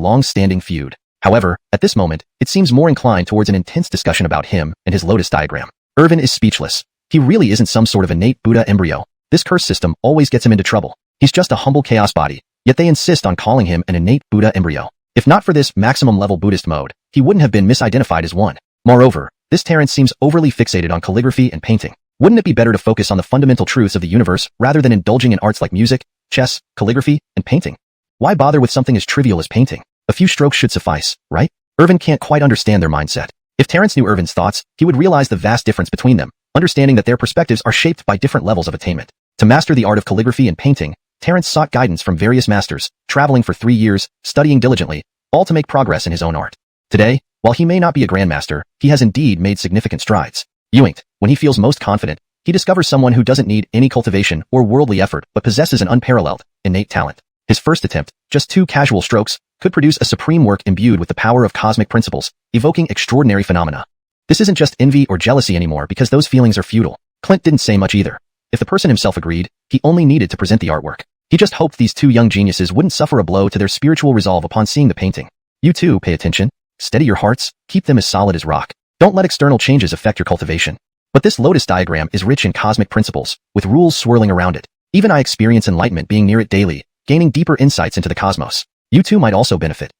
long-standing feud. However, at this moment, it seems more inclined towards an intense discussion about him and his lotus diagram. Irvin is speechless. He really isn't some sort of innate Buddha embryo. This curse system always gets him into trouble. He's just a humble chaos body, yet they insist on calling him an innate Buddha embryo. If not for this maximum-level Buddhist mode, he wouldn't have been misidentified as one. Moreover, this Terrence seems overly fixated on calligraphy and painting. Wouldn't it be better to focus on the fundamental truths of the universe rather than indulging in arts like music, chess, calligraphy, and painting? Why bother with something as trivial as painting? A few strokes should suffice, right? Irvin can't quite understand their mindset. If Terrence knew Irvin's thoughts, he would realize the vast difference between them, understanding that their perspectives are shaped by different levels of attainment. To master the art of calligraphy and painting, Terrence sought guidance from various masters, traveling for 3 years, studying diligently, all to make progress in his own art. Today, while he may not be a grandmaster, he has indeed made significant strides. Yoinked, when he feels most confident, he discovers someone who doesn't need any cultivation or worldly effort but possesses an unparalleled, innate talent. His first attempt, just 2 casual strokes, could produce a supreme work imbued with the power of cosmic principles, evoking extraordinary phenomena. This isn't just envy or jealousy anymore because those feelings are futile. Clint didn't say much either. If the person himself agreed, he only needed to present the artwork. He just hoped these 2 young geniuses wouldn't suffer a blow to their spiritual resolve upon seeing the painting. You too, pay attention. Steady your hearts, keep them as solid as rock. Don't let external changes affect your cultivation. But this lotus diagram is rich in cosmic principles, with rules swirling around it. Even I experience enlightenment being near it daily, gaining deeper insights into the cosmos. You too might also benefit.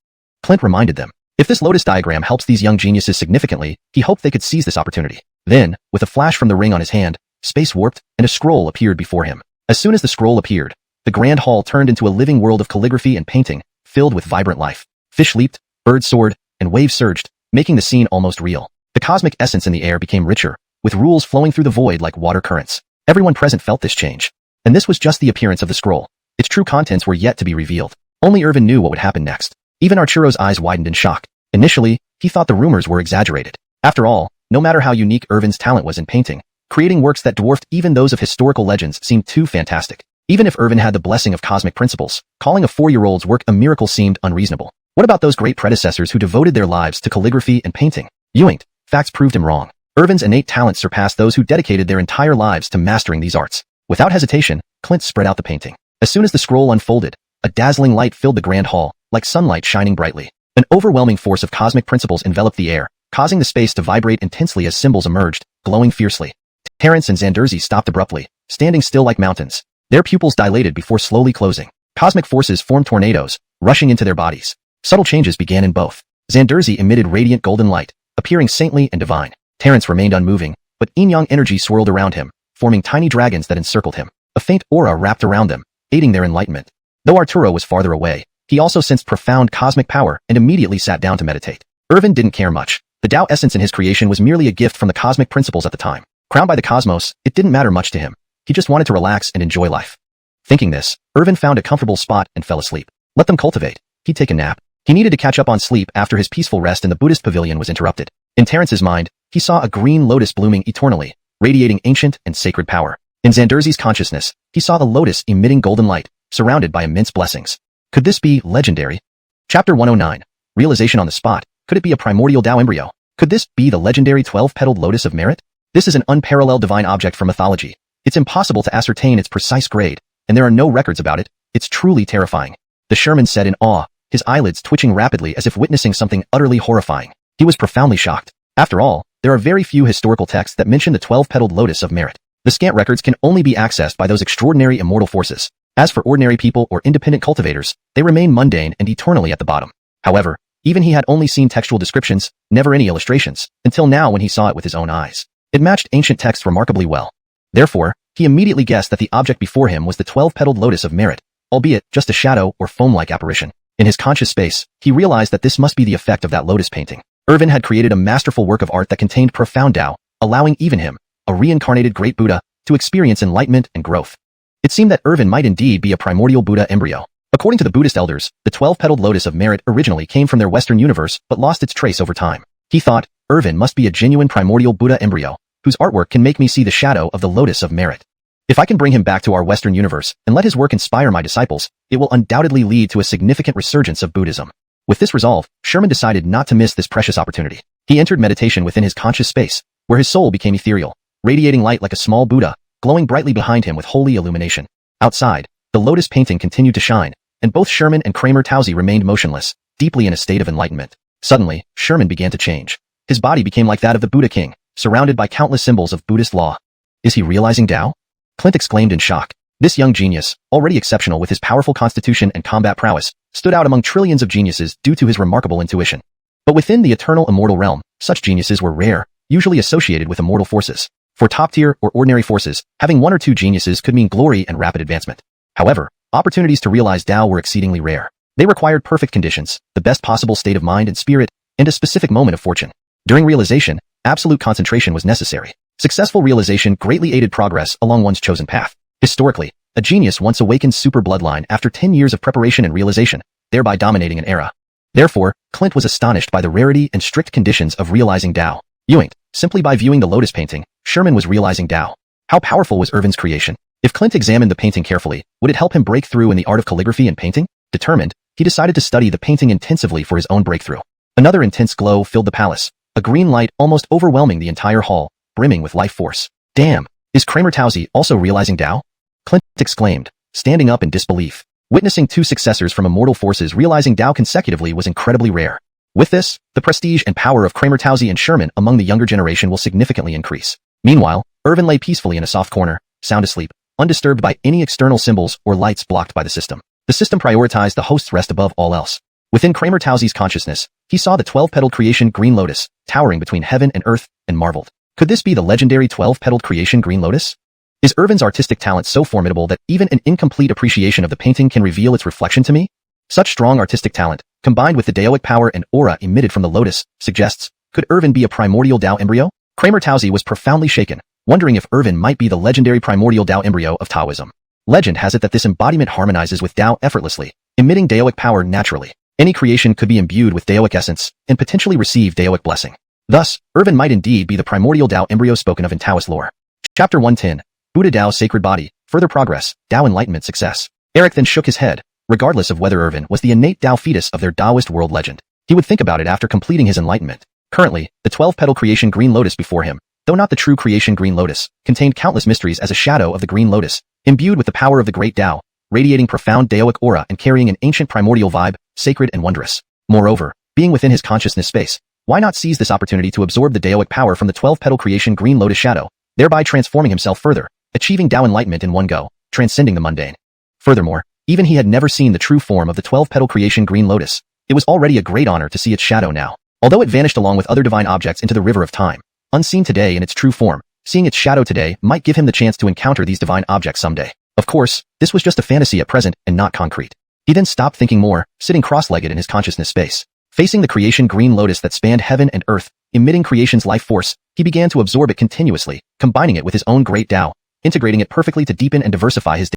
Clint reminded them. If this lotus diagram helps these young geniuses significantly, he hoped they could seize this opportunity. Then, with a flash from the ring on his hand, space warped, and a scroll appeared before him. As soon as the scroll appeared, the grand hall turned into a living world of calligraphy and painting, filled with vibrant life. Fish leaped, birds soared, and waves surged, making the scene almost real. The cosmic essence in the air became richer, with rules flowing through the void like water currents. Everyone present felt this change. And this was just the appearance of the scroll. Its true contents were yet to be revealed. Only Irvin knew what would happen next. Even Arturo's eyes widened in shock. Initially, he thought the rumors were exaggerated. After all, no matter how unique Irvin's talent was in painting, creating works that dwarfed even those of historical legends seemed too fantastic. Even if Irvin had the blessing of cosmic principles, calling a 4-year-old's work a miracle seemed unreasonable. What about those great predecessors who devoted their lives to calligraphy and painting? Yoinked, facts proved him wrong. Irvin's innate talents surpassed those who dedicated their entire lives to mastering these arts. Without hesitation, Clint spread out the painting. As soon as the scroll unfolded, a dazzling light filled the grand hall, like sunlight shining brightly. An overwhelming force of cosmic principles enveloped the air, causing the space to vibrate intensely as symbols emerged, glowing fiercely. Terrence and Xanderzi stopped abruptly, standing still like mountains. Their pupils dilated before slowly closing. Cosmic forces formed tornadoes, rushing into their bodies. Subtle changes began in both. Xanderzi emitted radiant golden light, appearing saintly and divine. Terrence remained unmoving, but yin-yang energy swirled around him, forming tiny dragons that encircled him. A faint aura wrapped around them, aiding their enlightenment. Though Arturo was farther away, he also sensed profound cosmic power and immediately sat down to meditate. Irvin didn't care much. The Tao essence in his creation was merely a gift from the cosmic principles at the time. Crowned by the cosmos, it didn't matter much to him. He just wanted to relax and enjoy life. Thinking this, Irvin found a comfortable spot and fell asleep. Let them cultivate. He'd take a nap. He needed to catch up on sleep after his peaceful rest in the Buddhist pavilion was interrupted. In Terrence's mind, he saw a green lotus blooming eternally, radiating ancient and sacred power. In Xanderzi's consciousness, he saw the lotus emitting golden light, surrounded by immense blessings. Could this be legendary? Chapter 109. Realization on the spot. Could it be a primordial Tao embryo? Could this be the legendary 12-petaled lotus of merit? This is an unparalleled divine object from mythology. It's impossible to ascertain its precise grade, and there are no records about it. It's truly terrifying. The Sherman said in awe, his eyelids twitching rapidly as if witnessing something utterly horrifying. He was profoundly shocked. After all, there are very few historical texts that mention the 12-petaled lotus of merit. The scant records can only be accessed by those extraordinary immortal forces. As for ordinary people or independent cultivators, they remain mundane and eternally at the bottom. However, even he had only seen textual descriptions, never any illustrations, until now when he saw it with his own eyes. It matched ancient texts remarkably well. Therefore, he immediately guessed that the object before him was the 12-petaled lotus of merit, albeit just a shadow or foam-like apparition. In his conscious space, he realized that this must be the effect of that lotus painting. Irvin had created a masterful work of art that contained profound Tao, allowing even him, a reincarnated great Buddha, to experience enlightenment and growth. It seemed that Irvin might indeed be a primordial Buddha embryo. According to the Buddhist elders, the 12-petaled lotus of merit originally came from their Western universe but lost its trace over time. He thought, Irvin must be a genuine primordial Buddha embryo, whose artwork can make me see the shadow of the lotus of merit. If I can bring him back to our Western universe and let his work inspire my disciples, it will undoubtedly lead to a significant resurgence of Buddhism. With this resolve, Sherman decided not to miss this precious opportunity. He entered meditation within his conscious space, where his soul became ethereal, radiating light like a small Buddha, glowing brightly behind him with holy illumination. Outside, the lotus painting continued to shine, and both Sherman and Kramer Towsey remained motionless, deeply in a state of enlightenment. Suddenly, Sherman began to change. His body became like that of the Buddha king, surrounded by countless symbols of Buddhist law. Is he realizing Tao? Clint exclaimed in shock. This young genius, already exceptional with his powerful constitution and combat prowess, stood out among trillions of geniuses due to his remarkable intuition. But within the eternal immortal realm, such geniuses were rare, usually associated with immortal forces. For top-tier or ordinary forces, having one or two geniuses could mean glory and rapid advancement. However, opportunities to realize Tao were exceedingly rare. They required perfect conditions, the best possible state of mind and spirit, and a specific moment of fortune. During realization, absolute concentration was necessary. Successful realization greatly aided progress along one's chosen path. Historically, a genius once awakened super bloodline after 10 years of preparation and realization, thereby dominating an era. Therefore, Clint was astonished by the rarity and strict conditions of realizing Tao. Yoinked, simply by viewing the lotus painting, Sherman was realizing Tao. How powerful was Irvin's creation? If Clint examined the painting carefully, would it help him break through in the art of calligraphy and painting? Determined, he decided to study the painting intensively for his own breakthrough. Another intense glow filled the palace, a green light almost overwhelming the entire hall, brimming with life force. Damn! Is Kramer Tauzi also realizing Tao? Clint exclaimed, standing up in disbelief. Witnessing two successors from immortal forces realizing Tao consecutively was incredibly rare. With this, the prestige and power of Kramer Tauzi and Sherman among the younger generation will significantly increase. Meanwhile, Irvin lay peacefully in a soft corner, sound asleep, undisturbed by any external symbols or lights blocked by the system. The system prioritized the host's rest above all else. Within Kramer Tauzi's consciousness, he saw the 12-petaled creation Green Lotus, towering between heaven and earth, and marveled. Could this be the legendary 12-petaled creation Green Lotus? Is Irvin's artistic talent so formidable that even an incomplete appreciation of the painting can reveal its reflection to me? Such strong artistic talent, combined with the Daoic power and aura emitted from the lotus, suggests, could Irvin be a primordial Tao embryo? Kramer Tauzi was profoundly shaken, wondering if Irvin might be the legendary primordial Tao embryo of Taoism. Legend has it that this embodiment harmonizes with Tao effortlessly, emitting Daoic power naturally. Any creation could be imbued with Daoic essence and potentially receive Daoic blessing. Thus, Irvin might indeed be the primordial Tao embryo spoken of in Taoist lore. Chapter 110. Buddha Tao Sacred Body, Further Progress, Tao Enlightenment Success. Eric then shook his head, regardless of whether Irvin was the innate Tao fetus of their Taoist world legend. He would think about it after completing his enlightenment. Currently, the 12-petal creation Green Lotus before him, though not the true creation Green Lotus, contained countless mysteries as a shadow of the Green Lotus, imbued with the power of the great Tao, radiating profound Daoic aura and carrying an ancient primordial vibe, sacred and wondrous. Moreover, being within his consciousness space, why not seize this opportunity to absorb the Daoic power from the 12-petal creation Green Lotus shadow, thereby transforming himself further, achieving Tao enlightenment in one go, transcending the mundane. Furthermore, even he had never seen the true form of the 12-petal creation Green Lotus. It was already a great honor to see its shadow now. Although it vanished along with other divine objects into the river of time, unseen today in its true form, seeing its shadow today might give him the chance to encounter these divine objects someday. Of course, this was just a fantasy at present and not concrete. He then stopped thinking more, sitting cross-legged in his consciousness space. Facing the creation Green Lotus that spanned heaven and earth, emitting creation's life force, he began to absorb it continuously, combining it with his own great Tao, integrating it perfectly to deepen and diversify his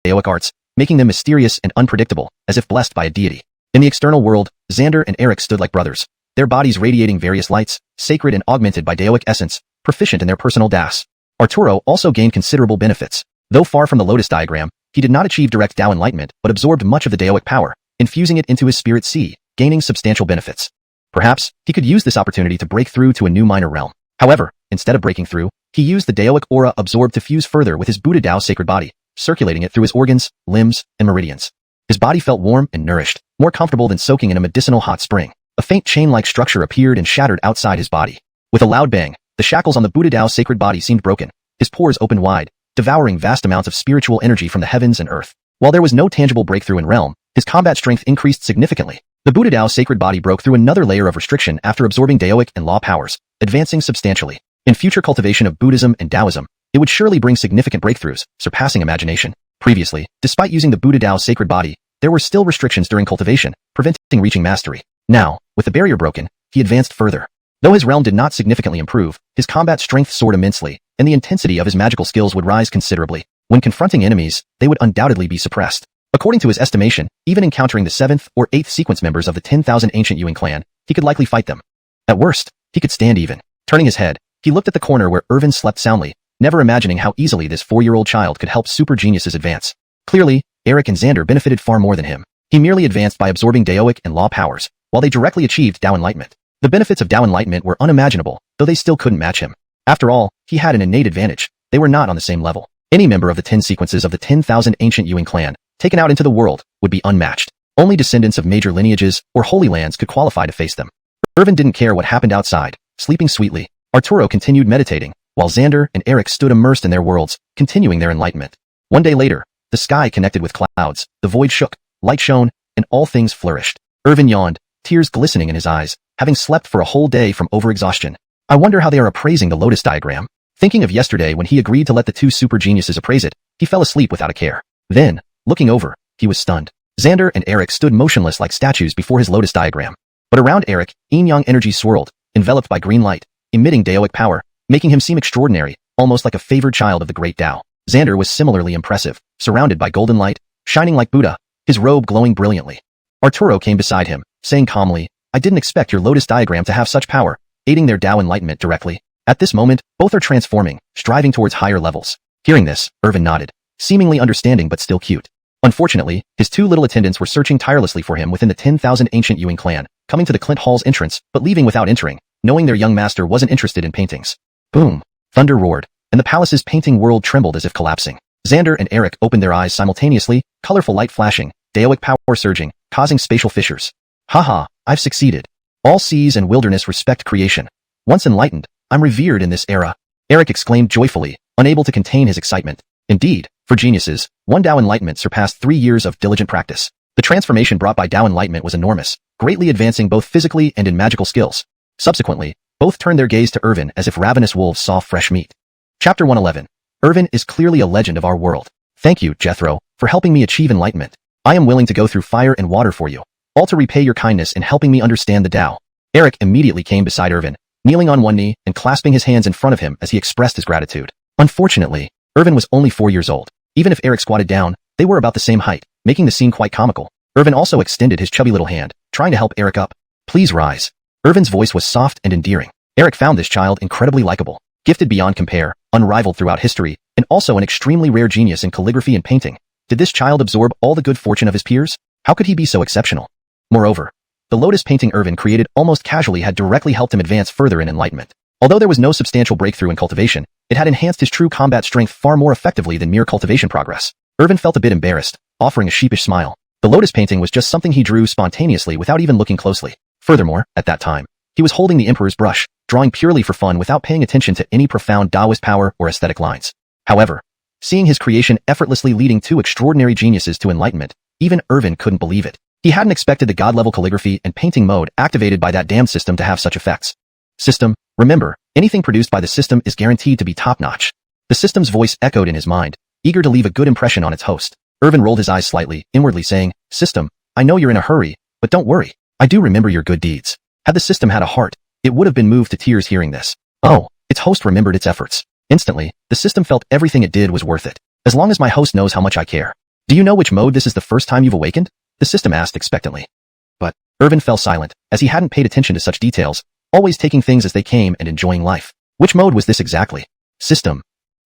Daoic arts, making them mysterious and unpredictable, as if blessed by a deity. In the external world, Xander and Eric stood like brothers, their bodies radiating various lights, sacred and augmented by Daoic essence, proficient in their personal das. Arturo also gained considerable benefits. Though far from the lotus diagram, he did not achieve direct Tao enlightenment but absorbed much of the Daoic power, infusing it into his spirit sea, gaining substantial benefits. Perhaps, he could use this opportunity to break through to a new minor realm. However, instead of breaking through, he used the Daoic aura absorbed to fuse further with his Buddha Tao sacred body, circulating it through his organs, limbs, and meridians. His body felt warm and nourished, more comfortable than soaking in a medicinal hot spring. A faint chain-like structure appeared and shattered outside his body. With a loud bang, the shackles on the Buddha Tao sacred body seemed broken. His pores opened wide, devouring vast amounts of spiritual energy from the heavens and earth. While there was no tangible breakthrough in realm, his combat strength increased significantly. The Buddha Tao sacred body broke through another layer of restriction after absorbing Daoic and law powers, advancing substantially. In future cultivation of Buddhism and Taoism, it would surely bring significant breakthroughs, surpassing imagination. Previously, despite using the Buddha Tao sacred body, there were still restrictions during cultivation, preventing reaching mastery. Now, with the barrier broken, he advanced further. Though his realm did not significantly improve, his combat strength soared immensely, and the intensity of his magical skills would rise considerably. When confronting enemies, they would undoubtedly be suppressed. According to his estimation, even encountering the 7th or 8th sequence members of the 10,000 ancient Yuan clan, he could likely fight them. At worst, he could stand even. Turning his head, he looked at the corner where Irvin slept soundly, never imagining how easily this 4-year-old child could help super geniuses advance. Clearly, Eric and Xander benefited far more than him. He merely advanced by absorbing Daoic and law powers, while they directly achieved Tao enlightenment. The benefits of Tao enlightenment were unimaginable, though they still couldn't match him. After all, he had an innate advantage. They were not on the same level. Any member of the 10 sequences of the 10,000 ancient Yuan clan, taken out into the world, would be unmatched. Only descendants of major lineages or holy lands could qualify to face them. Irvin didn't care what happened outside, sleeping sweetly. Arturo continued meditating, while Xander and Eric stood immersed in their worlds, continuing their enlightenment. One day later, the sky connected with clouds, the void shook, light shone, and all things flourished. Irvin yawned, tears glistening in his eyes, having slept for a whole day from overexhaustion. I wonder how they are appraising the lotus diagram. Thinking of yesterday when he agreed to let the two super geniuses appraise it, he fell asleep without a care. Then, looking over, he was stunned. Xander and Eric stood motionless like statues before his lotus diagram. But around Eric, yin-yang energy swirled, enveloped by green light, emitting Daoic power, making him seem extraordinary, almost like a favored child of the great Tao. Xander was similarly impressive, surrounded by golden light, shining like Buddha, his robe glowing brilliantly. Arturo came beside him, saying calmly, I didn't expect your lotus diagram to have such power, aiding their Tao enlightenment directly. At this moment, both are transforming, striving towards higher levels. Hearing this, Irvin nodded, seemingly understanding but still cute. Unfortunately, his two little attendants were searching tirelessly for him within the 10,000 ancient Ewing clan, coming to the Clint Hall's entrance, but leaving without entering, knowing their young master wasn't interested in paintings. Boom! Thunder roared, and the palace's painting world trembled as if collapsing. Xander and Eric opened their eyes simultaneously, colorful light flashing, Daoic power surging, causing spatial fissures. Haha, I've succeeded. All seas and wilderness respect creation. Once enlightened, I'm revered in this era. Eric exclaimed joyfully, unable to contain his excitement. Indeed, for geniuses, one Tao enlightenment surpassed 3 years of diligent practice. The transformation brought by Tao enlightenment was enormous, greatly advancing both physically and in magical skills. Subsequently, both turned their gaze to Irvin as if ravenous wolves saw fresh meat. Chapter 111. Irvin is clearly a legend of our world. Thank you, Jethro, for helping me achieve enlightenment. I am willing to go through fire and water for you, all to repay your kindness in helping me understand the Tao. Eric immediately came beside Irvin, kneeling on one knee and clasping his hands in front of him as he expressed his gratitude. Unfortunately, Irvin was only 4 years old. Even if Eric squatted down, they were about the same height, making the scene quite comical. Irvin also extended his chubby little hand, trying to help Eric up. Please rise. Irvin's voice was soft and endearing. Eric found this child incredibly likable, gifted beyond compare, unrivaled throughout history, and also an extremely rare genius in calligraphy and painting. Did this child absorb all the good fortune of his peers? How could he be so exceptional? Moreover, the lotus painting Irvin created almost casually had directly helped him advance further in enlightenment. Although there was no substantial breakthrough in cultivation, it had enhanced his true combat strength far more effectively than mere cultivation progress. Irvin felt a bit embarrassed, offering a sheepish smile. The lotus painting was just something he drew spontaneously without even looking closely. Furthermore, at that time, he was holding the emperor's brush, drawing purely for fun without paying attention to any profound Taoist power or aesthetic lines. However, seeing his creation effortlessly leading two extraordinary geniuses to enlightenment, even Irvin couldn't believe it. He hadn't expected the god-level calligraphy and painting mode activated by that damned system to have such effects. System, remember, anything produced by the system is guaranteed to be top-notch. The system's voice echoed in his mind, eager to leave a good impression on its host. Irvin rolled his eyes slightly, inwardly saying, System, I know you're in a hurry, but don't worry. I do remember your good deeds. Had the system had a heart, it would have been moved to tears hearing this. Oh, its host remembered its efforts. Instantly, the system felt everything it did was worth it. As long as my host knows how much I care. Do you know which mode this is the first time you've awakened? The system asked expectantly. But Irvin fell silent, as he hadn't paid attention to such details, always taking things as they came and enjoying life. Which mode was this exactly? System.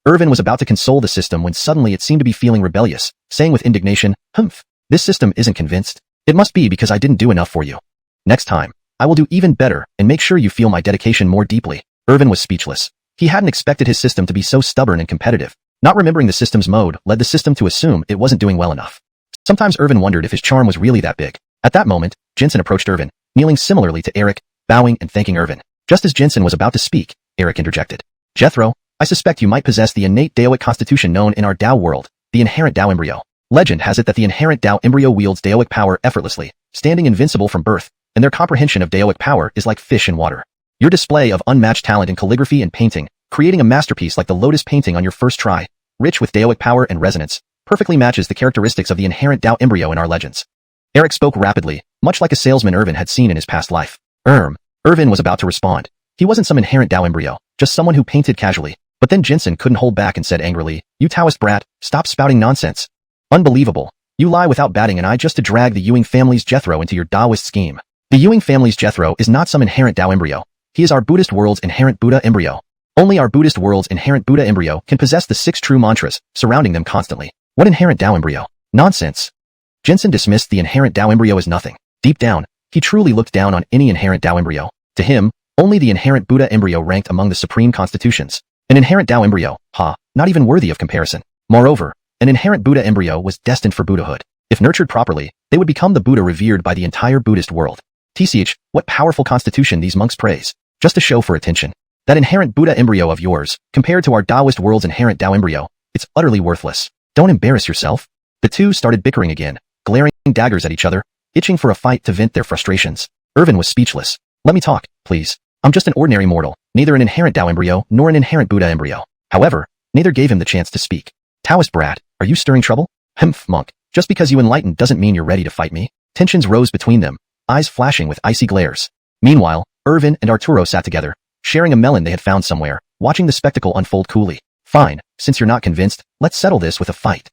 Irvin was about to console the system when suddenly it seemed to be feeling rebellious, saying with indignation, Humph, this system isn't convinced. It must be because I didn't do enough for you. Next time, I will do even better and make sure you feel my dedication more deeply. Irvin was speechless. He hadn't expected his system to be so stubborn and competitive. Not remembering the system's mode led the system to assume it wasn't doing well enough. Sometimes Irvin wondered if his charm was really that big. At that moment, Jensen approached Irvin, kneeling similarly to Eric, bowing and thanking Irvin. Just as Jensen was about to speak, Eric interjected. Jethro, I suspect you might possess the innate Daoic constitution known in our Tao world, the inherent Tao embryo. Legend has it that the inherent Tao embryo wields Daoic power effortlessly, standing invincible from birth, and their comprehension of Daoic power is like fish in water. Your display of unmatched talent in calligraphy and painting, creating a masterpiece like the lotus painting on your first try, rich with Daoic power and resonance, perfectly matches the characteristics of the inherent Tao embryo in our legends. Eric spoke rapidly, much like a salesman Irvin had seen in his past life. Irvin was about to respond. He wasn't some inherent Tao embryo, just someone who painted casually. But then Jensen couldn't hold back and said angrily, You Taoist brat, stop spouting nonsense. Unbelievable. You lie without batting an eye just to drag the Ewing family's Jethro into your Taoist scheme. The Ewing family's Jethro is not some inherent Tao embryo. He is our Buddhist world's inherent Buddha embryo. Only our Buddhist world's inherent Buddha embryo can possess the 6 true mantras, surrounding them constantly. What inherent Tao embryo? Nonsense. Jensen dismissed the inherent Tao embryo as nothing. Deep down, he truly looked down on any inherent Tao embryo. To him, only the inherent Buddha embryo ranked among the supreme constitutions. An inherent Tao embryo, not even worthy of comparison. Moreover, An inherent Buddha embryo was destined for Buddhahood. If nurtured properly, they would become the Buddha revered by the entire Buddhist world. TCH, what powerful constitution these monks praise. Just a show for attention. That inherent Buddha embryo of yours, compared to our Taoist world's inherent Tao embryo, it's utterly worthless. Don't embarrass yourself. The two started bickering again, glaring daggers at each other, itching for a fight to vent their frustrations. Irvin was speechless. Let me talk, please. I'm just an ordinary mortal, neither an inherent Tao embryo nor an inherent Buddha embryo. However, neither gave him the chance to speak. Taoist brat, are you stirring trouble? Humph, monk. Just because you enlightened doesn't mean you're ready to fight me. Tensions rose between them, eyes flashing with icy glares. Meanwhile, Irvin and Arturo sat together, sharing a melon they had found somewhere, watching the spectacle unfold coolly. Fine, since you're not convinced, let's settle this with a fight.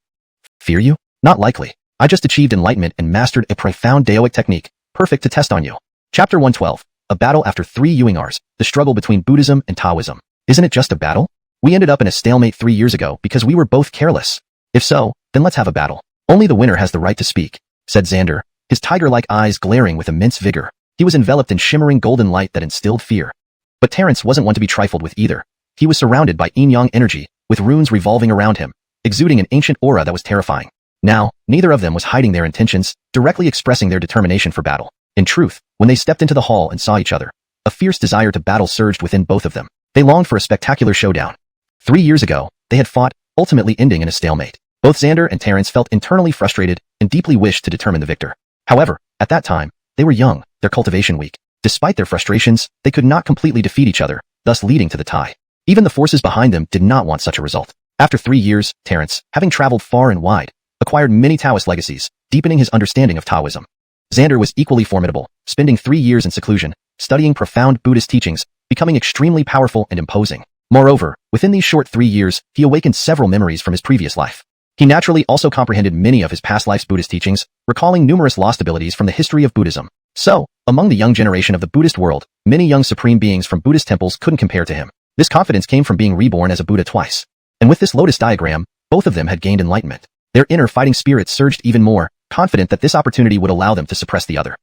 Fear you? Not likely. I just achieved enlightenment and mastered a profound Daoic technique, perfect to test on you. Chapter 112. A battle after 3 Yuingars, the struggle between Buddhism and Taoism. Isn't it just a battle? We ended up in a stalemate 3 years ago because we were both careless. If so, then let's have a battle. Only the winner has the right to speak, said Xander, his tiger-like eyes glaring with immense vigor. He was enveloped in shimmering golden light that instilled fear. But Terence wasn't one to be trifled with either. He was surrounded by yin-yang energy, with runes revolving around him, exuding an ancient aura that was terrifying. Now, neither of them was hiding their intentions, directly expressing their determination for battle. In truth, when they stepped into the hall and saw each other, a fierce desire to battle surged within both of them. They longed for a spectacular showdown. 3 years ago, they had fought, ultimately ending in a stalemate. Both Xander and Terence felt internally frustrated and deeply wished to determine the victor. However, at that time, they were young, their cultivation weak. Despite their frustrations, they could not completely defeat each other, thus leading to the tie. Even the forces behind them did not want such a result. After 3 years, Terence, having traveled far and wide, acquired many Taoist legacies, deepening his understanding of Taoism. Xander was equally formidable, spending 3 years in seclusion, studying profound Buddhist teachings, becoming extremely powerful and imposing. Moreover, within these short 3 years, he awakened several memories from his previous life. He naturally also comprehended many of his past life's Buddhist teachings, recalling numerous lost abilities from the history of Buddhism. So, among the young generation of the Buddhist world, many young supreme beings from Buddhist temples couldn't compare to him. This confidence came from being reborn as a Buddha twice. And with this lotus diagram, both of them had gained enlightenment. Their inner fighting spirit surged even more, confident that this opportunity would allow them to suppress the other.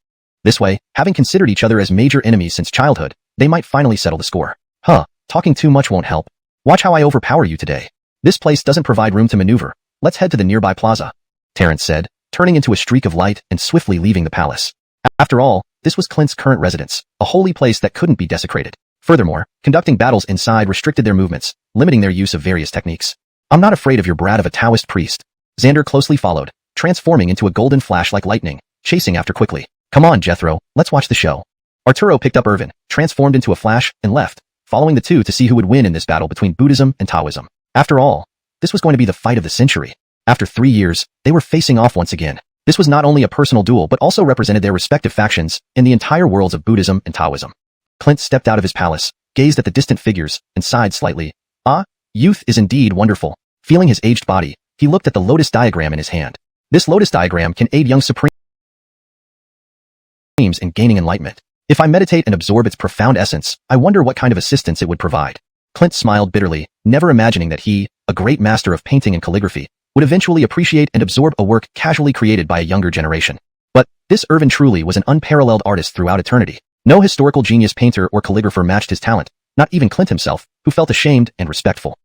This way, having considered each other as major enemies since childhood, they might finally settle the score. Talking too much won't help. Watch how I overpower you today. This place doesn't provide room to maneuver. Let's head to the nearby plaza, Terence said, turning into a streak of light and swiftly leaving the palace. After all, this was Clint's current residence, a holy place that couldn't be desecrated. Furthermore, conducting battles inside restricted their movements, limiting their use of various techniques. I'm not afraid of your brat of a Taoist priest. Xander closely followed, transforming into a golden flash like lightning, chasing after quickly. Come on, Jethro, let's watch the show. Arturo picked up Irvin, transformed into a flash, and left, following the two to see who would win in this battle between Buddhism and Taoism. After all, this was going to be the fight of the century. After 3 years, they were facing off once again. This was not only a personal duel but also represented their respective factions in the entire worlds of Buddhism and Taoism. Clint stepped out of his palace, gazed at the distant figures, and sighed slightly. Ah, youth is indeed wonderful. Feeling his aged body, he looked at the lotus diagram in his hand. This lotus diagram can aid young supremes in gaining enlightenment. If I meditate and absorb its profound essence, I wonder what kind of assistance it would provide. Clint smiled bitterly, never imagining that he, a great master of painting and calligraphy, would eventually appreciate and absorb a work casually created by a younger generation. But this Irvin truly was an unparalleled artist throughout eternity. No historical genius painter or calligrapher matched his talent, not even Clint himself, who felt ashamed and respectful.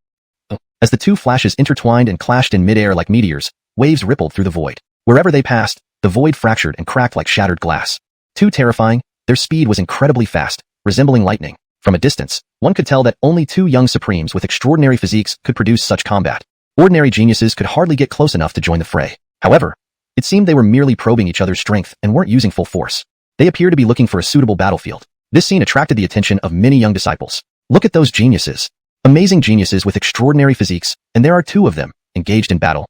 As the two flashes intertwined and clashed in midair like meteors, waves rippled through the void. Wherever they passed, the void fractured and cracked like shattered glass. Too terrifying, their speed was incredibly fast, resembling lightning. From a distance, one could tell that only two young supremes with extraordinary physiques could produce such combat. Ordinary geniuses could hardly get close enough to join the fray. However, it seemed they were merely probing each other's strength and weren't using full force. They appeared to be looking for a suitable battlefield. This scene attracted the attention of many young disciples. Look at those geniuses. Amazing geniuses with extraordinary physiques, and there are two of them, engaged in battle.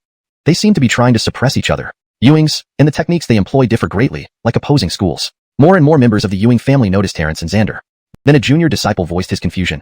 They seem to be trying to suppress each other. Ewings, and the techniques they employ differ greatly, like opposing schools. More and more members of the Ewing family noticed Terence and Xander. Then a junior disciple voiced his confusion.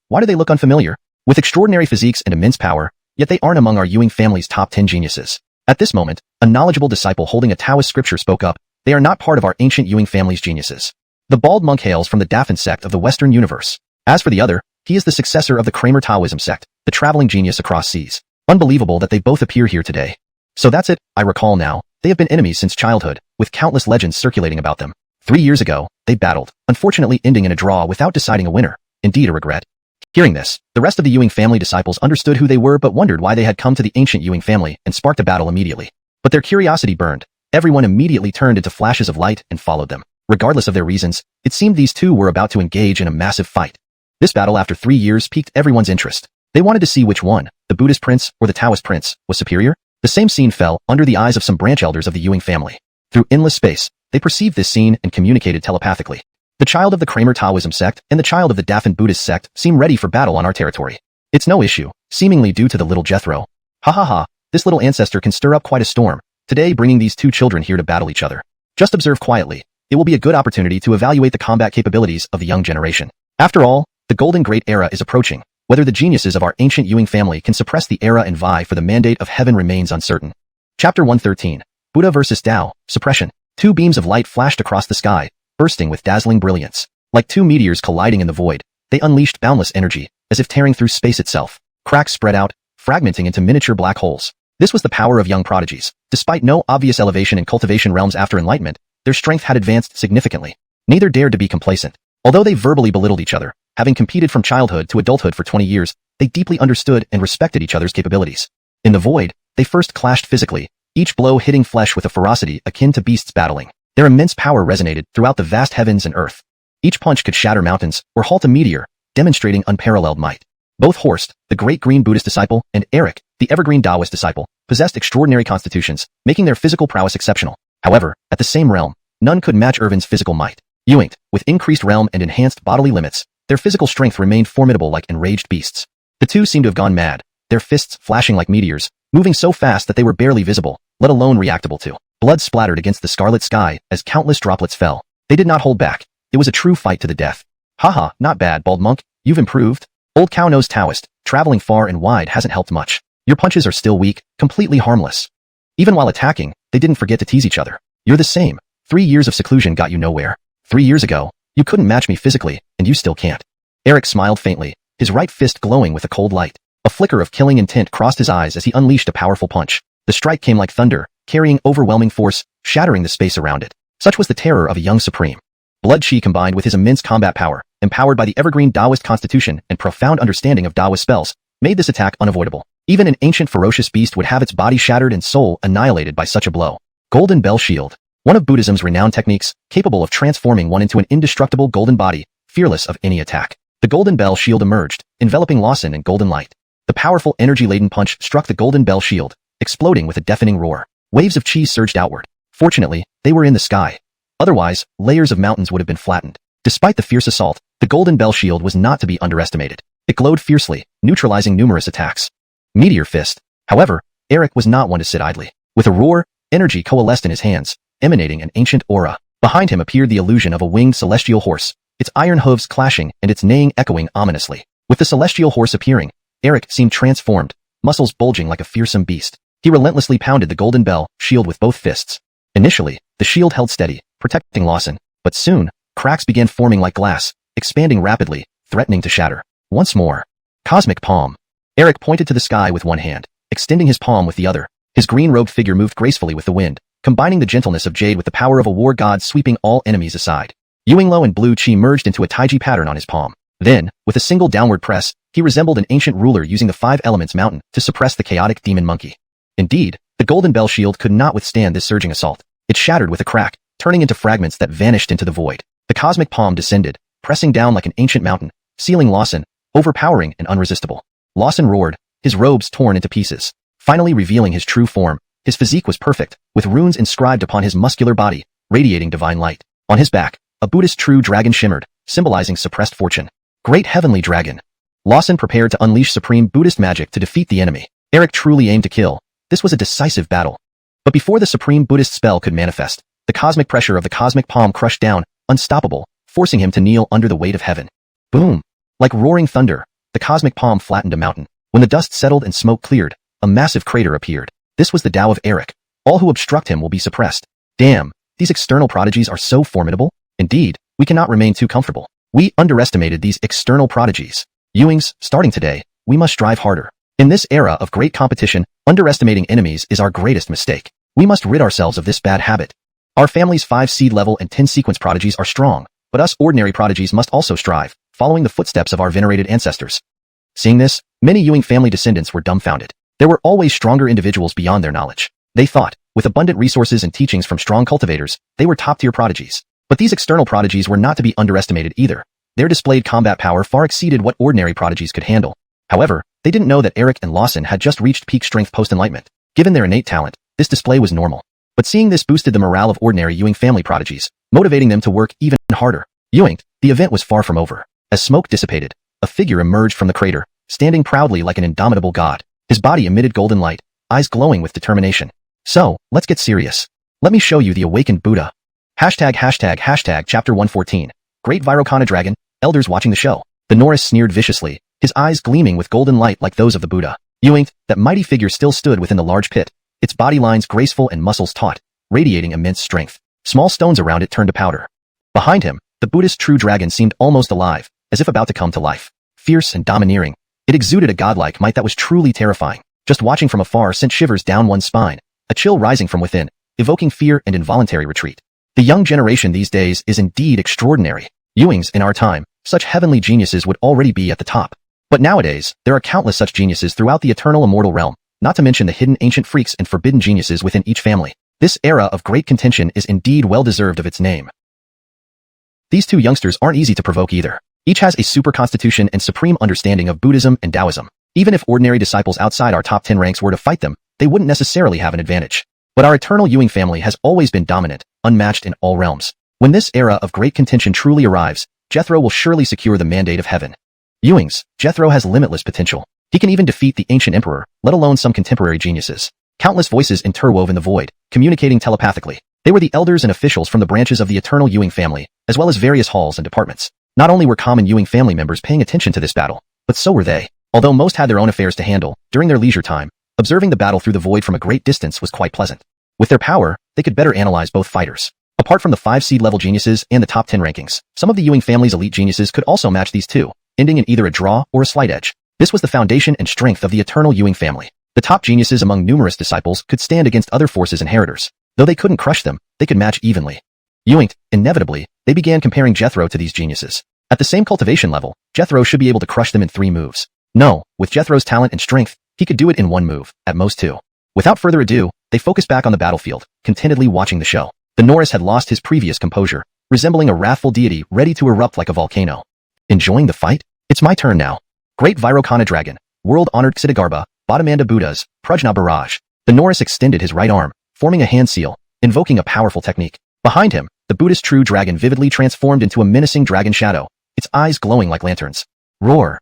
Why do they look unfamiliar? With extraordinary physiques and immense power, yet they aren't among our Ewing family's top 10 geniuses. At this moment, a knowledgeable disciple holding a Taoist scripture spoke up. They are not part of our ancient Ewing family's geniuses. The bald monk hails from the Dafen sect of the Western universe. As for the other, he is the successor of the Kramer Taoism sect, the traveling genius across seas. Unbelievable that they both appear here today. So that's it, I recall now. They have been enemies since childhood, with countless legends circulating about them. 3 years ago, they battled, unfortunately ending in a draw without deciding a winner. Indeed a regret. Hearing this, the rest of the Ewing family disciples understood who they were but wondered why they had come to the ancient Ewing family and sparked a battle immediately. But their curiosity burned. Everyone immediately turned into flashes of light and followed them. Regardless of their reasons, it seemed these two were about to engage in a massive fight. This battle after 3 years piqued everyone's interest. They wanted to see which one, the Buddhist prince or the Taoist prince, was superior. The same scene fell under the eyes of some branch elders of the Ewing family. Through endless space, they perceived this scene and communicated telepathically. The child of the Kramer Taoism sect and the child of the Dafen Buddhist sect seem ready for battle on our territory. It's no issue, seemingly due to the little Jethro. Ha ha ha, this little ancestor can stir up quite a storm, today bringing these two children here to battle each other. Just observe quietly. It will be a good opportunity to evaluate the combat capabilities of the young generation. After all, the Golden Great Era is approaching. Whether the geniuses of our ancient Ewing family can suppress the era and vie for the mandate of heaven remains uncertain. Chapter 113. Buddha vs. Tao, Suppression. 2 beams of light flashed across the sky, bursting with dazzling brilliance. Like 2 meteors colliding in the void, they unleashed boundless energy, as if tearing through space itself. Cracks spread out, fragmenting into miniature black holes. This was the power of young prodigies. Despite no obvious elevation in cultivation realms after enlightenment, their strength had advanced significantly. Neither dared to be complacent. Although they verbally belittled each other, having competed from childhood to adulthood for 20 years, they deeply understood and respected each other's capabilities. In the void, they first clashed physically, each blow hitting flesh with a ferocity akin to beasts battling. Their immense power resonated throughout the vast heavens and earth. Each punch could shatter mountains or halt a meteor, demonstrating unparalleled might. Both Horst, the great green Buddhist disciple, and Eric, the evergreen Taoist disciple, possessed extraordinary constitutions, making their physical prowess exceptional. However, at the same realm, none could match Irvin's physical might. Ewing, with increased realm and enhanced bodily limits, their physical strength remained formidable like enraged beasts. The two seemed to have gone mad, their fists flashing like meteors, moving so fast that they were barely visible, let alone reactable to. Blood splattered against the scarlet sky as countless droplets fell. They did not hold back. It was a true fight to the death. Haha, not bad, bald monk. You've improved. Old cow-nosed Taoist, traveling far and wide hasn't helped much. Your punches are still weak, completely harmless. Even while attacking, they didn't forget to tease each other. You're the same. 3 years of seclusion got you nowhere. 3 years ago, you couldn't match me physically, and you still can't. Eric smiled faintly, his right fist glowing with a cold light. A flicker of killing intent crossed his eyes as he unleashed a powerful punch. The strike came like thunder, carrying overwhelming force, shattering the space around it. Such was the terror of a young supreme. Blood Chi combined with his immense combat power, empowered by the evergreen Taoist constitution and profound understanding of Taoist spells, made this attack unavoidable. Even an ancient ferocious beast would have its body shattered and soul annihilated by such a blow. Golden Bell Shield. One of Buddhism's renowned techniques, capable of transforming one into an indestructible golden body, fearless of any attack. The Golden Bell Shield emerged, enveloping Lawson in golden light. The powerful energy-laden punch struck the Golden Bell Shield, exploding with a deafening roar. Waves of chi surged outward. Fortunately, they were in the sky. Otherwise, layers of mountains would have been flattened. Despite the fierce assault, the Golden Bell Shield was not to be underestimated. It glowed fiercely, neutralizing numerous attacks. Meteor Fist. However, Eric was not one to sit idly. With a roar, energy coalesced in his hands, emanating an ancient aura. Behind him appeared the illusion of a winged celestial horse, its iron hooves clashing and its neighing echoing ominously. With the celestial horse appearing, Eric seemed transformed, muscles bulging like a fearsome beast. He relentlessly pounded the Golden Bell Shield with both fists. Initially, the shield held steady, protecting Lawson, but soon, cracks began forming like glass, expanding rapidly, threatening to shatter. Once more. Cosmic Palm. Eric pointed to the sky with one hand, extending his palm with the other. His green-robed figure moved gracefully with the wind, combining the gentleness of jade with the power of a war god sweeping all enemies aside. Yuinglo and Blue Chi merged into a taiji pattern on his palm. Then, with a single downward press, he resembled an ancient ruler using the 5 elements mountain to suppress the chaotic demon monkey. Indeed, the Golden Bell Shield could not withstand this surging assault. It shattered with a crack, turning into fragments that vanished into the void. The cosmic palm descended, pressing down like an ancient mountain, sealing Lawson, overpowering and unresistible. Lawson roared, his robes torn into pieces, finally revealing his true form. His physique was perfect, with runes inscribed upon his muscular body, radiating divine light. On his back, a Buddhist true dragon shimmered, symbolizing suppressed fortune. Great heavenly dragon. Lawson prepared to unleash supreme Buddhist magic to defeat the enemy. Eric truly aimed to kill. This was a decisive battle. But before the supreme Buddhist spell could manifest, the cosmic pressure of the cosmic palm crushed down, unstoppable, forcing him to kneel under the weight of heaven. Boom! Like roaring thunder, the cosmic palm flattened a mountain. When the dust settled and smoke cleared, a massive crater appeared. This was the Tao of Eric. All who obstruct him will be suppressed. Damn, these external prodigies are so formidable. Indeed, we cannot remain too comfortable. We underestimated these external prodigies. Ewings, starting today, we must strive harder. In this era of great competition, underestimating enemies is our greatest mistake. We must rid ourselves of this bad habit. Our family's 5 seed level and 10 sequence prodigies are strong, but us ordinary prodigies must also strive. following the footsteps of our venerated ancestors. Seeing this, many Ewing family descendants were dumbfounded. There were always stronger individuals beyond their knowledge. They thought, with abundant resources and teachings from strong cultivators, they were top-tier prodigies. But these external prodigies were not to be underestimated either. Their displayed combat power far exceeded what ordinary prodigies could handle. However, they didn't know that Eric and Lawson had just reached peak strength post-enlightenment. Given their innate talent, this display was normal. But seeing this boosted the morale of ordinary Ewing family prodigies, motivating them to work even harder. Ewing, the event was far from over. As smoke dissipated, a figure emerged from the crater, standing proudly like an indomitable god. His body emitted golden light, eyes glowing with determination. So, let's get serious. Let me show you the awakened Buddha. Chapter 114. Great Virokana Dragon, elders watching the show. The Norris sneered viciously, his eyes gleaming with golden light like those of the Buddha. Ewing, that mighty figure still stood within the large pit, its body lines graceful and muscles taut, radiating immense strength. Small stones around it turned to powder. Behind him, the Buddhist true dragon seemed almost alive, as if about to come to life. Fierce and domineering, it exuded a godlike might that was truly terrifying. Just watching from afar sent shivers down one's spine, a chill rising from within, evoking fear and involuntary retreat. The young generation these days is indeed extraordinary. Ewings in our time, such heavenly geniuses would already be at the top. But nowadays, there are countless such geniuses throughout the eternal immortal realm, not to mention the hidden ancient freaks and forbidden geniuses within each family. This era of great contention is indeed well deserved of its name. These two youngsters aren't easy to provoke either. Each has a super constitution and supreme understanding of Buddhism and Taoism. Even if ordinary disciples outside our top 10 ranks were to fight them, they wouldn't necessarily have an advantage. But our eternal Ewing family has always been dominant, unmatched in all realms. When this era of great contention truly arrives, Jethro will surely secure the mandate of heaven. Ewings, Jethro has limitless potential. He can even defeat the ancient emperor, let alone some contemporary geniuses. Countless voices interwove in the void, communicating telepathically. They were the elders and officials from the branches of the eternal Ewing family, as well as various halls and departments. Not only were common Ewing family members paying attention to this battle, but so were they. Although most had their own affairs to handle, during their leisure time, observing the battle through the void from a great distance was quite pleasant. With their power, they could better analyze both fighters. Apart from the 5 seed level geniuses and the top 10 rankings, some of the Ewing family's elite geniuses could also match these two, ending in either a draw or a slight edge. This was the foundation and strength of the eternal Ewing family. The top geniuses among numerous disciples could stand against other forces inheritors. Though they couldn't crush them, they could match evenly. Ewing, inevitably, they began comparing Jethro to these geniuses. At the same cultivation level, Jethro should be able to crush them in 3 moves. No, with Jethro's talent and strength, he could do it in 1 move, at most 2. Without further ado, they focused back on the battlefield, contentedly watching the show. The Norris had lost his previous composure, resembling a wrathful deity ready to erupt like a volcano. Enjoying the fight? It's my turn now. Great Virokana Dragon, world-honored Xidagarba, Bodhimanda Buddhas, Prajna Barrage. The Norris extended his right arm, forming a hand seal, invoking a powerful technique. Behind him, the Buddhist true dragon vividly transformed into a menacing dragon shadow, its eyes glowing like lanterns. Roar!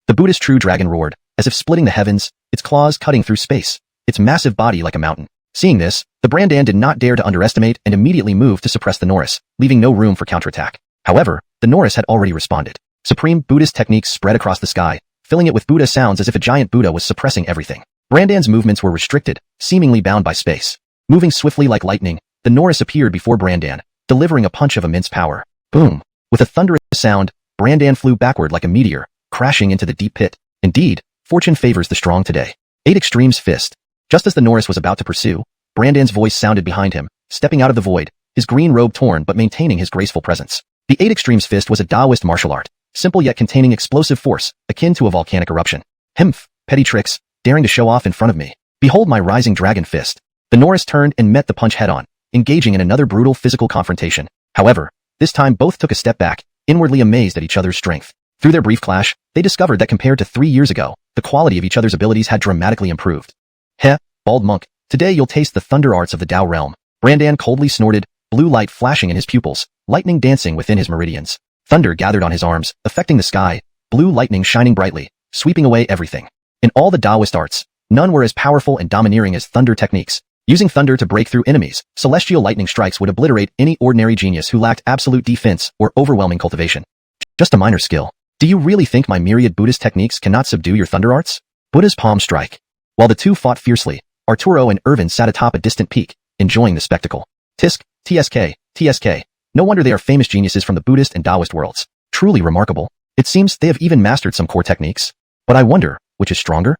The Buddhist true dragon roared, as if splitting the heavens, its claws cutting through space, its massive body like a mountain. Seeing this, the Brandan did not dare to underestimate and immediately moved to suppress the Norris, leaving no room for counterattack. However, the Norris had already responded. Supreme Buddhist techniques spread across the sky, filling it with Buddha sounds as if a giant Buddha was suppressing everything. Brandan's movements were restricted, seemingly bound by space. Moving swiftly like lightning, the Norris appeared before Brandan, delivering a punch of immense power. Boom! With a thunderous sound, Brandan flew backward like a meteor, crashing into the deep pit. Indeed, fortune favors the strong today. 8 Extremes Fist. Just as the Norris was about to pursue, Brandan's voice sounded behind him, stepping out of the void, his green robe torn but maintaining his graceful presence. The 8 Extremes Fist was a Taoist martial art, simple yet containing explosive force, akin to a volcanic eruption. Himph, petty tricks, daring to show off in front of me. Behold my rising dragon fist. The Norris turned and met the punch head-on, engaging in another brutal physical confrontation. However, this time both took a step back, inwardly amazed at each other's strength. Through their brief clash, they discovered that compared to 3 years ago, the quality of each other's abilities had dramatically improved. Heh, bald monk, today you'll taste the thunder arts of the Tao realm. Brandan coldly snorted, blue light flashing in his pupils, lightning dancing within his meridians. Thunder gathered on his arms, affecting the sky, blue lightning shining brightly, sweeping away everything. In all the Taoist arts, none were as powerful and domineering as thunder techniques. Using thunder to break through enemies, celestial lightning strikes would obliterate any ordinary genius who lacked absolute defense or overwhelming cultivation. Just a minor skill. Do you really think my myriad Buddhist techniques cannot subdue your thunder arts? Buddha's palm strike. While the two fought fiercely, Arturo and Irvin sat atop a distant peak, enjoying the spectacle. Tisk, TSK. No wonder they are famous geniuses from the Buddhist and Taoist worlds. Truly remarkable. It seems they have even mastered some core techniques. But I wonder, which is stronger?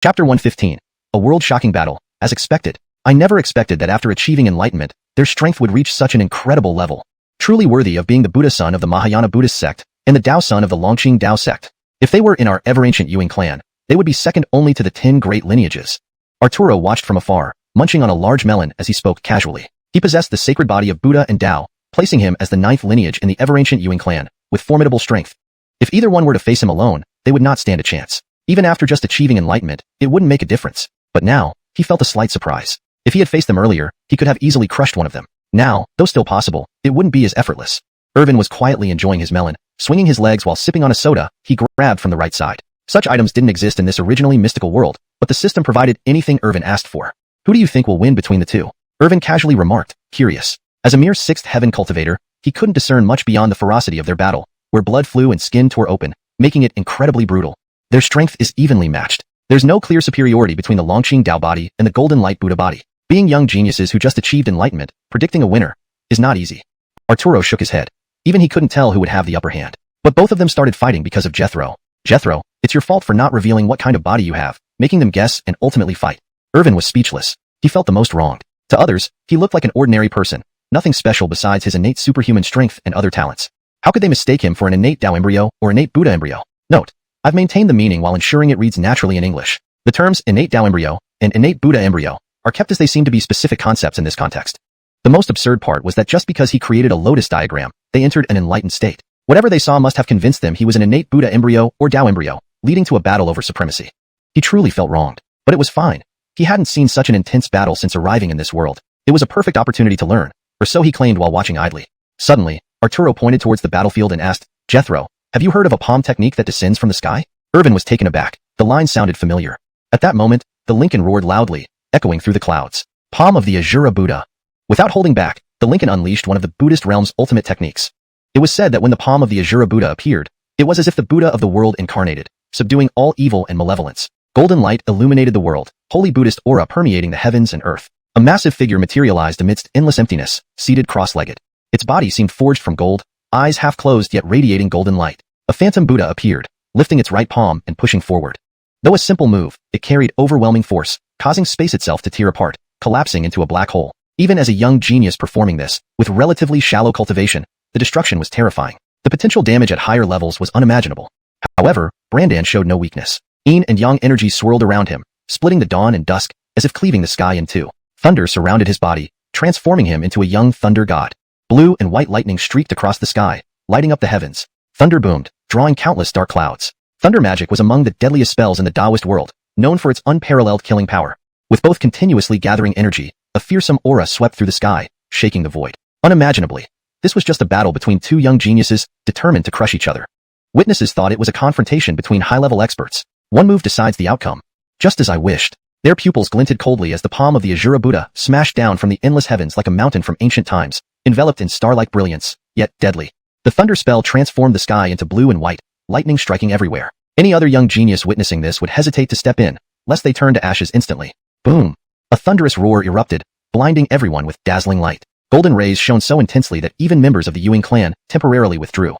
Chapter 115. A world-shocking battle. As expected, I never expected that after achieving enlightenment, their strength would reach such an incredible level. Truly worthy of being the Buddha son of the Mahayana Buddhist sect, and the Dao son of the Longqing Dao sect. If they were in our ever-ancient Yuan clan, they would be second only to the 10 great lineages. Arturo watched from afar, munching on a large melon as he spoke casually. He possessed the sacred body of Buddha and Dao, placing him as the 9th lineage in the ever-ancient Yuan clan, with formidable strength. If either one were to face him alone, they would not stand a chance. Even after just achieving enlightenment, it wouldn't make a difference. But now, he felt a slight surprise. If he had faced them earlier, he could have easily crushed one of them. Now, though still possible, it wouldn't be as effortless. Irvin was quietly enjoying his melon, swinging his legs while sipping on a soda he grabbed from the right side. Such items didn't exist in this originally mystical world, but the system provided anything Irvin asked for. Who do you think will win between the two? Irvin casually remarked, curious. As a mere 6th heaven cultivator, he couldn't discern much beyond the ferocity of their battle, where blood flew and skin tore open, making it incredibly brutal. Their strength is evenly matched. There's no clear superiority between the Longqing Dao body and the Golden Light Buddha body. Being young geniuses who just achieved enlightenment, predicting a winner, is not easy. Arturo shook his head. Even he couldn't tell who would have the upper hand. But both of them started fighting because of Jethro. Jethro, it's your fault for not revealing what kind of body you have, making them guess and ultimately fight. Irvin was speechless. He felt the most wronged. To others, he looked like an ordinary person, nothing special besides his innate superhuman strength and other talents. How could they mistake him for an innate Dao embryo or innate Buddha embryo? Note, I've maintained the meaning while ensuring it reads naturally in English. The terms innate Dao embryo and innate Buddha embryo are kept as they seem to be specific concepts in this context. The most absurd part was that just because he created a lotus diagram, they entered an enlightened state. Whatever they saw must have convinced them he was an innate Buddha embryo or Dao embryo, leading to a battle over supremacy. He truly felt wronged, but it was fine. He hadn't seen such an intense battle since arriving in this world. It was a perfect opportunity to learn, or so he claimed while watching idly. Suddenly, Arturo pointed towards the battlefield and asked, Jethro, have you heard of a palm technique that descends from the sky? Irvin was taken aback. The line sounded familiar. At that moment, the Lincoln roared loudly, echoing through the clouds. Palm of the Azura Buddha. Without holding back, the Lincoln unleashed one of the Buddhist realm's ultimate techniques. It was said that when the palm of the Azura Buddha appeared, it was as if the Buddha of the world incarnated, subduing all evil and malevolence. Golden light illuminated the world, holy Buddhist aura permeating the heavens and earth. A massive figure materialized amidst endless emptiness, seated cross-legged. Its body seemed forged from gold, eyes half closed yet radiating golden light. A phantom Buddha appeared, lifting its right palm and pushing forward. Though a simple move, it carried overwhelming force, causing space itself to tear apart, collapsing into a black hole. Even as a young genius performing this, with relatively shallow cultivation, the destruction was terrifying. The potential damage at higher levels was unimaginable. However, Brandan showed no weakness. Yin and yang energies swirled around him, splitting the dawn and dusk, as if cleaving the sky in two. Thunder surrounded his body, transforming him into a young thunder god. Blue and white lightning streaked across the sky, lighting up the heavens. Thunder boomed, drawing countless dark clouds. Thunder magic was among the deadliest spells in the Taoist world, known for its unparalleled killing power. With both continuously gathering energy, a fearsome aura swept through the sky, shaking the void. Unimaginably, this was just a battle between two young geniuses, determined to crush each other. Witnesses thought it was a confrontation between high-level experts. One move decides the outcome. Just as I wished. Their pupils glinted coldly as the palm of the Azura Buddha smashed down from the endless heavens like a mountain from ancient times, enveloped in star-like brilliance, yet deadly. The thunder spell transformed the sky into blue and white, lightning striking everywhere. Any other young genius witnessing this would hesitate to step in, lest they turn to ashes instantly. Boom! A thunderous roar erupted, blinding everyone with dazzling light. Golden rays shone so intensely that even members of the Yuan clan temporarily withdrew.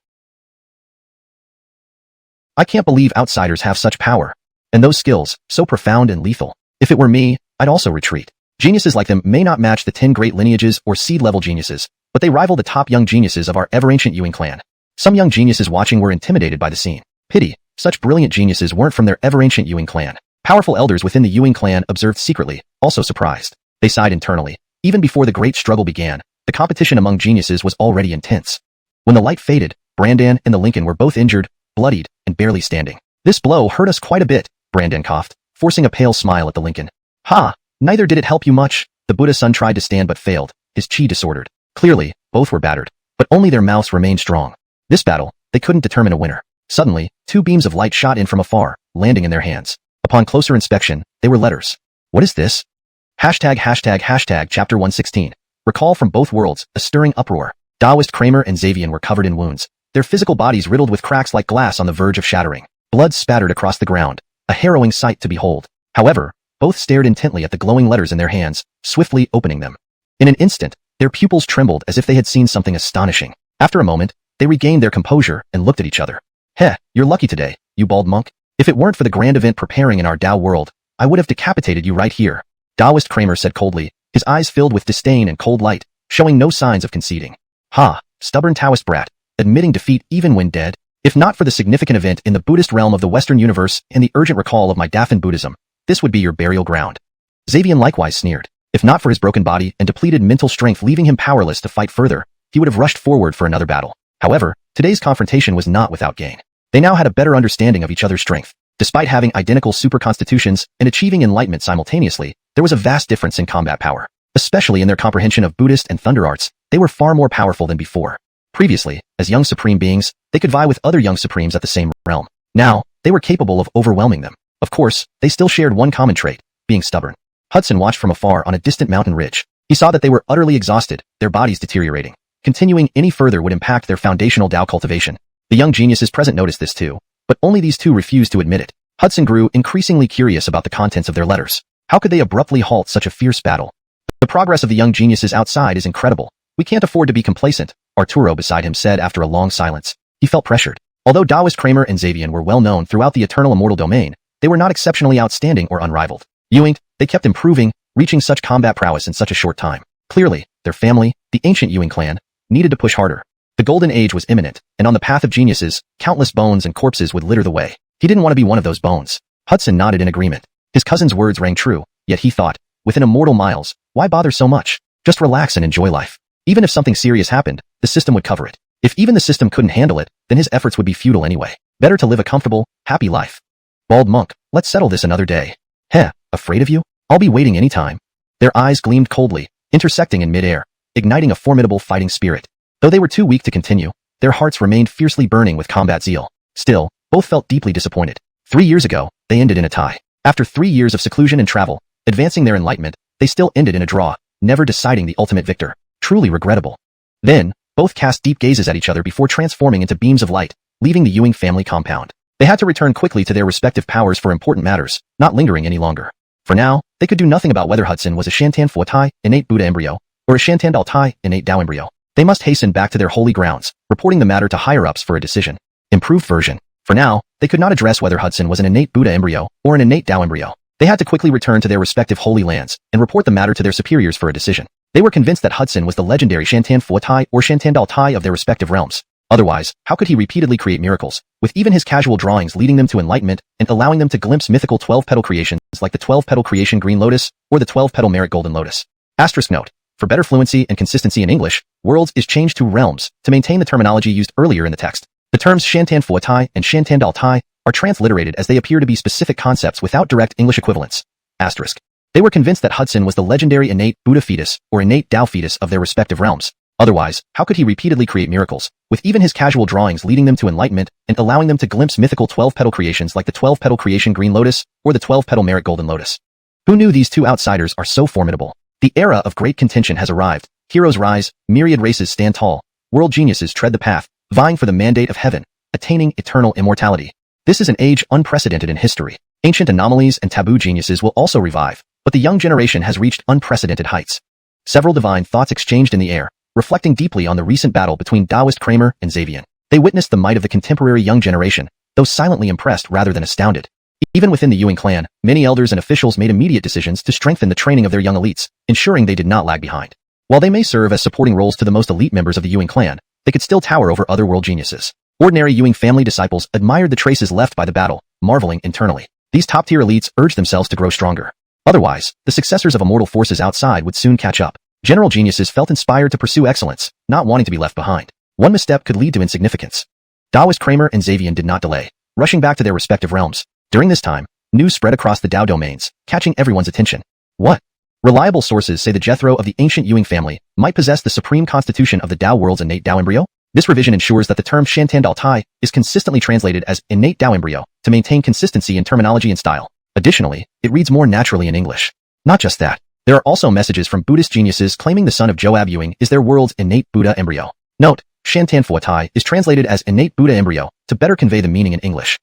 I can't believe outsiders have such power. And those skills, so profound and lethal. If it were me, I'd also retreat. Geniuses like them may not match the 10 great lineages or seed-level geniuses, but they rival the top young geniuses of our ever-ancient Yuan clan. Some young geniuses watching were intimidated by the scene. Pity, such brilliant geniuses weren't from their ever-ancient Yuan clan. Powerful elders within the Yuan clan observed secretly, also surprised. They sighed internally. Even before the great struggle began, the competition among geniuses was already intense. When the light faded, Brandan and the Lincoln were both injured, bloodied, and barely standing. This blow hurt us quite a bit, Brandan coughed, forcing a pale smile at the Lincoln. Ha! Neither did it help you much. The Buddha son tried to stand but failed, his chi disordered. Clearly, both were battered, but only their mouths remained strong. This battle, they couldn't determine a winner. Suddenly, two beams of light shot in from afar, landing in their hands. Upon closer inspection, they were letters. What is this? Hashtag chapter 116. Recall from both worlds, a stirring uproar. Taoist Kramer and Xavian were covered in wounds, their physical bodies riddled with cracks like glass on the verge of shattering. Blood spattered across the ground, a harrowing sight to behold. However, both stared intently at the glowing letters in their hands, swiftly opening them. In an instant, their pupils trembled as if they had seen something astonishing. After a moment, they regained their composure and looked at each other. Heh, you're lucky today, you bald monk. If it weren't for the grand event preparing in our Tao world, I would have decapitated you right here. Taoist Kramer said coldly, his eyes filled with disdain and cold light, showing no signs of conceding. Ha, stubborn Taoist brat, admitting defeat even when dead. If not for the significant event in the Buddhist realm of the Western universe and the urgent recall of my Dafen Buddhism, this would be your burial ground. Xavian likewise sneered. If not for his broken body and depleted mental strength leaving him powerless to fight further, he would have rushed forward for another battle. However, today's confrontation was not without gain. They now had a better understanding of each other's strength. Despite having identical super constitutions and achieving enlightenment simultaneously, there was a vast difference in combat power. Especially in their comprehension of Buddhist and Thunder arts, they were far more powerful than before. Previously, as young supreme beings, they could vie with other young supremes at the same realm. Now, they were capable of overwhelming them. Of course, they still shared one common trait, being stubborn. Hudson watched from afar on a distant mountain ridge. He saw that they were utterly exhausted, their bodies deteriorating. Continuing any further would impact their foundational Tao cultivation. The young geniuses present noticed this too, but only these two refused to admit it. Hudson grew increasingly curious about the contents of their letters. How could they abruptly halt such a fierce battle? The progress of the young geniuses outside is incredible. We can't afford to be complacent, Arturo beside him said after a long silence. He felt pressured. Although Taoist Kramer and Xavian were well known throughout the eternal immortal domain, they were not exceptionally outstanding or unrivaled. Ewing, they kept improving, reaching such combat prowess in such a short time. Clearly, their family, the ancient Ewing clan, needed to push harder. The golden age was imminent, and on the path of geniuses, countless bones and corpses would litter the way. He didn't want to be one of those bones. Hudson nodded in agreement. His cousin's words rang true, yet he thought, within immortal miles, why bother so much? Just relax and enjoy life. Even if something serious happened, the system would cover it. If even the system couldn't handle it, then his efforts would be futile anyway. Better to live a comfortable, happy life. Bald monk, let's settle this another day. Heh, afraid of you? I'll be waiting any time. Their eyes gleamed coldly, intersecting in midair, igniting a formidable fighting spirit. Though they were too weak to continue, their hearts remained fiercely burning with combat zeal. Still, both felt deeply disappointed. 3 years ago, they ended in a tie. After 3 years of seclusion and travel, advancing their enlightenment, they still ended in a draw, never deciding the ultimate victor. Truly regrettable. Then, both cast deep gazes at each other before transforming into beams of light, leaving the Ewing family compound. They had to return quickly to their respective powers for important matters, not lingering any longer. For now, they could do nothing about whether Hudson was a Shantan Fuatai, innate Buddha embryo, or a Shantan Daltai, innate Tao embryo. They must hasten back to their holy grounds, reporting the matter to higher-ups for a decision. Improved version. For now, they could not address whether Hudson was an innate Buddha embryo or an innate Tao embryo. They had to quickly return to their respective holy lands and report the matter to their superiors for a decision. They were convinced that Hudson was the legendary Shantan Fuatai or Shantan Daltai of their respective realms. Otherwise, how could he repeatedly create miracles, with even his casual drawings leading them to enlightenment and allowing them to glimpse mythical 12-petal creations like the 12-petal creation green lotus or the 12-petal merit golden lotus? Asterisk note. For better fluency and consistency in English, worlds is changed to realms to maintain the terminology used earlier in the text. The terms Shantan Fuatai and Shantan Daltai are transliterated as they appear to be specific concepts without direct English equivalents. Asterisk. They were convinced that Hudson was the legendary innate Buddha fetus or innate Tao fetus of their respective realms. Otherwise, how could he repeatedly create miracles, with even his casual drawings leading them to enlightenment and allowing them to glimpse mythical 12-petal creations like the 12-petal creation green lotus or the 12-petal merit golden lotus? Who knew these two outsiders are so formidable? The era of great contention has arrived. Heroes rise, myriad races stand tall, world geniuses tread the path, vying for the mandate of heaven, attaining eternal immortality. This is an age unprecedented in history. Ancient anomalies and taboo geniuses will also revive, but the young generation has reached unprecedented heights. Several divine thoughts exchanged in the air, reflecting deeply on the recent battle between Taoist Kramer and Xavian. They witnessed the might of the contemporary young generation, though silently impressed rather than astounded. Even within the Ewing clan, many elders and officials made immediate decisions to strengthen the training of their young elites, ensuring they did not lag behind. While they may serve as supporting roles to the most elite members of the Ewing clan, they could still tower over other world geniuses. Ordinary Ewing family disciples admired the traces left by the battle, marveling internally. These top-tier elites urged themselves to grow stronger. Otherwise, the successors of immortal forces outside would soon catch up. General geniuses felt inspired to pursue excellence, not wanting to be left behind. One misstep could lead to insignificance. Taoist Kramer and Xavian did not delay, rushing back to their respective realms. During this time, news spread across the Tao domains, catching everyone's attention. What? Reliable sources say the Jethro of the ancient Ewing family might possess the supreme constitution of the Tao world's innate Tao embryo? This revision ensures that the term Shantan Daltai is consistently translated as innate Tao embryo to maintain consistency in terminology and style. Additionally, it reads more naturally in English. Not just that, there are also messages from Buddhist geniuses claiming the son of Joab Ewing is their world's innate Buddha embryo. Note, Shantan Fuatai is translated as innate Buddha embryo to better convey the meaning in English.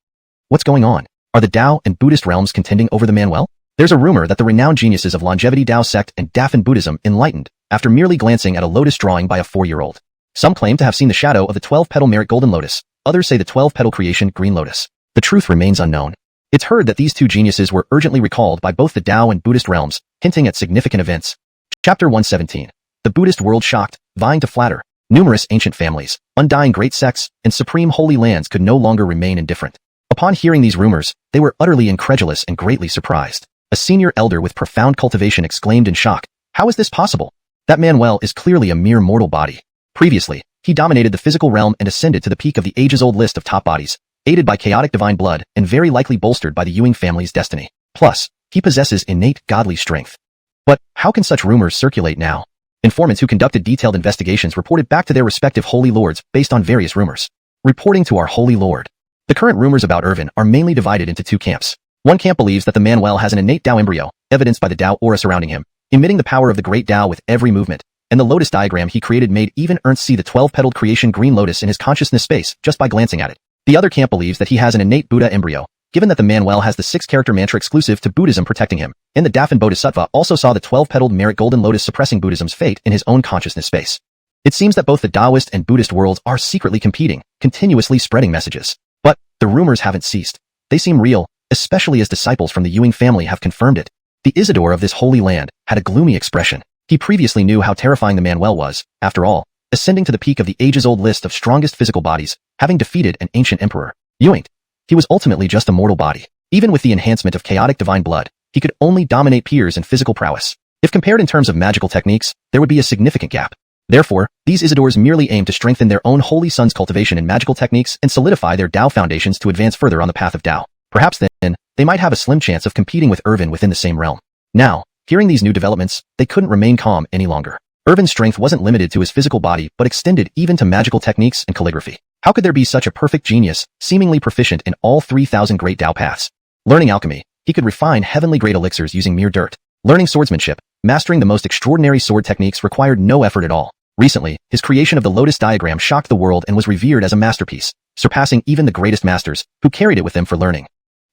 What's going on? Are the Tao and Buddhist realms contending over the Manuel? There's a rumor that the renowned geniuses of Longevity Tao sect and Dafen Buddhism enlightened after merely glancing at a lotus drawing by a 4-year-old. Some claim to have seen the shadow of the 12-petal merit golden lotus, others say the 12-petal creation green lotus. The truth remains unknown. It's heard that these two geniuses were urgently recalled by both the Tao and Buddhist realms, hinting at significant events. Chapter 117. The Buddhist world shocked, vying to flatter. Numerous ancient families, undying great sects, and supreme holy lands could no longer remain indifferent. Upon hearing these rumors, they were utterly incredulous and greatly surprised. A senior elder with profound cultivation exclaimed in shock, "How is this possible? That Manuel is clearly a mere mortal body. Previously, he dominated the physical realm and ascended to the peak of the ages-old list of top bodies, aided by chaotic divine blood and very likely bolstered by the Ewing family's destiny. Plus, he possesses innate godly strength. But how can such rumors circulate now?" Informants who conducted detailed investigations reported back to their respective holy lords based on various rumors. Reporting to our holy lord. The current rumors about Irvin are mainly divided into two camps. One camp believes that the Manuel has an innate Tao embryo, evidenced by the Tao aura surrounding him, emitting the power of the great Tao with every movement, and the lotus diagram he created made even Ernst see the 12-petaled creation green lotus in his consciousness space just by glancing at it. The other camp believes that he has an innate Buddha embryo, given that the Manuel has the 6-character mantra exclusive to Buddhism protecting him, and the Daphne Bodhisattva also saw the 12-petaled merit golden lotus suppressing Buddhism's fate in his own consciousness space. It seems that both the Taoist and Buddhist worlds are secretly competing, continuously spreading messages. But the rumors haven't ceased. They seem real, especially as disciples from the Ewing family have confirmed it. The Isidore of this holy land had a gloomy expression. He previously knew how terrifying the Manuel was, after all, ascending to the peak of the ages-old list of strongest physical bodies, having defeated an ancient emperor. Ewing. He was ultimately just a mortal body. Even with the enhancement of chaotic divine blood, he could only dominate peers in physical prowess. If compared in terms of magical techniques, there would be a significant gap. Therefore, these Isidores merely aim to strengthen their own holy son's cultivation in magical techniques and solidify their Tao foundations to advance further on the path of Tao. Perhaps then, they might have a slim chance of competing with Irvin within the same realm. Now, hearing these new developments, they couldn't remain calm any longer. Irvin's strength wasn't limited to his physical body but extended even to magical techniques and calligraphy. How could there be such a perfect genius, seemingly proficient in all 3,000 great Tao paths? Learning alchemy, he could refine heavenly grade elixirs using mere dirt. Learning swordsmanship, mastering the most extraordinary sword techniques required no effort at all. Recently, his creation of the lotus diagram shocked the world and was revered as a masterpiece, surpassing even the greatest masters, who carried it with them for learning.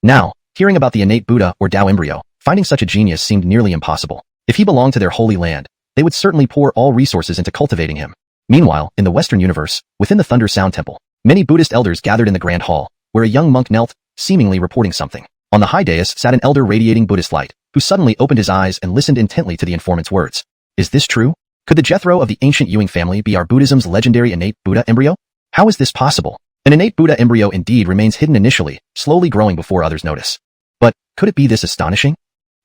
Now, hearing about the innate Buddha or Tao embryo, finding such a genius seemed nearly impossible. If he belonged to their holy land, they would certainly pour all resources into cultivating him. Meanwhile, in the Western universe, within the Thunder Sound Temple, many Buddhist elders gathered in the Grand Hall, where a young monk knelt, seemingly reporting something. On the high dais sat an elder radiating Buddhist light, who suddenly opened his eyes and listened intently to the informant's words. Is this true? Could the Jethro of the ancient Ewing family be our Buddhism's legendary innate Buddha embryo? How is this possible? An innate Buddha embryo indeed remains hidden initially, slowly growing before others notice. But could it be this astonishing?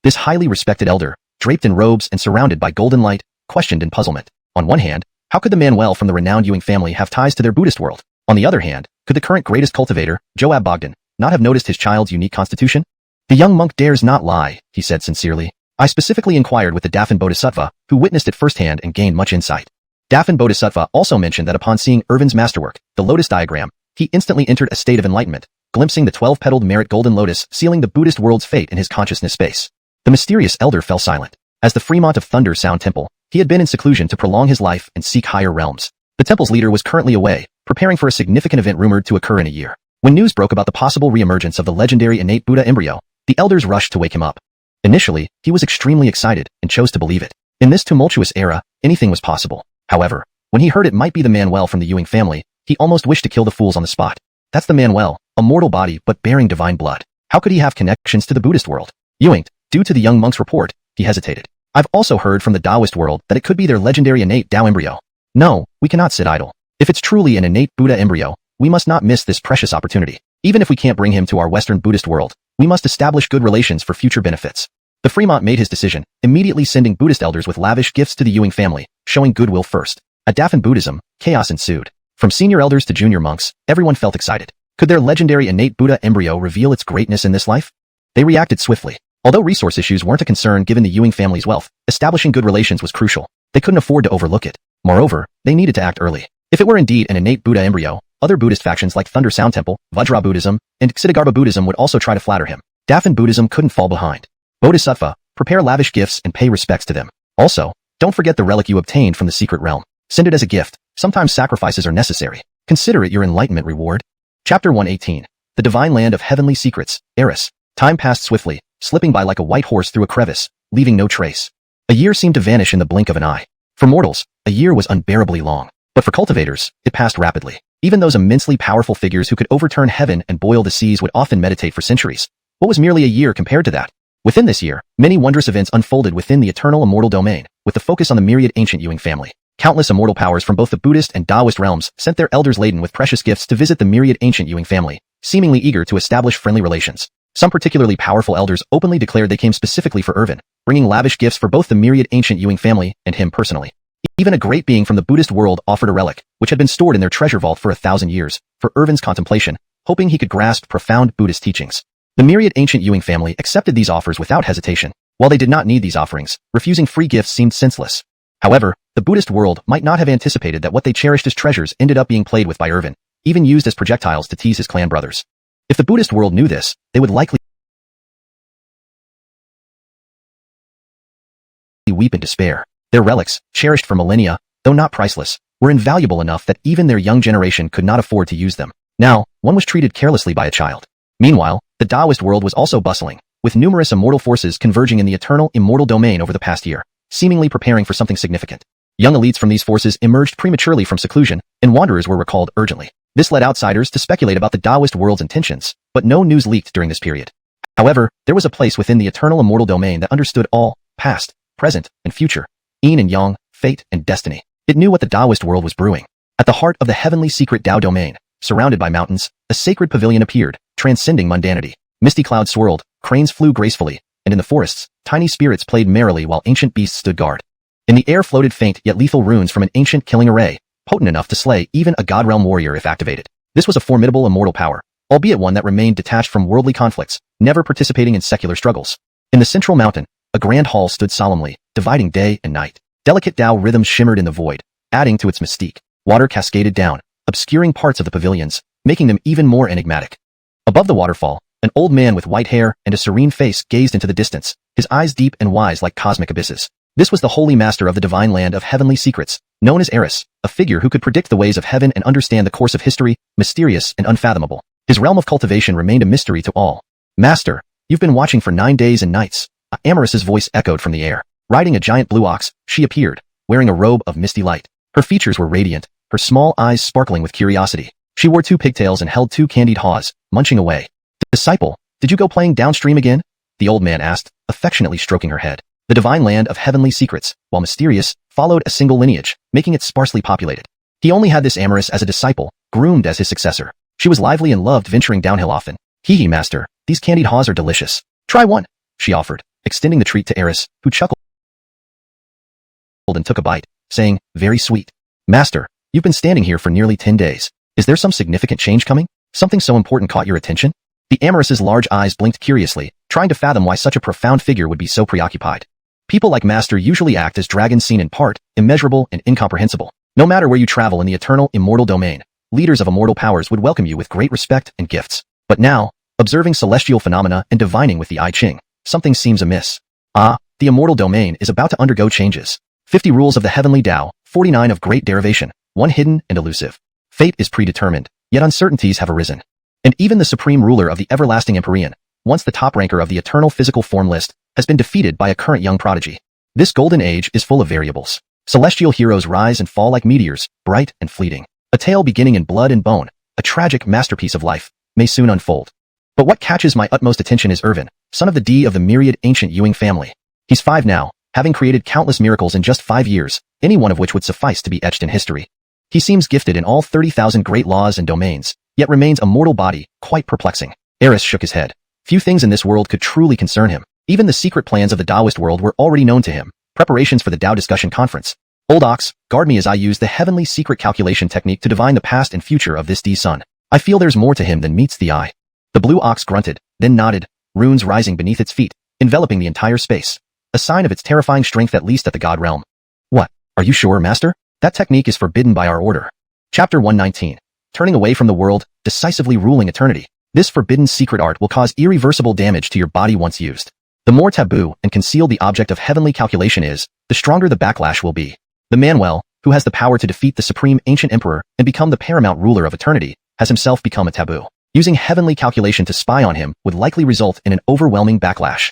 This highly respected elder, draped in robes and surrounded by golden light, questioned in puzzlement. On one hand, how could the Manuel from the renowned Ewing family have ties to their Buddhist world? On the other hand, could the current greatest cultivator, Joab Bogdan, not have noticed his child's unique constitution? The young monk dares not lie, he said sincerely. I specifically inquired with the Daphne Bodhisattva, who witnessed it firsthand and gained much insight. Daphne Bodhisattva also mentioned that upon seeing Irvin's masterwork, the lotus diagram, he instantly entered a state of enlightenment, glimpsing the 12-petaled merit golden lotus sealing the Buddhist world's fate in his consciousness space. The mysterious elder fell silent. As the Fremont of Thunder Sound Temple, he had been in seclusion to prolong his life and seek higher realms. The temple's leader was currently away, preparing for a significant event rumored to occur in a year. When news broke about the possible reemergence of the legendary innate Buddha embryo, the elders rushed to wake him up. Initially, he was extremely excited and chose to believe it. In this tumultuous era, anything was possible. However, when he heard it might be the Manuel from the Ewing family, he almost wished to kill the fools on the spot. That's the Manuel, a mortal body but bearing divine blood. How could he have connections to the Buddhist world? Ewing, due to the young monk's report, he hesitated. I've also heard from the Taoist world that it could be their legendary innate Tao embryo. No, we cannot sit idle. If it's truly an innate Buddha embryo, we must not miss this precious opportunity. Even if we can't bring him to our Western Buddhist world, we must establish good relations for future benefits. The Fremont made his decision, immediately sending Buddhist elders with lavish gifts to the Ewing family, showing goodwill first. At Daphne Buddhism, chaos ensued. From senior elders to junior monks, everyone felt excited. Could their legendary innate Buddha embryo reveal its greatness in this life? They reacted swiftly. Although resource issues weren't a concern given the Ewing family's wealth, establishing good relations was crucial. They couldn't afford to overlook it. Moreover, they needed to act early. If it were indeed an innate Buddha embryo, other Buddhist factions like Thunder Sound Temple, Vajra Buddhism, and Ksiddhagarbha Buddhism would also try to flatter him. Daphne Buddhism couldn't fall behind. Bodhisattva, prepare lavish gifts and pay respects to them. Also, don't forget the relic you obtained from the secret realm. Send it as a gift. Sometimes sacrifices are necessary. Consider it your enlightenment reward. Chapter 118. The Divine Land of Heavenly Secrets, Eris. Time passed swiftly, slipping by like a white horse through a crevice, leaving no trace. A year seemed to vanish in the blink of an eye. For mortals, a year was unbearably long. But for cultivators, it passed rapidly. Even those immensely powerful figures who could overturn heaven and boil the seas would often meditate for centuries. What was merely a year compared to that? Within this year, many wondrous events unfolded within the eternal immortal domain, with the focus on the myriad ancient Ewing family. Countless immortal powers from both the Buddhist and Taoist realms sent their elders laden with precious gifts to visit the myriad ancient Ewing family, seemingly eager to establish friendly relations. Some particularly powerful elders openly declared they came specifically for Irvin, bringing lavish gifts for both the myriad ancient Ewing family and him personally. Even a great being from the Buddhist world offered a relic, which had been stored in their treasure vault for 1,000 years, for Irvin's contemplation, hoping he could grasp profound Buddhist teachings. The myriad ancient Ewing family accepted these offers without hesitation. While they did not need these offerings, refusing free gifts seemed senseless. However, the Buddhist world might not have anticipated that what they cherished as treasures ended up being played with by Irvin, even used as projectiles to tease his clan brothers. If the Buddhist world knew this, they would likely weep in despair. Their relics, cherished for millennia, though not priceless, were invaluable enough that even their young generation could not afford to use them. Now, one was treated carelessly by a child. Meanwhile, the Taoist world was also bustling, with numerous immortal forces converging in the eternal immortal domain over the past year, seemingly preparing for something significant. Young elites from these forces emerged prematurely from seclusion, and wanderers were recalled urgently. This led outsiders to speculate about the Taoist world's intentions, but no news leaked during this period. However, there was a place within the eternal immortal domain that understood all, past, present, and future, yin and yang, fate and destiny. It knew what the Taoist world was brewing. At the heart of the heavenly secret Tao domain, surrounded by mountains, a sacred pavilion appeared, transcending mundanity. Misty clouds swirled, cranes flew gracefully, and in the forests, tiny spirits played merrily while ancient beasts stood guard. In the air floated faint yet lethal runes from an ancient killing array, potent enough to slay even a God Realm warrior if activated. This was a formidable immortal power, albeit one that remained detached from worldly conflicts, never participating in secular struggles. In the central mountain, a grand hall stood solemnly, dividing day and night. Delicate Tao rhythms shimmered in the void, adding to its mystique. Water cascaded down, obscuring parts of the pavilions, making them even more enigmatic. Above the waterfall, an old man with white hair and a serene face gazed into the distance, his eyes deep and wise like cosmic abysses. This was the holy master of the divine land of heavenly secrets, known as Eris, a figure who could predict the ways of heaven and understand the course of history, mysterious and unfathomable. His realm of cultivation remained a mystery to all. Master, you've been watching for 9 days and nights. Amaris's voice echoed from the air. Riding a giant blue ox, she appeared, wearing a robe of misty light. Her features were radiant, her small eyes sparkling with curiosity. She wore 2 pigtails and held 2 candied haws, munching away. Disciple, did you go playing downstream again? The old man asked, affectionately stroking her head. The divine land of heavenly secrets, while mysterious, followed a single lineage, making it sparsely populated. He only had this Amaris as a disciple, groomed as his successor. She was lively and loved venturing downhill often. Hee master, these candied haws are delicious. Try one, she offered, extending the treat to Eris, who chuckled and took a bite, saying, very sweet. Master, you've been standing here for nearly 10 days. Is there some significant change coming? Something so important caught your attention? The Amaris's large eyes blinked curiously, trying to fathom why such a profound figure would be so preoccupied. People like Master usually act as dragons seen in part, immeasurable and incomprehensible. No matter where you travel in the eternal, immortal domain, leaders of immortal powers would welcome you with great respect and gifts. But now, observing celestial phenomena and divining with the I Ching, something seems amiss. The immortal domain is about to undergo changes. 50 rules of the heavenly Tao, 49 of great derivation, 1 hidden and elusive. Fate is predetermined, yet uncertainties have arisen. And even the supreme ruler of the everlasting Empyrean, once the top ranker of the eternal physical form list, has been defeated by a current young prodigy. This golden age is full of variables. Celestial heroes rise and fall like meteors, bright and fleeting. A tale beginning in blood and bone, a tragic masterpiece of life, may soon unfold. But what catches my utmost attention is Irvin, son of the D of the myriad ancient Ewing family. He's 5 now, having created countless miracles in just 5 years, any one of which would suffice to be etched in history. He seems gifted in all 30,000 great laws and domains, yet remains a mortal body, quite perplexing. Eris shook his head. Few things in this world could truly concern him. Even the secret plans of the Taoist world were already known to him, preparations for the Tao discussion conference. Old ox, guard me as I use the heavenly secret calculation technique to divine the past and future of this D-son. I feel there's more to him than meets the eye. The blue ox grunted, then nodded, runes rising beneath its feet, enveloping the entire space. A sign of its terrifying strength at least at the God realm. What? Are you sure, master? That technique is forbidden by our order. Chapter 119. Turning away from the world, decisively ruling eternity. This forbidden secret art will cause irreversible damage to your body once used. The more taboo and concealed the object of heavenly calculation is, the stronger the backlash will be. The Manuel, who has the power to defeat the supreme ancient emperor and become the paramount ruler of eternity, has himself become a taboo. Using heavenly calculation to spy on him would likely result in an overwhelming backlash.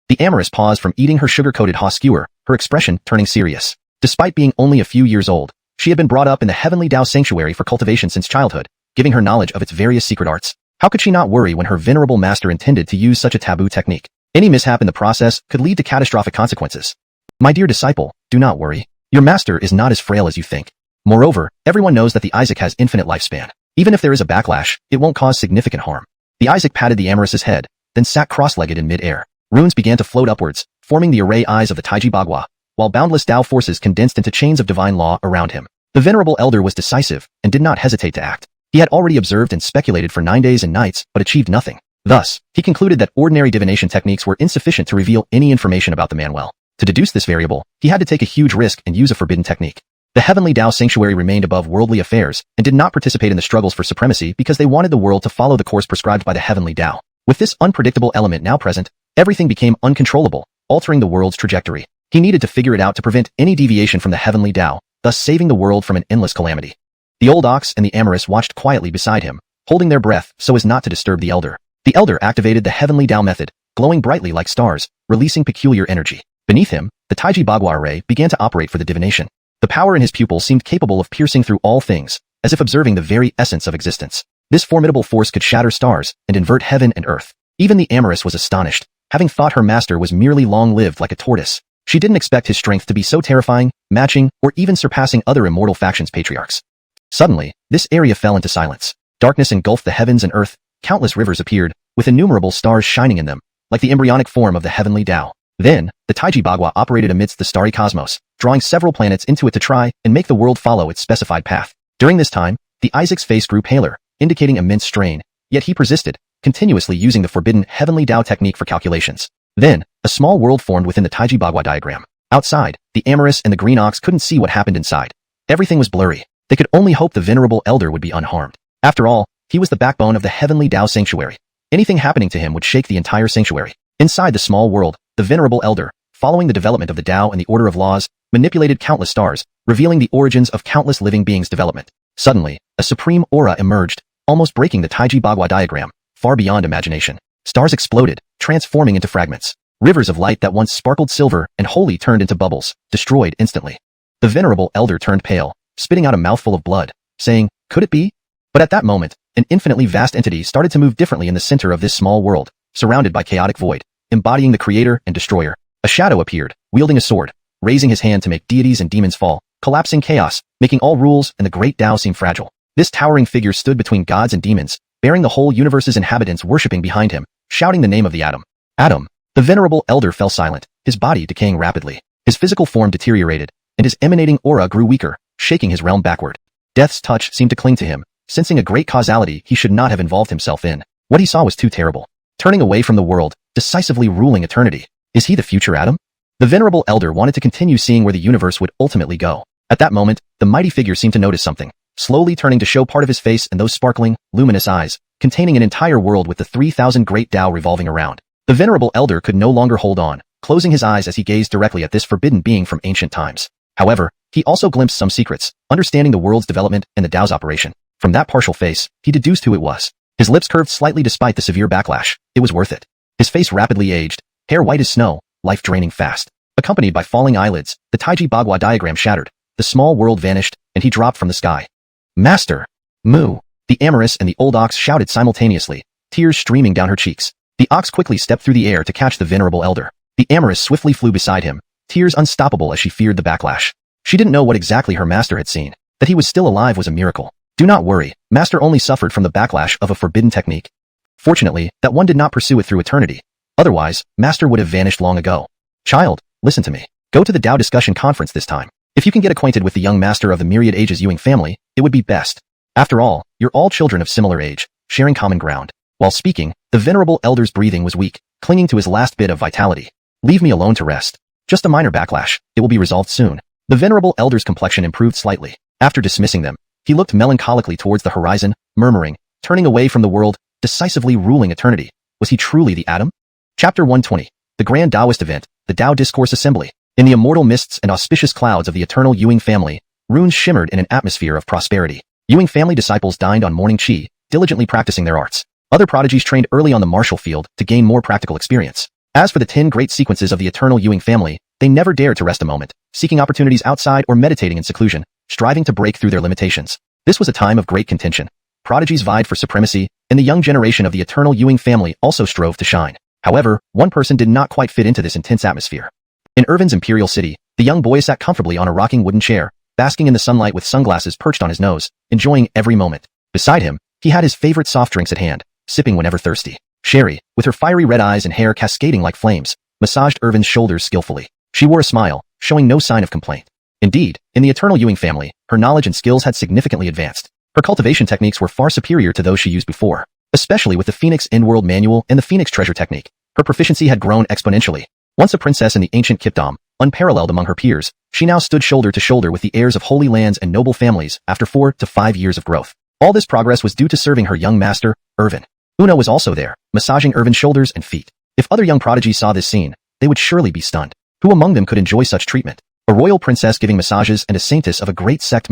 The Amaris paused from eating her sugar-coated haw skewer, her expression turning serious. Despite being only a few years old, she had been brought up in the heavenly Tao sanctuary for cultivation since childhood, giving her knowledge of its various secret arts. How could she not worry when her venerable master intended to use such a taboo technique? Any mishap in the process could lead to catastrophic consequences. My dear disciple, do not worry. Your master is not as frail as you think. Moreover, everyone knows that the Isaac has infinite lifespan. Even if there is a backlash, it won't cause significant harm. The Isaac patted the Amorous' head, then sat cross-legged in mid-air. Runes began to float upwards, forming the array eyes of the Taiji Bagua, while boundless Tao forces condensed into chains of divine law around him. The venerable elder was decisive and did not hesitate to act. He had already observed and speculated for 9 days and nights, but achieved nothing. Thus, he concluded that ordinary divination techniques were insufficient to reveal any information about the man well. To deduce this variable, he had to take a huge risk and use a forbidden technique. The heavenly Tao sanctuary remained above worldly affairs and did not participate in the struggles for supremacy because they wanted the world to follow the course prescribed by the heavenly Tao. With this unpredictable element now present, everything became uncontrollable, altering the world's trajectory. He needed to figure it out to prevent any deviation from the heavenly Tao, thus saving the world from an endless calamity. The old ox and the Amorous watched quietly beside him, holding their breath so as not to disturb the elder. The elder activated the heavenly Tao method, glowing brightly like stars, releasing peculiar energy. Beneath him, the Taiji Bagua array began to operate for the divination. The power in his pupil seemed capable of piercing through all things, as if observing the very essence of existence. This formidable force could shatter stars and invert heaven and earth. Even the Amorous was astonished, having thought her master was merely long-lived like a tortoise. She didn't expect his strength to be so terrifying, matching, or even surpassing other immortal factions' patriarchs. Suddenly, this area fell into silence. Darkness engulfed the heavens and earth, countless rivers appeared, with innumerable stars shining in them, like the embryonic form of the heavenly Tao. Then, the Taiji Bagua operated amidst the starry cosmos, drawing several planets into it to try and make the world follow its specified path. During this time, the Isaac's face grew paler, indicating immense strain, yet he persisted, continuously using the forbidden heavenly Tao technique for calculations. Then, a small world formed within the Taiji Bagua diagram. Outside, the Amorous and the green ox couldn't see what happened inside. Everything was blurry. They could only hope the venerable elder would be unharmed. After all, he was the backbone of the heavenly Tao sanctuary. Anything happening to him would shake the entire sanctuary. Inside the small world, the venerable elder, following the development of the Tao and the order of laws, manipulated countless stars, revealing the origins of countless living beings' development. Suddenly, a supreme aura emerged, almost breaking the Taiji Bagua diagram, far beyond imagination. Stars exploded, transforming into fragments. Rivers of light that once sparkled silver and wholly turned into bubbles, destroyed instantly. The venerable elder turned pale, spitting out a mouthful of blood, saying, "Could it be?" But at that moment, an infinitely vast entity started to move differently in the center of this small world, surrounded by chaotic void, embodying the creator and destroyer. A shadow appeared, wielding a sword, raising his hand to make deities and demons fall, collapsing chaos, making all rules and the great Tao seem fragile. This towering figure stood between gods and demons, bearing the whole universe's inhabitants worshipping behind him, shouting the name of the Atom. Atom. The venerable elder fell silent, his body decaying rapidly. His physical form deteriorated, and his emanating aura grew weaker, shaking his realm backward. Death's touch seemed to cling to him, sensing a great causality he should not have involved himself in. What he saw was too terrible. Turning away from the world, decisively ruling eternity. Is he the future Atom? The venerable elder wanted to continue seeing where the universe would ultimately go. At that moment, the mighty figure seemed to notice something, slowly turning to show part of his face and those sparkling, luminous eyes, containing an entire world with the 3,000 great Tao revolving around. The venerable elder could no longer hold on, closing his eyes as he gazed directly at this forbidden being from ancient times. However, he also glimpsed some secrets, understanding the world's development and the Tao's operation. From that partial face, he deduced who it was. His lips curved slightly despite the severe backlash. It was worth it. His face rapidly aged, hair white as snow, life draining fast. Accompanied by falling eyelids, the Taiji Bagua diagram shattered, the small world vanished, and he dropped from the sky. Master! Moo! The Amorous and the old ox shouted simultaneously, tears streaming down her cheeks. The ox quickly stepped through the air to catch the venerable elder. The Amorous swiftly flew beside him, tears unstoppable as she feared the backlash. She didn't know what exactly her master had seen. That he was still alive was a miracle. Do not worry, master only suffered from the backlash of a forbidden technique. Fortunately, that one did not pursue it through eternity. Otherwise, master would have vanished long ago. Child, listen to me. Go to the Tao discussion conference this time. If you can get acquainted with the young master of the myriad ages Ewing family, it would be best. After all, you're all children of similar age, sharing common ground. While speaking, the venerable elder's breathing was weak, clinging to his last bit of vitality. Leave me alone to rest. Just a minor backlash, it will be resolved soon. The venerable elder's complexion improved slightly. After dismissing them, he looked melancholically towards the horizon, murmuring, turning away from the world, decisively ruling eternity. Was he truly the Atom? Chapter 120. The Grand Taoist Event, the Tao Discourse Assembly. In the immortal mists and auspicious clouds of the eternal Ewing family, runes shimmered in an atmosphere of prosperity. Ewing family disciples dined on morning qi, diligently practicing their arts. Other prodigies trained early on the martial field to gain more practical experience. As for the 10 great sequences of the eternal Ewing family, they never dared to rest a moment, seeking opportunities outside or meditating in seclusion, striving to break through their limitations. This was a time of great contention. Prodigies vied for supremacy, and the young generation of the eternal Ewing family also strove to shine. However, one person did not quite fit into this intense atmosphere. In Irvin's imperial city, The young boy sat comfortably on a rocking wooden chair, basking in the sunlight with sunglasses perched on his nose, enjoying every moment. Beside him, he had his favorite soft drinks at hand, sipping whenever thirsty. Sherry, with her fiery red eyes and hair cascading like flames, massaged Irvin's shoulders skillfully. She wore a smile, showing no sign of complaint. Indeed, in the Eternal Ewing family, her knowledge and skills had significantly advanced. Her cultivation techniques were far superior to those she used before, especially with the Phoenix Endworld Manual and the Phoenix Treasure technique. Her proficiency had grown exponentially. Once a princess in the ancient Kipdom, unparalleled among her peers, she now stood shoulder to shoulder with the heirs of holy lands and noble families after 4 to 5 years of growth. All this progress was due to serving her young master, Irvin. Uno was also there, massaging Irvin's shoulders and feet. If other young prodigies saw this scene, they would surely be stunned. Who among them could enjoy such treatment? A royal princess giving massages and a saintess of a great sect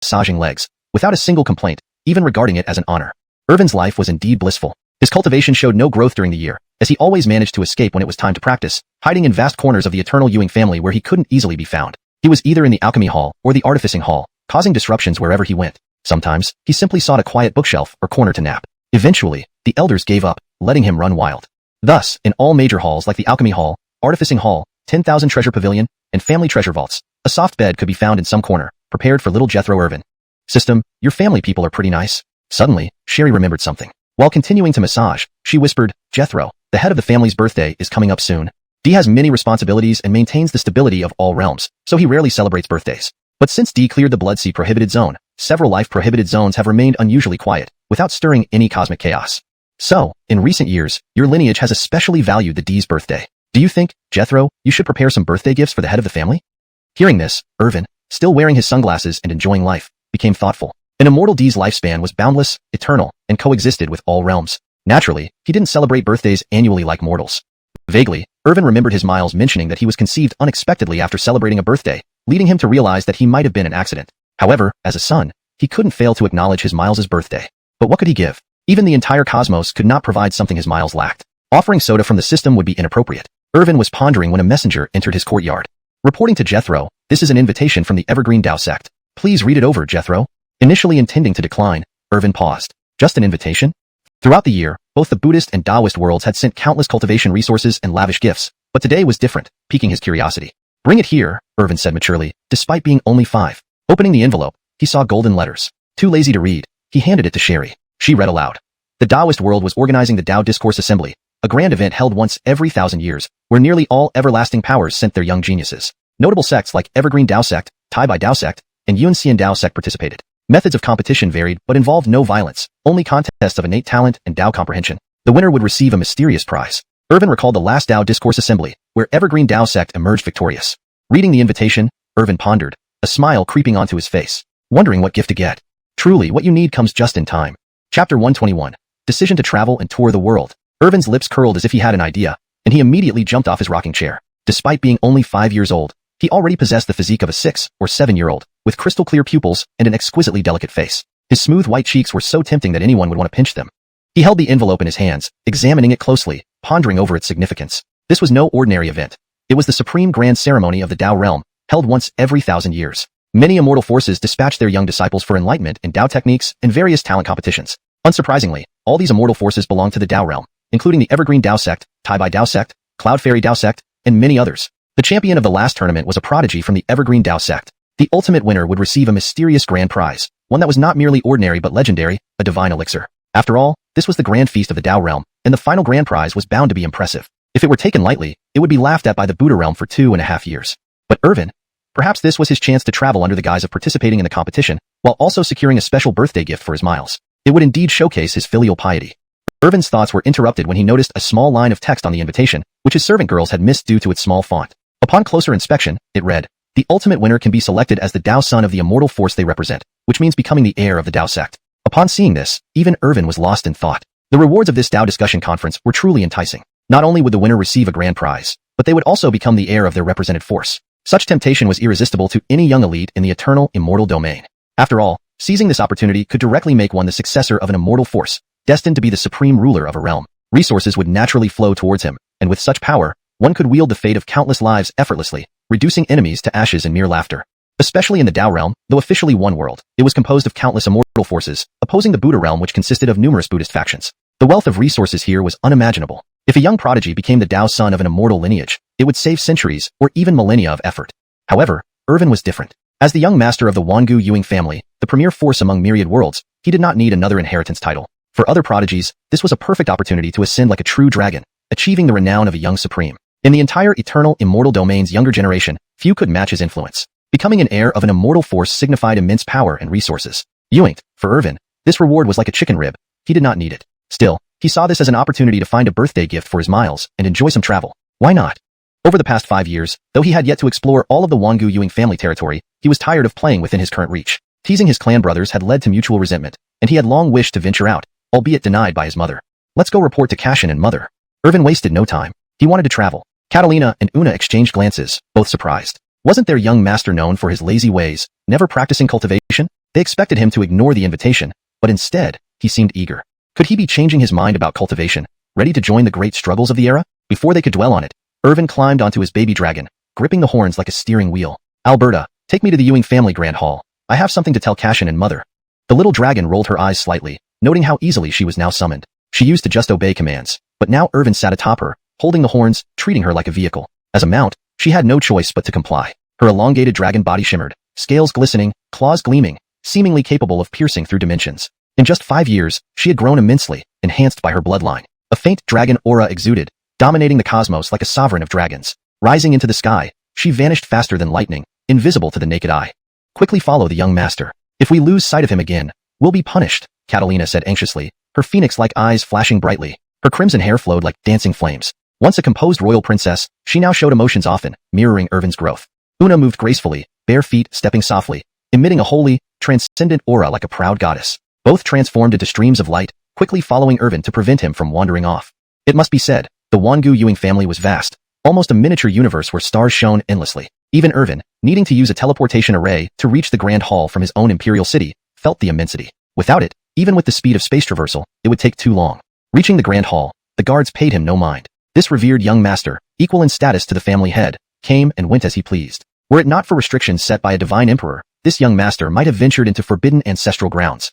massaging legs, without a single complaint, even regarding it as an honor. Irvin's life was indeed blissful. His cultivation showed no growth during the year, as he always managed to escape when it was time to practice, hiding in vast corners of the Eternal Ewing family where he couldn't easily be found. He was either in the alchemy hall or the artificing hall, causing disruptions wherever he went. Sometimes, he simply sought a quiet bookshelf or corner to nap. Eventually, the elders gave up, letting him run wild. Thus, in all major halls like the alchemy hall, artificing hall, 10,000 treasure pavilion, and family treasure vaults, a soft bed could be found in some corner, prepared for little Jethro Irvin. System, your family people are pretty nice. Suddenly, Sherry remembered something. While continuing to massage, she whispered, Jethro, the head of the family's birthday is coming up soon. D has many responsibilities and maintains the stability of all realms, so he rarely celebrates birthdays. But since D cleared the Blood Sea prohibited zone, several life prohibited zones have remained unusually quiet, without stirring any cosmic chaos. So, in recent years, your lineage has especially valued the D's birthday. Do you think, Jethro, you should prepare some birthday gifts for the head of the family? Hearing this, Irvin, still wearing his sunglasses and enjoying life, became thoughtful. An immortal D's lifespan was boundless, eternal, and coexisted with all realms. Naturally, he didn't celebrate birthdays annually like mortals. Vaguely, Irvin remembered his Miles mentioning that he was conceived unexpectedly after celebrating a birthday, leading him to realize that he might have been an accident. However, as a son, he couldn't fail to acknowledge his Miles's birthday. But what could he give? Even the entire cosmos could not provide something his Miles lacked. Offering soda from the system would be inappropriate. Irvin was pondering when a messenger entered his courtyard. Reporting to Jethro, this is an invitation from the Evergreen Tao sect. Please read it over, Jethro. Initially intending to decline, Irvin paused. Just an invitation? Throughout the year, both the Buddhist and Taoist worlds had sent countless cultivation resources and lavish gifts, but today was different, piquing his curiosity. Bring it here, Irvin said maturely, despite being only 5. Opening the envelope, he saw golden letters. Too lazy to read, he handed it to Sherry. She read aloud. The Taoist world was organizing the Tao Discourse Assembly, a grand event held once every 1,000 years, where nearly all everlasting powers sent their young geniuses. Notable sects like Evergreen Tao sect, Tai Bai Tao sect, and Xianxia Tao sect participated. Methods of competition varied but involved no violence, only contests of innate talent and Tao comprehension. The winner would receive a mysterious prize. Irvin recalled the last Tao Discourse Assembly, where Evergreen Tao sect emerged victorious. Reading the invitation, Irvin pondered, a smile creeping onto his face, wondering what gift to get. Truly, what you need comes just in time. Chapter 121. Decision to travel and tour the world. Irvin's lips curled as if he had an idea, and he immediately jumped off his rocking chair. Despite being only 5 years old, he already possessed the physique of a 6 or 7-year-old, with crystal-clear pupils and an exquisitely delicate face. His smooth white cheeks were so tempting that anyone would want to pinch them. He held the envelope in his hands, examining it closely, pondering over its significance. This was no ordinary event. It was the supreme grand ceremony of the Tao realm, held once every 1,000 years. Many immortal forces dispatched their young disciples for enlightenment in Tao techniques and various talent competitions. Unsurprisingly, all these immortal forces belong to the Tao realm, including the Evergreen Tao sect, Tai Bai Tao sect, Cloud Fairy Tao sect, and many others. The champion of the last tournament was a prodigy from the Evergreen Tao sect. The ultimate winner would receive a mysterious grand prize, one that was not merely ordinary but legendary, a divine elixir. After all, this was the grand feast of the Tao realm, and the final grand prize was bound to be impressive. If it were taken lightly, it would be laughed at by the Buddha realm for 2.5 years. But Irvin, perhaps this was his chance to travel under the guise of participating in the competition, while also securing a special birthday gift for his Miles. It would indeed showcase his filial piety. Irvin's thoughts were interrupted when he noticed a small line of text on the invitation, which his servant girls had missed due to its small font. Upon closer inspection, it read, "The ultimate winner can be selected as the Tao son of the immortal force they represent," which means becoming the heir of the Tao sect. Upon seeing this, even Irvin was lost in thought. The rewards of this Tao discussion conference were truly enticing. Not only would the winner receive a grand prize, but they would also become the heir of their represented force. Such temptation was irresistible to any young elite in the eternal, immortal domain. After all, seizing this opportunity could directly make one the successor of an immortal force, destined to be the supreme ruler of a realm. Resources would naturally flow towards him, and with such power, one could wield the fate of countless lives effortlessly, reducing enemies to ashes in mere laughter. Especially in the Tao realm, though officially one world, it was composed of countless immortal forces, opposing the Buddha realm which consisted of numerous Buddhist factions. The wealth of resources here was unimaginable. If a young prodigy became the Tao son of an immortal lineage, It would save centuries or even millennia of effort. However, Irvin was different. As the young master of the Wangu Ewing family, the premier force among myriad worlds, he did not need another inheritance title. For other prodigies, this was a perfect opportunity to ascend like a true dragon, achieving the renown of a young supreme. In the entire eternal immortal domain's younger generation, few could match his influence. Becoming an heir of an immortal force signified immense power and resources. Ewing, for Irvin, this reward was like a chicken rib. He did not need it. Still, he saw this as an opportunity to find a birthday gift for his Miles and enjoy some travel. Why not? Over the past 5 years, though he had yet to explore all of the Wangu Ewing family territory, he was tired of playing within his current reach. Teasing his clan brothers had led to mutual resentment, and he had long wished to venture out, albeit denied by his mother. Let's go report to Cashin and mother. Irvin wasted no time. He wanted to travel. Catalina and Una exchanged glances, both surprised. Wasn't their young master known for his lazy ways, never practicing cultivation? They expected him to ignore the invitation, but instead, he seemed eager. Could he be changing his mind about cultivation, ready to join the great struggles of the era? Before they could dwell on it, Irvin climbed onto his baby dragon, gripping the horns like a steering wheel. Alberta, take me to the Ewing family grand hall. I have something to tell Cashin and mother. The little dragon rolled her eyes slightly, noting how easily she was now summoned. She used to just obey commands, but now Irvin sat atop her, holding the horns, treating her like a vehicle. As a mount, she had no choice but to comply. Her elongated dragon body shimmered, scales glistening, claws gleaming, seemingly capable of piercing through dimensions. In just 5 years, she had grown immensely, enhanced by her bloodline. A faint dragon aura exuded, dominating the cosmos like a sovereign of dragons. Rising into the sky, she vanished faster than lightning, invisible to the naked eye. Quickly follow the young master. If we lose sight of him again, we'll be punished, Catalina said anxiously, her phoenix-like eyes flashing brightly. Her crimson hair flowed like dancing flames. Once a composed royal princess, she now showed emotions often, mirroring Irvin's growth. Una moved gracefully, bare feet stepping softly, emitting a holy, transcendent aura like a proud goddess. Both transformed into streams of light, quickly following Irvin to prevent him from wandering off. It must be said, the Wangu Ewing family was vast, almost a miniature universe where stars shone endlessly. Even Irvin, needing to use a teleportation array to reach the Grand Hall from his own imperial city, felt the immensity. Without it, even with the speed of space traversal, it would take too long. Reaching the Grand Hall, the guards paid him no mind. This revered young master, equal in status to the family head, came and went as he pleased. Were it not for restrictions set by a divine emperor, this young master might have ventured into forbidden ancestral grounds.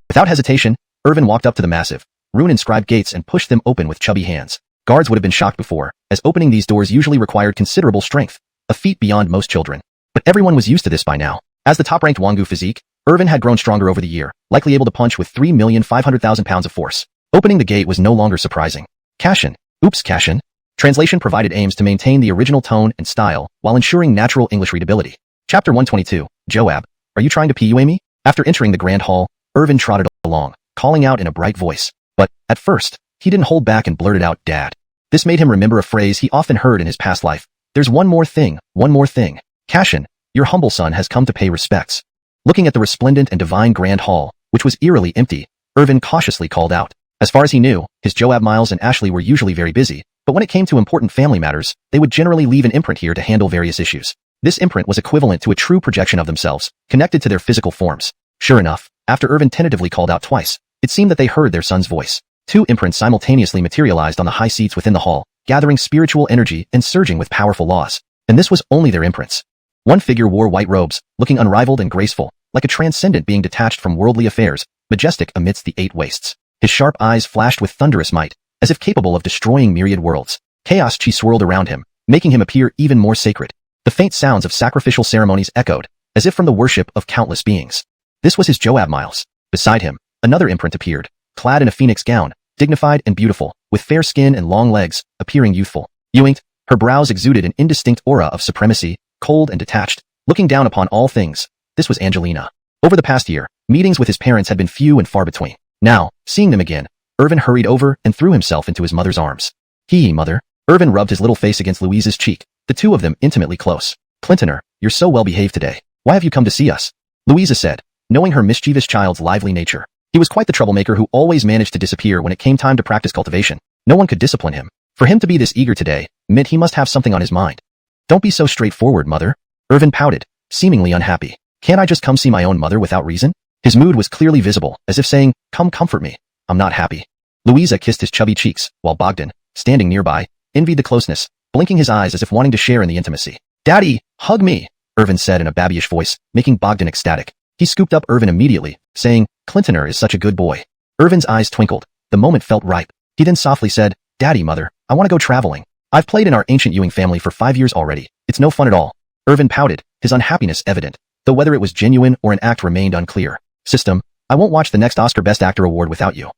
Without hesitation, Irvin walked up to the massive, rune-inscribed gates and pushed them open with chubby hands. Guards would have been shocked before, as opening these doors usually required considerable strength, a feat beyond most children. But everyone was used to this by now. As the top-ranked Wangu physique, Irvin had grown stronger over the year, likely able to punch with 3,500,000 pounds of force. Opening the gate was no longer surprising. Cashin. Oops, Cashin. Translation provided aims to maintain the original tone and style while ensuring natural English readability. Chapter 122. Joab, are you trying to PUA me? After entering the Grand Hall, Irvin trotted along, calling out in a bright voice. But, at first, he didn't hold back and blurted out, Dad. This made him remember a phrase he often heard in his past life. There's one more thing, one more thing. Cashin, your humble son has come to pay respects. Looking at the resplendent and divine Grand Hall, which was eerily empty, Irvin cautiously called out. As far as he knew, his Joab Miles and Ashley were usually very busy, but when it came to important family matters, they would generally leave an imprint here to handle various issues. This imprint was equivalent to a true projection of themselves, connected to their physical forms. Sure enough, after Irvin tentatively called out twice, it seemed that they heard their son's voice. 2 imprints simultaneously materialized on the high seats within the hall, gathering spiritual energy and surging with powerful laws. And this was only their imprints. One figure wore white robes, looking unrivaled and graceful, like a transcendent being detached from worldly affairs, majestic amidst the 8 wastes. His sharp eyes flashed with thunderous might, as if capable of destroying myriad worlds. Chaos chi swirled around him, making him appear even more sacred. The faint sounds of sacrificial ceremonies echoed, as if from the worship of countless beings. This was his Joab Miles. Beside him, another imprint appeared, clad in a phoenix gown, dignified and beautiful, with fair skin and long legs, appearing youthful. Ewing, her brows exuded an indistinct aura of supremacy, cold and detached, looking down upon all things. This was Angelina. Over the past year, meetings with his parents had been few and far between. Now, seeing them again, Irvin hurried over and threw himself into his mother's arms. Mother. Irvin rubbed his little face against Louise's cheek, the two of them intimately close. Clintoner, you're so well behaved today. Why have you come to see us? Louisa said, knowing her mischievous child's lively nature. He was quite the troublemaker who always managed to disappear when it came time to practice cultivation. No one could discipline him. For him to be this eager today meant he must have something on his mind. Don't be so straightforward, Mother. Irvin pouted, seemingly unhappy. Can't I just come see my own mother without reason? His mood was clearly visible, as if saying, come comfort me. I'm not happy. Louisa kissed his chubby cheeks, while Bogdan, standing nearby, envied the closeness, blinking his eyes as if wanting to share in the intimacy. Daddy, hug me, Irvin said in a babyish voice, making Bogdan ecstatic. He scooped up Irvin immediately, saying, Clintoner is such a good boy. Irvin's eyes twinkled. The moment felt ripe. He then softly said, Daddy, Mother, I want to go traveling. I've played in our ancient Ewing family for 5 years already. It's no fun at all. Irvin pouted, his unhappiness evident, though whether it was genuine or an act remained unclear. System, I won't watch the next Oscar Best Actor award without you.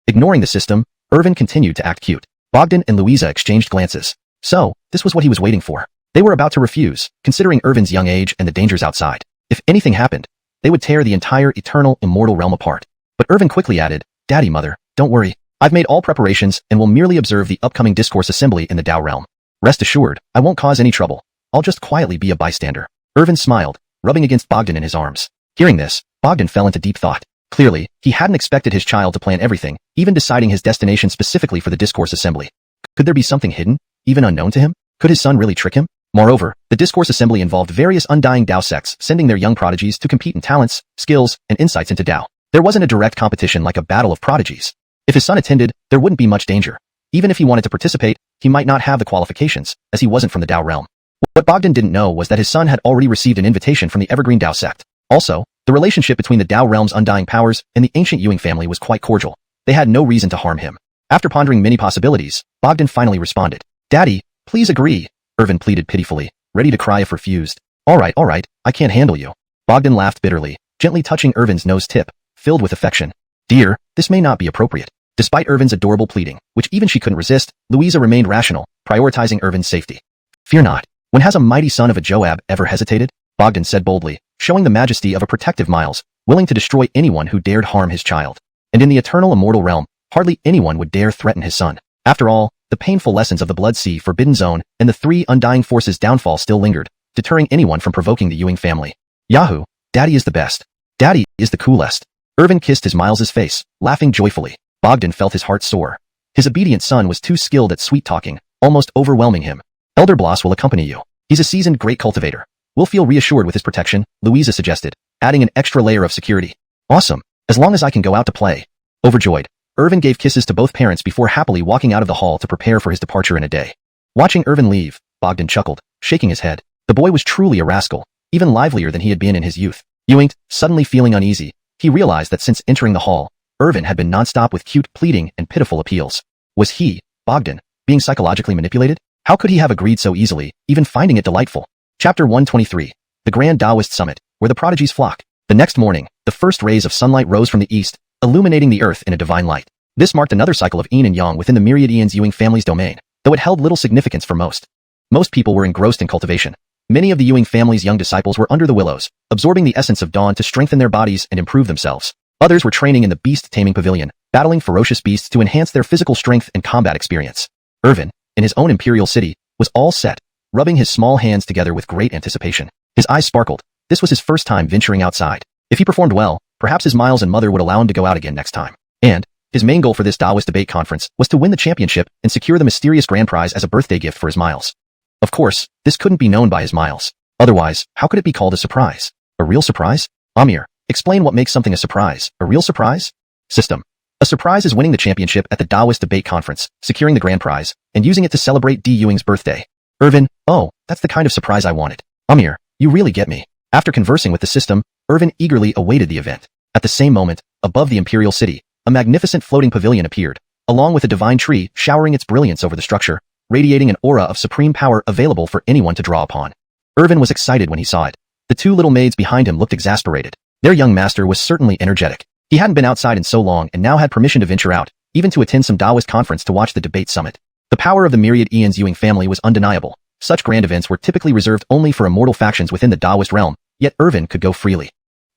Ignoring the system, Irvin continued to act cute. Bogdan and Louisa exchanged glances. So, this was what he was waiting for. They were about to refuse, considering Irvin's young age and the dangers outside. If anything happened, they would tear the entire eternal, immortal realm apart. But Irvin quickly added, Daddy, Mother, don't worry. I've made all preparations and will merely observe the upcoming discourse assembly in the Tao realm. Rest assured, I won't cause any trouble. I'll just quietly be a bystander. Irvin smiled, rubbing against Bogdan in his arms. Hearing this, Bogdan fell into deep thought. Clearly, he hadn't expected his child to plan everything, even deciding his destination specifically for the discourse assembly. Could there be something hidden, even unknown to him? Could his son really trick him? Moreover, the discourse assembly involved various undying Tao sects sending their young prodigies to compete in talents, skills, and insights into Tao. There wasn't a direct competition like a battle of prodigies. If his son attended, there wouldn't be much danger. Even if he wanted to participate, he might not have the qualifications, as he wasn't from the Tao realm. What Bogdan didn't know was that his son had already received an invitation from the Evergreen Tao sect. Also, the relationship between the Tao realm's undying powers and the ancient Ewing family was quite cordial. They had no reason to harm him. After pondering many possibilities, Bogdan finally responded. Daddy, please agree, Irvin pleaded pitifully, ready to cry if refused. All right, I can't handle you. Bogdan laughed bitterly, gently touching Irvin's nose tip, filled with affection. Dear, this may not be appropriate. Despite Irvin's adorable pleading, which even she couldn't resist, Louisa remained rational, prioritizing Irvin's safety. Fear not. When has a mighty son of a Joab ever hesitated? Bogdan said boldly, showing the majesty of a protective Miles, willing to destroy anyone who dared harm his child. And in the eternal immortal realm, hardly anyone would dare threaten his son. After all, the painful lessons of the Blood Sea Forbidden Zone and the 3 undying forces' downfall still lingered, deterring anyone from provoking the Ewing family. Yahoo! Daddy is the best. Daddy is the coolest. Irvin kissed his Miles's face, laughing joyfully. Bogdan felt his heart soar. His obedient son was too skilled at sweet-talking, almost overwhelming him. Elder Bloss will accompany you. He's a seasoned great cultivator. We'll feel reassured with his protection, Louisa suggested, adding an extra layer of security. Awesome. As long as I can go out to play. Overjoyed, Irvin gave kisses to both parents before happily walking out of the hall to prepare for his departure in a day. Watching Irvin leave, Bogdan chuckled, shaking his head. The boy was truly a rascal, even livelier than he had been in his youth. Ewing, suddenly feeling uneasy, he realized that since entering the hall, Irvin had been nonstop with cute pleading and pitiful appeals. Was he, Bogdan, being psychologically manipulated? How could he have agreed so easily, even finding it delightful? Chapter 123. The Grand Taoist Summit, where the prodigies flock. The next morning, the first rays of sunlight rose from the east, illuminating the earth in a divine light. This marked another cycle of yin and yang within the myriad eons Ewing family's domain, though it held little significance for most. Most people were engrossed in cultivation. Many of the Ewing family's young disciples were under the willows, absorbing the essence of dawn to strengthen their bodies and improve themselves. Others were training in the beast-taming pavilion, battling ferocious beasts to enhance their physical strength and combat experience. Irvin, in his own imperial city, was all set, rubbing his small hands together with great anticipation. His eyes sparkled. This was his first time venturing outside. If he performed well, perhaps his Miles and mother would allow him to go out again next time. And his main goal for this Taoist debate conference was to win the championship and secure the mysterious grand prize as a birthday gift for his Miles. Of course, this couldn't be known by his Miles. Otherwise, how could it be called a surprise? A real surprise? Amir, explain what makes something a surprise. A real surprise? System. A surprise is winning the championship at the Taoist debate conference, securing the grand prize, and using it to celebrate D. Ewing's birthday. Irvin, oh, that's the kind of surprise I wanted. Amir, you really get me. After conversing with the system, Irvin eagerly awaited the event. At the same moment, above the imperial city, a magnificent floating pavilion appeared, along with a divine tree showering its brilliance over the structure, radiating an aura of supreme power available for anyone to draw upon. Irvin was excited when he saw it. The 2 little maids behind him looked exasperated. Their young master was certainly energetic. He hadn't been outside in so long and now had permission to venture out, even to attend some Taoist conference to watch the debate summit. The power of the myriad eons Ewing family was undeniable. Such grand events were typically reserved only for immortal factions within the Taoist realm, yet Irvin could go freely.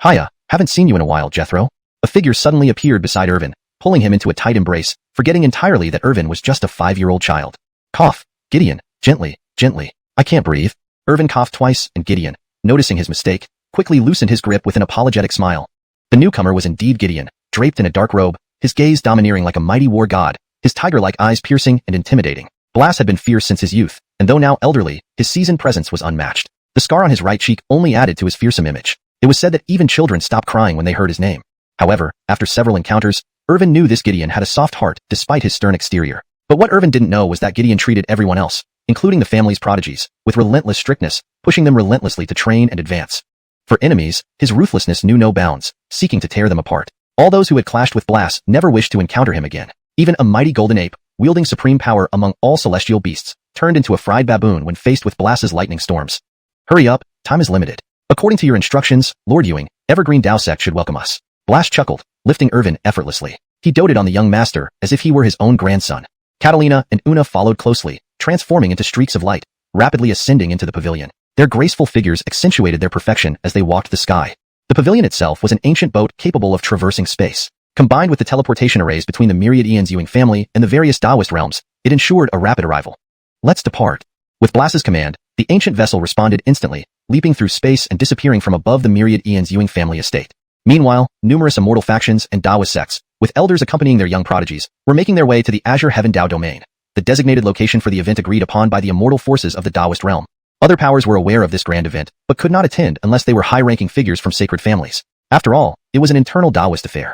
Hiya, haven't seen you in a while, Jethro. A figure suddenly appeared beside Irvin, pulling him into a tight embrace, forgetting entirely that Irvin was just a 5-year-old child. Cough, Gideon, gently. I can't breathe. Irvin coughed twice, and Gideon, noticing his mistake, quickly loosened his grip with an apologetic smile. The newcomer was indeed Gideon, draped in a dark robe, his gaze domineering like a mighty war god, his tiger-like eyes piercing and intimidating. Blass had been fierce since his youth, and though now elderly, his seasoned presence was unmatched. The scar on his right cheek only added to his fearsome image. It was said that even children stopped crying when they heard his name. However, after several encounters, Irvin knew this Gideon had a soft heart despite his stern exterior. But what Irvin didn't know was that Gideon treated everyone else, including the family's prodigies, with relentless strictness, pushing them relentlessly to train and advance. For enemies, his ruthlessness knew no bounds, seeking to tear them apart. All those who had clashed with Blass never wished to encounter him again. Even a mighty golden ape, wielding supreme power among all celestial beasts, turned into a fried baboon when faced with Blas's lightning storms. Hurry up, time is limited. According to your instructions, Lord Ewing, Evergreen Dao Sect should welcome us. Blas chuckled, lifting Irvin effortlessly. He doted on the young master as if he were his own grandson. Catalina and Una followed closely, transforming into streaks of light, rapidly ascending into the pavilion. Their graceful figures accentuated their perfection as they walked the sky. The pavilion itself was an ancient boat capable of traversing space. Combined with the teleportation arrays between the myriad eons Ewing family and the various Taoist realms, it ensured a rapid arrival. Let's depart. With Blas's command, the ancient vessel responded instantly, leaping through space and disappearing from above the myriad eons Ewing family estate. Meanwhile, numerous immortal factions and Taoist sects, with elders accompanying their young prodigies, were making their way to the Azure Heaven Dao domain, the designated location for the event agreed upon by the immortal forces of the Taoist realm. Other powers were aware of this grand event, but could not attend unless they were high-ranking figures from sacred families. After all, it was an internal Taoist affair.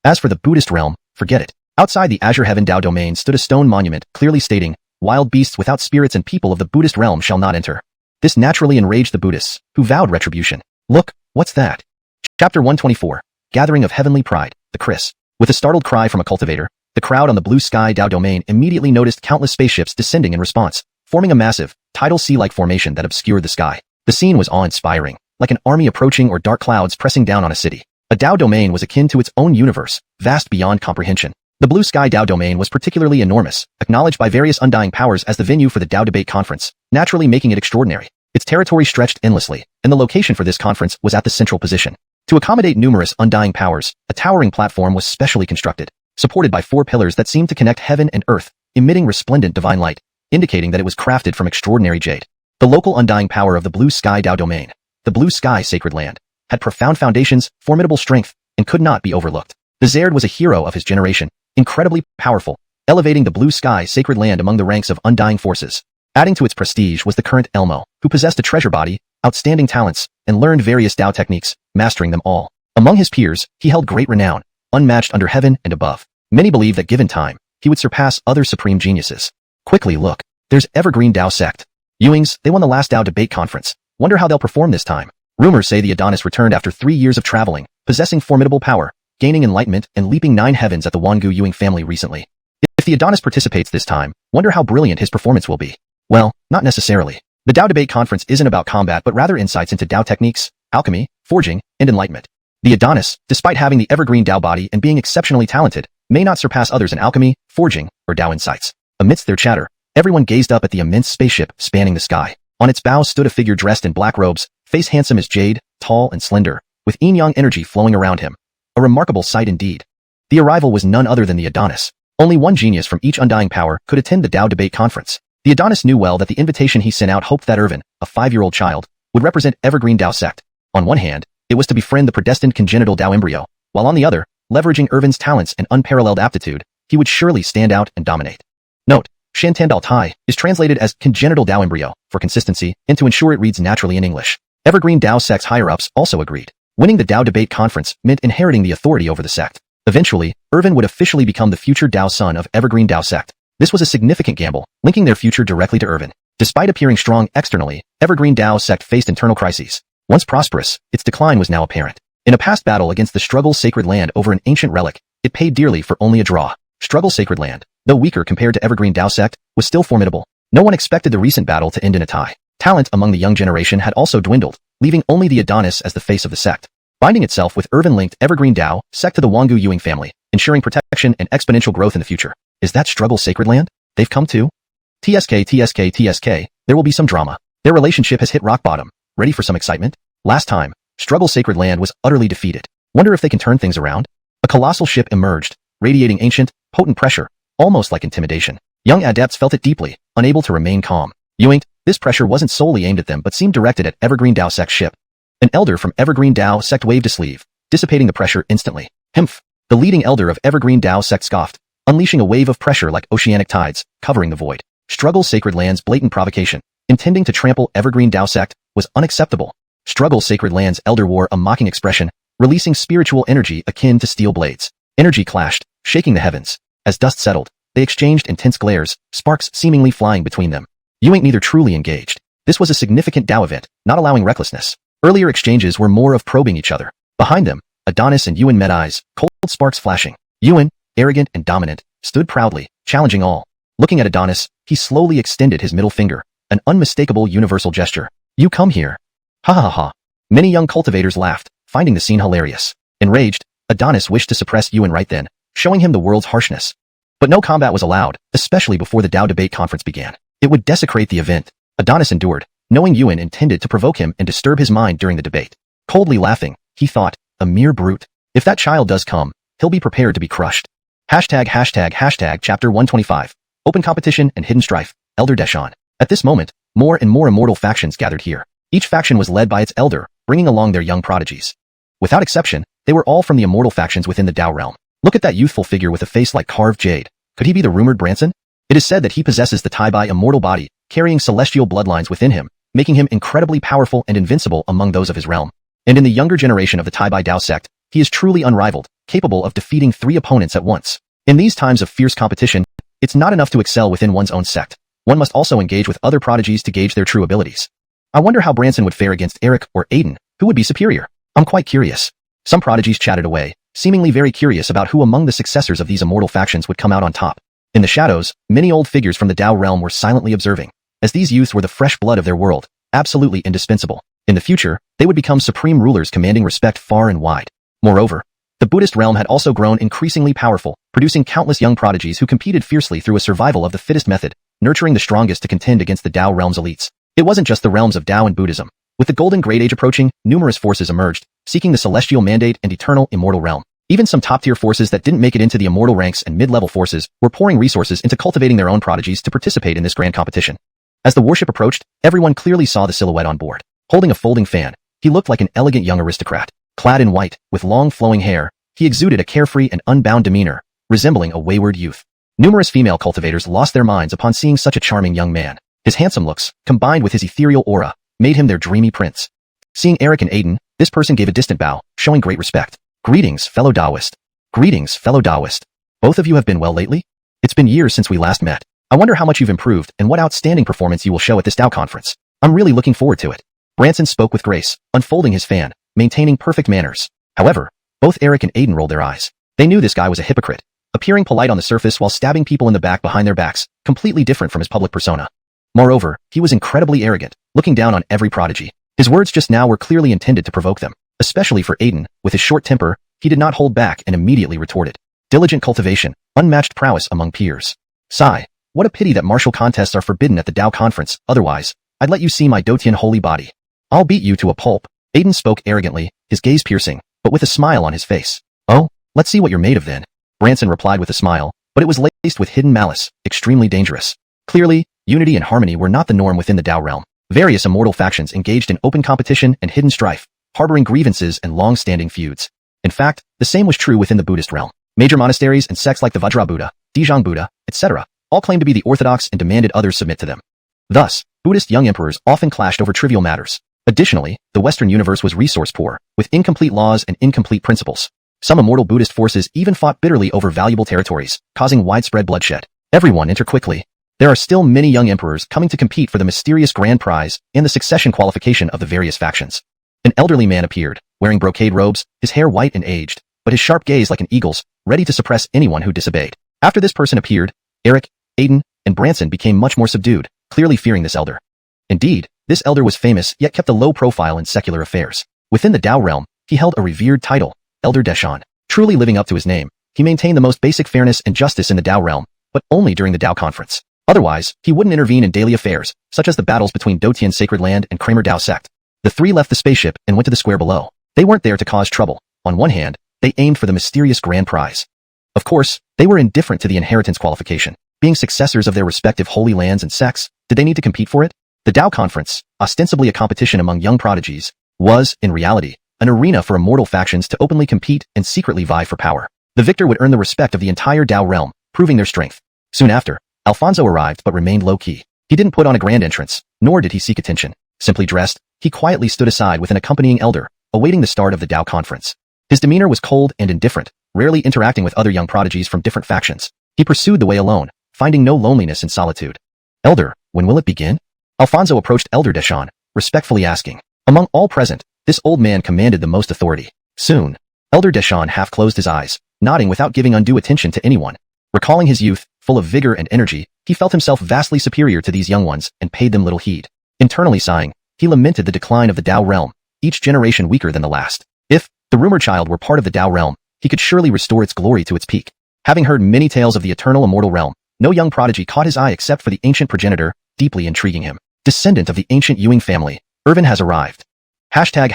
As for the Buddhist realm, forget it. Outside the Azure Heaven Dao domain stood a stone monument clearly stating, "Wild beasts without spirits and people of the Buddhist realm shall not enter." This naturally enraged the Buddhists, who vowed retribution. Look, what's that? Chapter 124, Gathering of Heavenly Pride, the Chris. With a startled cry from a cultivator, the crowd on the Blue Sky Dao domain immediately noticed countless spaceships descending in response, forming a massive, tidal sea-like formation that obscured the sky. The scene was awe-inspiring, like an army approaching or dark clouds pressing down on a city. A Dao domain was akin to its own universe, vast beyond comprehension. The Blue Sky Dao domain was particularly enormous, acknowledged by various undying powers as the venue for the Dao debate conference, naturally making it extraordinary. Its territory stretched endlessly, and the location for this conference was at the central position. To accommodate numerous undying powers, a towering platform was specially constructed, supported by 4 pillars that seemed to connect heaven and earth, emitting resplendent divine light, indicating that it was crafted from extraordinary jade. The local undying power of the Blue Sky Dao domain, the Blue Sky Sacred Land, had profound foundations, formidable strength, and could not be overlooked. The Zerd was a hero of his generation, incredibly powerful, elevating the Blue Sky Sacred Land among the ranks of undying forces. Adding to its prestige was the current Elmo, who possessed a treasure body, outstanding talents, and learned various Dao techniques, mastering them all. Among his peers, he held great renown, unmatched under heaven and above. Many believed that given time, he would surpass other supreme geniuses. Quickly look, there's Evergreen Dao Sect. Ewings, they won the last Dao debate conference. Wonder how they'll perform this time. Rumors say the Adonis returned after 3 years of traveling, possessing formidable power, gaining enlightenment, and leaping 9 heavens at the Wangu Ewing family recently. If the Adonis participates this time, wonder how brilliant his performance will be. Well, not necessarily. The Dao debate conference isn't about combat but rather insights into Dao techniques, alchemy, forging, and enlightenment. The Adonis, despite having the Evergreen Dao body and being exceptionally talented, may not surpass others in alchemy, forging, or Dao insights. Amidst their chatter, everyone gazed up at the immense spaceship spanning the sky. On its bow stood a figure dressed in black robes, face handsome as jade, tall and slender, with yin-yang energy flowing around him. A remarkable sight indeed. The arrival was none other than the Adonis. Only one genius from each undying power could attend the Dao debate conference. The Adonis knew well that the invitation he sent out hoped that Irvin, a 5-year-old child, would represent Evergreen Dao Sect. On one hand, it was to befriend the predestined congenital Dao embryo, while on the other, leveraging Irvin's talents and unparalleled aptitude, he would surely stand out and dominate. Note, Shantan Tai is translated as congenital Dao embryo, for consistency, and to ensure it reads naturally in English. Evergreen Dao Sect's higher-ups also agreed. Winning the Dao debate conference meant inheriting the authority over the sect. Eventually, Irvin would officially become the future Dao son of Evergreen Dao Sect. This was a significant gamble, linking their future directly to Irvin. Despite appearing strong externally, Evergreen Dao Sect faced internal crises. Once prosperous, its decline was now apparent. In a past battle against the Struggle Sacred Land over an ancient relic, it paid dearly for only a draw. Struggle Sacred Land, though weaker compared to Evergreen Dao Sect, was still formidable. No one expected the recent battle to end in a tie. Talent among the young generation had also dwindled, leaving only the Adonis as the face of the sect. Binding itself with Irvin-linked Evergreen Dao Sect to the Wangu Ewing family, ensuring protection and exponential growth in the future. Is that Struggle Sacred Land? They've come too? TSK, there will be some drama. Their relationship has hit rock bottom. Ready for some excitement? Last time, Struggle Sacred Land was utterly defeated. Wonder if they can turn things around? A colossal ship emerged, radiating ancient, potent pressure, almost like intimidation. Young adepts felt it deeply, unable to remain calm. Ewing, this pressure wasn't solely aimed at them but seemed directed at Evergreen Dao Sect's ship. An elder from Evergreen Dao Sect waved a sleeve, dissipating the pressure instantly. Himph! The leading elder of Evergreen Dao Sect scoffed, unleashing a wave of pressure like oceanic tides, covering the void. Struggle Sacred Land's blatant provocation, intending to trample Evergreen Dao Sect, was unacceptable. Struggle Sacred Land's elder wore a mocking expression, releasing spiritual energy akin to steel blades. Energy clashed, shaking the heavens. As dust settled, they exchanged intense glares, sparks seemingly flying between them. Ewing neither truly engaged. This was a significant Dao event, not allowing recklessness. Earlier exchanges were more of probing each other. Behind them, Adonis and Ewan met eyes, cold sparks flashing. Ewan, arrogant and dominant, stood proudly, challenging all. Looking at Adonis, he slowly extended his middle finger, an unmistakable universal gesture. You come here. Ha ha ha. Many young cultivators laughed, finding the scene hilarious. Enraged, Adonis wished to suppress Yuan right then, showing him the world's harshness. But no combat was allowed, especially before the Dao debate conference began. It would desecrate the event. Adonis endured, knowing Yuan intended to provoke him and disturb his mind during the debate. Coldly laughing, he thought, a mere brute. If that child does come, he'll be prepared to be crushed. Chapter 125. Open competition and hidden strife. Elder Deshan. At this moment, more and more immortal factions gathered here. Each faction was led by its elder, bringing along their young prodigies. Without exception, they were all from the immortal factions within the Dao realm. Look at that youthful figure with a face like carved jade. Could he be the rumored Branson? It is said that he possesses the Tai Bai immortal body, carrying celestial bloodlines within him, making him incredibly powerful and invincible among those of his realm. And in the younger generation of the Tai Bai Dao sect, he is truly unrivaled, capable of defeating 3 opponents at once. In these times of fierce competition, it's not enough to excel within one's own sect. One must also engage with other prodigies to gauge their true abilities. I wonder how Branson would fare against Eric or Aiden, who would be superior. I'm quite curious. Some prodigies chatted away, seemingly very curious about who among the successors of these immortal factions would come out on top. In the shadows, many old figures from the Dao realm were silently observing, as these youths were the fresh blood of their world, absolutely indispensable. In the future, they would become supreme rulers commanding respect far and wide. Moreover, the Buddhist realm had also grown increasingly powerful, producing countless young prodigies who competed fiercely through a survival of the fittest method, nurturing the strongest to contend against the Dao realm's elites. It wasn't just the realms of Dao and Buddhism. With the Golden Great Age approaching, numerous forces emerged, seeking the celestial mandate and eternal immortal realm. Even some top-tier forces that didn't make it into the immortal ranks and mid-level forces were pouring resources into cultivating their own prodigies to participate in this grand competition. As the worship approached, everyone clearly saw the silhouette on board. Holding a folding fan, he looked like an elegant young aristocrat. Clad in white, with long flowing hair, he exuded a carefree and unbound demeanor, resembling a wayward youth. Numerous female cultivators lost their minds upon seeing such a charming young man. His handsome looks, combined with his ethereal aura, made him their dreamy prince. Seeing Eric and Aiden, this person gave a distant bow, showing great respect. Greetings, fellow Taoist. Greetings, fellow Taoist. Both of you have been well lately? It's been years since we last met. I wonder how much you've improved and what outstanding performance you will show at this Dao conference. I'm really looking forward to it. Branson spoke with grace, unfolding his fan, maintaining perfect manners. However, both Eric and Aiden rolled their eyes. They knew this guy was a hypocrite, appearing polite on the surface while stabbing people in the back behind their backs, completely different from his public persona. Moreover, he was incredibly arrogant, looking down on every prodigy. His words just now were clearly intended to provoke them. Especially for Aiden, with his short temper, he did not hold back and immediately retorted. Diligent cultivation, unmatched prowess among peers. Sigh, what a pity that martial contests are forbidden at the Dao conference, otherwise, I'd let you see my Dotian holy body. I'll beat you to a pulp. Aiden spoke arrogantly, his gaze piercing, but with a smile on his face. Oh, let's see what you're made of then. Branson replied with a smile, but it was laced with hidden malice, extremely dangerous. Clearly, unity and harmony were not the norm within the Dao realm. Various immortal factions engaged in open competition and hidden strife, harboring grievances and long-standing feuds. In fact, the same was true within the Buddhist realm. Major monasteries and sects like the Vajra Buddha, Dijong Buddha, etc., all claimed to be the orthodox and demanded others submit to them. Thus, Buddhist young emperors often clashed over trivial matters. Additionally, the Western universe was resource poor, with incomplete laws and incomplete principles. Some immortal Buddhist forces even fought bitterly over valuable territories, causing widespread bloodshed. Everyone enter quickly. There are still many young emperors coming to compete for the mysterious grand prize and the succession qualification of the various factions. An elderly man appeared, wearing brocade robes, his hair white and aged, but his sharp gaze like an eagle's, ready to suppress anyone who disobeyed. After this person appeared, Eric, Aiden, and Branson became much more subdued, clearly fearing this elder. Indeed, this elder was famous yet kept a low profile in secular affairs. Within the Dao realm, he held a revered title, Elder Deshan. Truly living up to his name, he maintained the most basic fairness and justice in the Dao realm, but only during the Dao conference. Otherwise, he wouldn't intervene in daily affairs, such as the battles between Dotian Sacred Land and Kramer Dao sect. The three left the spaceship and went to the square below. They weren't there to cause trouble. On one hand, they aimed for the mysterious grand prize. Of course, they were indifferent to the inheritance qualification. Being successors of their respective holy lands and sects, did they need to compete for it? The Dao conference, ostensibly a competition among young prodigies, was, in reality, an arena for immortal factions to openly compete and secretly vie for power. The victor would earn the respect of the entire Dao realm, proving their strength. Soon after, Alfonso arrived but remained low-key. He didn't put on a grand entrance, nor did he seek attention. Simply dressed, he quietly stood aside with an accompanying elder, awaiting the start of the Dao conference. His demeanor was cold and indifferent, rarely interacting with other young prodigies from different factions. He pursued the way alone, finding no loneliness in solitude. Elder, when will it begin? Alfonso approached Elder Deshan, respectfully asking. Among all present, this old man commanded the most authority. Soon. Elder Deshan half closed his eyes, nodding without giving undue attention to anyone. Recalling his youth, full of vigor and energy, he felt himself vastly superior to these young ones and paid them little heed. Internally sighing, he lamented the decline of the Dao realm, each generation weaker than the last. If the rumored child were part of the Dao realm, he could surely restore its glory to its peak. Having heard many tales of the eternal immortal realm, no young prodigy caught his eye except for the ancient progenitor, deeply intriguing him. Descendant of the ancient Ewing family, Irvin has arrived. Hashtag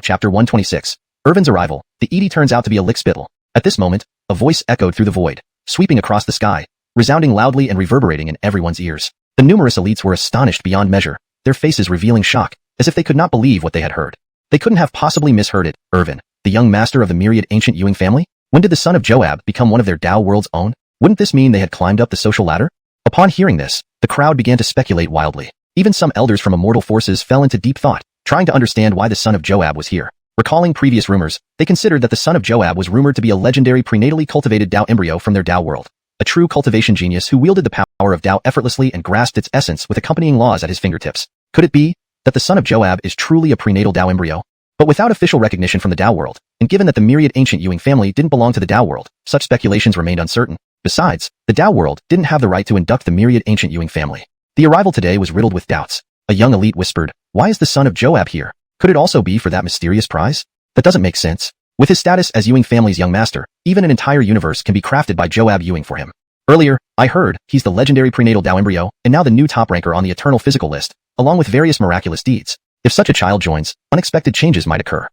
chapter 126. Irvin's arrival. The Edie turns out to be a lickspittle. At this moment, a voice echoed through the void, sweeping across the sky, resounding loudly and reverberating in everyone's ears. The numerous elites were astonished beyond measure, their faces revealing shock, as if they could not believe what they had heard. They couldn't have possibly misheard it. Irvin, the young master of the myriad ancient Ewing family? When did the son of Joab become one of their Dao world's own? Wouldn't this mean they had climbed up the social ladder? Upon hearing this, the crowd began to speculate wildly. Even some elders from immortal forces fell into deep thought, trying to understand why the son of Joab was here. Recalling previous rumors, they considered that the son of Joab was rumored to be a legendary prenatally cultivated Dao embryo from their Dao world. A true cultivation genius who wielded the power of Dao effortlessly and grasped its essence with accompanying laws at his fingertips. Could it be that the son of Joab is truly a prenatal Dao embryo? But without official recognition from the Dao world, and given that the myriad ancient Ewing family didn't belong to the Dao world, such speculations remained uncertain. Besides, the Dao world didn't have the right to induct the myriad ancient Ewing family. The arrival today was riddled with doubts. A young elite whispered, "Why is the son of Joab here? Could it also be for that mysterious prize? That doesn't make sense. With his status as Ewing family's young master, even an entire universe can be crafted by Joab Ewing for him. Earlier, I heard he's the legendary prenatal Dao embryo, and now the new top ranker on the eternal physical list, along with various miraculous deeds. If such a child joins, unexpected changes might occur."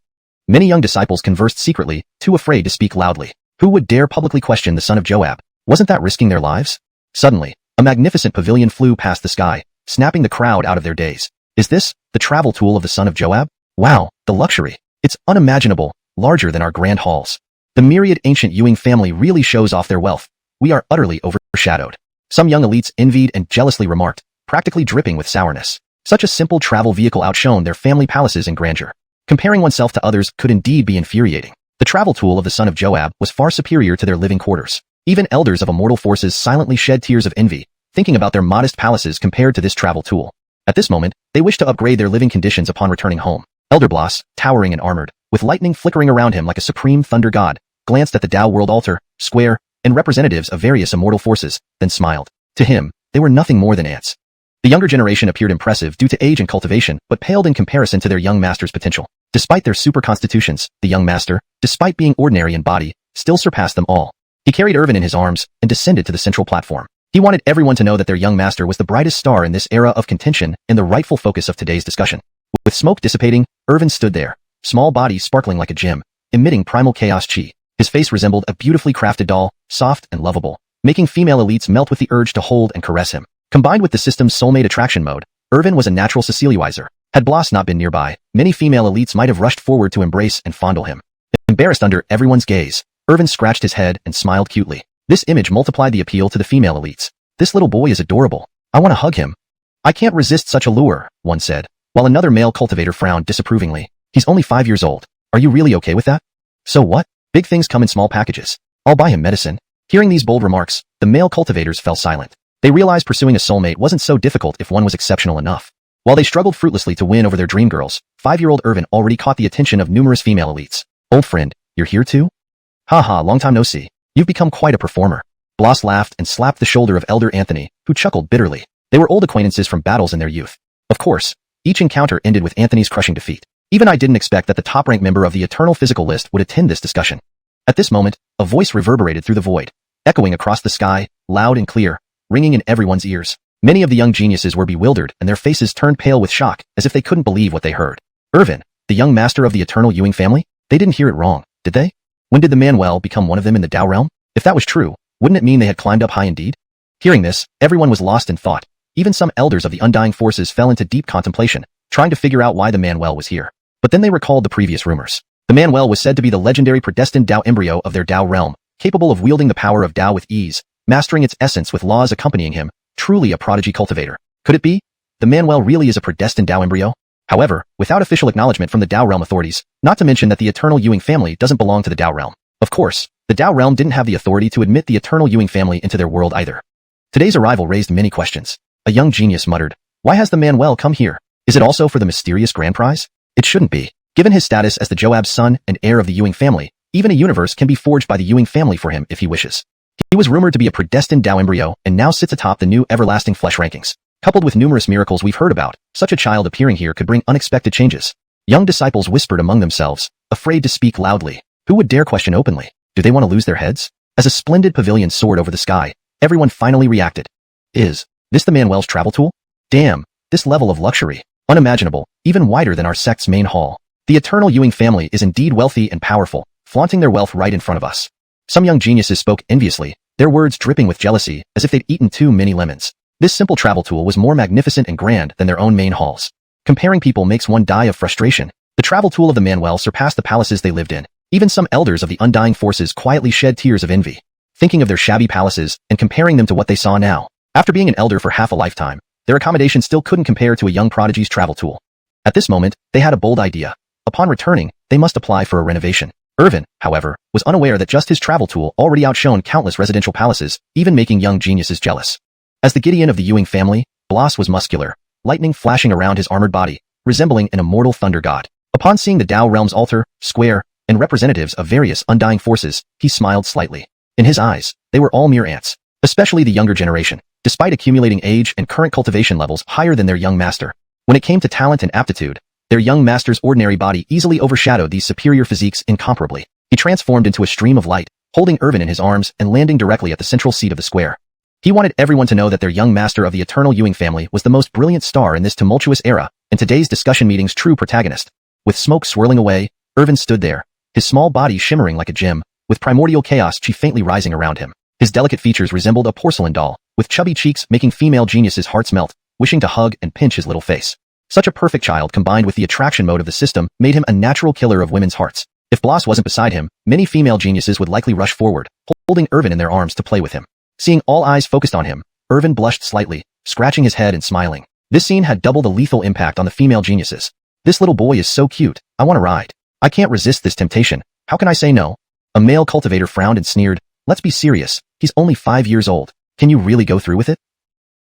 Many young disciples conversed secretly, too afraid to speak loudly. Who would dare publicly question the son of Joab? Wasn't that risking their lives? Suddenly, a magnificent pavilion flew past the sky, snapping the crowd out of their daze. Is this the travel tool of the son of Joab? Wow, the luxury. It's unimaginable, larger than our grand halls. The myriad ancient Ewing family really shows off their wealth. We are utterly overshadowed. Some young elites envied and jealously remarked, practically dripping with sourness. Such a simple travel vehicle outshone their family palaces in grandeur. Comparing oneself to others could indeed be infuriating. The travel tool of the son of Joab was far superior to their living quarters. Even elders of immortal forces silently shed tears of envy, thinking about their modest palaces compared to this travel tool. At this moment, they wished to upgrade their living conditions upon returning home. Elder Bloss, towering and armored, with lightning flickering around him like a supreme thunder god, glanced at the Dao world altar, square, and representatives of various immortal forces, then smiled. To him, they were nothing more than ants. The younger generation appeared impressive due to age and cultivation, but paled in comparison to their young master's potential. Despite their super constitutions, the young master, despite being ordinary in body, still surpassed them all. He carried Irvin in his arms and descended to the central platform. He wanted everyone to know that their young master was the brightest star in this era of contention and the rightful focus of today's discussion. With smoke dissipating, Irvin stood there, small body sparkling like a gem, emitting primal chaos chi. His face resembled a beautifully crafted doll, soft and lovable, making female elites melt with the urge to hold and caress him. Combined with the system's soulmate attraction mode, Irvin was a natural socializer. Had Bloss not been nearby, many female elites might have rushed forward to embrace and fondle him. Embarrassed under everyone's gaze, Irvin scratched his head and smiled cutely. This image multiplied the appeal to the female elites. "This little boy is adorable. I want to hug him." "I can't resist such a lure," one said, while another male cultivator frowned disapprovingly. "He's only 5 years old. Are you really okay with that?" "So what? Big things come in small packages. I'll buy him medicine." Hearing these bold remarks, the male cultivators fell silent. They realized pursuing a soulmate wasn't so difficult if one was exceptional enough. While they struggled fruitlessly to win over their dream girls, 5-year-old Irvin already caught the attention of numerous female elites. "Old friend, you're here too? Haha, long time no see. You've become quite a performer." Bloss laughed and slapped the shoulder of Elder Anthony, who chuckled bitterly. They were old acquaintances from battles in their youth. Of course, each encounter ended with Anthony's crushing defeat. Even I didn't expect that the top-ranked member of the eternal physical list would attend this discussion. At this moment, a voice reverberated through the void, echoing across the sky, loud and clear, ringing in everyone's ears. Many of the young geniuses were bewildered and their faces turned pale with shock, as if they couldn't believe what they heard. Irvin, the young master of the eternal Ewing family? They didn't hear it wrong, did they? When did the Manuel become one of them in the Dao realm? If that was true, wouldn't it mean they had climbed up high indeed? Hearing this, everyone was lost in thought. Even some elders of the undying forces fell into deep contemplation, trying to figure out why the Manuel was here. But then they recalled the previous rumors. The Manuel was said to be the legendary predestined Dao embryo of their Dao realm, capable of wielding the power of Dao with ease, mastering its essence with laws accompanying him, truly a prodigy cultivator. Could it be? The Manuel really is a predestined Dao embryo? However, without official acknowledgement from the Dao realm authorities, not to mention that the eternal Ewing family doesn't belong to the Dao realm. Of course, the Dao realm didn't have the authority to admit the eternal Ewing family into their world either. Today's arrival raised many questions. A young genius muttered, "Why has the Manuel come here? Is it also for the mysterious grand prize? It shouldn't be. Given his status as the Joab's son and heir of the Ewing family, even a universe can be forged by the Ewing family for him if he wishes. He was rumored to be a predestined Dao embryo and now sits atop the new everlasting flesh rankings. Coupled with numerous miracles we've heard about, such a child appearing here could bring unexpected changes. Young disciples whispered among themselves, afraid to speak loudly. Who would dare question openly? Do they want to lose their heads? As a splendid pavilion soared over the sky, everyone finally reacted. Is this the Manuel's travel tool? Damn, this level of luxury. Unimaginable, even wider than our sect's main hall. The eternal Ewing family is indeed wealthy and powerful, flaunting their wealth right in front of us. Some young geniuses spoke enviously, their words dripping with jealousy, as if they'd eaten too many lemons. This simple travel tool was more magnificent and grand than their own main halls. Comparing people makes one die of frustration. The travel tool of the Manuel surpassed the palaces they lived in. Even some elders of the undying forces quietly shed tears of envy, thinking of their shabby palaces and comparing them to what they saw now. After being an elder for half a lifetime, their accommodation still couldn't compare to a young prodigy's travel tool. At this moment, they had a bold idea. Upon returning, they must apply for a renovation. Irvin, however, was unaware that just his travel tool already outshone countless residential palaces, even making young geniuses jealous. As the Gideon of the Ewing family, Blas was muscular, lightning flashing around his armored body, resembling an immortal thunder god. Upon seeing the Dao realm's altar, square, and representatives of various undying forces, he smiled slightly. In his eyes, they were all mere ants, especially the younger generation, despite accumulating age and current cultivation levels higher than their young master. When it came to talent and aptitude, their young master's ordinary body easily overshadowed these superior physiques incomparably. He transformed into a stream of light, holding Irvin in his arms and landing directly at the central seat of the square. He wanted everyone to know that their young master of the eternal Ewing family was the most brilliant star in this tumultuous era, and today's discussion meeting's true protagonist. With smoke swirling away, Irvin stood there, his small body shimmering like a gem, with primordial chaos chi faintly rising around him. His delicate features resembled a porcelain doll, with chubby cheeks making female geniuses' hearts melt, wishing to hug and pinch his little face. Such a perfect child combined with the attraction mode of the system made him a natural killer of women's hearts. If Blas wasn't beside him, many female geniuses would likely rush forward, holding Irvin in their arms to play with him. Seeing all eyes focused on him, Irvin blushed slightly, scratching his head and smiling. This scene had double the lethal impact on the female geniuses. This little boy is so cute, I want to ride. I can't resist this temptation, how can I say no? A male cultivator frowned and sneered, let's be serious, he's only 5 years old, can you really go through with it?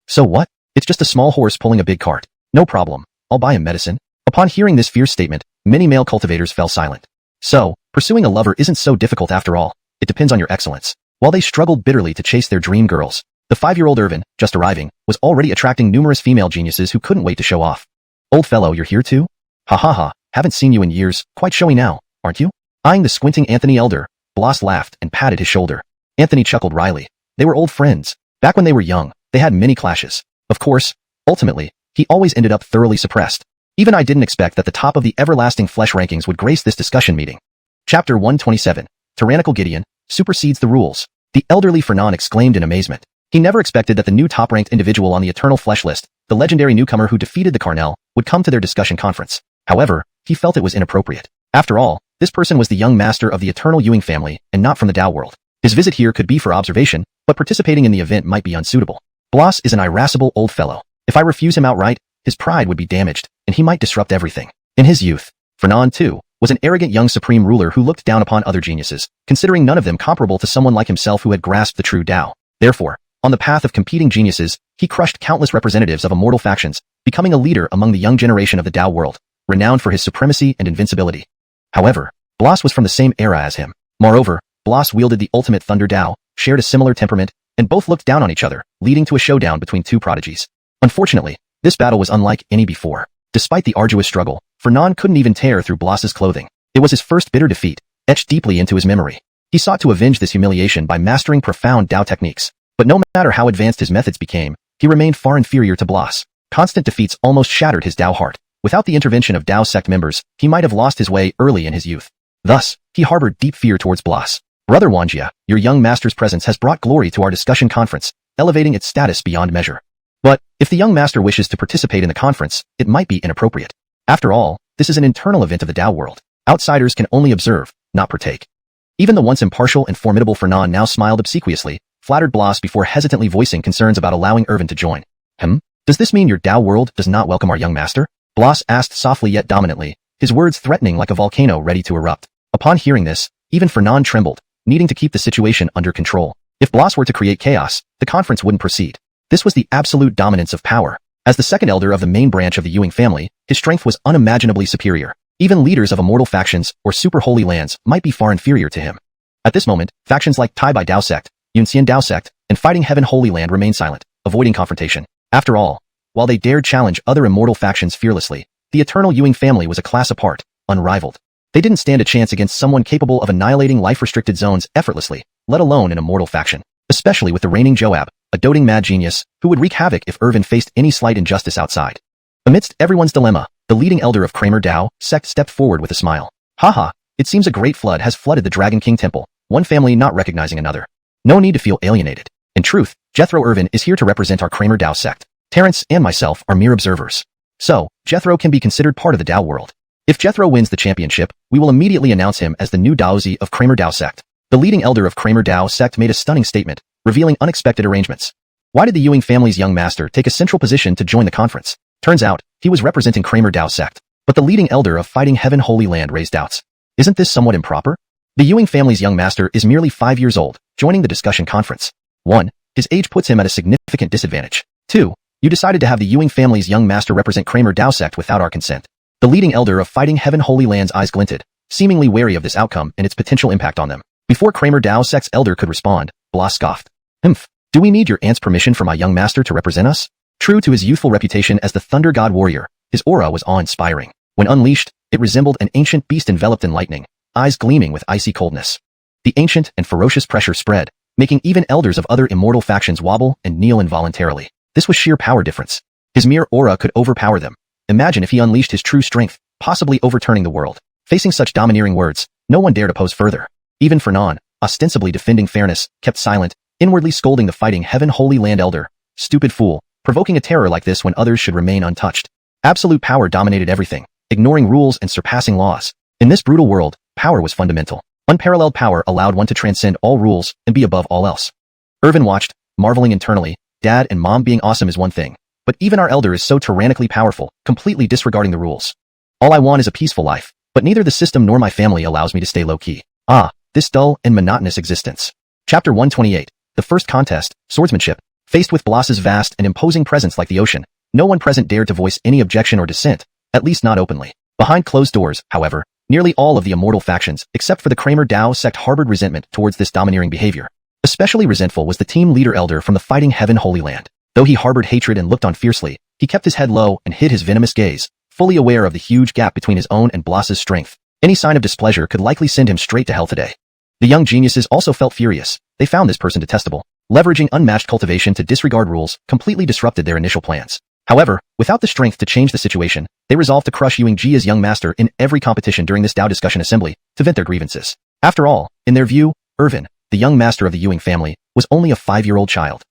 So what? It's just a small horse pulling a big cart. No problem, I'll buy him medicine. Upon hearing this fierce statement, many male cultivators fell silent. So, pursuing a lover isn't so difficult after all, it depends on your excellence. While they struggled bitterly to chase their dream girls, the 5-year-old Irvin, just arriving, was already attracting numerous female geniuses who couldn't wait to show off. Old fellow, you're here too? Ha ha ha, haven't seen you in years, quite showy now, aren't you? Eyeing the squinting Anthony elder, Blas laughed and patted his shoulder. Anthony chuckled wryly. They were old friends. Back when they were young, they had many clashes. Of course, ultimately, he always ended up thoroughly suppressed. Even I didn't expect that the top of the everlasting flesh rankings would grace this discussion meeting. Chapter 127. Tyrannical Gideon supersedes the rules. The elderly Fernand exclaimed in amazement. He never expected that the new top-ranked individual on the Eternal Flesh list, the legendary newcomer who defeated the Carnell, would come to their discussion conference. However, he felt it was inappropriate. After all, this person was the young master of the Eternal Ewing family and not from the Dao world. His visit here could be for observation, but participating in the event might be unsuitable. Blas is an irascible old fellow. If I refuse him outright, his pride would be damaged, and he might disrupt everything. In his youth, Fernand, too, was an arrogant young supreme ruler who looked down upon other geniuses, considering none of them comparable to someone like himself who had grasped the true Dao. Therefore, on the path of competing geniuses, he crushed countless representatives of immortal factions, becoming a leader among the young generation of the Dao world, renowned for his supremacy and invincibility. However, Blas was from the same era as him. Moreover, Blas wielded the ultimate Thunder Dao, shared a similar temperament, and both looked down on each other, leading to a showdown between two prodigies. Unfortunately, this battle was unlike any before. Despite the arduous struggle, Fernand couldn't even tear through Blas's clothing. It was his first bitter defeat, etched deeply into his memory. He sought to avenge this humiliation by mastering profound Dao techniques. But no matter how advanced his methods became, he remained far inferior to Blas. Constant defeats almost shattered his Dao heart. Without the intervention of Dao sect members, he might have lost his way early in his youth. Thus, he harbored deep fear towards Blas. Brother Wuxia, your young master's presence has brought glory to our discussion conference, elevating its status beyond measure. But, if the young master wishes to participate in the conference, it might be inappropriate. After all, this is an internal event of the Dao world. Outsiders can only observe, not partake. Even the once impartial and formidable Fernand now smiled obsequiously, flattered Blas before hesitantly voicing concerns about allowing Irvin to join. Does this mean your Dao world does not welcome our young master? Blas asked softly yet dominantly, his words threatening like a volcano ready to erupt. Upon hearing this, even Fernand trembled, needing to keep the situation under control. If Blas were to create chaos, the conference wouldn't proceed. This was the absolute dominance of power. As the second elder of the main branch of the Ewing family, his strength was unimaginably superior. Even leaders of immortal factions or super holy lands might be far inferior to him. At this moment, factions like Tai Bai Dao sect, Yunxian Dao sect, and Fighting Heaven Holy Land remained silent, avoiding confrontation. After all, while they dared challenge other immortal factions fearlessly, the eternal Ewing family was a class apart, unrivaled. They didn't stand a chance against someone capable of annihilating life-restricted zones effortlessly, let alone an immortal faction. Especially with the reigning Joab, a doting mad genius, who would wreak havoc if Irvin faced any slight injustice outside. Amidst everyone's dilemma, the leading elder of Kramer Dao sect stepped forward with a smile. Haha, it seems a great flood has flooded the Dragon King Temple, one family not recognizing another. No need to feel alienated. In truth, Jethro Irvin is here to represent our Kramer Dao sect. Terrence and myself are mere observers. So, Jethro can be considered part of the Dao world. If Jethro wins the championship, we will immediately announce him as the new Daozi of Kramer Dao sect. The leading elder of Kramer Dao sect made a stunning statement, revealing unexpected arrangements. Why did the Ewing family's young master take a central position to join the conference? Turns out, he was representing Kramer Dao sect. But the leading elder of Fighting Heaven Holy Land raised doubts. Isn't this somewhat improper? The Ewing family's young master is merely 5 years old, joining the discussion conference. 1. His age puts him at a significant disadvantage. 2. You decided to have the Ewing family's young master represent Kramer Dao sect without our consent. The leading elder of Fighting Heaven Holy Land's eyes glinted, seemingly wary of this outcome and its potential impact on them. Before Kramer Dao sect's elder could respond, Blas scoffed. Do we need your aunt's permission for my young master to represent us? True to his youthful reputation as the Thunder God warrior, his aura was awe-inspiring. When unleashed, it resembled an ancient beast enveloped in lightning, eyes gleaming with icy coldness. The ancient and ferocious pressure spread, making even elders of other immortal factions wobble and kneel involuntarily. This was sheer power difference. His mere aura could overpower them. Imagine if he unleashed his true strength, possibly overturning the world. Facing such domineering words, no one dared oppose further. Even Fernan, ostensibly defending fairness, kept silent, inwardly scolding the Fighting Heaven Holy Land elder. Stupid fool, provoking a terror like this when others should remain untouched. Absolute power dominated everything, ignoring rules and surpassing laws. In this brutal world, power was fundamental. Unparalleled power allowed one to transcend all rules and be above all else. Irvin watched, marveling internally. Dad and Mom being awesome is one thing, but even our elder is so tyrannically powerful, completely disregarding the rules. All I want is a peaceful life, but neither the system nor my family allows me to stay low-key. This dull and monotonous existence. Chapter 128. The first contest, swordsmanship. Faced with Blas's vast and imposing presence like the ocean, no one present dared to voice any objection or dissent, at least not openly. Behind closed doors, however, nearly all of the immortal factions, except for the Kramer Dao sect, harbored resentment towards this domineering behavior. Especially resentful was the team leader elder from the Fighting Heaven Holy Land. Though he harbored hatred and looked on fiercely, he kept his head low and hid his venomous gaze, fully aware of the huge gap between his own and Blas's strength. Any sign of displeasure could likely send him straight to hell today. The young geniuses also felt furious. They found this person detestable. Leveraging unmatched cultivation to disregard rules completely disrupted their initial plans. However, without the strength to change the situation, they resolved to crush Ewing Jia's young master in every competition during this Dao discussion assembly to vent their grievances. After all, in their view, Irvin, the young master of the Ewing family, was only a 5-year-old child.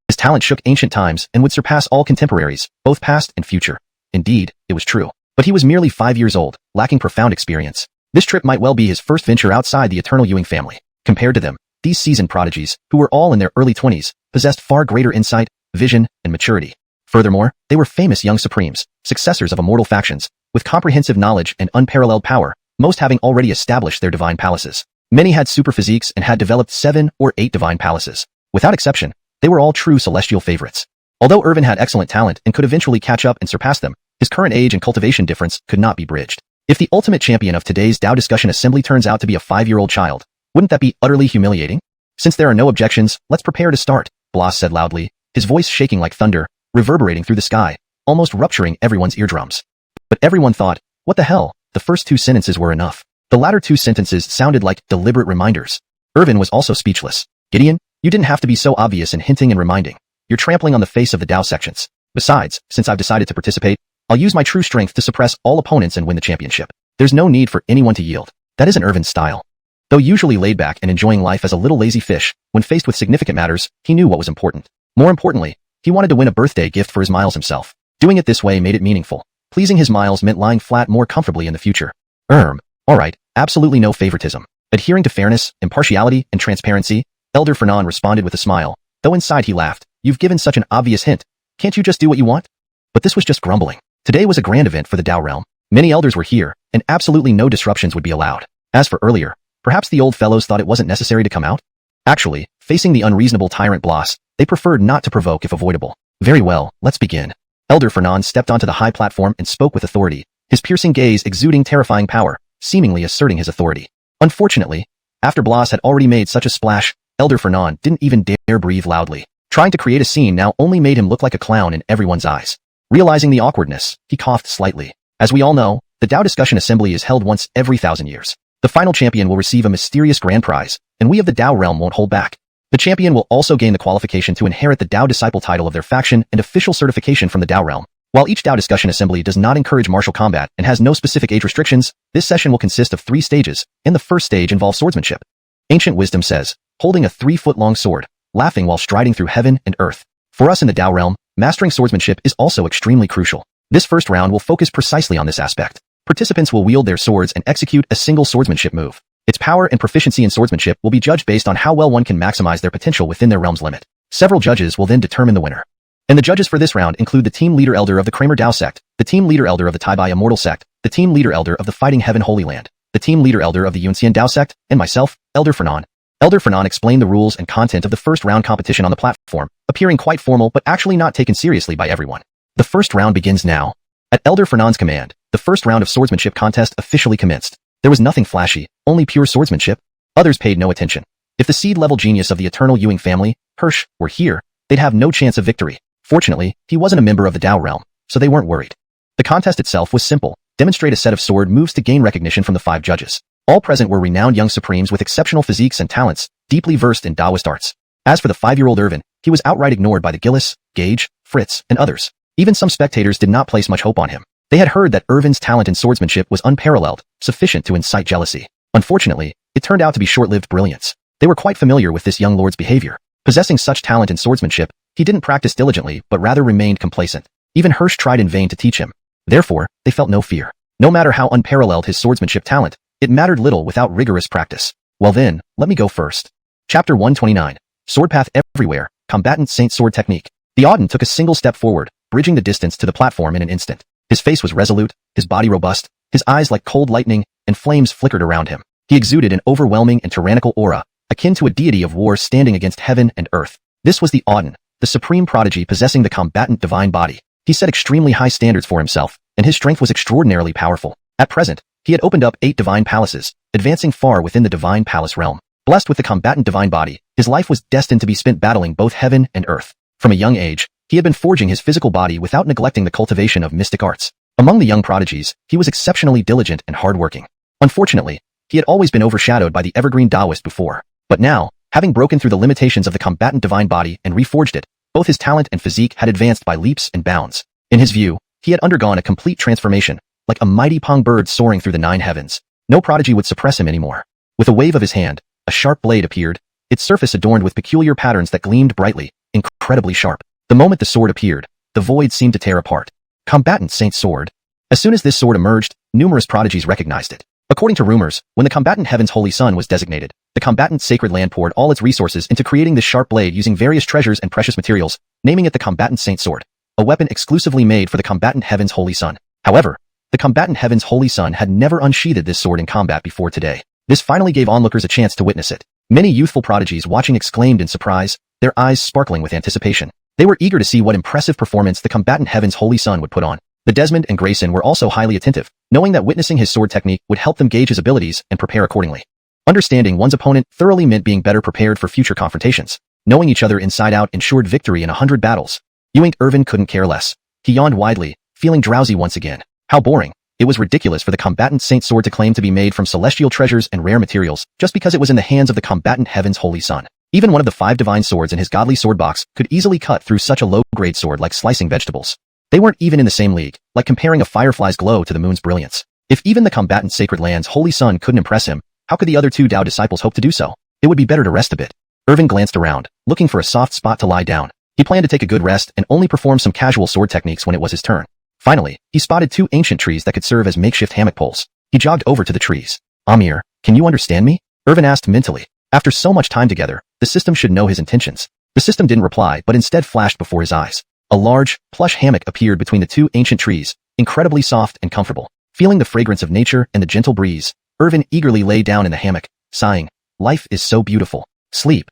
His talent shook ancient times and would surpass all contemporaries, both past and future. Indeed, it was true. But he was merely 5 years old, lacking profound experience. This trip might well be his first venture outside the eternal Ewing family. Compared to them, these seasoned prodigies, who were all in their early 20s, possessed far greater insight, vision, and maturity. Furthermore, they were famous young supremes, successors of immortal factions, with comprehensive knowledge and unparalleled power, most having already established their divine palaces. Many had super physiques and had developed 7 or 8 divine palaces. Without exception, they were all true celestial favorites. Although Irvin had excellent talent and could eventually catch up and surpass them, his current age and cultivation difference could not be bridged. If the ultimate champion of today's Dao discussion assembly turns out to be a 5-year-old child, wouldn't that be utterly humiliating? Since there are no objections, let's prepare to start, Blas said loudly, his voice shaking like thunder, reverberating through the sky, almost rupturing everyone's eardrums. But everyone thought, what the hell, the first 2 sentences were enough. The latter 2 sentences sounded like deliberate reminders. Irvin was also speechless. Gideon, you didn't have to be so obvious in hinting and reminding. You're trampling on the face of the Dao sections. Besides, since I've decided to participate, I'll use my true strength to suppress all opponents and win the championship. There's no need for anyone to yield. That isn't Irvin's style. Though usually laid back and enjoying life as a little lazy fish, when faced with significant matters, he knew what was important. More importantly, he wanted to win a birthday gift for his Miles himself. Doing it this way made it meaningful. Pleasing his Miles meant lying flat more comfortably in the future. Alright, absolutely no favoritism. Adhering to fairness, impartiality, and transparency, Elder Fernan responded with a smile, though inside he laughed. You've given such an obvious hint. Can't you just do what you want? But this was just grumbling. Today was a grand event for the Dao realm. Many elders were here, and absolutely no disruptions would be allowed. As for earlier, perhaps the old fellows thought it wasn't necessary to come out? Actually, facing the unreasonable tyrant Blas, they preferred not to provoke if avoidable. Very well, let's begin. Elder Fernan stepped onto the high platform and spoke with authority, his piercing gaze exuding terrifying power, seemingly asserting his authority. Unfortunately, after Blas had already made such a splash, Elder Fernand didn't even dare breathe loudly. Trying to create a scene now only made him look like a clown in everyone's eyes. Realizing the awkwardness, he coughed slightly. As we all know, the Dao Discussion Assembly is held once every 1,000 years. The final champion will receive a mysterious grand prize, and we of the Dao realm won't hold back. The champion will also gain the qualification to inherit the Dao Disciple title of their faction and official certification from the Dao realm. While each Dao Discussion Assembly does not encourage martial combat and has no specific age restrictions, this session will consist of 3 stages, and the first stage involves swordsmanship. Ancient wisdom says, holding a 3-foot-long sword, laughing while striding through heaven and earth. For us in the Dao realm, mastering swordsmanship is also extremely crucial. This first round will focus precisely on this aspect. Participants will wield their swords and execute a single swordsmanship move. Its power and proficiency in swordsmanship will be judged based on how well one can maximize their potential within their realm's limit. Several judges will then determine the winner. And the judges for this round include the team leader elder of the Kramer Dao sect, the team leader elder of the Taibai Immortal sect, the team leader elder of the Fighting Heaven Holy Land, the team leader elder of the Yunxian Dao sect, and myself, Elder Fernand. Elder Fernand explained the rules and content of the first round competition on the platform, appearing quite formal but actually not taken seriously by everyone. The first round begins now. At Elder Fernand's command, the first round of swordsmanship contest officially commenced. There was nothing flashy, only pure swordsmanship. Others paid no attention. If the seed-level genius of the eternal Ewing family, Hirsch, were here, they'd have no chance of victory. Fortunately, he wasn't a member of the Dao realm, so they weren't worried. The contest itself was simple. Demonstrate a set of sword moves to gain recognition from the 5 judges. All present were renowned young supremes with exceptional physiques and talents, deeply versed in Taoist arts. As for the 5-year-old Irvin, he was outright ignored by the Gillis, Gage, Fritz, and others. Even some spectators did not place much hope on him. They had heard that Irvin's talent in swordsmanship was unparalleled, sufficient to incite jealousy. Unfortunately, it turned out to be short-lived brilliance. They were quite familiar with this young lord's behavior. Possessing such talent in swordsmanship, he didn't practice diligently but rather remained complacent. Even Hirsch tried in vain to teach him. Therefore, they felt no fear. No matter how unparalleled his swordsmanship talent, it mattered little without rigorous practice. Well then, let me go first. Chapter 129. Sword Path Everywhere, Combatant Saint Sword Technique. The Auden took a single step forward, bridging the distance to the platform in an instant. His face was resolute, his body robust, his eyes like cold lightning, and flames flickered around him. He exuded an overwhelming and tyrannical aura, akin to a deity of war standing against heaven and earth. This was the Auden, the supreme prodigy possessing the combatant divine body. He set extremely high standards for himself, and his strength was extraordinarily powerful. At present, he had opened up 8 divine palaces, advancing far within the divine palace realm. Blessed with the combatant divine body, his life was destined to be spent battling both heaven and earth. From a young age, he had been forging his physical body without neglecting the cultivation of mystic arts. Among the young prodigies, he was exceptionally diligent and hardworking. Unfortunately, he had always been overshadowed by the evergreen Taoist before. But now, having broken through the limitations of the combatant divine body and reforged it, both his talent and physique had advanced by leaps and bounds. In his view, he had undergone a complete transformation, like a mighty Pong bird soaring through the 9 heavens. No prodigy would suppress him anymore. With a wave of his hand, a sharp blade appeared, its surface adorned with peculiar patterns that gleamed brightly, incredibly sharp. The moment the sword appeared, the void seemed to tear apart. Combatant Saint Sword. As soon as this sword emerged, numerous prodigies recognized it. According to rumors, when the combatant Heaven's Holy Sun was designated, the combatant Sacred Land poured all its resources into creating this sharp blade using various treasures and precious materials, naming it the Combatant Saint Sword, a weapon exclusively made for the combatant Heaven's Holy Sun. However, the combatant Heaven's Holy Sun had never unsheathed this sword in combat before today. This finally gave onlookers a chance to witness it. Many youthful prodigies watching exclaimed in surprise, their eyes sparkling with anticipation. They were eager to see what impressive performance the combatant Heaven's Holy Sun would put on. The Desmond and Grayson were also highly attentive, knowing that witnessing his sword technique would help them gauge his abilities and prepare accordingly. Understanding one's opponent thoroughly meant being better prepared for future confrontations. Knowing each other inside out ensured victory in 100 battles. Ewing Irvin couldn't care less. He yawned widely, feeling drowsy once again. How boring. It was ridiculous for the combatant Saint Sword to claim to be made from celestial treasures and rare materials, just because it was in the hands of the combatant Heaven's Holy Sun. Even one of the 5 divine swords in his godly sword box could easily cut through such a low-grade sword like slicing vegetables. They weren't even in the same league, like comparing a firefly's glow to the moon's brilliance. If even the combatant Sacred Land's Holy Sun couldn't impress him, how could the other 2 Dao disciples hope to do so? It would be better to rest a bit. Irvin glanced around, looking for a soft spot to lie down. He planned to take a good rest and only perform some casual sword techniques when it was his turn. Finally, he spotted 2 ancient trees that could serve as makeshift hammock poles. He jogged over to the trees. Amir, can you understand me? Irvin asked mentally. After so much time together, the system should know his intentions. The system didn't reply but instead flashed before his eyes. A large, plush hammock appeared between the 2 ancient trees, incredibly soft and comfortable. Feeling the fragrance of nature and the gentle breeze, Irvin eagerly lay down in the hammock, sighing, life is so beautiful. Sleep.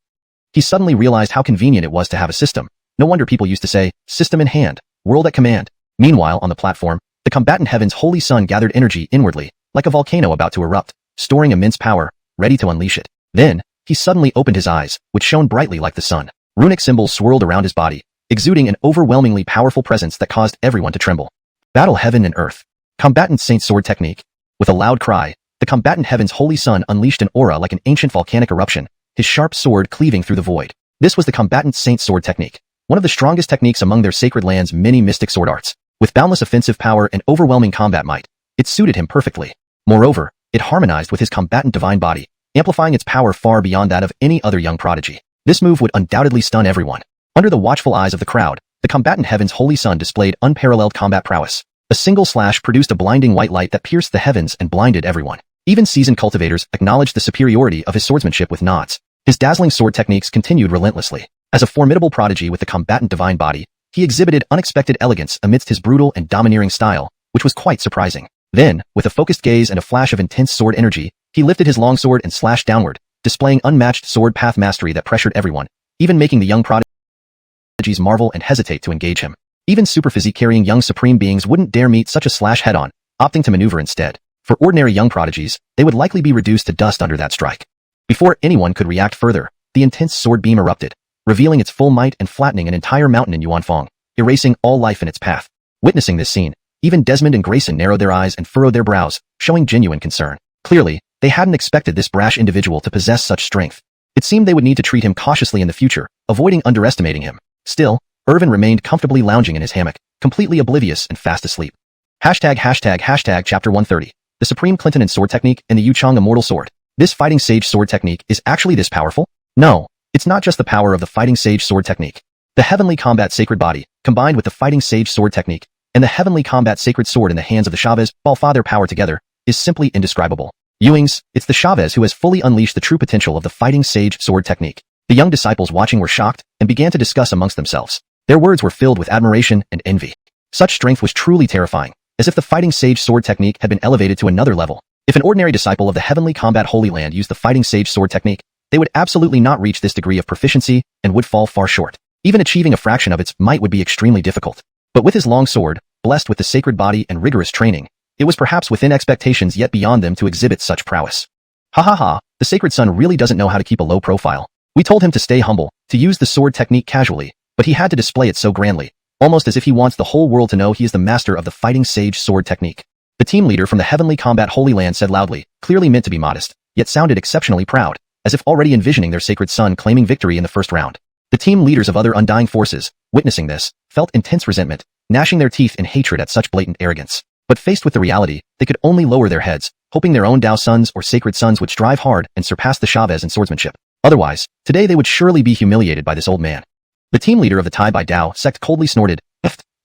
He suddenly realized how convenient it was to have a system. No wonder people used to say, system in hand, world at command. Meanwhile, on the platform, the combatant Heaven's Holy Sun gathered energy inwardly, like a volcano about to erupt, storing immense power, ready to unleash it. Then, he suddenly opened his eyes, which shone brightly like the sun. Runic symbols swirled around his body, exuding an overwhelmingly powerful presence that caused everyone to tremble. Battle Heaven and Earth. Combatant Saint Sword Technique. With a loud cry, the combatant Heaven's holy sun unleashed an aura like an ancient volcanic eruption, his sharp sword cleaving through the void. This was the combatant Saint Sword Technique, one of the strongest techniques among their sacred land's many mystic sword arts. With boundless offensive power and overwhelming combat might, it suited him perfectly. Moreover, it harmonized with his combatant divine body, amplifying its power far beyond that of any other young prodigy. This move would undoubtedly stun everyone. Under the watchful eyes of the crowd, the combatant Heaven's holy sun displayed unparalleled combat prowess. A single slash produced a blinding white light that pierced the heavens and blinded everyone. Even seasoned cultivators acknowledged the superiority of his swordsmanship with nods. His dazzling sword techniques continued relentlessly. As a formidable prodigy with the combatant divine body, he exhibited unexpected elegance amidst his brutal and domineering style, which was quite surprising. Then, with a focused gaze and a flash of intense sword energy, he lifted his longsword and slashed downward, displaying unmatched sword path mastery that pressured everyone, even making the young prodigies marvel and hesitate to engage him. Even superphysique-carrying young supreme beings wouldn't dare meet such a slash head-on, opting to maneuver instead. For ordinary young prodigies, they would likely be reduced to dust under that strike. Before anyone could react further, the intense sword beam erupted, revealing its full might and flattening an entire mountain in Yuanfang, erasing all life in its path. Witnessing this scene, even Desmond and Grayson narrowed their eyes and furrowed their brows, showing genuine concern. Clearly, they hadn't expected this brash individual to possess such strength. It seemed they would need to treat him cautiously in the future, avoiding underestimating him. Still, Irvin remained comfortably lounging in his hammock, completely oblivious and fast asleep. Chapter 130. The Supreme Clinton and Sword Technique and the Yuchang Immortal Sword. This Fighting Sage Sword Technique is actually this powerful? No, it's not just the power of the Fighting Sage Sword Technique. The Heavenly Combat Sacred Body, combined with the Fighting Sage Sword Technique, and the Heavenly Combat Sacred Sword in the hands of the Chavez, all father power together, is simply indescribable. Ewings, it's the Chavez who has fully unleashed the true potential of the Fighting Sage Sword Technique. The young disciples watching were shocked and began to discuss amongst themselves. Their words were filled with admiration and envy. Such strength was truly terrifying, as if the Fighting Sage Sword Technique had been elevated to another level. If an ordinary disciple of the Heavenly Combat Holy Land used the Fighting Sage Sword Technique, they would absolutely not reach this degree of proficiency and would fall far short. Even achieving a fraction of its might would be extremely difficult. But with his long sword, blessed with the sacred body and rigorous training, it was perhaps within expectations yet beyond them to exhibit such prowess. Ha ha ha, the Sacred Son really doesn't know how to keep a low profile. We told him to stay humble, to use the sword technique casually, but he had to display it so grandly, almost as if he wants the whole world to know he is the master of the Fighting Sage Sword Technique. The team leader from the Heavenly Combat Holy Land said loudly, clearly meant to be modest, yet sounded exceptionally proud, as if already envisioning their sacred son claiming victory in the first round. The team leaders of other undying forces, witnessing this, felt intense resentment, gnashing their teeth in hatred at such blatant arrogance. But faced with the reality, they could only lower their heads, hoping their own Dao sons or sacred sons would strive hard and surpass the Chavez in swordsmanship. Otherwise, today they would surely be humiliated by this old man. The team leader of the Tai Bai Dao sect coldly snorted,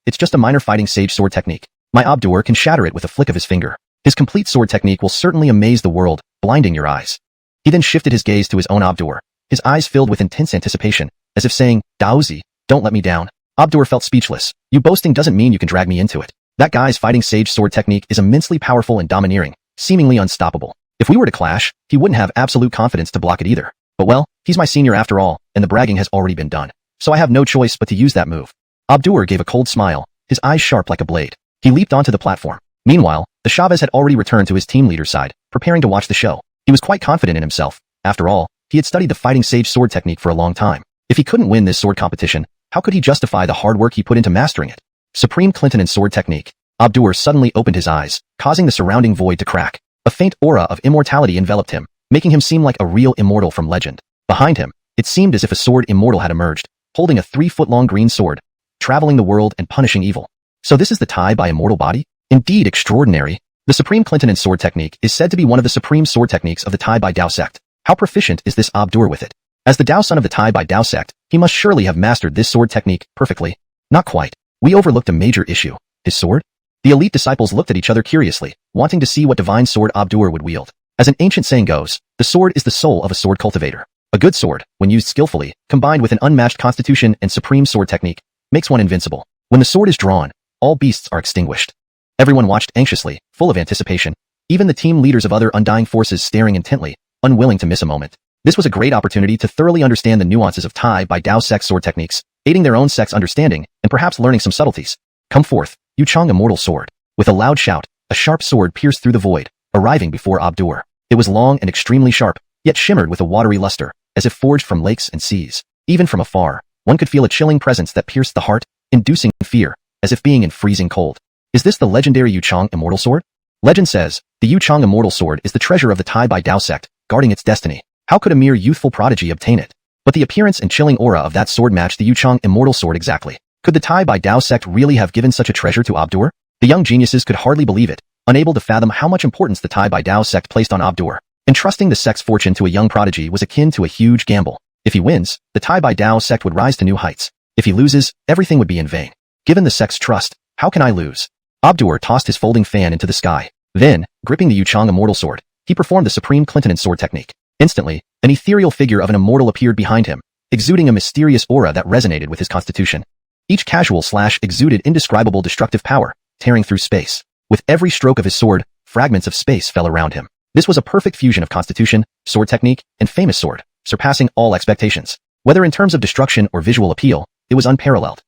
"It's just a minor Fighting Sage Sword Technique. My Abdur can shatter it with a flick of his finger. His complete sword technique will certainly amaze the world, blinding your eyes." He then shifted his gaze to his own Abdur, his eyes filled with intense anticipation, as if saying, "Daozi, don't let me down." Abdur felt speechless. "You boasting doesn't mean you can drag me into it. That guy's Fighting Sage Sword Technique is immensely powerful and domineering, seemingly unstoppable. If we were to clash, he wouldn't have absolute confidence to block it either. But well, he's my senior after all, and the bragging has already been done. So I have no choice but to use that move." Abdur gave a cold smile, his eyes sharp like a blade. He leaped onto the platform. Meanwhile, the Chavez had already returned to his team leader's side, preparing to watch the show. He was quite confident in himself. After all, he had studied the Fighting Sage Sword Technique for a long time. If he couldn't win this sword competition, how could he justify the hard work he put into mastering it? Supreme Clinton and Sword Technique. Abdur suddenly opened his eyes, causing the surrounding void to crack. A faint aura of immortality enveloped him, making him seem like a real immortal from legend. Behind him, it seemed as if a sword immortal had emerged, holding a 3-foot-long green sword, traveling the world and punishing evil. So this is the Tai Bai Immortal Body? Indeed extraordinary. The Supreme Clinton and Sword Technique is said to be one of the supreme sword techniques of the Tai Bai Dao sect. How proficient is this Abdur with it? As the Dao son of the Tai Bai Dao sect, he must surely have mastered this sword technique perfectly. Not quite. We overlooked a major issue. His sword? The elite disciples looked at each other curiously, wanting to see what divine sword Abdur would wield. As an ancient saying goes, the sword is the soul of a sword cultivator. A good sword, when used skillfully, combined with an unmatched constitution and supreme sword technique, makes one invincible. When the sword is drawn, all beasts are extinguished. Everyone watched anxiously, full of anticipation, even the team leaders of other undying forces staring intently, unwilling to miss a moment. This was a great opportunity to thoroughly understand the nuances of Tai Bai Dao sect sword techniques, aiding their own sect's understanding, and perhaps learning some subtleties. Come forth, Yuchang Immortal Sword. With a loud shout, a sharp sword pierced through the void, arriving before Abdur. It was long and extremely sharp, yet shimmered with a watery luster, as if forged from lakes and seas. Even from afar, one could feel a chilling presence that pierced the heart, inducing fear, as if being in freezing cold. Is this the legendary Yuchang Immortal Sword? Legend says, the Yuchang Immortal Sword is the treasure of the Tai Bai Dao sect, guarding its destiny. How could a mere youthful prodigy obtain it? But the appearance and chilling aura of that sword matched the Yuchang Immortal Sword exactly. Could the Tai Bai Dao sect really have given such a treasure to Abdur? The young geniuses could hardly believe it, unable to fathom how much importance the Tai Bai Dao sect placed on Abdur. Entrusting the sect's fortune to a young prodigy was akin to a huge gamble. If he wins, the Tai Bai Dao sect would rise to new heights. If he loses, everything would be in vain. Given the sect's trust, how can I lose? Abdur tossed his folding fan into the sky. Then, gripping the Yuchang Immortal Sword, he performed the supreme Clinton sword technique. Instantly, an ethereal figure of an immortal appeared behind him, exuding a mysterious aura that resonated with his constitution. Each casual slash exuded indescribable destructive power, tearing through space. With every stroke of his sword, fragments of space fell around him. This was a perfect fusion of constitution, sword technique, and famous sword, surpassing all expectations. Whether in terms of destruction or visual appeal, it was unparalleled.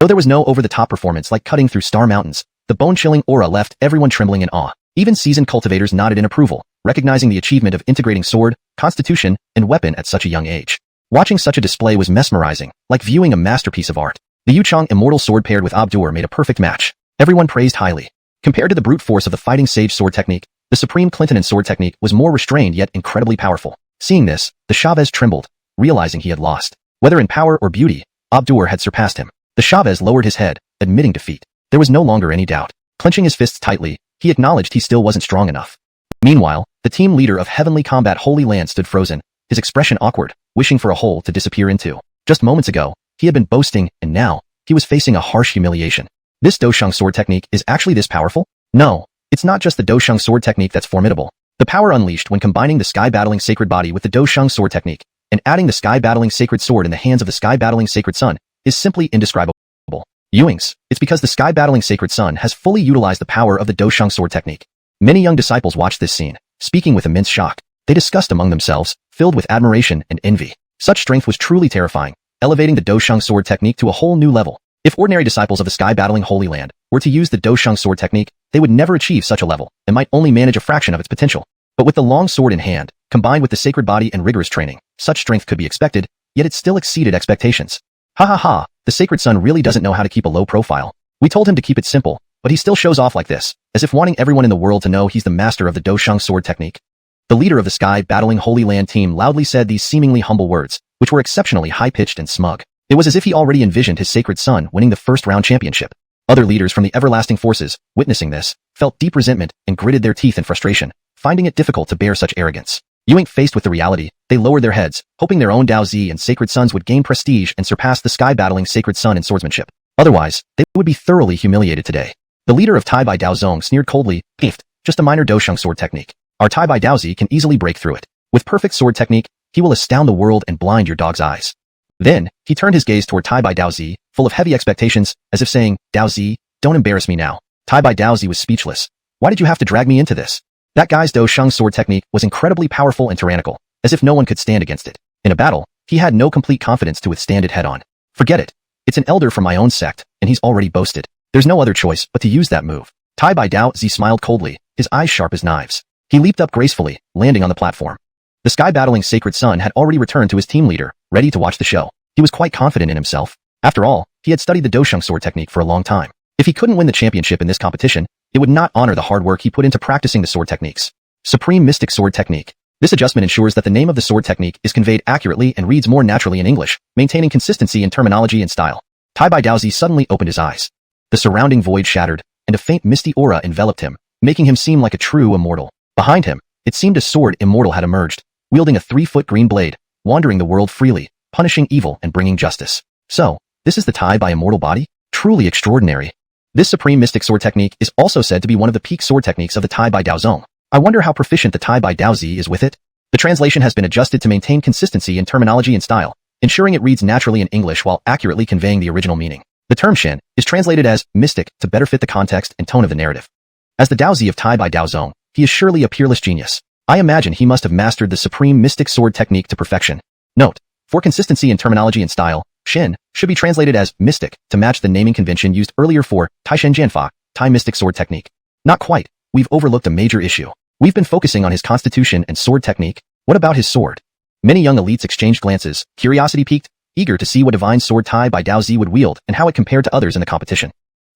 Though there was no over-the-top performance like cutting through star mountains, the bone-chilling aura left everyone trembling in awe. Even seasoned cultivators nodded in approval, recognizing the achievement of integrating sword, constitution, and weapon at such a young age. Watching such a display was mesmerizing, like viewing a masterpiece of art. The Yuchang Immortal Sword paired with Abdur made a perfect match. Everyone praised highly. Compared to the brute force of the Fighting Sage sword technique, the supreme Clinton sword technique was more restrained yet incredibly powerful. Seeing this, the Chavez trembled, realizing he had lost. Whether in power or beauty, Abdur had surpassed him. The Chavez lowered his head, admitting defeat. There was no longer any doubt. Clenching his fists tightly, he acknowledged he still wasn't strong enough. Meanwhile, the team leader of Heavenly Combat Holy Land stood frozen, his expression awkward, wishing for a hole to disappear into. Just moments ago, he had been boasting, and now, he was facing a harsh humiliation. This Dosheng sword technique is actually this powerful? No, it's not just the Dosheng sword technique that's formidable. The power unleashed when combining the Sky Battling Sacred Body with the Dosheng sword technique, and adding the Sky Battling Sacred Sword in the hands of the Sky Battling Sacred Sun, is simply indescribable. Yuings, it's because the Sky Battling Sacred Sun has fully utilized the power of the Dosheng sword technique. Many young disciples watched this scene, speaking with immense shock. They discussed among themselves, filled with admiration and envy. Such strength was truly terrifying, elevating the Dosheng sword technique to a whole new level. If ordinary disciples of the Sky Battling Holy Land were to use the Dosheng sword technique, they would never achieve such a level, and might only manage a fraction of its potential. But with the long sword in hand, combined with the sacred body and rigorous training, such strength could be expected, yet it still exceeded expectations. Ha ha ha, the Sacred Sun really doesn't know how to keep a low profile. We told him to keep it simple, but he still shows off like this, as if wanting everyone in the world to know he's the master of the Dosheng sword technique. The leader of the Sky Battling Holy Land team loudly said these seemingly humble words, which were exceptionally high-pitched and smug. It was as if he already envisioned his Sacred Sun winning the first-round championship. Other leaders from the Everlasting Forces, witnessing this, felt deep resentment and gritted their teeth in frustration, finding it difficult to bear such arrogance. Yuing faced with the reality, they lowered their heads, hoping their own Dao Zi and Sacred Suns would gain prestige and surpass the Sky Battling Sacred Sun in swordsmanship. Otherwise, they would be thoroughly humiliated today. The leader of Tai Bai Dao Zong sneered coldly, just a minor Dosheng sword technique. Our Tai Bai Dao Zi can easily break through it. With perfect sword technique, he will astound the world and blind your dog's eyes. Then, he turned his gaze toward Tai Bai Dao Zi, full of heavy expectations, as if saying, Dao Zi, don't embarrass me now. Tai Bai Dao Zi was speechless. Why did you have to drag me into this? That guy's Dosheng sword technique was incredibly powerful and tyrannical, as if no one could stand against it. In a battle, he had no complete confidence to withstand it head-on. Forget it. It's an elder from my own sect, and he's already boasted. There's no other choice but to use that move. Tai Bai Dao Zi smiled coldly, his eyes sharp as knives. He leaped up gracefully, landing on the platform. The Sky Battling Sacred Sun had already returned to his team leader, ready to watch the show. He was quite confident in himself. After all, he had studied the Dosheng sword technique for a long time. If he couldn't win the championship in this competition, it would not honor the hard work he put into practicing the sword techniques. Supreme Mystic Sword Technique. This adjustment ensures that the name of the sword technique is conveyed accurately and reads more naturally in English, maintaining consistency in terminology and style. Tai Bai Dao Zi suddenly opened his eyes. The surrounding void shattered, and a faint misty aura enveloped him, making him seem like a true immortal. Behind him, it seemed a sword immortal had emerged, wielding a 3-foot green blade, wandering the world freely, punishing evil and bringing justice. So, this is the Tai Bai immortal body? Truly extraordinary. This Supreme Mystic Sword Technique is also said to be one of the peak sword techniques of the Tai Bai Dao Zong. I wonder how proficient the Tai Bai Dao Zi is with it. The translation has been adjusted to maintain consistency in terminology and style, ensuring it reads naturally in English while accurately conveying the original meaning. The term Shen is translated as mystic to better fit the context and tone of the narrative. As the Dao Zi of Tai Bai Dao Zong, he is surely a peerless genius. I imagine he must have mastered the Supreme Mystic Sword Technique to perfection. Note: for consistency in terminology and style, Shen should be translated as mystic to match the naming convention used earlier for Tai Shen Jianfa, Tai Mystic Sword Technique. Not quite. We've overlooked a major issue. We've been focusing on his constitution and sword technique, What about his sword? Many young elites exchanged glances, curiosity piqued, eager to see what divine sword Tai by Dao Zi would wield and how it compared to others in the competition.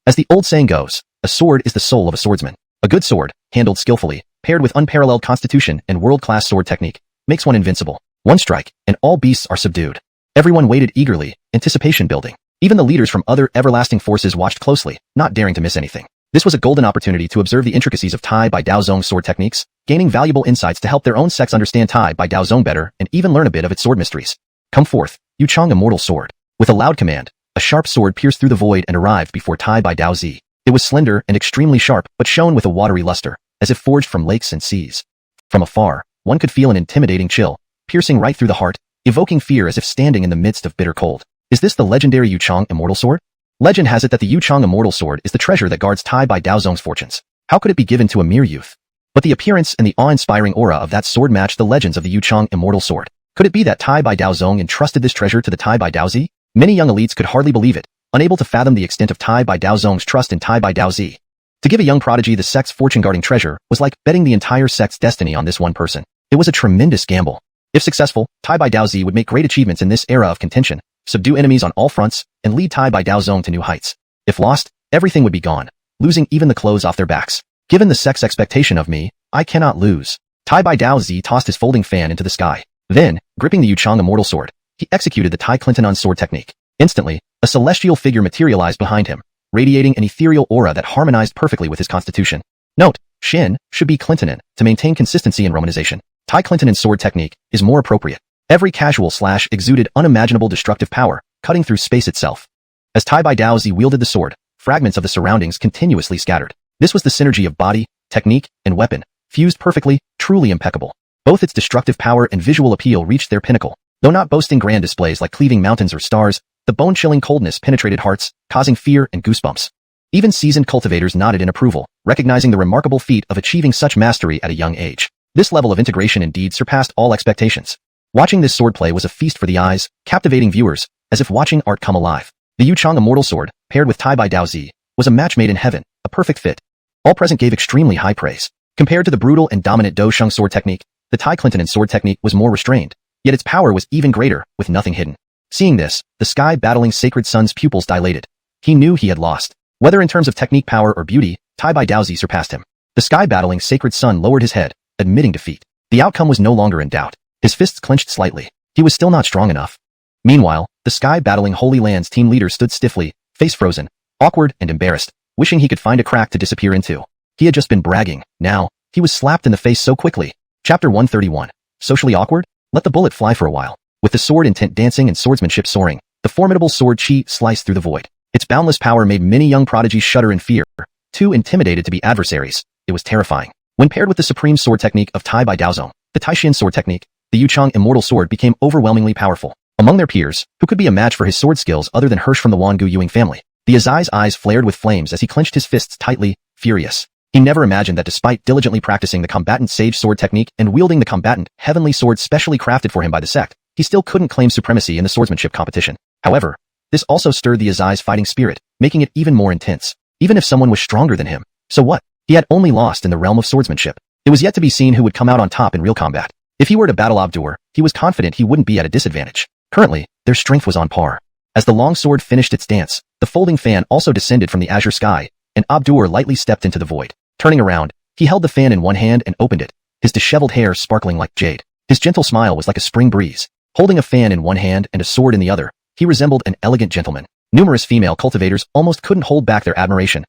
As the old saying goes, a sword is the soul of a swordsman. A good sword, handled skillfully, paired with unparalleled constitution and world-class sword technique, makes one invincible. One strike, and all beasts are subdued. Everyone waited eagerly, anticipation building. Even the leaders from other everlasting forces watched closely, not daring to miss anything. This was a golden opportunity to observe the intricacies of Tai by Dao Zong's sword techniques, gaining valuable insights to help their own sects understand Tai by Dao Zong better and even learn a bit of its sword mysteries. Come forth, Yuchang Immortal Sword. With a loud command, a sharp sword pierced through the void and arrived before Tai by Dao Zi. It was slender and extremely sharp, but shone with a watery luster, as if forged from lakes and seas. From afar, one could feel an intimidating chill, piercing right through the heart, evoking fear as if standing in the midst of bitter cold. Is this the legendary Yuchang Immortal Sword? Legend has it that the Yuchang Immortal Sword is the treasure that guards Tai by Dao Zong's fortunes. How could it be given to a mere youth? But the appearance and the awe-inspiring aura of that sword matched the legends of the Yuchang Immortal Sword. Could it be that Tai by Dao Zong entrusted this treasure to the Tai by Dao Zi? Many young elites could hardly believe it, unable to fathom the extent of Tai by Dao Zong's trust in Tai by Dao Zi. To give a young prodigy the sect's fortune-guarding treasure was like betting the entire sect's destiny on this one person. It was a tremendous gamble. If successful, Tai by Dao Zi would make great achievements in this era of contention, subdue enemies on all fronts, and lead Tai by Dao Zong to new heights. If lost, everything would be gone, losing even the clothes off their backs. Given the sect's expectation of me, I cannot lose. Tai by Dao Zi tossed his folding fan into the sky. Then, gripping the Yuchang Immortal Sword, he executed the Tai Clintonon sword technique. Instantly, a celestial figure materialized behind him, radiating an ethereal aura that harmonized perfectly with his constitution. Note, Shin should be Clintonon to maintain consistency in romanization. Tai Clintonon's sword technique is more appropriate. Every casual slash exuded unimaginable destructive power, cutting through space itself. As Tai by Dao Zi wielded the sword, fragments of the surroundings continuously scattered. This was the synergy of body, technique, and weapon, fused perfectly, truly impeccable. Both its destructive power and visual appeal reached their pinnacle. Though not boasting grand displays like cleaving mountains or stars, the bone-chilling coldness penetrated hearts, causing fear and goosebumps. Even seasoned cultivators nodded in approval, recognizing the remarkable feat of achieving such mastery at a young age. This level of integration indeed surpassed all expectations. Watching this swordplay was a feast for the eyes, captivating viewers, as if watching art come alive. The Yuchang Immortal Sword, paired with Tai by Dao Zi, was a match made in heaven, a perfect fit. All present gave extremely high praise. Compared to the brutal and dominant Do Sheng sword technique, the Tai Clintonon sword technique was more restrained, yet its power was even greater, with nothing hidden. Seeing this, the sky-battling sacred sun's pupils dilated. He knew he had lost. Whether in terms of technique power or beauty, Tai by Dao Zi surpassed him. The sky-battling sacred sun lowered his head, admitting defeat. The outcome was no longer in doubt. His fists clenched slightly. He was still not strong enough. Meanwhile, the sky-battling Holy Land's team leader stood stiffly, face frozen, awkward and embarrassed, wishing he could find a crack to disappear into. He had just been bragging. Now, he was slapped in the face so quickly. Chapter 131. Socially awkward? Let the bullet fly for a while. With the sword intent dancing and swordsmanship soaring, the formidable sword chi sliced through the void. Its boundless power made many young prodigies shudder in fear. Too intimidated to be adversaries, it was terrifying. When paired with the supreme sword technique of Tai by Dao Zong, the Taishin sword technique, the Yuchang Immortal Sword became overwhelmingly powerful. Among their peers, who could be a match for his sword skills other than Hirsch from the Wangu Ewing family? The Azai's eyes flared with flames as he clenched his fists tightly, furious. He never imagined that despite diligently practicing the combatant sage sword technique and wielding the combatant heavenly sword specially crafted for him by the sect, he still couldn't claim supremacy in the swordsmanship competition. However, this also stirred the Azai's fighting spirit, making it even more intense. Even if someone was stronger than him, so what? He had only lost in the realm of swordsmanship. It was yet to be seen who would come out on top in real combat. If he were to battle Abdur, he was confident he wouldn't be at a disadvantage. Currently, their strength was on par. As the long sword finished its dance, the folding fan also descended from the azure sky, and Abdur lightly stepped into the void. Turning around, he held the fan in one hand and opened it, his disheveled hair sparkling like jade. His gentle smile was like a spring breeze. Holding a fan in one hand and a sword in the other, he resembled an elegant gentleman. Numerous female cultivators almost couldn't hold back their admiration,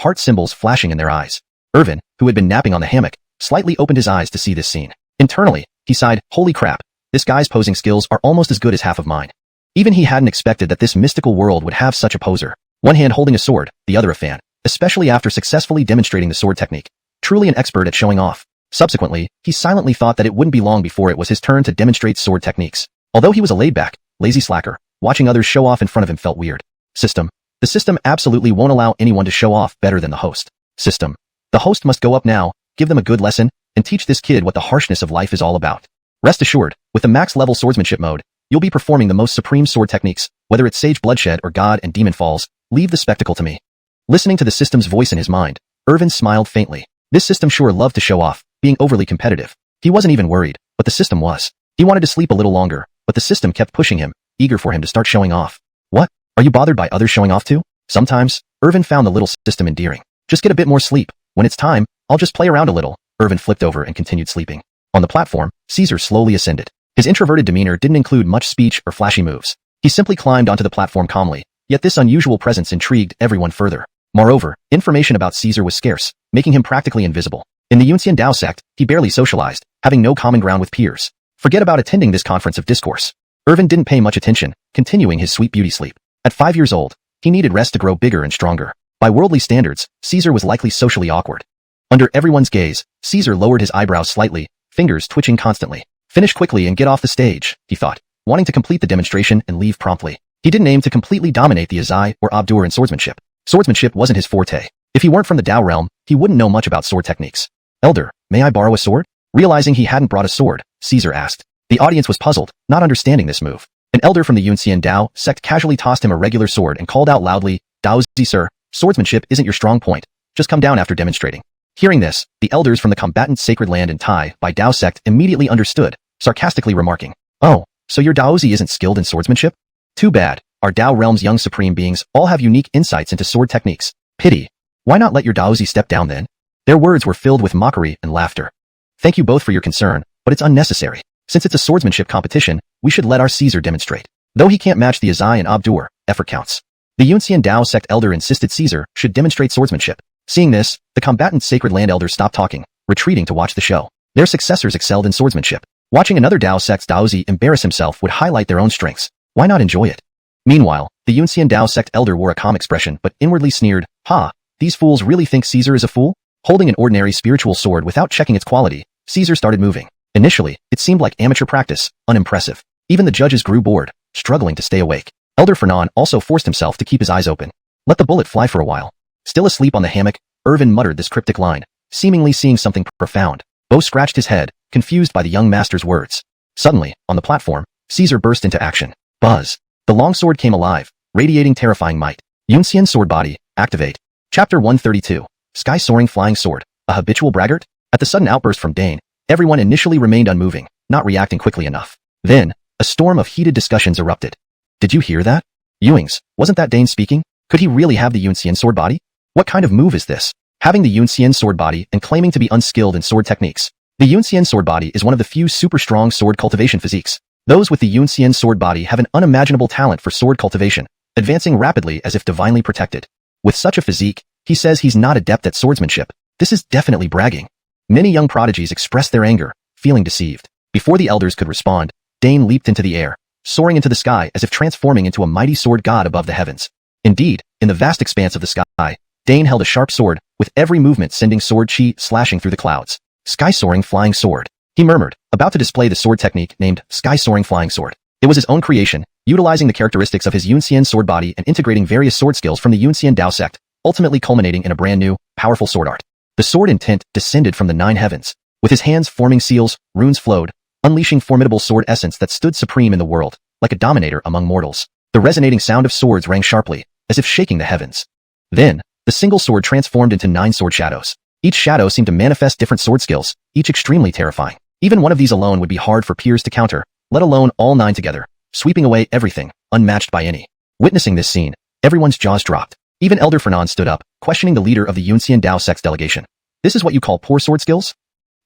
heart symbols flashing in their eyes. Irvin, who had been napping on the hammock, slightly opened his eyes to see this scene. Internally, he sighed, holy crap, this guy's posing skills are almost as good as half of mine. Even he hadn't expected that this mystical world would have such a poser. One hand holding a sword, the other a fan, especially after successfully demonstrating the sword technique. Truly an expert at showing off. Subsequently, he silently thought that it wouldn't be long before it was his turn to demonstrate sword techniques. Although he was a laid-back, lazy slacker, watching others show off in front of him felt weird. System. The system absolutely won't allow anyone to show off better than the host. System. The host must go up now, give them a good lesson, and teach this kid what the harshness of life is all about. Rest assured, with the max-level swordsmanship mode, you'll be performing the most supreme sword techniques, whether it's Sage Bloodshed or God and Demon Falls, leave the spectacle to me. Listening to the system's voice in his mind, Irvin smiled faintly. This system sure loved to show off, being overly competitive. He wasn't even worried. but the system was. He wanted to sleep a little longer, but the system kept pushing him, eager for him to start showing off. What? Are you bothered by others showing off too? Sometimes, Irvin found the little system endearing. Just get a bit more sleep. When it's time, I'll just play around a little. Irvin flipped over and continued sleeping. On the platform, Caesar slowly ascended. His introverted demeanor didn't include much speech or flashy moves. He simply climbed onto the platform calmly, yet this unusual presence intrigued everyone further. Moreover, information about Caesar was scarce, making him practically invisible. In the Yunxian Dao sect, he barely socialized, having no common ground with peers. Forget about attending this conference of discourse. Irvin didn't pay much attention, continuing his sweet beauty sleep. At 5 years old, he needed rest to grow bigger and stronger. By worldly standards, Caesar was likely socially awkward. Under everyone's gaze, Caesar lowered his eyebrows slightly, fingers twitching constantly. Finish quickly and get off the stage, he thought, wanting to complete the demonstration and leave promptly. He didn't aim to completely dominate the Azai or Abdur in swordsmanship. Swordsmanship wasn't his forte. If he weren't from the Dao realm, he wouldn't know much about sword techniques. Elder, may I borrow a sword? Realizing he hadn't brought a sword, Caesar asked. The audience was puzzled, not understanding this move. An elder from the Yunxian Dao sect casually tossed him a regular sword and called out loudly, "Daozi sir, swordsmanship isn't your strong point. Just come down after demonstrating." Hearing this, the elders from the combatant sacred land in Tai by Dao sect immediately understood, sarcastically remarking, "Oh, so your Daozi isn't skilled in swordsmanship? Too bad. Our Dao realm's young supreme beings all have unique insights into sword techniques. Pity. Why not let your Daozi step down then?" Their words were filled with mockery and laughter. "Thank you both for your concern, but it's unnecessary. Since it's a swordsmanship competition, we should let our Caesar demonstrate. Though he can't match the Azai and Abdur, effort counts." The Yunxian Dao sect elder insisted Caesar should demonstrate swordsmanship. Seeing this, the combatant sacred land elders stopped talking, retreating to watch the show. Their successors excelled in swordsmanship. Watching another Dao sect's Daozi embarrass himself would highlight their own strengths. Why not enjoy it? Meanwhile, the Yunxian Dao sect elder wore a calm expression but inwardly sneered, "Ha, these fools really think Caesar is a fool?" Holding an ordinary spiritual sword without checking its quality, Caesar started moving. Initially, it seemed like amateur practice, unimpressive. Even the judges grew bored, struggling to stay awake. Elder Fernan also forced himself to keep his eyes open. Let the bullet fly for a while. Still asleep on the hammock, Irvin muttered this cryptic line, seemingly seeing something profound. Bo scratched his head, confused by the young master's words. Suddenly, on the platform, Caesar burst into action. Buzz. The longsword came alive, radiating terrifying might. Yunxian sword body, activate. Chapter 132. Sky-soaring flying sword, a habitual braggart? At the sudden outburst from Dane, everyone initially remained unmoving, not reacting quickly enough. Then, a storm of heated discussions erupted. Did you hear that? Ewings, wasn't that Dane speaking? Could he really have the Yunxian sword body? What kind of move is this? Having the Yunxian sword body and claiming to be unskilled in sword techniques. The Yunxian sword body is one of the few super strong sword cultivation physiques. Those with the Yunxian sword body have an unimaginable talent for sword cultivation, advancing rapidly as if divinely protected. With such a physique, he says he's not adept at swordsmanship. This is definitely bragging. Many young prodigies expressed their anger, feeling deceived. Before the elders could respond, Dane leaped into the air, soaring into the sky as if transforming into a mighty sword god above the heavens. Indeed, in the vast expanse of the sky, Dane held a sharp sword, with every movement sending sword chi slashing through the clouds. Sky-soaring flying sword. He murmured, about to display the sword technique named Sky-soaring flying sword. It was his own creation, utilizing the characteristics of his Yunxian sword body and integrating various sword skills from the Yunxian Dao sect, ultimately culminating in a brand new, powerful sword art. The sword intent descended from the 9 heavens. With his hands forming seals, runes flowed, unleashing formidable sword essence that stood supreme in the world, like a dominator among mortals. The resonating sound of swords rang sharply, as if shaking the heavens. Then, the single sword transformed into 9 sword shadows. Each shadow seemed to manifest different sword skills, each extremely terrifying. Even one of these alone would be hard for peers to counter, let alone all 9 together, sweeping away everything, unmatched by any. Witnessing this scene, everyone's jaws dropped. Even Elder Fernan stood up, questioning the leader of the Yunxian Dao sect's delegation. This is what you call poor sword skills?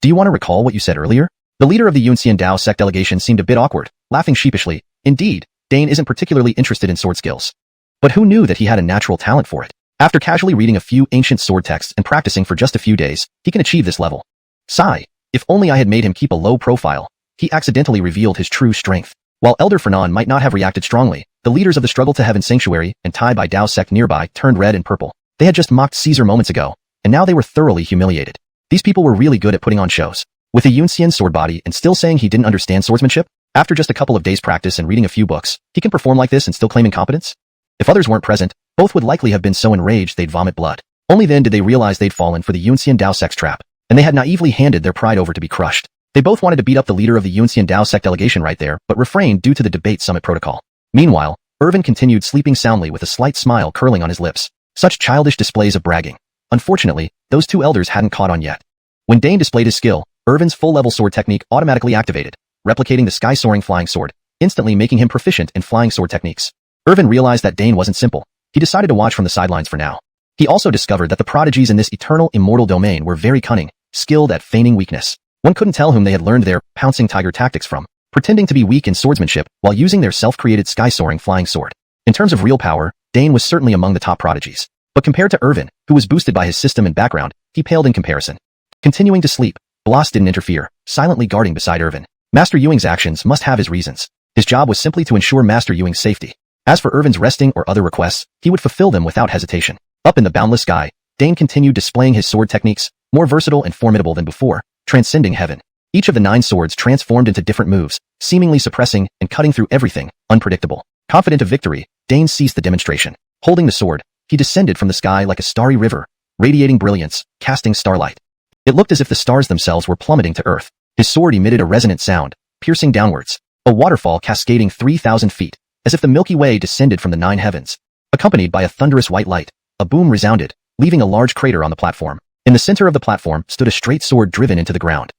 Do you want to recall what you said earlier? The leader of the Yunxian Dao sect delegation seemed a bit awkward, laughing sheepishly. Indeed, Dane isn't particularly interested in sword skills. But who knew that he had a natural talent for it? After casually reading a few ancient sword texts and practicing for just a few days, he can achieve this level. Sigh. If only I had made him keep a low profile. He accidentally revealed his true strength. While Elder Fernan might not have reacted strongly, the leaders of the Struggle to Heaven Sanctuary and Tai by Dao sect nearby turned red and purple. They had just mocked Caesar moments ago, and now they were thoroughly humiliated. These people were really good at putting on shows. With a Yunxian sword body and still saying he didn't understand swordsmanship? After just a couple of days practice and reading a few books, he can perform like this and still claim incompetence? If others weren't present, both would likely have been so enraged they'd vomit blood. Only then did they realize they'd fallen for the Yunxian Dao sect's trap, and they had naively handed their pride over to be crushed. They both wanted to beat up the leader of the Yunxian Dao sect delegation right there, but refrained due to the debate summit protocol. Meanwhile, Irvin continued sleeping soundly with a slight smile curling on his lips. Such childish displays of bragging. Unfortunately, those 2 elders hadn't caught on yet. When Dane displayed his skill, Irvin's full-level sword technique automatically activated, replicating the sky-soaring flying sword, instantly making him proficient in flying sword techniques. Irvin realized that Dane wasn't simple. He decided to watch from the sidelines for now. He also discovered that the prodigies in this eternal immortal domain were very cunning, skilled at feigning weakness. One couldn't tell whom they had learned their pouncing tiger tactics from, pretending to be weak in swordsmanship while using their self-created sky-soaring flying sword. In terms of real power, Dane was certainly among the top prodigies. But compared to Irvin, who was boosted by his system and background, he paled in comparison. Continuing to sleep, Bloss didn't interfere, silently guarding beside Irvin. Master Ewing's actions must have his reasons. His job was simply to ensure Master Ewing's safety. As for Irvin's resting or other requests, he would fulfill them without hesitation. Up in the boundless sky, Dane continued displaying his sword techniques, more versatile and formidable than before, transcending heaven. Each of the 9 swords transformed into different moves, seemingly suppressing and cutting through everything, unpredictable. Confident of victory, Dane ceased the demonstration. Holding the sword, he descended from the sky like a starry river, radiating brilliance, casting starlight. It looked as if the stars themselves were plummeting to earth. His sword emitted a resonant sound, piercing downwards, a waterfall cascading 3,000 feet, as if the Milky Way descended from the 9 heavens. Accompanied by a thunderous white light, a boom resounded, leaving a large crater on the platform. In the center of the platform stood a straight sword driven into the ground.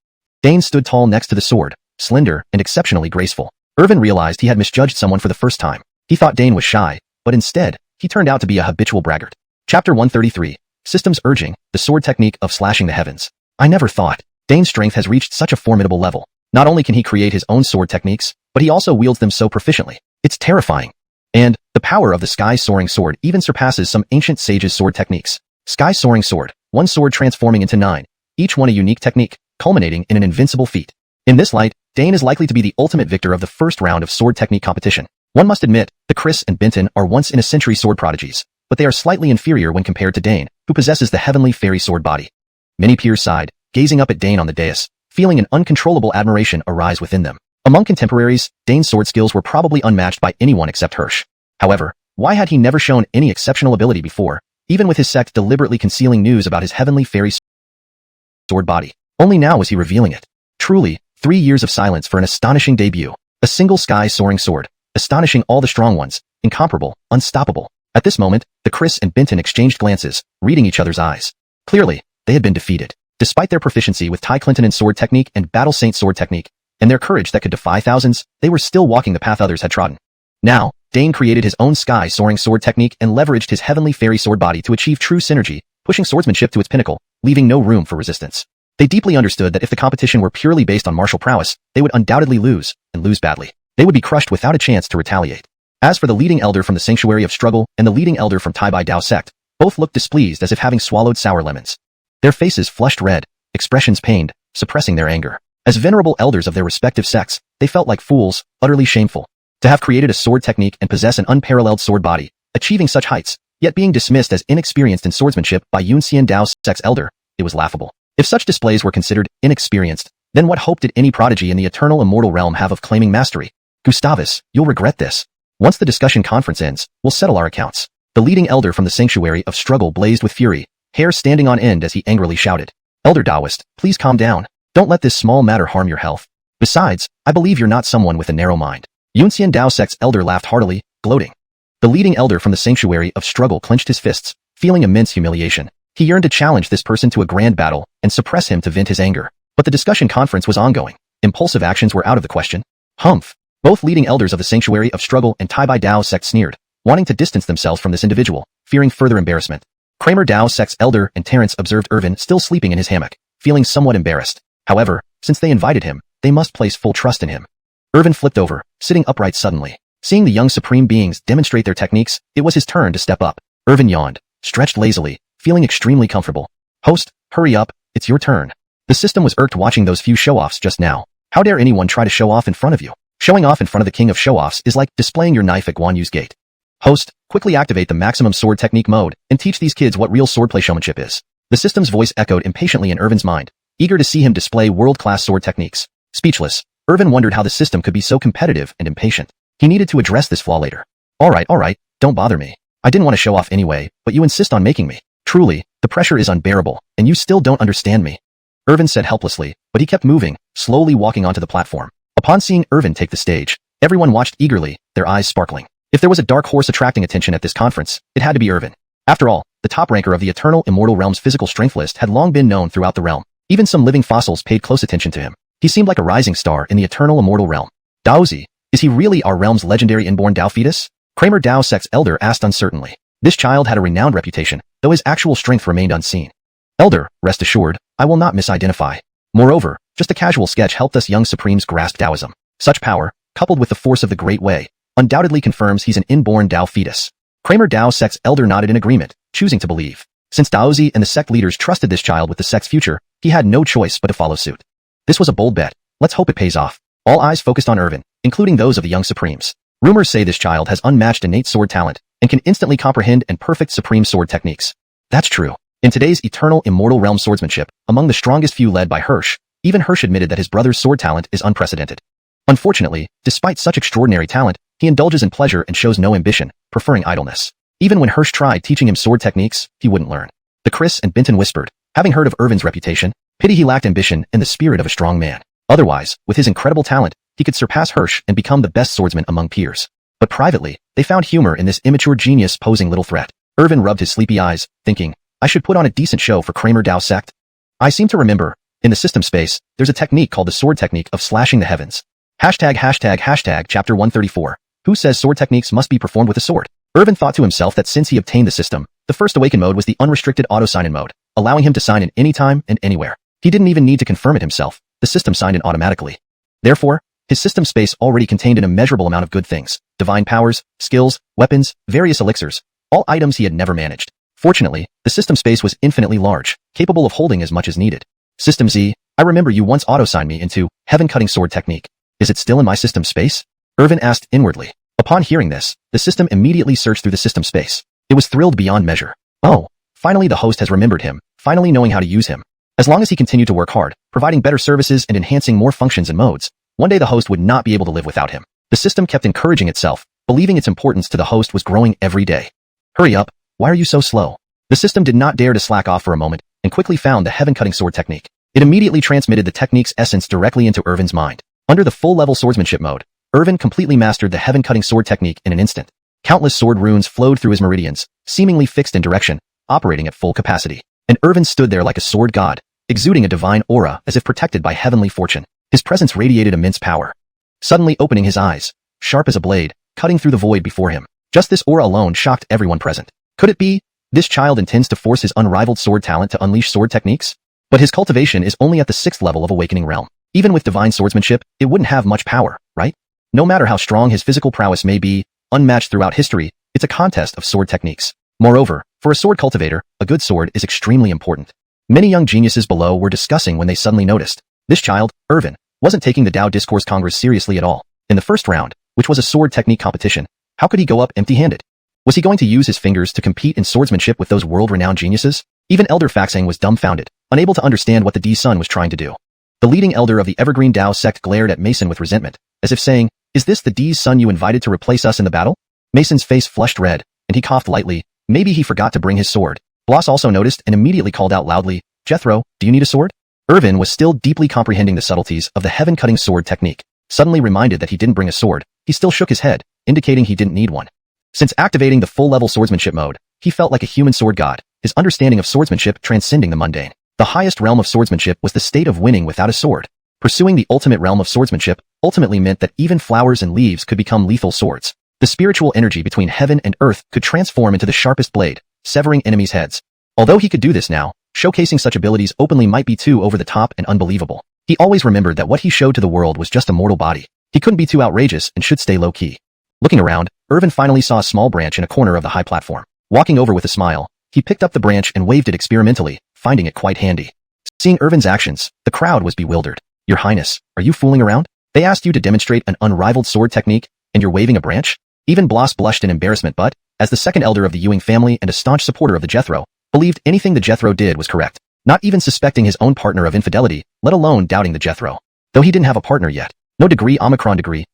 Dane stood tall next to the sword, slender and exceptionally graceful. Irvin realized he had misjudged someone for the first time. He thought Dane was shy, but instead, he turned out to be a habitual braggart. Chapter 133. Systems Urging, the sword technique of slashing the heavens. I never thought. Dane's strength has reached such a formidable level. Not only can he create his own sword techniques, but he also wields them so proficiently. It's terrifying. And the power of the sky-soaring sword even surpasses some ancient sages' sword techniques. Sky-soaring sword, one sword transforming into 9, each one a unique technique, culminating in an invincible feat. In this light, Dane is likely to be the ultimate victor of the first round of sword technique competition. One must admit, the Chris and Benton are once-in-a-century sword prodigies, but they are slightly inferior when compared to Dane, who possesses the heavenly fairy sword body. Many peers sighed, gazing up at Dane on the dais, feeling an uncontrollable admiration arise within them. Among contemporaries, Dane's sword skills were probably unmatched by anyone except Hirsch. However, why had he never shown any exceptional ability before, even with his sect deliberately concealing news about his heavenly fairy sword body? Only now was he revealing it. Truly, 3 years of silence for an astonishing debut. A single sky-soaring sword, astonishing all the strong ones, incomparable, unstoppable. At this moment, the Chris and Benton exchanged glances, reading each other's eyes. Clearly, they had been defeated. Despite their proficiency with Ty Clinton sword technique and Battle Saint sword technique, and their courage that could defy thousands, they were still walking the path others had trodden. Now, Dane created his own sky-soaring sword technique and leveraged his heavenly fairy sword body to achieve true synergy, pushing swordsmanship to its pinnacle, leaving no room for resistance. They deeply understood that if the competition were purely based on martial prowess, they would undoubtedly lose, and lose badly. They would be crushed without a chance to retaliate. As for the leading elder from the Sanctuary of Struggle and the leading elder from Tai Bai Dao sect, both looked displeased as if having swallowed sour lemons. Their faces flushed red, expressions pained, suppressing their anger. As venerable elders of their respective sects, they felt like fools, utterly shameful. To have created a sword technique and possess an unparalleled sword body, achieving such heights, yet being dismissed as inexperienced in swordsmanship by Yunxian Dao's sect's elder, it was laughable. If such displays were considered inexperienced, then what hope did any prodigy in the eternal immortal realm have of claiming mastery? Gustavus, you'll regret this. Once the discussion conference ends, we'll settle our accounts. The leading elder from the Sanctuary of Struggle blazed with fury, hair standing on end as he angrily shouted. Elder Taoist, please calm down. Don't let this small matter harm your health. Besides, I believe you're not someone with a narrow mind. Yunxian Dao sect's elder laughed heartily, gloating. The leading elder from the Sanctuary of Struggle clenched his fists, feeling immense humiliation. He yearned to challenge this person to a grand battle and suppress him to vent his anger. But the discussion conference was ongoing. Impulsive actions were out of the question. Humph. Both leading elders of the Sanctuary of Struggle and Tai Bai Dao sect sneered, wanting to distance themselves from this individual, fearing further embarrassment. Kramer Dao sect's elder and Terrence observed Irvin still sleeping in his hammock, feeling somewhat embarrassed. However, since they invited him, they must place full trust in him. Irvin flipped over, sitting upright suddenly. Seeing the young supreme beings demonstrate their techniques, it was his turn to step up. Irvin yawned, stretched lazily, feeling extremely comfortable. Host, hurry up, it's your turn. The system was irked watching those few show-offs just now. How dare anyone try to show off in front of you? Showing off in front of the king of show-offs is like displaying your knife at Guan Yu's gate. Host, quickly activate the maximum sword technique mode and teach these kids what real swordplay showmanship is. The system's voice echoed impatiently in Irvin's mind, eager to see him display world-class sword techniques. Speechless, Irvin wondered how the system could be so competitive and impatient. He needed to address this flaw later. All right, don't bother me. I didn't want to show off anyway, but you insist on making me. Truly, the pressure is unbearable, and you still don't understand me. Irvin said helplessly, but he kept moving, slowly walking onto the platform. Upon seeing Irvin take the stage, everyone watched eagerly, their eyes sparkling. If there was a dark horse attracting attention at this conference, it had to be Irvin. After all, the top ranker of the eternal immortal realm's physical strength list had long been known throughout the realm. Even some living fossils paid close attention to him. He seemed like a rising star in the eternal immortal realm. Daozi, is he really our realm's legendary inborn Dao fetus? Kramer Dao sect's elder asked uncertainly. This child had a renowned reputation, though his actual strength remained unseen. Elder, rest assured, I will not misidentify. Moreover, just a casual sketch helped us young supremes grasp Taoism. Such power, coupled with the force of the Great Way, undoubtedly confirms he's an inborn Dao fetus. Kramer Dao sect's elder nodded in agreement, choosing to believe. Since Daozi and the sect leaders trusted this child with the sect's future, he had no choice but to follow suit. This was a bold bet. Let's hope it pays off. All eyes focused on Irvin, including those of the young supremes. Rumors say this child has unmatched innate sword talent and can instantly comprehend and perfect supreme sword techniques. That's true. In today's eternal immortal realm swordsmanship, among the strongest few led by Hirsch, even Hirsch admitted that his brother's sword talent is unprecedented. Unfortunately, despite such extraordinary talent, he indulges in pleasure and shows no ambition, preferring idleness. Even when Hirsch tried teaching him sword techniques, he wouldn't learn. The Chris and Benton whispered, having heard of Irvin's reputation, pity he lacked ambition and the spirit of a strong man. Otherwise, with his incredible talent, he could surpass Hirsch and become the best swordsman among peers. But privately, they found humor in this immature genius posing little threat. Irvin rubbed his sleepy eyes, thinking, I should put on a decent show for Kramer Dao sect. I seem to remember, in the system space, there's a technique called the sword technique of slashing the heavens. Hashtag chapter 134. Who says sword techniques must be performed with a sword? Irvin thought to himself that since he obtained the system, the first awaken mode was the unrestricted auto-sign-in mode, allowing him to sign in anytime and anywhere. He didn't even need to confirm it himself. The system signed in automatically. Therefore, his system space already contained an immeasurable amount of good things, divine powers, skills, weapons, various elixirs, all items he had never managed. Fortunately, the system space was infinitely large, capable of holding as much as needed. System Z, I remember you once auto-signed me into heaven-cutting sword technique. Is it still in my system space? Irvin asked inwardly. Upon hearing this, the system immediately searched through the system space. It was thrilled beyond measure. Oh, finally the host has remembered him, finally knowing how to use him. As long as he continued to work hard, providing better services and enhancing more functions and modes, one day the host would not be able to live without him. The system kept encouraging itself, believing its importance to the host was growing every day. Hurry up, why are you so slow? The system did not dare to slack off for a moment, and quickly found the heaven-cutting sword technique. It immediately transmitted the technique's essence directly into Irvin's mind. Under the full-level swordsmanship mode, Irvin completely mastered the heaven-cutting sword technique in an instant. Countless sword runes flowed through his meridians, seemingly fixed in direction, operating at full capacity. And Irvin stood there like a sword god, exuding a divine aura as if protected by heavenly fortune. His presence radiated immense power. Suddenly opening his eyes, sharp as a blade, cutting through the void before him. Just this aura alone shocked everyone present. Could it be? This child intends to force his unrivaled sword talent to unleash sword techniques? But his cultivation is only at the 6th level of awakening realm. Even with divine swordsmanship, it wouldn't have much power, right? No matter how strong his physical prowess may be, unmatched throughout history, it's a contest of sword techniques. Moreover, for a sword cultivator, a good sword is extremely important. Many young geniuses below were discussing when they suddenly noticed. This child, Irvin, wasn't taking the Tao Discourse Congress seriously at all. In the first round, which was a sword technique competition, how could he go up empty-handed? Was he going to use his fingers to compete in swordsmanship with those world-renowned geniuses? Even Elder Faxang was dumbfounded, unable to understand what the D-Sun was trying to do. The leading elder of the Evergreen Dao sect glared at Mason with resentment, as if saying, is this the D-Sun you invited to replace us in the battle? Mason's face flushed red, and he coughed lightly. Maybe he forgot to bring his sword. Bloss also noticed and immediately called out loudly, Jethro, do you need a sword? Irvin was still deeply comprehending the subtleties of the heaven-cutting sword technique. Suddenly reminded that he didn't bring a sword, he still shook his head, indicating he didn't need one. Since activating the full-level swordsmanship mode, he felt like a human sword god, his understanding of swordsmanship transcending the mundane. The highest realm of swordsmanship was the state of winning without a sword. Pursuing the ultimate realm of swordsmanship ultimately meant that even flowers and leaves could become lethal swords. The spiritual energy between heaven and earth could transform into the sharpest blade, severing enemies' heads. Although he could do this now, showcasing such abilities openly might be too over the top and unbelievable. He always remembered that what he showed to the world was just a mortal body. He couldn't be too outrageous and should stay low-key. Looking around, Irvin finally saw a small branch in a corner of the high platform. Walking over with a smile, he picked up the branch and waved it experimentally, finding it quite handy. Seeing Irvin's actions, the crowd was bewildered. Your Highness, are you fooling around? They asked you to demonstrate an unrivaled sword technique, and you're waving a branch? Even Bloss blushed in embarrassment but, as the second elder of the Ewing family and a staunch supporter of the Jethro, believed anything the Jethro did was correct, not even suspecting his own partner of infidelity, let alone doubting the Jethro. Though he didn't have a partner yet. No degree Omicron degree.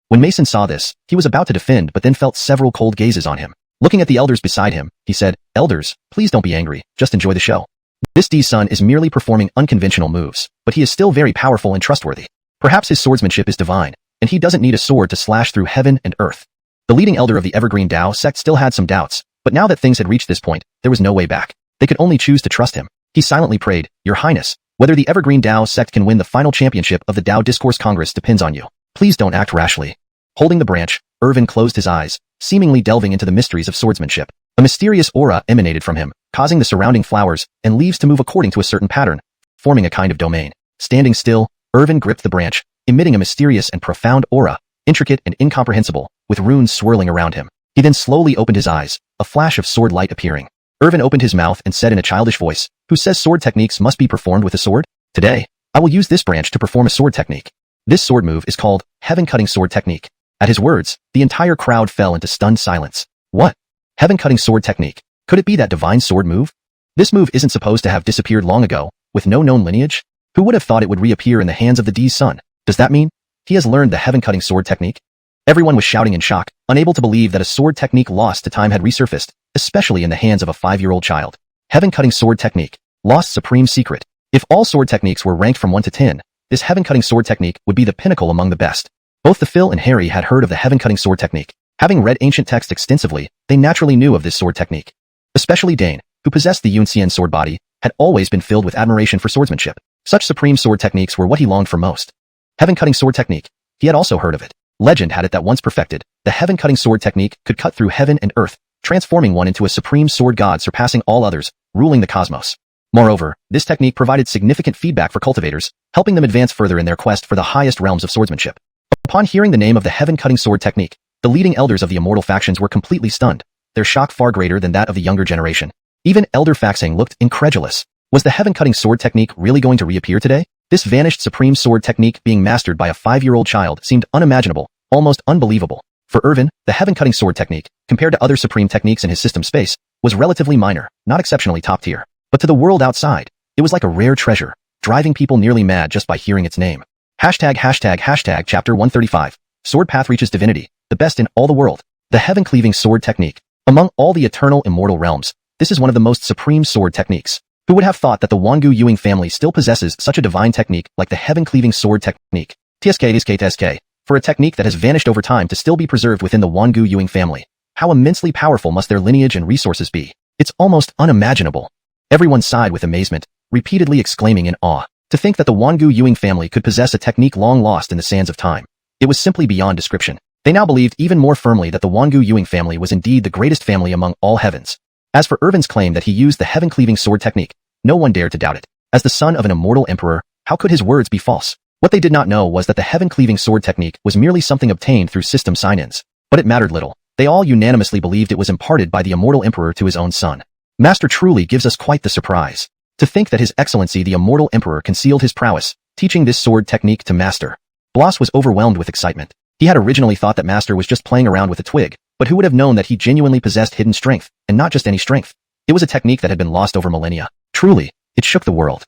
When Mason saw this, he was about to defend but then felt several cold gazes on him. Looking at the elders beside him, he said, Elders, please don't be angry, just enjoy the show. This D-Sun is merely performing unconventional moves, but he is still very powerful and trustworthy. Perhaps his swordsmanship is divine, and he doesn't need a sword to slash through heaven and earth. The leading elder of the Evergreen Dao sect still had some doubts, but now that things had reached this point, there was no way back. They could only choose to trust him. He silently prayed, Your Highness, Whether the Evergreen Dao sect can win the final championship of the Dao Discourse Congress depends on you. Please don't act rashly. Holding the branch, Irvin closed his eyes, seemingly delving into the mysteries of swordsmanship. A mysterious aura emanated from him, causing the surrounding flowers and leaves to move according to a certain pattern, forming a kind of domain. Standing still, Irvin gripped the branch, emitting a mysterious and profound aura, intricate and incomprehensible, with runes swirling around him. He then slowly opened his eyes, a flash of sword light appearing. Irvin opened his mouth and said in a childish voice, "Who says sword techniques must be performed with a sword? Today, I will use this branch to perform a sword technique. This sword move is called Heaven-Cutting Sword Technique." At his words, the entire crowd fell into stunned silence. What? Heaven-Cutting Sword Technique? Could it be that divine sword move? This move isn't supposed to have disappeared long ago, with no known lineage? Who would have thought it would reappear in the hands of the D's son? Does that mean he has learned the Heaven-Cutting Sword Technique? Everyone was shouting in shock, unable to believe that a sword technique lost to time had resurfaced, especially in the hands of a 5-year-old child. Heaven-Cutting Sword Technique. Lost supreme secret. If all sword techniques were ranked from 1 to 10, this Heaven-Cutting Sword Technique would be the pinnacle among the best. Both the Phil and Harry had heard of the Heaven-Cutting Sword Technique. Having read ancient texts extensively, they naturally knew of this sword technique. Especially Dane, who possessed the Xianxia sword body, had always been filled with admiration for swordsmanship. Such supreme sword techniques were what he longed for most. Heaven-Cutting Sword Technique. He had also heard of it. Legend had it that once perfected, the Heaven-Cutting Sword Technique could cut through heaven and earth, transforming one into a supreme sword god surpassing all others, ruling the cosmos. Moreover, this technique provided significant feedback for cultivators, helping them advance further in their quest for the highest realms of swordsmanship. Upon hearing the name of the Heaven-Cutting Sword Technique, the leading elders of the immortal factions were completely stunned, their shock far greater than that of the younger generation. Even Elder Faxing looked incredulous. Was the Heaven-Cutting Sword Technique really going to reappear today? This vanished supreme sword technique being mastered by a 5-year-old child seemed unimaginable, almost unbelievable. For Irvin, the Heaven-Cutting Sword Technique, compared to other supreme techniques in his system space, was relatively minor, not exceptionally top tier. But to the world outside, it was like a rare treasure, driving people nearly mad just by hearing its name. Chapter 135. Sword Path reaches divinity, the best in all the world. The Heaven-Cleaving Sword Technique. Among all the eternal immortal realms, this is one of the most supreme sword techniques. Who would have thought that the Wangu Ewing family still possesses such a divine technique like the Heaven-Cleaving Sword Technique? TSK. For a technique that has vanished over time to still be preserved within the Wangu Ewing family. How immensely powerful must their lineage and resources be? It's almost unimaginable. Everyone sighed with amazement, repeatedly exclaiming in awe. To think that the Wangu Ewing family could possess a technique long lost in the sands of time. It was simply beyond description. They now believed even more firmly that the Wangu Ewing family was indeed the greatest family among all heavens. As for Irvin's claim that he used the Heaven-Cleaving Sword Technique, no one dared to doubt it. As the son of an immortal emperor, how could his words be false? What they did not know was that the Heaven-Cleaving Sword Technique was merely something obtained through system sign-ins. But it mattered little. They all unanimously believed it was imparted by the immortal emperor to his own son. Master truly gives us quite the surprise. To think that His Excellency the immortal emperor concealed his prowess, teaching this sword technique to Master. Bloss was overwhelmed with excitement. He had originally thought that Master was just playing around with a twig, but who would have known that he genuinely possessed hidden strength, and not just any strength. It was a technique that had been lost over millennia. Truly, it shook the world.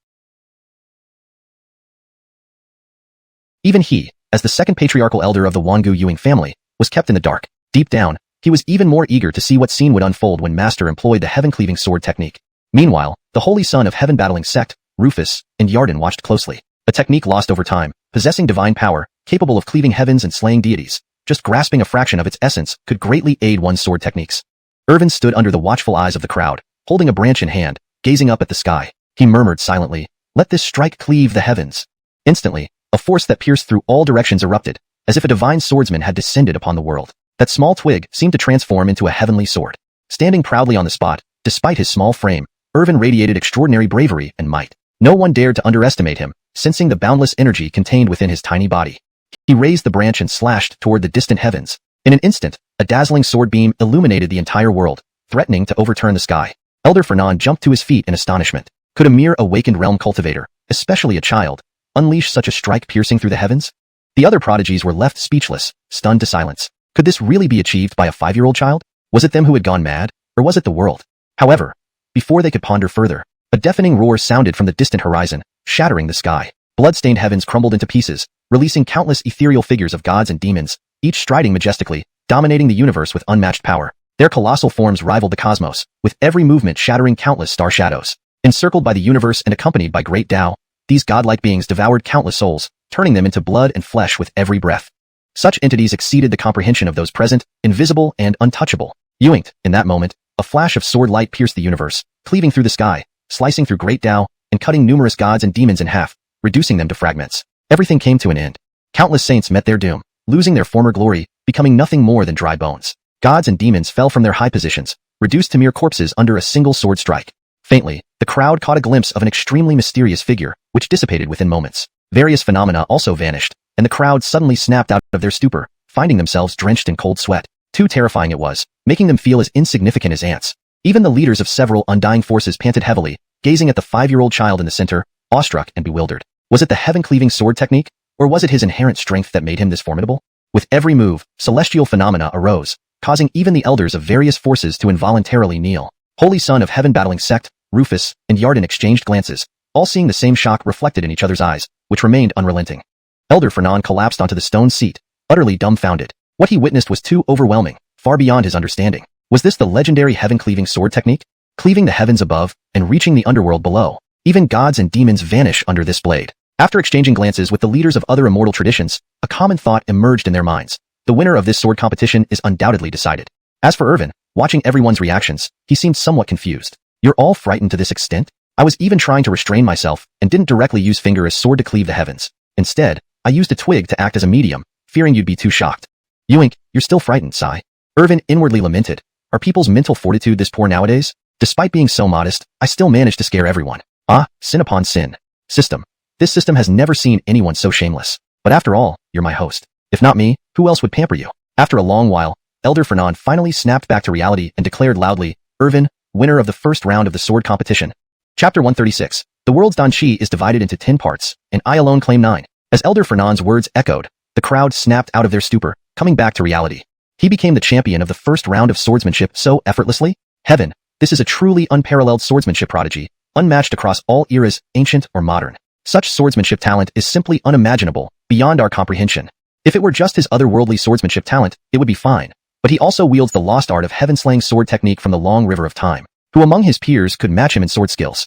Even he, as the second patriarchal elder of the Wangu Ewing family, was kept in the dark. Deep down, he was even more eager to see what scene would unfold when Master employed the Heaven-Cleaving Sword Technique. Meanwhile, the holy son of Heaven Battling Sect, Rufus, and Yarden watched closely. A technique lost over time, possessing divine power, capable of cleaving heavens and slaying deities. Just grasping a fraction of its essence could greatly aid one's sword techniques. Irvin stood under the watchful eyes of the crowd, holding a branch in hand, gazing up at the sky. He murmured silently, "Let this strike cleave the heavens." Instantly, a force that pierced through all directions erupted, as if a divine swordsman had descended upon the world. That small twig seemed to transform into a heavenly sword. Standing proudly on the spot, despite his small frame, Irvin radiated extraordinary bravery and might. No one dared to underestimate him, sensing the boundless energy contained within his tiny body. He raised the branch and slashed toward the distant heavens. In an instant, a dazzling sword beam illuminated the entire world, threatening to overturn the sky. Elder Fernand jumped to his feet in astonishment. Could a mere awakened realm cultivator, especially a child, unleash such a strike piercing through the heavens? The other prodigies were left speechless, stunned to silence. Could this really be achieved by a 5-year-old child? Was it them who had gone mad, or was it the world? However, before they could ponder further, a deafening roar sounded from the distant horizon, shattering the sky. Blood-stained heavens crumbled into pieces, releasing countless ethereal figures of gods and demons, each striding majestically, dominating the universe with unmatched power. Their colossal forms rivaled the cosmos, with every movement shattering countless star shadows. Encircled by the universe and accompanied by great Tao, these godlike beings devoured countless souls, turning them into blood and flesh with every breath. Such entities exceeded the comprehension of those present, invisible and untouchable. Yoinked, in that moment, a flash of sword light pierced the universe, cleaving through the sky, slicing through great Tao, and cutting numerous gods and demons in half, reducing them to fragments. Everything came to an end. Countless saints met their doom, losing their former glory, becoming nothing more than dry bones. Gods and demons fell from their high positions, reduced to mere corpses under a single sword strike. Faintly, the crowd caught a glimpse of an extremely mysterious figure, which dissipated within moments. Various phenomena also vanished, and the crowd suddenly snapped out of their stupor, finding themselves drenched in cold sweat. Too terrifying it was, making them feel as insignificant as ants. Even the leaders of several undying forces panted heavily, gazing at the 5-year-old child in the center, awestruck and bewildered. Was it the heaven-cleaving sword technique, or was it his inherent strength that made him this formidable? With every move, celestial phenomena arose, causing even the elders of various forces to involuntarily kneel. Holy Son of Heaven battling sect, Rufus, and Yarden exchanged glances, all seeing the same shock reflected in each other's eyes, which remained unrelenting. Elder Fernan collapsed onto the stone seat, utterly dumbfounded. What he witnessed was too overwhelming, far beyond his understanding. Was this the legendary heaven-cleaving sword technique? Cleaving the heavens above and reaching the underworld below. Even gods and demons vanish under this blade. After exchanging glances with the leaders of other immortal traditions, a common thought emerged in their minds. The winner of this sword competition is undoubtedly decided. As for Irvin, watching everyone's reactions, he seemed somewhat confused. You're all frightened to this extent? I was even trying to restrain myself and didn't directly use finger as sword to cleave the heavens. Instead, I used a twig to act as a medium, fearing you'd be too shocked. Yoink, you're still frightened, sigh. Irvin inwardly lamented. Are people's mental fortitude this poor nowadays? Despite being so modest, I still managed to scare everyone. Ah, sin upon sin. System. This system has never seen anyone so shameless. But after all, you're my host. If not me, who else would pamper you? After a long while, Elder Fernan finally snapped back to reality and declared loudly, Irvin, winner of the first round of the sword competition. Chapter 136. The world's Danqi is divided into 10 parts, and I alone claim 9. As Elder Fernan's words echoed, the crowd snapped out of their stupor, coming back to reality. He became the champion of the first round of swordsmanship so effortlessly. Heaven, this is a truly unparalleled swordsmanship prodigy, unmatched across all eras, ancient or modern. Such swordsmanship talent is simply unimaginable, beyond our comprehension. If it were just his otherworldly swordsmanship talent, it would be fine. But he also wields the lost art of heaven-slaying sword technique from the long river of time. Who among his peers could match him in sword skills?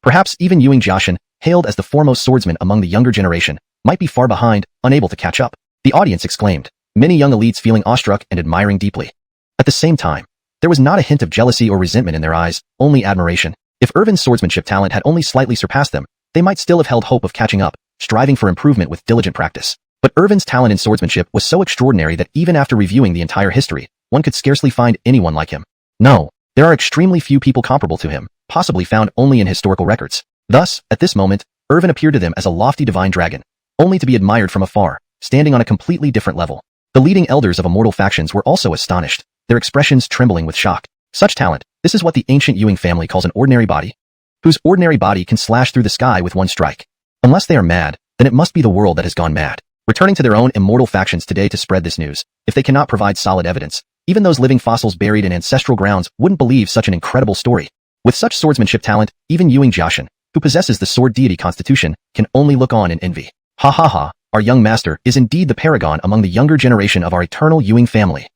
Perhaps even Ewing Jiaxian, hailed as the foremost swordsman among the younger generation, might be far behind, unable to catch up. The audience exclaimed, many young elites feeling awestruck and admiring deeply. At the same time, there was not a hint of jealousy or resentment in their eyes, only admiration. If Irvin's swordsmanship talent had only slightly surpassed them, they might still have held hope of catching up, striving for improvement with diligent practice. But Irvin's talent in swordsmanship was so extraordinary that even after reviewing the entire history, one could scarcely find anyone like him. No, there are extremely few people comparable to him, possibly found only in historical records. Thus, at this moment, Irvin appeared to them as a lofty divine dragon, only to be admired from afar, standing on a completely different level. The leading elders of immortal factions were also astonished, their expressions trembling with shock. Such talent, this is what the ancient Ewing family calls an ordinary body? Whose ordinary body can slash through the sky with one strike? Unless they are mad, then it must be the world that has gone mad. Returning to their own immortal factions today to spread this news, if they cannot provide solid evidence, even those living fossils buried in ancestral grounds wouldn't believe such an incredible story. With such swordsmanship talent, even Ewing Jiaxian, who possesses the sword deity constitution, can only look on in envy. Ha ha ha, our young master is indeed the paragon among the younger generation of our eternal Ewing family.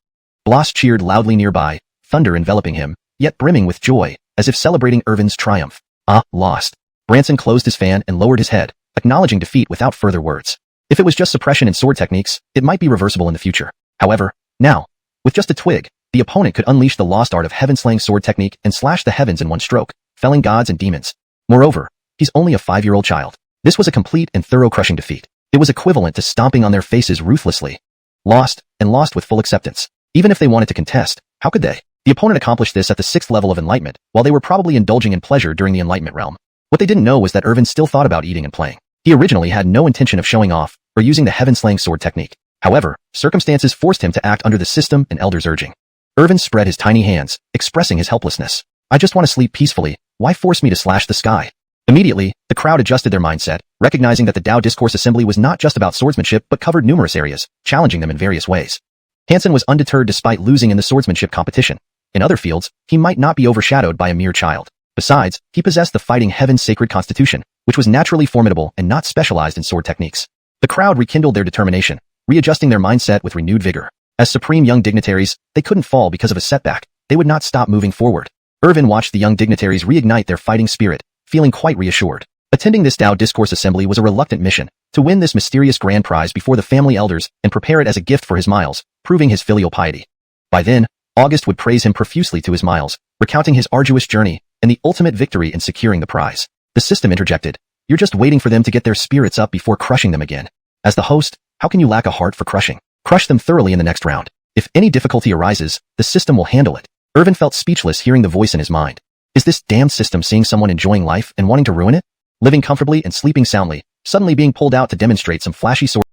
Bloss cheered loudly nearby, thunder enveloping him, yet brimming with joy, as if celebrating Irvin's triumph. Ah, lost. Branson closed his fan and lowered his head, acknowledging defeat without further words. If it was just suppression in sword techniques, it might be reversible in the future. However, now, with just a twig, the opponent could unleash the lost art of heaven-slaying sword technique and slash the heavens in one stroke, felling gods and demons. Moreover, he's only a 5-year-old child. This was a complete and thorough crushing defeat. It was equivalent to stomping on their faces ruthlessly. Lost, and lost with full acceptance. Even if they wanted to contest, how could they? The opponent accomplished this at the 6th level of enlightenment, while they were probably indulging in pleasure during the enlightenment realm. What they didn't know was that Irvin still thought about eating and playing. He originally had no intention of showing off, or using the heaven-slaying sword technique. However, circumstances forced him to act under the system and elders' urging. Irvin spread his tiny hands, expressing his helplessness. I just want to sleep peacefully, why force me to slash the sky? Immediately, the crowd adjusted their mindset, recognizing that the Tao Discourse Assembly was not just about swordsmanship but covered numerous areas, challenging them in various ways. Hansen was undeterred despite losing in the swordsmanship competition. In other fields, he might not be overshadowed by a mere child. Besides, he possessed the fighting heaven's sacred constitution, which was naturally formidable and not specialized in sword techniques. The crowd rekindled their determination, readjusting their mindset with renewed vigor. As supreme young dignitaries, they couldn't fall because of a setback. They would not stop moving forward. Irvin watched the young dignitaries reignite their fighting spirit, feeling quite reassured. Attending this Tao Discourse Assembly was a reluctant mission, to win this mysterious grand prize before the family elders and prepare it as a gift for his Miles, proving his filial piety. By then, August would praise him profusely to his Miles, recounting his arduous journey and the ultimate victory in securing the prize. The system interjected. You're just waiting for them to get their spirits up before crushing them again. As the host, how can you lack a heart for crushing? Crush them thoroughly in the next round. If any difficulty arises, the system will handle it. Irvin felt speechless hearing the voice in his mind. Is this damned system seeing someone enjoying life and wanting to ruin it? Living comfortably and sleeping soundly, suddenly being pulled out to demonstrate some flashy sword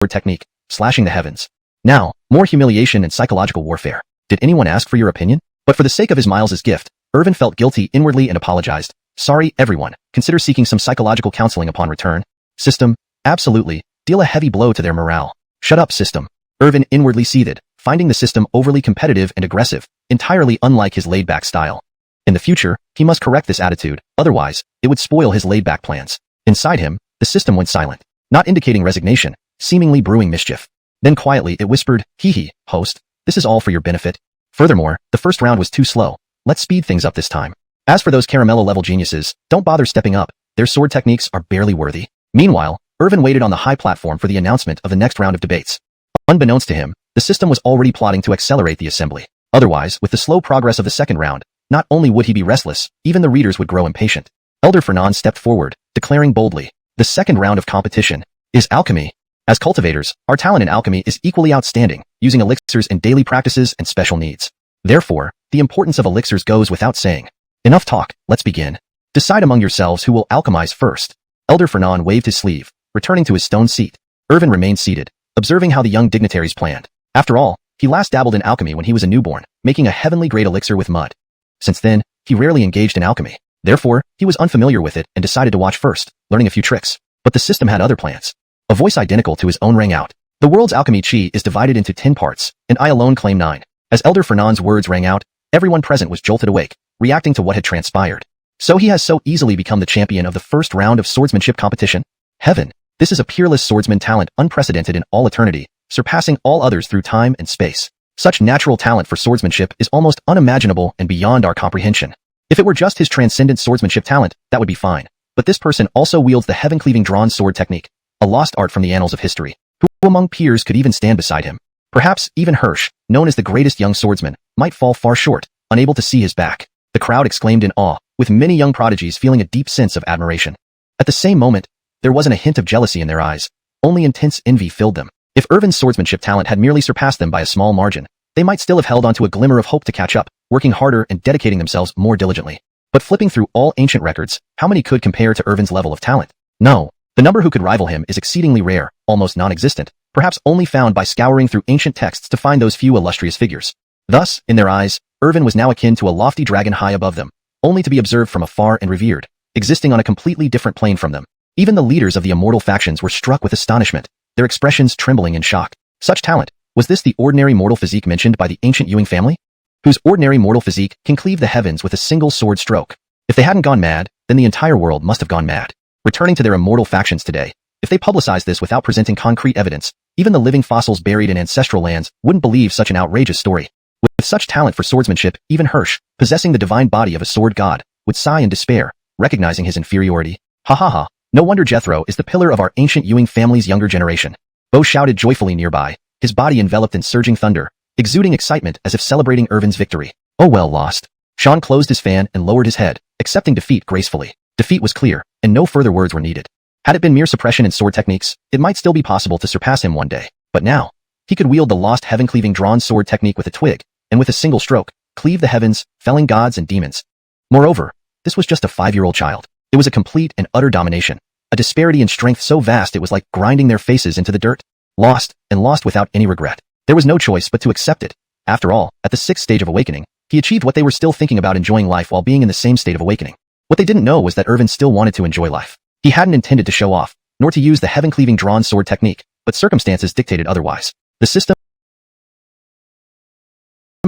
technique, slashing the heavens. Now, more humiliation and psychological warfare. Did anyone ask for your opinion? But for the sake of his Miles's gift, Irvin felt guilty inwardly and apologized. Sorry, everyone. Consider seeking some psychological counseling upon return. System, absolutely. Deal a heavy blow to their morale. Shut up, system. Irvin inwardly seethed, finding the system overly competitive and aggressive, entirely unlike his laid-back style. In the future, he must correct this attitude, otherwise, it would spoil his laid-back plans. Inside him, the system went silent, not indicating resignation, seemingly brewing mischief. Then quietly it whispered, hee, host, this is all for your benefit. Furthermore, the first round was too slow. Let's speed things up this time. As for those Caramello-level geniuses, don't bother stepping up. Their sword techniques are barely worthy. Meanwhile, Irvin waited on the high platform for the announcement of the next round of debates. Unbeknownst to him, the system was already plotting to accelerate the assembly. Otherwise, with the slow progress of the second round, not only would he be restless, even the readers would grow impatient. Elder Fernand stepped forward, declaring boldly, the second round of competition is alchemy. As cultivators, our talent in alchemy is equally outstanding, using elixirs in daily practices and special needs. Therefore, the importance of elixirs goes without saying. Enough talk, let's begin. Decide among yourselves who will alchemize first. Elder Fernand waved his sleeve, returning to his stone seat. Irvin remained seated, observing how the young dignitaries planned. After all, he last dabbled in alchemy when he was a newborn, making a heavenly-grade elixir with mud. Since then, he rarely engaged in alchemy. Therefore, he was unfamiliar with it and decided to watch first, learning a few tricks. But the system had other plans. A voice identical to his own rang out. The world's alchemy chi is divided into 10 parts, and I alone claim 9. As Elder Fernand's words rang out, everyone present was jolted awake, reacting to what had transpired. So he has so easily become the champion of the first round of swordsmanship competition? Heaven, this is a peerless swordsman talent unprecedented in all eternity, surpassing all others through time and space. Such natural talent for swordsmanship is almost unimaginable and beyond our comprehension. If it were just his transcendent swordsmanship talent, that would be fine. But this person also wields the heaven-cleaving drawn sword technique, a lost art from the annals of history. Who among peers could even stand beside him? Perhaps even Hirsch, known as the greatest young swordsman, might fall far short, unable to see his back. The crowd exclaimed in awe, with many young prodigies feeling a deep sense of admiration. At the same moment, there wasn't a hint of jealousy in their eyes. Only intense envy filled them. If Irvin's swordsmanship talent had merely surpassed them by a small margin, they might still have held onto a glimmer of hope to catch up, working harder and dedicating themselves more diligently. But flipping through all ancient records, how many could compare to Irvin's level of talent? No. The number who could rival him is exceedingly rare, almost non-existent, perhaps only found by scouring through ancient texts to find those few illustrious figures. Thus, in their eyes, Irvin was now akin to a lofty dragon high above them, only to be observed from afar and revered, existing on a completely different plane from them. Even the leaders of the immortal factions were struck with astonishment, their expressions trembling in shock. Such talent, was this the ordinary mortal physique mentioned by the ancient Ewing family? Whose ordinary mortal physique can cleave the heavens with a single sword stroke? If they hadn't gone mad, then the entire world must have gone mad. Returning to their immortal factions today, if they publicized this without presenting concrete evidence, even the living fossils buried in ancestral lands wouldn't believe such an outrageous story. With such talent for swordsmanship, even Hirsch, possessing the divine body of a sword god, would sigh in despair, recognizing his inferiority. Ha ha ha, no wonder Jethro is the pillar of our ancient Ewing family's younger generation. Bo shouted joyfully nearby, his body enveloped in surging thunder, exuding excitement as if celebrating Irvin's victory. Oh well, lost. Sean closed his fan and lowered his head, accepting defeat gracefully. Defeat was clear, and no further words were needed. Had it been mere suppression in sword techniques, it might still be possible to surpass him one day. But now, he could wield the lost heaven-cleaving drawn sword technique with a twig, and with a single stroke, cleave the heavens, felling gods and demons. Moreover, this was just a 5-year-old child. It was a complete and utter domination, a disparity in strength so vast it was like grinding their faces into the dirt. Lost, and lost without any regret. There was no choice but to accept it. After all, at the 6th stage of awakening, he achieved what they were still thinking about, enjoying life while being in the same state of awakening. What they didn't know was that Irvin still wanted to enjoy life. He hadn't intended to show off, nor to use the heaven-cleaving drawn sword technique, but circumstances dictated otherwise. The system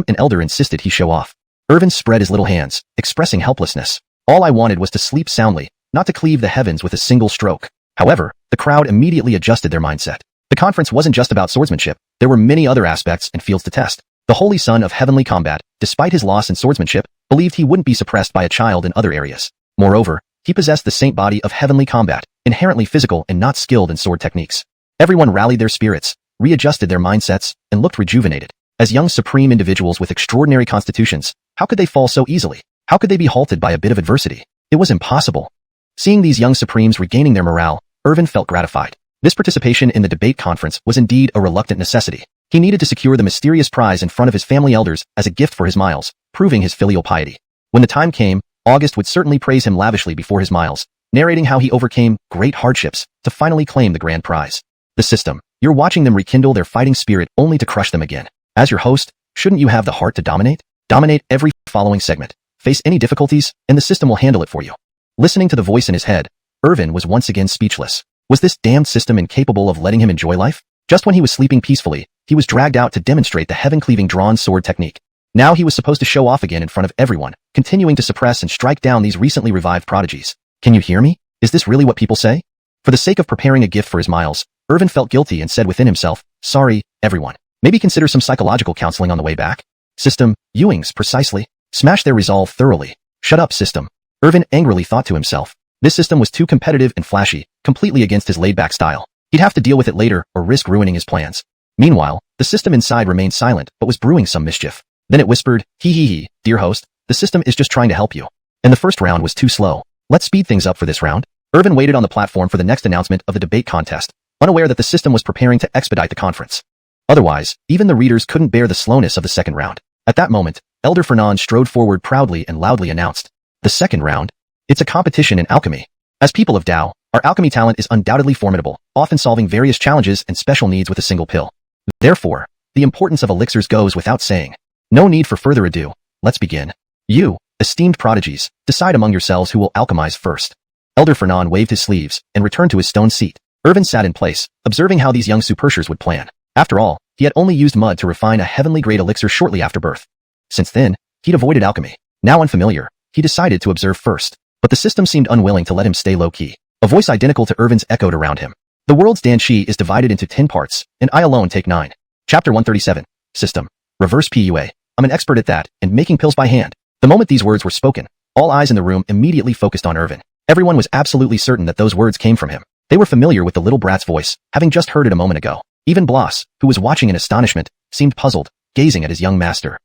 and Elder insisted he show off. Irvin spread his little hands, expressing helplessness. All I wanted was to sleep soundly, not to cleave the heavens with a single stroke. However, the crowd immediately adjusted their mindset. The conference wasn't just about swordsmanship, there were many other aspects and fields to test. The holy son of heavenly combat, despite his loss in swordsmanship, believed he wouldn't be suppressed by a child in other areas. Moreover, he possessed the saint body of heavenly combat, inherently physical and not skilled in sword techniques. Everyone rallied their spirits, readjusted their mindsets, and looked rejuvenated. As young supreme individuals with extraordinary constitutions, how could they fall so easily? How could they be halted by a bit of adversity? It was impossible. Seeing these young supremes regaining their morale, Irvin felt gratified. This participation in the debate conference was indeed a reluctant necessity. He needed to secure the mysterious prize in front of his family elders as a gift for his miles, proving his filial piety. When the time came, August would certainly praise him lavishly before his miles, narrating how he overcame great hardships to finally claim the grand prize. The system. You're watching them rekindle their fighting spirit only to crush them again. As your host, shouldn't you have the heart to dominate? Dominate every following segment. Face any difficulties, and the system will handle it for you. Listening to the voice in his head, Irvin was once again speechless. Was this damned system incapable of letting him enjoy life? Just when he was sleeping peacefully, he was dragged out to demonstrate the heaven-cleaving drawn sword technique. Now he was supposed to show off again in front of everyone, continuing to suppress and strike down these recently revived prodigies. Can you hear me? Is this really what people say? For the sake of preparing a gift for his miles, Irvin felt guilty and said within himself, sorry, everyone. Maybe consider some psychological counseling on the way back. System, Ewings, precisely. Smash their resolve thoroughly. Shut up, system. Irvin angrily thought to himself. This system was too competitive and flashy, completely against his laid-back style. He'd have to deal with it later or risk ruining his plans. Meanwhile, the system inside remained silent but was brewing some mischief. Then it whispered, hee, dear host, the system is just trying to help you. And the first round was too slow. Let's speed things up for this round. Irvin waited on the platform for the next announcement of the debate contest, unaware that the system was preparing to expedite the conference. Otherwise, even the readers couldn't bear the slowness of the second round. At that moment, Elder Fernand strode forward proudly and loudly announced, the second round? It's a competition in alchemy. As people of Dao, our alchemy talent is undoubtedly formidable, often solving various challenges and special needs with a single pill. Therefore, the importance of elixirs goes without saying. No need for further ado. Let's begin. You, esteemed prodigies, decide among yourselves who will alchemize first. Elder Fernand waved his sleeves and returned to his stone seat. Irvin sat in place, observing how these young superchers would plan. After all, he had only used mud to refine a heavenly grade elixir shortly after birth. Since then, he'd avoided alchemy. Now unfamiliar, he decided to observe first. But the system seemed unwilling to let him stay low-key. A voice identical to Irvin's echoed around him. The world's danqi is divided into 10 parts, and I alone take 9. Chapter 137. System. Reverse PUA. I'm an expert at that, and making pills by hand. The moment these words were spoken, all eyes in the room immediately focused on Irvin. Everyone was absolutely certain that those words came from him. They were familiar with the little brat's voice, having just heard it a moment ago. Even Bloss, who was watching in astonishment, seemed puzzled, gazing at his young master.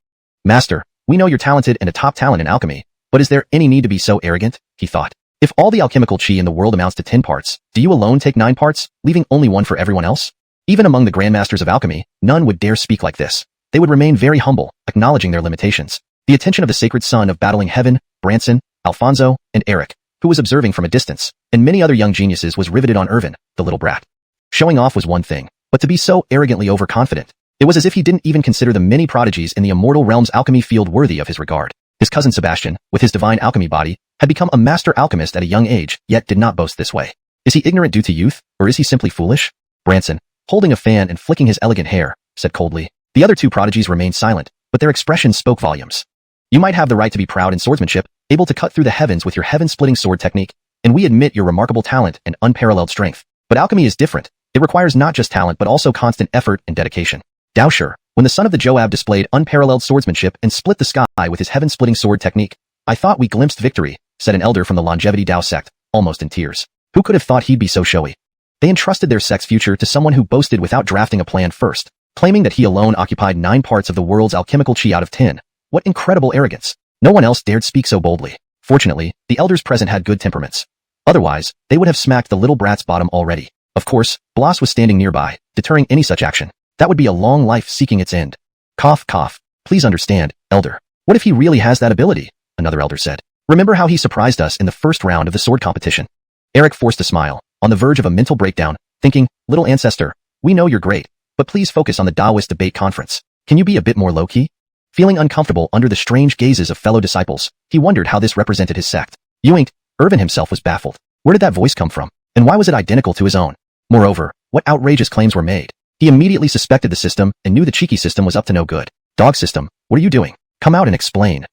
Master, we know you're talented and a top talent in alchemy, but is there any need to be so arrogant? He thought. If all the alchemical chi in the world amounts to 10 parts, do you alone take 9 parts, leaving only 1 for everyone else? Even among the grandmasters of alchemy, none would dare speak like this. They would remain very humble, acknowledging their limitations. The attention of the sacred son of battling heaven, Branson, Alfonso, and Eric, who was observing from a distance, and many other young geniuses was riveted on Irvin, the little brat. Showing off was one thing, but to be so arrogantly overconfident, it was as if he didn't even consider the many prodigies in the immortal realm's alchemy field worthy of his regard. His cousin Sebastian, with his divine alchemy body, had become a master alchemist at a young age, yet did not boast this way. Is he ignorant due to youth, or is he simply foolish? Branson, holding a fan and flicking his elegant hair, said coldly. The other two prodigies remained silent, but their expressions spoke volumes. You might have the right to be proud in swordsmanship, able to cut through the heavens with your heaven-splitting sword technique, and we admit your remarkable talent and unparalleled strength. But alchemy is different. It requires not just talent but also constant effort and dedication. Daosher, when the son of the Joab displayed unparalleled swordsmanship and split the sky with his heaven-splitting sword technique, I thought we glimpsed victory, said an elder from the Longevity Dao sect, almost in tears. Who could have thought he'd be so showy? They entrusted their sect's future to someone who boasted without drafting a plan first, claiming that he alone occupied 9 parts of the world's alchemical chi out of 10. What incredible arrogance. No one else dared speak so boldly. Fortunately, the elders present had good temperaments. Otherwise, they would have smacked the little brat's bottom already. Of course, Bloss was standing nearby, deterring any such action. That would be a long life seeking its end. Cough, cough. Please understand, elder. What if he really has that ability? Another elder said. Remember how he surprised us in the first round of the sword competition? Eric forced a smile, on the verge of a mental breakdown, thinking, little ancestor, we know you're great, but please focus on the Taoist debate conference. Can you be a bit more low-key? Feeling uncomfortable under the strange gazes of fellow disciples, he wondered how this represented his sect. You ain't. Irvin himself was baffled. Where did that voice come from? And why was it identical to his own? Moreover, what outrageous claims were made? He immediately suspected the system and knew the cheeky system was up to no good. Dog system, what are you doing? Come out and explain.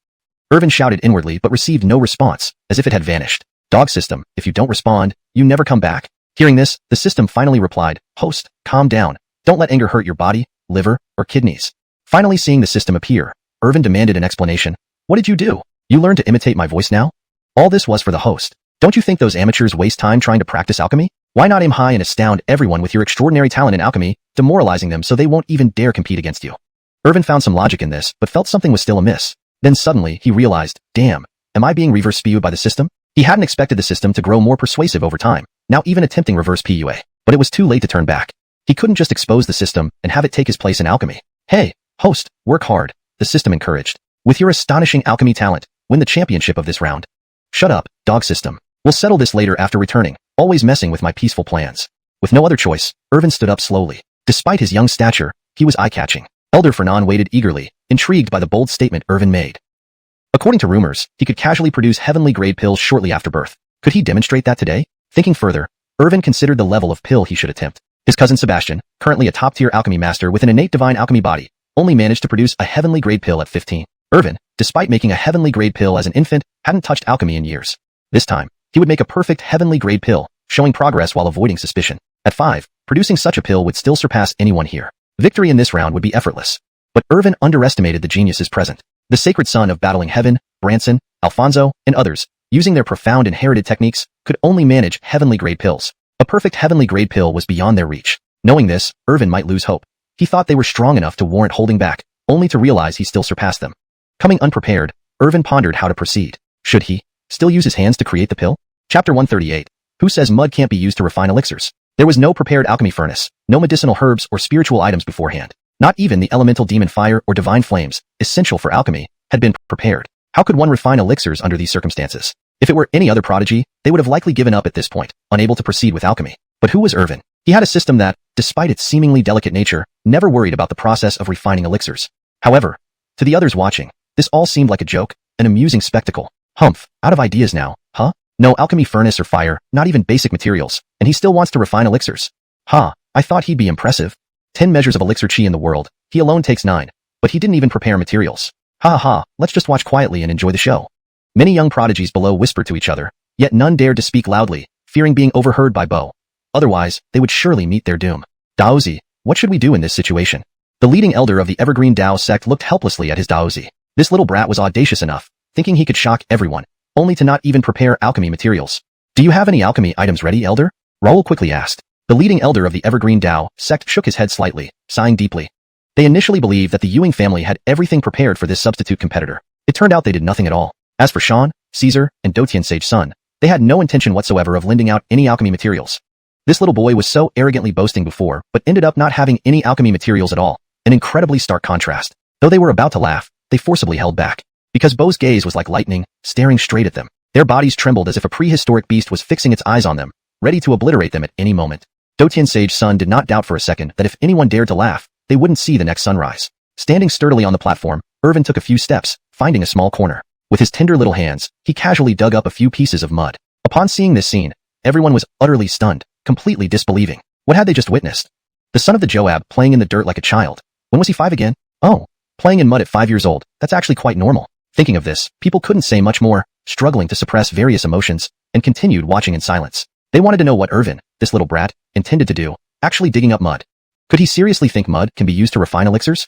Irvin shouted inwardly but received no response, as if it had vanished. Dog system, if you don't respond, you never come back. Hearing this, the system finally replied, host, calm down. Don't let anger hurt your body, liver, or kidneys. Finally seeing the system appear, Irvin demanded an explanation. What did you do? You learned to imitate my voice now? All this was for the host. Don't you think those amateurs waste time trying to practice alchemy? Why not aim high and astound everyone with your extraordinary talent in alchemy, demoralizing them so they won't even dare compete against you? Irvin found some logic in this, but felt something was still amiss. Then suddenly, he realized, damn, am I being reverse spewed by the system? He hadn't expected the system to grow more persuasive over time, now even attempting reverse PUA. But it was too late to turn back. He couldn't just expose the system and have it take his place in alchemy. Hey, host, work hard, the system encouraged. With your astonishing alchemy talent, win the championship of this round. Shut up, dog system. We'll settle this later after returning, always messing with my peaceful plans. With no other choice, Irvin stood up slowly. Despite his young stature, he was eye-catching. Elder Fernan waited eagerly, intrigued by the bold statement Irvin made. According to rumors, he could casually produce heavenly-grade pills shortly after birth. Could he demonstrate that today? Thinking further, Irvin considered the level of pill he should attempt. His cousin Sebastian, currently a top-tier alchemy master with an innate divine alchemy body, only managed to produce a heavenly-grade pill at 15. Irvin, despite making a heavenly-grade pill as an infant, hadn't touched alchemy in years. This time, he would make a perfect heavenly-grade pill, showing progress while avoiding suspicion. At 5, producing such a pill would still surpass anyone here. Victory in this round would be effortless. But Irvin underestimated the geniuses present. The sacred son of battling heaven, Branson, Alfonso, and others, using their profound inherited techniques, could only manage heavenly-grade pills. A perfect heavenly-grade pill was beyond their reach. Knowing this, Irvin might lose hope. He thought they were strong enough to warrant holding back, only to realize he still surpassed them. Coming unprepared, Irvin pondered how to proceed. Should he still use his hands to create the pill? Chapter 138. Who says mud can't be used to refine elixirs? There was no prepared alchemy furnace, no medicinal herbs or spiritual items beforehand. Not even the elemental demon fire or divine flames, essential for alchemy, had been prepared. How could one refine elixirs under these circumstances? If it were any other prodigy, they would have likely given up at this point, unable to proceed with alchemy. But who was Irvin? He had a system that, despite its seemingly delicate nature, never worried about the process of refining elixirs. However, to the others watching, this all seemed like a joke, an amusing spectacle. Humph, out of ideas now, huh? No alchemy furnace or fire, not even basic materials, and he still wants to refine elixirs. I thought he'd be impressive. 10 measures of elixir chi in the world, he alone takes 9, but he didn't even prepare materials. Let's just watch quietly and enjoy the show. Many young prodigies below whispered to each other, yet none dared to speak loudly, fearing being overheard by Bo. Otherwise, they would surely meet their doom. Daozi, what should we do in this situation? The leading elder of the Evergreen Dao sect looked helplessly at his Daozi. This little brat was audacious enough, thinking he could shock everyone, only to not even prepare alchemy materials. Do you have any alchemy items ready, elder? Raoul quickly asked. The leading elder of the Evergreen Dao sect shook his head slightly, sighing deeply. They initially believed that the Ewing family had everything prepared for this substitute competitor. It turned out they did nothing at all. As for Sean, Caesar, and Dotian Sage's son, they had no intention whatsoever of lending out any alchemy materials. This little boy was so arrogantly boasting before, but ended up not having any alchemy materials at all, an incredibly stark contrast. Though they were about to laugh, they forcibly held back. Because Bo's gaze was like lightning, staring straight at them. Their bodies trembled as if a prehistoric beast was fixing its eyes on them, ready to obliterate them at any moment. Dotian Sage's son did not doubt for a second that if anyone dared to laugh, they wouldn't see the next sunrise. Standing sturdily on the platform, Irvin took a few steps, finding a small corner. With his tender little hands, he casually dug up a few pieces of mud. Upon seeing this scene, everyone was utterly stunned, completely disbelieving. What had they just witnessed? The son of the Joab playing in the dirt like a child. When was he 5 again? Oh, playing in mud at 5 years old, that's actually quite normal. Thinking of this, people couldn't say much more, struggling to suppress various emotions, and continued watching in silence. They wanted to know what Irvin, this little brat, intended to do, actually digging up mud. Could he seriously think mud can be used to refine elixirs?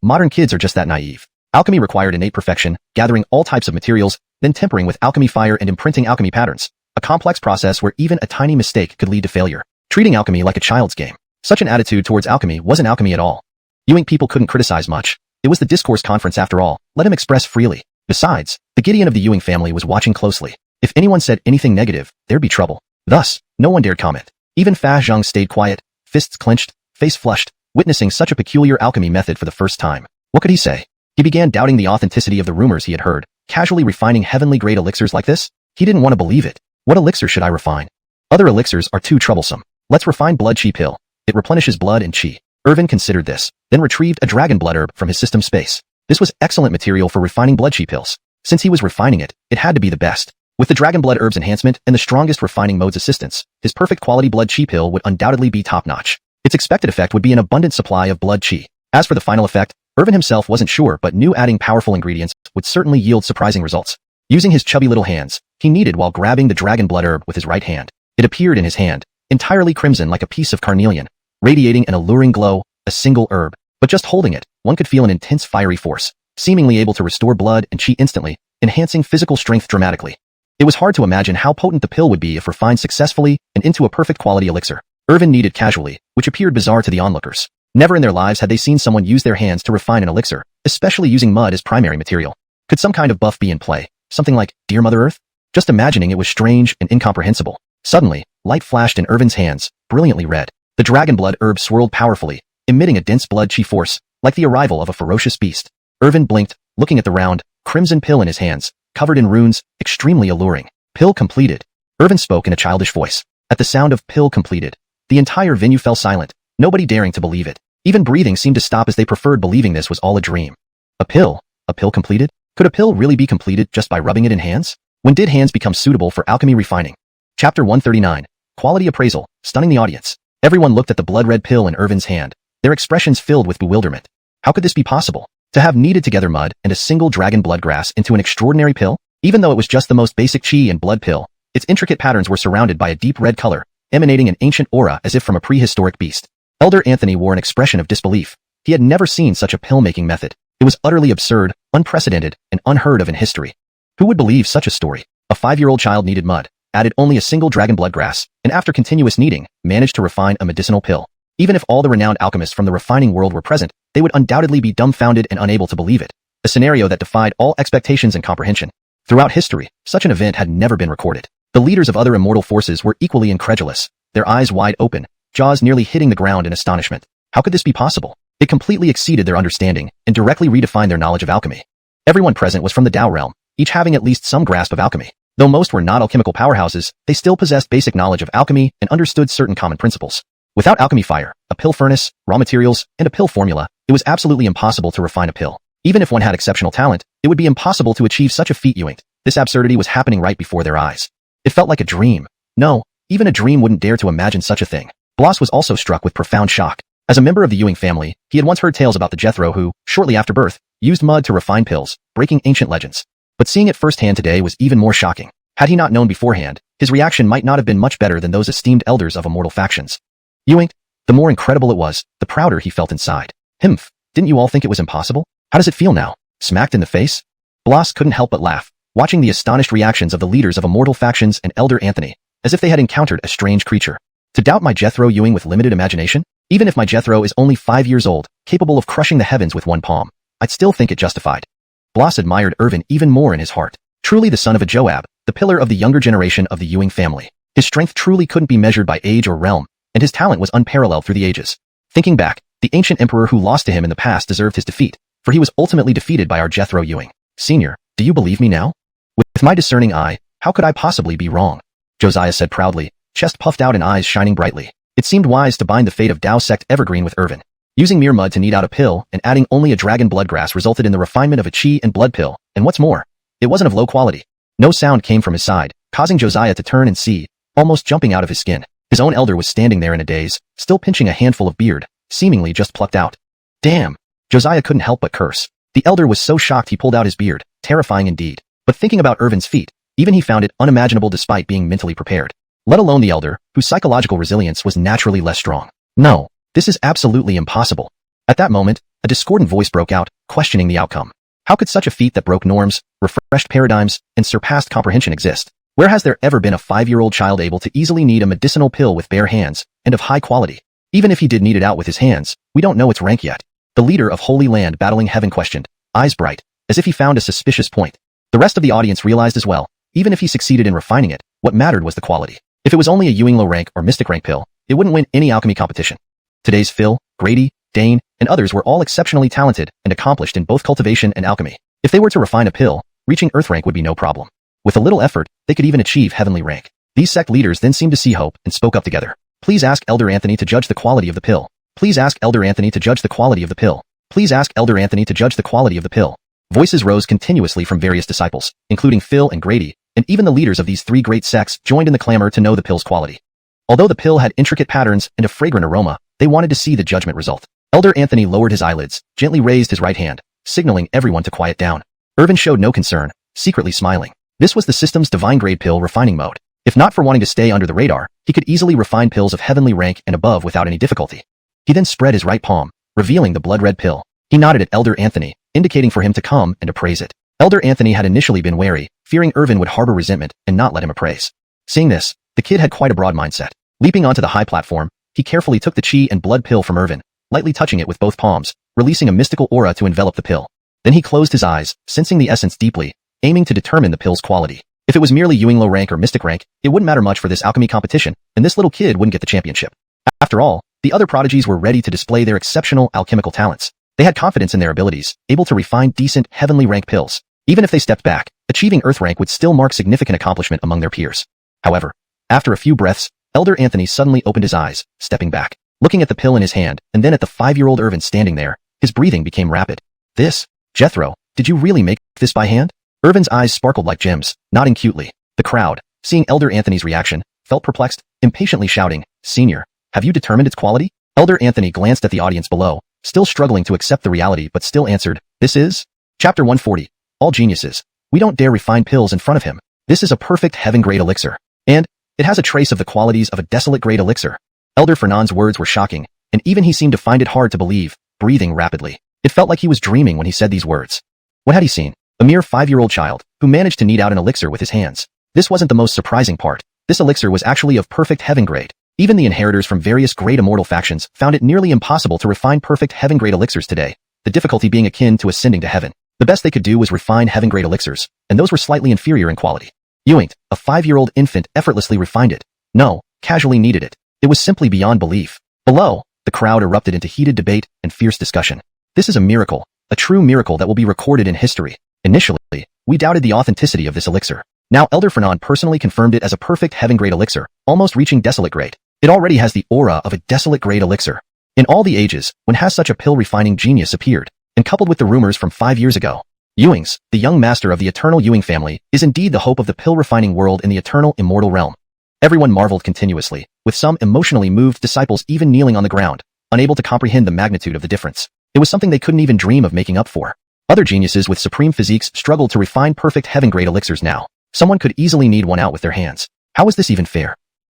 Modern kids are just that naive. Alchemy required innate perfection, gathering all types of materials, then tempering with alchemy fire and imprinting alchemy patterns. A complex process where even a tiny mistake could lead to failure. Treating alchemy like a child's game. Such an attitude towards alchemy wasn't alchemy at all. Ewing people couldn't criticize much. It was the discourse conference after all, let him express freely. Besides, the Gideon of the Ewing family was watching closely. If anyone said anything negative, there'd be trouble. Thus, no one dared comment. Even Fa Zhang stayed quiet, fists clenched, face flushed, witnessing such a peculiar alchemy method for the first time. What could he say? He began doubting the authenticity of the rumors he had heard, casually refining heavenly-grade elixirs like this? He didn't want to believe it. What elixir should I refine? Other elixirs are too troublesome. Let's refine blood chi pill. It replenishes blood and chi. Irvin considered this, then retrieved a dragon blood herb from his system space. This was excellent material for refining blood chi pills. Since he was refining it, it had to be the best. With the dragon blood herb's enhancement and the strongest refining mode's assistance, his perfect quality blood chi pill would undoubtedly be top-notch. Its expected effect would be an abundant supply of blood chi. As for the final effect, Irvin himself wasn't sure but knew adding powerful ingredients would certainly yield surprising results. Using his chubby little hands, he kneaded while grabbing the dragon blood herb with his right hand. It appeared in his hand, entirely crimson like a piece of carnelian, radiating an alluring glow, a single herb. But just holding it, one could feel an intense fiery force, seemingly able to restore blood and chi instantly, enhancing physical strength dramatically. It was hard to imagine how potent the pill would be if refined successfully and into a perfect quality elixir. Irvin kneaded casually, which appeared bizarre to the onlookers. Never in their lives had they seen someone use their hands to refine an elixir, especially using mud as primary material. Could some kind of buff be in play? Something like, Dear Mother Earth? Just imagining it was strange and incomprehensible. Suddenly, light flashed in Irvin's hands, brilliantly red. The dragon blood herb swirled powerfully, emitting a dense blood chi force, like the arrival of a ferocious beast. Irvin blinked, looking at the round, crimson pill in his hands, covered in runes, extremely alluring. Pill completed. Irvin spoke in a childish voice. At the sound of pill completed, the entire venue fell silent, nobody daring to believe it. Even breathing seemed to stop as they preferred believing this was all a dream. A pill? A pill completed? Could a pill really be completed just by rubbing it in hands? When did hands become suitable for alchemy refining? Chapter 139. Quality Appraisal, stunning the audience. Everyone looked at the blood-red pill in Irvin's hand, their expressions filled with bewilderment. How could this be possible? To have kneaded together mud and a single dragon blood grass into an extraordinary pill? Even though it was just the most basic chi and blood pill, its intricate patterns were surrounded by a deep red color, emanating an ancient aura as if from a prehistoric beast. Elder Anthony wore an expression of disbelief. He had never seen such a pill-making method. It was utterly absurd, unprecedented, and unheard of in history. Who would believe such a story? A 5-year-old child kneaded mud, added only a single dragon blood grass, and after continuous kneading, managed to refine a medicinal pill. Even if all the renowned alchemists from the refining world were present, they would undoubtedly be dumbfounded and unable to believe it. A scenario that defied all expectations and comprehension. Throughout history, such an event had never been recorded. The leaders of other immortal forces were equally incredulous, their eyes wide open, jaws nearly hitting the ground in astonishment. How could this be possible? It completely exceeded their understanding and directly redefined their knowledge of alchemy. Everyone present was from the Tao realm, each having at least some grasp of alchemy. Though most were not alchemical powerhouses, they still possessed basic knowledge of alchemy and understood certain common principles. Without alchemy fire, a pill furnace, raw materials, and a pill formula, it was absolutely impossible to refine a pill. Even if one had exceptional talent, it would be impossible to achieve such a feat. This absurdity was happening right before their eyes. It felt like a dream. No, even a dream wouldn't dare to imagine such a thing. Bloss was also struck with profound shock. As a member of the Ewing family, he had once heard tales about the Jethro who, shortly after birth, used mud to refine pills, breaking ancient legends. But seeing it firsthand today was even more shocking. Had he not known beforehand, his reaction might not have been much better than those esteemed elders of immortal factions. Ewing, the more incredible it was, the prouder he felt inside. Himph, didn't you all think it was impossible? How does it feel now? Smacked in the face? Bloss couldn't help but laugh, watching the astonished reactions of the leaders of immortal factions and Elder Anthony, as if they had encountered a strange creature. To doubt my Jethro Ewing with limited imagination? Even if my Jethro is only 5 years old, capable of crushing the heavens with one palm, I'd still think it justified. Bloss admired Irvin even more in his heart. Truly the son of a Joab, the pillar of the younger generation of the Ewing family. His strength truly couldn't be measured by age or realm, and his talent was unparalleled through the ages. Thinking back, the ancient emperor who lost to him in the past deserved his defeat, for he was ultimately defeated by our Jethro Ewing. Senior, do you believe me now? With my discerning eye, how could I possibly be wrong? Josiah said proudly, chest puffed out and eyes shining brightly. It seemed wise to bind the fate of Tao sect evergreen with Irvin. Using mere mud to knead out a pill and adding only a dragon blood grass resulted in the refinement of a chi and blood pill, and what's more, it wasn't of low quality. No sound came from his side, causing Josiah to turn and see, almost jumping out of his skin. His own elder was standing there in a daze, still pinching a handful of beard, seemingly just plucked out. Damn! Josiah couldn't help but curse. The elder was so shocked he pulled out his beard, terrifying indeed. But thinking about Irvin's feat, even he found it unimaginable despite being mentally prepared. Let alone the elder, whose psychological resilience was naturally less strong. No, this is absolutely impossible. At that moment, a discordant voice broke out, questioning the outcome. How could such a feat that broke norms, refreshed paradigms, and surpassed comprehension exist? Where has there ever been a 5-year-old child able to easily knead a medicinal pill with bare hands, and of high quality? Even if he did knead it out with his hands, we don't know its rank yet. The leader of Holy Land Battling Heaven questioned, eyes bright, as if he found a suspicious point. The rest of the audience realized as well, even if he succeeded in refining it, what mattered was the quality. If it was only a Ewing low rank or mystic rank pill, it wouldn't win any alchemy competition. Today's Phil, Grady, Dane, and others were all exceptionally talented and accomplished in both cultivation and alchemy. If they were to refine a pill, reaching earth rank would be no problem. With a little effort, they could even achieve heavenly rank. These sect leaders then seemed to see hope and spoke up together. Please ask Elder Anthony to judge the quality of the pill. Please ask Elder Anthony to judge the quality of the pill. Please ask Elder Anthony to judge the quality of the pill. Voices rose continuously from various disciples, including Phil and Grady, and even the leaders of these 3 great sects joined in the clamor to know the pill's quality. Although the pill had intricate patterns and a fragrant aroma, they wanted to see the judgment result. Elder Anthony lowered his eyelids, gently raised his right hand, signaling everyone to quiet down. Irvin showed no concern, secretly smiling. This was the system's divine-grade pill refining mode. If not for wanting to stay under the radar, he could easily refine pills of heavenly rank and above without any difficulty. He then spread his right palm, revealing the blood-red pill. He nodded at Elder Anthony, indicating for him to come and appraise it. Elder Anthony had initially been wary, fearing Irvin would harbor resentment and not let him appraise. Seeing this, the kid had quite a broad mindset. Leaping onto the high platform, he carefully took the chi and blood pill from Irvin, lightly touching it with both palms, releasing a mystical aura to envelop the pill. Then he closed his eyes, sensing the essence deeply, aiming to determine the pill's quality. If it was merely Ewing low rank or mystic rank, it wouldn't matter much for this alchemy competition, and this little kid wouldn't get the championship. After all, the other prodigies were ready to display their exceptional alchemical talents. They had confidence in their abilities, able to refine decent heavenly rank pills. Even if they stepped back, achieving earth rank would still mark significant accomplishment among their peers. However, after a few breaths, Elder Anthony suddenly opened his eyes, stepping back, looking at the pill in his hand, and then at the 5-year-old Irvin standing there. His breathing became rapid. This? Jethro, did you really make this by hand? Irvin's eyes sparkled like gems, nodding cutely. The crowd, seeing Elder Anthony's reaction, felt perplexed, impatiently shouting, "Senior, have you determined its quality?" Elder Anthony glanced at the audience below, still struggling to accept the reality but still answered, "This is Chapter 140. All geniuses. We don't dare refine pills in front of him. This is a perfect heaven-grade elixir. And it has a trace of the qualities of a desolate-grade elixir." Elder Fernand's words were shocking, and even he seemed to find it hard to believe, breathing rapidly. It felt like he was dreaming when he said these words. What had he seen? A mere 5-year-old child, who managed to knead out an elixir with his hands. This wasn't the most surprising part. This elixir was actually of perfect heaven grade. Even the inheritors from various great immortal factions found it nearly impossible to refine perfect heaven-grade elixirs today, the difficulty being akin to ascending to heaven. The best they could do was refine heaven-grade elixirs, and those were slightly inferior in quality. Ewing, a 5-year-old infant, effortlessly refined it. No, casually kneaded it. It was simply beyond belief. Below, the crowd erupted into heated debate and fierce discussion. This is a miracle, a true miracle that will be recorded in history. Initially, we doubted the authenticity of this elixir. Now Elder Fernand personally confirmed it as a perfect heaven-grade elixir, almost reaching desolate grade. It already has the aura of a desolate-grade elixir. In all the ages, when has such a pill-refining genius appeared? And coupled with the rumors from 5 years ago, Ewing's, the young master of the eternal Ewing family, is indeed the hope of the pill-refining world in the eternal immortal realm. Everyone marveled continuously, with some emotionally moved disciples even kneeling on the ground, unable to comprehend the magnitude of the difference. It was something they couldn't even dream of making up for. Other geniuses with supreme physiques struggled to refine perfect heaven-grade elixirs now. Someone could easily knead one out with their hands. How was this even fair?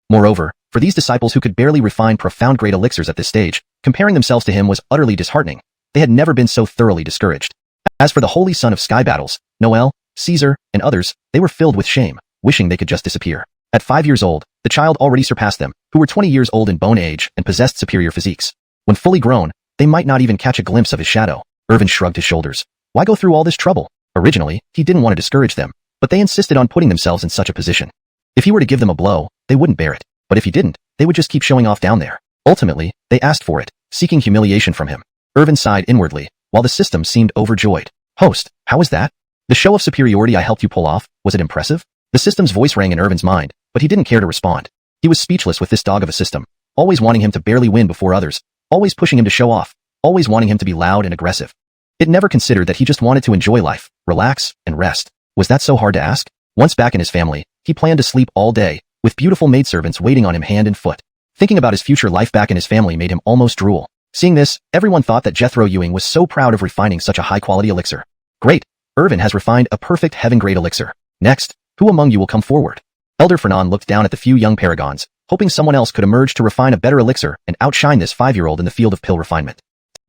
Moreover, for these disciples who could barely refine profound-grade elixirs at this stage, comparing themselves to him was utterly disheartening. They had never been so thoroughly discouraged. As for the holy son of sky battles, Noel, Caesar, and others, they were filled with shame, wishing they could just disappear. At 5 years old, the child already surpassed them, who were 20 years old in bone age and possessed superior physiques. When fully grown, they might not even catch a glimpse of his shadow. Irvin shrugged his shoulders. Why go through all this trouble? Originally, he didn't want to discourage them, but they insisted on putting themselves in such a position. If he were to give them a blow, they wouldn't bear it. But if he didn't, they would just keep showing off down there. Ultimately, they asked for it, seeking humiliation from him. Irvin sighed inwardly, while the system seemed overjoyed. Host, how was that? The show of superiority I helped you pull off, was it impressive? The system's voice rang in Irvin's mind, but he didn't care to respond. He was speechless with this dog of a system, always wanting him to barely win before others, always pushing him to show off, always wanting him to be loud and aggressive. It never considered that he just wanted to enjoy life, relax, and rest. Was that so hard to ask? Once back in his family, he planned to sleep all day, with beautiful maidservants waiting on him hand and foot. Thinking about his future life back in his family made him almost drool. Seeing this, everyone thought that Jethro Ewing was so proud of refining such a high-quality elixir. Great! Irvin has refined a perfect heaven-grade elixir. Next, who among you will come forward? Elder Fernand looked down at the few young paragons, hoping someone else could emerge to refine a better elixir and outshine this 5-year-old in the field of pill refinement.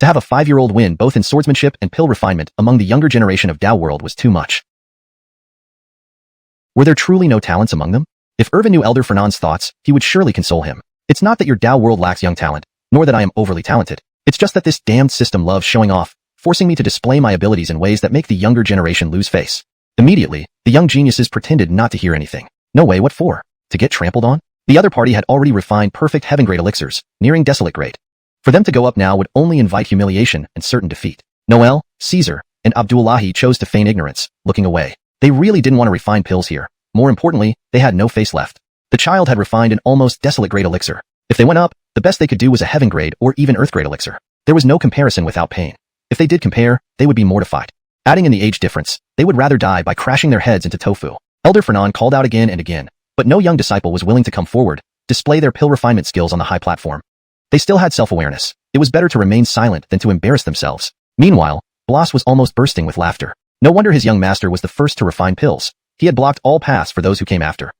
To have a 5-year-old win both in swordsmanship and pill refinement among the younger generation of Dao world was too much. Were there truly no talents among them? If Irvin knew Elder Fernand's thoughts, he would surely console him. It's not that your Dao world lacks young talent, nor that I am overly talented. It's just that this damned system loves showing off, forcing me to display my abilities in ways that make the younger generation lose face. Immediately, the young geniuses pretended not to hear anything. No way, what for? To get trampled on? The other party had already refined perfect heaven-grade elixirs, nearing desolate grade. For them to go up now would only invite humiliation and certain defeat. Noel, Caesar, and Abdullahi chose to feign ignorance, looking away. They really didn't want to refine pills here. More importantly, they had no face left. The child had refined an almost desolate grade elixir. If they went up, the best they could do was a heaven grade or even earth grade elixir. There was no comparison without pain. If they did compare, they would be mortified. Adding in the age difference, they would rather die by crashing their heads into tofu. Elder Fernand called out again and again, but no young disciple was willing to come forward, display their pill refinement skills on the high platform. They still had self-awareness. It was better to remain silent than to embarrass themselves. Meanwhile, Blas was almost bursting with laughter. No wonder his young master was the first to refine pills. He had blocked all paths for those who came after.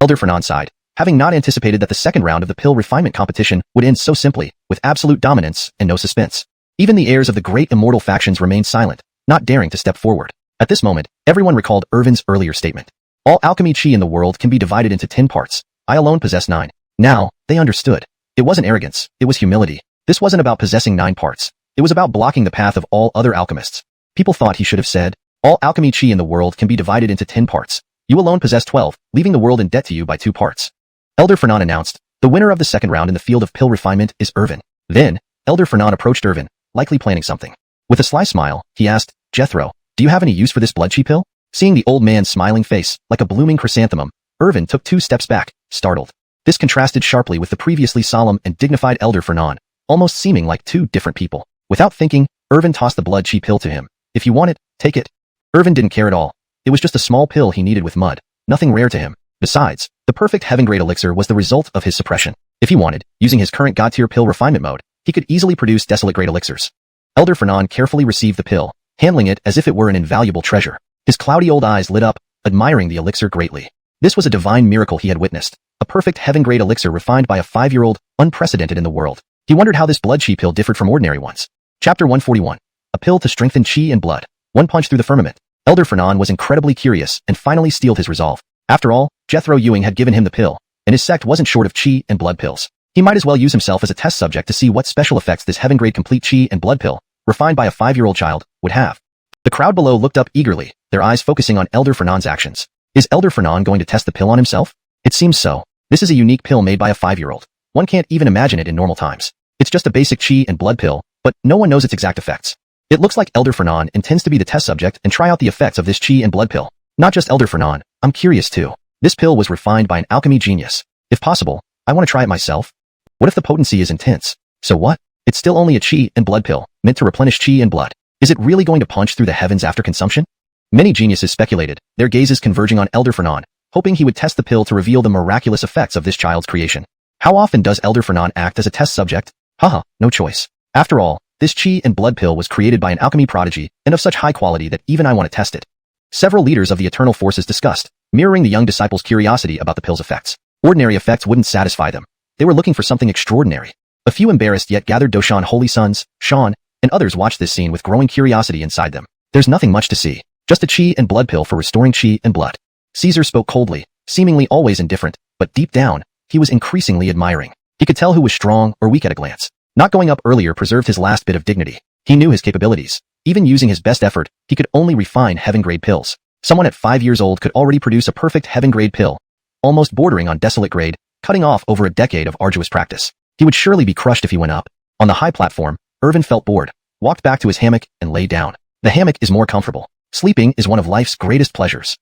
Elder Fernand sighed, having not anticipated that the second round of the pill refinement competition would end so simply, with absolute dominance and no suspense. Even the heirs of the great immortal factions remained silent, not daring to step forward. At this moment, everyone recalled Irvin's earlier statement. All alchemy chi in the world can be divided into 10 parts. I alone possess 9. Now, they understood. It wasn't arrogance, it was humility. This wasn't about possessing 9 parts. It was about blocking the path of all other alchemists. People thought he should have said, all alchemy chi in the world can be divided into 10 parts. You alone possess 12, leaving the world in debt to you by 2 parts. Elder Fernan announced, the winner of the second round in the field of pill refinement is Irvin. Then, Elder Fernan approached Irvin, likely planning something. With a sly smile, he asked, Jethro, do you have any use for this blood chi pill? Seeing the old man's smiling face, like a blooming chrysanthemum, Irvin took 2 steps back, startled. This contrasted sharply with the previously solemn and dignified Elder Fernan, almost seeming like 2 different people. Without thinking, Irvin tossed the blood chi pill to him. If you want it, take it. Irvin didn't care at all. It was just a small pill he needed with mud, nothing rare to him. Besides, the perfect heaven-grade elixir was the result of his suppression. If he wanted, using his current god-tier pill refinement mode, he could easily produce desolate-grade elixirs. Elder Fernan carefully received the pill, handling it as if it were an invaluable treasure. His cloudy old eyes lit up, admiring the elixir greatly. This was a divine miracle he had witnessed, a perfect heaven-grade elixir refined by a 5-year-old, unprecedented in the world. He wondered how this blood chi pill differed from ordinary ones. Chapter 141. A pill to strengthen chi and blood. One punch through the firmament. Elder Fernan was incredibly curious and finally steeled his resolve. After all, Jethro Ewing had given him the pill, and his sect wasn't short of chi and blood pills. He might as well use himself as a test subject to see what special effects this heaven-grade complete chi and blood pill, refined by a 5-year-old child, would have. The crowd below looked up eagerly, their eyes focusing on Elder Fernan's actions. Is Elder Fernan going to test the pill on himself? It seems so. This is a unique pill made by a 5-year-old. One can't even imagine it in normal times. It's just a basic chi and blood pill, but no one knows its exact effects. It looks like Elder Fernan intends to be the test subject and try out the effects of this chi and blood pill. Not just Elder Fernan, I'm curious too. This pill was refined by an alchemy genius. If possible, I want to try it myself. What if the potency is intense? So what? It's still only a chi and blood pill, meant to replenish chi and blood. Is it really going to punch through the heavens after consumption? Many geniuses speculated, their gazes converging on Elder Fernan, hoping he would test the pill to reveal the miraculous effects of this child's creation. How often does Elder Fernan act as a test subject? Haha, no choice. After all, this chi and blood pill was created by an alchemy prodigy and of such high quality that even I want to test it. Several leaders of the eternal forces discussed, mirroring the young disciples' curiosity about the pill's effects. Ordinary effects wouldn't satisfy them. They were looking for something extraordinary. A few embarrassed yet gathered Doshan holy sons, Shan, and others watched this scene with growing curiosity inside them. There's nothing much to see. Just a chi and blood pill for restoring chi and blood. Caesar spoke coldly, seemingly always indifferent, but deep down, he was increasingly admiring. He could tell who was strong or weak at a glance. Not going up earlier preserved his last bit of dignity. He knew his capabilities. Even using his best effort, he could only refine heaven-grade pills. Someone at 5 years old could already produce a perfect heaven-grade pill, almost bordering on desolate grade, cutting off over a decade of arduous practice. He would surely be crushed if he went up. On the high platform, Irvin felt bored, walked back to his hammock, and lay down. The hammock is more comfortable. Sleeping is one of life's greatest pleasures.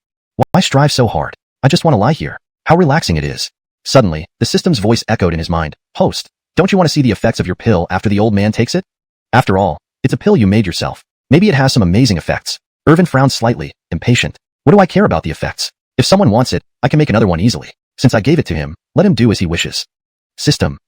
Why strive so hard? I just want to lie here. How relaxing it is. Suddenly, the system's voice echoed in his mind. Host, don't you want to see the effects of your pill after the old man takes it? After all, it's a pill you made yourself. Maybe it has some amazing effects. Irvin frowned slightly, impatient. What do I care about the effects? If someone wants it, I can make another one easily. Since I gave it to him, let him do as he wishes. System.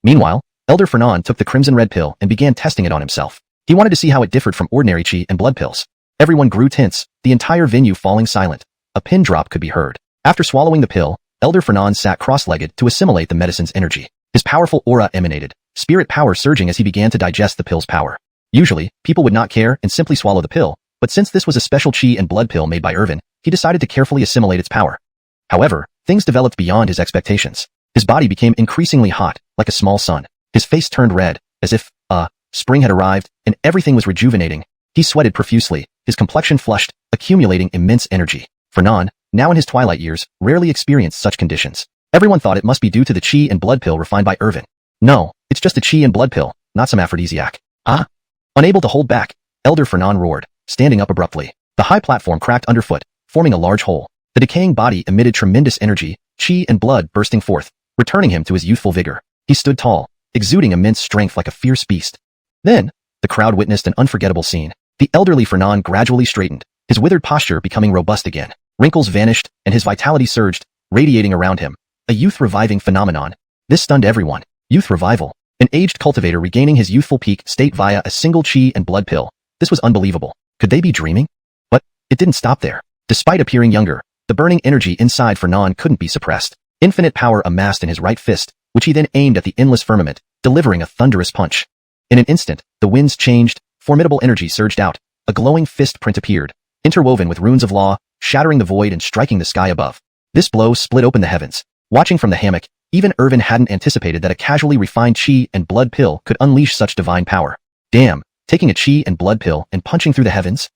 Meanwhile, Elder Fernan took the crimson red pill and began testing it on himself. He wanted to see how it differed from ordinary chi and blood pills. Everyone grew tense, the entire venue falling silent. A pin drop could be heard. After swallowing the pill, Elder Fernan sat cross-legged to assimilate the medicine's energy. His powerful aura emanated, spirit power surging as he began to digest the pill's power. Usually, people would not care and simply swallow the pill, but since this was a special chi and blood pill made by Irvin, he decided to carefully assimilate its power. However, things developed beyond his expectations. His body became increasingly hot, like a small sun. His face turned red, as if, spring had arrived, and everything was rejuvenating. He sweated profusely, his complexion flushed, accumulating immense energy. Fernan, now in his twilight years, rarely experienced such conditions. Everyone thought it must be due to the chi and blood pill refined by Irvin. No, it's just a chi and blood pill, not some aphrodisiac. Ah! Unable to hold back, Elder Fernan roared, standing up abruptly. The high platform cracked underfoot, forming a large hole. The decaying body emitted tremendous energy, chi and blood bursting forth, returning him to his youthful vigor. He stood tall, exuding immense strength like a fierce beast. Then, the crowd witnessed an unforgettable scene. The elderly Fernan gradually straightened, his withered posture becoming robust again. Wrinkles vanished, and his vitality surged, radiating around him. A youth-reviving phenomenon. This stunned everyone. Youth revival. An aged cultivator regaining his youthful peak state via a single chi and blood pill. This was unbelievable. Could they be dreaming? But it didn't stop there. Despite appearing younger, the burning energy inside Fernan couldn't be suppressed. Infinite power amassed in his right fist, which he then aimed at the endless firmament, delivering a thunderous punch. In an instant, the winds changed, formidable energy surged out, a glowing fist print appeared, interwoven with runes of law, shattering the void and striking the sky above. This blow split open the heavens. Watching from the hammock, even Irvin hadn't anticipated that a casually refined chi and blood pill could unleash such divine power. Damn, taking a chi and blood pill and punching through the heavens?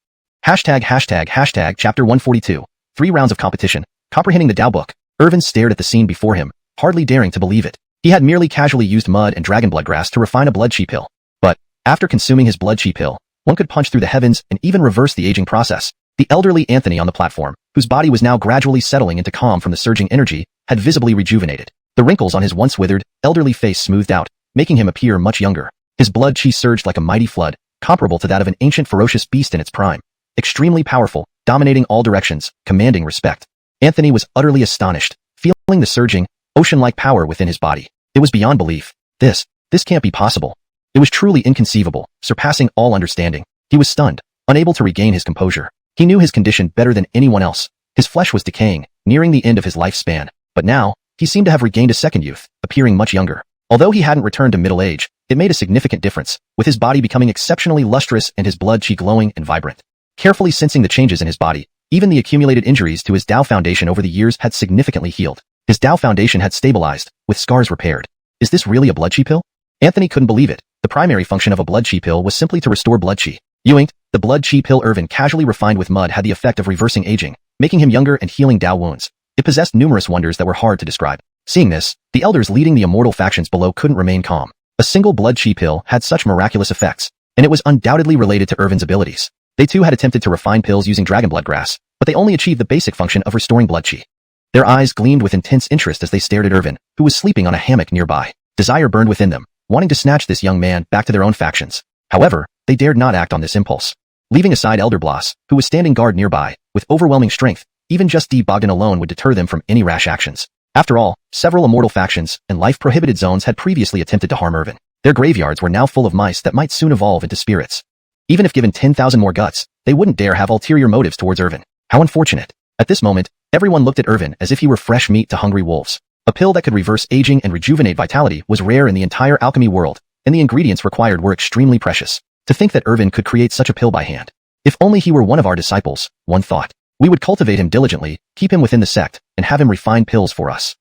Chapter 142. 3 rounds of competition, comprehending the Tao book. Irvin stared at the scene before him, hardly daring to believe it. He had merely casually used mud and dragon blood grass to refine a blood chi pill. But, after consuming his blood chi pill, one could punch through the heavens and even reverse the aging process. The elderly Anthony on the platform, whose body was now gradually settling into calm from the surging energy, had visibly rejuvenated. The wrinkles on his once withered, elderly face smoothed out, making him appear much younger. His blood chi surged like a mighty flood, comparable to that of an ancient ferocious beast in its prime. Extremely powerful, dominating all directions, commanding respect. Anthony was utterly astonished, feeling the surging, ocean-like power within his body. It was beyond belief. This can't be possible. It was truly inconceivable, surpassing all understanding. He was stunned, unable to regain his composure. He knew his condition better than anyone else. His flesh was decaying, nearing the end of his lifespan. But now, he seemed to have regained a second youth, appearing much younger. Although he hadn't returned to middle age, it made a significant difference, with his body becoming exceptionally lustrous and his blood chi glowing and vibrant. Carefully sensing the changes in his body, even the accumulated injuries to his Tao foundation over the years had significantly healed. His Tao foundation had stabilized, with scars repaired. Is this really a blood chi pill? Anthony couldn't believe it. The primary function of a blood chi pill was simply to restore blood chi. Ewing, the blood chi pill Irvin casually refined with mud had the effect of reversing aging, making him younger and healing Tao wounds. It possessed numerous wonders that were hard to describe. Seeing this, the elders leading the immortal factions below couldn't remain calm. A single blood chi pill had such miraculous effects, and it was undoubtedly related to Irvin's abilities. They too had attempted to refine pills using dragon blood grass, but they only achieved the basic function of restoring blood chi. Their eyes gleamed with intense interest as they stared at Irvin, who was sleeping on a hammock nearby. Desire burned within them, wanting to snatch this young man back to their own factions. However, they dared not act on this impulse. Leaving aside Elder Bloss, who was standing guard nearby, with overwhelming strength, even just D. Bogdan alone would deter them from any rash actions. After all, several immortal factions and life-prohibited zones had previously attempted to harm Irvin. Their graveyards were now full of mice that might soon evolve into spirits. Even if given 10,000 more guts, they wouldn't dare have ulterior motives towards Irvin. How unfortunate. At this moment, everyone looked at Irvin as if he were fresh meat to hungry wolves. A pill that could reverse aging and rejuvenate vitality was rare in the entire alchemy world, and the ingredients required were extremely precious. To think that Irvin could create such a pill by hand. If only he were one of our disciples, one thought. We would cultivate him diligently, keep him within the sect, and have him refine pills for us.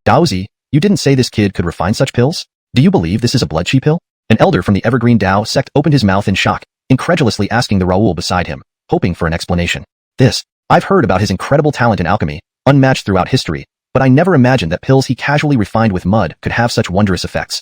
Daozi, you didn't say this kid could refine such pills? Do you believe this is a blood chi pill? An elder from the Evergreen Tao sect opened his mouth in shock, incredulously asking the Raoul beside him, hoping for an explanation. I've heard about his incredible talent in alchemy, unmatched throughout history, but I never imagined that pills he casually refined with mud could have such wondrous effects.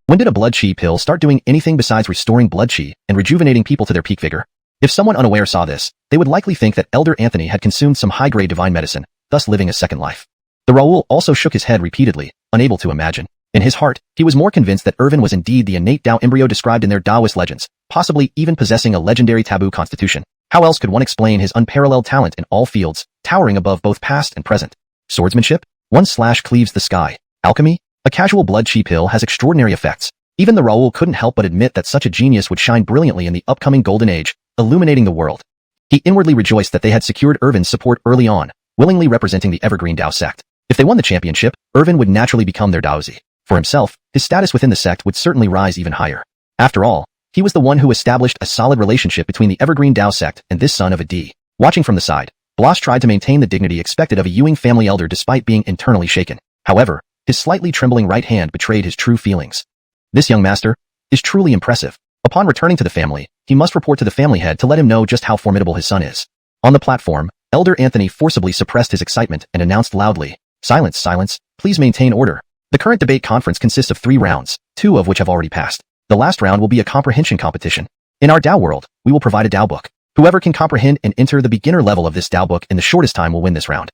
When did a blood chi pill start doing anything besides restoring blood chi and rejuvenating people to their peak vigor? If someone unaware saw this, they would likely think that Elder Anthony had consumed some high-grade divine medicine, thus living a second life. The Raoul also shook his head repeatedly, unable to imagine. In his heart, he was more convinced that Irvin was indeed the innate Tao embryo described in their Taoist legends, possibly even possessing a legendary taboo constitution. How else could one explain his unparalleled talent in all fields, towering above both past and present? Swordsmanship? One slash cleaves the sky. Alchemy? A casual blood chi pill has extraordinary effects. Even the Raoul couldn't help but admit that such a genius would shine brilliantly in the upcoming golden age, illuminating the world. He inwardly rejoiced that they had secured Irvin's support early on, willingly representing the Evergreen Tao sect. If they won the championship, Irvin would naturally become their Daozi. For himself, his status within the sect would certainly rise even higher. After all, he was the one who established a solid relationship between the Evergreen Tao sect and this son of a D. Watching from the side, Bloss tried to maintain the dignity expected of a Ewing family elder despite being internally shaken. However, his slightly trembling right hand betrayed his true feelings. This young master is truly impressive. Upon returning to the family, he must report to the family head to let him know just how formidable his son is. On the platform, Elder Anthony forcibly suppressed his excitement and announced loudly, "Silence, silence, please maintain order." The current debate conference consists of 3 rounds, 2 of which have already passed. The last round will be a comprehension competition. In our Tao world, we will provide a Tao book. Whoever can comprehend and enter the beginner level of this Tao book in the shortest time will win this round.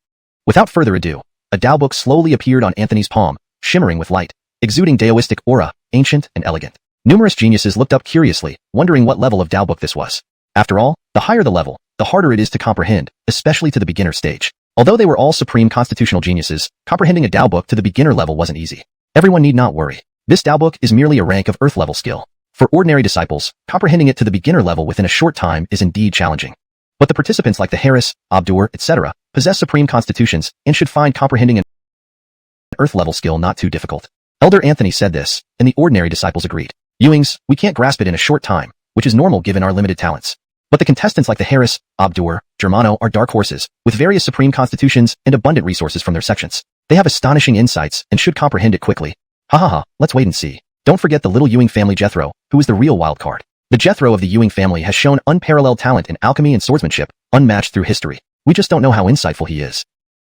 Without further ado, a Tao book slowly appeared on Anthony's palm, shimmering with light, exuding Taoistic aura, ancient and elegant. Numerous geniuses looked up curiously, wondering what level of Tao book this was. After all, the higher the level, the harder it is to comprehend, especially to the beginner stage. Although they were all supreme constitutional geniuses, comprehending a Tao book to the beginner level wasn't easy. Everyone need not worry. This Tao book is merely a rank of earth-level skill. For ordinary disciples, comprehending it to the beginner level within a short time is indeed challenging. But the participants like the Harris, Abdur, etc., possess supreme constitutions and should find comprehending an earth-level skill not too difficult. Elder Anthony said this, and the ordinary disciples agreed. Ewings, we can't grasp it in a short time, which is normal given our limited talents. But the contestants like the Harris, Abdur, Germano are dark horses, with various supreme constitutions and abundant resources from their sections. They have astonishing insights and should comprehend it quickly. Let's wait and see. Don't forget the little Ewing family Jethro, who is the real wild card. The Jethro of the Ewing family has shown unparalleled talent in alchemy and swordsmanship, unmatched through history. We just don't know how insightful he is.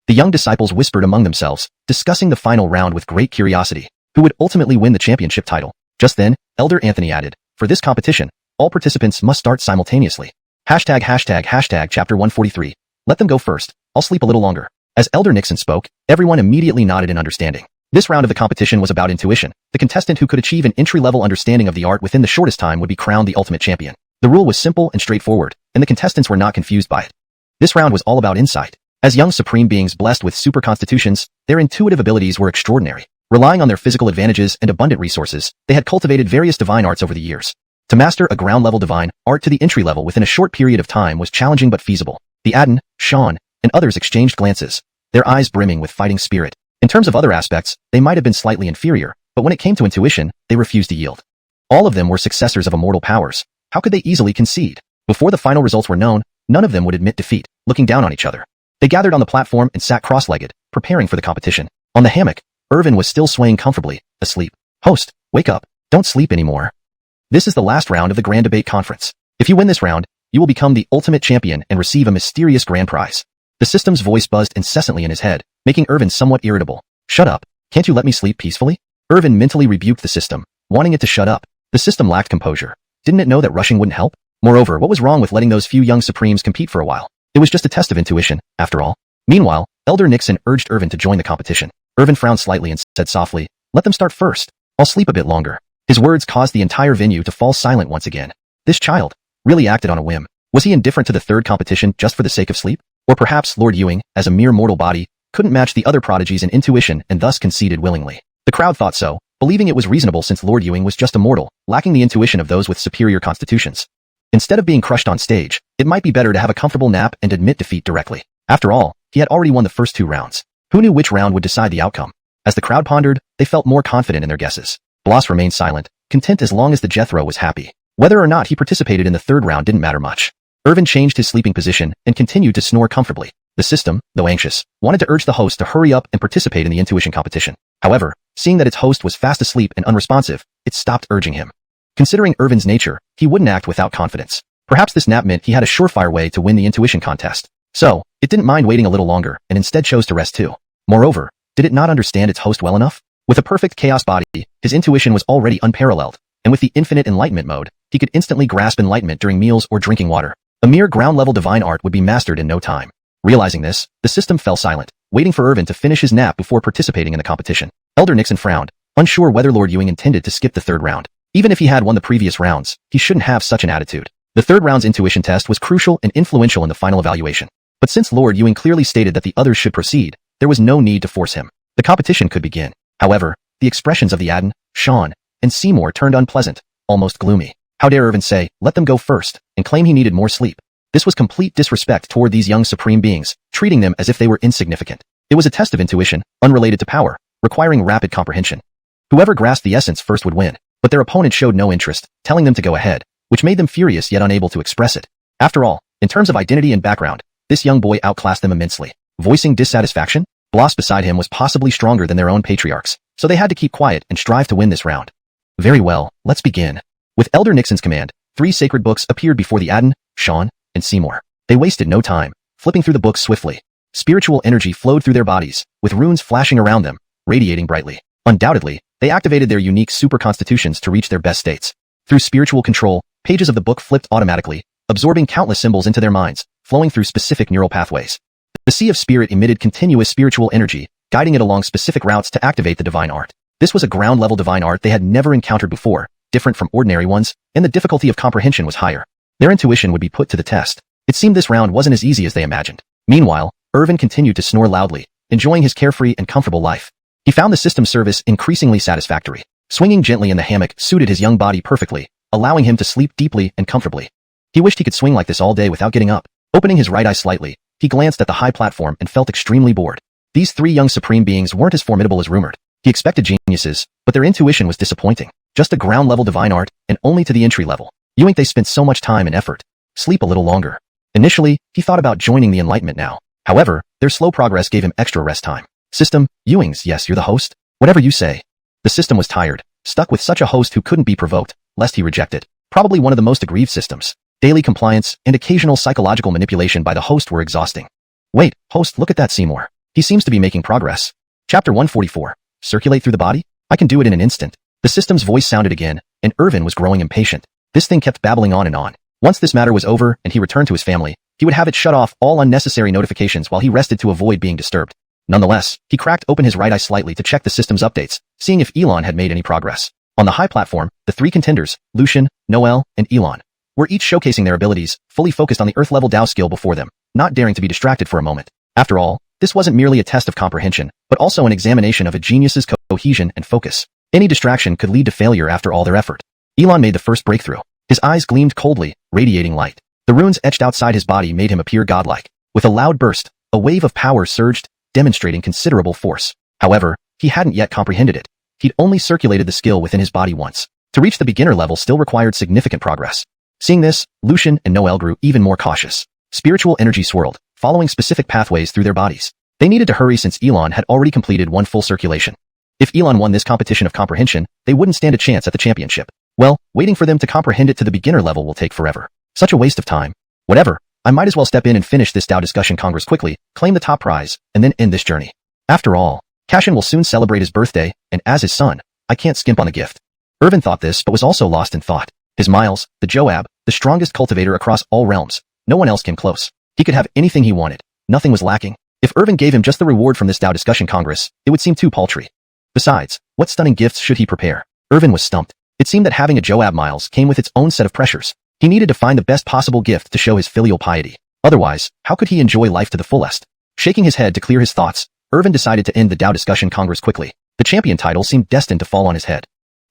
The young disciples whispered among themselves, discussing the final round with great curiosity. Who would ultimately win the championship title? Just then, Elder Anthony added, for this competition, all participants must start simultaneously. Hashtag chapter 143. Let them go first. I'll sleep a little longer. As Elder Nixon spoke, everyone immediately nodded in understanding. This round of the competition was about intuition. The contestant who could achieve an entry-level understanding of the art within the shortest time would be crowned the ultimate champion. The rule was simple and straightforward, and the contestants were not confused by it. This round was all about insight. As young supreme beings blessed with super constitutions, their intuitive abilities were extraordinary. Relying on their physical advantages and abundant resources, they had cultivated various divine arts over the years. To master a ground-level divine art to the entry level within a short period of time was challenging but feasible. The Adden, Xian, and others exchanged glances, their eyes brimming with fighting spirit. In terms of other aspects, they might have been slightly inferior, but when it came to intuition, they refused to yield. All of them were successors of immortal powers. How could they easily concede? Before the final results were known, none of them would admit defeat, looking down on each other. They gathered on the platform and sat cross-legged, preparing for the competition. On the hammock, Irvin was still swaying comfortably, asleep. Host, wake up. Don't sleep anymore. This is the last round of the Grand Debate Conference. If you win this round, you will become the ultimate champion and receive a mysterious grand prize. The system's voice buzzed incessantly in his head, making Irvin somewhat irritable. Shut up. Can't you let me sleep peacefully? Irvin mentally rebuked the system, wanting it to shut up. The system lacked composure. Didn't it know that rushing wouldn't help? Moreover, what was wrong with letting those few young Supremes compete for a while? It was just a test of intuition, after all. Meanwhile, Elder Nixon urged Irvin to join the competition. Irvin frowned slightly and said softly, let them start first. I'll sleep a bit longer. His words caused the entire venue to fall silent once again. This child really acted on a whim. Was he indifferent to the third competition just for the sake of sleep? Or perhaps Lord Ewing, as a mere mortal body, couldn't match the other prodigies in intuition and thus conceded willingly. The crowd thought so, believing it was reasonable since Lord Ewing was just a mortal, lacking the intuition of those with superior constitutions. Instead of being crushed on stage, it might be better to have a comfortable nap and admit defeat directly. After all, he had already won the first 2 rounds. Who knew which round would decide the outcome? As the crowd pondered, they felt more confident in their guesses. Bloss remained silent, content as long as the Jethro was happy. Whether or not he participated in the third round didn't matter much. Irvin changed his sleeping position and continued to snore comfortably. The system, though anxious, wanted to urge the host to hurry up and participate in the intuition competition. However, seeing that its host was fast asleep and unresponsive, it stopped urging him. Considering Irvin's nature, he wouldn't act without confidence. Perhaps this nap meant he had a surefire way to win the intuition contest. So, it didn't mind waiting a little longer and instead chose to rest too. Moreover, did it not understand its host well enough? With a perfect chaos body, his intuition was already unparalleled, and with the infinite enlightenment mode, he could instantly grasp enlightenment during meals or drinking water. A mere ground-level divine art would be mastered in no time. Realizing this, the system fell silent, waiting for Irvin to finish his nap before participating in the competition. Elder Nixon frowned, unsure whether Lord Ewing intended to skip the third round. Even if he had won the previous rounds, he shouldn't have such an attitude. The third round's intuition test was crucial and influential in the final evaluation. But since Lord Ewing clearly stated that the others should proceed, there was no need to force him. The competition could begin. However, the expressions of the Adden, Xian, and Seymour turned unpleasant, almost gloomy. How dare Irvin say, let them go first, and claim he needed more sleep. This was complete disrespect toward these young supreme beings, treating them as if they were insignificant. It was a test of intuition, unrelated to power, requiring rapid comprehension. Whoever grasped the essence first would win, but their opponent showed no interest, telling them to go ahead, which made them furious yet unable to express it. After all, in terms of identity and background, this young boy outclassed them immensely. Voicing dissatisfaction, Bloss beside him was possibly stronger than their own patriarchs, so they had to keep quiet and strive to win this round. Very well, let's begin. With Elder Nixon's command, 3 sacred books appeared before the Adden, Xian, and Seymour. They wasted no time, flipping through the books swiftly. Spiritual energy flowed through their bodies, with runes flashing around them, radiating brightly. Undoubtedly, they activated their unique super constitutions to reach their best states. Through spiritual control, pages of the book flipped automatically, absorbing countless symbols into their minds, flowing through specific neural pathways. The Sea of Spirit emitted continuous spiritual energy, guiding it along specific routes to activate the divine art. This was a ground-level divine art they had never encountered before, different from ordinary ones, and the difficulty of comprehension was higher. Their intuition would be put to the test. It seemed this round wasn't as easy as they imagined. Meanwhile, Irvin continued to snore loudly, enjoying his carefree and comfortable life. He found the system service increasingly satisfactory. Swinging gently in the hammock suited his young body perfectly, allowing him to sleep deeply and comfortably. He wished he could swing like this all day without getting up. Opening his right eye slightly, he glanced at the high platform and felt extremely bored. These 3 young supreme beings weren't as formidable as rumored. He expected geniuses, but their intuition was disappointing. Just a ground-level divine art, and only to the entry level. You ain't they spent so much time and effort. Sleep a little longer. Initially, he thought about joining the Enlightenment now. However, their slow progress gave him extra rest time. System, Ewing's, yes, you're the host? Whatever you say. The system was tired, stuck with such a host who couldn't be provoked, lest he rejected. Probably one of the most aggrieved systems. Daily compliance and occasional psychological manipulation by the host were exhausting. Wait, host, look at that Seymour. He seems to be making progress. Chapter 144. Circulate through the body? I can do it in an instant. The system's voice sounded again, and Irvin was growing impatient. This thing kept babbling on and on. Once this matter was over and he returned to his family, he would have it shut off all unnecessary notifications while he rested to avoid being disturbed. Nonetheless, he cracked open his right eye slightly to check the system's updates, seeing if Elon had made any progress. On the high platform, the three contenders, Lucian, Noel, and Elon, were each showcasing their abilities, fully focused on the Earth-level Dao skill before them, not daring to be distracted for a moment. After all, this wasn't merely a test of comprehension, but also an examination of a genius's cohesion and focus. Any distraction could lead to failure after all their effort. Elon made the first breakthrough. His eyes gleamed coldly, radiating light. The runes etched outside his body made him appear godlike. With a loud burst, a wave of power surged, demonstrating considerable force. However, he hadn't yet comprehended it. He'd only circulated the skill within his body once. To reach the beginner level still required significant progress. Seeing this, Lucian and Noel grew even more cautious. Spiritual energy swirled, following specific pathways through their bodies. They needed to hurry since Elon had already completed one full circulation. If Elon won this competition of comprehension, they wouldn't stand a chance at the championship. Well, waiting for them to comprehend it to the beginner level will take forever. Such a waste of time. Whatever, I might as well step in and finish this Dao discussion Congress quickly, claim the top prize, and then end this journey. After all, Cashin will soon celebrate his birthday, and as his son, I can't skimp on the gift. Irvin thought this but was also lost in thought. His Miles, the Joab, the strongest cultivator across all realms. No one else came close. He could have anything he wanted. Nothing was lacking. If Irvin gave him just the reward from this Dao discussion Congress, it would seem too paltry. Besides, what stunning gifts should he prepare? Irvin was stumped. It seemed that having a Joab Miles came with its own set of pressures. He needed to find the best possible gift to show his filial piety. Otherwise, how could he enjoy life to the fullest? Shaking his head to clear his thoughts, Irvin decided to end the Dao discussion Congress quickly. The champion title seemed destined to fall on his head.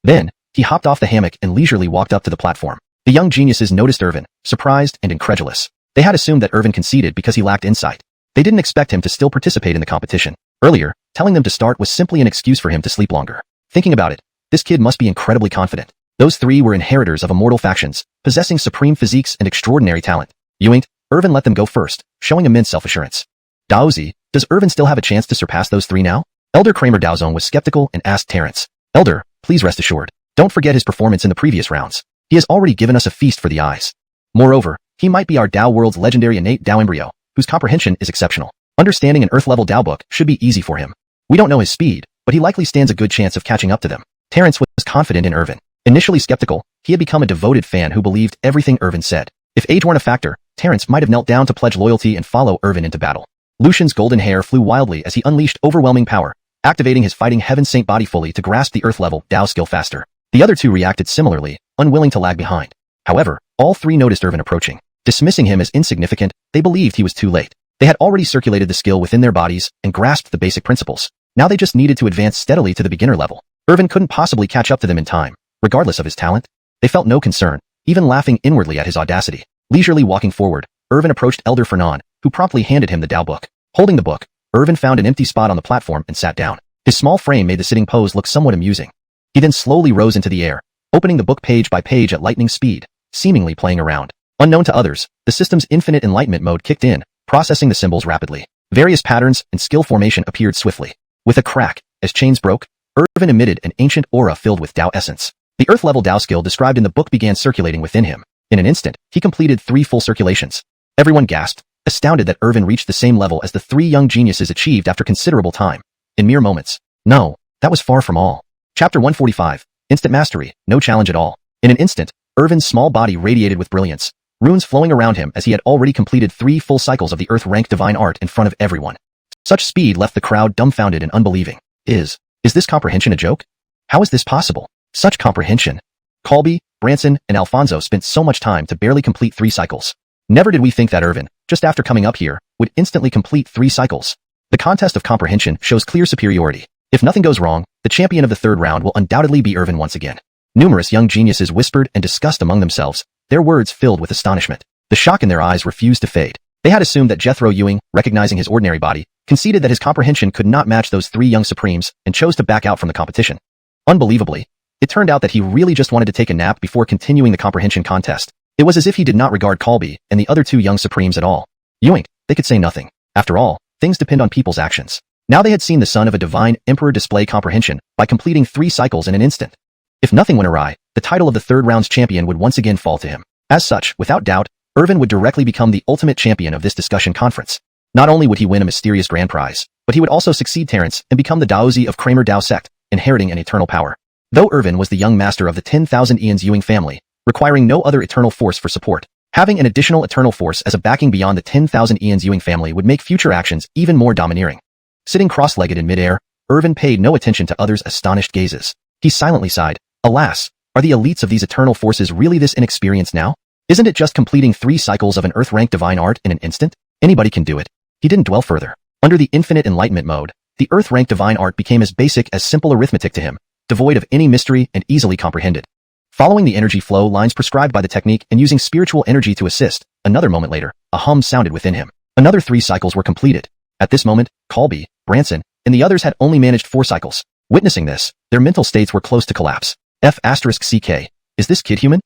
Then, he hopped off the hammock and leisurely walked up to the platform. The young geniuses noticed Irvin, surprised and incredulous. They had assumed that Irvin conceded because he lacked insight. They didn't expect him to still participate in the competition. Earlier, telling them to start was simply an excuse for him to sleep longer. Thinking about it, this kid must be incredibly confident. Those three were inheritors of immortal factions, possessing supreme physiques and extraordinary talent. You ain't, Irvin let them go first, showing immense self-assurance. Daozi, does Irvin still have a chance to surpass those three now? Elder Kramer Daozong was skeptical and asked Terrence. Elder, please rest assured. Don't forget his performance in the previous rounds. He has already given us a feast for the eyes. Moreover, he might be our Dao world's legendary innate Dao embryo, whose comprehension is exceptional. Understanding an Earth-level Dao book should be easy for him. We don't know his speed, but he likely stands a good chance of catching up to them. Terrence was confident in Irvin. Initially skeptical, he had become a devoted fan who believed everything Irvin said. If age weren't a factor, Terrence might have knelt down to pledge loyalty and follow Irvin into battle. Lucian's golden hair flew wildly as he unleashed overwhelming power, activating his fighting heaven saint body fully to grasp the Earth-level Dao skill faster. The other two reacted similarly, unwilling to lag behind. However, all three noticed Irvin approaching. Dismissing him as insignificant, they believed he was too late. They had already circulated the skill within their bodies and grasped the basic principles. Now they just needed to advance steadily to the beginner level. Irvin couldn't possibly catch up to them in time, regardless of his talent. They felt no concern, even laughing inwardly at his audacity. Leisurely walking forward, Irvin approached Elder Fernan, who promptly handed him the Dao book. Holding the book, Irvin found an empty spot on the platform and sat down. His small frame made the sitting pose look somewhat amusing. He then slowly rose into the air, opening the book page by page at lightning speed, seemingly playing around. Unknown to others, the system's infinite enlightenment mode kicked in, processing the symbols rapidly. Various patterns and skill formation appeared swiftly. With a crack, as chains broke, Irvin emitted an ancient aura filled with Dao essence. The Earth-level Dao skill described in the book began circulating within him. In an instant, he completed 3 full circulations. Everyone gasped, astounded that Irvin reached the same level as the 3 young geniuses achieved after considerable time. In mere moments. No, that was far from all. Chapter 145. Instant mastery, no challenge at all. In an instant, Irvin's small body radiated with brilliance, runes flowing around him as he had already completed 3 full cycles of the Earth-rank divine art in front of everyone. Such speed left the crowd dumbfounded and unbelieving. Is this comprehension a joke? How is this possible? Such comprehension. Colby, Branson, and Alfonso spent so much time to barely complete 3 cycles. Never did we think that Irvin, just after coming up here, would instantly complete 3 cycles. The contest of comprehension shows clear superiority. If nothing goes wrong, the champion of the 3rd round will undoubtedly be Irvin once again. Numerous young geniuses whispered and discussed among themselves, their words filled with astonishment. The shock in their eyes refused to fade. They had assumed that Jethro Ewing, recognizing his ordinary body, conceded that his comprehension could not match those 3 young supremes and chose to back out from the competition. Unbelievably, it turned out that he really just wanted to take a nap before continuing the comprehension contest. It was as if he did not regard Colby and the other 2 young supremes at all. Ewing, they could say nothing. After all, things depend on people's actions. Now they had seen the son of a divine emperor display comprehension by completing 3 cycles in an instant. If nothing went awry, the title of the 3rd round's champion would once again fall to him. As such, without doubt, Irvin would directly become the ultimate champion of this discussion conference. Not only would he win a mysterious grand prize, but he would also succeed Terrence and become the Daozi of Kramer Dao sect, inheriting an eternal power. Though Irvin was the young master of the 10,000 Eons Ewing family, requiring no other eternal force for support, having an additional eternal force as a backing beyond the 10,000 Eons Ewing family would make future actions even more domineering. Sitting cross-legged in midair, Irvin paid no attention to others' astonished gazes. He silently sighed. Alas, are the elites of these eternal forces really this inexperienced now? Isn't it just completing 3 cycles of an Earth-rank divine art in an instant? Anybody can do it. He didn't dwell further. Under the infinite enlightenment mode, the Earth-rank divine art became as basic as simple arithmetic to him, devoid of any mystery and easily comprehended. Following the energy flow lines prescribed by the technique and using spiritual energy to assist, another moment later, a hum sounded within him. Another 3 cycles were completed. At this moment, Colby, Branson, and the others had only managed 4 cycles. Witnessing this, their mental states were close to collapse. F***CK. Is this kid human?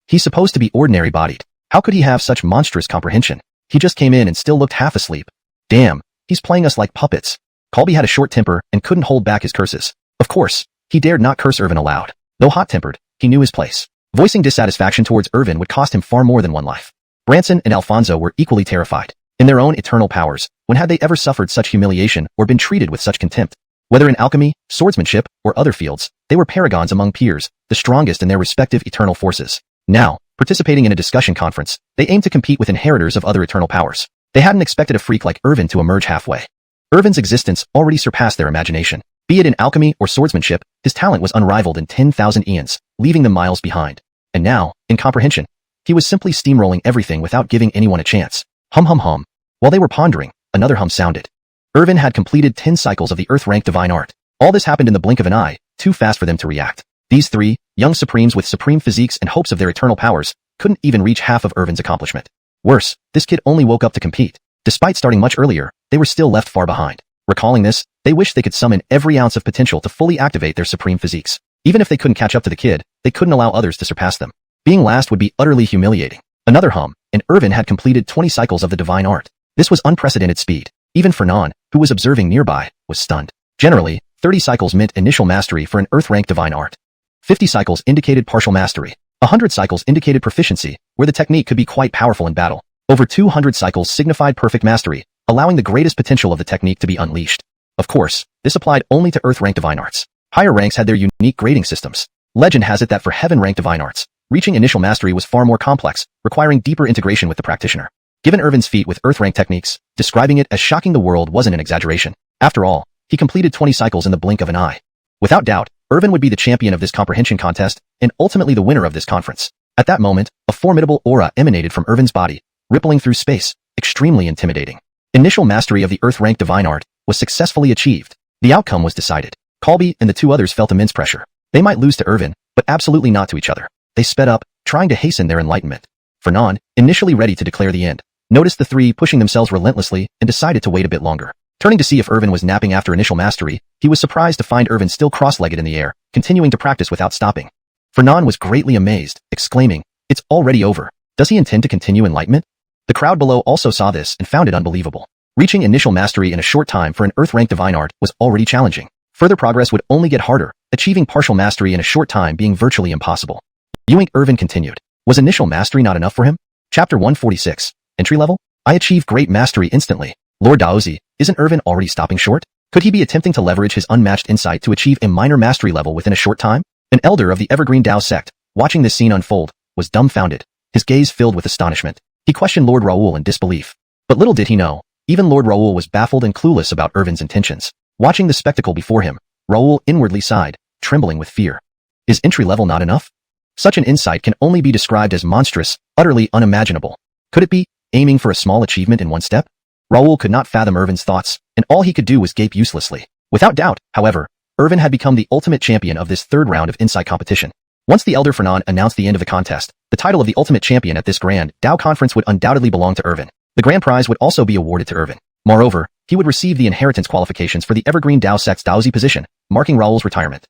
He's supposed to be ordinary-bodied. How could he have such monstrous comprehension? He just came in and still looked half asleep. Damn, he's playing us like puppets. Colby had a short temper and couldn't hold back his curses. Of course, he dared not curse Irvin aloud. Though hot-tempered, he knew his place. Voicing dissatisfaction towards Irvin would cost him far more than one life. Branson and Alfonso were equally terrified. In their own eternal powers, when had they ever suffered such humiliation or been treated with such contempt? Whether in alchemy, swordsmanship, or other fields, they were paragons among peers, the strongest in their respective eternal forces. Now, participating in a discussion conference, they aimed to compete with inheritors of other eternal powers. They hadn't expected a freak like Irvin to emerge halfway. Irvin's existence already surpassed their imagination. Be it in alchemy or swordsmanship, his talent was unrivaled in 10,000 eons, leaving them miles behind. And now, in comprehension, he was simply steamrolling everything without giving anyone a chance. Hum hum hum. While they were pondering, another hum sounded. Irvin had completed 10 cycles of the Earth-rank divine art. All this happened in the blink of an eye, too fast for them to react. These 3, young supremes with supreme physiques and hopes of their eternal powers, couldn't even reach half of Irvin's accomplishment. Worse, this kid only woke up to compete. Despite starting much earlier, they were still left far behind. Recalling this, they wished they could summon every ounce of potential to fully activate their supreme physiques. Even if they couldn't catch up to the kid, they couldn't allow others to surpass them. Being last would be utterly humiliating. Another hum, and Irvin had completed 20 cycles of the divine art. This was unprecedented speed. Even Fernand, who was observing nearby, was stunned. Generally, 30 cycles meant initial mastery for an Earth-rank divine art. 50 cycles indicated partial mastery. 100 cycles indicated proficiency, where the technique could be quite powerful in battle. Over 200 cycles signified perfect mastery, allowing the greatest potential of the technique to be unleashed. Of course, this applied only to Earth-rank divine arts. Higher ranks had their unique grading systems. Legend has it that for Heaven-rank divine arts, reaching initial mastery was far more complex, requiring deeper integration with the practitioner. Given Irvin's feat with Earth-rank techniques, describing it as shocking the world wasn't an exaggeration. After all, he completed 20 cycles in the blink of an eye. Without doubt, Irvin would be the champion of this comprehension contest, and ultimately the winner of this conference. At that moment, a formidable aura emanated from Irvin's body, rippling through space, extremely intimidating. Initial mastery of the Earth-rank divine art was successfully achieved. The outcome was decided. Colby and the 2 others felt immense pressure. They might lose to Irvin, but absolutely not to each other. They sped up, trying to hasten their enlightenment. Fernand, initially ready to declare the end, noticed the 3 pushing themselves relentlessly and decided to wait a bit longer. Turning to see if Irvin was napping after initial mastery, he was surprised to find Irvin still cross-legged in the air, continuing to practice without stopping. Fernand was greatly amazed, exclaiming, "It's already over. Does he intend to continue enlightenment?" The crowd below also saw this and found it unbelievable. Reaching initial mastery in a short time for an Earth-rank divine art was already challenging. Further progress would only get harder, achieving partial mastery in a short time being virtually impossible. Ewing Irvin continued. Was initial mastery not enough for him? Chapter 146. Entry level? I achieve great mastery instantly. Lord Daozi, isn't Irvin already stopping short? Could he be attempting to leverage his unmatched insight to achieve a minor mastery level within a short time? An elder of the Evergreen Dao sect, watching this scene unfold, was dumbfounded, his gaze filled with astonishment. He questioned Lord Raoul in disbelief. But little did he know, even Lord Raoul was baffled and clueless about Irvin's intentions. Watching the spectacle before him, Raoul inwardly sighed, trembling with fear. Is entry level not enough? Such an insight can only be described as monstrous, utterly unimaginable. Could it be aiming for a small achievement in one step? Raoul could not fathom Irvin's thoughts, and all he could do was gape uselessly. Without doubt, however, Irvin had become the ultimate champion of this 3rd round of insight competition. Once the elder Fernand announced the end of the contest, the title of the ultimate champion at this grand Dao conference would undoubtedly belong to Irvin. The grand prize would also be awarded to Irvin. Moreover, he would receive the inheritance qualifications for the Evergreen Dao sect's Daozi position, marking Raoul's retirement.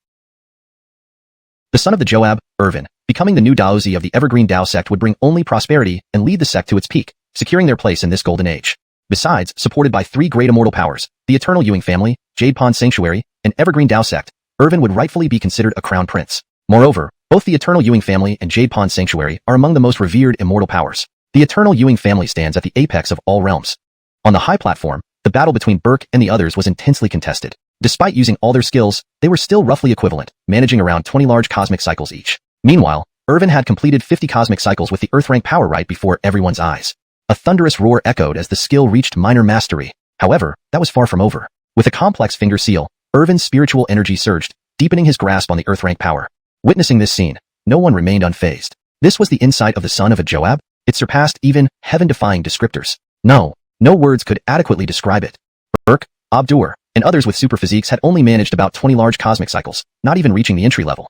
The son of the Joab, Irvin, becoming the new Daozi of the Evergreen Dao sect would bring only prosperity and lead the sect to its peak, securing their place in this golden age. Besides, supported by 3 great immortal powers, the Eternal Ewing family, Jade Pond Sanctuary, and Evergreen Dao sect, Irvin would rightfully be considered a crown prince. Moreover, both the Eternal Ewing family and Jade Pond Sanctuary are among the most revered immortal powers. The Eternal Ewing family stands at the apex of all realms. On the high platform, the battle between Burke and the others was intensely contested. Despite using all their skills, they were still roughly equivalent, managing around 20 large cosmic cycles each. Meanwhile, Irvin had completed 50 cosmic cycles with the Earth rank power right before everyone's eyes. A thunderous roar echoed as the skill reached minor mastery. However, that was far from over. With a complex finger seal, Irvin's spiritual energy surged, deepening his grasp on the Earth rank power. Witnessing this scene, no one remained unfazed. This was the insight of the son of a Joab? It surpassed even heaven-defying descriptors. No words could adequately describe it. Burke, Abdur, and others with super physiques had only managed about 20 large cosmic cycles, not even reaching the entry level.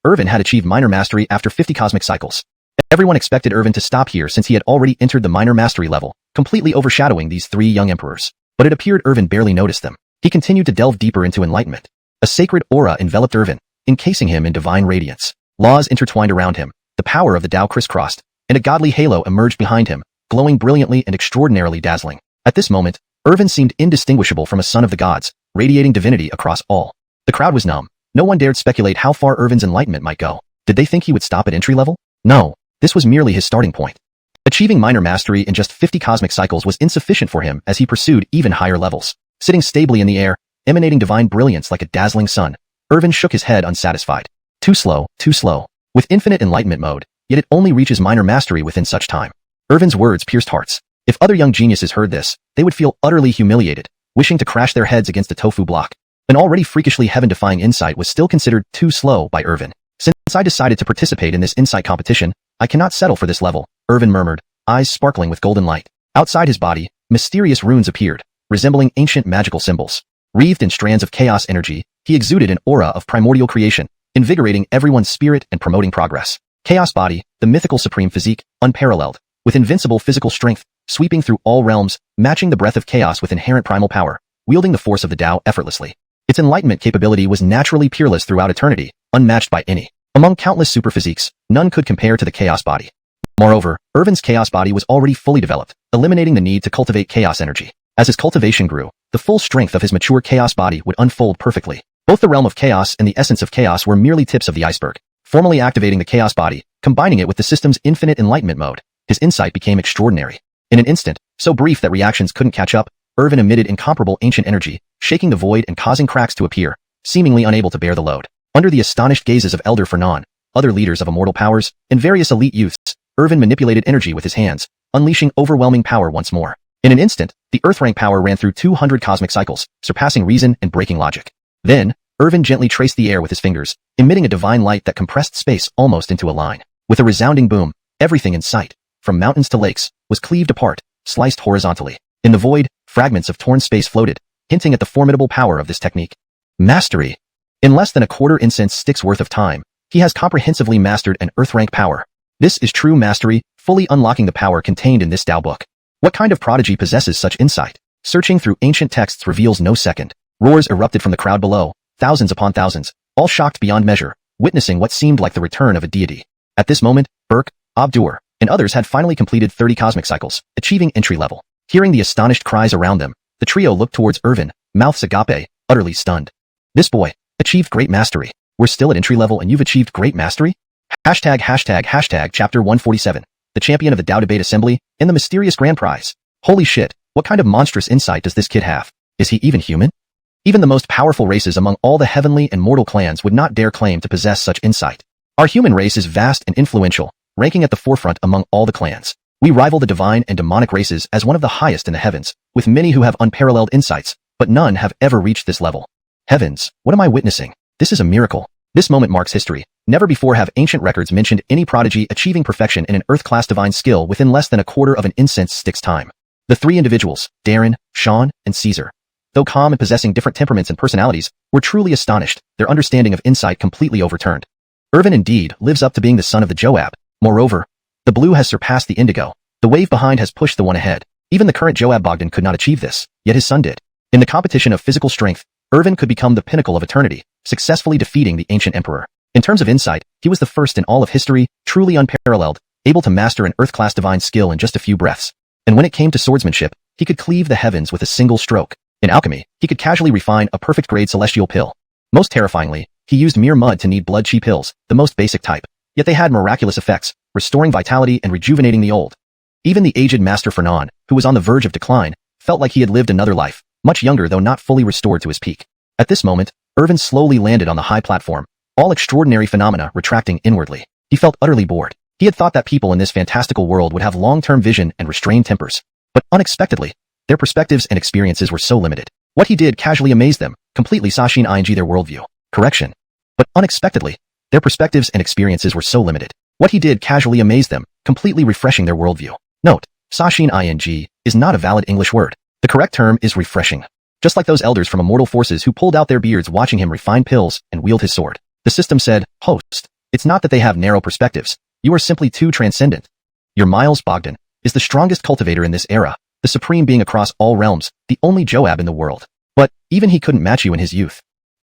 Irvin had achieved minor mastery after 50 cosmic cycles. Everyone expected Irvin to stop here since he had already entered the minor mastery level, completely overshadowing these three young emperors. But it appeared Irvin barely noticed them. He continued to delve deeper into enlightenment. A sacred aura enveloped Irvin, encasing him in divine radiance. Laws intertwined around him, the power of the Tao crisscrossed, and a godly halo emerged behind him, glowing brilliantly and extraordinarily dazzling. At this moment, Irvin seemed indistinguishable from a son of the gods, radiating divinity across all. The crowd was numb. No one dared speculate how far Irvin's enlightenment might go. Did they think he would stop at entry level? No, this was merely his starting point. Achieving minor mastery in just 50 cosmic cycles was insufficient for him as he pursued even higher levels. Sitting stably in the air, emanating divine brilliance like a dazzling sun, Irvin shook his head unsatisfied. Too slow. With infinite enlightenment mode, yet it only reaches minor mastery within such time. Irvin's words pierced hearts. If other young geniuses heard this, they would feel utterly humiliated, wishing to crash their heads against a tofu block. An already freakishly heaven-defying insight was still considered too slow by Irvin. Since I decided to participate in this insight competition, I cannot settle for this level, Irvin murmured, eyes sparkling with golden light. Outside his body, mysterious runes appeared, resembling ancient magical symbols. Wreathed in strands of chaos energy, he exuded an aura of primordial creation, invigorating everyone's spirit and promoting progress. Chaos body, the mythical supreme physique, unparalleled, with invincible physical strength, sweeping through all realms, matching the breath of chaos with inherent primal power, wielding the force of the Tao effortlessly. Its enlightenment capability was naturally peerless throughout eternity, unmatched by any. Among countless super physiques, none could compare to the chaos body. Moreover, Irvin's chaos body was already fully developed, eliminating the need to cultivate chaos energy. As his cultivation grew, the full strength of his mature chaos body would unfold perfectly. Both the realm of chaos and the essence of chaos were merely tips of the iceberg. Formally activating the chaos body, combining it with the system's infinite enlightenment mode, his insight became extraordinary. In an instant, so brief that reactions couldn't catch up, Irvin emitted incomparable ancient energy, shaking the void and causing cracks to appear, seemingly unable to bear the load. Under the astonished gazes of Elder Fernan, other leaders of immortal powers, and various elite youths, Irvin manipulated energy with his hands, unleashing overwhelming power once more. In an instant, the Earth rank power ran through 200 cosmic cycles, surpassing reason and breaking logic. Then, Irvin gently traced the air with his fingers, emitting a divine light that compressed space almost into a line. With a resounding boom, everything in sight, from mountains to lakes, was cleaved apart, sliced horizontally. In the void, fragments of torn space floated, hinting at the formidable power of this technique. Mastery. In less than a quarter incense stick's worth of time, he has comprehensively mastered an Earth rank power. This is true mastery, fully unlocking the power contained in this Tao book. What kind of prodigy possesses such insight? Searching through ancient texts reveals no second. Roars erupted from the crowd below, thousands upon thousands, all shocked beyond measure, witnessing what seemed like the return of a deity. At this moment, Burke, Abdur, and others had finally completed 30 cosmic cycles, achieving entry level. Hearing the astonished cries around them, the trio looked towards Irvin, mouths agape, utterly stunned. This boy achieved great mastery. We're still at entry level and you've achieved great mastery? Hashtag chapter 147. The champion of the Tao Debate Assembly, and the mysterious grand prize. Holy shit, what kind of monstrous insight does this kid have? Is he even human? Even the most powerful races among all the heavenly and mortal clans would not dare claim to possess such insight. Our human race is vast and influential, ranking at the forefront among all the clans. We rival the divine and demonic races as one of the highest in the heavens, with many who have unparalleled insights, but none have ever reached this level. Heavens, what am I witnessing? This is a miracle. This moment marks history. Never before have ancient records mentioned any prodigy achieving perfection in an Earth-class divine skill within less than a quarter of an incense stick's time. The three individuals, Darren, Sean, and Caesar, though calm and possessing different temperaments and personalities, were truly astonished, their understanding of insight completely overturned. Irvin indeed lives up to being the son of the Joab. Moreover, the blue has surpassed the indigo. The wave behind has pushed the one ahead. Even the current Joab Bogdan could not achieve this, yet his son did. In the competition of physical strength, Irvin could become the pinnacle of eternity, successfully defeating the ancient emperor. In terms of insight, he was the first in all of history, truly unparalleled, able to master an Earth-class divine skill in just a few breaths. And when it came to swordsmanship, he could cleave the heavens with a single stroke. In alchemy, he could casually refine a perfect-grade celestial pill. Most terrifyingly, he used mere mud to knead blood chi pills, the most basic type. Yet they had miraculous effects, restoring vitality and rejuvenating the old. Even the aged Master Fernan, who was on the verge of decline, felt like he had lived another life, much younger though not fully restored to his peak. At this moment, Irvin slowly landed on the high platform, all extraordinary phenomena retracting inwardly. He felt utterly bored. He had thought that people in this fantastical world would have long-term vision and restrained tempers. But unexpectedly, their perspectives and experiences were so limited. What he did casually amazed them, completely Xianxia their worldview. Correction. But unexpectedly, their perspectives and experiences were so limited. What he did casually amazed them, completely refreshing their worldview. Note, Xianxia is not a valid English word. The correct term is refreshing. Just like those elders from Immortal Forces who pulled out their beards watching him refine pills and wield his sword. The system said, host, it's not that they have narrow perspectives. You are simply too transcendent. Your Miles Bogdan is the strongest cultivator in this era, the supreme being across all realms, the only Joab in the world. But even he couldn't match you in his youth.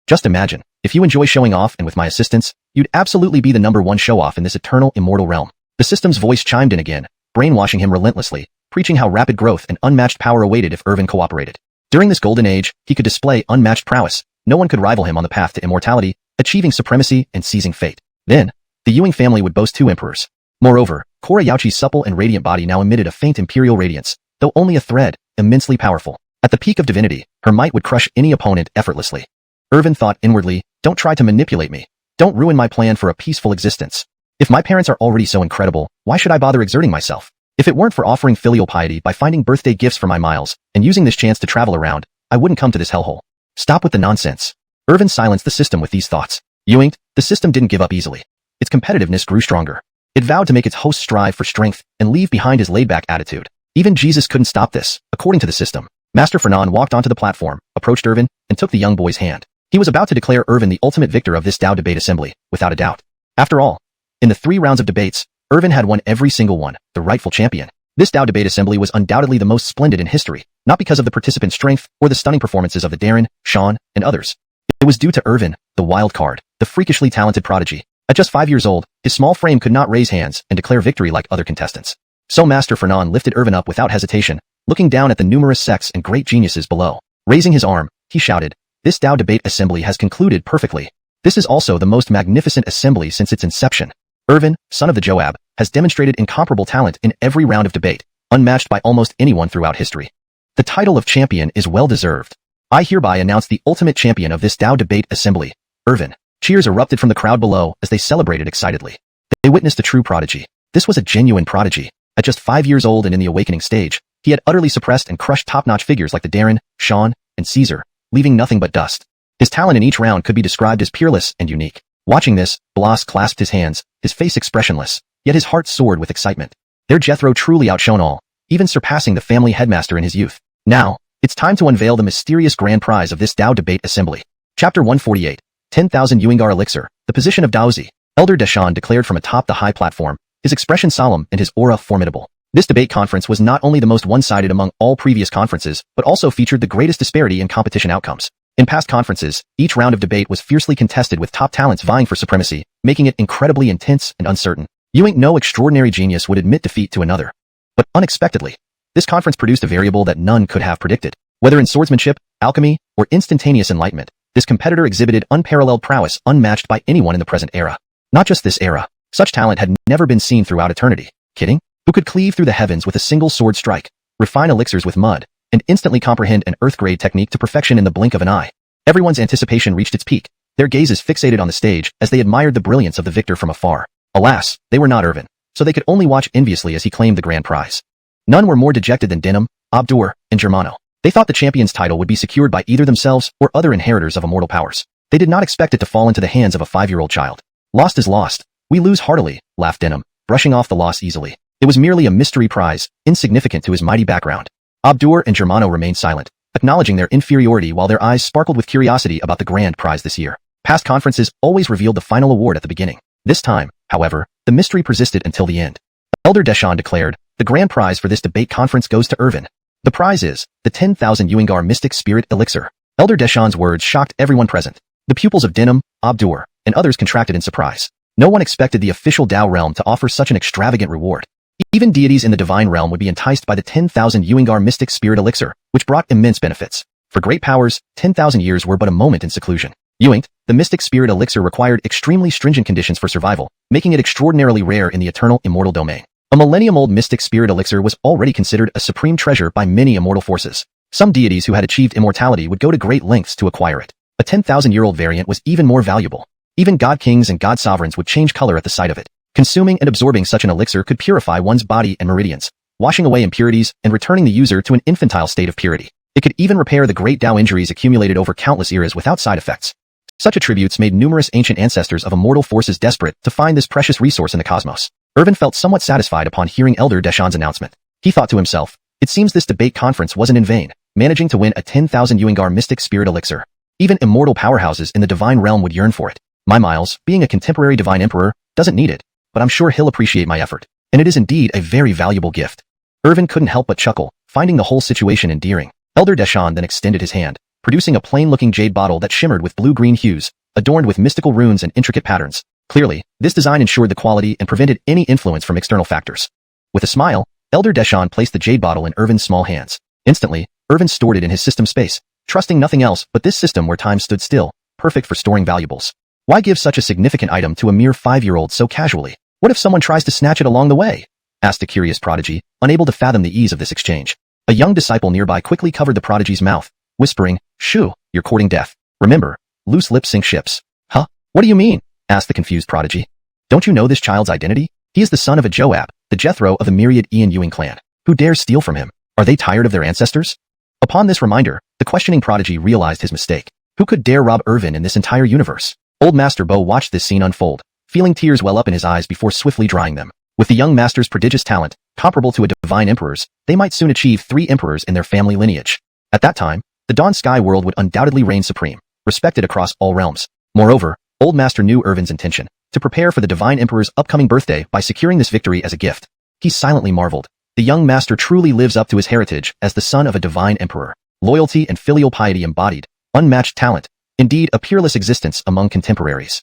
Just imagine, if you enjoy showing off and with my assistance, you'd absolutely be the #1 show-off in this eternal immortal realm. The system's voice chimed in again, brainwashing him relentlessly, preaching how rapid growth and unmatched power awaited if Irvin cooperated. During this golden age, he could display unmatched prowess. No one could rival him on the path to immortality, achieving supremacy and seizing fate. Then, the Ewing family would boast 2 emperors. Moreover, Cora Yaochi's supple and radiant body now emitted a faint imperial radiance, though only a thread, immensely powerful. At the peak of divinity, her might would crush any opponent effortlessly. Irvin thought inwardly, don't try to manipulate me. Don't ruin my plan for a peaceful existence. If my parents are already so incredible, why should I bother exerting myself? If it weren't for offering filial piety by finding birthday gifts for my Miles, and using this chance to travel around, I wouldn't come to this hellhole. Stop with the nonsense. Irvin silenced the system with these thoughts. Ewing, the system didn't give up easily. Its competitiveness grew stronger. It vowed to make its host strive for strength and leave behind his laid-back attitude. Even Jesus couldn't stop this, according to the system. Master Fernan walked onto the platform, approached Irvin, and took the young boy's hand. He was about to declare Irvin the ultimate victor of this Tao debate assembly, without a doubt. After all, in the 3 rounds of debates, Irvin had won every single one, the rightful champion. This Tao debate assembly was undoubtedly the most splendid in history, not because of the participant strength or the stunning performances of the Darren, Sean, and others. It was due to Irvin, the wild card, the freakishly talented prodigy. At just 5 years old, his small frame could not raise hands and declare victory like other contestants. So Master Fernan lifted Irvin up without hesitation, looking down at the numerous sects and great geniuses below. Raising his arm, he shouted, "This Tao debate assembly has concluded perfectly. This is also the most magnificent assembly since its inception. Irvin, son of the Joab, has demonstrated incomparable talent in every round of debate, unmatched by almost anyone throughout history. The title of champion is well-deserved. I hereby announce the ultimate champion of this Tao debate assembly, Irvin." Cheers erupted from the crowd below as they celebrated excitedly. They witnessed a true prodigy. This was a genuine prodigy. At just 5 years old and in the awakening stage, he had utterly suppressed and crushed top-notch figures like the Darren, Sean, and Caesar, leaving nothing but dust. His talent in each round could be described as peerless and unique. Watching this, Blas clasped his hands, his face expressionless, yet his heart soared with excitement. Their Jethro truly outshone all, even surpassing the family headmaster in his youth. Now, it's time to unveil the mysterious grand prize of this Tao debate assembly. Chapter 148. 10,000 Yuingar Elixir, the position of Daozi. Elder Deshan declared from atop the high platform, his expression solemn and his aura formidable. This debate conference was not only the most one-sided among all previous conferences, but also featured the greatest disparity in competition outcomes. In past conferences, each round of debate was fiercely contested with top talents vying for supremacy, making it incredibly intense and uncertain. No extraordinary genius would admit defeat to another. But unexpectedly, this conference produced a variable that none could have predicted. Whether in swordsmanship, alchemy, or instantaneous enlightenment, this competitor exhibited unparalleled prowess unmatched by anyone in the present era. Not just this era. Such talent had never been seen throughout eternity. Kidding? Who could cleave through the heavens with a single sword strike, refine elixirs with mud, and instantly comprehend an earth-grade technique to perfection in the blink of an eye? Everyone's anticipation reached its peak, their gazes fixated on the stage as they admired the brilliance of the victor from afar. Alas, they were not Irvin, so they could only watch enviously as he claimed the grand prize. None were more dejected than Denim, Abdur, and Germano. They thought the champion's title would be secured by either themselves or other inheritors of immortal powers. They did not expect it to fall into the hands of a 5-year-old child. Lost is lost. We lose heartily, laughed Denim, brushing off the loss easily. It was merely a mystery prize, insignificant to his mighty background. Abdur and Germano remained silent, acknowledging their inferiority while their eyes sparkled with curiosity about the grand prize this year. Past conferences always revealed the final award at the beginning. This time, however, the mystery persisted until the end. Elder Deshan declared, "The grand prize for this debate conference goes to Irvin. The prize is the 10,000 Yuingar Mystic Spirit Elixir." Elder Deshan's words shocked everyone present. The pupils of Denim, Abdur, and others contracted in surprise. No one expected the official Tao realm to offer such an extravagant reward. Even deities in the divine realm would be enticed by the 10,000 Yuingar Mystic Spirit Elixir, which brought immense benefits. For great powers, 10,000 years were but a moment in seclusion. Ewing, the Mystic Spirit Elixir required extremely stringent conditions for survival, making it extraordinarily rare in the eternal immortal domain. A millennium-old Mystic Spirit Elixir was already considered a supreme treasure by many immortal forces. Some deities who had achieved immortality would go to great lengths to acquire it. A 10,000-year-old variant was even more valuable. Even god kings and god sovereigns would change color at the sight of it. Consuming and absorbing such an elixir could purify one's body and meridians, washing away impurities and returning the user to an infantile state of purity. It could even repair the great Tao injuries accumulated over countless eras without side effects. Such attributes made numerous ancient ancestors of immortal forces desperate to find this precious resource in the cosmos. Irvin felt somewhat satisfied upon hearing Elder Deshawn's announcement. He thought to himself, it seems this debate conference wasn't in vain, managing to win a 10,000 Yuangar mystic spirit elixir. Even immortal powerhouses in the divine realm would yearn for it. My Miles, being a contemporary divine emperor, doesn't need it, but I'm sure he'll appreciate my effort. And it is indeed a very valuable gift. Irvin couldn't help but chuckle, finding the whole situation endearing. Elder Deshawn then extended his hand, producing a plain-looking jade bottle that shimmered with blue-green hues, adorned with mystical runes and intricate patterns. Clearly, this design ensured the quality and prevented any influence from external factors. With a smile, Elder Deshawn placed the jade bottle in Irvin's small hands. Instantly, Irvin stored it in his system space, trusting nothing else but this system where time stood still, perfect for storing valuables. Why give such a significant item to a mere 5-year-old so casually? What if someone tries to snatch it along the way? Asked a curious prodigy, unable to fathom the ease of this exchange. A young disciple nearby quickly covered the prodigy's mouth, whispering, "Shoo, you're courting death. Remember, loose lips sink ships." Huh? What do you mean? Asked the confused prodigy. Don't you know this child's identity? He is the son of a Joab, the Jethro of the myriad Ian Ewing clan. Who dares steal from him? Are they tired of their ancestors? Upon this reminder, the questioning prodigy realized his mistake. Who could dare rob Irvin in this entire universe? Old Master Bo watched this scene unfold, feeling tears well up in his eyes before swiftly drying them. With the young master's prodigious talent, comparable to a divine emperor's, they might soon achieve 3 emperors in their family lineage. At that time, the Dawn Sky world would undoubtedly reign supreme, respected across all realms. Moreover, Old Master knew Irvin's intention, to prepare for the divine emperor's upcoming birthday by securing this victory as a gift. He silently marveled. The young master truly lives up to his heritage as the son of a divine emperor. Loyalty and filial piety embodied, unmatched talent, indeed a peerless existence among contemporaries.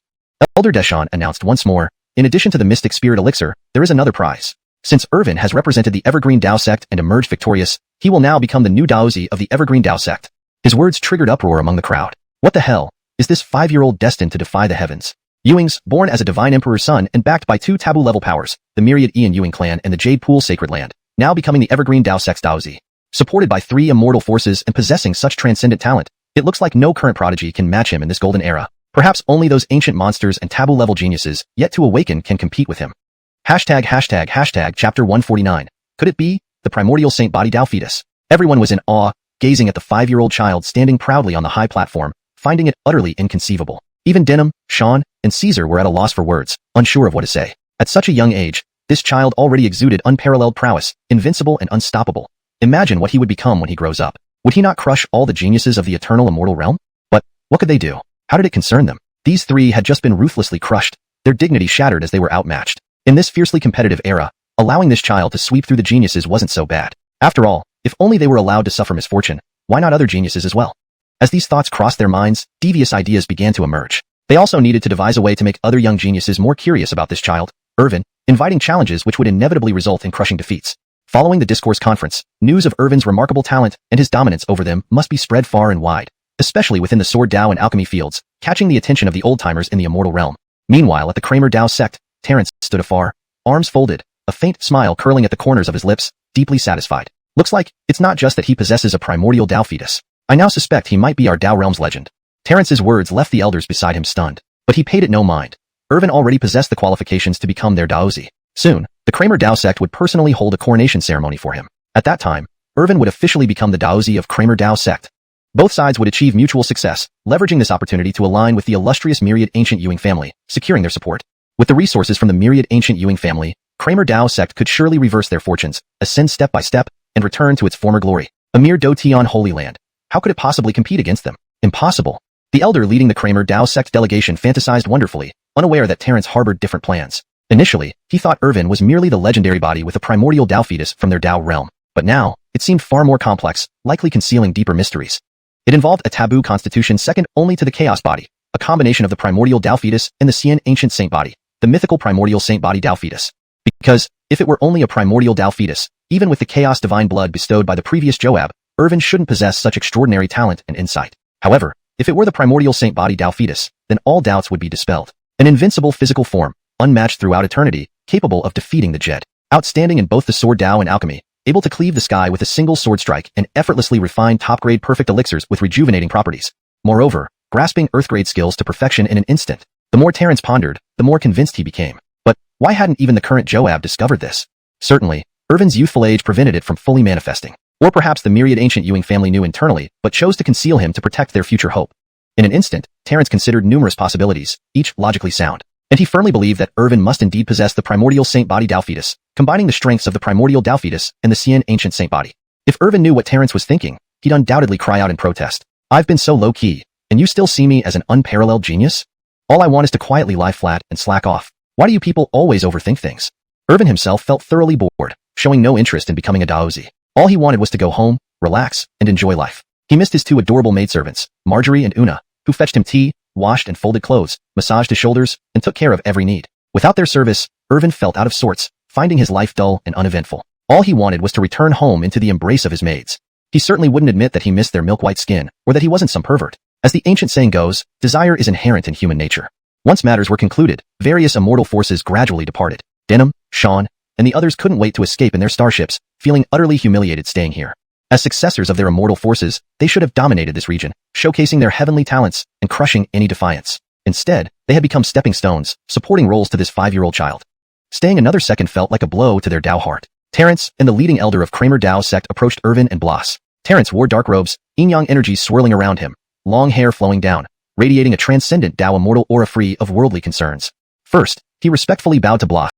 Elder Deshawn announced once more, in addition to the mystic spirit elixir, there is another prize. Since Irvin has represented the Evergreen Dao sect and emerged victorious, he will now become the new Daozi of the Evergreen Dao sect. His words triggered uproar among the crowd. What the hell? Is this 5-year-old destined to defy the heavens? Ewings, born as a divine emperor's son and backed by 2 taboo-level powers, the myriad Ian Ewing clan and the Jade Pool Sacred Land, now becoming the Evergreen Dao sect's Daozi. Supported by 3 immortal forces and possessing such transcendent talent, it looks like no current prodigy can match him in this golden era. Perhaps only those ancient monsters and taboo-level geniuses yet to awaken can compete with him. ##### Chapter 149. Could it be the primordial Saint Body Dao fetus? Everyone was in awe, gazing at the 5-year-old child standing proudly on the high platform, finding it utterly inconceivable. Even Denham, Sean, and Caesar were at a loss for words, unsure of what to say. At such a young age, this child already exuded unparalleled prowess, invincible and unstoppable. Imagine what he would become when he grows up. Would he not crush all the geniuses of the eternal immortal realm? But what could they do? How did it concern them? These 3 had just been ruthlessly crushed, their dignity shattered as they were outmatched. In this fiercely competitive era, allowing this child to sweep through the geniuses wasn't so bad. After all, if only they were allowed to suffer misfortune, why not other geniuses as well? As these thoughts crossed their minds, devious ideas began to emerge. They also needed to devise a way to make other young geniuses more curious about this child, Irvin, inviting challenges which would inevitably result in crushing defeats. Following the discourse conference, news of Irvin's remarkable talent and his dominance over them must be spread far and wide, especially within the sword Dao and alchemy fields, catching the attention of the old-timers in the immortal realm. Meanwhile, at the Kramer Dao sect, Terrence stood afar, arms folded, a faint smile curling at the corners of his lips, deeply satisfied. Looks like it's not just that he possesses a primordial Dao fetus. I now suspect he might be our Dao realm's legend. Terrence's words left the elders beside him stunned, but he paid it no mind. Irvin already possessed the qualifications to become their Daozi. Soon, the Kramer Dao sect would personally hold a coronation ceremony for him. At that time, Irvin would officially become the Daozi of Kramer Dao sect. Both sides would achieve mutual success, leveraging this opportunity to align with the illustrious myriad ancient Ewing family, securing their support. With the resources from the myriad ancient Ewing family, Kramer Dao sect could surely reverse their fortunes, ascend step by step, and return to its former glory. A mere Dotion Holy Land. How could it possibly compete against them? Impossible. The elder leading the Kramer Dao sect delegation fantasized wonderfully, unaware that Terrence harbored different plans. Initially, he thought Irvin was merely the legendary body with a primordial Dao fetus from their Dao realm. But now, it seemed far more complex, likely concealing deeper mysteries. It involved a taboo constitution second only to the Chaos body, a combination of the primordial Dao fetus and the Xian ancient saint body, the mythical primordial saint body Dao fetus. Because, if it were only a primordial Dao fetus, even with the Chaos divine blood bestowed by the previous Joab, Irvin shouldn't possess such extraordinary talent and insight. However, if it were the primordial saint body Dao fetus, then all doubts would be dispelled. An invincible physical form, unmatched throughout eternity, capable of defeating the Jed. Outstanding in both the sword Dao and alchemy, able to cleave the sky with a single sword strike and effortlessly refine top-grade perfect elixirs with rejuvenating properties. Moreover, grasping earth-grade skills to perfection in an instant. The more Terrence pondered, the more convinced he became. But why hadn't even the current Joab discovered this? Certainly, Irvin's youthful age prevented it from fully manifesting. Or perhaps the myriad ancient Ewing family knew internally, but chose to conceal him to protect their future hope. In an instant, Terrence considered numerous possibilities, each logically sound. And he firmly believed that Irvin must indeed possess the primordial saint body Tao fetus, combining the strengths of the primordial Tao fetus and the Xian ancient saint body. If Irvin knew what Terrence was thinking, he'd undoubtedly cry out in protest. I've been so low-key, and you still see me as an unparalleled genius? All I want is to quietly lie flat and slack off. Why do you people always overthink things? Irvin himself felt thoroughly bored, showing no interest in becoming a Daozi. All he wanted was to go home, relax, and enjoy life. He missed his two adorable maidservants, Marjorie and Una, who fetched him tea, washed and folded clothes, massaged his shoulders, and took care of every need. Without their service, Irvin felt out of sorts, finding his life dull and uneventful. All he wanted was to return home into the embrace of his maids. He certainly wouldn't admit that he missed their milk-white skin, or that he wasn't some pervert. As the ancient saying goes, desire is inherent in human nature. Once matters were concluded, various immortal forces gradually departed. Denham, Sean, and the others couldn't wait to escape in their starships, feeling utterly humiliated staying here. As successors of their immortal forces, they should have dominated this region, showcasing their heavenly talents and crushing any defiance. Instead, they had become stepping stones, supporting roles to this 5-year-old child. Staying another second felt like a blow to their Dao heart. Terrence and the leading elder of Kramer Dao sect approached Irvin and Blas. Terrence wore dark robes, yin-yang energies swirling around him, long hair flowing down, radiating a transcendent Dao immortal aura free of worldly concerns. First, he respectfully bowed to Blas,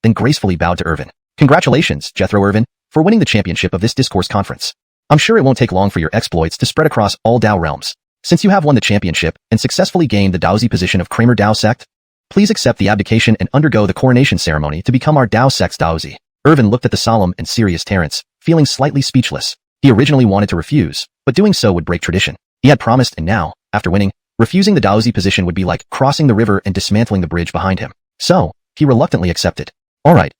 then gracefully bowed to Irvin. Congratulations, Jethro Irvin, for winning the championship of this discourse conference. I'm sure it won't take long for your exploits to spread across all Dao realms. Since you have won the championship and successfully gained the Daozi position of Kramer Dao sect, please accept the abdication and undergo the coronation ceremony to become our Dao sect's Daozi. Irvin looked at the solemn and serious Terrence, feeling slightly speechless. He originally wanted to refuse, but doing so would break tradition. He had promised, and now, after winning, refusing the Daozi position would be like crossing the river and dismantling the bridge behind him. So, he reluctantly accepted. All right,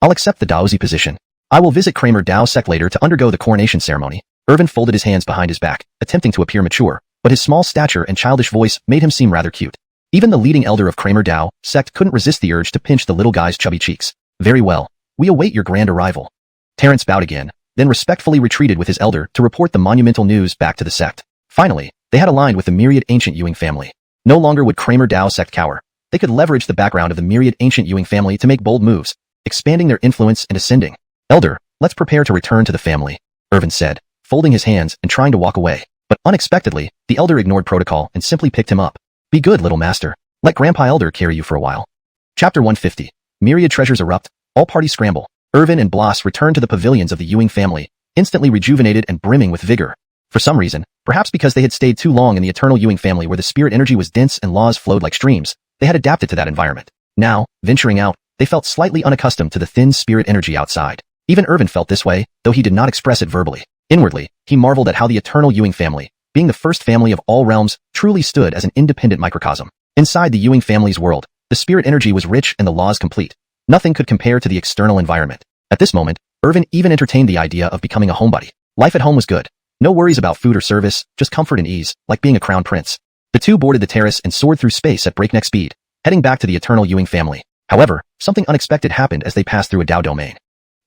I'll accept the Daozi position. I will visit Kramer Dao sect later to undergo the coronation ceremony. Irvin folded his hands behind his back, attempting to appear mature, but his small stature and childish voice made him seem rather cute. Even the leading elder of Kramer Dao sect couldn't resist the urge to pinch the little guy's chubby cheeks. Very well. We await your grand arrival. Terrence bowed again, then respectfully retreated with his elder to report the monumental news back to the sect. Finally, they had aligned with the myriad ancient Ewing family. No longer would Kramer Dao sect cower. They could leverage the background of the myriad ancient Ewing family to make bold moves, expanding their influence and ascending. Elder, let's prepare to return to the family, Irvin said, folding his hands and trying to walk away. But unexpectedly, the elder ignored protocol and simply picked him up. Be good, little master. Let Grandpa Elder carry you for a while. Chapter 150. Myriad treasures erupt, all parties scramble. Irvin and Blas returned to the pavilions of the Ewing family, instantly rejuvenated and brimming with vigor. For some reason, perhaps because they had stayed too long in the eternal Ewing family where the spirit energy was dense and laws flowed like streams, they had adapted to that environment. Now, venturing out, they felt slightly unaccustomed to the thin spirit energy outside. Even Irvin felt this way, though he did not express it verbally. Inwardly, he marveled at how the eternal Ewing family, being the first family of all realms, truly stood as an independent microcosm. Inside the Ewing family's world, the spirit energy was rich and the laws complete. Nothing could compare to the external environment. At this moment, Irvin even entertained the idea of becoming a homebody. Life at home was good. No worries about food or service, just comfort and ease, like being a crown prince. The two boarded the terrace and soared through space at breakneck speed, heading back to the eternal Ewing family. However, something unexpected happened as they passed through a Dao domain.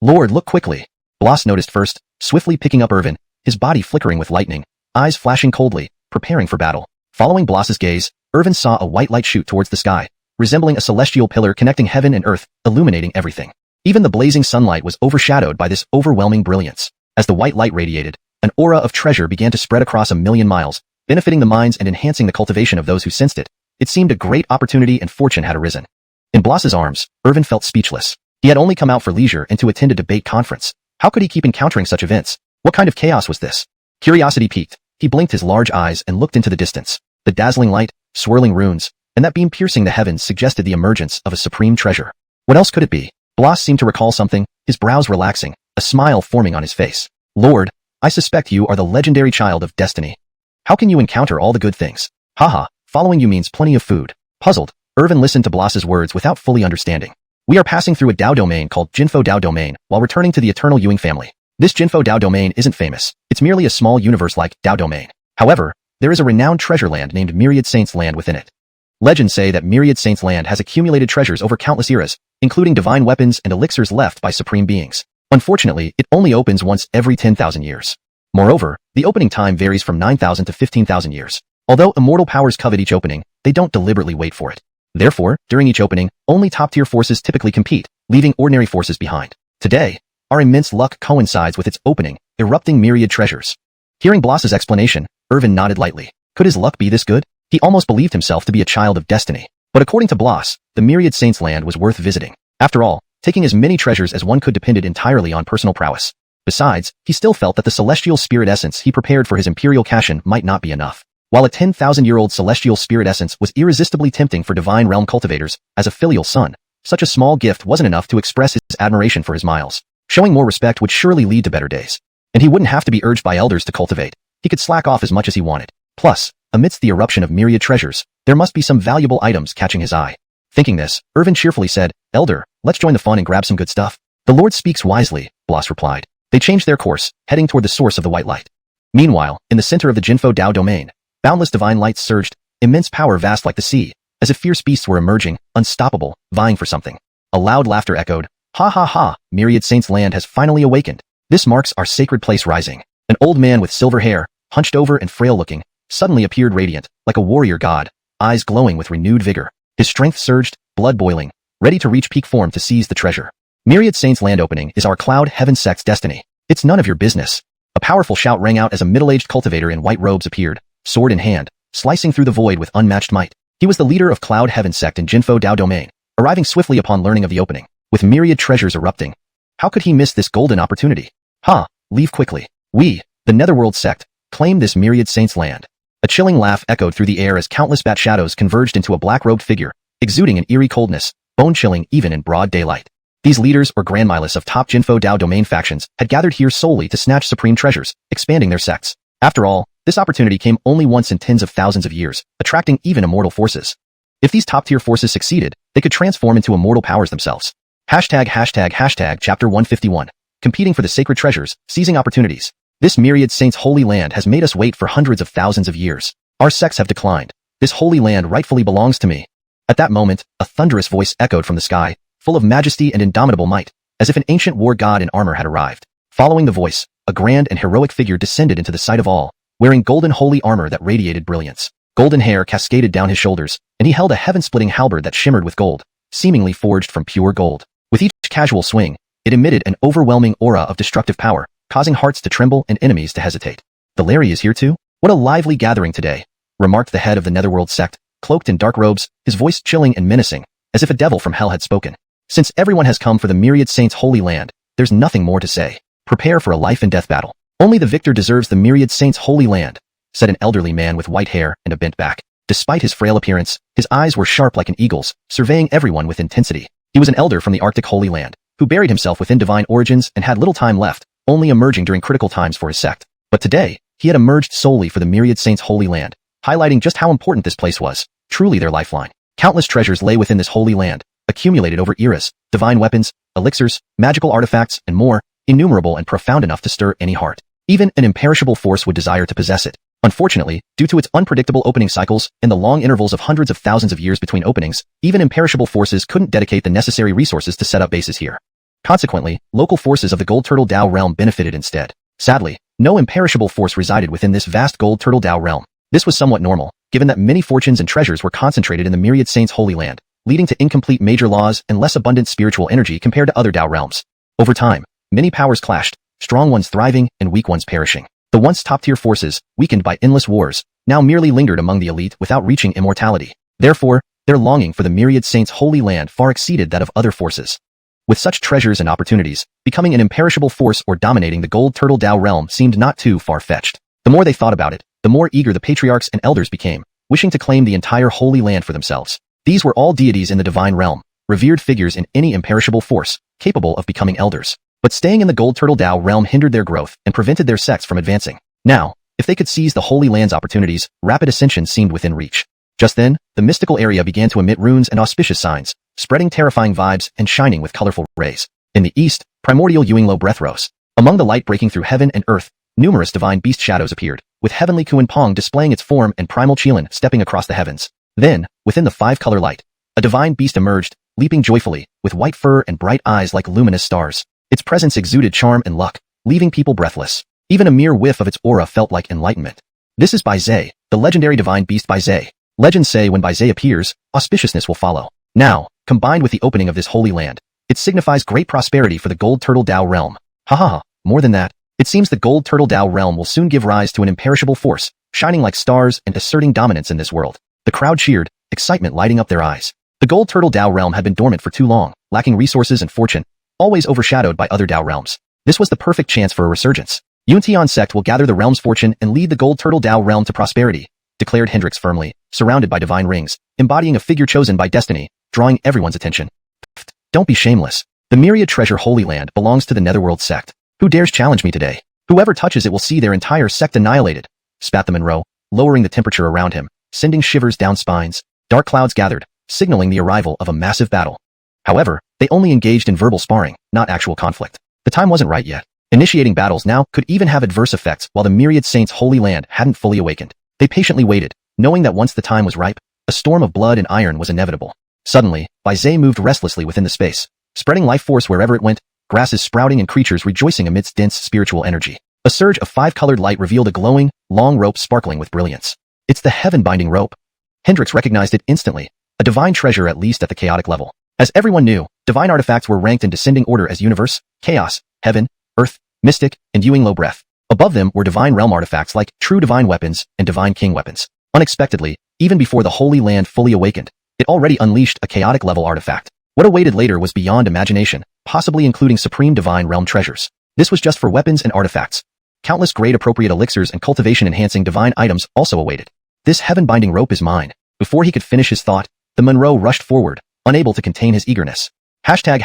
Lord, look quickly. Blas noticed first, swiftly picking up Irvin, his body flickering with lightning, eyes flashing coldly, preparing for battle. Following Blas's gaze, Irvin saw a white light shoot towards the sky, resembling a celestial pillar connecting heaven and earth, illuminating everything. Even the blazing sunlight was overshadowed by this overwhelming brilliance. As the white light radiated, an aura of treasure began to spread across 1,000,000 miles, benefiting the minds and enhancing the cultivation of those who sensed it. It seemed a great opportunity and fortune had arisen. In Blas's arms, Irvin felt speechless. He had only come out for leisure and to attend a debate conference. How could he keep encountering such events? What kind of chaos was this? Curiosity piqued. He blinked his large eyes and looked into the distance. The dazzling light, swirling runes, and that beam piercing the heavens suggested the emergence of a supreme treasure. What else could it be? Blas seemed to recall something, his brows relaxing, a smile forming on his face. Lord, I suspect you are the legendary child of destiny. How can you encounter all the good things? Haha, following you means plenty of food. Puzzled, Irvin listened to Blas's words without fully understanding. We are passing through a Dao domain called Jinfo Dao domain while returning to the eternal Ewing family. This Jinfo Dao domain isn't famous. It's merely a small universe-like Dao domain. However, there is a renowned treasure land named Myriad Saints Land within it. Legends say that Myriad Saints Land has accumulated treasures over countless eras, including divine weapons and elixirs left by supreme beings. Unfortunately, it only opens once every 10,000 years. Moreover, the opening time varies from 9,000 to 15,000 years. Although immortal powers covet each opening, they don't deliberately wait for it. Therefore, during each opening, only top-tier forces typically compete, leaving ordinary forces behind. Today, our immense luck coincides with its opening, erupting myriad treasures. Hearing Bloss's explanation, Irvin nodded lightly. Could his luck be this good? He almost believed himself to be a child of destiny. But according to Bloss, the myriad saints' land was worth visiting. After all, taking as many treasures as one could depended entirely on personal prowess. Besides, he still felt that the celestial spirit essence he prepared for his imperial cash-in might not be enough. While a 10,000-year-old celestial spirit essence was irresistibly tempting for divine realm cultivators, as a filial son, such a small gift wasn't enough to express his admiration for his Miles. Showing more respect would surely lead to better days. And he wouldn't have to be urged by elders to cultivate. He could slack off as much as he wanted. Plus, amidst the eruption of myriad treasures, there must be some valuable items catching his eye. Thinking this, Irvin cheerfully said, "Elder, let's join the fun and grab some good stuff." "The Lord speaks wisely," Bloss replied. They changed their course, heading toward the source of the white light. Meanwhile, in the center of the Jinfo Dao domain, boundless divine lights surged, immense power vast like the sea, as if fierce beasts were emerging, unstoppable, vying for something. A loud laughter echoed. "Ha ha ha, myriad saints' land has finally awakened. This marks our sacred place rising." An old man with silver hair, hunched over and frail-looking, suddenly appeared radiant, like a warrior god, eyes glowing with renewed vigor. His strength surged, blood boiling, ready to reach peak form to seize the treasure. "Myriad Saints' land opening is our Cloud Heaven sect's destiny. It's none of your business." A powerful shout rang out as a middle-aged cultivator in white robes appeared, sword in hand, slicing through the void with unmatched might. He was the leader of Cloud Heaven sect in Jinfo Dao domain, arriving swiftly upon learning of the opening, with myriad treasures erupting. How could he miss this golden opportunity? Leave quickly. We, the Netherworld sect, claim this Myriad Saints' land. A chilling laugh echoed through the air as countless bat shadows converged into a black-robed figure, exuding an eerie coldness, bone-chilling even in broad daylight. These leaders or Grand Milas of top Jinfo Dao domain factions had gathered here solely to snatch supreme treasures, expanding their sects. After all, this opportunity came only once in tens of thousands of years, attracting even immortal forces. If these top-tier forces succeeded, they could transform into immortal powers themselves. ###Chapter 151. Competing for the sacred treasures, seizing opportunities. This myriad saints' holy land has made us wait for hundreds of thousands of years. Our sects have declined. This holy land rightfully belongs to me. At that moment, a thunderous voice echoed from the sky, full of majesty and indomitable might, as if an ancient war god in armor had arrived. Following the voice, a grand and heroic figure descended into the sight of all, wearing golden holy armor that radiated brilliance. Golden hair cascaded down his shoulders, and he held a heaven-splitting halberd that shimmered with gold, seemingly forged from pure gold. With each casual swing, it emitted an overwhelming aura of destructive power, causing hearts to tremble and enemies to hesitate. "The Larry is here too? What a lively gathering today," remarked the head of the Netherworld sect, cloaked in dark robes, his voice chilling and menacing, as if a devil from hell had spoken. "Since everyone has come for the myriad saints' holy land, there's nothing more to say. Prepare for a life and death battle. Only the victor deserves the myriad saints' holy land," said an elderly man with white hair and a bent back. Despite his frail appearance, his eyes were sharp like an eagle's, surveying everyone with intensity. He was an elder from the Arctic Holy Land, who buried himself within divine origins and had little time left, only emerging during critical times for his sect. But today, he had emerged solely for the myriad saints' holy land, highlighting just how important this place was, truly their lifeline. Countless treasures lay within this holy land, accumulated over eras, divine weapons, elixirs, magical artifacts, and more, innumerable and profound enough to stir any heart. Even an imperishable force would desire to possess it. Unfortunately, due to its unpredictable opening cycles and the long intervals of hundreds of thousands of years between openings, even imperishable forces couldn't dedicate the necessary resources to set up bases here. Consequently, local forces of the Gold Turtle Dao realm benefited instead. Sadly, no imperishable force resided within this vast Gold Turtle Dao realm. This was somewhat normal, given that many fortunes and treasures were concentrated in the Myriad Saints' Holy Land, leading to incomplete major laws and less abundant spiritual energy compared to other Dao realms. Over time, many powers clashed, strong ones thriving and weak ones perishing. The once top-tier forces, weakened by endless wars, now merely lingered among the elite without reaching immortality. Therefore, their longing for the Myriad Saints' Holy Land far exceeded that of other forces. With such treasures and opportunities, becoming an imperishable force or dominating the Gold Turtle Dao realm seemed not too far-fetched. The more they thought about it, the more eager the patriarchs and elders became, wishing to claim the entire Holy Land for themselves. These were all deities in the divine realm, revered figures in any imperishable force, capable of becoming elders. But staying in the Gold Turtle Dao realm hindered their growth and prevented their sects from advancing. Now, if they could seize the Holy Land's opportunities, rapid ascension seemed within reach. Just then, the mystical area began to emit runes and auspicious signs, spreading terrifying vibes and shining with colorful rays. In the east, primordial Yuinglo breath rose. Among the light breaking through heaven and earth, numerous divine beast shadows appeared, with heavenly Kuan Pong displaying its form and primal Qilin stepping across the heavens. Then, within the five-color light, a divine beast emerged, leaping joyfully, with white fur and bright eyes like luminous stars. Its presence exuded charm and luck, leaving people breathless. Even a mere whiff of its aura felt like enlightenment. This is Baize, the legendary divine beast Baize. Legends say when Baize appears, auspiciousness will follow. Now, combined with the opening of this holy land, it signifies great prosperity for the Gold Turtle Dao realm. More than that, it seems the Gold Turtle Dao realm will soon give rise to an imperishable force, shining like stars and asserting dominance in this world. The crowd cheered, excitement lighting up their eyes. The Gold Turtle Dao realm had been dormant for too long, lacking resources and fortune, always overshadowed by other Dao realms. This was the perfect chance for a resurgence. Yuntian sect will gather the realm's fortune and lead the Gold Turtle Dao realm to prosperity, declared Hendrix firmly, surrounded by divine rings, embodying a figure chosen by destiny, drawing everyone's attention. Don't be shameless. The Myriad Treasure Holy Land belongs to the Netherworld sect. Who dares challenge me today? Whoever touches it will see their entire sect annihilated, spat the Monroe, lowering the temperature around him, sending shivers down spines. Dark clouds gathered, signaling the arrival of a massive battle. However, they only engaged in verbal sparring, not actual conflict. The time wasn't right yet. Initiating battles now could even have adverse effects while the Myriad Saints' Holy Land hadn't fully awakened. They patiently waited, knowing that once the time was ripe, a storm of blood and iron was inevitable. Suddenly, Baize moved restlessly within the space, spreading life force wherever it went, grasses sprouting and creatures rejoicing amidst dense spiritual energy. A surge of five-colored light revealed a glowing, long rope sparkling with brilliance. It's the heaven-binding rope. Hendrix recognized it instantly, a divine treasure at least at the chaotic level. As everyone knew, divine artifacts were ranked in descending order as universe, chaos, heaven, earth, mystic, and Ewing low breath. Above them were divine realm artifacts like true divine weapons and divine king weapons. Unexpectedly, even before the Holy Land fully awakened, it already unleashed a chaotic level artifact. What awaited later was beyond imagination, possibly including supreme divine realm treasures. This was just for weapons and artifacts. Countless grade appropriate elixirs and cultivation-enhancing divine items also awaited. This heaven-binding rope is mine. Before he could finish his thought, the Monroe rushed forward, unable to contain his eagerness. Chapter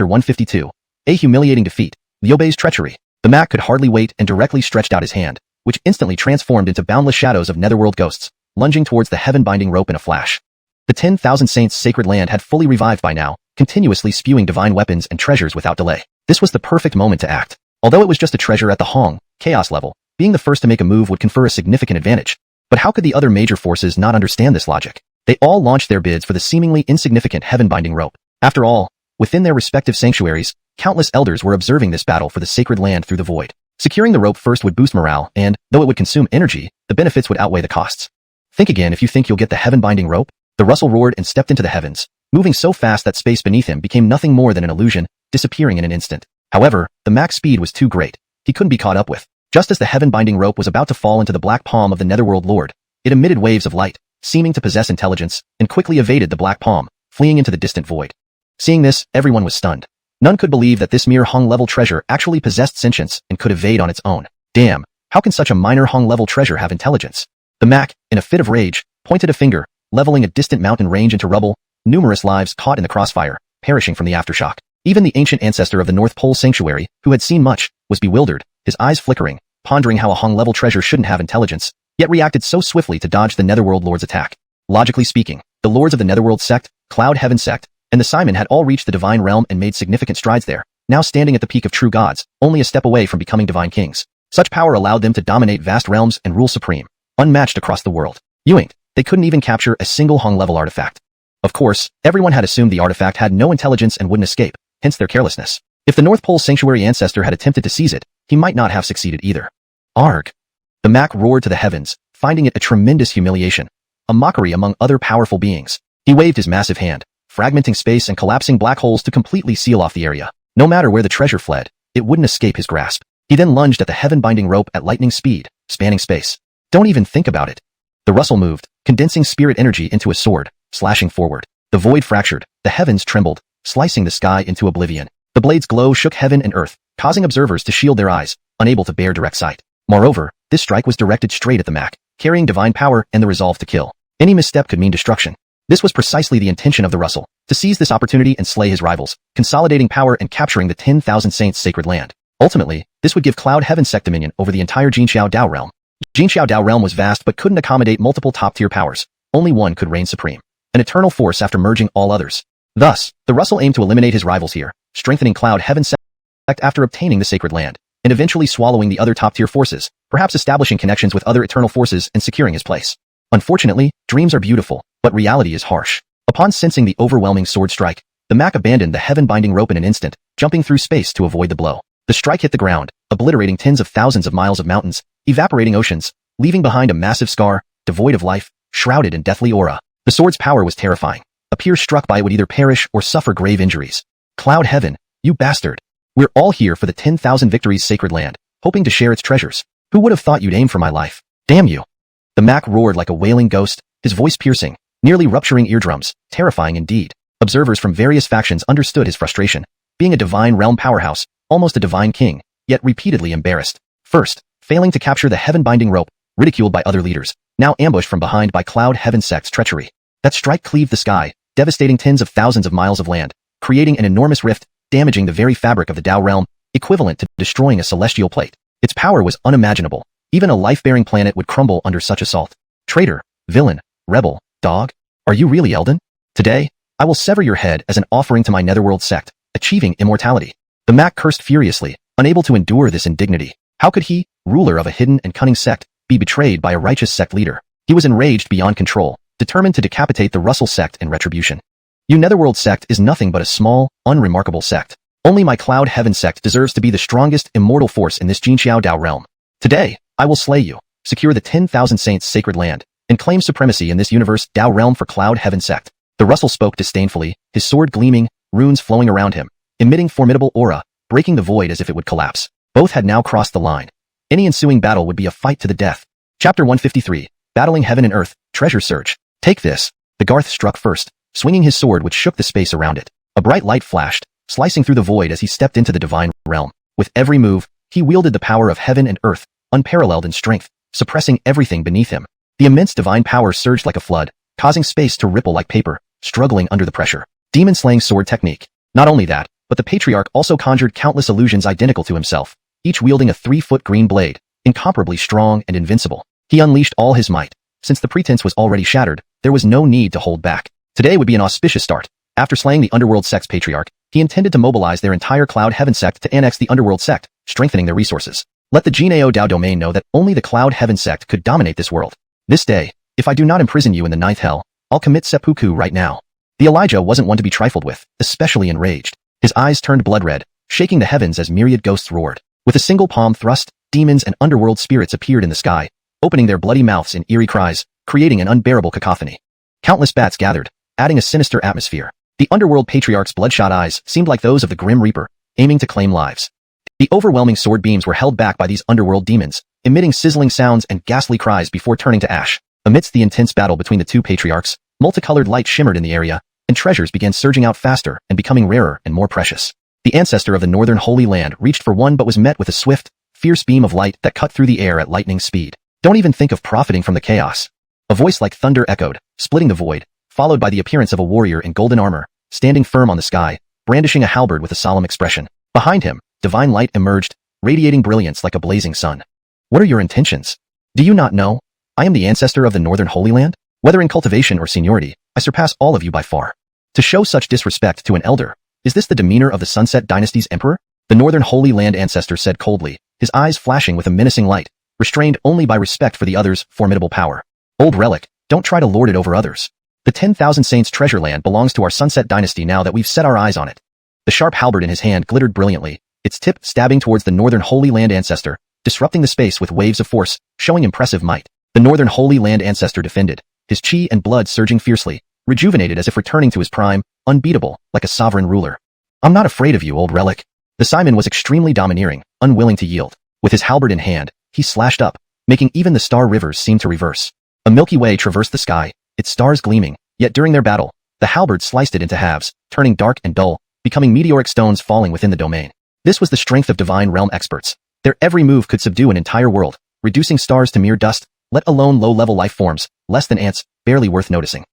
152. A humiliating defeat. Liube's treachery. The Mac could hardly wait and directly stretched out his hand, which instantly transformed into boundless shadows of netherworld ghosts, lunging towards the heaven-binding rope in a flash. The 10,000 Saints' sacred land had fully revived by now, continuously spewing divine weapons and treasures without delay. This was the perfect moment to act. Although it was just a treasure at the Hong, chaos level, being the first to make a move would confer a significant advantage. But how could the other major forces not understand this logic? They all launched their bids for the seemingly insignificant heaven-binding rope. After all, within their respective sanctuaries, countless elders were observing this battle for the sacred land through the void. Securing the rope first would boost morale, and, though it would consume energy, the benefits would outweigh the costs. Think again if you think you'll get the heaven-binding rope. The Russell roared and stepped into the heavens, moving so fast that space beneath him became nothing more than an illusion, disappearing in an instant. However, the max speed was too great. He couldn't be caught up with. Just as the heaven-binding rope was about to fall into the black palm of the Netherworld Lord, it emitted waves of light, seeming to possess intelligence, and quickly evaded the black palm, fleeing into the distant void. Seeing this, everyone was stunned. None could believe that this mere Hong-level treasure actually possessed sentience and could evade on its own. Damn, how can such a minor Hong-level treasure have intelligence? The Mac, in a fit of rage, pointed a finger, leveling a distant mountain range into rubble, numerous lives caught in the crossfire, perishing from the aftershock. Even the ancient ancestor of the North Pole Sanctuary, who had seen much, was bewildered, his eyes flickering, pondering how a Hong-level treasure shouldn't have intelligence, yet reacted so swiftly to dodge the Netherworld Lord's attack. Logically speaking, the lords of the Netherworld sect, Cloud Heaven sect, and the Simon had all reached the divine realm and made significant strides there, now standing at the peak of true gods, only a step away from becoming divine kings. Such power allowed them to dominate vast realms and rule supreme, unmatched across the world. They couldn't even capture a single Hong-level artifact. Of course, everyone had assumed the artifact had no intelligence and wouldn't escape, hence their carelessness. If the North Pole Sanctuary ancestor had attempted to seize it, he might not have succeeded either. Arg! The Mac roared to the heavens, finding it a tremendous humiliation, a mockery among other powerful beings. He waved his massive hand, fragmenting space and collapsing black holes to completely seal off the area. No matter where the treasure fled, it wouldn't escape his grasp. He then lunged at the heaven-binding rope at lightning speed, spanning space. Don't even think about it. The Russell moved, condensing spirit energy into a sword, slashing forward. The void fractured, the heavens trembled, slicing the sky into oblivion. The blade's glow shook heaven and earth, causing observers to shield their eyes, unable to bear direct sight. Moreover, this strike was directed straight at the Mac, carrying divine power and the resolve to kill. Any misstep could mean destruction. This was precisely the intention of the Russell, to seize this opportunity and slay his rivals, consolidating power and capturing the 10,000 Saints' sacred land. Ultimately, this would give Cloud Heaven sect dominion over the entire Xianxia Dao realm. Xianxia Dao realm was vast but couldn't accommodate multiple top-tier powers. Only one could reign supreme, an eternal force after merging all others. Thus, the Russell aimed to eliminate his rivals here, strengthening Cloud Heaven sect after obtaining the sacred land, and eventually swallowing the other top-tier forces, perhaps establishing connections with other eternal forces and securing his place. Unfortunately, dreams are beautiful, but reality is harsh. Upon sensing the overwhelming sword strike, the Mac abandoned the heaven-binding rope in an instant, jumping through space to avoid the blow. The strike hit the ground, obliterating tens of thousands of miles of mountains, evaporating oceans, leaving behind a massive scar, devoid of life, shrouded in deathly aura. The sword's power was terrifying. A peer struck by it would either perish or suffer grave injuries. Cloud Heaven, you bastard. We're all here for the 10,000 Victories sacred land, hoping to share its treasures. Who would have thought you'd aim for my life? Damn you. The Mac roared like a wailing ghost, his voice piercing, nearly rupturing eardrums, terrifying indeed. Observers from various factions understood his frustration. Being a divine realm powerhouse, almost a divine king, yet repeatedly embarrassed. First, failing to capture the heaven-binding rope, ridiculed by other leaders, now ambushed from behind by Cloud Heaven sect's treachery. That strike cleaved the sky, devastating tens of thousands of miles of land, creating an enormous rift, damaging the very fabric of the Tao realm, equivalent to destroying a celestial plate. Its power was unimaginable. Even a life-bearing planet would crumble under such assault. Traitor, villain, rebel, dog, are you really Elden? Today, I will sever your head as an offering to my netherworld sect, achieving immortality. The Mac cursed furiously, unable to endure this indignity. How could he, ruler of a hidden and cunning sect, be betrayed by a righteous sect leader? He was enraged beyond control, determined to decapitate the Russell sect in retribution. Your netherworld sect is nothing but a small, unremarkable sect. Only my Cloud Heaven sect deserves to be the strongest immortal force in this Xianxia Dao realm. Today, I will slay you, secure the 10,000 saints' sacred land, and claim supremacy in this universe Dao realm for Cloud Heaven sect. The Russell spoke disdainfully, his sword gleaming, runes flowing around him, emitting formidable aura, breaking the void as if it would collapse. Both had now crossed the line. Any ensuing battle would be a fight to the death. Chapter 153, Battling Heaven and Earth, Treasure Surge. Take this. The Garth struck first, swinging his sword which shook the space around it. A bright light flashed, slicing through the void as he stepped into the divine realm. With every move, he wielded the power of heaven and earth, unparalleled in strength, suppressing everything beneath him. The immense divine power surged like a flood, causing space to ripple like paper, struggling under the pressure. Demon-slaying sword technique. Not only that, but the Patriarch also conjured countless illusions identical to himself, each wielding a 3-foot green blade, incomparably strong and invincible. He unleashed all his might. Since the pretense was already shattered, there was no need to hold back. Today would be an auspicious start. After slaying the Underworld sect's Patriarch, he intended to mobilize their entire Cloud Heaven sect to annex the Underworld sect, strengthening their resources. Let the Jinao Dao domain know that only the Cloud Heaven sect could dominate this world. This day, if I do not imprison you in the ninth hell, I'll commit seppuku right now. The Elijah wasn't one to be trifled with, especially enraged. His eyes turned blood red, shaking the heavens as myriad ghosts roared. With a single palm thrust, demons and underworld spirits appeared in the sky, opening their bloody mouths in eerie cries, creating an unbearable cacophony. Countless bats gathered, adding a sinister atmosphere. The Underworld Patriarch's bloodshot eyes seemed like those of the Grim Reaper, aiming to claim lives. The overwhelming sword beams were held back by these underworld demons, emitting sizzling sounds and ghastly cries before turning to ash. Amidst the intense battle between the two patriarchs, multicolored light shimmered in the area, and treasures began surging out faster and becoming rarer and more precious. The ancestor of the Northern Holy Land reached for one but was met with a swift, fierce beam of light that cut through the air at lightning speed. Don't even think of profiting from the chaos. A voice like thunder echoed, splitting the void, followed by the appearance of a warrior in golden armor, standing firm on the sky, brandishing a halberd with a solemn expression. Behind him, divine light emerged, radiating brilliance like a blazing sun. What are your intentions? Do you not know? I am the ancestor of the Northern Holy Land. Whether in cultivation or seniority, I surpass all of you by far. To show such disrespect to an elder, is this the demeanor of the Sunset Dynasty's emperor? The Northern Holy Land ancestor said coldly, his eyes flashing with a menacing light, restrained only by respect for the other's formidable power. Old relic, don't try to lord it over others. The 10,000 Saints treasure land belongs to our Sunset Dynasty now that we've set our eyes on it. The sharp halberd in his hand glittered brilliantly, its tip stabbing towards the Northern Holy Land ancestor, disrupting the space with waves of force, showing impressive might. The Northern Holy Land ancestor defended, his chi and blood surging fiercely, rejuvenated as if returning to his prime, unbeatable, like a sovereign ruler. I'm not afraid of you, old relic. The Simon was extremely domineering, unwilling to yield. With his halberd in hand, he slashed up, making even the star rivers seem to reverse. A Milky Way traversed the sky, its stars gleaming, yet during their battle, the halberd sliced it into halves, turning dark and dull, becoming meteoric stones falling within the domain. This was the strength of divine realm experts. Their every move could subdue an entire world, reducing stars to mere dust, let alone low-level life forms, less than ants, barely worth noticing.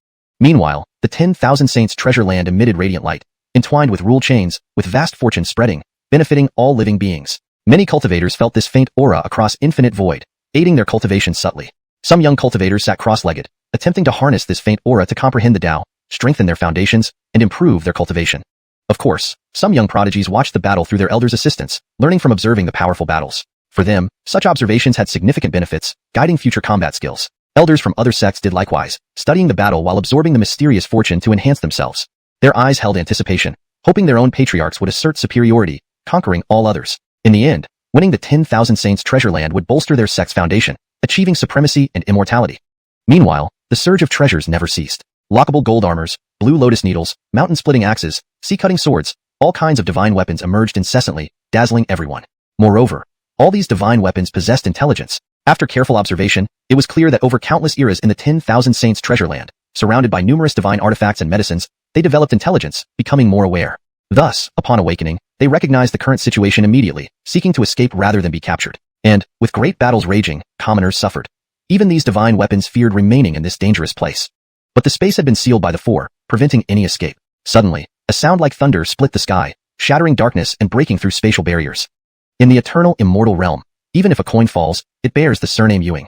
Meanwhile, the 10,000 Saints treasure land emitted radiant light, entwined with rule chains, with vast fortune spreading, benefiting all living beings. Many cultivators felt this faint aura across infinite void, aiding their cultivation subtly. Some young cultivators sat cross-legged, attempting to harness this faint aura to comprehend the Tao, strengthen their foundations, and improve their cultivation. Of course, some young prodigies watched the battle through their elders' assistance, learning from observing the powerful battles. For them, such observations had significant benefits, guiding future combat skills. Elders from other sects did likewise, studying the battle while absorbing the mysterious fortune to enhance themselves. Their eyes held anticipation, hoping their own patriarchs would assert superiority, conquering all others. In the end, winning the 10,000 Saints treasure land would bolster their sect's foundation, achieving supremacy and immortality. Meanwhile, the surge of treasures never ceased. Lockable gold armors, blue lotus needles, mountain-splitting axes, sea-cutting swords, all kinds of divine weapons emerged incessantly, dazzling everyone. Moreover, all these divine weapons possessed intelligence. After careful observation, it was clear that over countless eras in the 10,000 Saints treasure land, surrounded by numerous divine artifacts and medicines, they developed intelligence, becoming more aware. Thus, upon awakening, they recognized the current situation immediately, seeking to escape rather than be captured. And, with great battles raging, commoners suffered. Even these divine weapons feared remaining in this dangerous place. But the space had been sealed by the four, preventing any escape. Suddenly, a sound like thunder split the sky, shattering darkness and breaking through spatial barriers. In the eternal immortal realm, even if a coin falls, it bears the surname Ewing.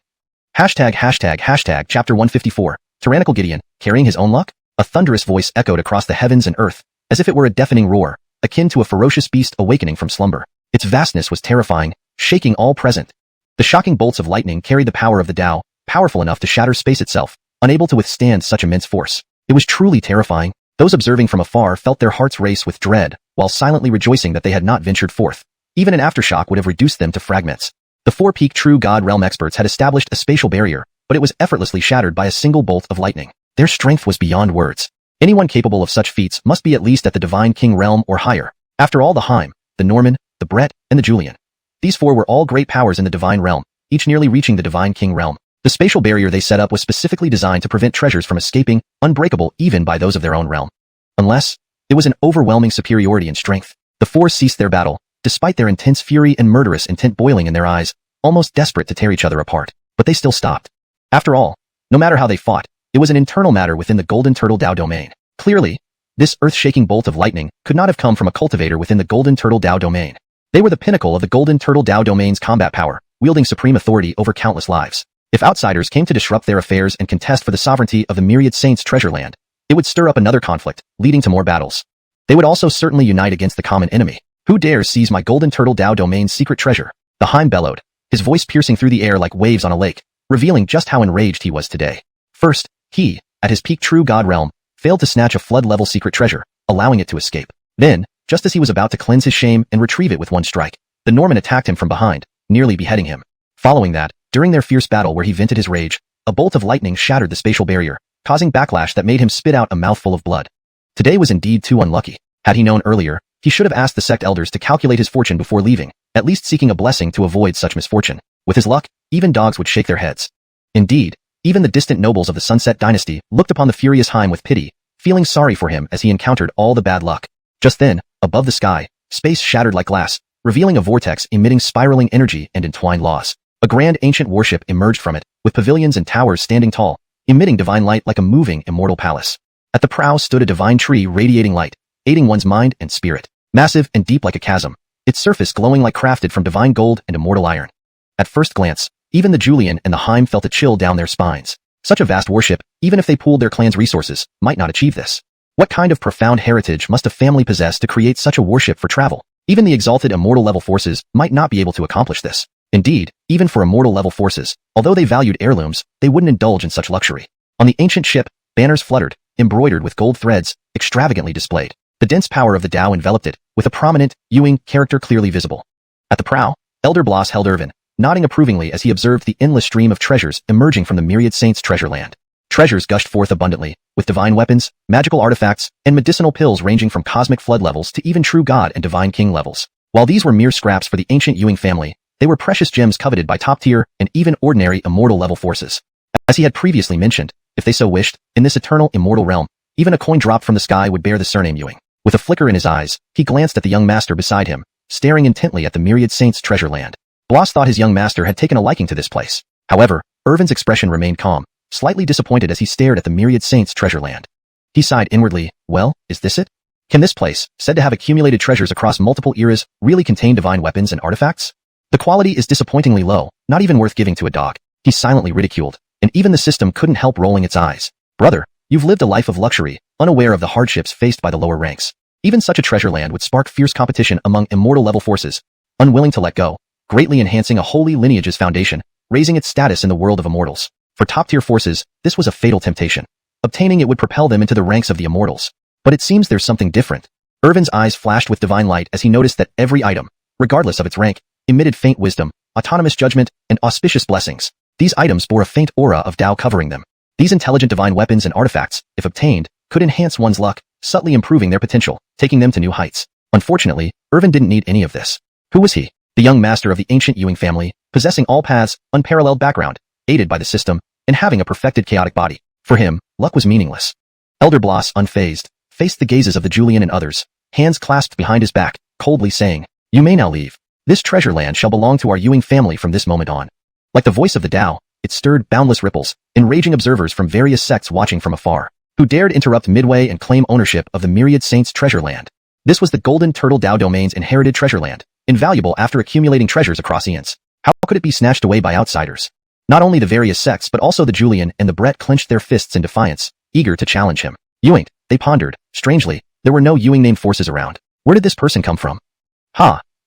Hashtag chapter 154, Tyrannical Gideon, carrying his own luck? A thunderous voice echoed across the heavens and earth, as if it were a deafening roar, akin to a ferocious beast awakening from slumber. Its vastness was terrifying, shaking all present. The shocking bolts of lightning carried the power of the Tao, powerful enough to shatter space itself, unable to withstand such immense force. It was truly terrifying. Those observing from afar felt their hearts race with dread, while silently rejoicing that they had not ventured forth. Even an aftershock would have reduced them to fragments. The four-peak True God Realm experts had established a spatial barrier, but it was effortlessly shattered by a single bolt of lightning. Their strength was beyond words. Anyone capable of such feats must be at least at the Divine King realm or higher. After all, the Heim, the Norman, the Brett, and the Julian. These four were all great powers in the Divine Realm, each nearly reaching the Divine King realm. The spatial barrier they set up was specifically designed to prevent treasures from escaping, unbreakable even by those of their own realm. Unless, it was an overwhelming superiority in strength. The four ceased their battle, despite their intense fury and murderous intent boiling in their eyes, almost desperate to tear each other apart. But they still stopped. After all, no matter how they fought, it was an internal matter within the Golden Turtle Tao domain. Clearly, this earth-shaking bolt of lightning could not have come from a cultivator within the Golden Turtle Tao domain. They were the pinnacle of the Golden Turtle Tao domain's combat power, wielding supreme authority over countless lives. If outsiders came to disrupt their affairs and contest for the sovereignty of the myriad saints' treasure land, it would stir up another conflict, leading to more battles. They would also certainly unite against the common enemy. Who dares seize my Golden Turtle Tao domain's secret treasure? The Heim bellowed, his voice piercing through the air like waves on a lake, revealing just how enraged he was today. First, he, at his peak True God realm, failed to snatch a flood-level secret treasure, allowing it to escape. Then, just as he was about to cleanse his shame and retrieve it with one strike, the Norman attacked him from behind, nearly beheading him. Following that, during their fierce battle where he vented his rage, a bolt of lightning shattered the spatial barrier, causing backlash that made him spit out a mouthful of blood. Today was indeed too unlucky. Had he known earlier, he should have asked the sect elders to calculate his fortune before leaving, at least seeking a blessing to avoid such misfortune. With his luck, even dogs would shake their heads. Indeed, even the distant nobles of the Sunset Dynasty looked upon the furious Heim with pity, feeling sorry for him as he encountered all the bad luck. Just then, above the sky, space shattered like glass, revealing a vortex emitting spiraling energy and entwined laws. A grand ancient warship emerged from it, with pavilions and towers standing tall, emitting divine light like a moving immortal palace. At the prow stood a divine tree radiating light, aiding one's mind and spirit. Massive and deep like a chasm, its surface glowing like crafted from divine gold and immortal iron. At first glance, even the Julian and the Heim felt a chill down their spines. Such a vast warship, even if they pooled their clan's resources, might not achieve this. What kind of profound heritage must a family possess to create such a warship for travel? Even the exalted immortal level forces might not be able to accomplish this. Indeed, even for immortal level forces, although they valued heirlooms, they wouldn't indulge in such luxury. On the ancient ship, banners fluttered, embroidered with gold threads, extravagantly displayed. The dense power of the Tao enveloped it, with a prominent, Ewing character clearly visible. At the prow, Elder Bloss held Irvin, nodding approvingly as he observed the endless stream of treasures emerging from the myriad saints' treasure land. Treasures gushed forth abundantly, with divine weapons, magical artifacts, and medicinal pills ranging from cosmic flood levels to even true god and divine king levels. While these were mere scraps for the ancient Ewing family, they were precious gems coveted by top-tier and even ordinary immortal level forces. As he had previously mentioned, if they so wished, in this eternal immortal realm, even a coin dropped from the sky would bear the surname Ewing. With a flicker in his eyes, he glanced at the young master beside him, staring intently at the myriad saints' treasure land. Bloss thought his young master had taken a liking to this place. However, Irvin's expression remained calm, slightly disappointed as he stared at the myriad saints' treasure land. He sighed inwardly, well, is this it? Can this place, said to have accumulated treasures across multiple eras, really contain divine weapons and artifacts? The quality is disappointingly low, not even worth giving to a dog. He silently ridiculed, and even the system couldn't help rolling its eyes. Brother, you've lived a life of luxury, unaware of the hardships faced by the lower ranks. Even such a treasure land would spark fierce competition among immortal level forces, unwilling to let go, greatly enhancing a holy lineage's foundation, raising its status in the world of immortals. For top-tier forces, this was a fatal temptation. Obtaining it would propel them into the ranks of the immortals. But it seems there's something different. Irvin's eyes flashed with divine light as he noticed that every item, regardless of its rank, emitted faint wisdom, autonomous judgment, and auspicious blessings. These items bore a faint aura of Tao covering them. These intelligent divine weapons and artifacts, if obtained, could enhance one's luck, subtly improving their potential, taking them to new heights. Unfortunately, Irvin didn't need any of this. Who was he? The young master of the ancient Ewing family, possessing all paths, unparalleled background, aided by the system, and having a perfected chaotic body. For him, luck was meaningless. Elder Bloss, unfazed, faced the gazes of the Julian and others, hands clasped behind his back, coldly saying, "You may now leave. This treasure land shall belong to our Ewing family from this moment on." Like the voice of the Tao, it stirred boundless ripples, enraging observers from various sects watching from afar, who dared interrupt midway and claim ownership of the myriad saints' treasure land. This was the Golden Turtle Tao Domain's inherited treasure land, invaluable after accumulating treasures across eons. How could it be snatched away by outsiders? Not only the various sects but also the Julian and the Brett clenched their fists in defiance, eager to challenge him. Ewing, they pondered. Strangely, there were no Ewing-named forces around. Where did this person come from?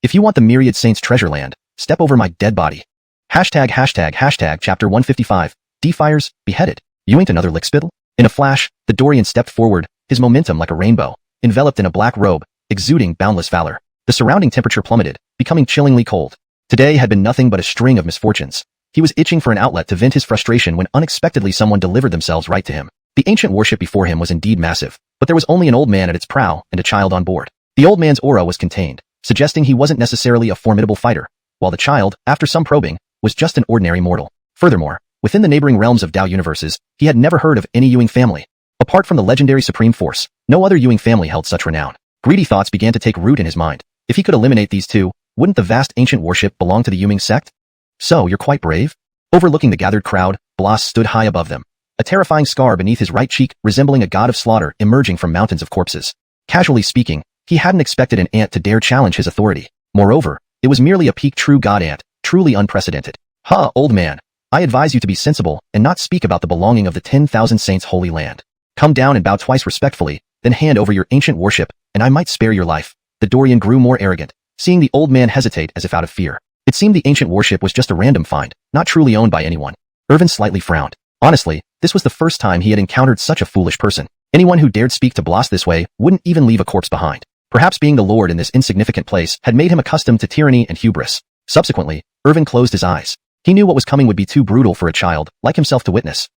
If you want the myriad saints' treasure land, step over my dead body. Hashtag chapter 155, Defiers, beheaded. Ewing another lickspittle? In a flash, the Dorian stepped forward, his momentum like a rainbow, enveloped in a black robe, exuding boundless valor. The surrounding temperature plummeted, becoming chillingly cold. Today had been nothing but a string of misfortunes. He was itching for an outlet to vent his frustration when unexpectedly someone delivered themselves right to him. The ancient warship before him was indeed massive, but there was only an old man at its prow and a child on board. The old man's aura was contained, suggesting he wasn't necessarily a formidable fighter, while the child, after some probing, was just an ordinary mortal. Furthermore, within the neighboring realms of Tao universes, he had never heard of any Ewing family. Apart from the legendary Supreme Force, no other Ewing family held such renown. Greedy thoughts began to take root in his mind. If he could eliminate these two, wouldn't the vast ancient warship belong to the Ewing sect? So, you're quite brave? Overlooking the gathered crowd, Bloss stood high above them. A terrifying scar beneath his right cheek, resembling a god of slaughter emerging from mountains of corpses. Casually speaking, he hadn't expected an ant to dare challenge his authority. Moreover, it was merely a peak true god ant, truly unprecedented. Old man, I advise you to be sensible and not speak about the belonging of the 10,000 saints' holy land. Come down and bow twice respectfully, then hand over your ancient warship, and I might spare your life. The Dorian grew more arrogant, seeing the old man hesitate as if out of fear. It seemed the ancient warship was just a random find, not truly owned by anyone. Irvin slightly frowned. Honestly, this was the first time he had encountered such a foolish person. Anyone who dared speak to Bloss this way wouldn't even leave a corpse behind. Perhaps being the lord in this insignificant place had made him accustomed to tyranny and hubris. Subsequently, Irvin closed his eyes. He knew what was coming would be too brutal for a child like himself to witness.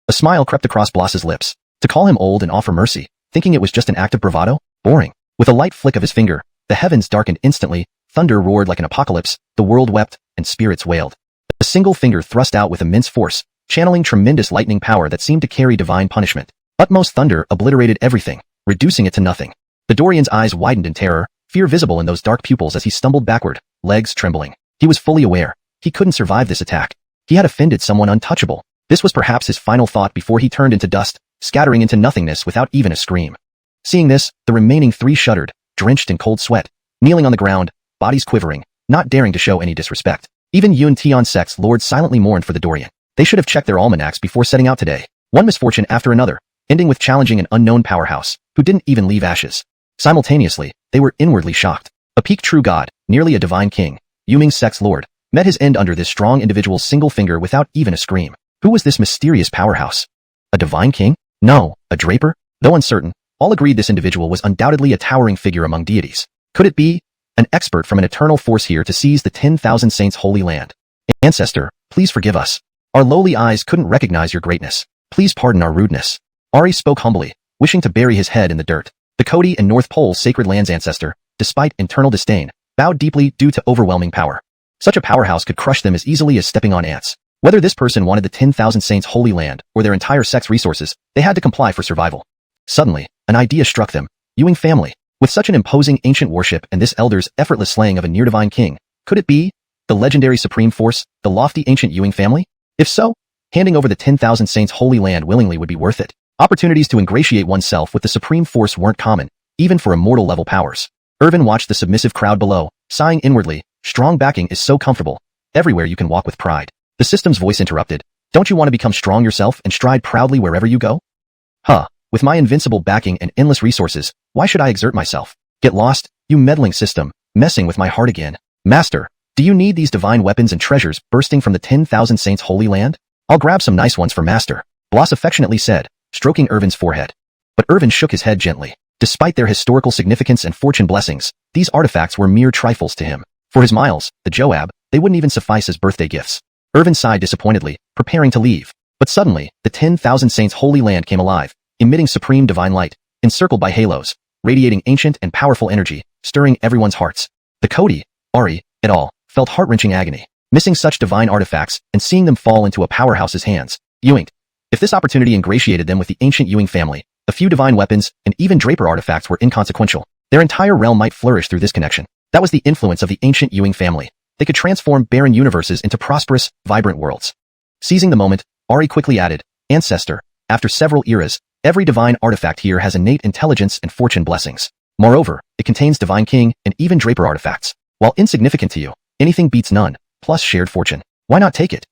A smile crept across Bloss's lips. To call him old and offer mercy, thinking it was just an act of bravado? Boring. With a light flick of his finger, the heavens darkened instantly, thunder roared like an apocalypse, the world wept, and spirits wailed. A single finger thrust out with immense force, channeling tremendous lightning power that seemed to carry divine punishment. Utmost thunder obliterated everything, reducing it to nothing. The Dorian's eyes widened in terror, fear visible in those dark pupils as he stumbled backward, legs trembling. He was fully aware. He couldn't survive this attack. He had offended someone untouchable. This was perhaps his final thought before he turned into dust, scattering into nothingness without even a scream. Seeing this, the remaining three shuddered, drenched in cold sweat, kneeling on the ground, bodies quivering, not daring to show any disrespect. Even Yun Tion sect's lords silently mourned for the Dorian. They should have checked their almanacs before setting out today. One misfortune after another, ending with challenging an unknown powerhouse, who didn't even leave ashes. Simultaneously, they were inwardly shocked. A peak true god, nearly a divine king, Ewing sect's lord, met his end under this strong individual's single finger without even a scream. Who was this mysterious powerhouse? A divine king? No, a draper? Though uncertain, all agreed this individual was undoubtedly a towering figure among deities. Could it be an expert from an eternal force here to seize the 10,000 saints' holy land? Ancestor, please forgive us. Our lowly eyes couldn't recognize your greatness. Please pardon our rudeness. Ari spoke humbly, wishing to bury his head in the dirt. The Cody and North Pole sacred land's ancestor, despite internal disdain, bowed deeply due to overwhelming power. Such a powerhouse could crush them as easily as stepping on ants. Whether this person wanted the 10,000 saints' holy land or their entire sect's resources, they had to comply for survival. Suddenly, an idea struck them. Ewing family. With such an imposing ancient worship and this elder's effortless slaying of a near-divine king, could it be the legendary Supreme Force, the lofty ancient Ewing family? If so, handing over the 10,000 saints' holy land willingly would be worth it. Opportunities to ingratiate oneself with the Supreme Force weren't common, even for immortal-level powers. Irvin watched the submissive crowd below, sighing inwardly. Strong backing is so comfortable. Everywhere you can walk with pride. The system's voice interrupted. Don't you want to become strong yourself and stride proudly wherever you go? With my invincible backing and endless resources, why should I exert myself? Get lost, you meddling system, messing with my heart again. Master, do you need these divine weapons and treasures bursting from the 10,000 saints' holy land? I'll grab some nice ones for master, Bloss affectionately said, stroking Irvin's forehead. But Irvin shook his head gently. Despite their historical significance and fortune blessings, these artifacts were mere trifles to him. For his Miles, the Joab, they wouldn't even suffice as birthday gifts. Irvin sighed disappointedly, preparing to leave. But suddenly, the 10,000 Saints' holy land came alive, emitting supreme divine light, encircled by halos, radiating ancient and powerful energy, stirring everyone's hearts. The Cody, Ari, et al. Felt heart-wrenching agony, missing such divine artifacts and seeing them fall into a powerhouse's hands. Ewing. If this opportunity ingratiated them with the ancient Ewing family, a few divine weapons and even Draper artifacts were inconsequential. Their entire realm might flourish through this connection. That was the influence of the ancient Ewing family. They could transform barren universes into prosperous, vibrant worlds. Seizing the moment, Ari quickly added, Ancestor, after several eras, every divine artifact here has innate intelligence and fortune blessings. Moreover, it contains divine king and even Draper artifacts. While insignificant to you, anything beats none, plus shared fortune. Why not take it?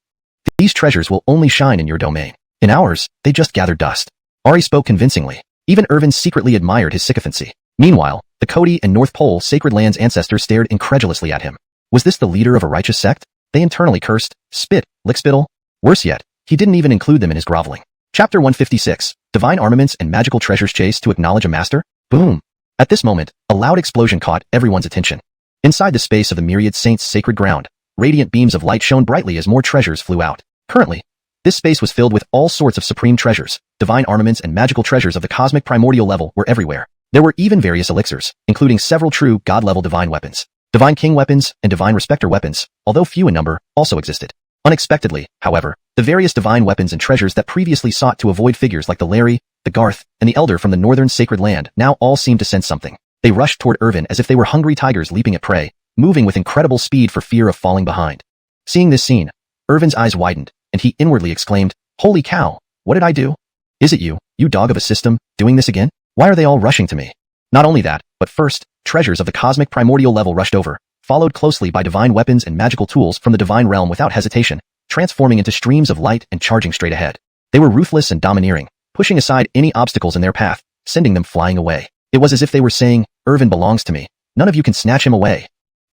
These treasures will only shine in your domain. In ours, they just gather dust. Ari spoke convincingly. Even Irvin secretly admired his sycophancy. Meanwhile, the Cody and North Pole Sacred Land's ancestors stared incredulously at him. Was this the leader of a righteous sect? They internally cursed, spit, lickspittle. Worse yet, he didn't even include them in his groveling. Chapter 156, Divine Armaments and Magical Treasures Chase to Acknowledge a Master? Boom! At this moment, a loud explosion caught everyone's attention. Inside the space of the myriad saints' sacred ground, radiant beams of light shone brightly as more treasures flew out. Currently, this space was filled with all sorts of supreme treasures. Divine armaments and magical treasures of the cosmic primordial level were everywhere. There were even various elixirs, including several true god-level divine weapons. Divine king weapons and divine respecter weapons, although few in number, also existed. Unexpectedly, however, the various divine weapons and treasures that previously sought to avoid figures like the Larry, the Garth, and the Elder from the northern sacred land now all seemed to sense something. They rushed toward Irvin as if they were hungry tigers leaping at prey, moving with incredible speed for fear of falling behind. Seeing this scene, Irvin's eyes widened, and he inwardly exclaimed, Holy cow, what did I do? Is it you, you dog of a system, doing this again? Why are they all rushing to me? Not only that, but first, treasures of the cosmic primordial level rushed over, followed closely by divine weapons and magical tools from the divine realm without hesitation, transforming into streams of light and charging straight ahead. They were ruthless and domineering, pushing aside any obstacles in their path, sending them flying away. It was as if they were saying, Irvin belongs to me. None of you can snatch him away.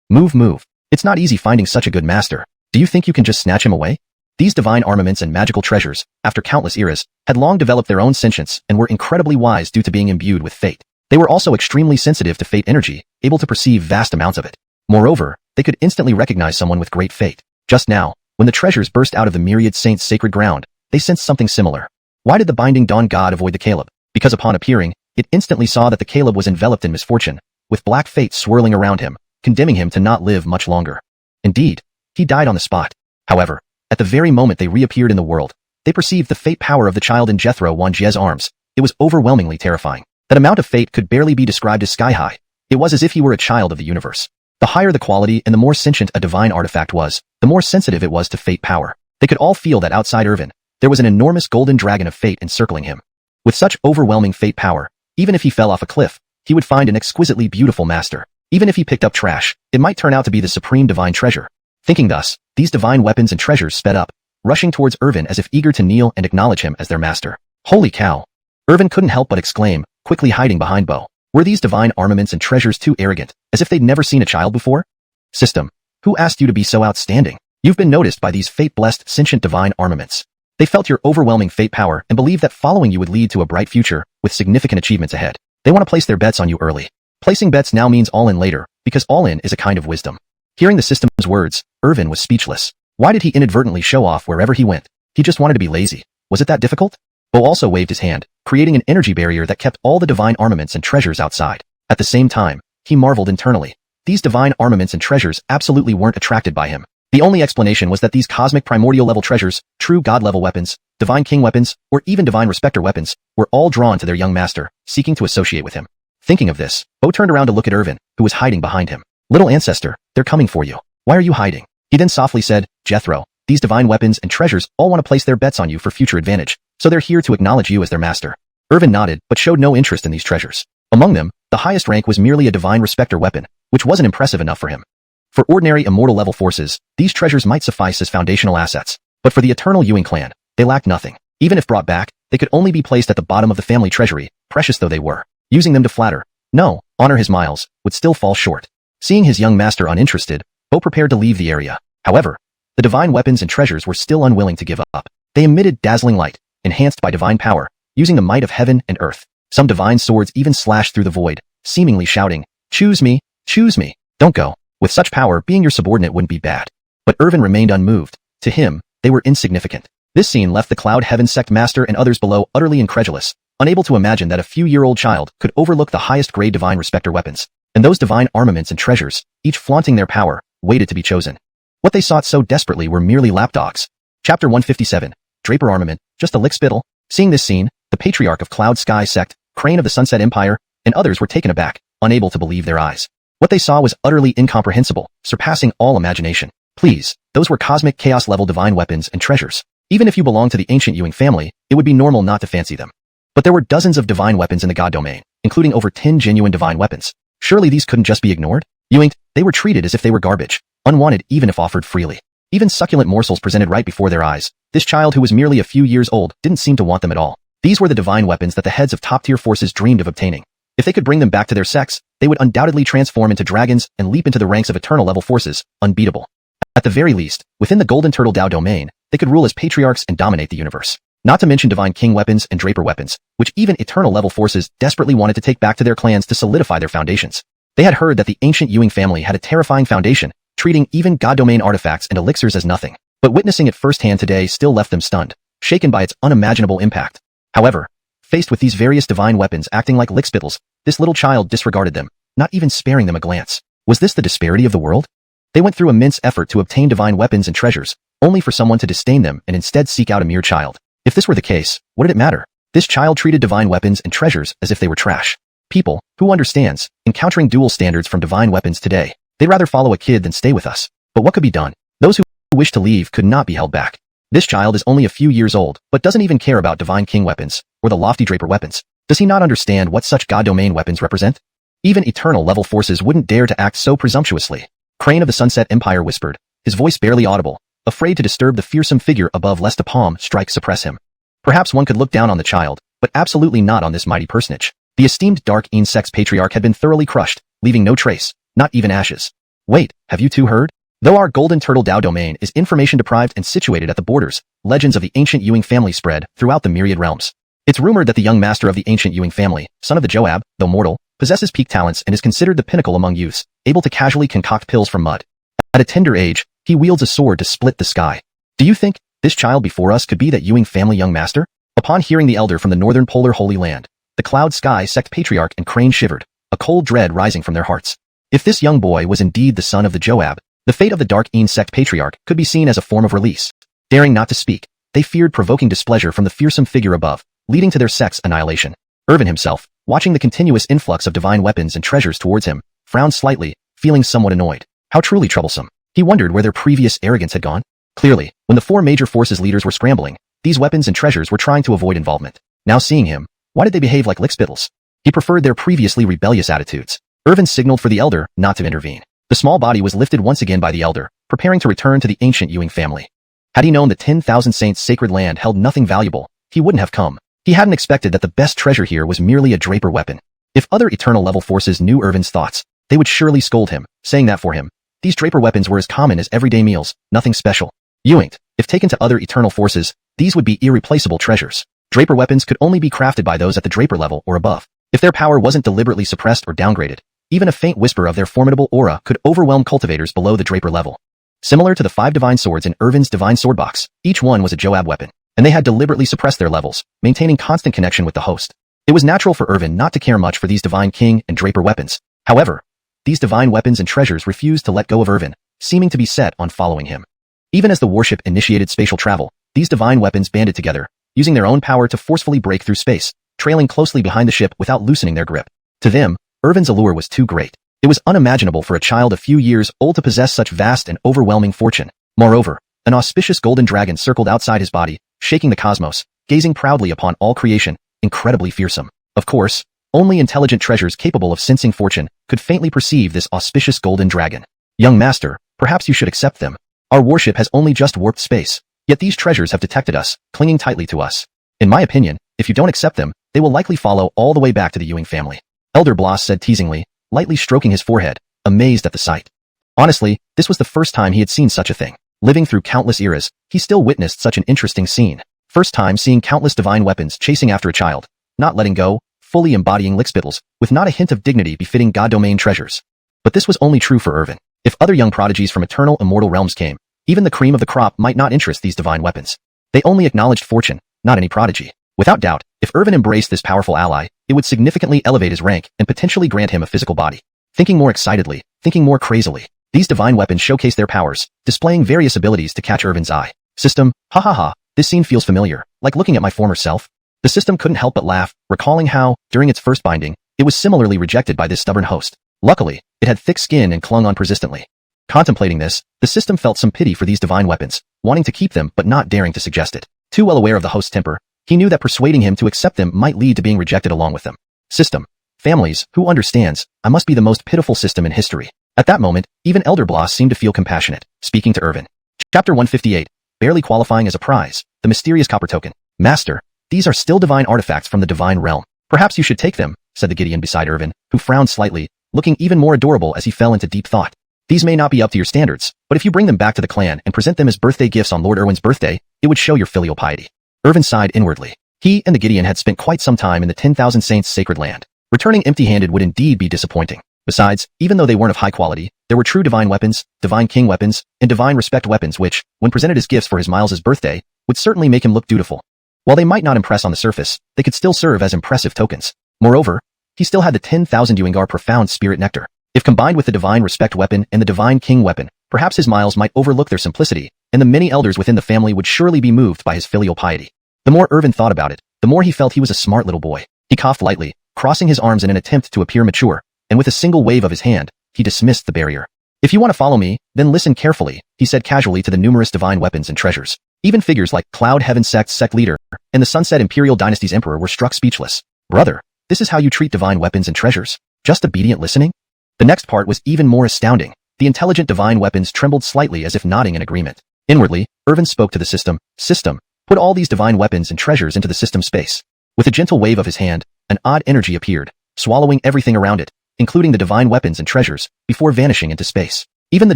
Move, move. It's not easy finding such a good master. Do you think you can just snatch him away? These divine armaments and magical treasures, after countless eras, had long developed their own sentience and were incredibly wise due to being imbued with fate. They were also extremely sensitive to fate energy, able to perceive vast amounts of it. Moreover, they could instantly recognize someone with great fate. Just now, when the treasures burst out of the myriad saints' sacred ground, they sensed something similar. Why did the binding dawn god avoid the Caleb? Because upon appearing, it instantly saw that the Caleb was enveloped in misfortune, with black fate swirling around him, condemning him to not live much longer. Indeed, he died on the spot. However, at the very moment they reappeared in the world, they perceived the fate power of the child in Jethro Wanjie's arms. It was overwhelmingly terrifying. That amount of fate could barely be described as sky-high. It was as if he were a child of the universe. The higher the quality and the more sentient a divine artifact was, the more sensitive it was to fate power. They could all feel that outside Irvin, there was an enormous golden dragon of fate encircling him. With such overwhelming fate power, even if he fell off a cliff, he would find an exquisitely beautiful master. Even if he picked up trash, it might turn out to be the supreme divine treasure. Thinking thus, these divine weapons and treasures sped up, rushing towards Irvin as if eager to kneel and acknowledge him as their master. Holy cow! Irvin couldn't help but exclaim, quickly hiding behind Bo. Were these divine armaments and treasures too arrogant, as if they'd never seen a child before? System, who asked you to be so outstanding? You've been noticed by these fate-blessed, sentient divine armaments. They felt your overwhelming fate power and believed that following you would lead to a bright future, with significant achievements ahead. They want to place their bets on you early. Placing bets now means all in later, because all in is a kind of wisdom. Hearing the system's words, Irvin was speechless. Why did he inadvertently show off wherever he went? He just wanted to be lazy. Was it that difficult? Bo also waved his hand, creating an energy barrier that kept all the divine armaments and treasures outside. At the same time, he marveled internally. These divine armaments and treasures absolutely weren't attracted by him. The only explanation was that these cosmic primordial level treasures, true god level weapons, divine king weapons, or even divine respecter weapons, were all drawn to their young master, seeking to associate with him. Thinking of this, Bo turned around to look at Irvin, who was hiding behind him. Little ancestor, they're coming for you. Why are you hiding? He then softly said, Jethro, these divine weapons and treasures all want to place their bets on you for future advantage, so they're here to acknowledge you as their master. Irvin nodded, but showed no interest in these treasures. Among them, the highest rank was merely a divine respecter weapon, which wasn't impressive enough for him. For ordinary immortal level forces, these treasures might suffice as foundational assets, but for the eternal Ewing clan, they lacked nothing. Even if brought back, they could only be placed at the bottom of the family treasury, precious though they were. Using them to flatter, no, honor his Miles, would still fall short. Seeing his young master uninterested, Bo prepared to leave the area. However, the divine weapons and treasures were still unwilling to give up. They emitted dazzling light, enhanced by divine power, using the might of heaven and earth. Some divine swords even slashed through the void, seemingly shouting, "Choose me, choose me, don't go." With such power, being your subordinate wouldn't be bad. But Irvin remained unmoved. To him, they were insignificant. This scene left the Cloud Heaven sect master and others below utterly incredulous, unable to imagine that a few-year-old child could overlook the highest-grade divine respecter weapons. And those divine armaments and treasures, each flaunting their power, waited to be chosen. What they sought so desperately were merely lapdogs. Chapter 157, Draper Armament, just a lick spittle. Seeing this scene, the Patriarch of Cloud Sky Sect, Crane of the Sunset Empire, and others were taken aback, unable to believe their eyes. What they saw was utterly incomprehensible, surpassing all imagination. Please, those were cosmic chaos-level divine weapons and treasures. Even if you belong to the ancient Ewing family, it would be normal not to fancy them. But there were dozens of divine weapons in the god domain, including over 10 genuine divine weapons. Surely these couldn't just be ignored? Ewing, they were treated as if they were garbage, unwanted even if offered freely. Even succulent morsels presented right before their eyes. This child who was merely a few years old didn't seem to want them at all. These were the divine weapons that the heads of top-tier forces dreamed of obtaining. If they could bring them back to their sects, they would undoubtedly transform into dragons and leap into the ranks of eternal-level forces, unbeatable. At the very least, within the Golden Turtle Dao domain, they could rule as patriarchs and dominate the universe. Not to mention divine king weapons and draper weapons, which even eternal-level forces desperately wanted to take back to their clans to solidify their foundations. They had heard that the ancient Ewing family had a terrifying foundation, treating even god domain artifacts and elixirs as nothing. But witnessing it firsthand today still left them stunned, shaken by its unimaginable impact. However, faced with these various divine weapons acting like lickspittles, this little child disregarded them, not even sparing them a glance. Was this the disparity of the world? They went through immense effort to obtain divine weapons and treasures, only for someone to disdain them and instead seek out a mere child. If this were the case, what did it matter? This child treated divine weapons and treasures as if they were trash. People, who understands, encountering dual standards from divine weapons today, they'd rather follow a kid than stay with us. But what could be done? Those who wish to leave could not be held back. This child is only a few years old, but doesn't even care about divine king weapons, or the lofty draper weapons. Does he not understand what such god domain weapons represent? Even eternal level forces wouldn't dare to act so presumptuously. Crane of the Sunset Empire whispered, his voice barely audible, afraid to disturb the fearsome figure above lest a palm strike suppress him. Perhaps one could look down on the child, but absolutely not on this mighty personage. The esteemed Dark Een Sect's patriarch had been thoroughly crushed, leaving no trace, not even ashes. Wait, have you two heard? Though our Golden Turtle Dao domain is information deprived and situated at the borders, legends of the ancient Ewing family spread throughout the myriad realms. It's rumored that the young master of the ancient Ewing family, son of the Joab, though mortal, possesses peak talents and is considered the pinnacle among youths, able to casually concoct pills from mud. At a tender age, he wields a sword to split the sky. Do you think this child before us could be that Ewing family young master? Upon hearing the elder from the northern polar Holy Land, the Cloud Sky Sect patriarch and Crane shivered, a cold dread rising from their hearts. If this young boy was indeed the son of the Joab, the fate of the Dark Een Sect patriarch could be seen as a form of release. Daring not to speak, they feared provoking displeasure from the fearsome figure above, leading to their sect's annihilation. Irvin himself, watching the continuous influx of divine weapons and treasures towards him, frowned slightly, feeling somewhat annoyed. How truly troublesome. He wondered where their previous arrogance had gone. Clearly, when the four major forces leaders were scrambling, these weapons and treasures were trying to avoid involvement. Now seeing him, why did they behave like lickspittles? He preferred their previously rebellious attitudes. Irvin signaled for the elder not to intervene. The small body was lifted once again by the elder, preparing to return to the ancient Ewing family. Had he known the 10,000 Saints' sacred land held nothing valuable, he wouldn't have come. He hadn't expected that the best treasure here was merely a draper weapon. If other eternal level forces knew Irvin's thoughts, they would surely scold him, saying that for him, these draper weapons were as common as everyday meals, nothing special. Ewing, if taken to other eternal forces, these would be irreplaceable treasures. Draper weapons could only be crafted by those at the draper level or above. If their power wasn't deliberately suppressed or downgraded, even a faint whisper of their formidable aura could overwhelm cultivators below the draper level. Similar to the 5 divine swords in Irvin's divine sword box, each one was a Joab weapon, and they had deliberately suppressed their levels, maintaining constant connection with the host. It was natural for Irvin not to care much for these divine king and draper weapons. However, these divine weapons and treasures refused to let go of Irvin, seeming to be set on following him. Even as the warship initiated spatial travel, these divine weapons banded together, using their own power to forcefully break through space, trailing closely behind the ship without loosening their grip. To them, Irvin's allure was too great. It was unimaginable for a child a few years old to possess such vast and overwhelming fortune. Moreover, an auspicious golden dragon circled outside his body, shaking the cosmos, gazing proudly upon all creation, incredibly fearsome. Of course, only intelligent treasures capable of sensing fortune could faintly perceive this auspicious golden dragon. Young master, perhaps you should accept them. Our warship has only just warped space, yet these treasures have detected us, clinging tightly to us. In my opinion, if you don't accept them, they will likely follow all the way back to the Ewing family. Elder Bloss said teasingly, lightly stroking his forehead, amazed at the sight. Honestly, this was the first time he had seen such a thing. Living through countless eras, he still witnessed such an interesting scene. First time seeing countless divine weapons chasing after a child, not letting go, fully embodying lickspittles, with not a hint of dignity befitting god-domain treasures. But this was only true for Irvin. If other young prodigies from eternal immortal realms came, even the cream of the crop might not interest these divine weapons. They only acknowledged fortune, not any prodigy. Without doubt, if Irvin embraced this powerful ally, it would significantly elevate his rank and potentially grant him a physical body. Thinking more excitedly, thinking more crazily, these divine weapons showcase their powers, displaying various abilities to catch Irvin's eye. System, ha ha ha, this scene feels familiar, like looking at my former self. The system couldn't help but laugh, recalling how, during its first binding, it was similarly rejected by this stubborn host. Luckily, it had thick skin and clung on persistently. Contemplating this, the system felt some pity for these divine weapons, wanting to keep them but not daring to suggest it. Too well aware of the host's temper, he knew that persuading him to accept them might lead to being rejected along with them. System. Families, who understands, I must be the most pitiful system in history. At that moment, even Elder Bloss seemed to feel compassionate, speaking to Irvin. Chapter 158, barely qualifying as a prize, the mysterious copper token. Master, these are still divine artifacts from the divine realm. Perhaps you should take them, said the Gideon beside Irvin, who frowned slightly, looking even more adorable as he fell into deep thought. These may not be up to your standards, but if you bring them back to the clan and present them as birthday gifts on Lord Irwin's birthday, it would show your filial piety. Irvin sighed inwardly. He and the Gideon had spent quite some time in the 10,000 Saints' sacred land. Returning empty-handed would indeed be disappointing. Besides, even though they weren't of high quality, there were true divine weapons, divine king weapons, and divine respect weapons which, when presented as gifts for his Miles's birthday, would certainly make him look dutiful. While they might not impress on the surface, they could still serve as impressive tokens. Moreover, he still had the 10,000 Yuengar profound spirit nectar. If combined with the divine respect weapon and the divine king weapon, perhaps his Miles might overlook their simplicity, and the many elders within the family would surely be moved by his filial piety. The more Irvin thought about it, the more he felt he was a smart little boy. He coughed lightly, crossing his arms in an attempt to appear mature, and with a single wave of his hand, he dismissed the barrier. If you want to follow me, then listen carefully, he said casually to the numerous divine weapons and treasures. Even figures like Cloud Heaven Sect's sect leader and the Sunset Imperial Dynasty's emperor were struck speechless. Brother, this is how you treat divine weapons and treasures? Just obedient listening? The next part was even more astounding. The intelligent divine weapons trembled slightly as if nodding in agreement. Inwardly, Irvin spoke to the system. System, put all these divine weapons and treasures into the system space. With a gentle wave of his hand, an odd energy appeared, swallowing everything around it, including the divine weapons and treasures, before vanishing into space. Even the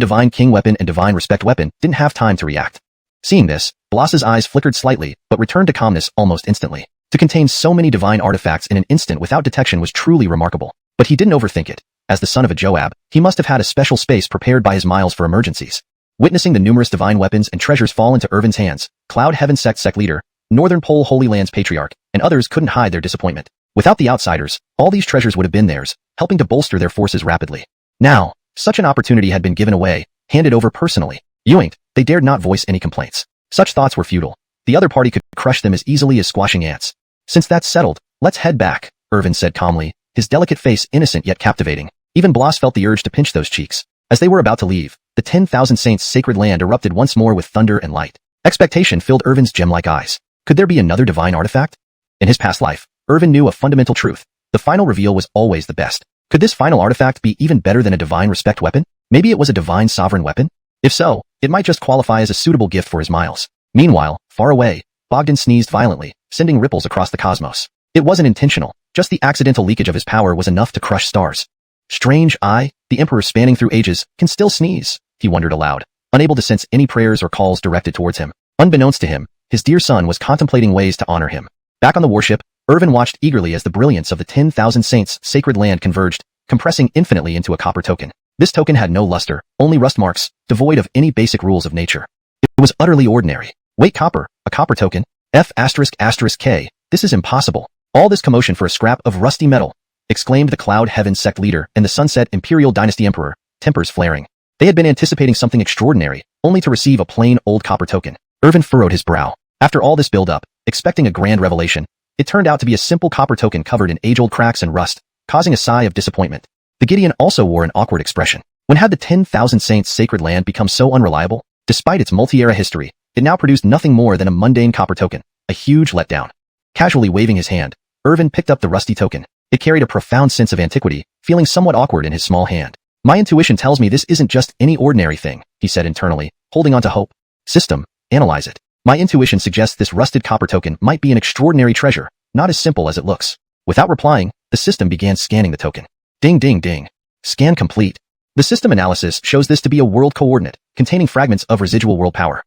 divine king weapon and divine respect weapon didn't have time to react. Seeing this, Bloss's eyes flickered slightly, but returned to calmness almost instantly. To contain so many divine artifacts in an instant without detection was truly remarkable. But he didn't overthink it. As the son of a Joab, he must have had a special space prepared by his Miles for emergencies. Witnessing the numerous divine weapons and treasures fall into Irvin's hands, Cloud Heaven Sect leader, Northern Pole Holy Land's patriarch, and others couldn't hide their disappointment. Without the outsiders, all these treasures would have been theirs, helping to bolster their forces rapidly. Now, such an opportunity had been given away, handed over personally. Yoinked, they dared not voice any complaints. Such thoughts were futile. The other party could crush them as easily as squashing ants. Since that's settled, let's head back, Irvin said calmly, his delicate face innocent yet captivating. Even Bloss felt the urge to pinch those cheeks. As they were about to leave, the 10,000 Saints' sacred land erupted once more with thunder and light. Expectation filled Irvin's gem-like eyes. Could there be another divine artifact? In his past life, Irvin knew a fundamental truth. The final reveal was always the best. Could this final artifact be even better than a divine respect weapon? Maybe it was a divine sovereign weapon? If so, it might just qualify as a suitable gift for his Miles. Meanwhile, far away, Bogdan sneezed violently, sending ripples across the cosmos. It wasn't intentional, just the accidental leakage of his power was enough to crush stars. Strange, the Emperor spanning through ages, can still sneeze, he wondered aloud, unable to sense any prayers or calls directed towards him. Unbeknownst to him, his dear son was contemplating ways to honor him. Back on the warship, Irvin watched eagerly as the brilliance of the 10,000 Saints' sacred land converged, compressing infinitely into a copper token. This token had no luster, only rust marks, devoid of any basic rules of nature. It was utterly ordinary. Wait, copper, a copper token? F***K, this is impossible. All this commotion for a scrap of rusty metal, exclaimed the Cloud Heaven Sect leader and the Sunset Imperial Dynasty Emperor, tempers flaring. They had been anticipating something extraordinary, only to receive a plain old copper token. Irvin furrowed his brow. After all this build-up, expecting a grand revelation, it turned out to be a simple copper token covered in age-old cracks and rust, causing a sigh of disappointment. The Gideon also wore an awkward expression. When had the 10,000 Saints' sacred land become so unreliable? Despite its multi-era history, it now produced nothing more than a mundane copper token, a huge letdown. Casually waving his hand, Irvin picked up the rusty token. It carried a profound sense of antiquity, feeling somewhat awkward in his small hand. My intuition tells me this isn't just any ordinary thing, he said internally, holding on to hope. System, analyze it. My intuition suggests this rusted copper token might be an extraordinary treasure, not as simple as it looks. Without replying, the system began scanning the token. Ding ding ding. Scan complete. The system analysis shows this to be a world coordinate, containing fragments of residual world power.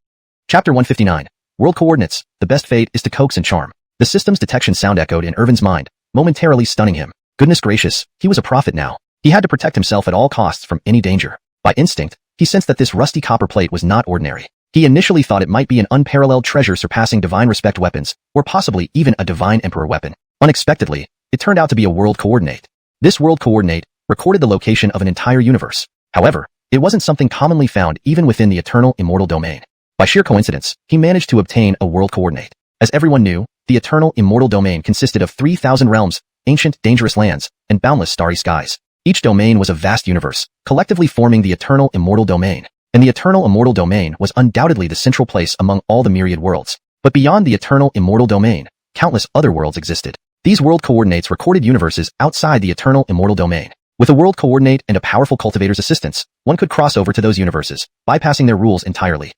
Chapter 159. World coordinates. The best fate is to coax and charm. The system's detection sound echoed in Irvin's mind, momentarily stunning him. Goodness gracious, he was a prophet now. He had to protect himself at all costs from any danger. By instinct, he sensed that this rusty copper plate was not ordinary. He initially thought it might be an unparalleled treasure surpassing divine respect weapons, or possibly even a divine emperor weapon. Unexpectedly, it turned out to be a world coordinate. This world coordinate recorded the location of an entire universe. However, it wasn't something commonly found even within the eternal immortal domain. By sheer coincidence, he managed to obtain a world coordinate. As everyone knew, the eternal immortal domain consisted of 3,000 realms, ancient dangerous lands, and boundless starry skies. Each domain was a vast universe, collectively forming the eternal immortal domain. And the eternal immortal domain was undoubtedly the central place among all the myriad worlds. But beyond the eternal immortal domain, countless other worlds existed. These world coordinates recorded universes outside the eternal immortal domain. With a world coordinate and a powerful cultivator's assistance, one could cross over to those universes, bypassing their rules entirely.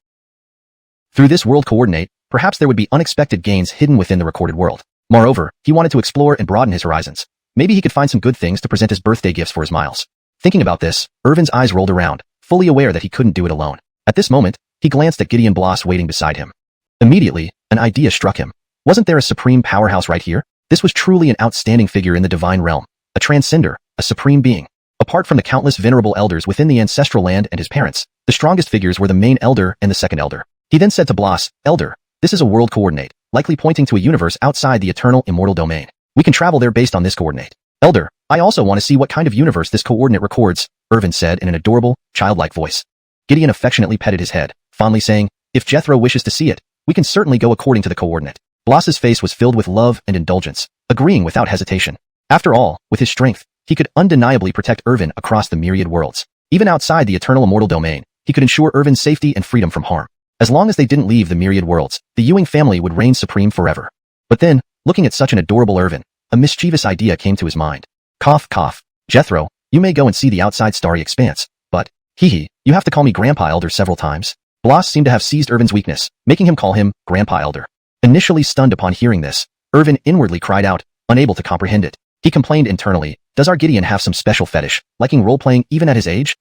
Through this world coordinate, perhaps there would be unexpected gains hidden within the recorded world. Moreover, he wanted to explore and broaden his horizons. Maybe he could find some good things to present as birthday gifts for his miles. Thinking about this, Irvin's eyes rolled around, fully aware that he couldn't do it alone. At this moment, he glanced at Gideon Bloss waiting beside him. Immediately, an idea struck him. Wasn't there a supreme powerhouse right here? This was truly an outstanding figure in the divine realm, a transcender, a supreme being. Apart from the countless venerable elders within the ancestral land and his parents, the strongest figures were the main elder and the second elder. He then said to Bloss, "Elder, this is a world coordinate, likely pointing to a universe outside the eternal immortal domain. We can travel there based on this coordinate." "Elder, I also want to see what kind of universe this coordinate records," Irvin said in an adorable, childlike voice. Gideon affectionately petted his head, fondly saying, "If Jethro wishes to see it, we can certainly go according to the coordinate." Bloss's face was filled with love and indulgence, agreeing without hesitation. After all, with his strength, he could undeniably protect Irvin across the myriad worlds. Even outside the eternal immortal domain, he could ensure Irvin's safety and freedom from harm. As long as they didn't leave the myriad worlds, the Ewing family would reign supreme forever. But then, looking at such an adorable Irvin, a mischievous idea came to his mind. Cough, cough. "Jethro, you may go and see the outside starry expanse, but, hee, you have to call me Grandpa Elder several times." Bloss seemed to have seized Irvin's weakness, making him call him Grandpa Elder. Initially stunned upon hearing this, Irvin inwardly cried out, unable to comprehend it. He complained internally, does our Gideon have some special fetish, liking role-playing even at his age?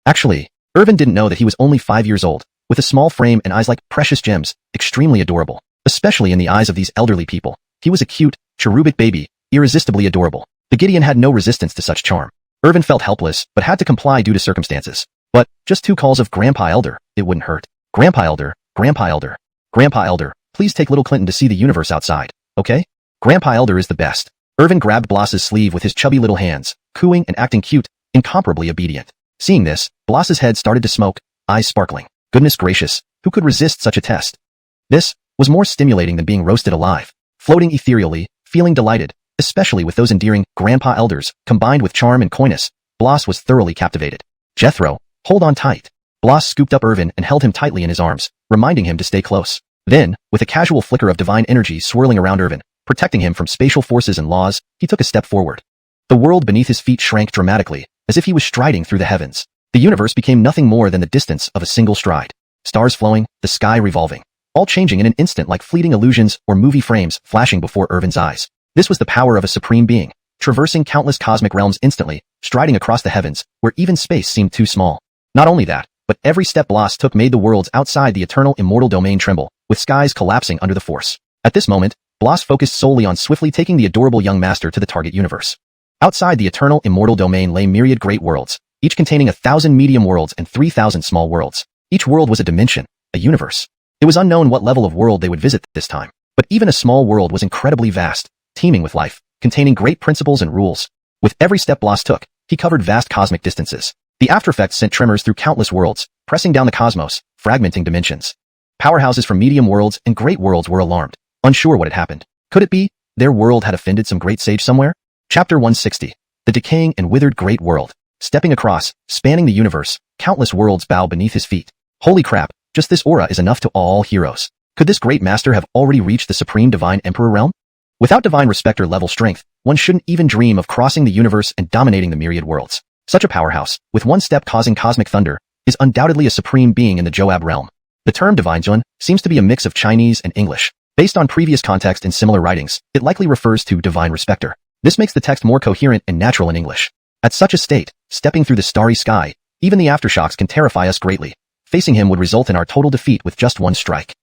Actually, Irvin didn't know that he was only 5 years old, with a small frame and eyes like precious gems, extremely adorable, especially in the eyes of these elderly people. He was a cute, cherubic baby, irresistibly adorable. The Gideon had no resistance to such charm. Irvin felt helpless, but had to comply due to circumstances. But, just 2 calls of Grandpa Elder, it wouldn't hurt. "Grandpa Elder, Grandpa Elder, Grandpa Elder, please take little Clinton to see the universe outside, okay? Grandpa Elder is the best." Irvin grabbed Bloss's sleeve with his chubby little hands, cooing and acting cute, incomparably obedient. Seeing this, Bloss's head started to smoke, eyes sparkling. Goodness gracious, who could resist such a test? This was more stimulating than being roasted alive. Floating ethereally, feeling delighted, especially with those endearing Grandpa Elders, combined with charm and coyness, Bloss was thoroughly captivated. "Jethro, hold on tight." Bloss scooped up Irvin and held him tightly in his arms, reminding him to stay close. Then, with a casual flicker of divine energy swirling around Irvin, protecting him from spatial forces and laws, he took a step forward. The world beneath his feet shrank dramatically, as if he was striding through the heavens. The universe became nothing more than the distance of a single stride. Stars flowing, the sky revolving, all changing in an instant like fleeting illusions or movie frames flashing before Irvin's eyes. This was the power of a supreme being, traversing countless cosmic realms instantly, striding across the heavens, where even space seemed too small. Not only that, but every step Bloss took made the worlds outside the eternal immortal domain tremble, with skies collapsing under the force. At this moment, Bloss focused solely on swiftly taking the adorable young master to the target universe. Outside the eternal immortal domain lay myriad great worlds, each containing 1,000 medium worlds and 3,000 small worlds. Each world was a dimension, a universe. It was unknown what level of world they would visit this time, but even a small world was incredibly vast, teeming with life, containing great principles and rules. With every step Bloss took, he covered vast cosmic distances. The aftereffects sent tremors through countless worlds, pressing down the cosmos, fragmenting dimensions. Powerhouses from medium worlds and great worlds were alarmed, unsure what had happened. Could it be their world had offended some great sage somewhere? Chapter 160. The decaying and withered great world. Stepping across, spanning the universe, countless worlds bow beneath his feet. Holy crap, just this aura is enough to awe all heroes. Could this great master have already reached the supreme divine emperor realm? Without divine respect or level strength, one shouldn't even dream of crossing the universe and dominating the myriad worlds. Such a powerhouse, with one step causing cosmic thunder, is undoubtedly a supreme being in the Joab realm. The term Divine Jun seems to be a mix of Chinese and English. Based on previous context in similar writings, it likely refers to divine respecter. This makes the text more coherent and natural in English. At such a state, stepping through the starry sky, Even the aftershocks can terrify us greatly. Facing him would result in our total defeat with just one strike.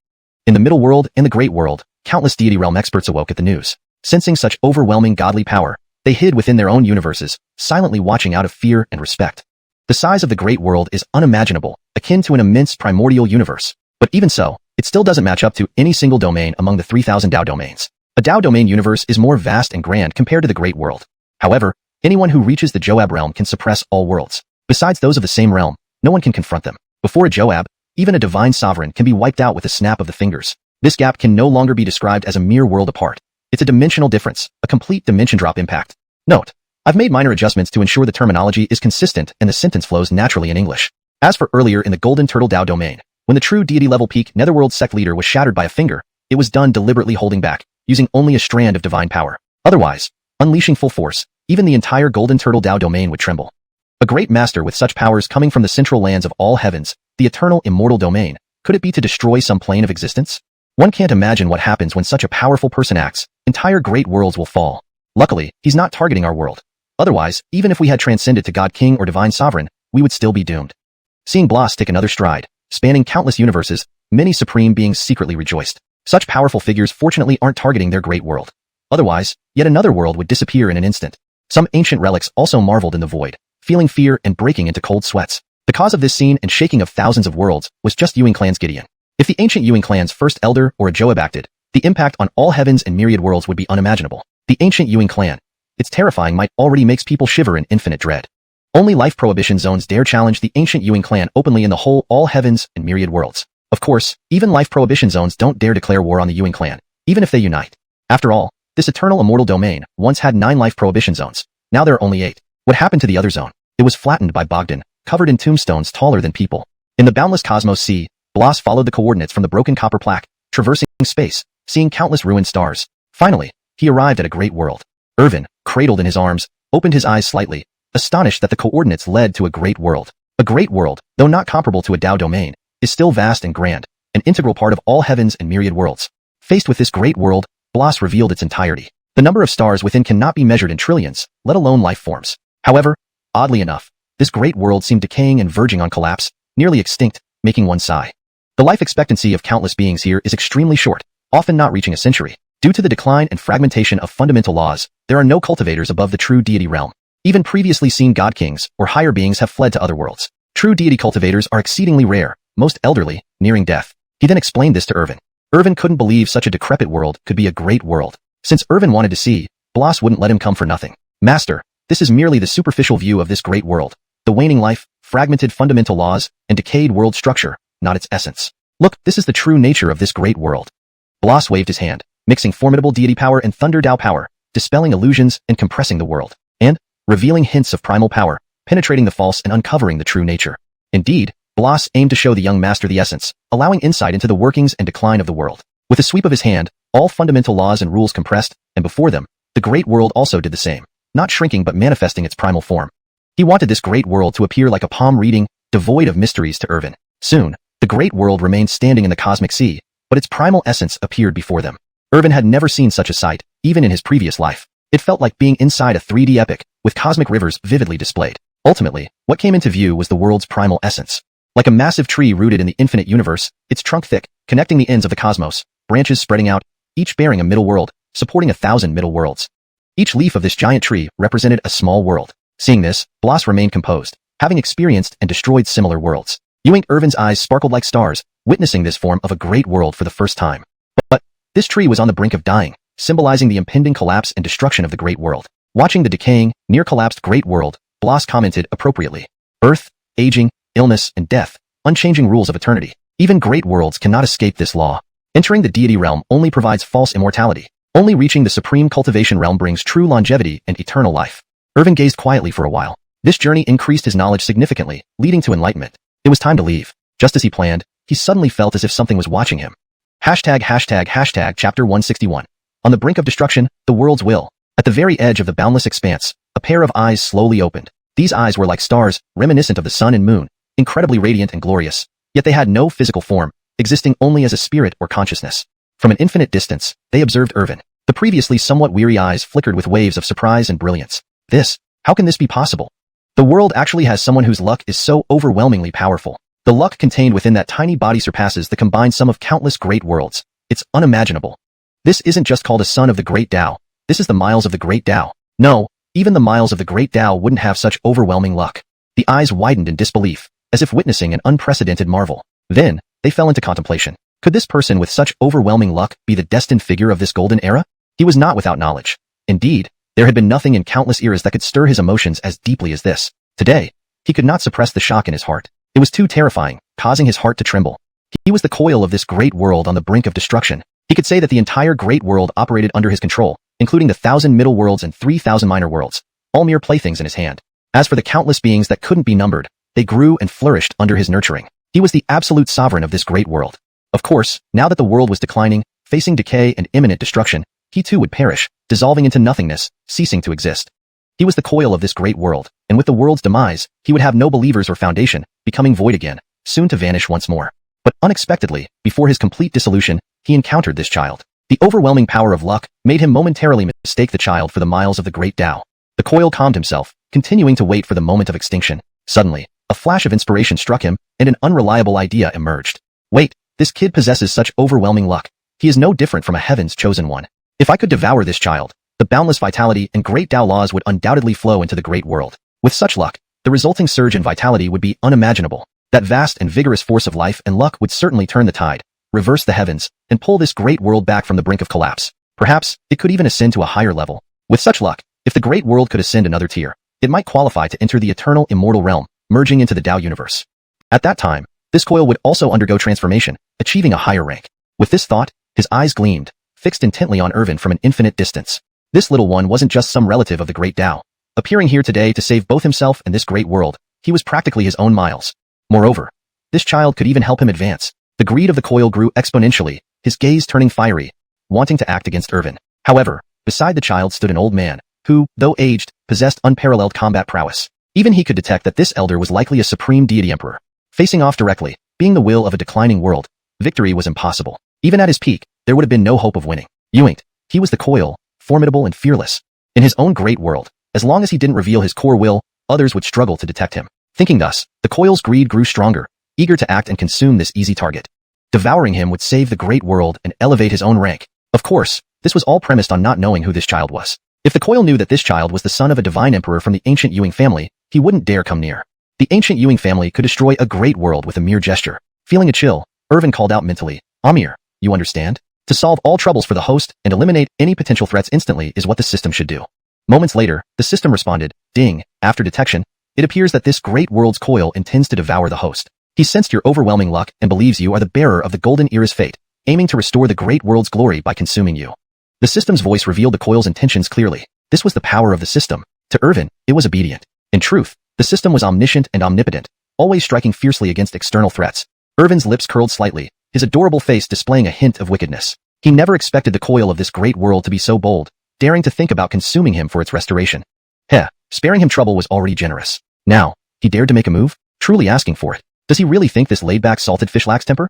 In the middle world and the great world, countless deity realm experts awoke at the news. Sensing such overwhelming godly power, they hid within their own universes, silently watching out of fear and respect. The size of the great world is unimaginable, akin to an immense primordial universe. But even so, it still doesn't match up to any single domain among the 3,000 Dao domains. A Dao domain universe is more vast and grand compared to the great world. However, anyone who reaches the Joab realm can suppress all worlds. Besides those of the same realm, no one can confront them. Before a Joab, even a divine sovereign can be wiped out with a snap of the fingers. This gap can no longer be described as a mere world apart. It's a dimensional difference, a complete dimension drop impact. Note: I've made minor adjustments to ensure the terminology is consistent and the sentence flows naturally in English. As for earlier in the Golden Turtle Dao domain, when the true deity level peak Netherworld sect leader was shattered by a finger, it was done deliberately holding back, using only a strand of divine power. Otherwise, unleashing full force, even the entire Golden Turtle Dao domain would tremble. A great master with such powers coming from the central lands of all heavens, the eternal immortal domain, could it be to destroy some plane of existence? One can't imagine what happens when such a powerful person acts. Entire great worlds will fall. Luckily, he's not targeting our world. Otherwise, even if we had transcended to God King or Divine Sovereign, we would still be doomed. Seeing Blas take another stride, spanning countless universes, many supreme beings secretly rejoiced. Such powerful figures fortunately aren't targeting their great world. Otherwise, yet another world would disappear in an instant. Some ancient relics also marveled in the void, feeling fear and breaking into cold sweats. The cause of this scene and shaking of thousands of worlds was just Ewing clan's Gideon. If the ancient Ewing clan's first elder or a Joab acted, the impact on all heavens and myriad worlds would be unimaginable. The ancient Ewing clan, its terrifying might already makes people shiver in infinite dread. Only life prohibition zones dare challenge the ancient Ewing clan openly in the whole all heavens and myriad worlds. Of course, even life prohibition zones don't dare declare war on the Ewing clan, even if they unite. After all, this eternal immortal domain once had 9 life prohibition zones. Now there are only 8. What happened to the other zone? It was flattened by Bogdan, covered in tombstones taller than people. In the boundless cosmos sea, Blas followed the coordinates from the broken copper plaque, traversing space, seeing countless ruined stars. Finally, he arrived at a great world. Irvin, cradled in his arms, opened his eyes slightly, astonished that the coordinates led to a great world. A great world, though not comparable to a Dao domain, is still vast and grand, an integral part of all heavens and myriad worlds. Faced with this great world, Blas revealed its entirety. The number of stars within cannot be measured in trillions, let alone life forms. However, oddly enough, this great world seemed decaying and verging on collapse, nearly extinct, making one sigh. The life expectancy of countless beings here is extremely short, often not reaching a century. Due to the decline and fragmentation of fundamental laws, there are no cultivators above the true deity realm. Even previously seen god kings or higher beings have fled to other worlds. True deity cultivators are exceedingly rare, most elderly, nearing death. He then explained this to Irvin. Irvin couldn't believe such a decrepit world could be a great world. Since Irvin wanted to see, Blas wouldn't let him come for nothing. Master, this is merely the superficial view of this great world. The waning life, fragmented fundamental laws, and decayed world structure, not its essence. Look, this is the true nature of this great world. Blas waved his hand, mixing formidable deity power and thunder Dao power, dispelling illusions and compressing the world, and revealing hints of primal power, penetrating the false and uncovering the true nature. Indeed, Blas aimed to show the young master the essence, allowing insight into the workings and decline of the world. With a sweep of his hand, all fundamental laws and rules compressed, and before them, the great world also did the same, not shrinking but manifesting its primal form. He wanted this great world to appear like a palm reading, devoid of mysteries to Irvin. Soon, the great world remained standing in the cosmic sea, but its primal essence appeared before them. Irvin had never seen such a sight, even in his previous life. It felt like being inside a 3D epic, with cosmic rivers vividly displayed. Ultimately, what came into view was the world's primal essence. Like a massive tree rooted in the infinite universe, its trunk thick, connecting the ends of the cosmos, branches spreading out, each bearing a middle world, supporting 1,000 middle worlds. Each leaf of this giant tree represented a small world. Seeing this, Blas remained composed, having experienced and destroyed similar worlds. Ewing Irvin's eyes sparkled like stars, witnessing this form of a great world for the first time. But this tree was on the brink of dying, symbolizing the impending collapse and destruction of the great world. Watching the decaying, near-collapsed great world, Blas commented appropriately. Birth, aging, illness, and death, unchanging rules of eternity. Even great worlds cannot escape this law. Entering the deity realm only provides false immortality. Only reaching the supreme cultivation realm brings true longevity and eternal life. Irvin gazed quietly for a while. This journey increased his knowledge significantly, leading to enlightenment. It was time to leave. Just as he planned, he suddenly felt as if something was watching him. Chapter 161. On the brink of destruction, the world's will. At the very edge of the boundless expanse, a pair of eyes slowly opened. These eyes were like stars, reminiscent of the sun and moon, incredibly radiant and glorious. Yet they had no physical form, existing only as a spirit or consciousness. From an infinite distance, they observed Irvin. The previously somewhat weary eyes flickered with waves of surprise and brilliance. How can this be possible? The world actually has someone whose luck is so overwhelmingly powerful. The luck contained within that tiny body surpasses the combined sum of countless great worlds. It's unimaginable. This isn't just called a son of the great Tao. This is the miles of the great Tao. No, even the miles of the great Tao wouldn't have such overwhelming luck. The eyes widened in disbelief, as if witnessing an unprecedented marvel. Then, they fell into contemplation. Could this person with such overwhelming luck be the destined figure of this golden era? He was not without knowledge. Indeed, there had been nothing in countless eras that could stir his emotions as deeply as this. Today, he could not suppress the shock in his heart. It was too terrifying, causing his heart to tremble. He was the coil of this great world on the brink of destruction. He could say that the entire great world operated under his control, including the 1,000 middle worlds and 3,000 minor worlds, all mere playthings in his hand. As for the countless beings that couldn't be numbered, they grew and flourished under his nurturing. He was the absolute sovereign of this great world. Of course, now that the world was declining, facing decay and imminent destruction, he too would perish, dissolving into nothingness, ceasing to exist. He was the coil of this great world, and with the world's demise, he would have no believers or foundation, becoming void again, soon to vanish once more. But unexpectedly, before his complete dissolution, he encountered this child. The overwhelming power of luck made him momentarily mistake the child for the miles of the great Tao. The coil calmed himself, continuing to wait for the moment of extinction. Suddenly, a flash of inspiration struck him, and an unreliable idea emerged. Wait, this kid possesses such overwhelming luck. He is no different from a heaven's chosen one. If I could devour this child, the boundless vitality and great Tao laws would undoubtedly flow into the great world. With such luck, the resulting surge in vitality would be unimaginable. That vast and vigorous force of life and luck would certainly turn the tide, reverse the heavens, and pull this great world back from the brink of collapse. Perhaps, it could even ascend to a higher level. With such luck, if the great world could ascend another tier, it might qualify to enter the eternal immortal realm, merging into the Tao universe. At that time, this coil would also undergo transformation, achieving a higher rank. With this thought, his eyes gleamed, fixed intently on Irvin from an infinite distance. This little one wasn't just some relative of the great Tao. Appearing here today to save both himself and this great world, he was practically his own Miles. Moreover, this child could even help him advance. The greed of the coil grew exponentially, his gaze turning fiery, wanting to act against Irvin. However, beside the child stood an old man, who, though aged, possessed unparalleled combat prowess. Even he could detect that this elder was likely a supreme deity emperor. Facing off directly, being the will of a declining world, victory was impossible. Even at his peak, there would have been no hope of winning. He was the coil, formidable and fearless. In his own great world, as long as he didn't reveal his core will, others would struggle to detect him. Thinking thus, the coil's greed grew stronger, eager to act and consume this easy target. Devouring him would save the great world and elevate his own rank. Of course, this was all premised on not knowing who this child was. If the coil knew that this child was the son of a divine emperor from the ancient Yuing family, he wouldn't dare come near. The ancient Yuing family could destroy a great world with a mere gesture. Feeling a chill, Irvin called out mentally, Amir, you understand? To solve all troubles for the host and eliminate any potential threats instantly is what the system should do. Moments later, the system responded, ding, after detection, it appears that this great world's coil intends to devour the host. He sensed your overwhelming luck and believes you are the bearer of the golden era's fate, aiming to restore the great world's glory by consuming you. The system's voice revealed the coil's intentions clearly. This was the power of the system. To Irvin, it was obedient. In truth, the system was omniscient and omnipotent, always striking fiercely against external threats. Irvin's lips curled slightly, his adorable face displaying a hint of wickedness. He never expected the coil of this great world to be so bold, daring to think about consuming him for its restoration. Sparing him trouble was already generous. Now, he dared to make a move, truly asking for it. Does he really think this laid-back salted fish lacks temper?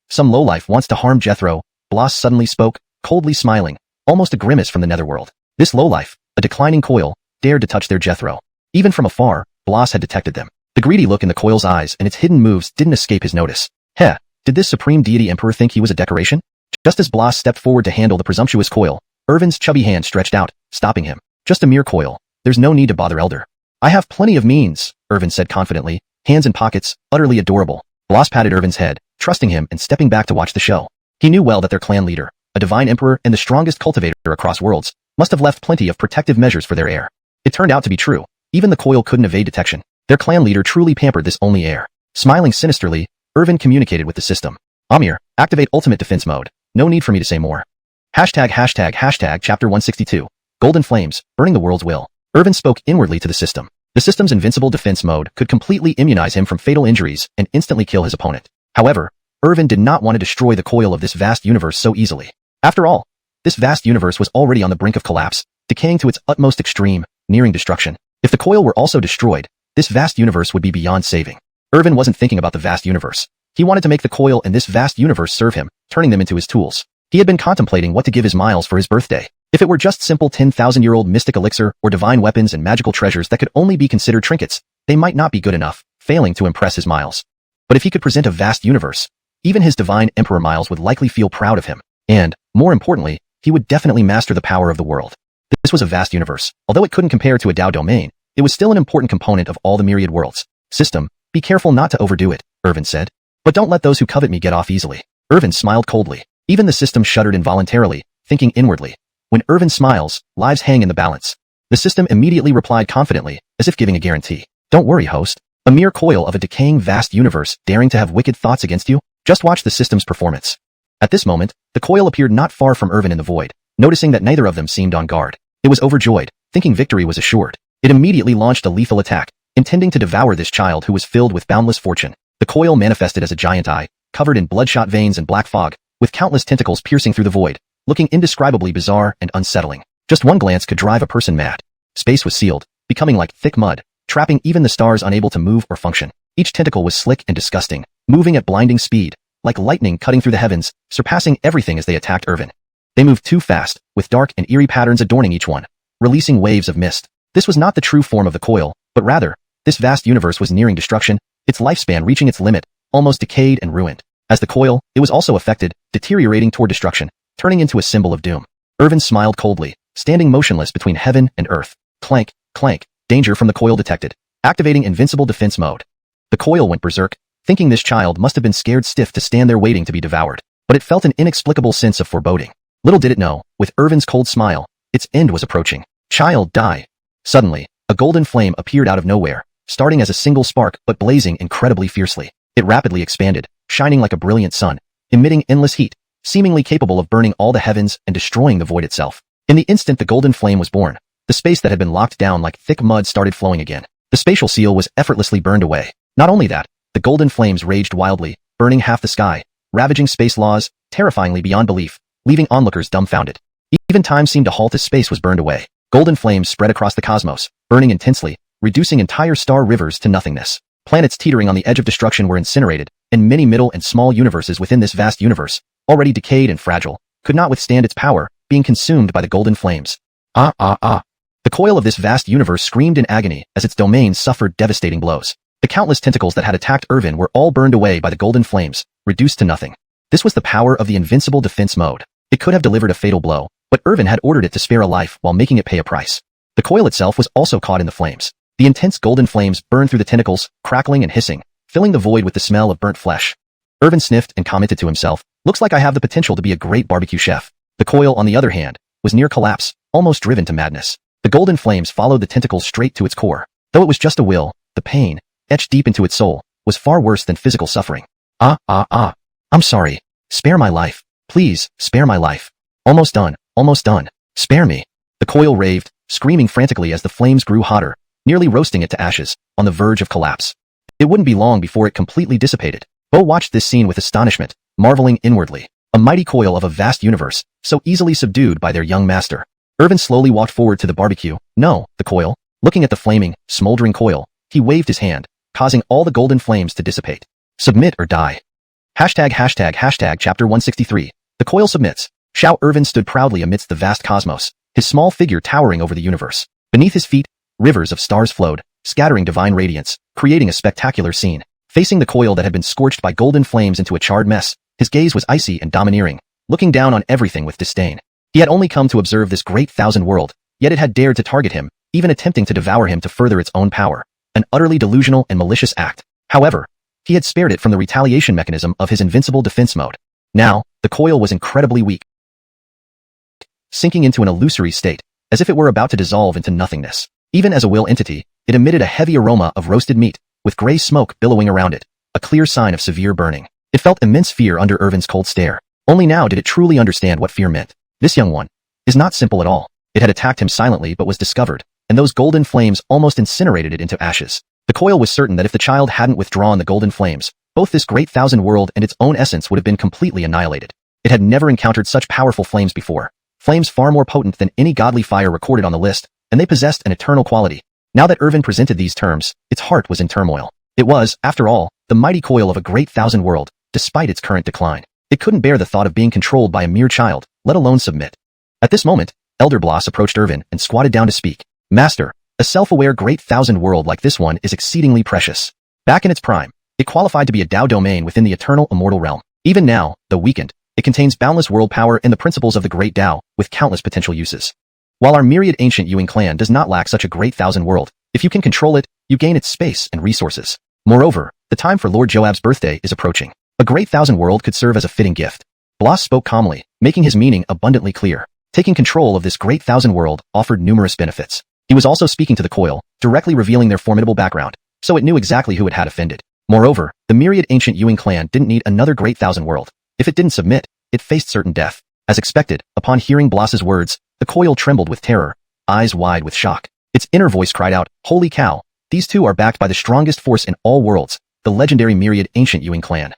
Some lowlife wants to harm Jethro, Bloss suddenly spoke, coldly smiling, almost a grimace from the netherworld. This lowlife, a declining coil, dared to touch their Jethro. Even from afar, Bloss had detected them. The greedy look in the coil's eyes and its hidden moves didn't escape his notice. Did this supreme deity emperor think he was a decoration? Just as Bloss stepped forward to handle the presumptuous coil, Irvin's chubby hand stretched out, stopping him. Just a mere coil. There's no need to bother Elder. I have plenty of means, Irvin said confidently, hands in pockets, utterly adorable. Bloss patted Irvin's head, trusting him and stepping back to watch the show. He knew well that their clan leader, a divine emperor and the strongest cultivator across worlds, must have left plenty of protective measures for their heir. It turned out to be true. Even the coil couldn't evade detection. Their clan leader truly pampered this only heir. Smiling sinisterly, Irvin communicated with the system. Amir, activate ultimate defense mode. No need for me to say more. Hashtag chapter 162. Golden flames, burning the world's will. Irvin spoke inwardly to the system. The system's invincible defense mode could completely immunize him from fatal injuries and instantly kill his opponent. However, Irvin did not want to destroy the coil of this vast universe so easily. After all, this vast universe was already on the brink of collapse, decaying to its utmost extreme, nearing destruction. If the coil were also destroyed, this vast universe would be beyond saving. Irvin wasn't thinking about the vast universe. He wanted to make the coil and this vast universe serve him, turning them into his tools. He had been contemplating what to give his Miles for his birthday. If it were just simple 10,000-year-old mystic elixir or divine weapons and magical treasures that could only be considered trinkets, they might not be good enough, failing to impress his Miles. But if he could present a vast universe, even his divine Emperor Miles would likely feel proud of him. And, more importantly, he would definitely master the power of the world. This was a vast universe. Although it couldn't compare to a Dao domain, it was still an important component of all the myriad worlds. System, be careful not to overdo it, Irvin said. But don't let those who covet me get off easily. Irvin smiled coldly. Even the system shuddered involuntarily, thinking inwardly. When Irvin smiles, lives hang in the balance. The system immediately replied confidently, as if giving a guarantee. Don't worry, host. A mere coil of a decaying vast universe daring to have wicked thoughts against you? Just watch the system's performance. At this moment, the coil appeared not far from Irvin in the void. Noticing that neither of them seemed on guard, it was overjoyed, thinking victory was assured. It immediately launched a lethal attack, intending to devour this child who was filled with boundless fortune. The coil manifested as a giant eye, covered in bloodshot veins and black fog, with countless tentacles piercing through the void, looking indescribably bizarre and unsettling. Just one glance could drive a person mad. Space was sealed, becoming like thick mud, trapping even the stars unable to move or function. Each tentacle was slick and disgusting, moving at blinding speed, like lightning cutting through the heavens, surpassing everything as they attacked Irvin. They moved too fast, with dark and eerie patterns adorning each one, releasing waves of mist. This was not the true form of the coil, but rather, this vast universe was nearing destruction, its lifespan reaching its limit, almost decayed and ruined. As the coil, it was also affected, deteriorating toward destruction, turning into a symbol of doom. Irvin smiled coldly, standing motionless between heaven and earth. Clank, clank, danger from the coil detected, activating invincible defense mode. The coil went berserk, thinking this child must have been scared stiff to stand there waiting to be devoured. But it felt an inexplicable sense of foreboding. Little did it know, with Irvin's cold smile, its end was approaching. Child, die. Suddenly, a golden flame appeared out of nowhere, starting as a single spark but blazing incredibly fiercely. It rapidly expanded, shining like a brilliant sun, emitting endless heat, seemingly capable of burning all the heavens and destroying the void itself. In the instant the golden flame was born, the space that had been locked down like thick mud started flowing again. The spatial seal was effortlessly burned away. Not only that, the golden flames raged wildly, burning half the sky, ravaging space laws, terrifyingly beyond belief, leaving onlookers dumbfounded. Even time seemed to halt as space was burned away. Golden flames spread across the cosmos, burning intensely, reducing entire star rivers to nothingness. Planets teetering on the edge of destruction were incinerated, and many middle and small universes within this vast universe, already decayed and fragile, could not withstand its power, being consumed by the golden flames. The coil of this vast universe screamed in agony as its domain suffered devastating blows. The countless tentacles that had attacked Irvin were all burned away by the golden flames, reduced to nothing. This was the power of the invincible defense mode. It could have delivered a fatal blow, but Irvin had ordered it to spare a life while making it pay a price. The coil itself was also caught in the flames. The intense golden flames burned through the tentacles, crackling and hissing, filling the void with the smell of burnt flesh. Irvin sniffed and commented to himself, "Looks like I have the potential to be a great barbecue chef." The coil, on the other hand, was near collapse, almost driven to madness. The golden flames followed the tentacles straight to its core. Though it was just a will, the pain, etched deep into its soul, was far worse than physical suffering. I'm sorry. Spare my life. Please, spare my life. Almost done. Almost done. Spare me. The coil raved, screaming frantically as the flames grew hotter, nearly roasting it to ashes, on the verge of collapse. It wouldn't be long before it completely dissipated. Bo watched this scene with astonishment, marveling inwardly. A mighty coil of a vast universe, so easily subdued by their young master. Irvin slowly walked forward to the barbecue. No, the coil. Looking at the flaming, smoldering coil, he waved his hand, causing all the golden flames to dissipate. Submit or die. Hashtag chapter 163. The coil submits. Xiao Irvin stood proudly amidst the vast cosmos, his small figure towering over the universe. Beneath his feet, rivers of stars flowed, scattering divine radiance, creating a spectacular scene. Facing the coil that had been scorched by golden flames into a charred mess, his gaze was icy and domineering, looking down on everything with disdain. He had only come to observe this great thousand world, yet it had dared to target him, even attempting to devour him to further its own power. An utterly delusional and malicious act. However, he had spared it from the retaliation mechanism of his invincible defense mode. Now, the coil was incredibly weak, sinking into an illusory state, as if it were about to dissolve into nothingness. Even as a will entity, it emitted a heavy aroma of roasted meat, with gray smoke billowing around it, a clear sign of severe burning. It felt immense fear under Irvin's cold stare. Only now did it truly understand what fear meant. This young one is not simple at all. It had attacked him silently but was discovered, and those golden flames almost incinerated it into ashes. The coil was certain that if the child hadn't withdrawn the golden flames, both this great thousand world and its own essence would have been completely annihilated. It had never encountered such powerful flames before. Flames far more potent than any godly fire recorded on the list, and they possessed an eternal quality. Now that Irvin presented these terms, its heart was in turmoil. It was, after all, the mighty coil of a great thousand world, despite its current decline. It couldn't bear the thought of being controlled by a mere child, let alone submit. At this moment, Elder Bloss approached Irvin and squatted down to speak. Master, a self-aware great thousand world like this one is exceedingly precious. Back in its prime, it qualified to be a Dao domain within the eternal immortal realm. Even now, though weakened, it contains boundless world power and the principles of the great Dao, with countless potential uses. While our myriad ancient Yuan clan does not lack such a great thousand world, if you can control it, you gain its space and resources. Moreover, the time for Lord Joab's birthday is approaching. A great thousand world could serve as a fitting gift. Bloss spoke calmly, making his meaning abundantly clear. Taking control of this great thousand world offered numerous benefits. He was also speaking to the coil, directly revealing their formidable background, so it knew exactly who it had offended. Moreover, the myriad ancient Yuan clan didn't need another great thousand world. If it didn't submit, it faced certain death. As expected, upon hearing Bloss's words, the coil trembled with terror, eyes wide with shock. Its inner voice cried out, "Holy cow! These two are backed by the strongest force in all worlds, the legendary myriad ancient Yuan clan.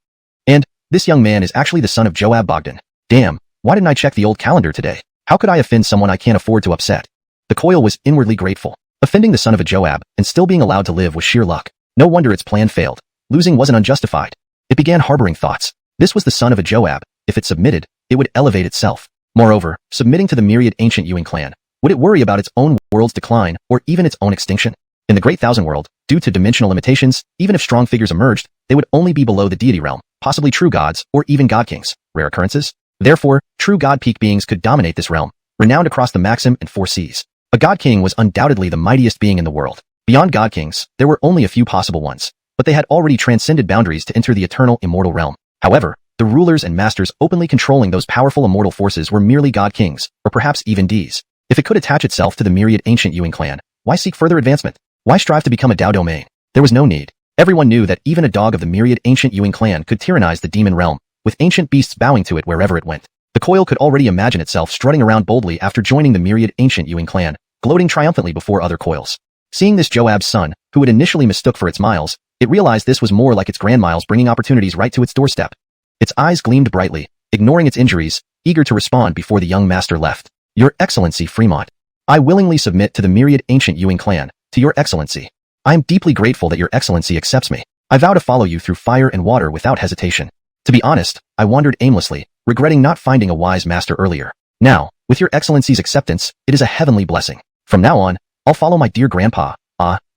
And this young man is actually the son of Joab Bogdan. Damn, why didn't I check the old calendar today? How could I offend someone I can't afford to upset?" The coil was inwardly grateful. Offending the son of a Joab and still being allowed to live was sheer luck. No wonder its plan failed. Losing wasn't unjustified. It began harboring thoughts. This was the son of a Joab. If it submitted, it would elevate itself. Moreover, submitting to the myriad ancient Yuan clan, would it worry about its own world's decline or even its own extinction? In the Great Thousand World, due to dimensional limitations, even if strong figures emerged, they would only be below the deity realm, possibly true gods or even god kings, rare occurrences. Therefore, true god peak beings could dominate this realm, renowned across the Maxim and Four Seas. A god king was undoubtedly the mightiest being in the world. Beyond god kings, there were only a few possible ones, but they had already transcended boundaries to enter the eternal immortal realm. However, the rulers and masters openly controlling those powerful immortal forces were merely god kings, or perhaps even Ds. If it could attach itself to the myriad ancient Yuan clan, why seek further advancement? Why strive to become a Dao domain? There was no need. Everyone knew that even a dog of the myriad ancient Yuan clan could tyrannize the demon realm, with ancient beasts bowing to it wherever it went. The coil could already imagine itself strutting around boldly after joining the myriad ancient Yuan clan, gloating triumphantly before other coils. Seeing this Joab's son, who it initially mistook for its Miles, it realized this was more like its grand Miles bringing opportunities right to its doorstep. Its eyes gleamed brightly, ignoring its injuries, eager to respond before the young master left. "Your Excellency Fremont, I willingly submit to the myriad ancient Yuan clan, to your Excellency. I am deeply grateful that your Excellency accepts me. I vow to follow you through fire and water without hesitation. To be honest, I wandered aimlessly, regretting not finding a wise master earlier. Now, with your Excellency's acceptance, it is a heavenly blessing. From now on, I'll follow my dear grandpa.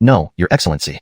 No, your Excellency."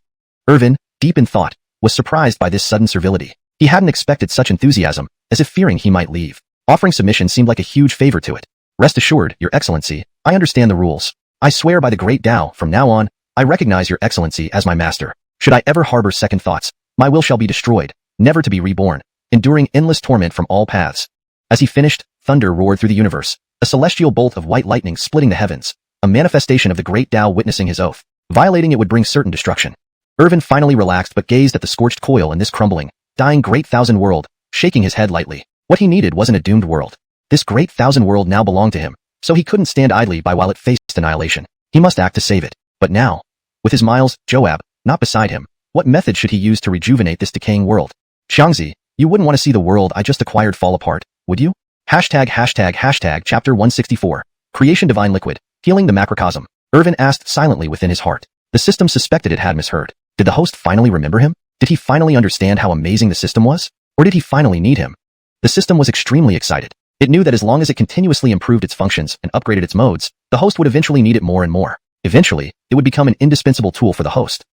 Irvin, deep in thought, was surprised by this sudden servility. He hadn't expected such enthusiasm, as if fearing he might leave. Offering submission seemed like a huge favor to it. "Rest assured, your Excellency, I understand the rules. I swear by the great Dao, from now on, I recognize your Excellency as my master. Should I ever harbor second thoughts, my will shall be destroyed, never to be reborn, enduring endless torment from all paths." As he finished, thunder roared through the universe, a celestial bolt of white lightning splitting the heavens, a manifestation of the great Dao witnessing his oath. Violating it would bring certain destruction. Irvin finally relaxed but gazed at the scorched coil in this crumbling, dying great thousand world, shaking his head lightly. What he needed wasn't a doomed world. This great thousand world now belonged to him, so he couldn't stand idly by while it faced annihilation. He must act to save it. But now, with his Miles, Joab, not beside him, what method should he use to rejuvenate this decaying world? "Xianxia, you wouldn't want to see the world I just acquired fall apart, would you?" ###Chapter 164. Creation Divine Liquid, Healing the Macrocosm. Irvin asked silently within his heart. The system suspected it had misheard. Did the host finally remember him? Did he finally understand how amazing the system was? Or did he finally need him? The system was extremely excited. It knew that as long as it continuously improved its functions and upgraded its modes, the host would eventually need it more and more. Eventually, it would become an indispensable tool for the host.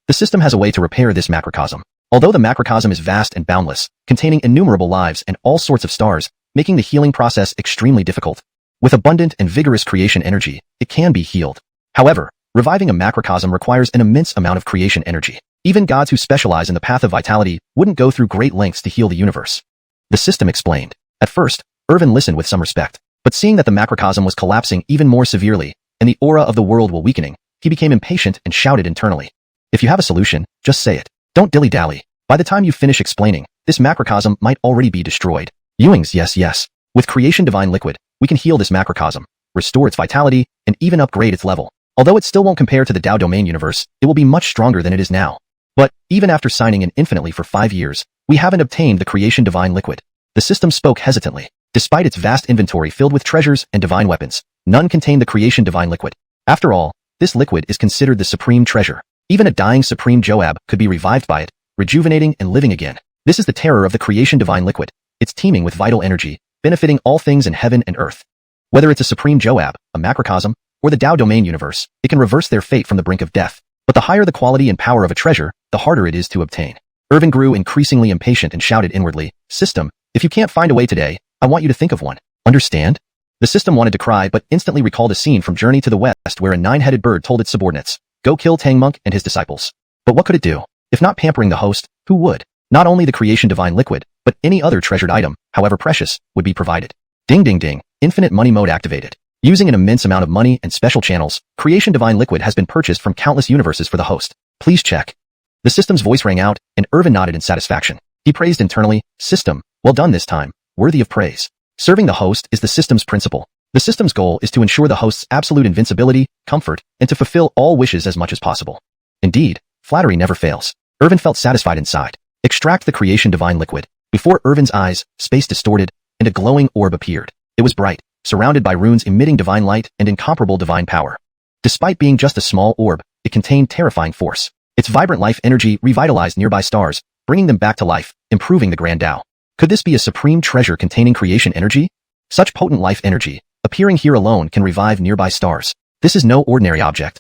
The system has a way to repair this macrocosm. Although the macrocosm is vast and boundless, containing innumerable lives and all sorts of stars, making the healing process extremely difficult. With abundant and vigorous creation energy, it can be healed. However, reviving a macrocosm requires an immense amount of creation energy. Even gods who specialize in the path of vitality wouldn't go through great lengths to heal the universe. The system explained. At first, Irvin listened with some respect, but seeing that the macrocosm was collapsing even more severely, and the aura of the world was weakening, he became impatient and shouted internally. "If you have a solution, just say it. Don't dilly-dally. By the time you finish explaining, this macrocosm might already be destroyed." Ewing's yes. With Creation Divine Liquid, we can heal this macrocosm, restore its vitality, and even upgrade its level. Although it still won't compare to the Dao domain universe, it will be much stronger than it is now. But, even after signing in infinitely for 5 years, we haven't obtained the Creation Divine Liquid. The system spoke hesitantly. Despite its vast inventory filled with treasures and divine weapons, none contained the Creation Divine Liquid. After all, this liquid is considered the supreme treasure. Even a dying Supreme Joab could be revived by it, rejuvenating and living again. This is the terror of the Creation Divine Liquid. It's teeming with vital energy, benefiting all things in heaven and earth. Whether it's a supreme Joab, a macrocosm, or the Tao domain universe, it can reverse their fate from the brink of death. But the higher the quality and power of a treasure, the harder it is to obtain. Irvin grew increasingly impatient and shouted inwardly, "System, if you can't find a way today, I want you to think of one. Understand?" The system wanted to cry but instantly recalled a scene from Journey to the West where a 9-headed bird told its subordinates, "Go kill Tang Monk and his disciples." But what could it do? If not pampering the host, who would? Not only the creation divine liquid, but any other treasured item, however precious, would be provided. Ding ding ding, infinite money mode activated. Using an immense amount of money and special channels, creation divine liquid has been purchased from countless universes for the host. Please check. The system's voice rang out, and Irvin nodded in satisfaction. He praised internally, "System, well done this time, worthy of praise." Serving the host is the system's principle. The system's goal is to ensure the host's absolute invincibility, comfort, and to fulfill all wishes as much as possible. Indeed, flattery never fails. Irvin felt satisfied inside. Extract the creation divine liquid. Before Irvin's eyes, space distorted, and a glowing orb appeared. It was bright, surrounded by runes emitting divine light and incomparable divine power. Despite being just a small orb, it contained terrifying force. Its vibrant life energy revitalized nearby stars, bringing them back to life, improving the grand Tao. Could this be a supreme treasure containing creation energy? Such potent life energy, appearing here alone, can revive nearby stars. This is no ordinary object.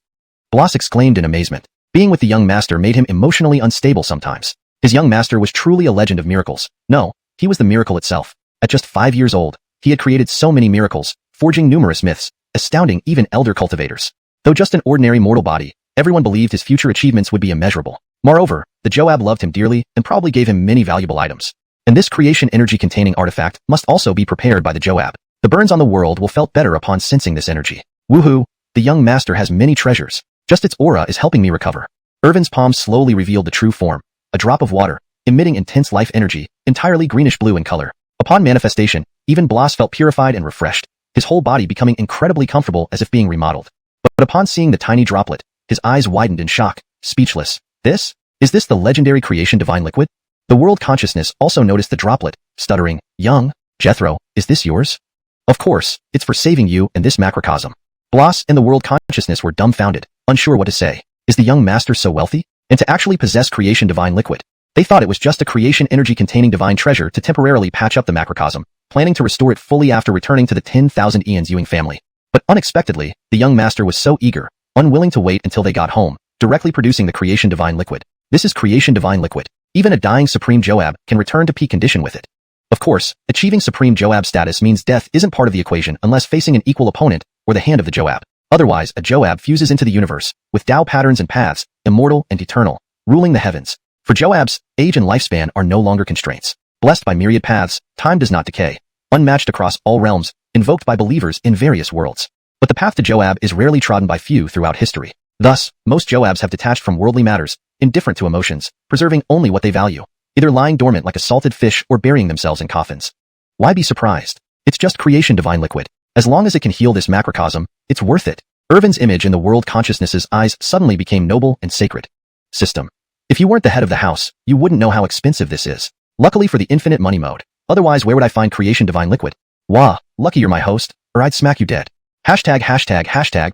Bloss exclaimed in amazement. Being with the young master made him emotionally unstable sometimes. His young master was truly a legend of miracles. No, he was the miracle itself. At just 5 years old, he had created so many miracles, forging numerous myths, astounding even elder cultivators. Though just an ordinary mortal body, everyone believed his future achievements would be immeasurable. Moreover, the Joab loved him dearly and probably gave him many valuable items. And this creation energy-containing artifact must also be prepared by the Joab. The burns on the world will felt better upon sensing this energy. Woohoo! The young master has many treasures. Just its aura is helping me recover. Irvin's palm slowly revealed the true form. A drop of water, emitting intense life energy, entirely greenish-blue in color. Upon manifestation, even Bloss felt purified and refreshed, his whole body becoming incredibly comfortable as if being remodeled. But upon seeing the tiny droplet, his eyes widened in shock, speechless. Is this the legendary creation divine liquid? The world consciousness also noticed the droplet, stuttering, "Young Jethro, is this yours?" "Of course, it's for saving you and this macrocosm." Bloss and the world consciousness were dumbfounded, unsure what to say. Is the young master so wealthy? And to actually possess creation divine liquid? They thought it was just a creation energy containing divine treasure to temporarily patch up the macrocosm, planning to restore it fully after returning to the 10,000 Ian's Ewing family. But unexpectedly, the young master was so eager, unwilling to wait until they got home, directly producing the creation divine liquid. This is creation divine liquid. Even a dying supreme Joab can return to peak condition with it. Of course, achieving supreme Joab status means death isn't part of the equation unless facing an equal opponent or the hand of the Joab. Otherwise, a Joab fuses into the universe, with Tao patterns and paths, immortal and eternal, ruling the heavens. For Joabs, age and lifespan are no longer constraints. Blessed by myriad paths, time does not decay. Unmatched across all realms, invoked by believers in various worlds. But the path to Joab is rarely trodden by few throughout history. Thus, most Joabs have detached from worldly matters, indifferent to emotions, preserving only what they value, either lying dormant like a salted fish or burying themselves in coffins. Why be surprised? It's just creation divine liquid. As long as it can heal this macrocosm, it's worth it. Irvin's image in the world consciousness's eyes suddenly became noble and sacred. System. If you weren't the head of the house, you wouldn't know how expensive this is. Luckily for the infinite money mode. Otherwise, where would I find creation divine liquid? Wah, lucky you're my host, or I'd smack you dead. Hashtag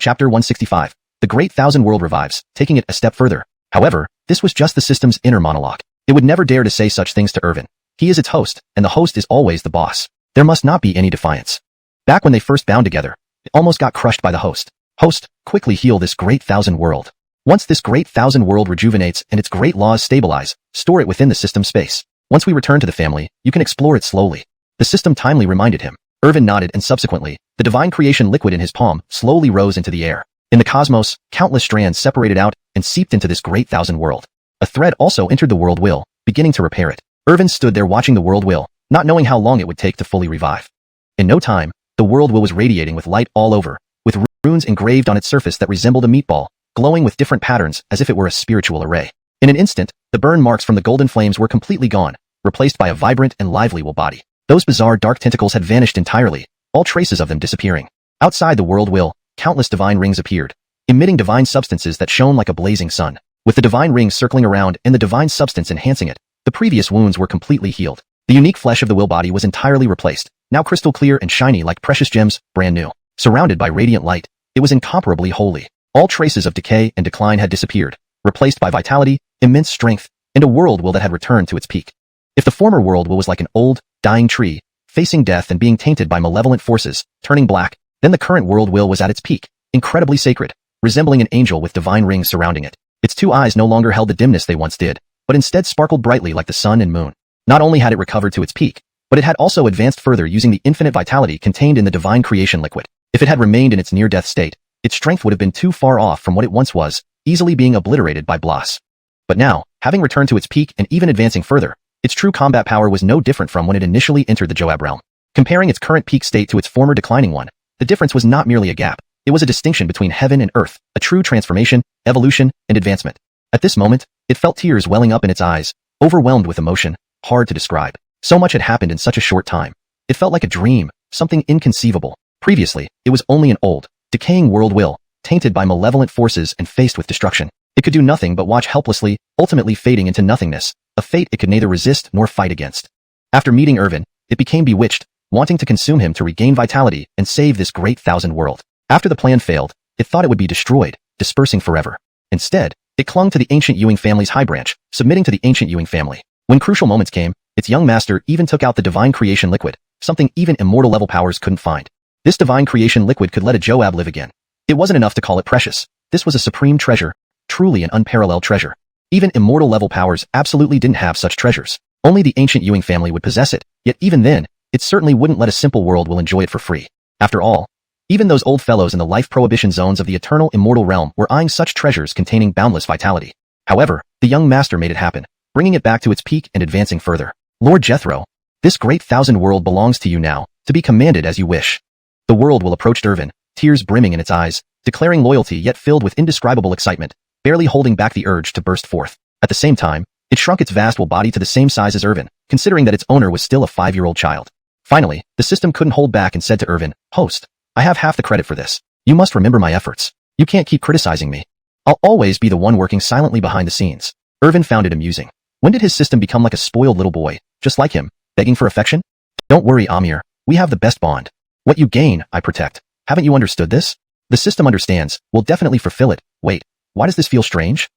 chapter 165. The Great Thousand World revives, taking it a step further. However, this was just the system's inner monologue. It would never dare to say such things to Irvin. He is its host, and the host is always the boss. There must not be any defiance. Back when they first bound together, it almost got crushed by the host. Host, quickly heal this Great Thousand World. Once this Great Thousand World rejuvenates and its great laws stabilize, store it within the system space. Once we return to the family, you can explore it slowly. The system timely reminded him. Irvin nodded, and subsequently, the divine creation liquid in his palm slowly rose into the air. In the cosmos, countless strands separated out and seeped into this Great Thousand World. A thread also entered the world wheel, beginning to repair it. Irvin stood there watching the world wheel, not knowing how long it would take to fully revive. In no time, the world wheel was radiating with light all over, with runes engraved on its surface that resembled a meatball, glowing with different patterns as if it were a spiritual array. In an instant, the burn marks from the golden flames were completely gone, replaced by a vibrant and lively wool body. Those bizarre dark tentacles had vanished entirely, all traces of them disappearing. Outside the world wheel, countless divine rings appeared, emitting divine substances that shone like a blazing sun. With the divine rings circling around and the divine substance enhancing it, the previous wounds were completely healed. The unique flesh of the will body was entirely replaced, now crystal clear and shiny like precious gems, brand new. Surrounded by radiant light, it was incomparably holy. All traces of decay and decline had disappeared, replaced by vitality, immense strength, and a world will that had returned to its peak. If the former world will was like an old, dying tree, facing death and being tainted by malevolent forces, turning black, Then the current world will was at its peak, incredibly sacred, resembling an angel with divine rings surrounding it. Its two eyes no longer held the dimness they once did, but instead sparkled brightly like the sun and moon. Not only had it recovered to its peak, but it had also advanced further using the infinite vitality contained in the divine creation liquid. If it had remained in its near-death state, its strength would have been too far off from what it once was, easily being obliterated by Blas. But now, having returned to its peak and even advancing further, its true combat power was no different from when it initially entered the Joab realm. Comparing its current peak state to its former declining one, the difference was not merely a gap, it was a distinction between heaven and earth, a true transformation, evolution, and advancement. At this moment, it felt tears welling up in its eyes, overwhelmed with emotion, hard to describe. So much had happened in such a short time. It felt like a dream, something inconceivable. Previously, it was only an old, decaying world will, tainted by malevolent forces and faced with destruction. It could do nothing but watch helplessly, ultimately fading into nothingness, a fate it could neither resist nor fight against. After meeting Irvin, it became bewitched, wanting to consume him to regain vitality and save this great thousand world. After the plan failed, it thought it would be destroyed, dispersing forever. Instead, it clung to the ancient Ewing family's high branch, submitting to the ancient Ewing family. When crucial moments came, its young master even took out the divine creation liquid, something even immortal level powers couldn't find. This divine creation liquid could let a Joab live again. It wasn't enough to call it precious. This was a supreme treasure, truly an unparalleled treasure. Even immortal level powers absolutely didn't have such treasures. Only the ancient Ewing family would possess it, yet even then, it certainly wouldn't let a simple world will enjoy it for free. After all, even those old fellows in the life prohibition zones of the eternal immortal realm were eyeing such treasures containing boundless vitality. However, the young master made it happen, bringing it back to its peak and advancing further. Lord Jethro, this great thousand world belongs to you now, to be commanded as you wish. The world will approached Irvin, tears brimming in its eyes, declaring loyalty yet filled with indescribable excitement, barely holding back the urge to burst forth. At the same time, it shrunk its vast will body to the same size as Irvin, considering that its owner was still a 5-year-old child. Finally, the system couldn't hold back and said to Irvin, "Host, I have half the credit for this. You must remember my efforts. You can't keep criticizing me. I'll always be the one working silently behind the scenes." Irvin found it amusing. When did his system become like a spoiled little boy, just like him, begging for affection? "Don't worry, Amir. We have the best bond. What you gain, I protect. Haven't you understood this? The system understands, will definitely fulfill it. Wait, why does this feel strange?"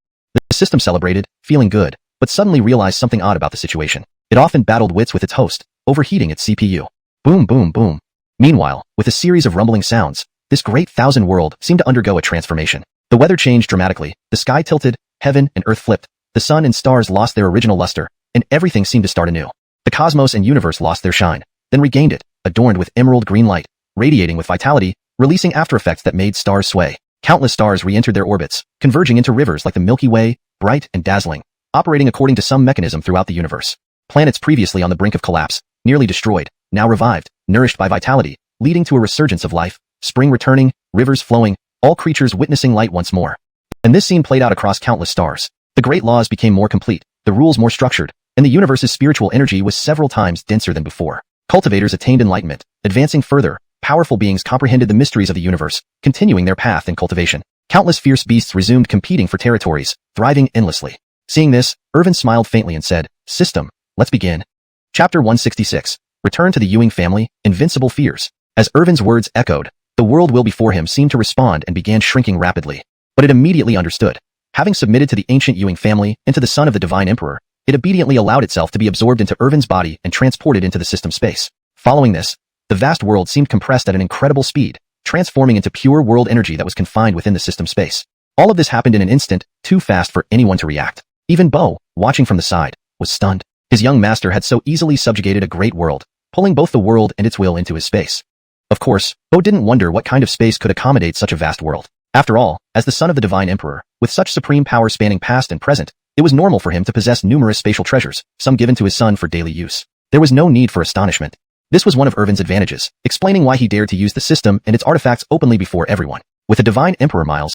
The system celebrated, feeling good, but suddenly realized something odd about the situation. It often battled wits with its host, overheating its CPU. Boom, boom, boom. Meanwhile, with a series of rumbling sounds, this great thousand world seemed to undergo a transformation. The weather changed dramatically, the sky tilted, heaven and earth flipped, the sun and stars lost their original luster, and everything seemed to start anew. The cosmos and universe lost their shine, then regained it, adorned with emerald green light, radiating with vitality, releasing aftereffects that made stars sway. Countless stars re-entered their orbits, converging into rivers like the Milky Way, bright and dazzling, operating according to some mechanism throughout the universe. Planets previously on the brink of collapse, nearly destroyed, now revived, nourished by vitality, leading to a resurgence of life, spring returning, rivers flowing, all creatures witnessing light once more. And this scene played out across countless stars. The great laws became more complete, the rules more structured, and the universe's spiritual energy was several times denser than before. Cultivators attained enlightenment, advancing further, powerful beings comprehended the mysteries of the universe, continuing their path in cultivation. Countless fierce beasts resumed competing for territories, thriving endlessly. Seeing this, Irvin smiled faintly and said, "System, let's begin." Chapter 166. Return to the Ewing family, Invincible Fears. As Irvin's words echoed, the world will before him seemed to respond and began shrinking rapidly. But it immediately understood. Having submitted to the ancient Ewing family and to the son of the divine emperor, it obediently allowed itself to be absorbed into Irvin's body and transported into the system space. Following this, the vast world seemed compressed at an incredible speed, transforming into pure world energy that was confined within the system space. All of this happened in an instant, too fast for anyone to react. Even Bo, watching from the side, was stunned. His young master had so easily subjugated a great world, pulling both the world and its will into his space. Of course, Bo didn't wonder what kind of space could accommodate such a vast world. After all, as the son of the divine emperor, with such supreme power spanning past and present, it was normal for him to possess numerous spatial treasures, some given to his son for daily use. There was no need for astonishment. This was one of Irvin's advantages, explaining why he dared to use the system and its artifacts openly before everyone. With the divine emperor Miles,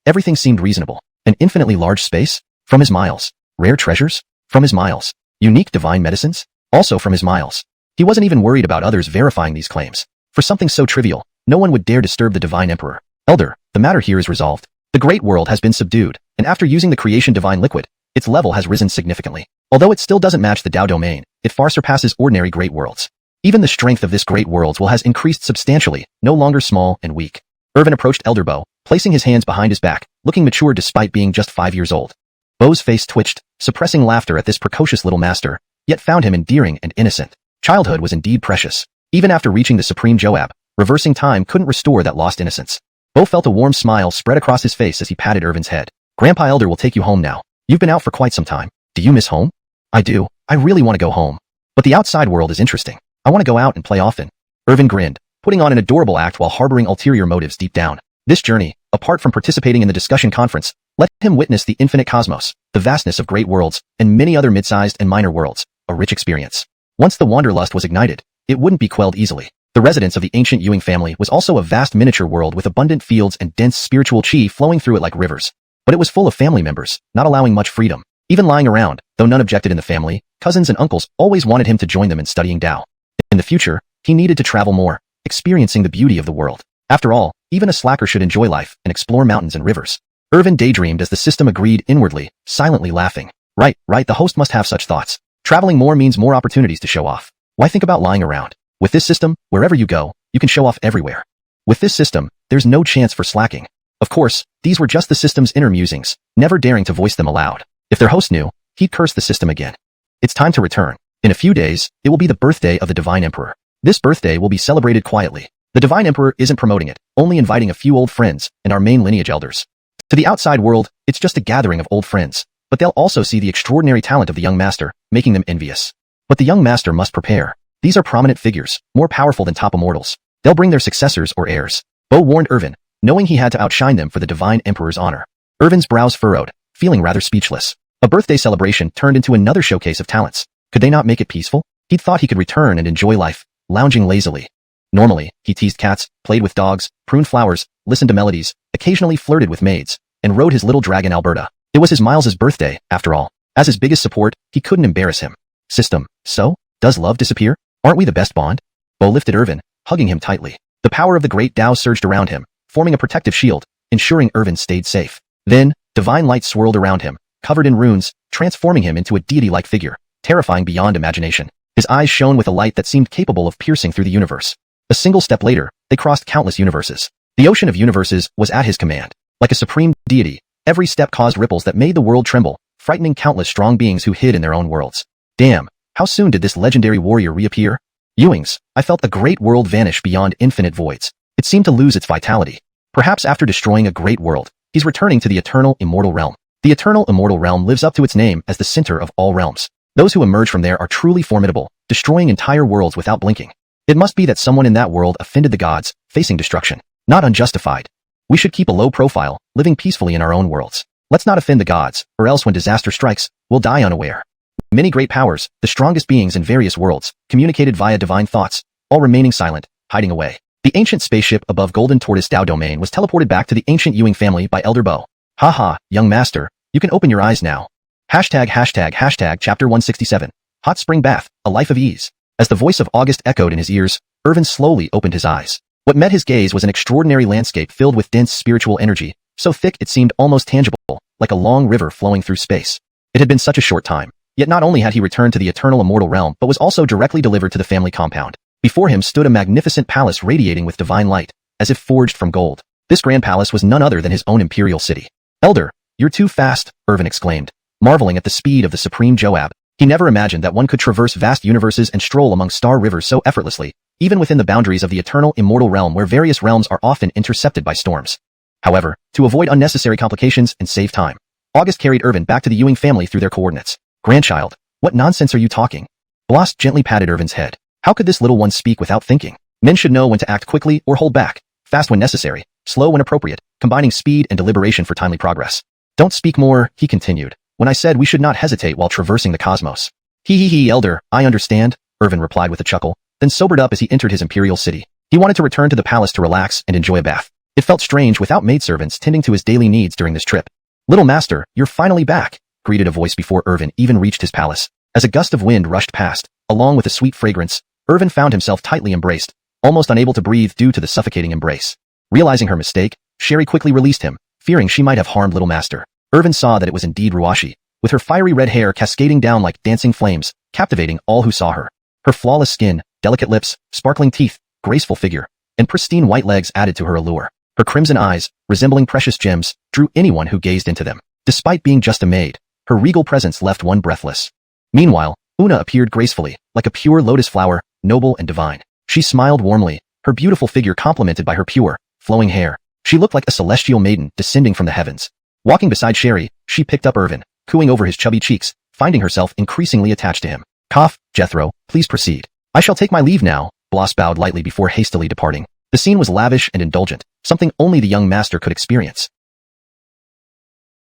everything seemed reasonable. An infinitely large space? From his Miles. Rare treasures? From his Miles. Unique divine medicines? Also from his Miles. He wasn't even worried about others verifying these claims. For something so trivial, no one would dare disturb the divine emperor. Elder, the matter here is resolved. The great world has been subdued, and after using the creation divine liquid, its level has risen significantly. Although it still doesn't match the Tao domain, it far surpasses ordinary great worlds. Even the strength of this great world's will has increased substantially, no longer small and weak. Irvin approached Elder Bo, placing his hands behind his back, looking mature despite being just 5 years old. Bo's face twitched, suppressing laughter at this precocious little master, yet found him endearing and innocent. Childhood was indeed precious. Even after reaching the supreme Joab, Reversing time couldn't restore that lost innocence. Bo felt a warm smile spread across his face as he patted Irvin's head. Grandpa Elder will take you home now. You've been out for quite some time. Do you miss home? I do. I really want to go home. But the outside world is interesting. I want to go out and play often. Irvin grinned, putting on an adorable act while harboring ulterior motives deep down. This journey, apart from participating in the discussion conference, let him witness the infinite cosmos, the vastness of great worlds, and many other mid-sized and minor worlds, a rich experience. Once the wanderlust was ignited, it wouldn't be quelled easily. The residence of the ancient Ewing family was also a vast miniature world with abundant fields and dense spiritual chi flowing through it like rivers. But it was full of family members, not allowing much freedom. Even lying around, though none objected in the family, cousins and uncles always wanted him to join them in studying Tao. In the future, he needed to travel more, experiencing the beauty of the world. After all, even a slacker should enjoy life and explore mountains and rivers. Irvin daydreamed as the system agreed inwardly, silently laughing. Right, the host must have such thoughts. Traveling more means more opportunities to show off. Why think about lying around? With this system, wherever you go, you can show off everywhere. With this system, there's no chance for slacking. Of course, these were just the system's inner musings, never daring to voice them aloud. If their host knew, he'd curse the system again. It's time to return. In a few days, it will be the birthday of the Divine Emperor. This birthday will be celebrated quietly. The Divine Emperor isn't promoting it, only inviting a few old friends and our main lineage elders. To the outside world, it's just a gathering of old friends, but they'll also see the extraordinary talent of the young master, making them envious. But the young master must prepare. These are prominent figures, more powerful than top immortals. They'll bring their successors or heirs. Bo warned Irvin, knowing he had to outshine them for the Divine Emperor's honor. Irvin's brows furrowed, feeling rather speechless. A birthday celebration turned into another showcase of talents. Could they not make it peaceful? He'd thought he could return and enjoy life, lounging lazily. Normally, he teased cats, played with dogs, pruned flowers, listened to melodies, occasionally flirted with maids, and rode his little dragon Alberta. It was his Miles's birthday, after all. As his biggest support, he couldn't embarrass him. System, so? Does love disappear? Aren't we the best bond? Bo lifted Irvin, hugging him tightly. The power of the great Tao surged around him, forming a protective shield, ensuring Irvin stayed safe. Then, divine light swirled around him, covered in runes, transforming him into a deity-like figure, terrifying beyond imagination. His eyes shone with a light that seemed capable of piercing through the universe. A single step later, they crossed countless universes. The ocean of universes was at his command. Like a supreme deity, every step caused ripples that made the world tremble, frightening countless strong beings who hid in their own worlds. Damn, how soon did this legendary warrior reappear? Ewings, I felt a great world vanish beyond infinite voids. It seemed to lose its vitality. Perhaps after destroying a great world, he's returning to the eternal immortal realm. The eternal immortal realm lives up to its name as the center of all realms. Those who emerge from there are truly formidable, destroying entire worlds without blinking. It must be that someone in that world offended the gods, facing destruction. Not unjustified. We should keep a low profile, living peacefully in our own worlds. Let's not offend the gods, or else when disaster strikes, we'll die unaware. Many great powers, the strongest beings in various worlds, communicated via divine thoughts, all remaining silent, hiding away. The ancient spaceship above Golden Tortoise Tao Domain was teleported back to the ancient Ewing family by Elder Bo. Haha, young master, you can open your eyes now. Hashtag chapter 167. Hot spring bath, a life of ease. As the voice of August echoed in his ears, Irvin slowly opened his eyes. What met his gaze was an extraordinary landscape filled with dense spiritual energy, so thick it seemed almost tangible, like a long river flowing through space. It had been such a short time, yet not only had he returned to the eternal immortal realm but was also directly delivered to the family compound. Before him stood a magnificent palace radiating with divine light, as if forged from gold. This grand palace was none other than his own imperial city. Elder, you're too fast, Irvin exclaimed, marveling at the speed of the supreme Joab. He never imagined that one could traverse vast universes and stroll among star rivers so effortlessly, even within the boundaries of the eternal immortal realm where various realms are often intercepted by storms. However, to avoid unnecessary complications and save time, August carried Irvin back to the Ewing family through their coordinates. Grandchild, what nonsense are you talking? Blast gently patted Irvin's head. How could this little one speak without thinking? Men should know when to act quickly or hold back, fast when necessary, slow when appropriate, combining speed and deliberation for timely progress. Don't speak more, he continued, when I said we should not hesitate while traversing the cosmos. He, elder, I understand, Irvin replied with a chuckle, then sobered up as he entered his imperial city. He wanted to return to the palace to relax and enjoy a bath. It felt strange without maidservants tending to his daily needs during this trip. Little master, you're finally back, greeted a voice before Irvin even reached his palace. As a gust of wind rushed past, along with a sweet fragrance, Irvin found himself tightly embraced, almost unable to breathe due to the suffocating embrace. Realizing her mistake, Sherry quickly released him, fearing she might have harmed little master. Irvin saw that it was indeed Ruashi, with her fiery red hair cascading down like dancing flames, captivating all who saw her. Her flawless skin, delicate lips, sparkling teeth, graceful figure, and pristine white legs added to her allure. Her crimson eyes, resembling precious gems, drew anyone who gazed into them. Despite being just a maid, her regal presence left one breathless. Meanwhile, Una appeared gracefully, like a pure lotus flower, noble and divine. She smiled warmly, her beautiful figure complemented by her pure, flowing hair. She looked like a celestial maiden descending from the heavens. Walking beside Sherry, she picked up Irvin, cooing over his chubby cheeks, finding herself increasingly attached to him. Cough, Jethro, please proceed. I shall take my leave now, Bloss bowed lightly before hastily departing. The scene was lavish and indulgent, something only the young master could experience.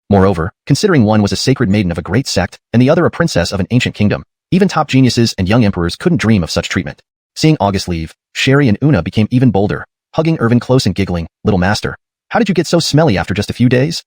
Moreover, considering one was a sacred maiden of a great sect and the other a princess of an ancient kingdom, even top geniuses and young emperors couldn't dream of such treatment. Seeing August leave, Sherry and Una became even bolder, hugging Irvin close and giggling, "Little master, how did you get so smelly after just a few days?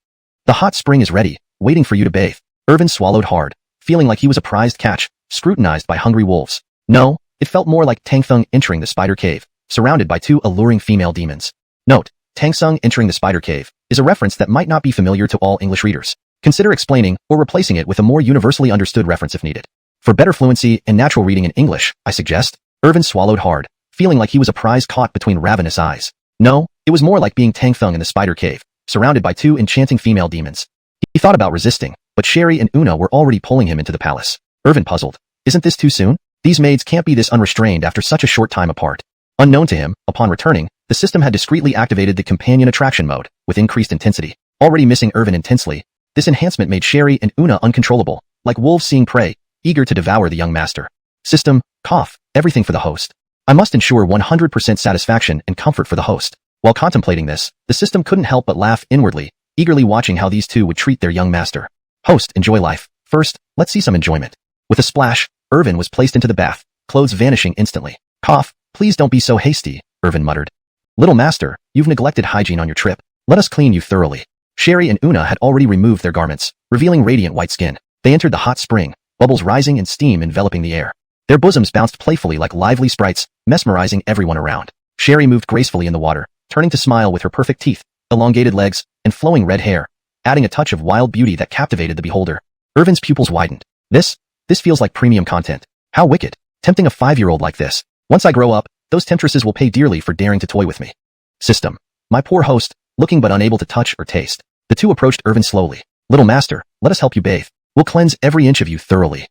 The hot spring is ready, waiting for you to bathe." Irvin swallowed hard, feeling like he was a prized catch, scrutinized by hungry wolves. No, it felt more like Tang Thung entering the spider cave, surrounded by two alluring female demons. Note, Tang Sung entering the spider cave is a reference that might not be familiar to all English readers. Consider explaining or replacing it with a more universally understood reference if needed. For better fluency and natural reading in English, I suggest. Irvin swallowed hard, feeling like he was a prize caught between ravenous eyes. No, it was more like being Tang Thung in the spider cave, surrounded by two enchanting female demons. He thought about resisting, but Sherry and Una were already pulling him into the palace. Irvin puzzled. Isn't this too soon? These maids can't be this unrestrained after such a short time apart. Unknown to him, upon returning, the system had discreetly activated the companion attraction mode, with increased intensity. Already missing Irvin intensely, this enhancement made Sherry and Una uncontrollable, like wolves seeing prey, eager to devour the young master. System, cough, everything for the host. I must ensure 100% satisfaction and comfort for the host. While contemplating this, the system couldn't help but laugh inwardly, eagerly watching how these two would treat their young master. Host, enjoy life. First, let's see some enjoyment. With a splash, Irvin was placed into the bath, clothes vanishing instantly. Cough, please don't be so hasty, Irvin muttered. Little master, you've neglected hygiene on your trip. Let us clean you thoroughly. Sherry and Una had already removed their garments, revealing radiant white skin. They entered the hot spring, bubbles rising and steam enveloping the air. Their bosoms bounced playfully like lively sprites, mesmerizing everyone around. Sherry moved gracefully in the water, turning to smile with her perfect teeth, elongated legs, and flowing red hair, adding a touch of wild beauty that captivated the beholder. Irvin's pupils widened. This feels like premium content. How wicked. Tempting a 5-year-old like this. Once I grow up, those temptresses will pay dearly for daring to toy with me. System. My poor host, looking but unable to touch or taste. The two approached Irvin slowly. Little master, let us help you bathe. We'll cleanse every inch of you thoroughly.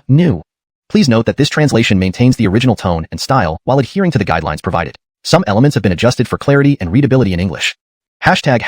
New. Please note that this translation maintains the original tone and style while adhering to the guidelines provided. Some elements have been adjusted for clarity and readability in English. Hashtag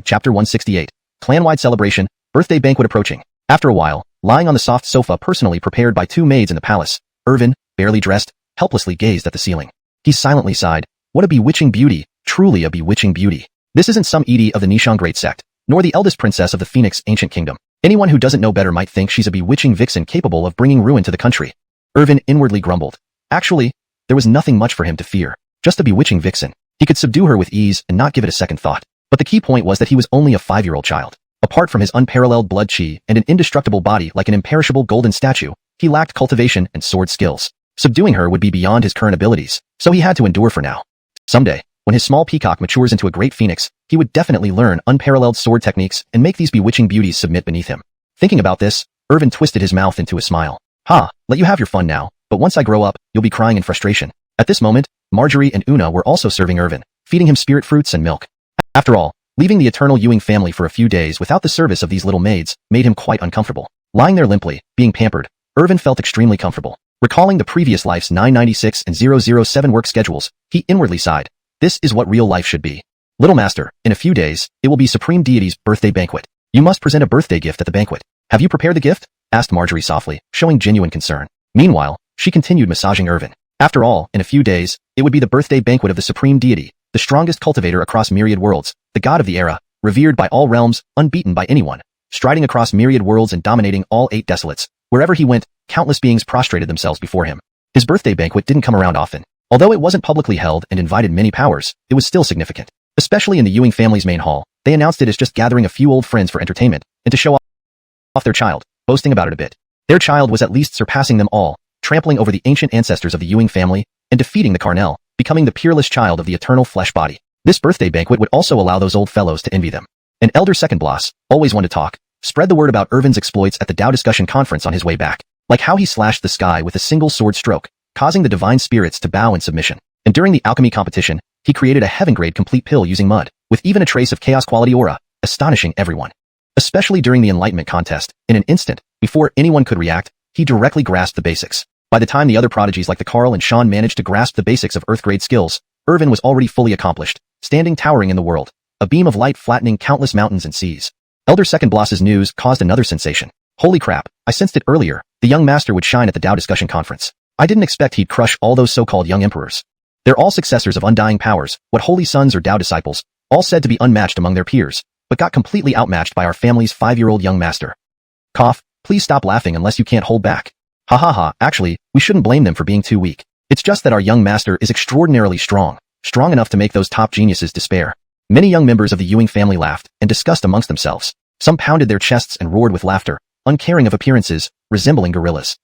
chapter 168. Clan-wide celebration, birthday banquet approaching. After a while, lying on the soft sofa personally prepared by two maids in the palace, Irvin, barely dressed, helplessly gazed at the ceiling. He silently sighed. What a bewitching beauty, truly a bewitching beauty. This isn't some Edie of the Nishang Great Sect, nor the eldest princess of the Phoenix Ancient Kingdom. Anyone who doesn't know better might think she's a bewitching vixen capable of bringing ruin to the country. Irvin inwardly grumbled. Actually, there was nothing much for him to fear. Just a bewitching vixen. He could subdue her with ease and not give it a second thought. But the key point was that he was only a 5-year-old child. Apart from his unparalleled blood chi and an indestructible body like an imperishable golden statue, he lacked cultivation and sword skills. Subduing her would be beyond his current abilities, so he had to endure for now. Someday, when his small peacock matures into a great phoenix, he would definitely learn unparalleled sword techniques and make these bewitching beauties submit beneath him. Thinking about this, Irvin twisted his mouth into a smile. Let you have your fun now, but once I grow up, you'll be crying in frustration. At this moment, Marjorie and Una were also serving Irvin, feeding him spirit fruits and milk. After all, leaving the eternal Ewing family for a few days without the service of these little maids made him quite uncomfortable. Lying there limply, being pampered, Irvin felt extremely comfortable. Recalling the previous life's 996 and 007 work schedules, he inwardly sighed. This is what real life should be. Little master, in a few days, it will be Supreme Deity's birthday banquet. You must present a birthday gift at the banquet. Have you prepared the gift? Asked Marjorie softly, showing genuine concern. Meanwhile, she continued massaging Irvin. After all, in a few days, it would be the birthday banquet of the Supreme Deity, the strongest cultivator across myriad worlds, the god of the era, revered by all realms, unbeaten by anyone, striding across myriad worlds and dominating all 8 desolates. Wherever he went, countless beings prostrated themselves before him. His birthday banquet didn't come around often. Although it wasn't publicly held and invited many powers, it was still significant. Especially in the Ewing family's main hall, they announced it as just gathering a few old friends for entertainment, and to show off their child, boasting about it a bit. Their child was at least surpassing them all, trampling over the ancient ancestors of the Ewing family, and defeating the Carnell, becoming the peerless child of the eternal flesh body. This birthday banquet would also allow those old fellows to envy them. An elder second boss, always one to talk, spread the word about Irvin's exploits at the Tao discussion conference on his way back, like how he slashed the sky with a single sword stroke, causing the divine spirits to bow in submission. And during the alchemy competition, he created a heaven-grade complete pill using mud, with even a trace of chaos quality aura, astonishing everyone. Especially during the enlightenment contest, in an instant, before anyone could react, he directly grasped the basics. By the time the other prodigies like the Carl and Sean managed to grasp the basics of Earth-grade skills, Irvin was already fully accomplished, standing towering in the world, a beam of light flattening countless mountains and seas. Elder Second Bloss's news caused another sensation. Holy crap, I sensed it earlier, the young master would shine at the Tao discussion conference. I didn't expect he'd crush all those so-called young emperors. They're all successors of undying powers, what holy sons or Tao disciples, all said to be unmatched among their peers, but got completely outmatched by our family's 5-year-old young master. Cough, please stop laughing unless you can't hold back. Ha ha ha, actually, we shouldn't blame them for being too weak. It's just that our young master is extraordinarily strong enough to make those top geniuses despair. Many young members of the Ewing family laughed and discussed amongst themselves. Some pounded their chests and roared with laughter, uncaring of appearances, resembling gorillas.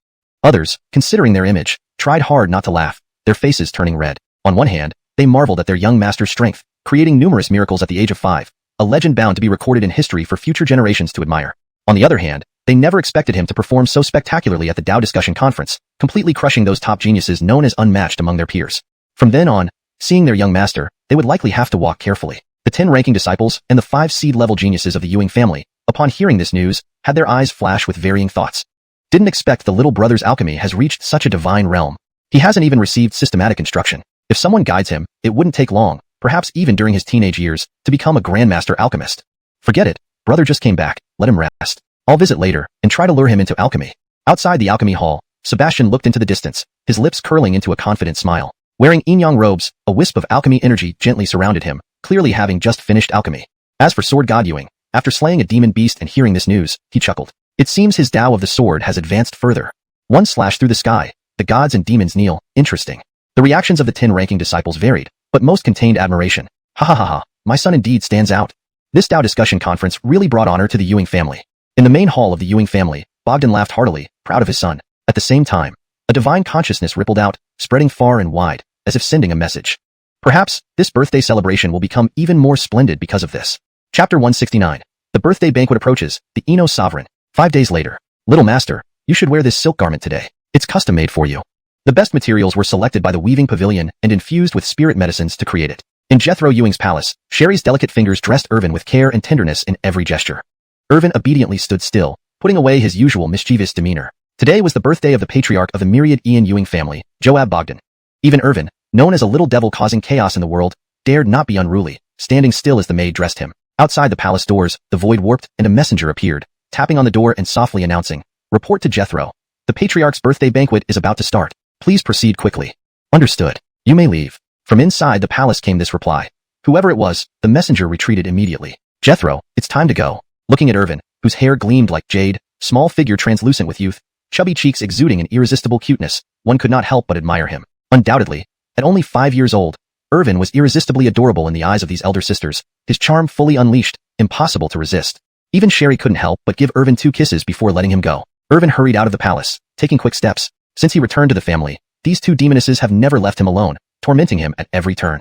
Others, considering their image, tried hard not to laugh, their faces turning red. On one hand, they marveled at their young master's strength, creating numerous miracles at the age of 5, a legend bound to be recorded in history for future generations to admire. On the other hand, they never expected him to perform so spectacularly at the Tao discussion conference, completely crushing those top geniuses known as unmatched among their peers. From then on, seeing their young master, they would likely have to walk carefully. The 10 ranking disciples and the 5 seed-level geniuses of the Ewing family, upon hearing this news, had their eyes flash with varying thoughts. Didn't expect the little brother's alchemy has reached such a divine realm. He hasn't even received systematic instruction. If someone guides him, it wouldn't take long, perhaps even during his teenage years, to become a grandmaster alchemist. Forget it, brother just came back, let him rest. I'll visit later, and try to lure him into alchemy. Outside the alchemy hall, Sebastian looked into the distance, his lips curling into a confident smile. Wearing yin-yang robes, a wisp of alchemy energy gently surrounded him, clearly having just finished alchemy. As for Sword God Ewing, after slaying a demon beast and hearing this news, he chuckled. It seems his Tao of the sword has advanced further. One slash through the sky, the gods and demons kneel, interesting. The reactions of the 10 ranking disciples varied, but most contained admiration. Ha ha ha ha, my son indeed stands out. This Tao discussion conference really brought honor to the Ewing family. In the main hall of the Ewing family, Bogdan laughed heartily, proud of his son. At the same time, a divine consciousness rippled out, spreading far and wide, as if sending a message. Perhaps, this birthday celebration will become even more splendid because of this. Chapter 169. The birthday banquet approaches, the Eno sovereign. 5 days later. Little master, you should wear this silk garment today. It's custom made for you. The best materials were selected by the weaving pavilion and infused with spirit medicines to create it. In Jethro Ewing's palace, Sherry's delicate fingers dressed Irvin with care and tenderness in every gesture. Irvin obediently stood still, putting away his usual mischievous demeanor. Today was the birthday of the patriarch of the myriad Ian Ewing family, Joab Bogdan. Even Irvin, known as a little devil causing chaos in the world, dared not be unruly, standing still as the maid dressed him. Outside the palace doors, the void warped and a messenger appeared, tapping on the door and softly announcing, "Report to Jethro. The patriarch's birthday banquet is about to start. Please proceed quickly." Understood. You may leave. From inside the palace came this reply. Whoever it was, the messenger retreated immediately. Jethro, it's time to go. Looking at Irvin, whose hair gleamed like jade, small figure translucent with youth, chubby cheeks exuding an irresistible cuteness, one could not help but admire him. Undoubtedly, at only 5 years old, Irvin was irresistibly adorable in the eyes of these elder sisters, his charm fully unleashed, impossible to resist. Even Sherry couldn't help but give Irvin 2 kisses before letting him go. Irvin hurried out of the palace, taking quick steps. Since he returned to the family, these 2 demonesses have never left him alone, tormenting him at every turn.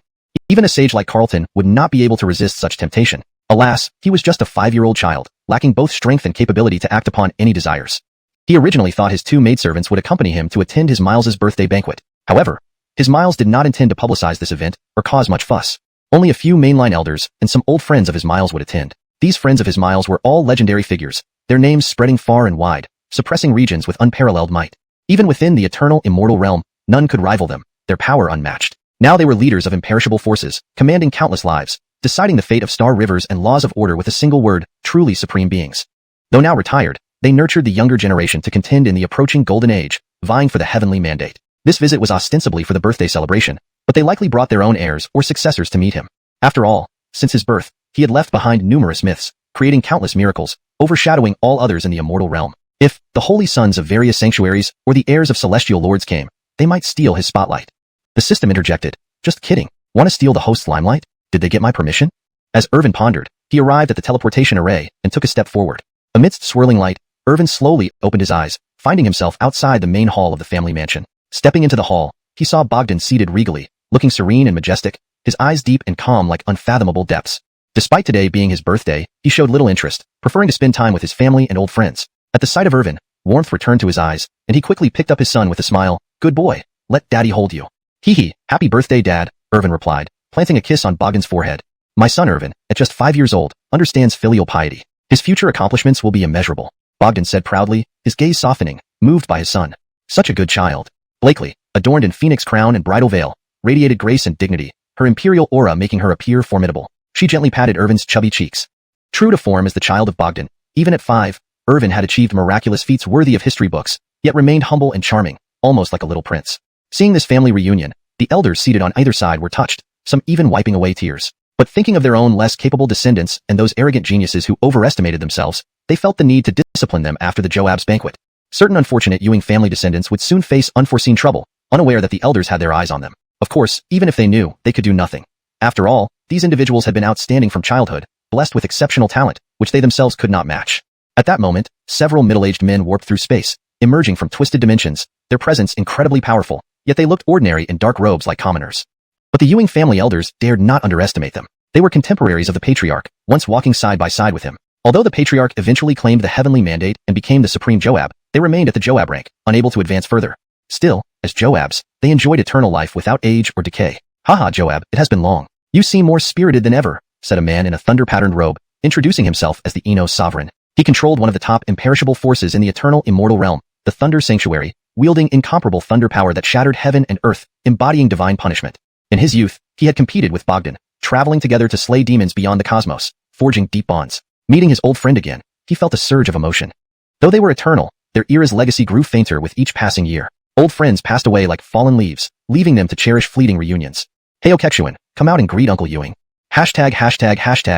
Even a sage like Carlton would not be able to resist such temptation. Alas, he was just a 5-year-old child, lacking both strength and capability to act upon any desires. He originally thought his 2 maidservants would accompany him to attend his Miles's birthday banquet. However, his Miles did not intend to publicize this event or cause much fuss. Only a few mainline elders and some old friends of his Miles would attend. These friends of his Miles were all legendary figures, their names spreading far and wide, suppressing regions with unparalleled might. Even within the eternal immortal realm, none could rival them, their power unmatched. Now they were leaders of imperishable forces, commanding countless lives, deciding the fate of star rivers and laws of order with a single word, truly supreme beings. Though now retired, they nurtured the younger generation to contend in the approaching golden age, vying for the heavenly mandate. This visit was ostensibly for the birthday celebration, but they likely brought their own heirs or successors to meet him. After all, since his birth, he had left behind numerous myths, creating countless miracles, overshadowing all others in the immortal realm. If the holy sons of various sanctuaries or the heirs of celestial lords came, they might steal his spotlight. The system interjected, "Just kidding. Want to steal the host's limelight? Did they get my permission?" As Irvin pondered, he arrived at the teleportation array and took a step forward. Amidst swirling light, Irvin slowly opened his eyes, finding himself outside the main hall of the family mansion. Stepping into the hall, he saw Bogdan seated regally, looking serene and majestic, his eyes deep and calm like unfathomable depths. Despite today being his birthday, he showed little interest, preferring to spend time with his family and old friends. At the sight of Irvin, warmth returned to his eyes, and he quickly picked up his son with a smile. "Good boy, let daddy hold you." "Hee hee, happy birthday, dad," Irvin replied, planting a kiss on Bogdan's forehead. "My son Irvin, at just 5 years old, understands filial piety. His future accomplishments will be immeasurable," Bogdan said proudly, his gaze softening, moved by his son. "Such a good child." Blakely, adorned in phoenix crown and bridal veil, radiated grace and dignity, her imperial aura making her appear formidable. She gently patted Irvin's chubby cheeks. True to form as the child of Bogdan, even at 5, Irvin had achieved miraculous feats worthy of history books, yet remained humble and charming, almost like a little prince. Seeing this family reunion, the elders seated on either side were touched, some even wiping away tears. But thinking of their own less capable descendants and those arrogant geniuses who overestimated themselves, they felt the need to discipline them after the Joab's banquet. Certain unfortunate Ewing family descendants would soon face unforeseen trouble, unaware that the elders had their eyes on them. Of course, even if they knew, they could do nothing. After all, these individuals had been outstanding from childhood, blessed with exceptional talent, which they themselves could not match. At that moment, several middle-aged men warped through space, emerging from twisted dimensions, their presence incredibly powerful, yet they looked ordinary in dark robes like commoners. But the Ewing family elders dared not underestimate them. They were contemporaries of the patriarch, once walking side by side with him. Although the patriarch eventually claimed the heavenly mandate and became the supreme Joab, they remained at the Joab rank, unable to advance further. Still, as Joabs, they enjoyed eternal life without age or decay. Haha, Joab, it has been long. You seem more spirited than ever, said a man in a thunder-patterned robe, introducing himself as the Eno sovereign. He controlled one of the top imperishable forces in the eternal immortal realm, the Thunder Sanctuary, wielding incomparable thunder power that shattered heaven and earth, embodying divine punishment. In his youth, he had competed with Bogdan, traveling together to slay demons beyond the cosmos, forging deep bonds. Meeting his old friend again, he felt a surge of emotion. Though they were eternal, their era's legacy grew fainter with each passing year. Old friends passed away like fallen leaves, leaving them to cherish fleeting reunions. Hey Okexuan, come out and greet Uncle Ewing. Hashtag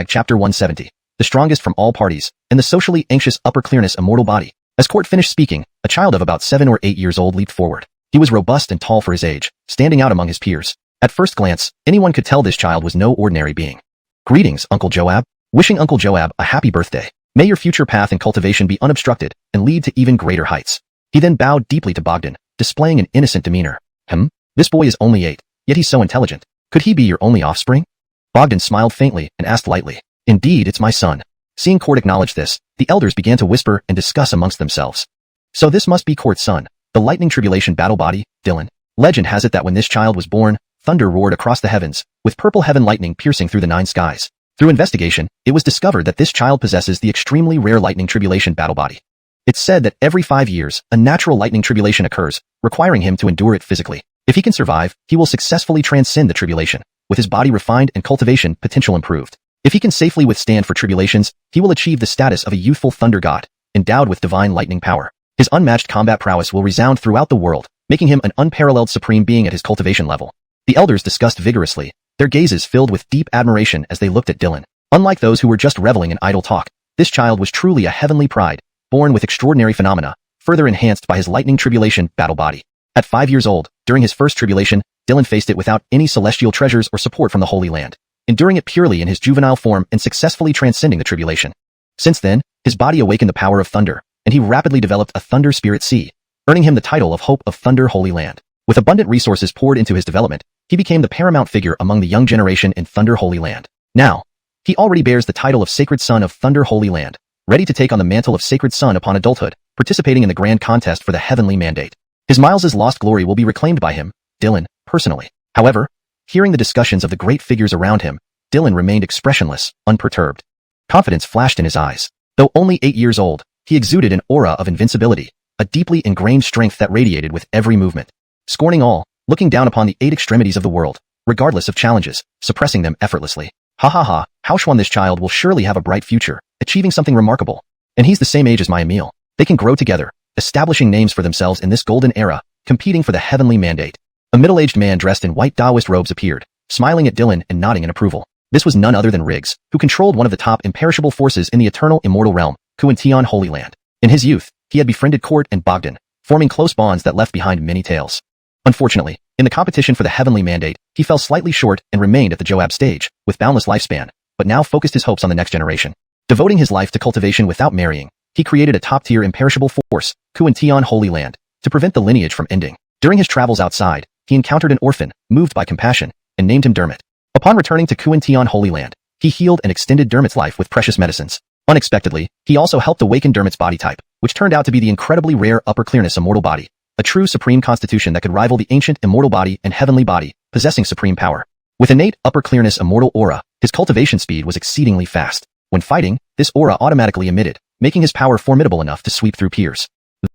chapter 170. The strongest from all parties, and the socially anxious upper clearness immortal body. As Court finished speaking, a child of about 7 or 8 years old leaped forward. He was robust and tall for his age, standing out among his peers. At first glance, anyone could tell this child was no ordinary being. Greetings, Uncle Joab. Wishing Uncle Joab a happy birthday. May your future path and cultivation be unobstructed and lead to even greater heights. He then bowed deeply to Bogdan, displaying an innocent demeanor. This boy is only 8, yet he's so intelligent. Could he be your only offspring? Bogdan smiled faintly and asked lightly. Indeed, it's my son. Seeing Court acknowledge this, the elders began to whisper and discuss amongst themselves. So this must be Court's son, the lightning tribulation battle body, Dylan. Legend has it that when this child was born, thunder roared across the heavens, with purple heaven lightning piercing through the 9 skies. Through investigation, it was discovered that this child possesses the extremely rare lightning tribulation battle body. It's said that every 5 years, a natural lightning tribulation occurs, requiring him to endure it physically. If he can survive, he will successfully transcend the tribulation, with his body refined and cultivation potential improved. If he can safely withstand for tribulations, he will achieve the status of a youthful thunder god, endowed with divine lightning power. His unmatched combat prowess will resound throughout the world, making him an unparalleled supreme being at his cultivation level. The elders discussed vigorously, their gazes filled with deep admiration as they looked at Dylan. Unlike those who were just reveling in idle talk, this child was truly a heavenly pride, born with extraordinary phenomena, further enhanced by his lightning tribulation battle body. At 5 years old, during his first tribulation, Dylan faced it without any celestial treasures or support from the Holy Land, enduring it purely in his juvenile form and successfully transcending the tribulation. Since then, his body awakened the power of thunder, and he rapidly developed a thunder spirit seed, earning him the title of Hope of Thunder Holy Land. With abundant resources poured into his development, he became the paramount figure among the young generation in Thunder Holy Land. Now, he already bears the title of Sacred Son of Thunder Holy Land, ready to take on the mantle of Sacred Son upon adulthood, participating in the grand contest for the heavenly mandate. His Miles's lost glory will be reclaimed by him, Dylan, personally. However, hearing the discussions of the great figures around him, Dylan remained expressionless, unperturbed. Confidence flashed in his eyes. Though only 8 years old, he exuded an aura of invincibility, a deeply ingrained strength that radiated with every movement. Scorning all, looking down upon the 8 extremities of the world, regardless of challenges, suppressing them effortlessly. Haushwan, this child will surely have a bright future, achieving something remarkable. And he's the same age as my Emil. They can grow together, establishing names for themselves in this golden era, competing for the heavenly mandate. A middle-aged man dressed in white Taoist robes appeared, smiling at Dylan and nodding in approval. This was none other than Riggs, who controlled one of the top imperishable forces in the eternal immortal realm, Kuantion Holy Land. In his youth, he had befriended Court and Bogdan, forming close bonds that left behind many tales. Unfortunately, in the competition for the heavenly mandate, he fell slightly short and remained at the Joab stage, with boundless lifespan, but now focused his hopes on the next generation. Devoting his life to cultivation without marrying, he created a top-tier imperishable force, Kuantion Holy Land, to prevent the lineage from ending. During his travels outside, he encountered an orphan, moved by compassion, and named him Dermot. Upon returning to Kuantion Holy Land, he healed and extended Dermot's life with precious medicines. Unexpectedly, he also helped awaken Dermot's body type, which turned out to be the incredibly rare upper clearness immortal body, a true supreme constitution that could rival the ancient immortal body and heavenly body, possessing supreme power. With innate upper clearness immortal aura, his cultivation speed was exceedingly fast. When fighting, this aura automatically emitted, making his power formidable enough to sweep through peers.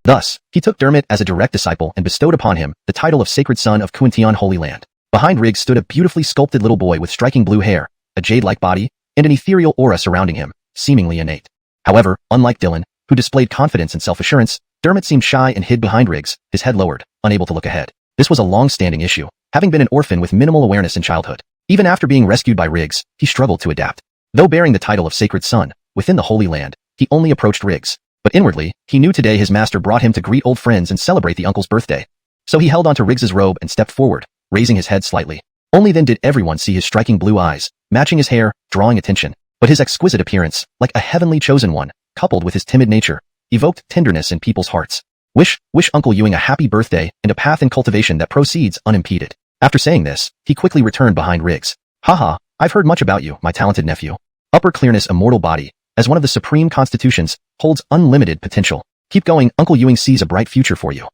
Thus, he took Dermot as a direct disciple and bestowed upon him the title of Sacred Son of Xianxia Holy Land. Behind Riggs stood a beautifully sculpted little boy with striking blue hair, a jade-like body, and an ethereal aura surrounding him, seemingly innate. However, unlike Dylan, who displayed confidence and self-assurance, Dermot seemed shy and hid behind Riggs, his head lowered, unable to look ahead. This was a long-standing issue, having been an orphan with minimal awareness in childhood. Even after being rescued by Riggs, he struggled to adapt. Though bearing the title of Sacred Son, within the Holy Land, he only approached Riggs. But inwardly, he knew today his master brought him to greet old friends and celebrate the uncle's birthday. So he held onto Riggs's robe and stepped forward, raising his head slightly. Only then did everyone see his striking blue eyes, matching his hair, drawing attention. But his exquisite appearance, like a heavenly chosen one, coupled with his timid nature, evoked tenderness in people's hearts. Wish Uncle Ewing a happy birthday and a path in cultivation that proceeds unimpeded. After saying this, he quickly returned behind Riggs. Haha, I've heard much about you, my talented nephew. Upper Clearness Immortal Body, as one of the supreme constitutions, holds unlimited potential. Keep going, Uncle Ewing sees a bright future for you.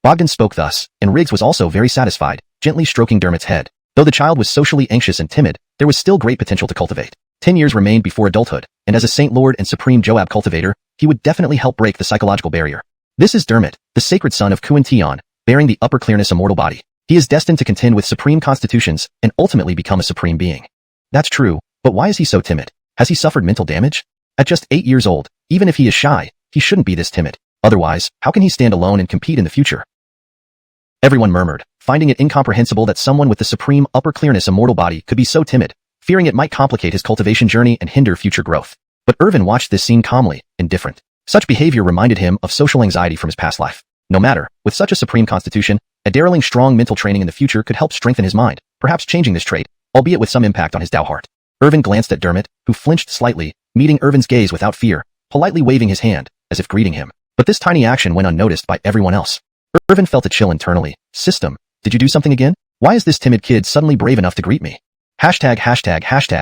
Bogdan spoke thus, and Riggs was also very satisfied, gently stroking Dermot's head. Though the child was socially anxious and timid, there was still great potential to cultivate. 10 years remained before adulthood, and as a Saint Lord and Supreme Joab cultivator, he would definitely help break the psychological barrier. This is Dermot, the sacred son of Xianxia, bearing the Upper Clearness Immortal Body. He is destined to contend with supreme constitutions and ultimately become a supreme being. That's true, but why is he so timid? Has he suffered mental damage? At just 8 years old, even if he is shy, he shouldn't be this timid. Otherwise, how can he stand alone and compete in the future? Everyone murmured, finding it incomprehensible that someone with the supreme Upper Clearness Immortal Body could be so timid, fearing it might complicate his cultivation journey and hinder future growth. But Irvin watched this scene calmly, indifferent. Such behavior reminded him of social anxiety from his past life. No matter, with such a supreme constitution, a daring strong mental training in the future could help strengthen his mind, perhaps changing this trait, albeit with some impact on his Tao heart. Irvin glanced at Dermot, who flinched slightly, meeting Irvin's gaze without fear, politely waving his hand, as if greeting him. But this tiny action went unnoticed by everyone else. Irvin felt a chill internally. System, did you do something again? Why is this timid kid suddenly brave enough to greet me? Hashtag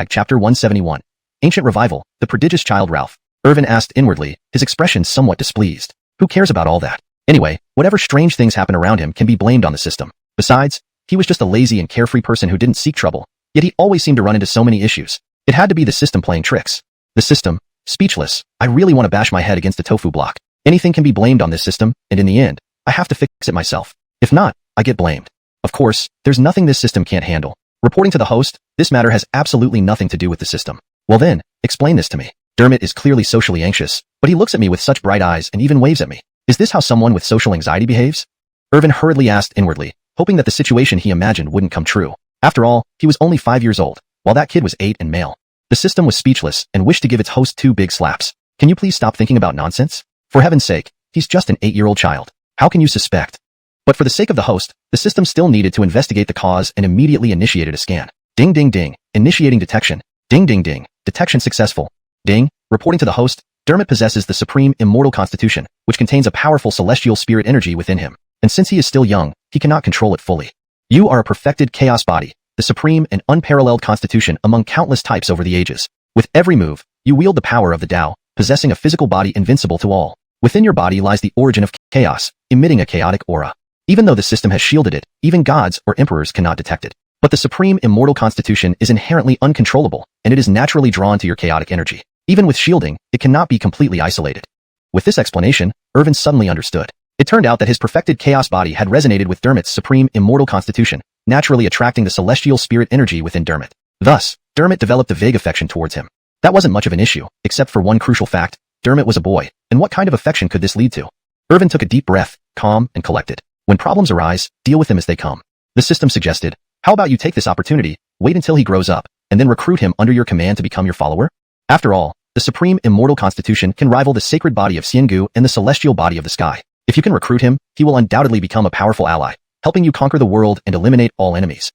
chapter 171. Ancient Revival, the prodigious child Ralph. Irvin asked inwardly, his expression somewhat displeased. Who cares about all that? Anyway, whatever strange things happen around him can be blamed on the system. Besides, he was just a lazy and carefree person who didn't seek trouble, yet he always seemed to run into so many issues. It had to be the system playing tricks. The system, speechless, I really want to bash my head against a tofu block. Anything can be blamed on this system, and in the end, I have to fix it myself. If not, I get blamed. Of course, there's nothing this system can't handle. Reporting to the host, this matter has absolutely nothing to do with the system. Well then, explain this to me. Dermot is clearly socially anxious, but he looks at me with such bright eyes and even waves at me. Is this how someone with social anxiety behaves? Irvin hurriedly asked inwardly, hoping that the situation he imagined wouldn't come true. After all, he was only 5 years old, while that kid was 8 and male. The system was speechless and wished to give its host 2 big slaps. Can you please stop thinking about nonsense? For heaven's sake, he's just an 8-year-old child. How can you suspect? But for the sake of the host, the system still needed to investigate the cause and immediately initiated a scan. Ding ding ding, initiating detection. Ding ding ding, detection successful. Ding, reporting to the host, Dermot possesses the supreme immortal constitution, which contains a powerful celestial spirit energy within him. And since he is still young, he cannot control it fully. You are a perfected chaos body, the supreme and unparalleled constitution among countless types over the ages. With every move, you wield the power of the Tao, possessing a physical body invincible to all. Within your body lies the origin of chaos, emitting a chaotic aura. Even though the system has shielded it, even gods or emperors cannot detect it. But the supreme immortal constitution is inherently uncontrollable, and it is naturally drawn to your chaotic energy. Even with shielding, it cannot be completely isolated. With this explanation, Irvin suddenly understood. It turned out that his perfected chaos body had resonated with Dermot's supreme immortal constitution, naturally attracting the celestial spirit energy within Dermot. Thus, Dermot developed a vague affection towards him. That wasn't much of an issue, except for one crucial fact. Dermot was a boy, and what kind of affection could this lead to? Irvin took a deep breath, calm and collected. When problems arise, deal with them as they come. The system suggested, how about you take this opportunity, wait until he grows up, and then recruit him under your command to become your follower? After all, the supreme immortal constitution can rival the sacred body of Xiangu and the celestial body of the sky. If you can recruit him, he will undoubtedly become a powerful ally, helping you conquer the world and eliminate all enemies.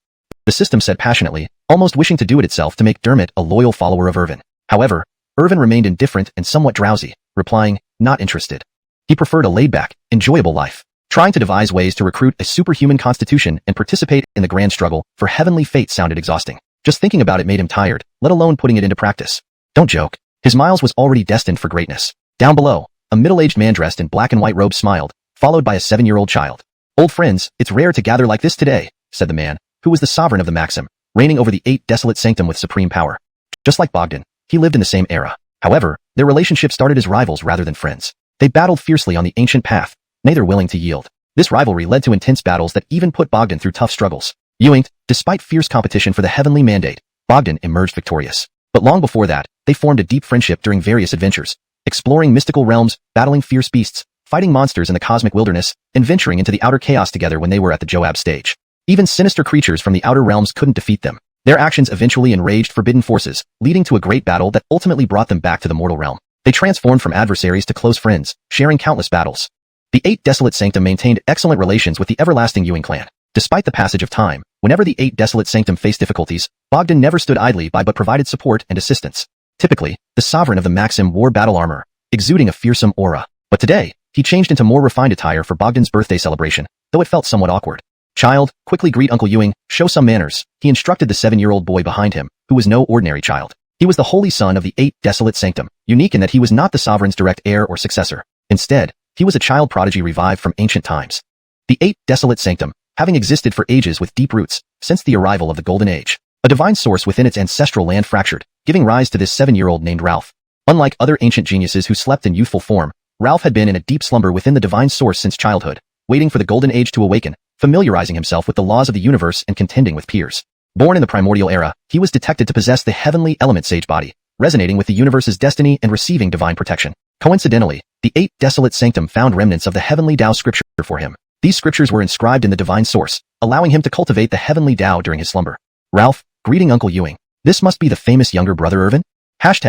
The system said passionately, almost wishing to do it itself to make Dermot a loyal follower of Irvin. However, Irvin remained indifferent and somewhat drowsy, replying, not interested. He preferred a laid-back, enjoyable life. Trying to devise ways to recruit a superhuman constitution and participate in the grand struggle for heavenly fate sounded exhausting. Just thinking about it made him tired, let alone putting it into practice. Don't joke. His Miles was already destined for greatness. Down below, a middle-aged man dressed in black and white robes smiled, followed by a 7-year-old child. Old friends, it's rare to gather like this today, said the man, who was the sovereign of the Maxim, reigning over the 8 desolate sanctum with supreme power. Just like Bogdan, he lived in the same era. However, their relationship started as rivals rather than friends. They battled fiercely on the ancient path, neither willing to yield. This rivalry led to intense battles that even put Bogdan through tough struggles. Despite fierce competition for the heavenly mandate, Bogdan emerged victorious. But long before that, they formed a deep friendship during various adventures, exploring mystical realms, battling fierce beasts, fighting monsters in the cosmic wilderness, and venturing into the outer chaos together when they were at the Joab stage. Even sinister creatures from the outer realms couldn't defeat them. Their actions eventually enraged forbidden forces, leading to a great battle that ultimately brought them back to the mortal realm. They transformed from adversaries to close friends, sharing countless battles. The 8 Desolate Sanctum maintained excellent relations with the everlasting Ewing clan. Despite the passage of time, whenever the 8 Desolate Sanctum faced difficulties, Bogdan never stood idly by but provided support and assistance. Typically, the sovereign of the Maxim wore battle armor, exuding a fearsome aura. But today, he changed into more refined attire for Bogdan's birthday celebration, though it felt somewhat awkward. "Child, quickly greet Uncle Ewing, show some manners," he instructed the 7-year-old boy behind him, who was no ordinary child. He was the holy son of the 8 Desolate Sanctum, unique in that he was not the sovereign's direct heir or successor. Instead, he was a child prodigy revived from ancient times. The 8 Desolate Sanctum, having existed for ages with deep roots, since the arrival of the Golden Age. A divine source within its ancestral land fractured, giving rise to this 7-year-old named Ralph. Unlike other ancient geniuses who slept in youthful form, Ralph had been in a deep slumber within the divine source since childhood, waiting for the Golden Age to awaken, familiarizing himself with the laws of the universe and contending with peers. Born in the primordial era, he was detected to possess the heavenly element sage body, resonating with the universe's destiny and receiving divine protection. Coincidentally, the 8 Desolate Sanctum found remnants of the heavenly Tao scripture for him. These scriptures were inscribed in the divine source, allowing him to cultivate the heavenly Tao during his slumber. Ralph, greeting Uncle Ewing. This must be the famous younger brother Irvin? Chapter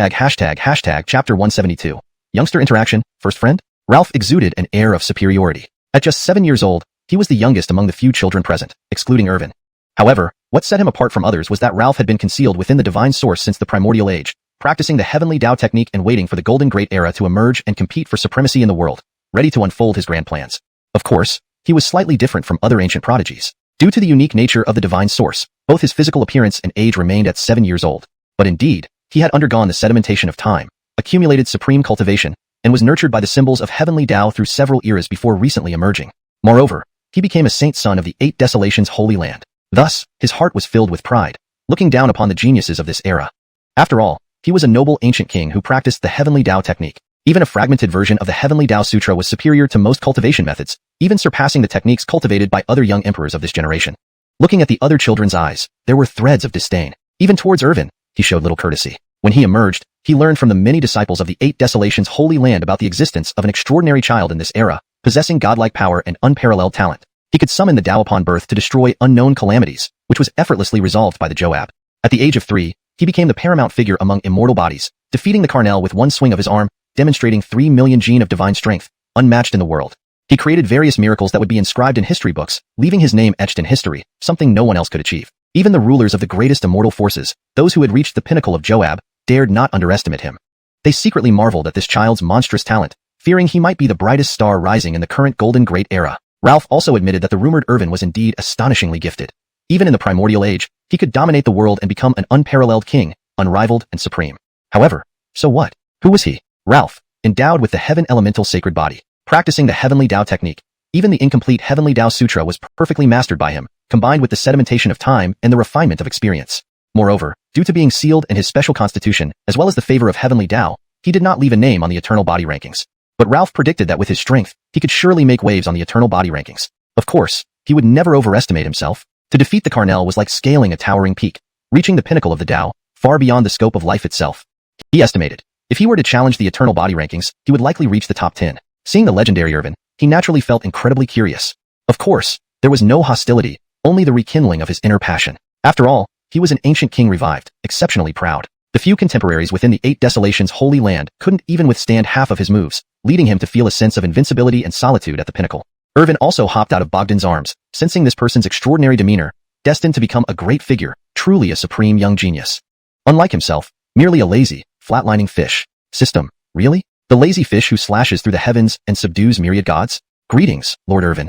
172. Youngster interaction, first friend? Ralph exuded an air of superiority. At just 7 years old, he was the youngest among the few children present, excluding Irvin. However, what set him apart from others was that Ralph had been concealed within the divine source since the primordial age, practicing the heavenly Tao technique and waiting for the Golden Great Era to emerge and compete for supremacy in the world, ready to unfold his grand plans. Of course, he was slightly different from other ancient prodigies. Due to the unique nature of the divine source, both his physical appearance and age remained at 7 years old. But indeed, he had undergone the sedimentation of time, accumulated supreme cultivation, and was nurtured by the symbols of heavenly Tao through several eras before recently emerging. Moreover, he became a saint son of the 8 Desolations Holy Land. Thus, his heart was filled with pride, looking down upon the geniuses of this era. After all, he was a noble ancient king who practiced the heavenly Tao technique. Even a fragmented version of the heavenly Tao Sutra was superior to most cultivation methods, even surpassing the techniques cultivated by other young emperors of this generation. Looking at the other children's eyes, there were threads of disdain. Even towards Irvin, he showed little courtesy. When he emerged, he learned from the many disciples of the 8 Desolations Holy Land about the existence of an extraordinary child in this era, possessing godlike power and unparalleled talent. He could summon the Tao upon birth to destroy unknown calamities, which was effortlessly resolved by the Joab. At the age of 3, he became the paramount figure among immortal bodies, defeating the Carnell with one swing of his arm, demonstrating 3 million gene of divine strength, unmatched in the world. He created various miracles that would be inscribed in history books, leaving his name etched in history, something no one else could achieve. Even the rulers of the greatest immortal forces, those who had reached the pinnacle of Joab, dared not underestimate him. They secretly marveled at this child's monstrous talent, fearing he might be the brightest star rising in the current Golden Great Era. Ralph also admitted that the rumored Irvin was indeed astonishingly gifted. Even in the primordial age, he could dominate the world and become an unparalleled king, unrivaled and supreme. However, so what? Who was he? Ralph, endowed with the heaven elemental sacred body, practicing the heavenly Tao technique. Even the incomplete heavenly Tao Sutra was perfectly mastered by him, combined with the sedimentation of time and the refinement of experience. Moreover, due to being sealed in his special constitution, as well as the favor of heavenly Tao, he did not leave a name on the eternal body rankings. But Ralph predicted that with his strength, he could surely make waves on the eternal body rankings. Of course, he would never overestimate himself. To defeat the Carnell was like scaling a towering peak, reaching the pinnacle of the Tao, far beyond the scope of life itself. He estimated, if he were to challenge the eternal body rankings, he would likely reach the top 10. Seeing the legendary Irvin, he naturally felt incredibly curious. Of course, there was no hostility, only the rekindling of his inner passion. After all, he was an ancient king revived, exceptionally proud. The few contemporaries within the 8 Desolations Holy Land couldn't even withstand half of his moves, leading him to feel a sense of invincibility and solitude at the pinnacle. Irvin also hopped out of Bogdan's arms, sensing this person's extraordinary demeanor, destined to become a great figure, truly a supreme young genius. Unlike himself, merely a lazy, flatlining fish. System, really? The lazy fish who slashes through the heavens and subdues myriad gods? Greetings, Lord Irvin.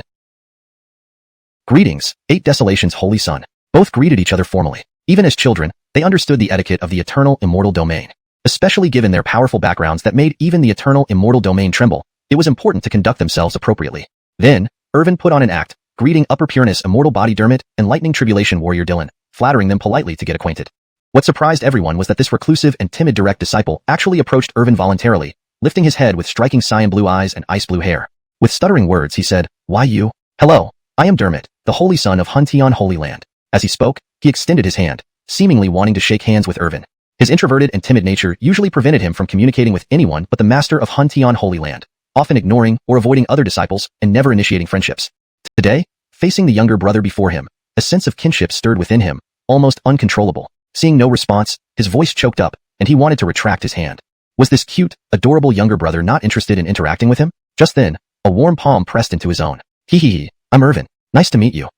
Greetings, 8 Desolations Holy Son. Both greeted each other formally. Even as children, they understood the etiquette of the eternal immortal domain. Especially given their powerful backgrounds that made even the eternal immortal domain tremble, it was important to conduct themselves appropriately. Then, Irvin put on an act, greeting Upper Pureness Immortal Body Dermot and Lightning Tribulation Warrior Dylan, flattering them politely to get acquainted. What surprised everyone was that this reclusive and timid direct disciple actually approached Irvin voluntarily, lifting his head with striking cyan blue eyes and ice blue hair. With stuttering words, he said, "Why you? Hello, I am Dermot, the holy son of Huntion Holy Land." As he spoke, he extended his hand, seemingly wanting to shake hands with Irvin. His introverted and timid nature usually prevented him from communicating with anyone but the master of Huntion Holy Land, often ignoring or avoiding other disciples and never initiating friendships. Today, facing the younger brother before him, a sense of kinship stirred within him, almost uncontrollable. Seeing no response, his voice choked up, and he wanted to retract his hand. Was this cute, adorable younger brother not interested in interacting with him? Just then, a warm palm pressed into his own. Hee, I'm Irvin. Nice to meet you.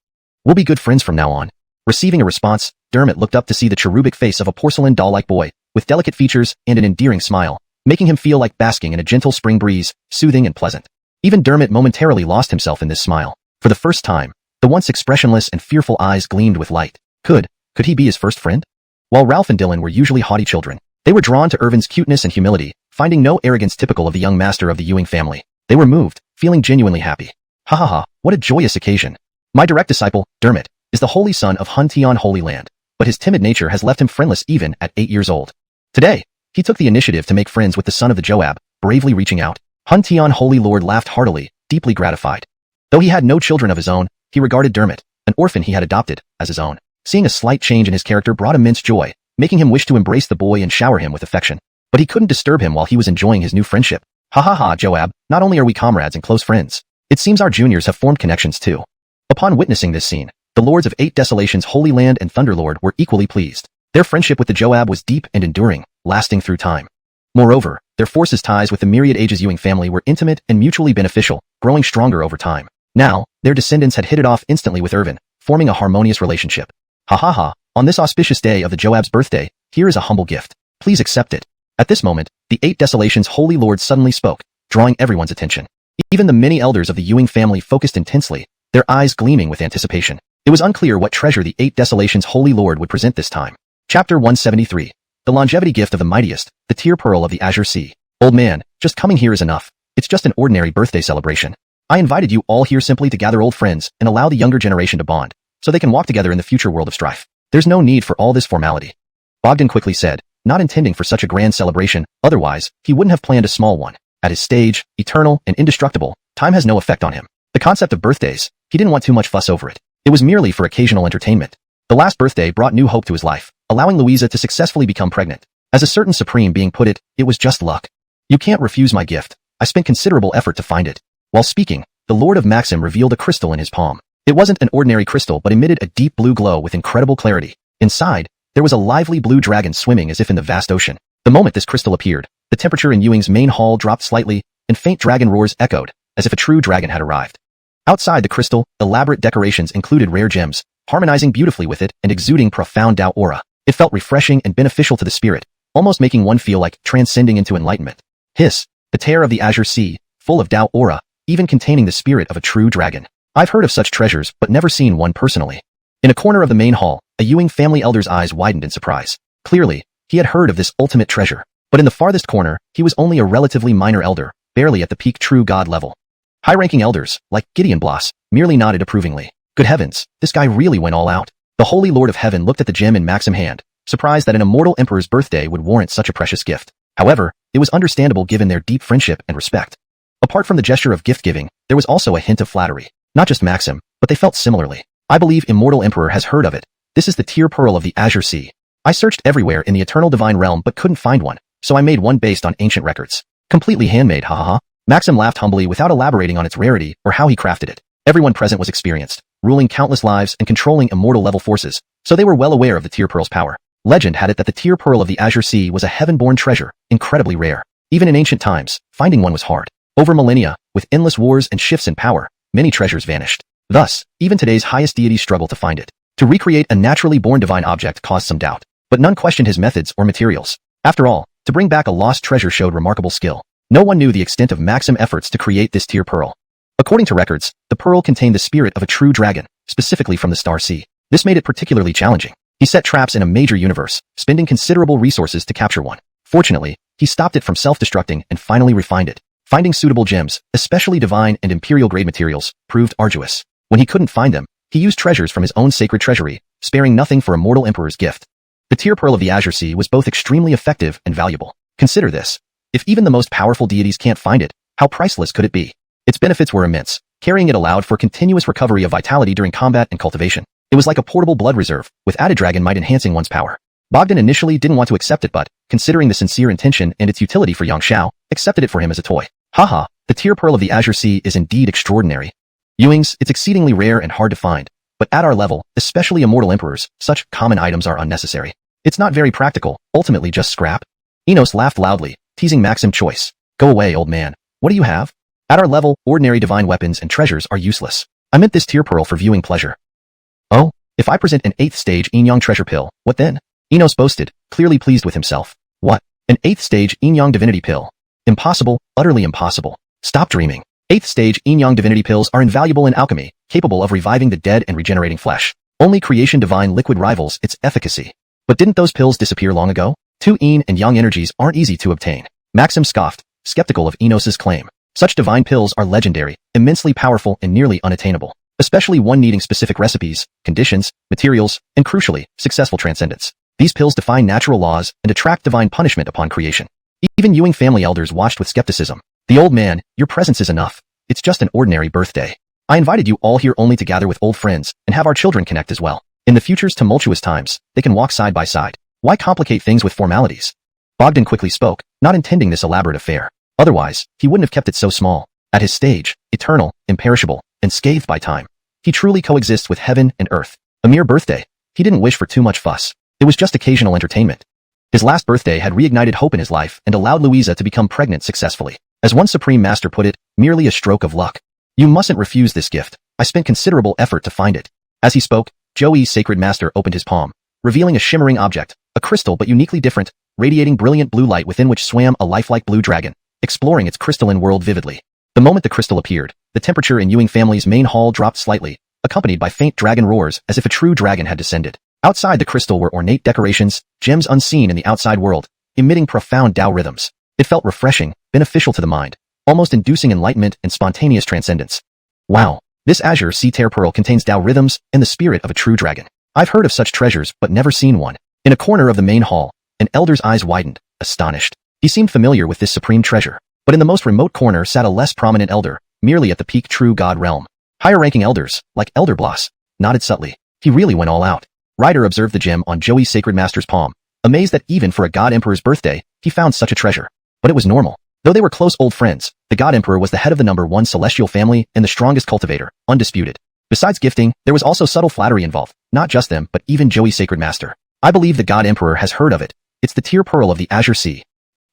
We'll be good friends from now on. Receiving a response, Dermot looked up to see the cherubic face of a porcelain doll-like boy, with delicate features and an endearing smile, making him feel like basking in a gentle spring breeze, soothing and pleasant. Even Dermot momentarily lost himself in this smile. For the first time, the once expressionless and fearful eyes gleamed with light. Could he be his first friend? While Ralph and Dylan were usually haughty children, they were drawn to Irvin's cuteness and humility, finding no arrogance typical of the young master of the Ewing family. They were moved, feeling genuinely happy. Ha ha ha, what a joyous occasion. My direct disciple, Dermot, is the holy son of Huntion Holy Land, but his timid nature has left him friendless even at 8 years old. Today, he took the initiative to make friends with the son of the Joab, bravely reaching out. Huntion Holy Lord laughed heartily, deeply gratified. Though he had no children of his own, he regarded Dermot, an orphan he had adopted, as his own. Seeing a slight change in his character brought immense joy, making him wish to embrace the boy and shower him with affection. But he couldn't disturb him while he was enjoying his new friendship. Ha ha ha, Joab, not only are we comrades and close friends, it seems our juniors have formed connections too. Upon witnessing this scene, the lords of 8 Desolations Holy Land and Thunderlord were equally pleased. Their friendship with the Joab was deep and enduring, lasting through time. Moreover, their forces' ties with the Myriad Ages Ewing family were intimate and mutually beneficial, growing stronger over time. Now, their descendants had hit it off instantly with Irvin, forming a harmonious relationship. Ha ha ha, on this auspicious day of the Joab's birthday, here is a humble gift. Please accept it. At this moment, the 8 Desolations Holy Lord suddenly spoke, drawing everyone's attention. Even the many elders of the Ewing family focused intensely, their eyes gleaming with anticipation. It was unclear what treasure the 8 Desolations Holy Lord would present this time. Chapter 173. The Longevity Gift of the Mightiest, the Tear Pearl of the Azure Sea. Old man, just coming here is enough. It's just an ordinary birthday celebration. I invited you all here simply to gather old friends and allow the younger generation to bond, so they can walk together in the future world of strife. There's no need for all this formality. Bogdan quickly said, not intending for such a grand celebration, otherwise, he wouldn't have planned a small one. At his stage, eternal and indestructible, time has no effect on him. The concept of birthdays, he didn't want too much fuss over it. It was merely for occasional entertainment. The last birthday brought new hope to his life, allowing Louisa to successfully become pregnant. As a certain supreme being put it, it was just luck. You can't refuse my gift. I spent considerable effort to find it. While speaking, the Lord of Maxim revealed a crystal in his palm. It wasn't an ordinary crystal but emitted a deep blue glow with incredible clarity. Inside, there was a lively blue dragon swimming as if in the vast ocean. The moment this crystal appeared, the temperature in Ewing's main hall dropped slightly, and faint dragon roars echoed, as if a true dragon had arrived. Outside the crystal, elaborate decorations included rare gems, harmonizing beautifully with it and exuding profound Tao aura. It felt refreshing and beneficial to the spirit, almost making one feel like transcending into enlightenment. Hiss, the tear of the Azure Sea, full of Tao aura, even containing the spirit of a true dragon. I've heard of such treasures but never seen one personally. In a corner of the main hall, a Ewing family elder's eyes widened in surprise. Clearly, he had heard of this ultimate treasure, but in the farthest corner, he was only a relatively minor elder, barely at the peak true god level. High-ranking elders, like Gideon Bloss, merely nodded approvingly. Good heavens, this guy really went all out. The Holy Lord of Heaven looked at the gem in Maxim's hand, surprised that an immortal emperor's birthday would warrant such a precious gift. However, it was understandable given their deep friendship and respect. Apart from the gesture of gift-giving, there was also a hint of flattery. Not just Maxim, but they felt similarly. I believe Immortal Emperor has heard of it. This is the Tear Pearl of the Azure Sea. I searched everywhere in the Eternal Divine Realm but couldn't find one, so I made one based on ancient records. Completely handmade, ha ha ha. Maxim laughed humbly without elaborating on its rarity or how he crafted it. Everyone present was experienced, ruling countless lives and controlling immortal-level forces, so they were well aware of the Tear Pearl's power. Legend had it that the Tear Pearl of the Azure Sea was a heaven-born treasure, incredibly rare. Even in ancient times, finding one was hard. Over millennia, with endless wars and shifts in power, many treasures vanished. Thus, even today's highest deities struggle to find it. To recreate a naturally born divine object caused some doubt, but none questioned his methods or materials. After all, to bring back a lost treasure showed remarkable skill. No one knew the extent of Maxim's efforts to create this Tear Pearl. According to records, the pearl contained the spirit of a true dragon, specifically from the Star Sea. This made it particularly challenging. He set traps in a major universe, spending considerable resources to capture one. Fortunately, he stopped it from self-destructing and finally refined it. Finding suitable gems, especially divine and imperial-grade materials, proved arduous. When he couldn't find them, he used treasures from his own sacred treasury, sparing nothing for a mortal emperor's gift. The Tear Pearl of the Azure Sea was both extremely effective and valuable. Consider this. If even the most powerful deities can't find it, how priceless could it be? Its benefits were immense. Carrying it allowed for continuous recovery of vitality during combat and cultivation. It was like a portable blood reserve, with added dragon might enhancing one's power. Bogdan initially didn't want to accept it but, considering the sincere intention and its utility for Xianxia, accepted it for him as a toy. Haha, the Tear Pearl of the Azure Sea is indeed extraordinary. Ewing's, it's exceedingly rare and hard to find. But at our level, especially immortal emperors, such common items are unnecessary. It's not very practical, ultimately just scrap. Enos laughed loudly, teasing Maxim Choice. Go away, old man. What do you have? At our level, ordinary divine weapons and treasures are useless. I meant this Tear Pearl for viewing pleasure. Oh, if I present an 8th stage Yin-Yang treasure pill, what then? Enos boasted, clearly pleased with himself. What? An 8th stage Yin-Yang divinity pill? Impossible, utterly impossible. Stop dreaming. 8th stage Yin-Yang divinity pills are invaluable in alchemy, capable of reviving the dead and regenerating flesh. Only creation divine liquid rivals its efficacy. But didn't those pills disappear long ago? 2 Yin and Yang energies aren't easy to obtain. Maxim scoffed, skeptical of Enos's claim. Such divine pills are legendary, immensely powerful and nearly unattainable. Especially one needing specific recipes, conditions, materials, and crucially, successful transcendence. These pills defy natural laws and attract divine punishment upon creation. Even Ewing family elders watched with skepticism. The old man, your presence is enough. It's just an ordinary birthday. I invited you all here only to gather with old friends and have our children connect as well. In the future's tumultuous times, they can walk side by side. Why complicate things with formalities? Bogdan quickly spoke, not intending this elaborate affair. Otherwise, he wouldn't have kept it so small. At his stage, eternal, imperishable, and scathed by time, he truly coexists with heaven and earth. A mere birthday. He didn't wish for too much fuss. It was just occasional entertainment. His last birthday had reignited hope in his life and allowed Louisa to become pregnant successfully. As one supreme master put it, merely a stroke of luck. You mustn't refuse this gift. I spent considerable effort to find it. As he spoke, Joey's sacred master opened his palm, revealing a shimmering object, a crystal but uniquely different, radiating brilliant blue light within which swam a lifelike blue dragon, exploring its crystalline world vividly. The moment the crystal appeared, the temperature in Ewing family's main hall dropped slightly, accompanied by faint dragon roars as if a true dragon had descended. Outside the crystal were ornate decorations, gems unseen in the outside world, emitting profound Tao rhythms. It felt refreshing, beneficial to the mind, almost inducing enlightenment and spontaneous transcendence. Wow, this Azure Sea Tear Pearl contains Tao rhythms and the spirit of a true dragon. I've heard of such treasures but never seen one. In a corner of the main hall, an elder's eyes widened, astonished. He seemed familiar with this supreme treasure. But in the most remote corner sat a less prominent elder, merely at the peak true god realm. Higher-ranking elders, like Elder Bloss, nodded subtly. He really went all out. Ryder observed the gem on Joey's sacred master's palm, amazed that even for a god emperor's birthday, he found such a treasure. But it was normal. Though they were close old friends, the god emperor was the head of the number 1 celestial family and the strongest cultivator, undisputed. Besides gifting, there was also subtle flattery involved, not just them but even Joey's sacred master. I believe the god emperor has heard of it. It's the Tear Pearl of the Azure Sea.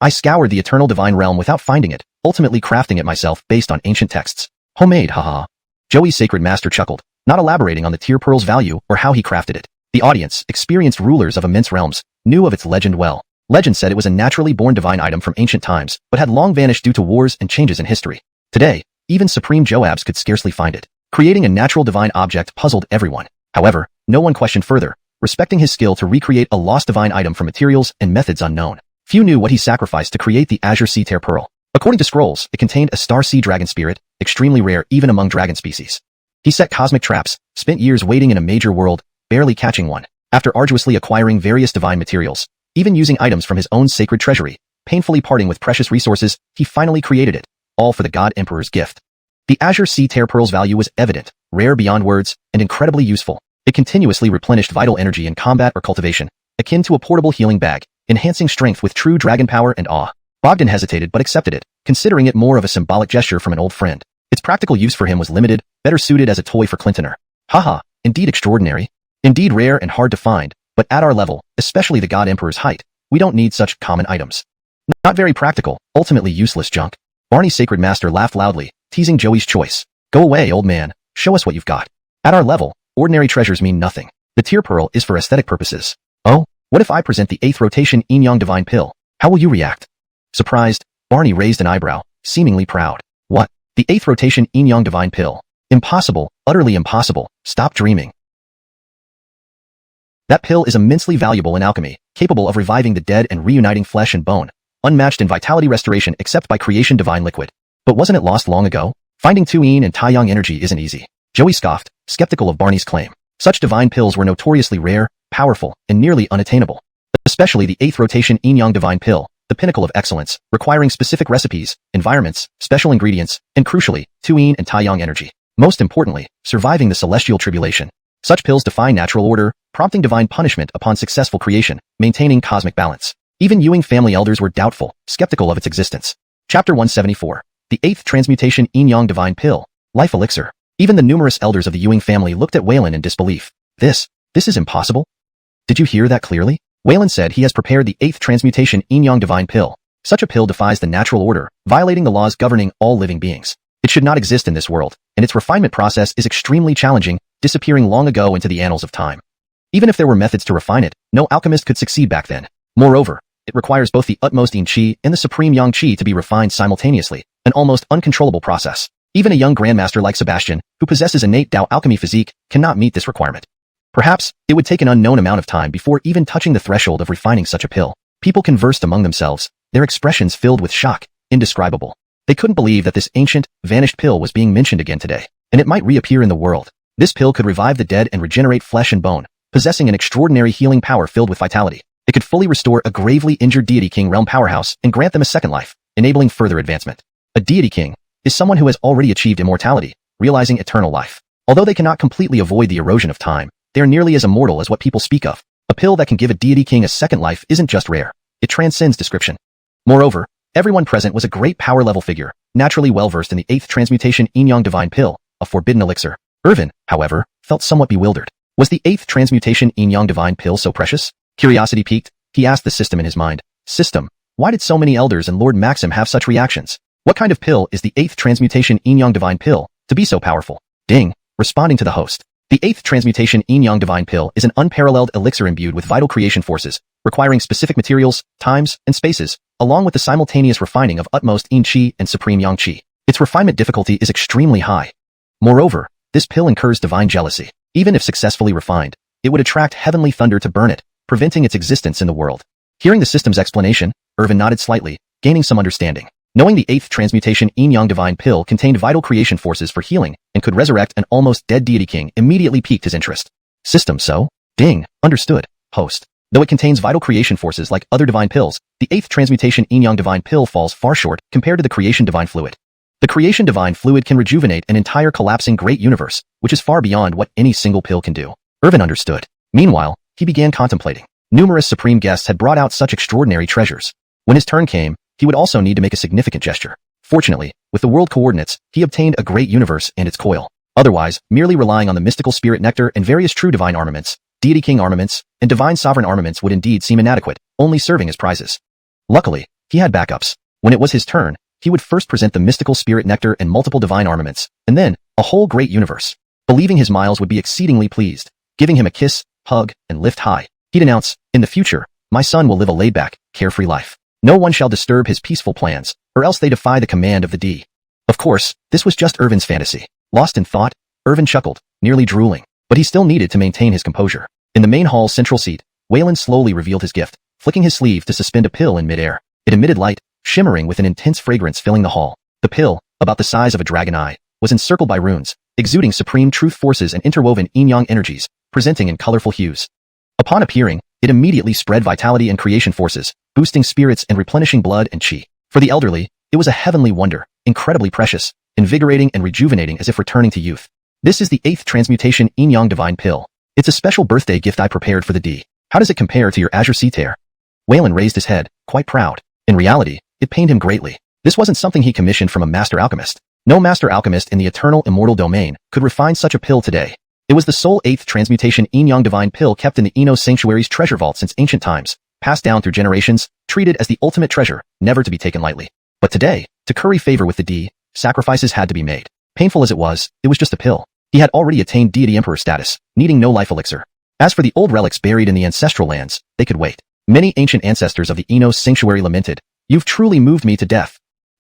I scoured the eternal divine realm without finding it, ultimately crafting it myself based on ancient texts. Homemade, haha. Joey's sacred master chuckled, not elaborating on the Tear Pearl's value or how he crafted it. The audience, experienced rulers of immense realms, knew of its legend well. Legend said it was a naturally born divine item from ancient times, but had long vanished due to wars and changes in history. Today, even Supreme Joabs could scarcely find it. Creating a natural divine object puzzled everyone. However, no one questioned further, respecting his skill to recreate a lost divine item from materials and methods unknown. Few knew what he sacrificed to create the Azure Sea Tear Pearl. According to scrolls, it contained a star sea dragon spirit, extremely rare even among dragon species. He set cosmic traps, spent years waiting in a major world, barely catching one. After arduously acquiring various divine materials, even using items from his own sacred treasury, painfully parting with precious resources, he finally created it, all for the God Emperor's gift. The Azure Sea Tear Pearl's value was evident, rare beyond words, and incredibly useful. It continuously replenished vital energy in combat or cultivation, akin to a portable healing bag, enhancing strength with true dragon power and awe. Bogdan hesitated but accepted it, considering it more of a symbolic gesture from an old friend. Its practical use for him was limited, better suited as a toy for Clintoner. Haha, indeed extraordinary. Indeed rare and hard to find, but at our level, especially the God Emperor's height, we don't need such common items. Not very practical, ultimately useless junk. Barney's sacred master laughed loudly, teasing Joey's choice. Go away, old man. Show us what you've got. At our level, ordinary treasures mean nothing. The Tear Pearl is for aesthetic purposes. Oh, what if I present the 8th rotation Yin-Yang divine pill? How will you react? Surprised, Barney raised an eyebrow, seemingly proud. What? The 8th rotation Yin-Yang divine pill? Impossible, utterly impossible. Stop dreaming. That pill is immensely valuable in alchemy, capable of reviving the dead and reuniting flesh and bone, unmatched in vitality restoration except by creation divine liquid. But wasn't it lost long ago? Finding Tu Yin and Taiyang energy isn't easy. Joey scoffed, skeptical of Barney's claim. Such divine pills were notoriously rare, powerful, and nearly unattainable. Especially the 8th rotation Yin-Yang divine pill, the pinnacle of excellence, requiring specific recipes, environments, special ingredients, and crucially, Tuyin and Taiyang energy. Most importantly, surviving the celestial tribulation. Such pills defy natural order, prompting divine punishment upon successful creation, maintaining cosmic balance. Even Ewing family elders were doubtful, skeptical of its existence. Chapter 174. The 8th Transmutation Yin-Yang Divine Pill, Life Elixir. Even the numerous elders of the Ewing family looked at Waylon in disbelief. This is impossible? Did you hear that clearly? Waylon said he has prepared the 8th Transmutation Yin-Yang Divine Pill. Such a pill defies the natural order, violating the laws governing all living beings. It should not exist in this world, and its refinement process is extremely challenging, disappearing long ago into the annals of time. Even if there were methods to refine it, no alchemist could succeed back then. Moreover, it requires both the utmost yin qi and the supreme yang qi to be refined simultaneously, an almost uncontrollable process. Even a young grandmaster like Sebastian, who possesses innate Dao alchemy physique, cannot meet this requirement. Perhaps, it would take an unknown amount of time before even touching the threshold of refining such a pill. People conversed among themselves, their expressions filled with shock, indescribable. They couldn't believe that this ancient, vanished pill was being mentioned again today, and it might reappear in the world. This pill could revive the dead and regenerate flesh and bone, possessing an extraordinary healing power filled with vitality. It could fully restore a gravely injured deity king realm powerhouse and grant them a second life, enabling further advancement. A deity king is someone who has already achieved immortality, realizing eternal life. Although they cannot completely avoid the erosion of time, they are nearly as immortal as what people speak of. A pill that can give a deity king a second life isn't just rare. It transcends description. Moreover, everyone present was a great power-level figure, naturally well-versed in the 8th Transmutation Yin-Yang Divine Pill, a forbidden elixir. Irvin, however, felt somewhat bewildered. Was the 8th Transmutation Yin-Yang Divine Pill so precious? Curiosity piqued, he asked the system in his mind. System, why did so many elders and Lord Maxim have such reactions? What kind of pill is the 8th Transmutation Yin-Yang Divine Pill to be so powerful? Ding, responding to the host. The 8th Transmutation Yin-Yang Divine Pill is an unparalleled elixir imbued with vital creation forces, requiring specific materials, times, and spaces, along with the simultaneous refining of utmost yin qi and supreme yang qi. Its refinement difficulty is extremely high. Moreover, this pill incurs divine jealousy. Even if successfully refined, it would attract heavenly thunder to burn it, preventing its existence in the world. Hearing the system's explanation, Irvin nodded slightly, gaining some understanding. Knowing the 8th Transmutation Yin-Yang Divine Pill contained vital creation forces for healing and could resurrect an almost dead deity king immediately piqued his interest. System so? Ding, understood, host. Though it contains vital creation forces like other divine pills, the 8th Transmutation Yin-Yang Divine Pill falls far short compared to the Creation Divine Fluid. The Creation Divine Fluid can rejuvenate an entire collapsing great universe, which is far beyond what any single pill can do. Irvin understood. Meanwhile, he began contemplating. Numerous supreme guests had brought out such extraordinary treasures. When his turn came, he would also need to make a significant gesture. Fortunately, with the world coordinates, he obtained a great universe and its coil. Otherwise, merely relying on the mystical spirit nectar and various true divine armaments, deity king armaments, and divine sovereign armaments would indeed seem inadequate, only serving as prizes. Luckily, he had backups. When it was his turn, he would first present the mystical spirit nectar and multiple divine armaments, and then, a whole great universe. Believing his Miles would be exceedingly pleased, giving him a kiss, hug, and lift high. He'd announce, in the future, my son will live a laid-back, carefree life. No one shall disturb his peaceful plans, or else they defy the command of the D. Of course, this was just Irvin's fantasy. Lost in thought, Irvin chuckled, nearly drooling, but he still needed to maintain his composure. In the main hall's central seat, Waylon slowly revealed his gift, flicking his sleeve to suspend a pill in midair. It emitted light, shimmering with an intense fragrance filling the hall. The pill, about the size of a dragon eye, was encircled by runes, exuding supreme truth forces and interwoven yin-yang energies, presenting in colorful hues. Upon appearing, it immediately spread vitality and creation forces, boosting spirits and replenishing blood and chi. For the elderly, it was a heavenly wonder, incredibly precious, invigorating and rejuvenating as if returning to youth. This is the 8th Transmutation Yin-Yang Divine Pill. It's a special birthday gift I prepared for the D. How does it compare to your Azure Sea Tear? Waylon raised his head, quite proud. In reality, it pained him greatly. This wasn't something he commissioned from a master alchemist. No master alchemist in the eternal immortal domain could refine such a pill today. It was the sole 8th Transmutation Yin-Yang Divine Pill kept in the Eno Sanctuary's treasure vault since ancient times, passed down through generations, treated as the ultimate treasure, never to be taken lightly. But today, to curry favor with the D, sacrifices had to be made. Painful as it was just a pill. He had already attained deity emperor status, needing no life elixir. As for the old relics buried in the ancestral lands, they could wait. Many ancient ancestors of the Enos Sanctuary lamented, "You've truly moved me to death."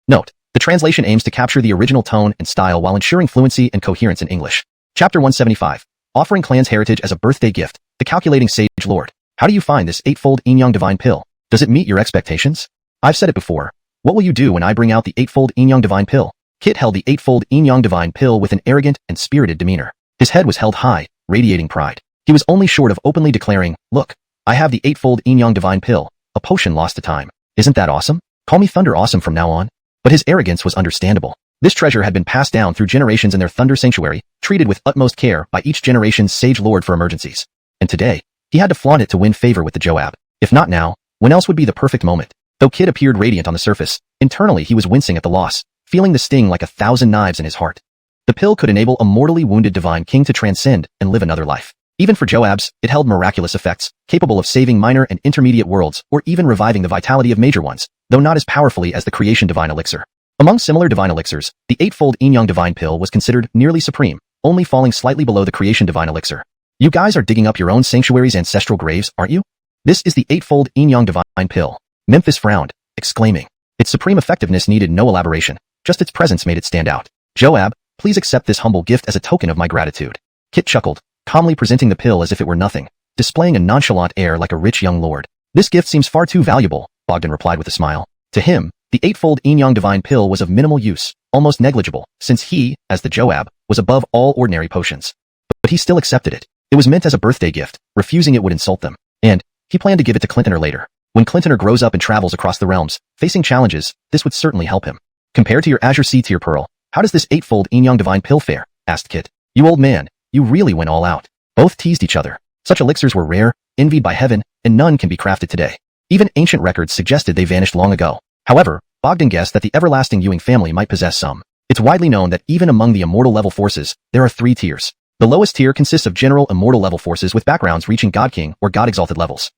Note, the translation aims to capture the original tone and style while ensuring fluency and coherence in English. Chapter 175. Offering Clan's Heritage as a Birthday Gift, the Calculating Sage Lord. How do you find this 8-fold Yin-Yang Divine Pill? Does it meet your expectations? I've said it before. What will you do when I bring out the 8-fold Yin-Yang Divine Pill? Kit held the 8-fold Yin-Yang Divine Pill with an arrogant and spirited demeanor. His head was held high, radiating pride. He was only short of openly declaring, "Look, I have the 8-fold Yin-Yang Divine Pill, a potion lost to time." Isn't that awesome? Call me Thunder Awesome from now on. But his arrogance was understandable. This treasure had been passed down through generations in their Thunder Sanctuary, treated with utmost care by each generation's sage lord for emergencies. And today, he had to flaunt it to win favor with the Joab. If not now, when else would be the perfect moment? Though Kid appeared radiant on the surface, internally he was wincing at the loss, feeling the sting like 1,000 knives in his heart. The pill could enable a mortally wounded divine king to transcend and live another life. Even for Joab's, it held miraculous effects, capable of saving minor and intermediate worlds or even reviving the vitality of major ones, though not as powerfully as the creation divine elixir. Among similar divine elixirs, the eightfold Yin-Yang divine pill was considered nearly supreme, only falling slightly below the creation divine elixir. You guys are digging up your own sanctuary's ancestral graves, aren't you? This is the eightfold Yin-Yang divine pill. Memphis frowned, exclaiming. Its supreme effectiveness needed no elaboration, just its presence made it stand out. Joab, please accept this humble gift as a token of my gratitude. Kit chuckled, calmly presenting the pill as if it were nothing, displaying a nonchalant air like a rich young lord. This gift seems far too valuable, Bogdan replied with a smile. To him, the eightfold Yin-Yang divine pill was of minimal use, almost negligible, since he, as the Joab, was above all ordinary potions. But he still accepted it. It was meant as a birthday gift, refusing it would insult them. And he planned to give it to Clintoner later. When Clintoner grows up and travels across the realms, facing challenges, this would certainly help him. Compared to your Azure Sea Tier Pearl, how does this eightfold Yin-Yang divine pill fare? Asked Kit. You old man, you really went all out. Both teased each other. Such elixirs were rare, envied by heaven, and none can be crafted today. Even ancient records suggested they vanished long ago. However, Bogdan guessed that the everlasting Ewing family might possess some. It's widely known that even among the immortal level forces, there are 3 tiers. The lowest tier consists of general immortal level forces with backgrounds reaching God King or God Exalted levels.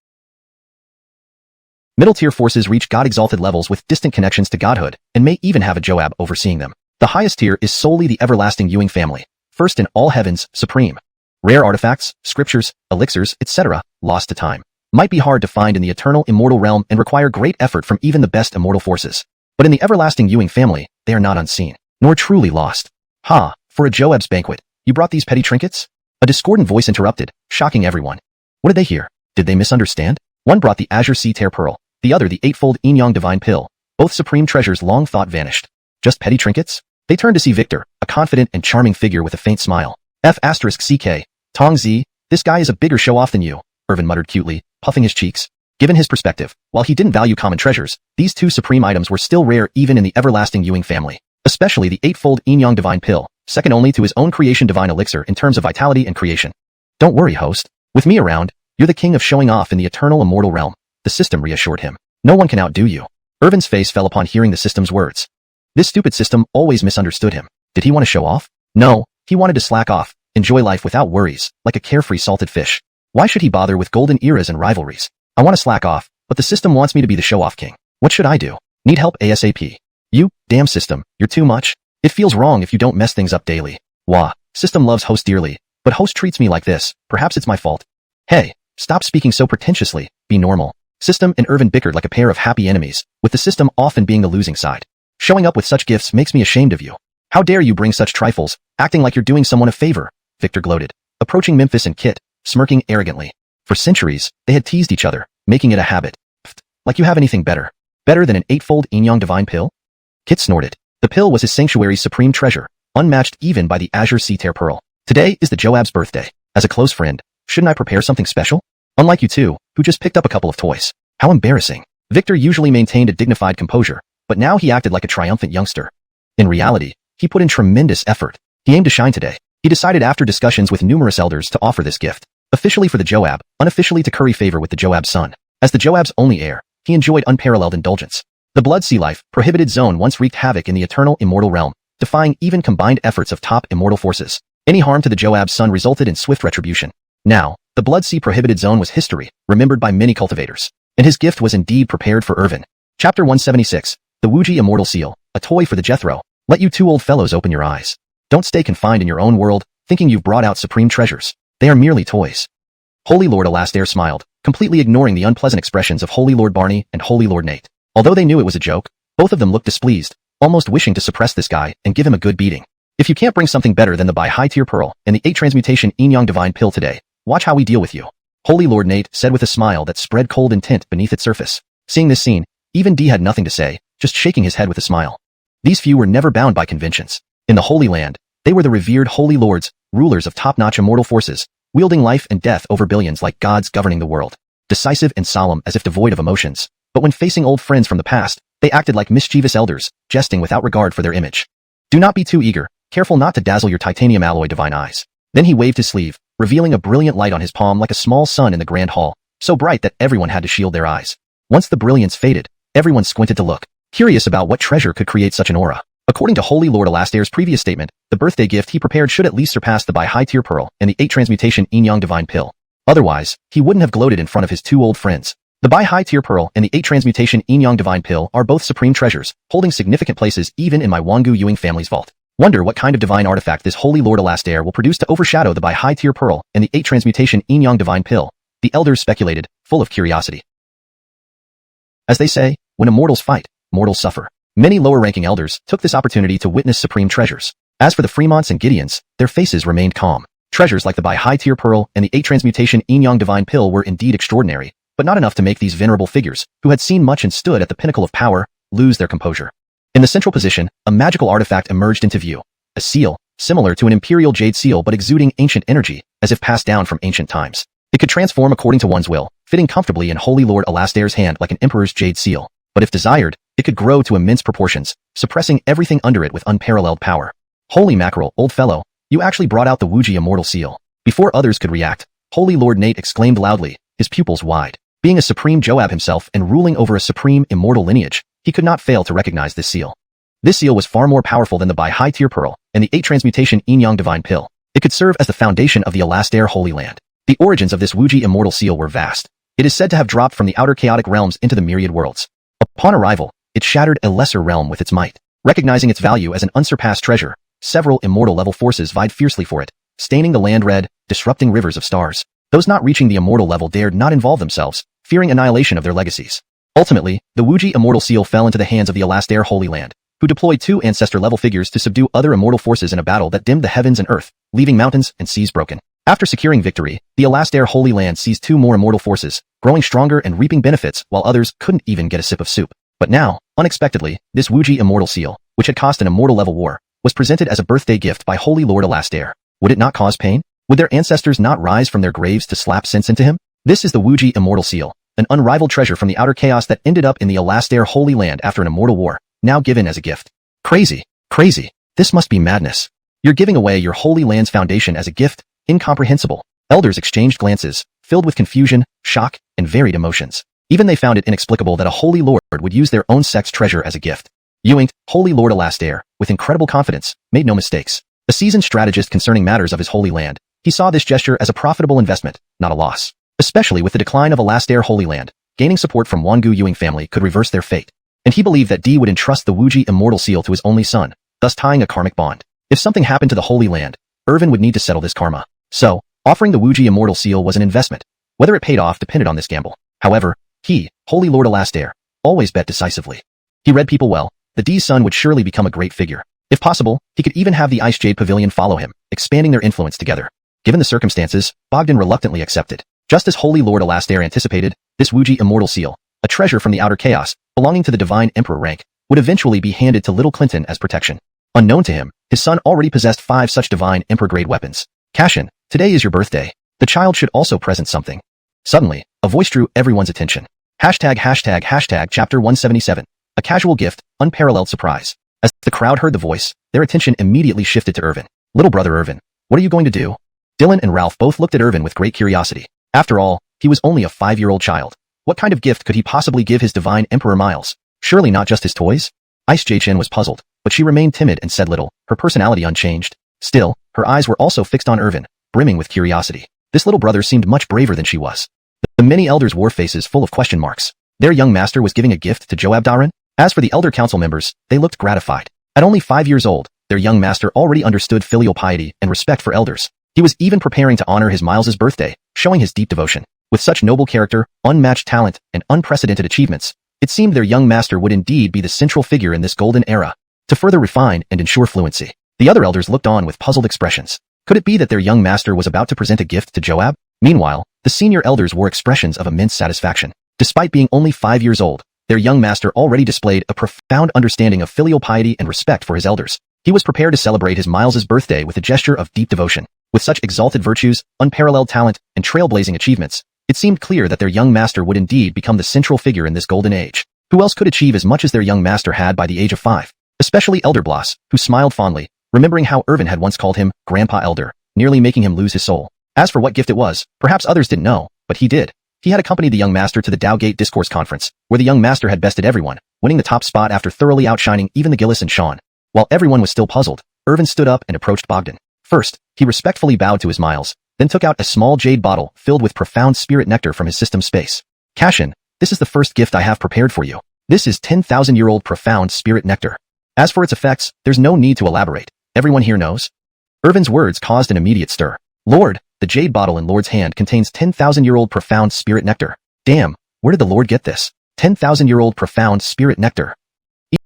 Middle tier forces reach God Exalted levels with distant connections to godhood, and may even have a Joab overseeing them. The highest tier is solely the everlasting Ewing family, first in all heavens, supreme. Rare artifacts, scriptures, elixirs, etc., lost to time, might be hard to find in the eternal immortal realm and require great effort from even the best immortal forces. But in the everlasting Ewing family, they are not unseen, nor truly lost. Ha, for a Joab's banquet, you brought these petty trinkets? A discordant voice interrupted, shocking everyone. What did they hear? Did they misunderstand? One brought the Azure Sea Tier Pearl, the other the eightfold Yin-Yang divine pill, both supreme treasures long thought vanished. Just petty trinkets? They turned to see Victor, a confident and charming figure with a faint smile. F***CK, Tong Z, this guy is a bigger show-off than you, Irvin muttered cutely, puffing his cheeks. Given his perspective, while he didn't value common treasures, these 2 supreme items were still rare even in the everlasting Ewing family, especially the eightfold Yin-Yang divine pill, second only to his own creation divine elixir in terms of vitality and creation. Don't worry, host. With me around, you're the king of showing off in the eternal immortal realm, the system reassured him. No one can outdo you. Irvin's face fell upon hearing the system's words. This stupid system always misunderstood him. Did he want to show off? No, he wanted to slack off, enjoy life without worries, like a carefree salted fish. Why should he bother with golden eras and rivalries? I want to slack off, but the system wants me to be the show-off king. What should I do? Need help ASAP. You, damn system, you're too much. It feels wrong if you don't mess things up daily. Wah, system loves host dearly, but host treats me like this, perhaps it's my fault. Hey, stop speaking so pretentiously, be normal. System and Irvin bickered like a pair of happy enemies, with the system often being the losing side. Showing up with such gifts makes me ashamed of you. How dare you bring such trifles, acting like you're doing someone a favor, Victor gloated, approaching Memphis and Kit, smirking arrogantly. For centuries, they had teased each other, making it a habit. Pfft, like you have anything better. Better than an eightfold Yin-Yang divine pill? Kit snorted. The pill was his sanctuary's supreme treasure, unmatched even by the Azure Sea Tier Pearl. Today is the Joab's birthday. As a close friend, shouldn't I prepare something special? Unlike you two, who just picked up a couple of toys. How embarrassing. Victor usually maintained a dignified composure, but now he acted like a triumphant youngster. In reality, he put in tremendous effort. He aimed to shine today. He decided after discussions with numerous elders to offer this gift. Officially for the Joab, unofficially to curry favor with the Joab's son. As the Joab's only heir, he enjoyed unparalleled indulgence. The Blood Sea Life, prohibited zone once wreaked havoc in the eternal immortal realm, defying even combined efforts of top immortal forces. Any harm to the Joab's son resulted in swift retribution. Now, the Blood Sea prohibited zone was history, remembered by many cultivators. And his gift was indeed prepared for Irvin. Chapter 176, the Wuxia Immortal Seal, a toy for the Jethro. Let you 2 old fellows open your eyes. Don't stay confined in your own world, thinking you've brought out supreme treasures. They are merely toys. Holy Lord Alastair smiled, completely ignoring the unpleasant expressions of Holy Lord Barney and Holy Lord Nate. Although they knew it was a joke, both of them looked displeased, almost wishing to suppress this guy and give him a good beating. If you can't bring something better than the by high tier pearl and the 8 transmutation Yin-Yang divine pill today, watch how we deal with you. Holy Lord Nate said with a smile that spread cold intent beneath its surface. Seeing this scene, even D had nothing to say, just shaking his head with a smile. These few were never bound by conventions. In the Holy Land, they were the revered Holy Lords, rulers of top-notch immortal forces, wielding life and death over billions like gods governing the world. Decisive and solemn as if devoid of emotions, But when facing old friends from the past, they acted like mischievous elders, jesting without regard for their image. Do not be too eager, careful not to dazzle your titanium alloy divine eyes. Then he waved his sleeve, revealing a brilliant light on his palm like a small sun in the grand hall, so bright that everyone had to shield their eyes. Once the brilliance faded, everyone squinted to look, curious about what treasure could create such an aura. According to Holy Lord Alastair's previous statement, the birthday gift he prepared should at least surpass the high-tier pearl and the 8 transmutation yin-yang divine pill. Otherwise, he wouldn't have gloated in front of his 2 old friends. The high-tier pearl and the 8 transmutation yin-yang divine pill are both supreme treasures, holding significant places even in my Wangu Ewing family's vault. Wonder what kind of divine artifact this Holy Lord Alastair will produce to overshadow the high-tier pearl and the 8 transmutation yin-yang divine pill, the elders speculated, full of curiosity. As they say, when immortals fight, mortals suffer. Many lower-ranking elders took this opportunity to witness supreme treasures. As for the Fremonts and Gideons, their faces remained calm. Treasures like the high-tier pearl and the 8 transmutation yin-yang divine pill were indeed extraordinary, but not enough to make these venerable figures, who had seen much and stood at the pinnacle of power, lose their composure. In the central position, a magical artifact emerged into view. A seal, similar to an imperial jade seal but exuding ancient energy, as if passed down from ancient times. It could transform according to one's will, fitting comfortably in Holy Lord Alastair's hand like an emperor's jade seal. But if desired, it could grow to immense proportions, suppressing everything under it with unparalleled power. Holy mackerel, old fellow, you actually brought out the Wuxia immortal seal. Before others could react, Holy Lord Nate exclaimed loudly, his pupils wide. Being a supreme Joab himself and ruling over a supreme immortal lineage, he could not fail to recognize this seal. This seal was far more powerful than the high-tier pearl and the 8 transmutation yin-yang divine pill. It could serve as the foundation of the Alastair Holy Land. The origins of this Wuxia immortal seal were vast. It is said to have dropped from the outer chaotic realms into the myriad worlds. Upon arrival, it shattered a lesser realm with its might. Recognizing its value as an unsurpassed treasure, several immortal-level forces vied fiercely for it, staining the land red, disrupting rivers of stars. Those not reaching the immortal level dared not involve themselves, fearing annihilation of their legacies. Ultimately, the Wuxia immortal seal fell into the hands of the Alastair Holy Land, who deployed 2 ancestor-level figures to subdue other immortal forces in a battle that dimmed the heavens and earth, leaving mountains and seas broken. After securing victory, the Alastair Holy Land seized 2 more immortal forces, growing stronger and reaping benefits while others couldn't even get a sip of soup. But now, unexpectedly, this Wuxia immortal seal, which had cost an immortal-level war, was presented as a birthday gift by Holy Lord Alastair. Would it not cause pain? Would their ancestors not rise from their graves to slap sense into him? This is the Wuxia immortal seal, an unrivaled treasure from the outer chaos that ended up in the Alastair Holy Land after an immortal war, now given as a gift. Crazy. Crazy. This must be madness. You're giving away your Holy Land's foundation as a gift? Incomprehensible. Elders exchanged glances, filled with confusion, shock, and varied emotions. Even they found it inexplicable that a Holy Lord would use their own sex treasure as a gift. Ewing, Holy Lord Alastair, with incredible confidence, made no mistakes. A seasoned strategist concerning matters of his Holy Land, he saw this gesture as a profitable investment, not a loss. Especially with the decline of Alastair Holy Land, gaining support from Wangu Ewing family could reverse their fate. And he believed that D would entrust the Wuxia immortal seal to his only son, thus tying a karmic bond. If something happened to the Holy Land, Irvin would need to settle this karma. So, offering the Wuxia immortal seal was an investment. Whether it paid off depended on this gamble. However, he, Holy Lord Alastair, always bet decisively. He read people well. The D's son would surely become a great figure. If possible, he could even have the Ice Jade Pavilion follow him, expanding their influence together. Given the circumstances, Bogdan reluctantly accepted. Just as Holy Lord Alastair anticipated, this Wuxia immortal seal, a treasure from the outer chaos, belonging to the Divine Emperor rank, would eventually be handed to little Clinton as protection. Unknown to him, his son already possessed 5 such Divine Emperor-grade weapons. Cashin, today is your birthday. The child should also present something. Suddenly, a voice drew everyone's attention. Hashtag chapter 177. A casual gift, unparalleled surprise. As the crowd heard the voice, their attention immediately shifted to Irvin. Little brother Irvin, what are you going to do? Dylan and Ralph both looked at Irvin with great curiosity. After all, he was only a 5-year-old child. What kind of gift could he possibly give his Divine Emperor Miles? Surely not just his toys? Ice Jachin was puzzled, but she remained timid and said little, her personality unchanged. Still, her eyes were also fixed on Irvin, brimming with curiosity. This little brother seemed much braver than she was. The many elders wore faces full of question marks. Their young master was giving a gift to Joab Darin? As for the elder council members, they looked gratified. At only 5 years old, their young master already understood filial piety and respect for elders. He was even preparing to honor his Miles's birthday, showing his deep devotion. With such noble character, unmatched talent, and unprecedented achievements, it seemed their young master would indeed be the central figure in this golden era. To further refine and ensure fluency, the other elders looked on with puzzled expressions. Could it be that their young master was about to present a gift to Joab? Meanwhile, the senior elders wore expressions of immense satisfaction. Despite being only 5 years old, their young master already displayed a profound understanding of filial piety and respect for his elders. He was prepared to celebrate his Miles's birthday with a gesture of deep devotion. With such exalted virtues, unparalleled talent, and trailblazing achievements, It seemed clear that their young master would indeed become the central figure in this golden age. Who else could achieve as much as their young master had by the age of 5? Especially Elder Bloss, who smiled fondly, remembering how Irvin had once called him Grandpa Elder, nearly making him lose his soul. As for what gift it was, perhaps others didn't know, but he did. He had accompanied the young master to the Dowgate Discourse Conference, where the young master had bested everyone, winning the top spot after thoroughly outshining even the Gillis and Sean. While everyone was still puzzled, Irvin stood up and approached Bogdan. First, he respectfully bowed to his Miles, then took out a small jade bottle filled with profound spirit nectar from his system space. Cashin, this is the first gift I have prepared for you. This is 10,000-year-old profound spirit nectar. As for its effects, there's no need to elaborate. Everyone here knows. Irvin's words caused an immediate stir. Lord, the jade bottle in Lord's hand contains 10,000-year-old profound spirit nectar. Damn, where did the Lord get this? 10,000-year-old profound spirit nectar.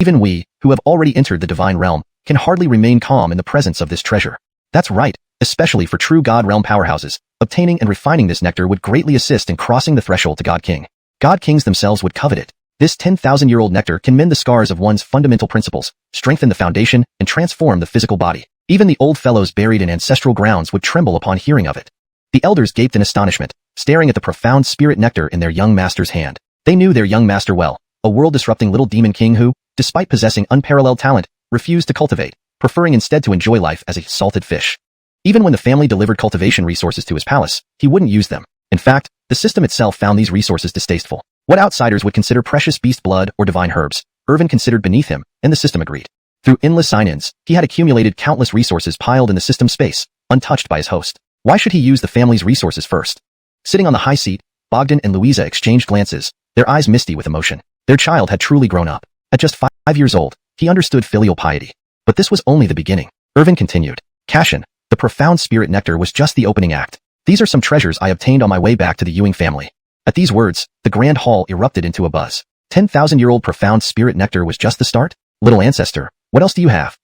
Even we, who have already entered the divine realm, can hardly remain calm in the presence of this treasure. That's right, especially for true God realm powerhouses. Obtaining and refining this nectar would greatly assist in crossing the threshold to God King. God Kings themselves would covet it. This 10,000-year-old nectar can mend the scars of one's fundamental principles, strengthen the foundation, and transform the physical body. Even the old fellows buried in ancestral grounds would tremble upon hearing of it. The elders gaped in astonishment, staring at the profound spirit nectar in their young master's hand. They knew their young master well, a world-disrupting little demon king who, despite possessing unparalleled talent, refused to cultivate, preferring instead to enjoy life as a salted fish. Even when the family delivered cultivation resources to his palace, he wouldn't use them. In fact, the system itself found these resources distasteful. What outsiders would consider precious beast blood or divine herbs, Irvin considered beneath him, and the system agreed. Through endless sign-ins, he had accumulated countless resources piled in the system space, untouched by his host. Why should he use the family's resources first? Sitting on the high seat, Bogdan and Louisa exchanged glances, their eyes misty with emotion. Their child had truly grown up. At just 5 years old, he understood filial piety. But this was only the beginning. Irvin continued. Cashin, the profound spirit nectar was just the opening act. These are some treasures I obtained on my way back to the Ewing family. At these words, the grand hall erupted into a buzz. 10,000-year-old profound spirit nectar was just the start? Little ancestor, what else do you have?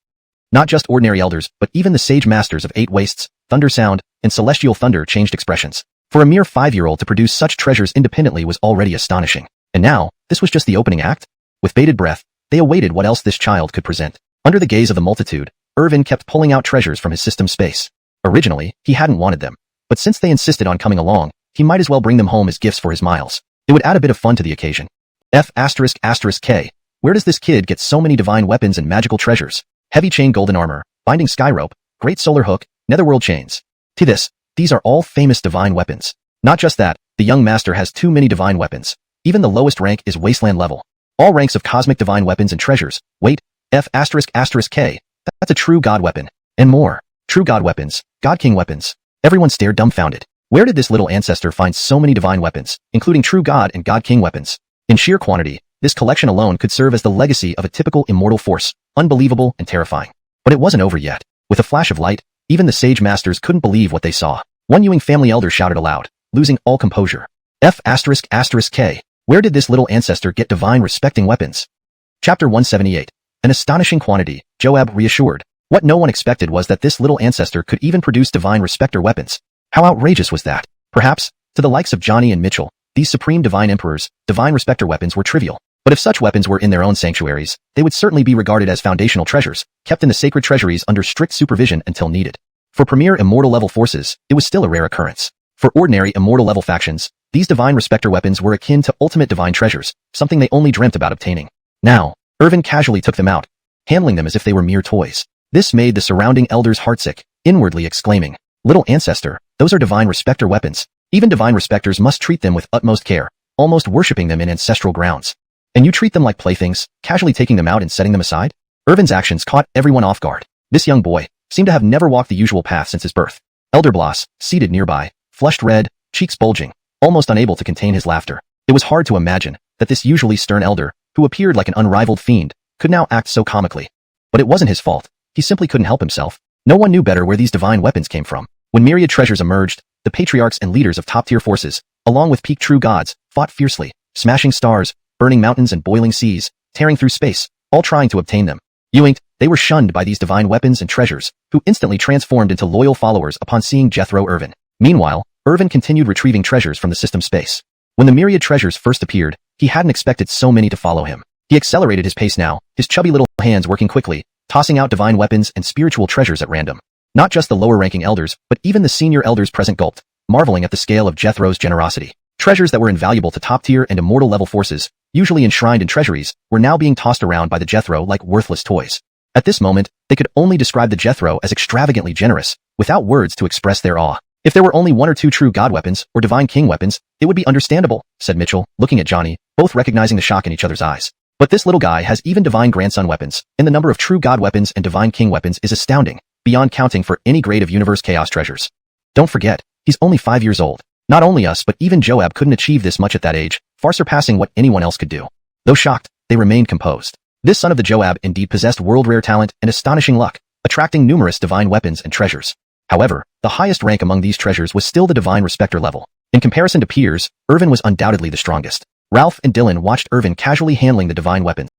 Not just ordinary elders, but even the sage masters of 8 wastes, thunder sound, and celestial thunder changed expressions. For a mere 5-year-old to produce such treasures independently was already astonishing. And now, this was just the opening act? With bated breath, they awaited what else this child could present. Under the gaze of the multitude, Irvin kept pulling out treasures from his system space. Originally, he hadn't wanted them. But since they insisted on coming along, he might as well bring them home as gifts for his Miles. It would add a bit of fun to the occasion. F***K. Where does this kid get so many divine weapons and magical treasures? Heavy chain golden armor, binding sky rope, great solar hook, netherworld chains. To this, these are all famous divine weapons. Not just that, the young master has too many divine weapons. Even the lowest rank is wasteland level. All ranks of cosmic divine weapons and treasures. Wait, F***K. That's a true god weapon. And more. True god weapons, god king weapons. Everyone stared dumbfounded. Where did this little ancestor find so many divine weapons, including true god and god king weapons? In sheer quantity, this collection alone could serve as the legacy of a typical immortal force, unbelievable and terrifying. But it wasn't over yet. With a flash of light, even the sage masters couldn't believe what they saw. One Ewing family elder shouted aloud, losing all composure. F***K. Where did this little ancestor get divine respecting weapons? Chapter 178. An astonishing quantity, Joab reassured. What no one expected was that this little ancestor could even produce divine respecter weapons. How outrageous was that? Perhaps, to the likes of Johnny and Mitchell, these supreme divine emperors, divine respecter weapons were trivial. But if such weapons were in their own sanctuaries, they would certainly be regarded as foundational treasures, kept in the sacred treasuries under strict supervision until needed. For premier immortal level forces, it was still a rare occurrence. For ordinary immortal level factions, these divine respecter weapons were akin to ultimate divine treasures, something they only dreamt about obtaining. Now, Irvin casually took them out, handling them as if they were mere toys. This made the surrounding elders heartsick, inwardly exclaiming, "Little ancestor, those are divine respecter weapons. Even divine respecters must treat them with utmost care, almost worshipping them in ancestral grounds. And you treat them like playthings, casually taking them out and setting them aside?" Irvin's actions caught everyone off guard. This young boy seemed to have never walked the usual path since his birth. Elder Bloss, seated nearby, flushed red, cheeks bulging, almost unable to contain his laughter. It was hard to imagine that this usually stern elder, who appeared like an unrivaled fiend, could now act so comically. But it wasn't his fault. He simply couldn't help himself. No one knew better where these divine weapons came from. When myriad treasures emerged, the patriarchs and leaders of top-tier forces, along with peak true gods, fought fiercely, smashing stars, burning mountains and boiling seas, tearing through space, all trying to obtain them. They were shunned by these divine weapons and treasures, who instantly transformed into loyal followers upon seeing Jethro Irvin. Meanwhile, Irvin continued retrieving treasures from the system space. When the myriad treasures first appeared, he hadn't expected so many to follow him. He accelerated his pace now, his chubby little hands working quickly, tossing out divine weapons and spiritual treasures at random. Not just the lower-ranking elders, but even the senior elders present gulped, marveling at the scale of Jethro's generosity. Treasures that were invaluable to top-tier and immortal-level forces, usually enshrined in treasuries, were now being tossed around by the Jethro like worthless toys. At this moment, they could only describe the Jethro as extravagantly generous, without words to express their awe. If there were only one or two true god weapons or divine king weapons, it would be understandable, said Mitchell, looking at Johnny, both recognizing the shock in each other's eyes. But this little guy has even divine grandson weapons, and the number of true god weapons and divine king weapons is astounding, beyond counting for any grade of universe chaos treasures. Don't forget, he's only 5 years old. Not only us but even Joab couldn't achieve this much at that age, far surpassing what anyone else could do. Though shocked, they remained composed. This son of the Joab indeed possessed world-rare talent and astonishing luck, attracting numerous divine weapons and treasures. However, the highest rank among these treasures was still the divine respecter level. In comparison to peers, Irvin was undoubtedly the strongest. Ralph and Dylan watched Irvin casually handling the divine weapons,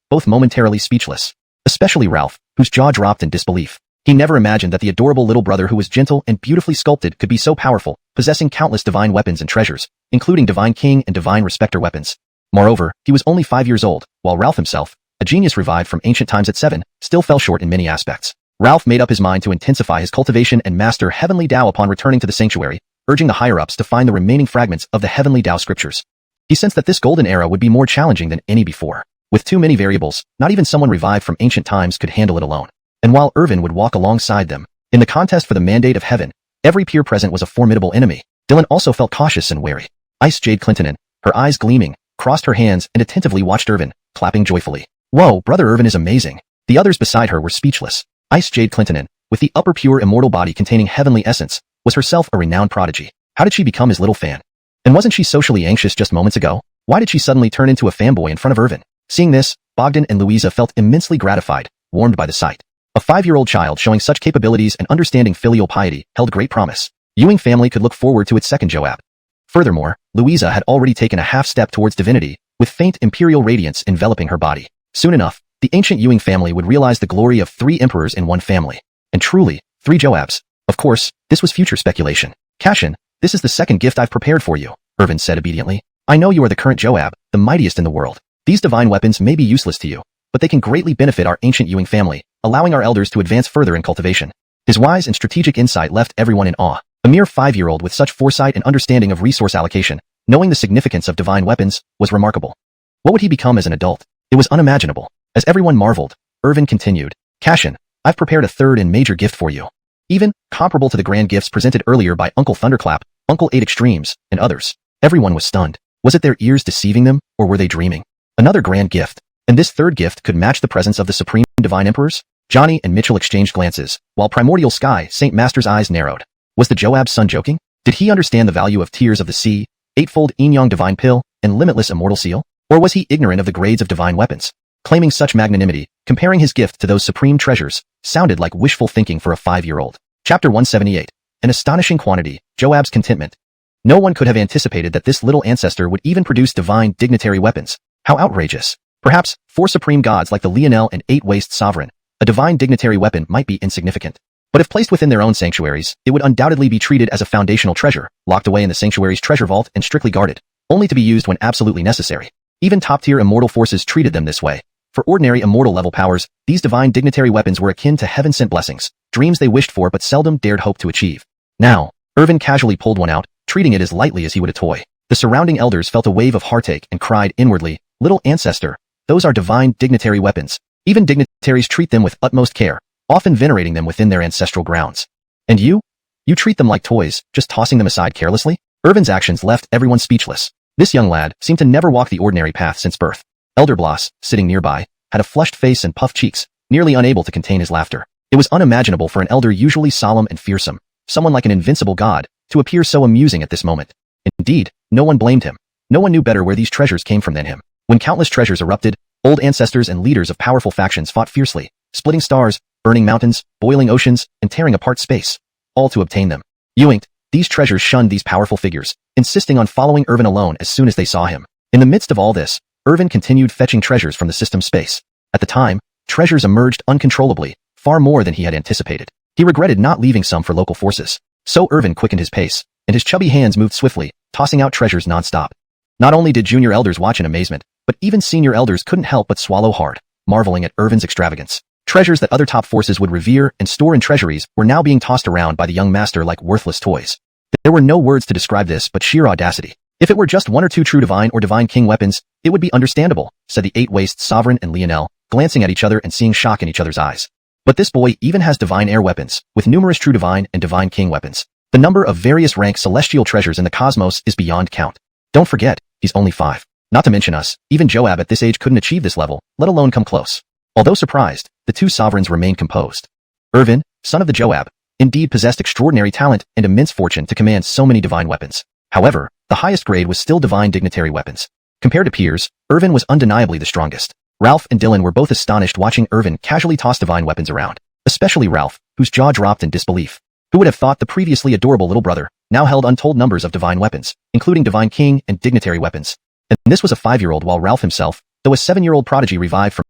both momentarily speechless. Especially Ralph, whose jaw dropped in disbelief. He never imagined that the adorable little brother who was gentle and beautifully sculpted could be so powerful, possessing countless divine weapons and treasures, including divine king and divine respecter weapons. Moreover, he was only 5 years old, while Ralph himself, a genius revived from ancient times at 7, still fell short in many aspects. Ralph made up his mind to intensify his cultivation and master Heavenly Tao upon returning to the sanctuary, urging the higher-ups to find the remaining fragments of the Heavenly Tao scriptures. He sensed that this golden era would be more challenging than any before. With too many variables, not even someone revived from ancient times could handle it alone. And while Irvin would walk alongside them, in the contest for the mandate of heaven, every peer present was a formidable enemy. Dylan also felt cautious and wary. Ice Jade Clintonin, her eyes gleaming, crossed her hands and attentively watched Irvin, clapping joyfully. Whoa, brother Irvin is amazing. The others beside her were speechless. Ice Jade Clintonin, with the upper pure immortal body containing heavenly essence, was herself a renowned prodigy. How did she become his little fan? And wasn't she socially anxious just moments ago? Why did she suddenly turn into a fanboy in front of Irvin? Seeing this, Bogdan and Louisa felt immensely gratified, warmed by the sight. A 5-year-old child showing such capabilities and understanding filial piety held great promise. Ewing family could look forward to its second Joab. Furthermore, Louisa had already taken a half-step towards divinity, with faint imperial radiance enveloping her body. Soon enough, the ancient Ewing family would realize the glory of 3 emperors in one family. And truly, 3 Joabs. Of course, this was future speculation. Cashin, this is the second gift I've prepared for you, Irvin said obediently. I know you are the current Joab, the mightiest in the world. These divine weapons may be useless to you, but they can greatly benefit our ancient Ewing family, allowing our elders to advance further in cultivation. His wise and strategic insight left everyone in awe. A mere 5-year-old with such foresight and understanding of resource allocation, knowing the significance of divine weapons, was remarkable. What would he become as an adult? It was unimaginable. As everyone marveled, Irvin continued, Cashin, I've prepared a third and major gift for you. Even comparable to the grand gifts presented earlier by Uncle Thunderclap, Uncle 8 Extremes, and others. Everyone was stunned. Was it their ears deceiving them, or were they dreaming? Another grand gift. And this third gift could match the presence of the Supreme Divine Emperors? Johnny and Mitchell exchanged glances, while Primordial Sky, Saint Master's eyes narrowed. Was the Joab's son joking? Did he understand the value of Tears of the Sea, Eightfold Yin-Yang Divine Pill, and Limitless Immortal Seal? Or was he ignorant of the grades of divine weapons? Claiming such magnanimity, comparing his gift to those supreme treasures, sounded like wishful thinking for a 5-year-old. Chapter 178. An astonishing quantity, Joab's contentment. No one could have anticipated that this little ancestor would even produce divine dignitary weapons. How outrageous. Perhaps, for supreme gods like the Lionel and 8-Waist Sovereign, a divine dignitary weapon might be insignificant. But if placed within their own sanctuaries, it would undoubtedly be treated as a foundational treasure, locked away in the sanctuary's treasure vault and strictly guarded, only to be used when absolutely necessary. Even top-tier immortal forces treated them this way. For ordinary immortal-level powers, these divine dignitary weapons were akin to heaven-sent blessings, dreams they wished for but seldom dared hope to achieve. Now, Irvin casually pulled one out, treating it as lightly as he would a toy. The surrounding elders felt a wave of heartache and cried inwardly, Little ancestor, those are divine dignitary weapons. Even dignitaries treat them with utmost care, often venerating them within their ancestral grounds. And you? You treat them like toys, just tossing them aside carelessly? Irvin's actions left everyone speechless. This young lad seemed to never walk the ordinary path since birth. Elder Bloss, sitting nearby, had a flushed face and puffed cheeks, nearly unable to contain his laughter. It was unimaginable for an elder usually solemn and fearsome, someone like an invincible god, to appear so amusing at this moment. Indeed, no one blamed him. No one knew better where these treasures came from than him. When countless treasures erupted, old ancestors and leaders of powerful factions fought fiercely, splitting stars, burning mountains, boiling oceans, and tearing apart space, all to obtain them. Ewing, these treasures shunned these powerful figures, insisting on following Irvin alone as soon as they saw him. In the midst of all this, Irvin continued fetching treasures from the system space. At the time, treasures emerged uncontrollably, far more than he had anticipated. He regretted not leaving some for local forces. So Irvin quickened his pace, and his chubby hands moved swiftly, tossing out treasures non-stop. Not only did junior elders watch in amazement, but even senior elders couldn't help but swallow hard, marveling at Irvin's extravagance. Treasures that other top forces would revere and store in treasuries were now being tossed around by the young master like worthless toys. There were no words to describe this but sheer audacity. If it were just one or two true divine or divine king weapons, it would be understandable, said the Eight-Waist Sovereign and Lionel, glancing at each other and seeing shock in each other's eyes. But this boy even has divine air weapons, with numerous true divine and divine king weapons. The number of various rank celestial treasures in the cosmos is beyond count. Don't forget, he's only 5. Not to mention us, even Joab at this age couldn't achieve this level, let alone come close. Although surprised, the two sovereigns remained composed. Irvin, son of the Joab, indeed possessed extraordinary talent and immense fortune to command so many divine weapons. However, the highest grade was still divine dignitary weapons. Compared to peers, Irvin was undeniably the strongest. Ralph and Dylan were both astonished watching Irvin casually toss divine weapons around, especially Ralph, whose jaw dropped in disbelief. Who would have thought the previously adorable little brother now held untold numbers of divine weapons, including divine king and dignitary weapons? And this was a 5-year-old, while Ralph himself, though a 7-year-old prodigy revived from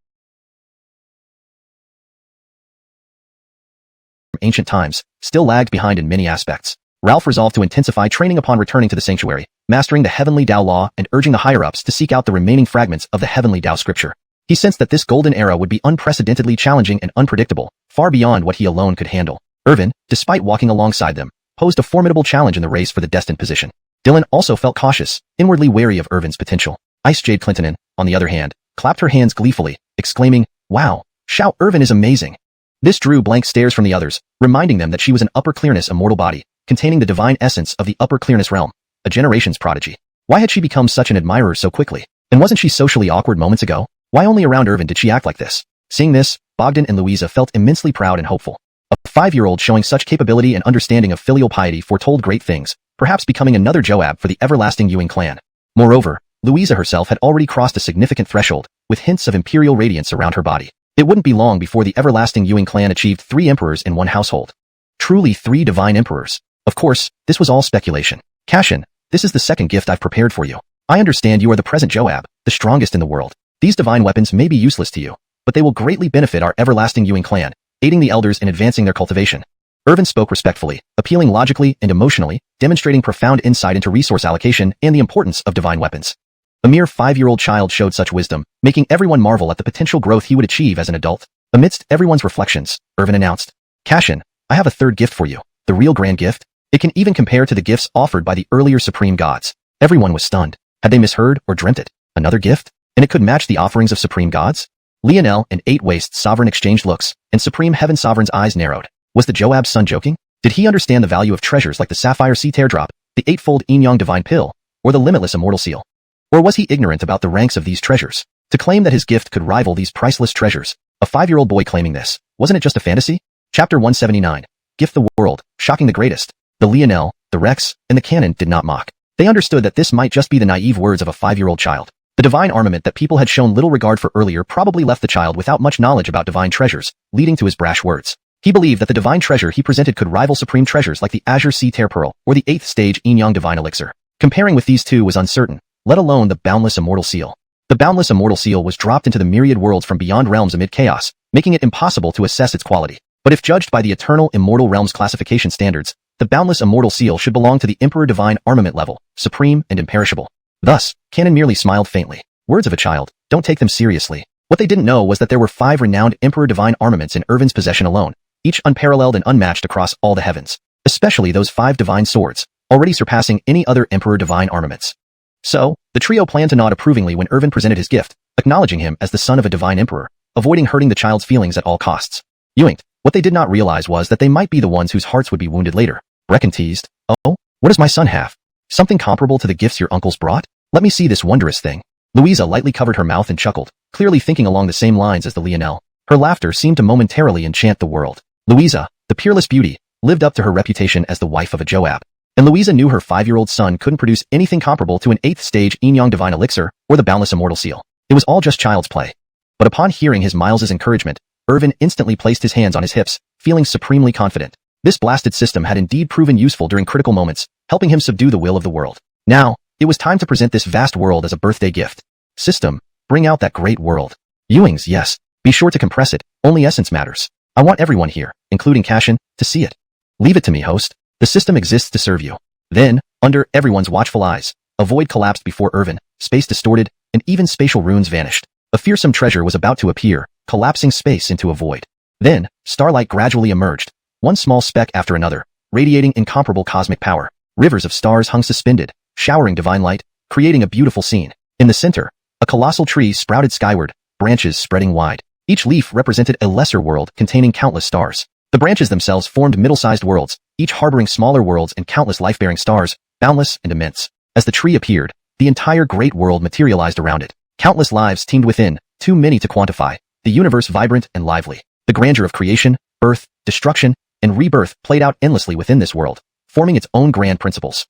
ancient times, still lagged behind in many aspects. Ralph resolved to intensify training upon returning to the sanctuary, mastering the heavenly Tao law and urging the higher-ups to seek out the remaining fragments of the heavenly Tao scripture. He sensed that this golden era would be unprecedentedly challenging and unpredictable, far beyond what he alone could handle. Irvin, despite walking alongside them, posed a formidable challenge in the race for the destined position. Dylan also felt cautious, inwardly wary of Irvin's potential. Ice Jade Clintonin, on the other hand, clapped her hands gleefully, exclaiming, "Wow, Shao Irvin is amazing." This drew blank stares from the others, reminding them that she was an upper clearness immortal body, containing the divine essence of the upper clearness realm, a generation's prodigy. Why had she become such an admirer so quickly? And wasn't she socially awkward moments ago? Why only around Irvin did she act like this? Seeing this, Bogdan and Louisa felt immensely proud and hopeful. A 5-year-old showing such capability and understanding of filial piety foretold great things, perhaps becoming another Joab for the everlasting Ewing clan. Moreover, Louisa herself had already crossed a significant threshold, with hints of imperial radiance around her body. It wouldn't be long before the everlasting Ewing clan achieved 3 emperors in one household. Truly 3 divine emperors. Of course, this was all speculation. Cashin, this is the second gift I've prepared for you. I understand you are the present Joab, the strongest in the world. These divine weapons may be useless to you, but they will greatly benefit our everlasting Ewing clan, aiding the elders in advancing their cultivation. Irvin spoke respectfully, appealing logically and emotionally, demonstrating profound insight into resource allocation and the importance of divine weapons. A mere 5-year-old child showed such wisdom, making everyone marvel at the potential growth he would achieve as an adult. Amidst everyone's reflections, Irvin announced, "Cashin, I have a third gift for you, the real grand gift. It can even compare to the gifts offered by the earlier supreme gods." Everyone was stunned. Had they misheard or dreamt it? Another gift? And it could match the offerings of supreme gods? Lionel and Eight-Waist Sovereign exchanged looks, and Supreme Heaven Sovereign's eyes narrowed. Was the Joab's son joking? Did he understand the value of treasures like the Sapphire Sea Teardrop, the 8-fold Yin-Yang Divine Pill, or the limitless Immortal Seal? Or was he ignorant about the ranks of these treasures? To claim that his gift could rival these priceless treasures, a 5-year-old boy claiming this, wasn't it just a fantasy? Chapter 179. Gift the world, shocking the greatest. The Lionel, the Rex, and the Canon did not mock. They understood that this might just be the naive words of a 5-year-old child. The divine armament that people had shown little regard for earlier probably left the child without much knowledge about divine treasures, leading to his brash words. He believed that the divine treasure he presented could rival supreme treasures like the Azure Sea Tear Pearl or the 8th stage Yin-Yang Divine Elixir. Comparing with these two was uncertain, let alone the boundless Immortal Seal. The boundless Immortal Seal was dropped into the myriad worlds from beyond realms amid chaos, making it impossible to assess its quality. But if judged by the eternal immortal realms classification standards, the boundless Immortal Seal should belong to the Emperor Divine Armament level, supreme and imperishable. Thus, Canon merely smiled faintly. Words of a child, don't take them seriously. What they didn't know was that there were 5 renowned Emperor Divine armaments in Irvin's possession alone, each unparalleled and unmatched across all the heavens, especially those 5 divine swords, already surpassing any other Emperor Divine armaments. So, the trio planned to nod approvingly when Irvin presented his gift, acknowledging him as the son of a divine emperor, avoiding hurting the child's feelings at all costs. Ewing, what they did not realize was that they might be the ones whose hearts would be wounded later. Brecken teased, "Oh, what does my son have? Something comparable to the gifts your uncles brought? Let me see this wondrous thing." Louisa lightly covered her mouth and chuckled, clearly thinking along the same lines as the Lionel. Her laughter seemed to momentarily enchant the world. Louisa, the peerless beauty, lived up to her reputation as the wife of a Joab. And Louisa knew her 5-year-old son couldn't produce anything comparable to an 8th stage Yin-Yang Divine Elixir or the boundless Immortal Seal. It was all just child's play. But upon hearing his Miles's encouragement, Irvin instantly placed his hands on his hips, feeling supremely confident. This blasted system had indeed proven useful during critical moments, helping him subdue the will of the world. Now, it was time to present this vast world as a birthday gift. System, bring out that great world. Ewing's, yes. Be sure to compress it, only essence matters. I want everyone here, including Cashin, to see it. Leave it to me, host. The system exists to serve you. Then, under everyone's watchful eyes, a void collapsed before Irvin, space distorted, and even spatial runes vanished. A fearsome treasure was about to appear, collapsing space into a void. Then, starlight gradually emerged, one small speck after another, radiating incomparable cosmic power. Rivers of stars hung suspended, showering divine light, creating a beautiful scene. In the center, a colossal tree sprouted skyward, branches spreading wide. Each leaf represented a lesser world containing countless stars. The branches themselves formed middle-sized worlds, each harboring smaller worlds and countless life-bearing stars, boundless and immense. As the tree appeared, the entire great world materialized around it. Countless lives teemed within, too many to quantify, the universe vibrant and lively. The grandeur of creation, birth, destruction, and rebirth played out endlessly within this world, forming its own grand principles.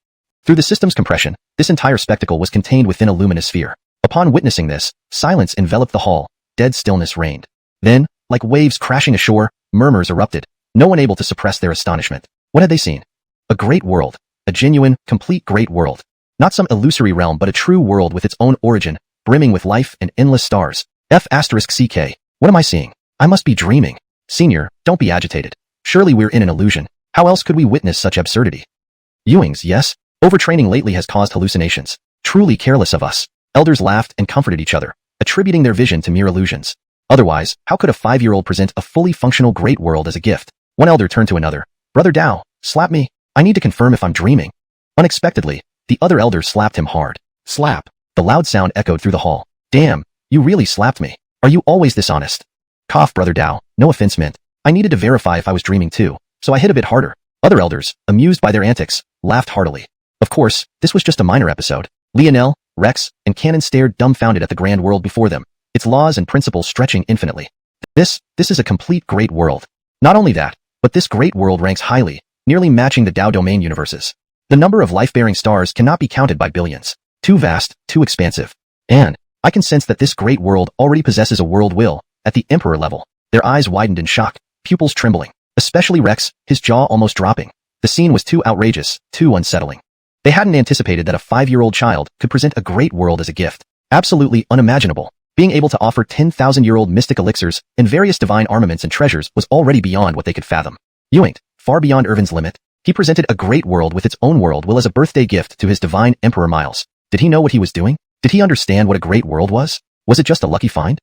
Through the system's compression, this entire spectacle was contained within a luminous sphere. Upon witnessing this, silence enveloped the hall, dead stillness reigned. Then, like waves crashing ashore, murmurs erupted, no one able to suppress their astonishment. What had they seen? A great world. A genuine, complete great world. Not some illusory realm but a true world with its own origin, brimming with life and endless stars. F***CK. What am I seeing? I must be dreaming. Senior, don't be agitated. Surely we're in an illusion. How else could we witness such absurdity? Ewings, yes? Overtraining lately has caused hallucinations. Truly careless of us. Elders laughed and comforted each other, attributing their vision to mere illusions. Otherwise, how could a 5-year-old present a fully functional great world as a gift? One elder turned to another. Brother Dao, slap me. I need to confirm if I'm dreaming. Unexpectedly, the other elder slapped him hard. Slap. The loud sound echoed through the hall. Damn, you really slapped me. Are you always this honest? Cough, Brother Dao, no offense meant. I needed to verify if I was dreaming too, so I hit a bit harder. Other elders, amused by their antics, laughed heartily. Of course, this was just a minor episode. Lionel, Rex, and Cannon stared dumbfounded at the grand world before them, its laws and principles stretching infinitely. This is a complete great world. Not only that, but this great world ranks highly, nearly matching the Dao domain universes. The number of life-bearing stars cannot be counted by billions. Too vast, too expansive. And I can sense that this great world already possesses a world will, at the Emperor level. Their eyes widened in shock, pupils trembling. Especially Rex, his jaw almost dropping. The scene was too outrageous, too unsettling. They hadn't anticipated that a 5-year-old child could present a great world as a gift. Absolutely unimaginable. Being able to offer 10,000-year-old mystic elixirs and various divine armaments and treasures was already beyond what they could fathom. Ewing, far beyond Irvin's limit, he presented a great world with its own world will as a birthday gift to his divine Emperor Miles. Did he know what he was doing? Did he understand what a great world was? Was it just a lucky find?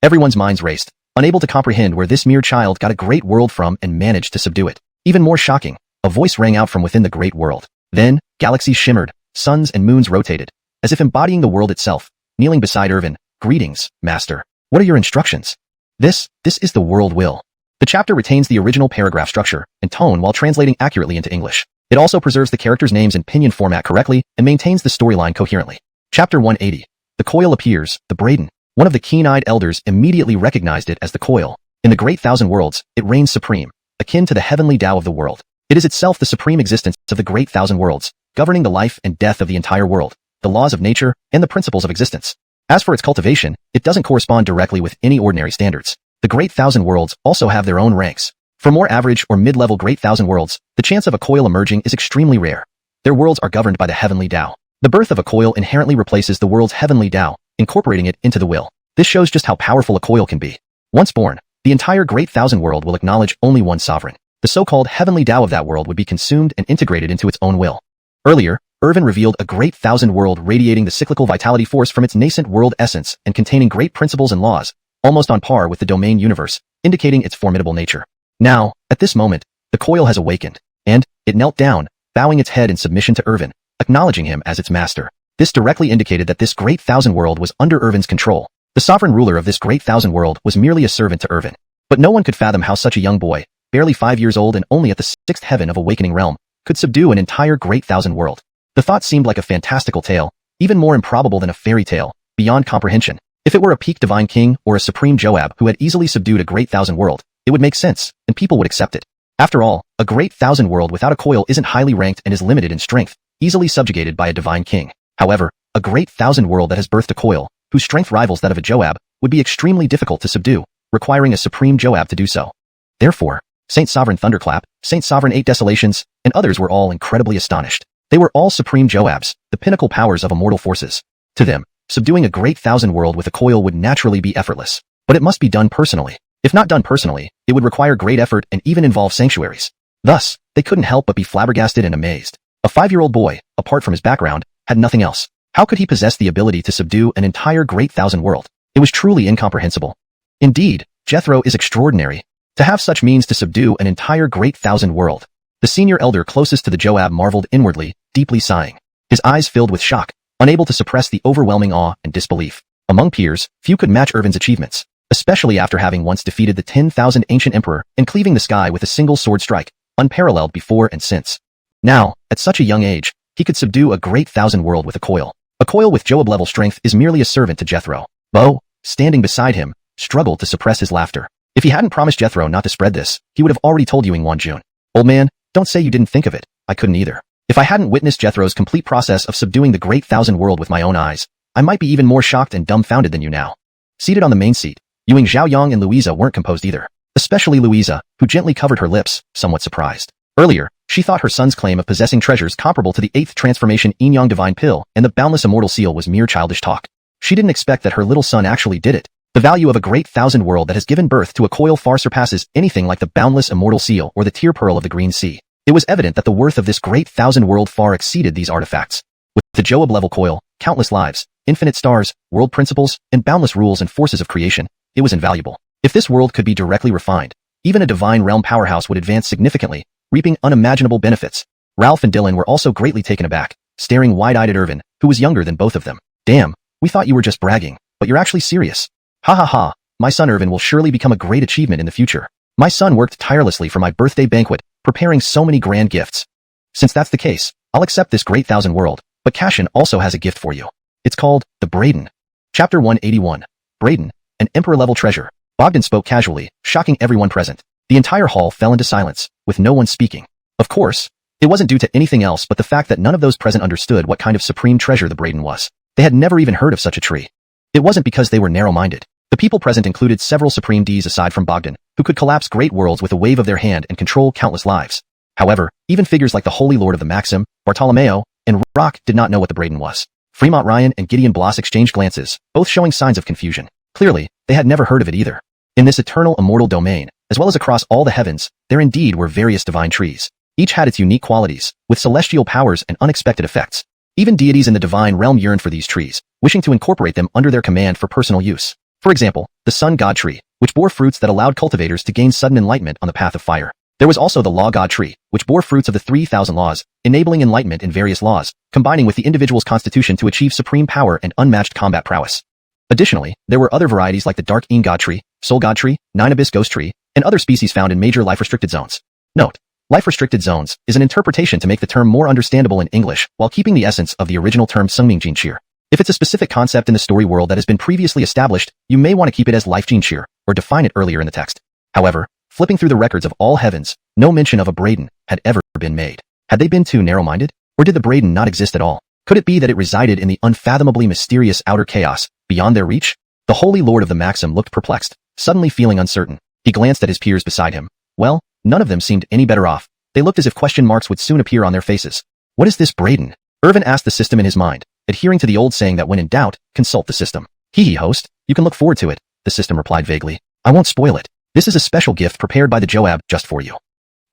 Everyone's minds raced, unable to comprehend where this mere child got a great world from and managed to subdue it. Even more shocking, a voice rang out from within the great world. Then, galaxies shimmered, suns and moons rotated, as if embodying the world itself. Kneeling beside Irvin, greetings, master. What are your instructions? This is the world will. The chapter retains the original paragraph structure and tone while translating accurately into English. It also preserves the characters' names in pinyin format correctly and maintains the storyline coherently. Chapter 180. The coil appears, the Braden. One of the keen-eyed elders immediately recognized it as the coil. In the Great Thousand Worlds, it reigns supreme, akin to the heavenly Tao of the world. It is itself the supreme existence of the Great Thousand Worlds, governing the life and death of the entire world, the laws of nature, and the principles of existence. As for its cultivation, it doesn't correspond directly with any ordinary standards. The Great Thousand Worlds also have their own ranks. For more average or mid-level Great Thousand Worlds, the chance of a coil emerging is extremely rare. Their worlds are governed by the heavenly Tao. The birth of a coil inherently replaces the world's heavenly Tao, incorporating it into the will. This shows just how powerful a coil can be. Once born, the entire Great Thousand World will acknowledge only one sovereign. The so-called heavenly Tao of that world would be consumed and integrated into its own will. Earlier, Irvin revealed a Great Thousand World radiating the cyclical vitality force from its nascent world essence and containing great principles and laws, almost on par with the domain universe, indicating its formidable nature. Now, at this moment, the coil has awakened, and it knelt down, bowing its head in submission to Irvin, acknowledging him as its master. This directly indicated that this Great Thousand World was under Irvin's control. The sovereign ruler of this Great Thousand World was merely a servant to Irvin. But no one could fathom how such a young boy, barely 5 years old and only at the 6th heaven of awakening realm, could subdue an entire Great Thousand World. The thought seemed like a fantastical tale, even more improbable than a fairy tale, beyond comprehension. If it were a peak divine king or a supreme Joab who had easily subdued a Great Thousand World, it would make sense, and people would accept it. After all, a Great Thousand World without a coil isn't highly ranked and is limited in strength, easily subjugated by a divine king. However, a Great Thousand World that has birthed a coil, whose strength rivals that of a Joab, would be extremely difficult to subdue, requiring a supreme Joab to do so. Therefore, Saint Sovereign Thunderclap, Saint Sovereign Eight Desolations, and others were all incredibly astonished. They were all supreme Joabs, the pinnacle powers of immortal forces. To them, subduing a Great Thousand World with a coil would naturally be effortless. But it must be done personally. If not done personally, it would require great effort and even involve sanctuaries. Thus, they couldn't help but be flabbergasted and amazed. A 5-year-old boy, apart from his background, had nothing else. How could he possess the ability to subdue an entire Great Thousand World? It was truly incomprehensible. Indeed, Jethro is extraordinary. To have such means to subdue an entire Great Thousand World. The senior elder closest to the Joab marveled inwardly, deeply sighing. His eyes filled with shock, unable to suppress the overwhelming awe and disbelief. Among peers, few could match Irvin's achievements, especially after having once defeated the 10,000 ancient emperor and cleaving the sky with a single sword strike, unparalleled before and since. Now, at such a young age, he could subdue a great thousand world with a coil. A coil with Joab-level strength is merely a servant to Jethro. Bo, standing beside him, struggled to suppress his laughter. If he hadn't promised Jethro not to spread this, he would have already told Yuan-Jun. Old man, don't say you didn't think of it. I couldn't either. If I hadn't witnessed Jethro's complete process of subduing the great thousand world with my own eyes, I might be even more shocked and dumbfounded than you now. Seated on the main seat, Yuing Zhaoyang and Louisa weren't composed either. Especially Louisa, who gently covered her lips, somewhat surprised. Earlier, she thought her son's claim of possessing treasures comparable to the 8th transformation Yin-Yang divine pill and the boundless immortal seal was mere childish talk. She didn't expect that her little son actually did it. The value of a great thousand world that has given birth to a coil far surpasses anything like the boundless immortal seal or the tear pearl of the Green Sea. It was evident that the worth of this great thousand world far exceeded these artifacts. With the Joab-level coil, countless lives, infinite stars, world principles, and boundless rules and forces of creation, it was invaluable. If this world could be directly refined, even a divine realm powerhouse would advance significantly, reaping unimaginable benefits. Ralph and Dylan were also greatly taken aback, staring wide-eyed at Irvin, who was younger than both of them. Damn, we thought you were just bragging, but you're actually serious. Ha ha ha, my son Irvin will surely become a great achievement in the future. My son worked tirelessly for my birthday banquet, preparing so many grand gifts. Since that's the case, I'll accept this great thousand world, but Cashin also has a gift for you. It's called the Braden. Chapter 181. Braden, an emperor-level treasure. Bogdan spoke casually, shocking everyone present. The entire hall fell into silence, with no one speaking. Of course, it wasn't due to anything else but the fact that none of those present understood what kind of supreme treasure the Braden was. They had never even heard of such a tree. It wasn't because they were narrow-minded. The people present included several supreme Ds aside from Bogdan, who could collapse great worlds with a wave of their hand and control countless lives. However, even figures like the Holy Lord of the Maxim, Bartolomeo, and Rock did not know what the Braden was. Fremont Ryan and Gideon Bloss exchanged glances, both showing signs of confusion. Clearly, they had never heard of it either. In this eternal immortal domain, as well as across all the heavens, there indeed were various divine trees. Each had its unique qualities, with celestial powers and unexpected effects. Even deities in the divine realm yearned for these trees, wishing to incorporate them under their command for personal use. For example, the Sun God Tree, which bore fruits that allowed cultivators to gain sudden enlightenment on the path of fire. There was also the Law God Tree, which bore fruits of the 3,000 laws, enabling enlightenment in various laws, combining with the individual's constitution to achieve supreme power and unmatched combat prowess. Additionally, there were other varieties like the Dark Een God Tree, Soul God Tree, Nine Abyss Ghost Tree, and other species found in major life-restricted zones. Note: life-restricted zones is an interpretation to make the term more understandable in English while keeping the essence of the original term Sungming Jinqir. If it's a specific concept in the story world that has been previously established, you may want to keep it as Life Jinqir, or define it earlier in the text. However, flipping through the records of all heavens, no mention of a Braden had ever been made. Had they been too narrow-minded? Or did the Braden not exist at all? Could it be that it resided in the unfathomably mysterious outer chaos, beyond their reach? The Holy Lord of the Maxim looked perplexed, suddenly feeling uncertain. He glanced at his peers beside him. Well, none of them seemed any better off. They looked as if question marks would soon appear on their faces. What is this Braden? Irvin asked the system in his mind, adhering to the old saying that when in doubt, consult the system. Hee host, you can look forward to it, the system replied vaguely. I won't spoil it. This is a special gift prepared by the Joab just for you.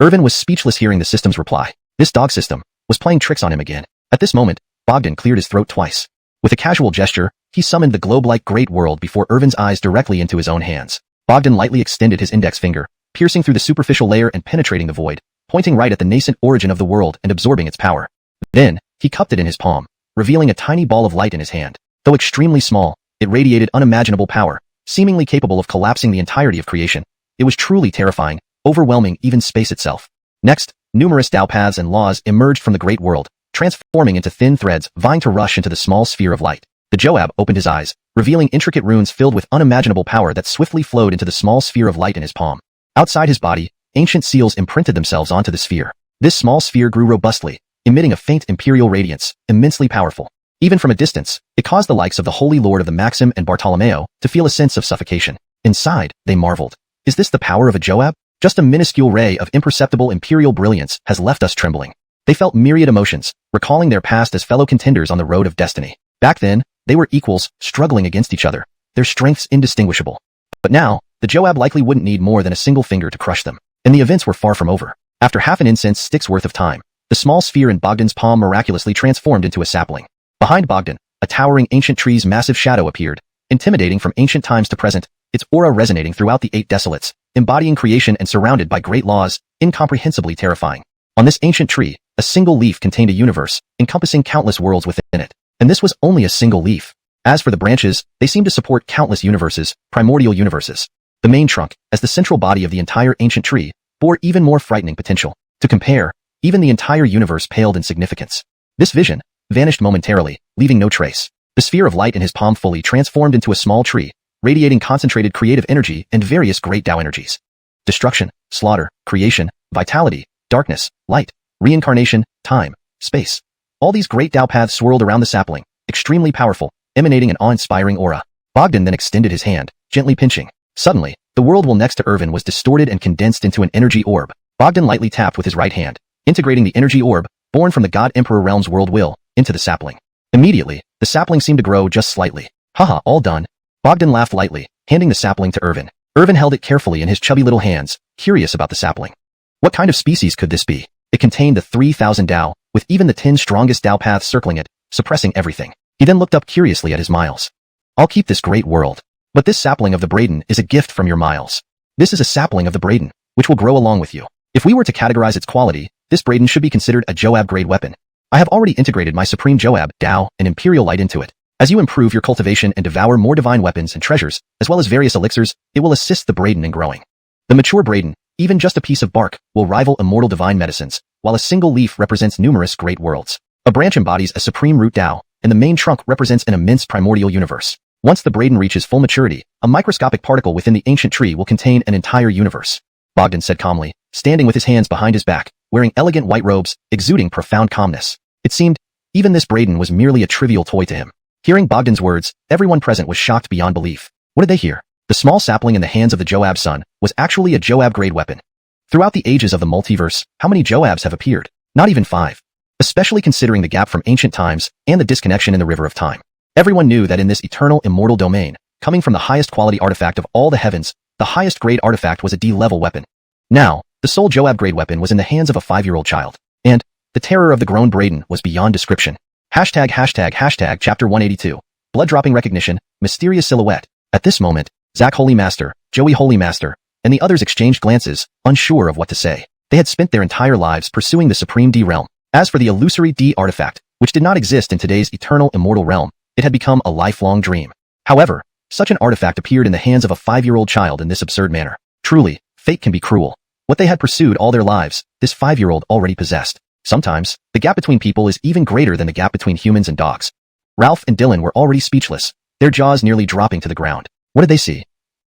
Irvin was speechless hearing the system's reply. This dog system was playing tricks on him again. At this moment, Bogdan cleared his throat twice. With a casual gesture, he summoned the globe-like great world before Irvin's eyes directly into his own hands. Bogdan lightly extended his index finger, piercing through the superficial layer and penetrating the void, pointing right at the nascent origin of the world and absorbing its power. Then, he cupped it in his palm, revealing a tiny ball of light in his hand. Though extremely small, it radiated unimaginable power, seemingly capable of collapsing the entirety of creation. It was truly terrifying, overwhelming even space itself. Next, numerous Tao paths and laws emerged from the great world, transforming into thin threads vying to rush into the small sphere of light. The Joab opened his eyes, revealing intricate runes filled with unimaginable power that swiftly flowed into the small sphere of light in his palm. Outside his body, ancient seals imprinted themselves onto the sphere. This small sphere grew robustly, emitting a faint imperial radiance, immensely powerful. Even from a distance, it caused the likes of the Holy Lord of the Maxim and Bartolomeo to feel a sense of suffocation. Inside, they marveled. Is this the power of a Joab? Just a minuscule ray of imperceptible imperial brilliance has left us trembling. They felt myriad emotions, recalling their past as fellow contenders on the road of destiny. Back then, they were equals, struggling against each other, their strengths indistinguishable. But now, the Joab likely wouldn't need more than a single finger to crush them. And the events were far from over. After half an incense stick's worth of time, the small sphere in Bogdan's palm miraculously transformed into a sapling. Behind Bogdan, a towering ancient tree's massive shadow appeared, intimidating from ancient times to present, its aura resonating throughout the 8 desolates, embodying creation and surrounded by great laws, incomprehensibly terrifying. On this ancient tree, A single leaf contained a universe, encompassing countless worlds within it. And this was only a single leaf. As for the branches, they seemed to support countless universes, primordial universes. The main trunk, as the central body of the entire ancient tree, bore even more frightening potential. To compare, even the entire universe paled in significance. This vision vanished momentarily, leaving no trace. The sphere of light in his palm fully transformed into a small tree, radiating concentrated creative energy and various great Tao energies. Destruction, slaughter, creation, vitality, darkness, light, reincarnation, time, space. All these great Tao paths swirled around the sapling, extremely powerful, emanating an awe-inspiring aura. Bogdan then extended his hand, gently pinching. Suddenly, the world well next to Irvin was distorted and condensed into an energy orb. Bogdan lightly tapped with his right hand, integrating the energy orb, born from the God Emperor Realm's world will, into the sapling. Immediately, the sapling seemed to grow just slightly. Haha, all done. Bogdan laughed lightly, handing the sapling to Irvin. Irvin held it carefully in his chubby little hands, curious about the sapling. What kind of species could this be? It contained the 3,000 Tao, with even the 10 strongest Tao paths circling it, suppressing everything. He then looked up curiously at his Miles. I'll keep this great world. But this sapling of the Braden is a gift from your Miles. This is a sapling of the Braden, which will grow along with you. If we were to categorize its quality, this Braden should be considered a Joab-grade weapon. I have already integrated my Supreme Joab, Tao, and Imperial Light into it. As you improve your cultivation and devour more divine weapons and treasures, as well as various elixirs, it will assist the Braden in growing. The mature Braden, even just a piece of bark, will rival immortal divine medicines, while a single leaf represents numerous great worlds. A branch embodies a supreme root Tao, and the main trunk represents an immense primordial universe. Once the Braden reaches full maturity, a microscopic particle within the ancient tree will contain an entire universe. Bogdan said calmly, standing with his hands behind his back, wearing elegant white robes, exuding profound calmness. It seemed, even this Braden was merely a trivial toy to him. Hearing Bogdan's words, everyone present was shocked beyond belief. What did they hear? The small sapling in the hands of the Joab son was actually a Joab-grade weapon. Throughout the ages of the multiverse, how many Joabs have appeared? Not even 5. Especially considering the gap from ancient times and the disconnection in the river of time. Everyone knew that in this eternal immortal domain, coming from the highest quality artifact of all the heavens, the highest grade artifact was a D-level weapon. Now, the sole Joab-grade weapon was in the hands of a 5-year-old child. And the terror of the grown Braden was beyond description. Hashtag chapter 182. Blood-dropping recognition, mysterious silhouette. At this moment, Zach Holy Master, Joey Holy Master, and the others exchanged glances, unsure of what to say. They had spent their entire lives pursuing the supreme D realm. As for the illusory D artifact, which did not exist in today's eternal immortal realm, it had become a lifelong dream. However, such an artifact appeared in the hands of a 5-year-old child in this absurd manner. Truly, fate can be cruel. What they had pursued all their lives, this 5-year-old already possessed. Sometimes, the gap between people is even greater than the gap between humans and dogs. Ralph and Dylan were already speechless, their jaws nearly dropping to the ground. What did they see?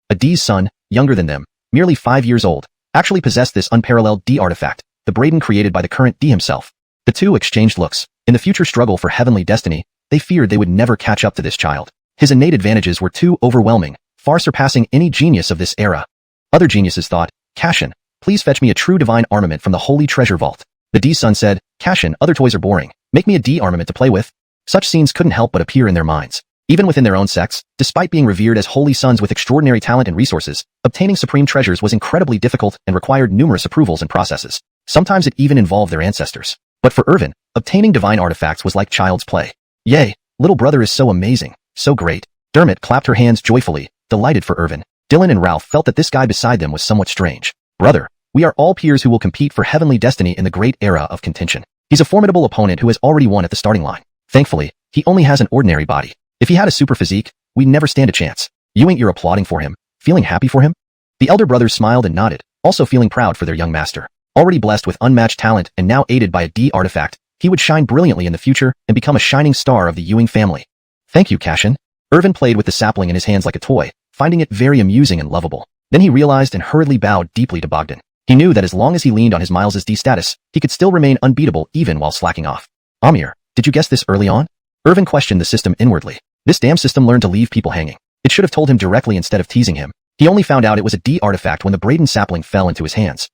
A D's son, younger than them, merely 5 years old, actually possessed this unparalleled D artifact, the Braden created by the current D himself. The two exchanged looks. In the future struggle for heavenly destiny, they feared they would never catch up to this child. His innate advantages were too overwhelming, far surpassing any genius of this era. Other geniuses thought, Cashin, please fetch me a true divine armament from the holy treasure vault. The D son said, Cashin, other toys are boring. Make me a D armament to play with. Such scenes couldn't help but appear in their minds. Even within their own sects, despite being revered as holy sons with extraordinary talent and resources, obtaining supreme treasures was incredibly difficult and required numerous approvals and processes. Sometimes it even involved their ancestors. But for Irvin, obtaining divine artifacts was like child's play. Yay, little brother is so amazing, so great. Dermot clapped her hands joyfully, delighted for Irvin. Dylan and Ralph felt that this guy beside them was somewhat strange. Brother, we are all peers who will compete for heavenly destiny in the great era of contention. He's a formidable opponent who has already won at the starting line. Thankfully, he only has an ordinary body. If he had a super physique, we'd never stand a chance. You ain't you're applauding for him, feeling happy for him? The elder brothers smiled and nodded, also feeling proud for their young master. Already blessed with unmatched talent and now aided by a D artifact, he would shine brilliantly in the future and become a shining star of the Ewing family. Thank you, Cashin. Irvin played with the sapling in his hands like a toy, finding it very amusing and lovable. Then he realized and hurriedly bowed deeply to Bogdan. He knew that as long as he leaned on his Miles' D status, he could still remain unbeatable even while slacking off. Amir, did you guess this early on? Irvin questioned the system inwardly. This damn system learned to leave people hanging. It should have told him directly instead of teasing him. He only found out it was a D artifact when the Braden sapling fell into his hands.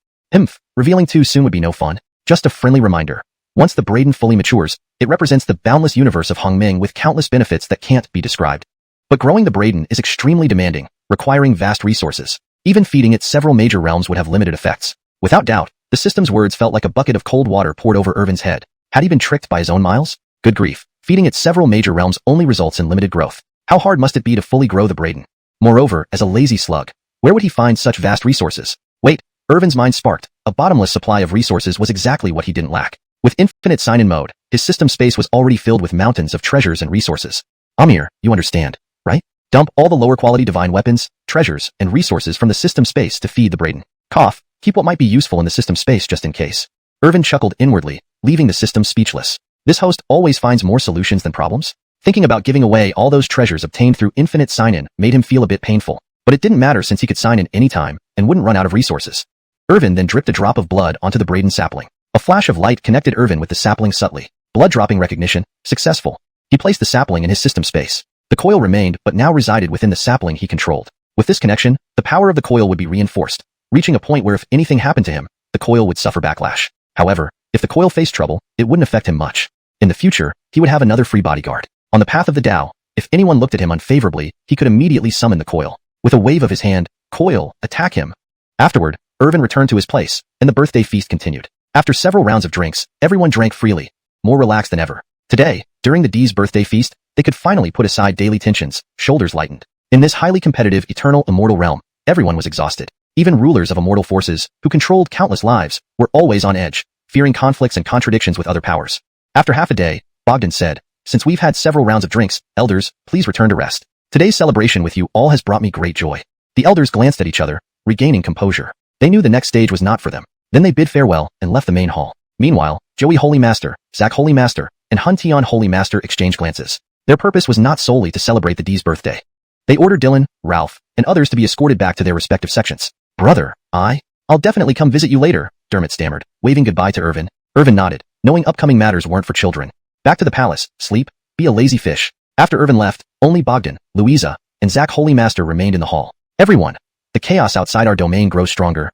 Revealing too soon would be no fun. Just a friendly reminder. Once the Braden fully matures, it represents the boundless universe of Hongming with countless benefits that can't be described. But growing the Braden is extremely demanding, requiring vast resources. Even feeding it several major realms would have limited effects. Without doubt, the system's words felt like a bucket of cold water poured over Irvin's head. Had he been tricked by his own Miles? Good grief. Feeding it several major realms only results in limited growth. How hard must it be to fully grow the Braden? Moreover, as a lazy slug, where would he find such vast resources? Wait, Irvin's mind sparked. A bottomless supply of resources was exactly what he didn't lack. With infinite sign-in mode, his system space was already filled with mountains of treasures and resources. Amir, you understand, right? Dump all the lower-quality divine weapons, treasures, and resources from the system space to feed the Braden. Cough, keep what might be useful in the system space just in case. Irvin chuckled inwardly, leaving the system speechless. This host always finds more solutions than problems? Thinking about giving away all those treasures obtained through infinite sign-in made him feel a bit painful. But it didn't matter since he could sign in any time and wouldn't run out of resources. Irvin then dripped a drop of blood onto the Braden sapling. A flash of light connected Irvin with the sapling subtly. Blood dropping recognition, successful. He placed the sapling in his system space. The coil remained but now resided within the sapling he controlled. With this connection, the power of the coil would be reinforced, reaching a point where if anything happened to him, the coil would suffer backlash. However, if the coil faced trouble, it wouldn't affect him much. In the future, he would have another free bodyguard. On the path of the Tao, if anyone looked at him unfavorably, he could immediately summon the coil. With a wave of his hand, coil, attack him. Afterward, Irvin returned to his place, and the birthday feast continued. After several rounds of drinks, everyone drank freely, more relaxed than ever. Today, during the D's birthday feast, they could finally put aside daily tensions, shoulders lightened. In this highly competitive, eternal, immortal realm, everyone was exhausted. Even rulers of immortal forces, who controlled countless lives, were always on edge, fearing conflicts and contradictions with other powers. After half a day, Bogdan said, "Since we've had several rounds of drinks, elders, please return to rest. Today's celebration with you all has brought me great joy." The elders glanced at each other, regaining composure. They knew the next stage was not for them. Then they bid farewell and left the main hall. Meanwhile, Joey Holy Master, Zach Holy Master, and Hun Tion Holy Master exchanged glances. Their purpose was not solely to celebrate the D's birthday. They ordered Dylan, Ralph, and others to be escorted back to their respective sections. "Brother, I'll definitely come visit you later," Dermot stammered, waving goodbye to Irvin. Irvin nodded, knowing upcoming matters weren't for children. Back to the palace, sleep, be a lazy fish. After Irvin left, only Bogdan, Louisa, and Zach Holy Master remained in the hall. Everyone. The chaos outside our domain grows stronger.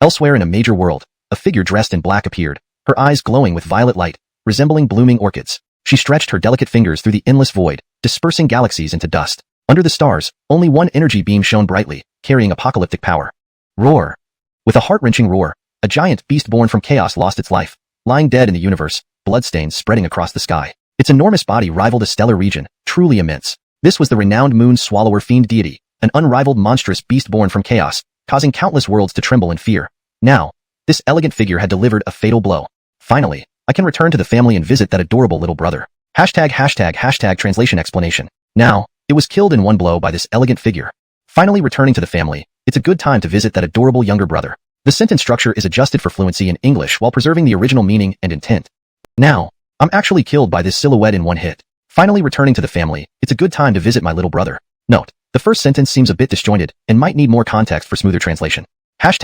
Elsewhere in a major world, a figure dressed in black appeared, her eyes glowing with violet light, resembling blooming orchids. She stretched her delicate fingers through the endless void, dispersing galaxies into dust. Under the stars, only one energy beam shone brightly, carrying apocalyptic power. Roar. With a heart-wrenching roar, a giant beast born from chaos lost its life, lying dead in the universe, bloodstains spreading across the sky. Its enormous body rivaled a stellar region, truly immense. This was the renowned moon swallower fiend deity, an unrivaled monstrous beast born from chaos, causing countless worlds to tremble in fear. Now, this elegant figure had delivered a fatal blow. Finally, I can return to the family and visit that adorable little brother. ##### translation explanation. Now, it was killed in one blow by this elegant figure. Finally returning to the family, it's a good time to visit that adorable younger brother. The sentence structure is adjusted for fluency in English while preserving the original meaning and intent. Now, I'm actually killed by this silhouette in one hit. Finally returning to the family, it's a good time to visit my little brother. Note, the first sentence seems a bit disjointed and might need more context for smoother translation. ####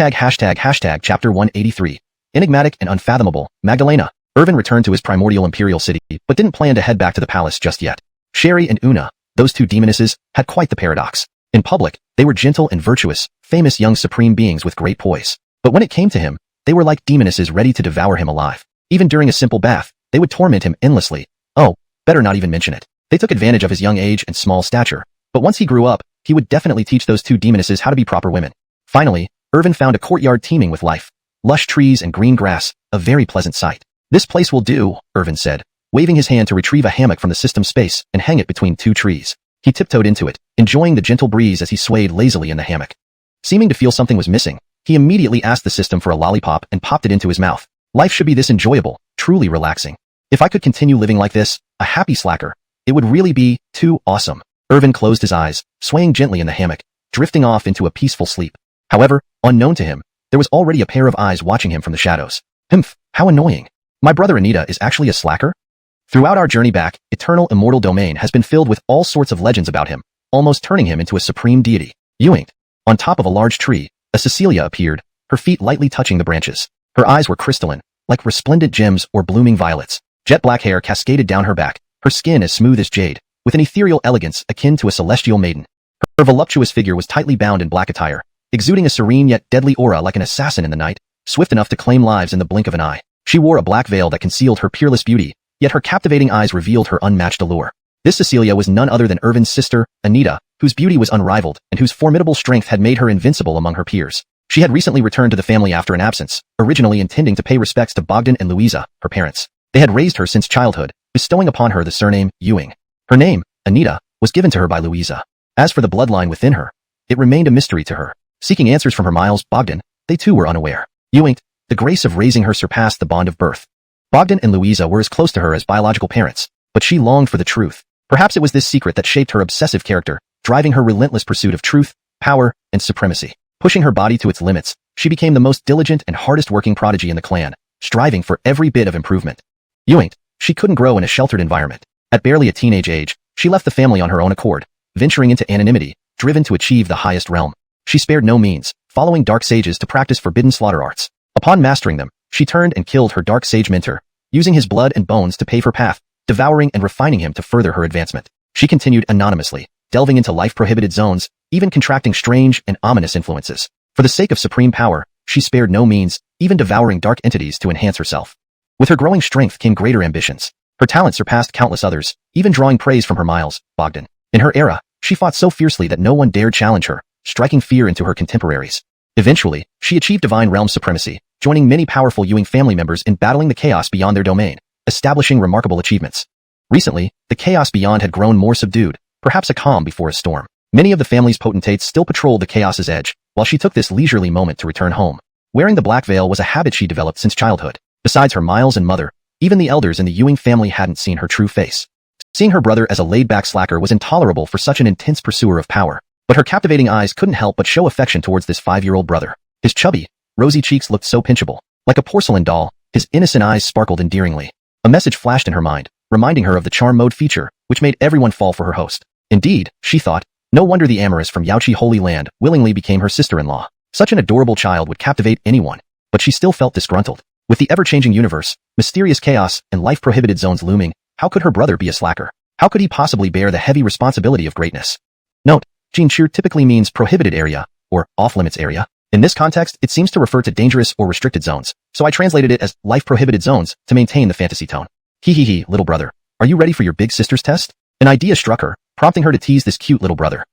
Chapter 183. Enigmatic and unfathomable, Magdalena. Irvin returned to his primordial imperial city, but didn't plan to head back to the palace just yet. Sherry and Una, those two demonesses, had quite the paradox. In public, they were gentle and virtuous, famous young supreme beings with great poise. But when it came to him, they were like demonesses ready to devour him alive. Even during a simple bath, they would torment him endlessly. Oh, better not even mention it. They took advantage of his young age and small stature. But once he grew up, he would definitely teach those two demonesses how to be proper women. Finally, Irvin found a courtyard teeming with life. Lush trees and green grass, a very pleasant sight. "This place will do," Irvin said, waving his hand to retrieve a hammock from the system space and hang it between two trees. He tiptoed into it, enjoying the gentle breeze as he swayed lazily in the hammock. Seeming to feel something was missing, he immediately asked the system for a lollipop and popped it into his mouth. Life should be this enjoyable, truly relaxing. If I could continue living like this, a happy slacker, it would really be too awesome. Irvin closed his eyes, swaying gently in the hammock, drifting off into a peaceful sleep. However, unknown to him, there was already a pair of eyes watching him from the shadows. Humph, how annoying. My brother Anita is actually a slacker? Throughout our journey back, eternal immortal domain has been filled with all sorts of legends about him, almost turning him into a supreme deity. Yoinked. On top of a large tree, a Cecilia appeared, her feet lightly touching the branches. Her eyes were crystalline, like resplendent gems or blooming violets. Jet black hair cascaded down her back, her skin as smooth as jade, with an ethereal elegance akin to a celestial maiden. Her voluptuous figure was tightly bound in black attire, exuding a serene yet deadly aura like an assassin in the night, swift enough to claim lives in the blink of an eye. She wore a black veil that concealed her peerless beauty, yet her captivating eyes revealed her unmatched allure. This Cecilia was none other than Irvin's sister, Anita, whose beauty was unrivaled and whose formidable strength had made her invincible among her peers. She had recently returned to the family after an absence, originally intending to pay respects to Bogdan and Louisa, her parents. They had raised her since childhood, bestowing upon her the surname Ewing. Her name, Anita, was given to her by Louisa. As for the bloodline within her, it remained a mystery to her. Seeking answers from her Miles Bogdan, they too were unaware. Ewing, the grace of raising her surpassed the bond of birth. Bogdan and Louisa were as close to her as biological parents, but she longed for the truth. Perhaps it was this secret that shaped her obsessive character, driving her relentless pursuit of truth, power, and supremacy. Pushing her body to its limits, she became the most diligent and hardest-working prodigy in the clan, striving for every bit of improvement. She couldn't grow in a sheltered environment. At barely a teenage age, she left the family on her own accord, venturing into anonymity, driven to achieve the highest realm. She spared no means, following dark sages to practice forbidden slaughter arts. Upon mastering them, she turned and killed her dark sage mentor, using his blood and bones to pave her path, devouring and refining him to further her advancement. She continued anonymously, delving into life-prohibited zones, even contracting strange and ominous influences. For the sake of supreme power, she spared no means, even devouring dark entities to enhance herself. With her growing strength came greater ambitions. Her talent surpassed countless others, even drawing praise from her Miles, Bogdan. In her era, she fought so fiercely that no one dared challenge her, striking fear into her contemporaries. Eventually, she achieved divine realm supremacy, joining many powerful Ewing family members in battling the chaos beyond their domain, establishing remarkable achievements. Recently, the chaos beyond had grown more subdued, perhaps a calm before a storm. Many of the family's potentates still patrolled the chaos's edge, while she took this leisurely moment to return home. Wearing the black veil was a habit she developed since childhood. Besides her Miles and mother, even the elders in the Ewing family hadn't seen her true face. Seeing her brother as a laid-back slacker was intolerable for such an intense pursuer of power. But her captivating eyes couldn't help but show affection towards this 5-year-old brother. His chubby, rosy cheeks looked so pinchable. Like a porcelain doll, his innocent eyes sparkled endearingly. A message flashed in her mind, reminding her of the charm mode feature, which made everyone fall for her host. Indeed, she thought, no wonder the amorous from Yaoqi Holy Land willingly became her sister-in-law. Such an adorable child would captivate anyone. But she still felt disgruntled. With the ever-changing universe, mysterious chaos, and life-prohibited zones looming, how could her brother be a slacker? How could he possibly bear the heavy responsibility of greatness? Note, Xianxia typically means prohibited area, or off-limits area. In this context, it seems to refer to dangerous or restricted zones, so I translated it as life-prohibited zones to maintain the fantasy tone. Hee, little brother, are you ready for your big sister's test? An idea struck her, prompting her to tease this cute little brother.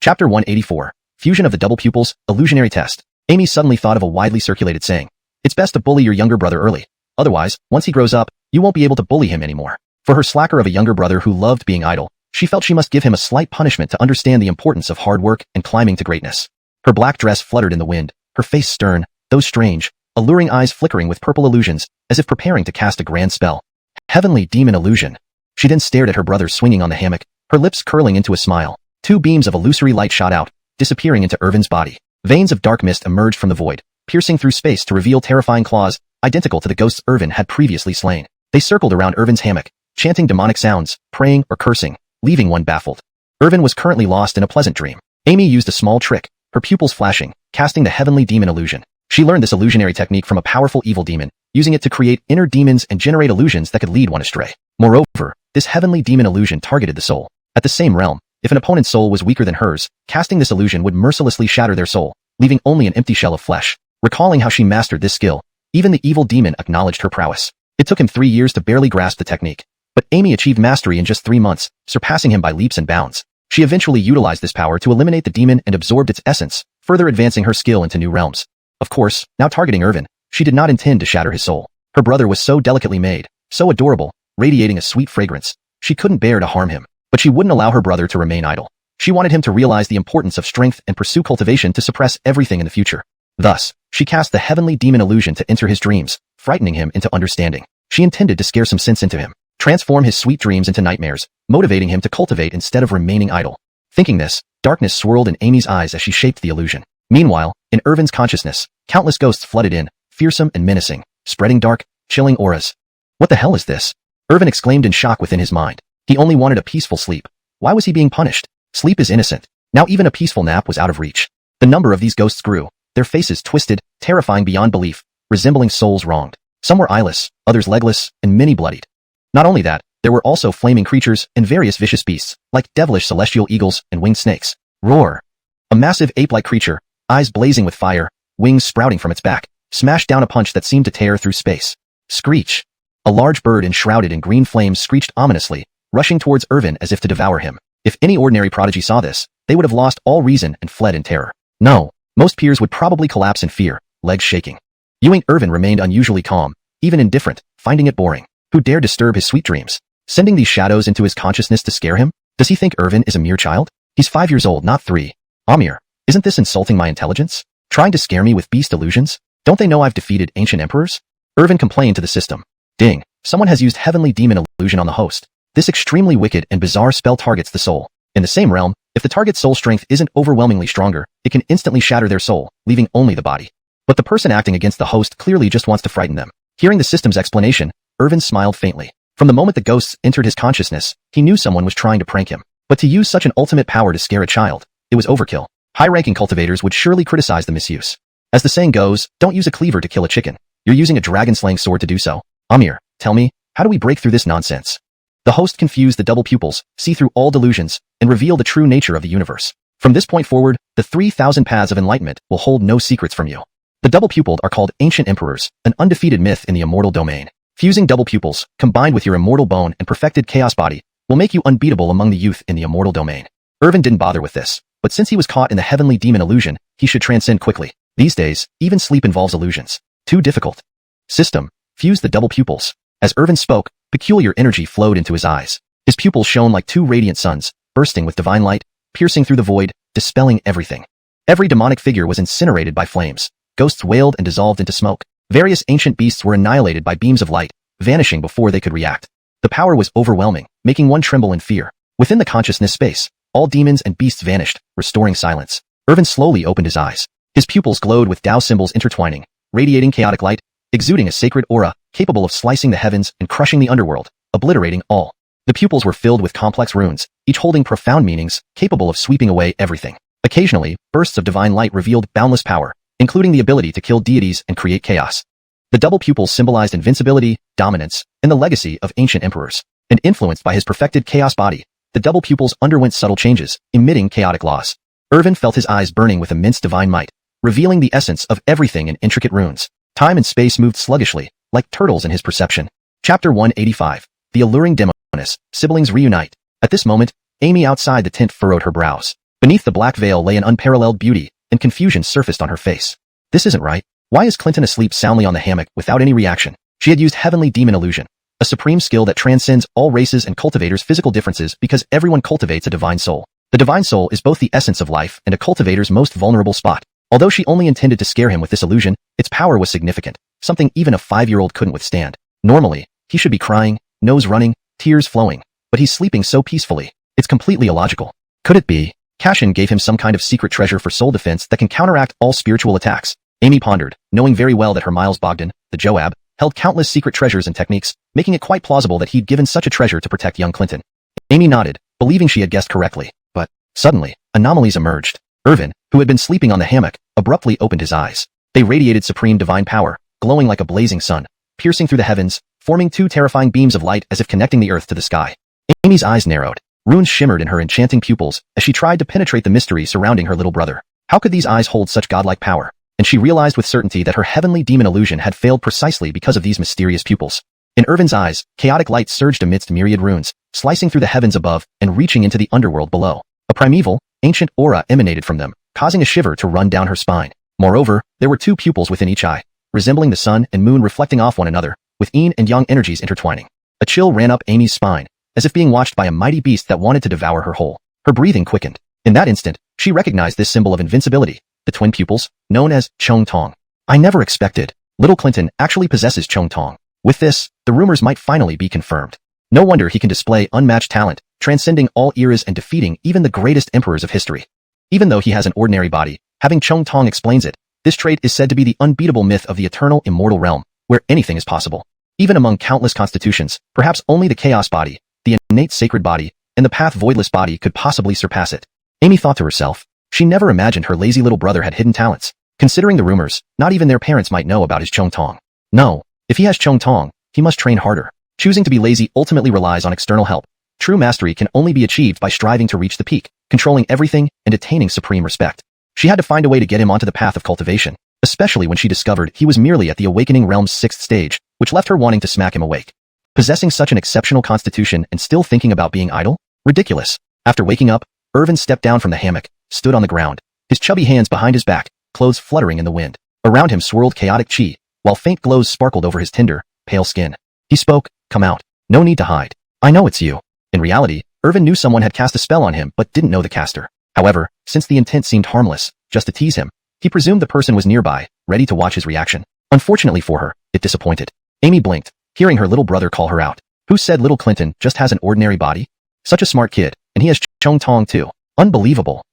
Chapter 184, Fusion of the Double Pupils, Illusionary Test. Amy suddenly thought of a widely circulated saying. It's best to bully your younger brother early. Otherwise, once he grows up, you won't be able to bully him anymore. For her slacker of a younger brother who loved being idle, she felt she must give him a slight punishment to understand the importance of hard work and climbing to greatness. Her black dress fluttered in the wind, her face stern, those strange, alluring eyes flickering with purple illusions, as if preparing to cast a grand spell. Heavenly demon illusion. She then stared at her brother swinging on the hammock, her lips curling into a smile. 2 beams of illusory light shot out, disappearing into Irvin's body. Veins of dark mist emerged from the void, piercing through space to reveal terrifying claws, identical to the ghosts Irvin had previously slain. They circled around Irvin's hammock, chanting demonic sounds, praying or cursing, leaving one baffled. Irvin was currently lost in a pleasant dream. Amy used a small trick, her pupils flashing, casting the heavenly demon illusion. She learned this illusionary technique from a powerful evil demon, using it to create inner demons and generate illusions that could lead one astray. Moreover, this heavenly demon illusion targeted the soul. At the same realm, if an opponent's soul was weaker than hers, casting this illusion would mercilessly shatter their soul, leaving only an empty shell of flesh. Recalling how she mastered this skill, even the evil demon acknowledged her prowess. It took him 3 years to barely grasp the technique. But Amy achieved mastery in just 3 months, surpassing him by leaps and bounds. She eventually utilized this power to eliminate the demon and absorbed its essence, further advancing her skill into new realms. Of course, now targeting Irvin, she did not intend to shatter his soul. Her brother was so delicately made, so adorable, radiating a sweet fragrance. She couldn't bear to harm him, but she wouldn't allow her brother to remain idle. She wanted him to realize the importance of strength and pursue cultivation to suppress everything in the future. Thus, she cast the heavenly demon illusion to enter his dreams, frightening him into understanding. She intended to scare some sense into him, transform his sweet dreams into nightmares, motivating him to cultivate instead of remaining idle. Thinking this, darkness swirled in Amy's eyes as she shaped the illusion. Meanwhile, in Irvin's consciousness, countless ghosts flooded in, fearsome and menacing, spreading dark, chilling auras. What the hell is this? Irvin exclaimed in shock within his mind. He only wanted a peaceful sleep. Why was he being punished? Sleep is innocent. Now even a peaceful nap was out of reach. The number of these ghosts grew, their faces twisted, terrifying beyond belief, resembling souls wronged. Some were eyeless, others legless, and many bloodied. Not only that, there were also flaming creatures and various vicious beasts, like devilish celestial eagles and winged snakes. Roar! A massive ape-like creature, eyes blazing with fire, wings sprouting from its back, smashed down a punch that seemed to tear through space. Screech! A large bird enshrouded in green flames screeched ominously, rushing towards Irvin as if to devour him. If any ordinary prodigy saw this, they would have lost all reason and fled in terror. No, most peers would probably collapse in fear, legs shaking. Ewing Irvin remained unusually calm, even indifferent, finding it boring. Who dared disturb his sweet dreams? Sending these shadows into his consciousness to scare him? Does he think Irvin is a mere child? He's 5 years old, not 3. Amir, isn't this insulting my intelligence? Trying to scare me with beast illusions? Don't they know I've defeated ancient emperors? Irvin complained to the system. Ding. Someone has used heavenly demon illusion on the host. This extremely wicked and bizarre spell targets the soul. In the same realm, if the target's soul strength isn't overwhelmingly stronger, it can instantly shatter their soul, leaving only the body. But the person acting against the host clearly just wants to frighten them. Hearing the system's explanation, Irvin smiled faintly. From the moment the ghosts entered his consciousness, he knew someone was trying to prank him. But to use such an ultimate power to scare a child, it was overkill. High-ranking cultivators would surely criticize the misuse. As the saying goes, don't use a cleaver to kill a chicken. You're using a dragon-slaying sword to do so. Amir, tell me, how do we break through this nonsense? The host confused the double pupils, see through all delusions, and reveal the true nature of the universe. From this point forward, the 3,000 paths of enlightenment will hold no secrets from you. The double-pupiled are called ancient emperors, an undefeated myth in the immortal domain. Fusing double pupils, combined with your immortal bone and perfected chaos body, will make you unbeatable among the youth in the immortal domain. Irvin didn't bother with this, but since he was caught in the heavenly demon illusion, he should transcend quickly. These days, even sleep involves illusions. Too difficult. System, fuse the double pupils. As Irvin spoke, peculiar energy flowed into his eyes. His pupils shone like two radiant suns, bursting with divine light, piercing through the void, dispelling everything. Every demonic figure was incinerated by flames. Ghosts wailed and dissolved into smoke. Various ancient beasts were annihilated by beams of light, vanishing before they could react. The power was overwhelming, making one tremble in fear. Within the consciousness space, all demons and beasts vanished, restoring silence. Irvin slowly opened his eyes. His pupils glowed with Tao symbols intertwining, radiating chaotic light, exuding a sacred aura, capable of slicing the heavens and crushing the underworld, obliterating all. The pupils were filled with complex runes, each holding profound meanings, capable of sweeping away everything. Occasionally, bursts of divine light revealed boundless power, including the ability to kill deities and create chaos. The double pupils symbolized invincibility, dominance, and the legacy of ancient emperors. And influenced by his perfected chaos body, the double pupils underwent subtle changes, emitting chaotic laws. Irvin felt his eyes burning with immense divine might, revealing the essence of everything in intricate runes. Time and space moved sluggishly, like turtles in his perception. Chapter 185. The Alluring Demoness, Siblings Reunite. At this moment, Amy outside the tent furrowed her brows. Beneath the black veil lay an unparalleled beauty, and confusion surfaced on her face. This isn't right. Why is Clinton asleep soundly on the hammock without any reaction? She had used heavenly demon illusion, a supreme skill that transcends all races and cultivators' physical differences because everyone cultivates a divine soul. The divine soul is both the essence of life and a cultivator's most vulnerable spot. Although she only intended to scare him with this illusion, its power was significant, something even a 5-year-old couldn't withstand. Normally, he should be crying, nose running, tears flowing, but he's sleeping so peacefully. It's completely illogical. Could it be Cashin gave him some kind of secret treasure for soul defense that can counteract all spiritual attacks? Amy pondered, knowing very well that her Miles Bogdan, the Joab, held countless secret treasures and techniques, making it quite plausible that he'd given such a treasure to protect young Clinton. Amy nodded, believing she had guessed correctly, but suddenly, anomalies emerged. Irvin, who had been sleeping on the hammock, abruptly opened his eyes. They radiated supreme divine power, glowing like a blazing sun, piercing through the heavens, forming two terrifying beams of light as if connecting the earth to the sky. Amy's eyes narrowed. Runes shimmered in her enchanting pupils as she tried to penetrate the mystery surrounding her little brother. How could these eyes hold such godlike power? And she realized with certainty that her heavenly demon illusion had failed precisely because of these mysterious pupils. In Irvin's eyes, chaotic light surged amidst myriad runes, slicing through the heavens above and reaching into the underworld below. A primeval, ancient aura emanated from them, causing a shiver to run down her spine. Moreover, there were two pupils within each eye, resembling the sun and moon reflecting off one another, with yin and yang energies intertwining. A chill ran up Amy's spine, as if being watched by a mighty beast that wanted to devour her whole. Her breathing quickened. In that instant, she recognized this symbol of invincibility, the twin pupils, known as Chong Tong. I never expected. Little Clinton actually possesses Chong Tong. With this, the rumors might finally be confirmed. No wonder he can display unmatched talent, transcending all eras and defeating even the greatest emperors of history. Even though he has an ordinary body, having Chong Tong explains it. This trait is said to be the unbeatable myth of the eternal immortal realm, where anything is possible. Even among countless constitutions, perhaps only the chaos body, the innate sacred body, and the path voidless body could possibly surpass it. Amy thought to herself. She never imagined her lazy little brother had hidden talents. Considering the rumors, not even their parents might know about his Chong Tong. No, if he has Chong Tong, he must train harder. Choosing to be lazy ultimately relies on external help. True mastery can only be achieved by striving to reach the peak, controlling everything, and attaining supreme respect. She had to find a way to get him onto the path of cultivation, especially when she discovered he was merely at the awakening realm's 6th stage, which left her wanting to smack him awake. Possessing such an exceptional constitution and still thinking about being idle? Ridiculous. After waking up, Irvin stepped down from the hammock, stood on the ground, his chubby hands behind his back, clothes fluttering in the wind. Around him swirled chaotic chi, while faint glows sparkled over his tender, pale skin. He spoke, "Come out. No need to hide. I know it's you." In reality, Irvin knew someone had cast a spell on him but didn't know the caster. However, since the intent seemed harmless, just to tease him, he presumed the person was nearby, ready to watch his reaction. Unfortunately for her, it disappointed. Amy blinked, hearing her little brother call her out. Who said little Clinton just has an ordinary body? Such a smart kid, and he has Chung Tong too. Unbelievable.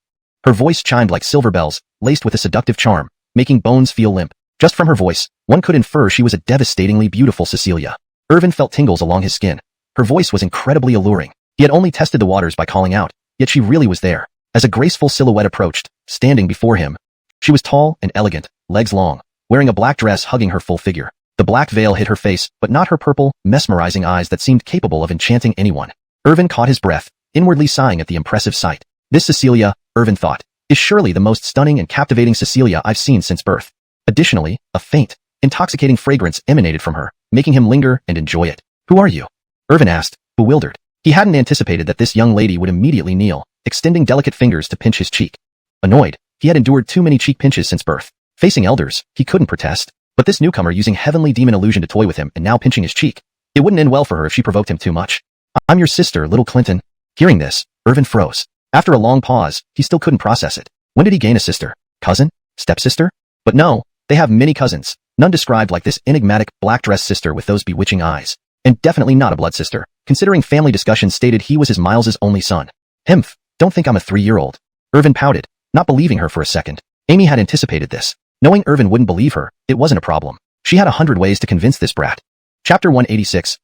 Her voice chimed like silver bells, laced with a seductive charm, making Bones feel limp. Just from her voice, one could infer she was a devastatingly beautiful Cecilia. Irvin felt tingles along his skin. Her voice was incredibly alluring. He had only tested the waters by calling out, yet she really was there. As a graceful silhouette approached, standing before him, she was tall and elegant, legs long, wearing a black dress hugging her full figure. The black veil hid her face, but not her purple, mesmerizing eyes that seemed capable of enchanting anyone. Irvin caught his breath, inwardly sighing at the impressive sight. This Cecilia, Irvin thought, is surely the most stunning and captivating Cecilia I've seen since birth. Additionally, a faint, intoxicating fragrance emanated from her, making him linger and enjoy it. Who are you? Irvin asked, bewildered. He hadn't anticipated that this young lady would immediately kneel, extending delicate fingers to pinch his cheek. Annoyed, he had endured too many cheek pinches since birth. Facing elders, he couldn't protest. But this newcomer using heavenly demon illusion to toy with him and now pinching his cheek. It wouldn't end well for her if she provoked him too much. I'm your sister, little Clinton. Hearing this, Irvin froze. After a long pause, he still couldn't process it. When did he gain a sister? Cousin? Stepsister? But no, they have many cousins, none described like this enigmatic, black-dressed sister with those bewitching eyes. And definitely not a blood sister, considering family discussions stated he was his Miles's only son. Himph, don't think I'm a 3-year-old. Irvin pouted, not believing her for a second. Amy had anticipated this. Knowing Irvin wouldn't believe her, it wasn't a problem. She had 100 ways to convince this brat. Chapter 186,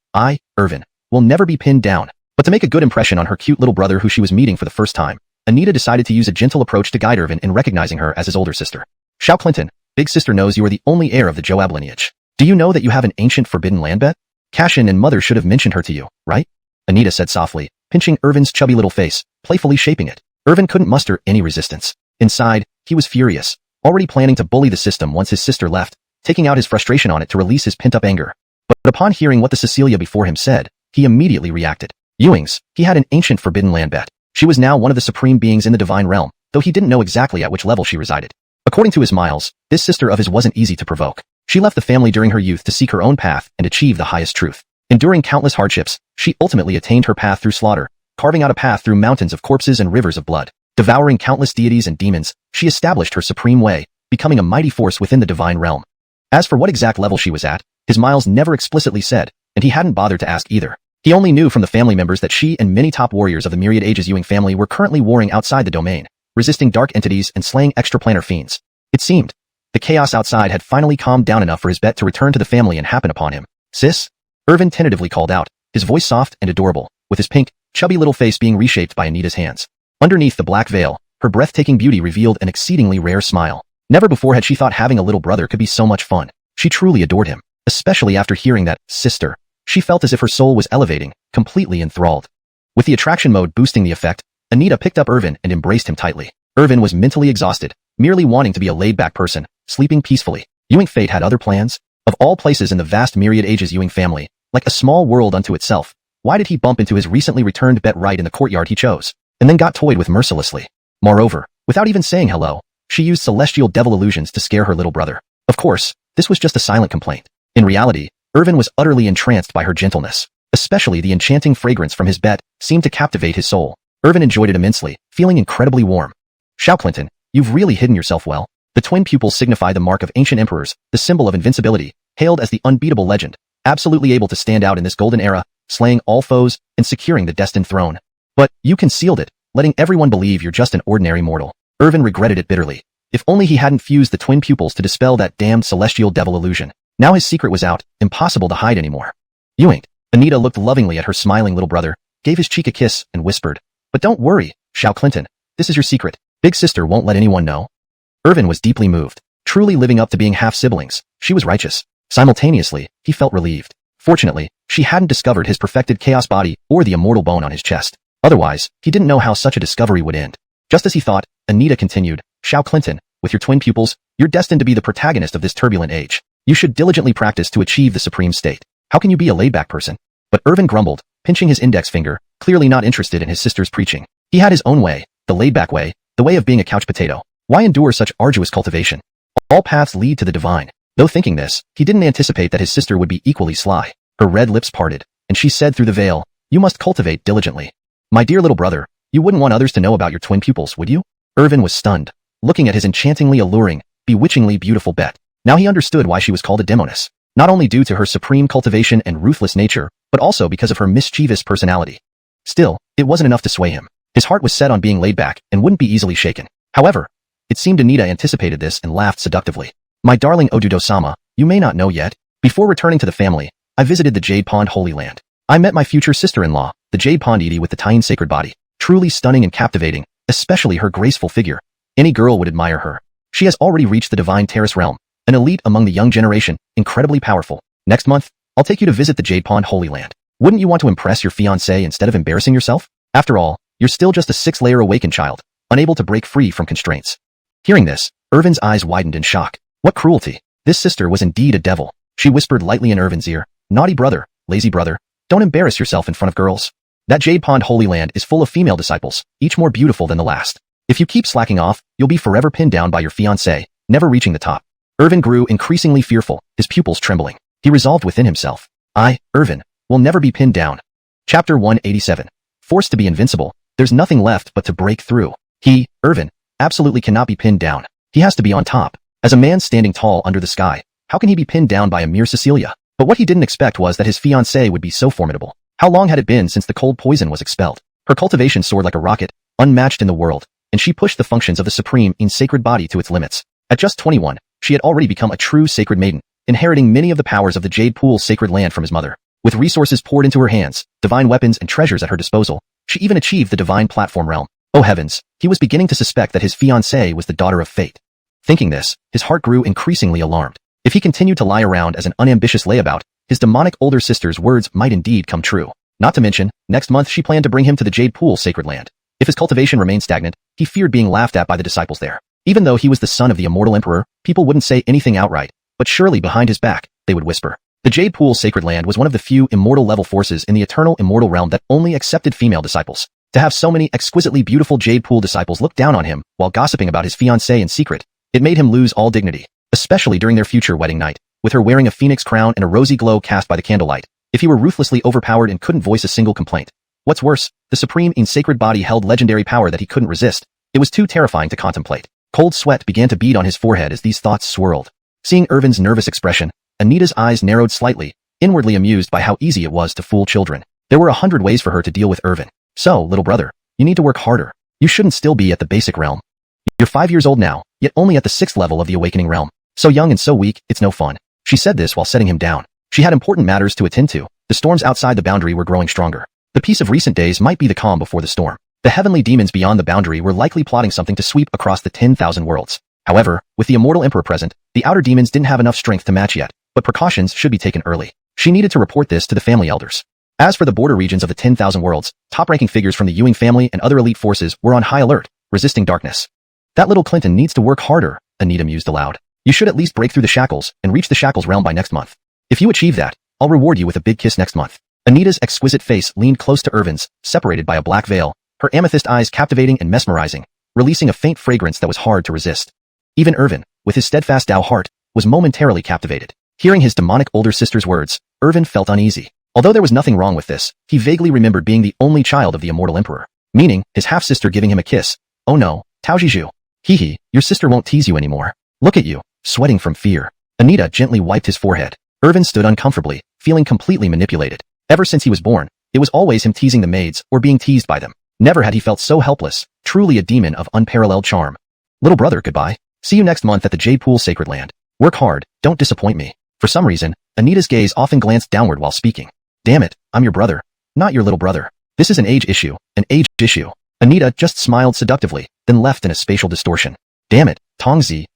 Irvin, will never be pinned down. But to make a good impression on her cute little brother who she was meeting for the first time, Anita decided to use a gentle approach to guide Irvin in recognizing her as his older sister. Xiao Clinton, big sister knows you are the only heir of the Joab lineage. Do you know that you have an ancient forbidden land bet? Cashin and mother should have mentioned her to you, right? Anita said softly, pinching Irvin's chubby little face, playfully shaping it. Irvin couldn't muster any resistance. Inside, he was furious, already planning to bully the system once his sister left, taking out his frustration on it to release his pent-up anger. But upon hearing what the Cecilia before him said, he immediately reacted. Ewing's, he had an ancient forbidden land bet. She was now one of the supreme beings in the divine realm, though he didn't know exactly at which level she resided. According to his Miles, this sister of his wasn't easy to provoke. She left the family during her youth to seek her own path and achieve the highest truth. Enduring countless hardships, she ultimately attained her path through slaughter, carving out a path through mountains of corpses and rivers of blood. Devouring countless deities and demons, she established her supreme way, becoming a mighty force within the divine realm. As for what exact level she was at, his Miles never explicitly said, and he hadn't bothered to ask either. He only knew from the family members that she and many top warriors of the Myriad Ages Ewing family were currently warring outside the domain, resisting dark entities and slaying extraplanar fiends. It seemed the chaos outside had finally calmed down enough for his bet to return to the family and happen upon him. Sis? Irvin tentatively called out, his voice soft and adorable, with his pink, chubby little face being reshaped by Anita's hands. Underneath the black veil, her breathtaking beauty revealed an exceedingly rare smile. Never before had she thought having a little brother could be so much fun. She truly adored him, especially after hearing that, sister. She felt as if her soul was elevating, completely enthralled. With the attraction mode boosting the effect, Anita picked up Irvin and embraced him tightly. Irvin was mentally exhausted, merely wanting to be a laid-back person, sleeping peacefully. Ewing fate had other plans. Of all places in the vast Myriad Ages Ewing family, like a small world unto itself, why did he bump into his recently returned bet right in the courtyard he chose, and then got toyed with mercilessly? Moreover, without even saying hello, she used celestial devil illusions to scare her little brother. Of course, this was just a silent complaint. In reality, Irvin was utterly entranced by her gentleness. Especially the enchanting fragrance from his bet seemed to captivate his soul. Irvin enjoyed it immensely, feeling incredibly warm. Xiao Clinton, you've really hidden yourself well. The twin pupils signify the mark of ancient emperors, the symbol of invincibility, hailed as the unbeatable legend, absolutely able to stand out in this golden era, slaying all foes and securing the destined throne. But you concealed it, letting everyone believe you're just an ordinary mortal. Irvin regretted it bitterly. If only he hadn't fused the twin pupils to dispel that damned celestial devil illusion. Now his secret was out, impossible to hide anymore. You ain't. Anita looked lovingly at her smiling little brother, gave his cheek a kiss, and whispered, but don't worry, Xiao Clinton, this is your secret. Big sister won't let anyone know. Irvin was deeply moved, truly living up to being half-siblings. She was righteous. Simultaneously, he felt relieved. Fortunately, she hadn't discovered his perfected chaos body or the immortal bone on his chest. Otherwise, he didn't know how such a discovery would end. Just as he thought, Anita continued, Xiao Clinton, with your twin pupils, you're destined to be the protagonist of this turbulent age. You should diligently practice to achieve the supreme state. How can you be a laid-back person? But Irvin grumbled, pinching his index finger, clearly not interested in his sister's preaching. He had his own way, the laid-back way, the way of being a couch potato. Why endure such arduous cultivation? All paths lead to the divine. Though thinking this, he didn't anticipate that his sister would be equally sly. Her red lips parted, and she said through the veil, you must cultivate diligently. My dear little brother, you wouldn't want others to know about your twin pupils, would you? Irvin was stunned, looking at his enchantingly alluring, bewitchingly beautiful bet. Now he understood why she was called a demoness. not only due to her supreme cultivation and ruthless nature, but also because of her mischievous personality. Still, it wasn't enough to sway him. His heart was set on being laid back and wouldn't be easily shaken. However, it seemed Anita anticipated this and laughed seductively. My darling Odudo-sama, you may not know yet. Before returning to the family, I visited the Jade Pond Holy Land. I met my future sister-in-law, the Jade Pond Edie with the Tine sacred body. Truly stunning and captivating, especially her graceful figure. Any girl would admire her. She has already reached the Divine Terrace realm, an elite among the young generation, incredibly powerful. Next month, I'll take you to visit the Jade Pond Holy Land. Wouldn't you want to impress your fiancé instead of embarrassing yourself? After all, you're still just a 6-layer awakened child, unable to break free from constraints. Hearing this, Irvin's eyes widened in shock. What cruelty! This sister was indeed a devil. She whispered lightly in Irvin's ear, naughty brother, lazy brother, don't embarrass yourself in front of girls. That Jade Pond Holy Land is full of female disciples, each more beautiful than the last. If you keep slacking off, you'll be forever pinned down by your fiancé, never reaching the top. Irvin grew increasingly fearful, his pupils trembling. He resolved within himself, I, Irvin, will never be pinned down. Chapter 187. Forced to be invincible, there's nothing left but to break through. He, Irvin, absolutely cannot be pinned down. He has to be on top. As a man standing tall under the sky, how can he be pinned down by a mere Cecilia? But what he didn't expect was that his fiancée would be so formidable. How long had it been since the cold poison was expelled? Her cultivation soared like a rocket, unmatched in the world, and she pushed the functions of the supreme in sacred body to its limits. At just 21, she had already become a true sacred maiden, inheriting many of the powers of the Jade Pool sacred land from his mother. With resources poured into her hands, divine weapons and treasures at her disposal, she even achieved the divine platform realm. Oh heavens, he was beginning to suspect that his fiancée was the daughter of fate. Thinking this, his heart grew increasingly alarmed. If he continued to lie around as an unambitious layabout, his demonic older sister's words might indeed come true. Not to mention, next month she planned to bring him to the Jade Pool sacred land. If his cultivation remained stagnant, he feared being laughed at by the disciples there. Even though he was the son of the immortal emperor, people wouldn't say anything outright, but surely behind his back, they would whisper. The Jade Pool sacred land was one of the few immortal-level forces in the eternal immortal realm that only accepted female disciples. To have so many exquisitely beautiful Jade Pool disciples look down on him while gossiping about his fiancée in secret, it made him lose all dignity, especially during their future wedding night, with her wearing a phoenix crown and a rosy glow cast by the candlelight. If he were ruthlessly overpowered and couldn't voice a single complaint. What's worse, the supreme in sacred body held legendary power that he couldn't resist. It was too terrifying to contemplate. Cold sweat began to bead on his forehead as these thoughts swirled. Seeing Irvin's nervous expression, Anita's eyes narrowed slightly, inwardly amused by how easy it was to fool children. There were 100 ways for her to deal with Irvin. So, little brother, you need to work harder. You shouldn't still be at the basic realm. You're 5 years old now, yet only at the 6th level of the awakening realm. So young and so weak, it's no fun. She said this while setting him down. She had important matters to attend to. The storms outside the boundary were growing stronger. The peace of recent days might be the calm before the storm. The heavenly demons beyond the boundary were likely plotting something to sweep across the 10,000 worlds. However, with the immortal emperor present, the outer demons didn't have enough strength to match yet, but precautions should be taken early. She needed to report this to the family elders. As for the border regions of the 10,000 worlds, top-ranking figures from the Ewing family and other elite forces were on high alert, resisting darkness. That little Clinton needs to work harder, Anita mused aloud. You should at least break through the shackles and reach the shackles realm by next month. If you achieve that, I'll reward you with a big kiss next month. Anita's exquisite face leaned close to Irvin's, separated by a black veil, her amethyst eyes captivating and mesmerizing, releasing a faint fragrance that was hard to resist. Even Irvin, with his steadfast Tao heart, was momentarily captivated. Hearing his demonic older sister's words, Irvin felt uneasy. Although there was nothing wrong with this, he vaguely remembered being the only child of the immortal emperor, meaning his half-sister giving him a kiss. Oh no, Tao Jiju. Hee, your sister won't tease you anymore. Look at you, sweating from fear. Anita gently wiped his forehead. Irvin stood uncomfortably, feeling completely manipulated. Ever since he was born, it was always him teasing the maids or being teased by them. Never had he felt so helpless, truly a demon of unparalleled charm. Little brother, goodbye. See you next month at the Jade Pool Sacred Land. Work hard, don't disappoint me. For some reason, Anita's gaze often glanced downward while speaking. Damn it, I'm your brother, not your little brother. This is an age issue, an age issue. Anita just smiled seductively, then left in a spatial distortion. Damn it, Tongzi,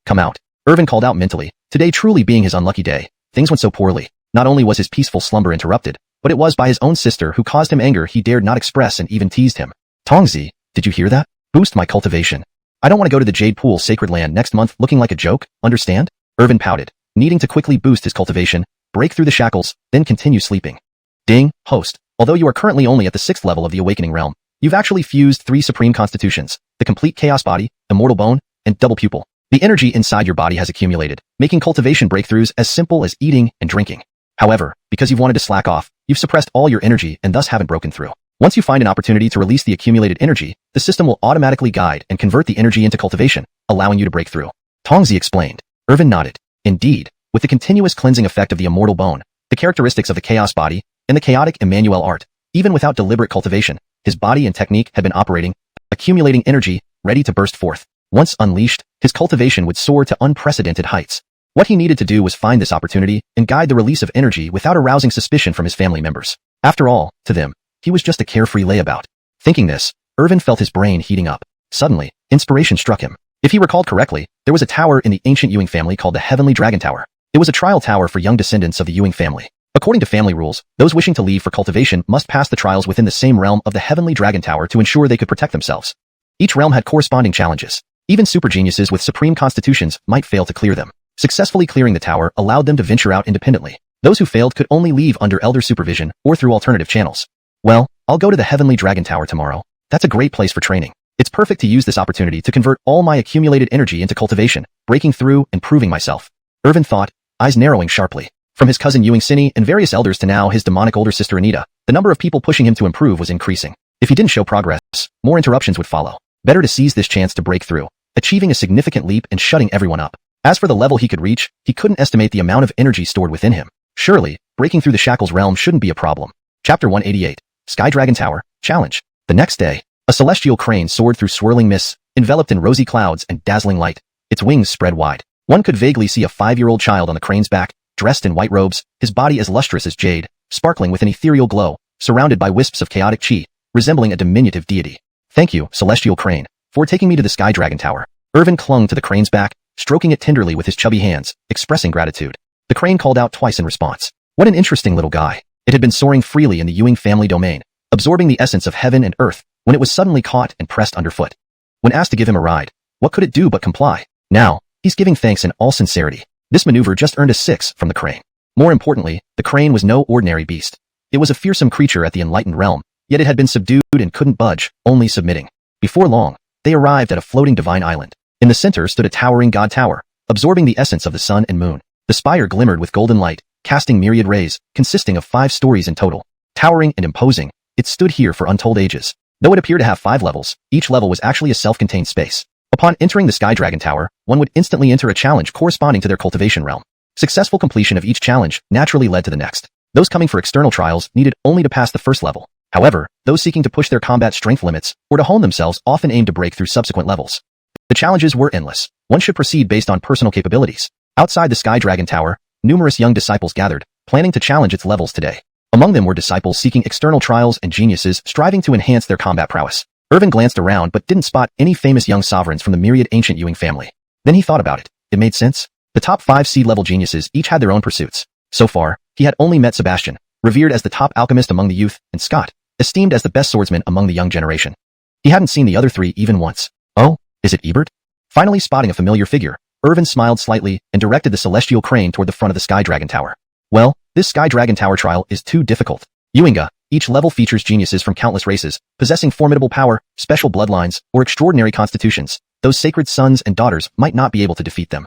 come out. Irvin called out mentally, today truly being his unlucky day. Things went so poorly. Not only was his peaceful slumber interrupted, but it was by his own sister who caused him anger he dared not express and even teased him. Tongzi, did you hear that? Boost my cultivation. I don't want to go to the Jade Pool Sacred Land next month looking like a joke, understand? Irvin pouted, needing to quickly boost his cultivation, break through the shackles, then continue sleeping. Ding, host. Although you are currently only at the 6th level of the Awakening Realm, you've actually fused 3 supreme constitutions, the complete Chaos Body, Immortal Bone, and Double Pupil. The energy inside your body has accumulated, making cultivation breakthroughs as simple as eating and drinking. However, because you've wanted to slack off, you've suppressed all your energy and thus haven't broken through. Once you find an opportunity to release the accumulated energy, the system will automatically guide and convert the energy into cultivation, allowing you to break through. Tongzi explained. Irvin nodded. Indeed, with the continuous cleansing effect of the immortal bone, the characteristics of the chaos body, and the chaotic Emmanuel art. Even without deliberate cultivation, his body and technique had been operating, accumulating energy, ready to burst forth. Once unleashed, his cultivation would soar to unprecedented heights. What he needed to do was find this opportunity and guide the release of energy without arousing suspicion from his family members. After all, to them, he was just a carefree layabout. Thinking this, Irvin felt his brain heating up. Suddenly, inspiration struck him. If he recalled correctly, there was a tower in the ancient Ewing family called the Heavenly Dragon Tower. It was a trial tower for young descendants of the Ewing family. According to family rules, those wishing to leave for cultivation must pass the trials within the same realm of the Heavenly Dragon Tower to ensure they could protect themselves. Each realm had corresponding challenges. Even super geniuses with supreme constitutions might fail to clear them. Successfully clearing the tower allowed them to venture out independently. Those who failed could only leave under elder supervision or through alternative channels. Well, I'll go to the Heavenly Dragon Tower tomorrow. That's a great place for training. It's perfect to use this opportunity to convert all my accumulated energy into cultivation, breaking through and proving myself. Irvin thought, eyes narrowing sharply. From his cousin Ewing Cini and various elders to now his demonic older sister Anita, the number of people pushing him to improve was increasing. If he didn't show progress, more interruptions would follow. Better to seize this chance to break through, achieving a significant leap and shutting everyone up. As for the level he could reach, he couldn't estimate the amount of energy stored within him. Surely, breaking through the shackles realm shouldn't be a problem. Chapter 188, Sky Dragon Tower, Challenge. The next day, a celestial crane soared through swirling mists, enveloped in rosy clouds and dazzling light. Its wings spread wide. One could vaguely see a 5-year-old child on the crane's back, dressed in white robes, his body as lustrous as jade, sparkling with an ethereal glow, surrounded by wisps of chaotic chi, resembling a diminutive deity. Thank you, celestial crane, for taking me to the Sky Dragon Tower. Irvin clung to the crane's back, stroking it tenderly with his chubby hands, expressing gratitude. The crane called out twice in response. What an interesting little guy. It had been soaring freely in the Ewing family domain, absorbing the essence of heaven and earth, when it was suddenly caught and pressed underfoot. When asked to give him a ride, what could it do but comply? Now, he's giving thanks in all sincerity. This maneuver just earned a 6 from the crane. More importantly, the crane was no ordinary beast. It was a fearsome creature at the enlightened realm, yet it had been subdued and couldn't budge, only submitting. Before long, they arrived at a floating divine island. In the center stood a towering god tower, absorbing the essence of the sun and moon. The spire glimmered with golden light, casting myriad rays, consisting of 5 stories in total. Towering and imposing, it stood here for untold ages. Though it appeared to have 5 levels, each level was actually a self-contained space. Upon entering the Sky Dragon Tower, one would instantly enter a challenge corresponding to their cultivation realm. Successful completion of each challenge naturally led to the next. Those coming for external trials needed only to pass the first level. However, those seeking to push their combat strength limits or to hone themselves often aimed to break through subsequent levels. The challenges were endless. One should proceed based on personal capabilities. Outside the Sky Dragon Tower, numerous young disciples gathered, planning to challenge its levels today. Among them were disciples seeking external trials and geniuses striving to enhance their combat prowess. Irvin glanced around but didn't spot any famous young sovereigns from the myriad ancient Ewing family. Then he thought about it. It made sense. The top 5 seed-level geniuses each had their own pursuits. So far, he had only met Sebastian, revered as the top alchemist among the youth, and Scott, esteemed as the best swordsman among the young generation. He hadn't seen the other 3 even once. Oh, is it Ebert? Finally spotting a familiar figure, Irvin smiled slightly and directed the celestial crane toward the front of the Sky Dragon Tower. Well, this Sky Dragon Tower trial is too difficult. Ewinga, each level features geniuses from countless races, possessing formidable power, special bloodlines, or extraordinary constitutions. Those sacred sons and daughters might not be able to defeat them.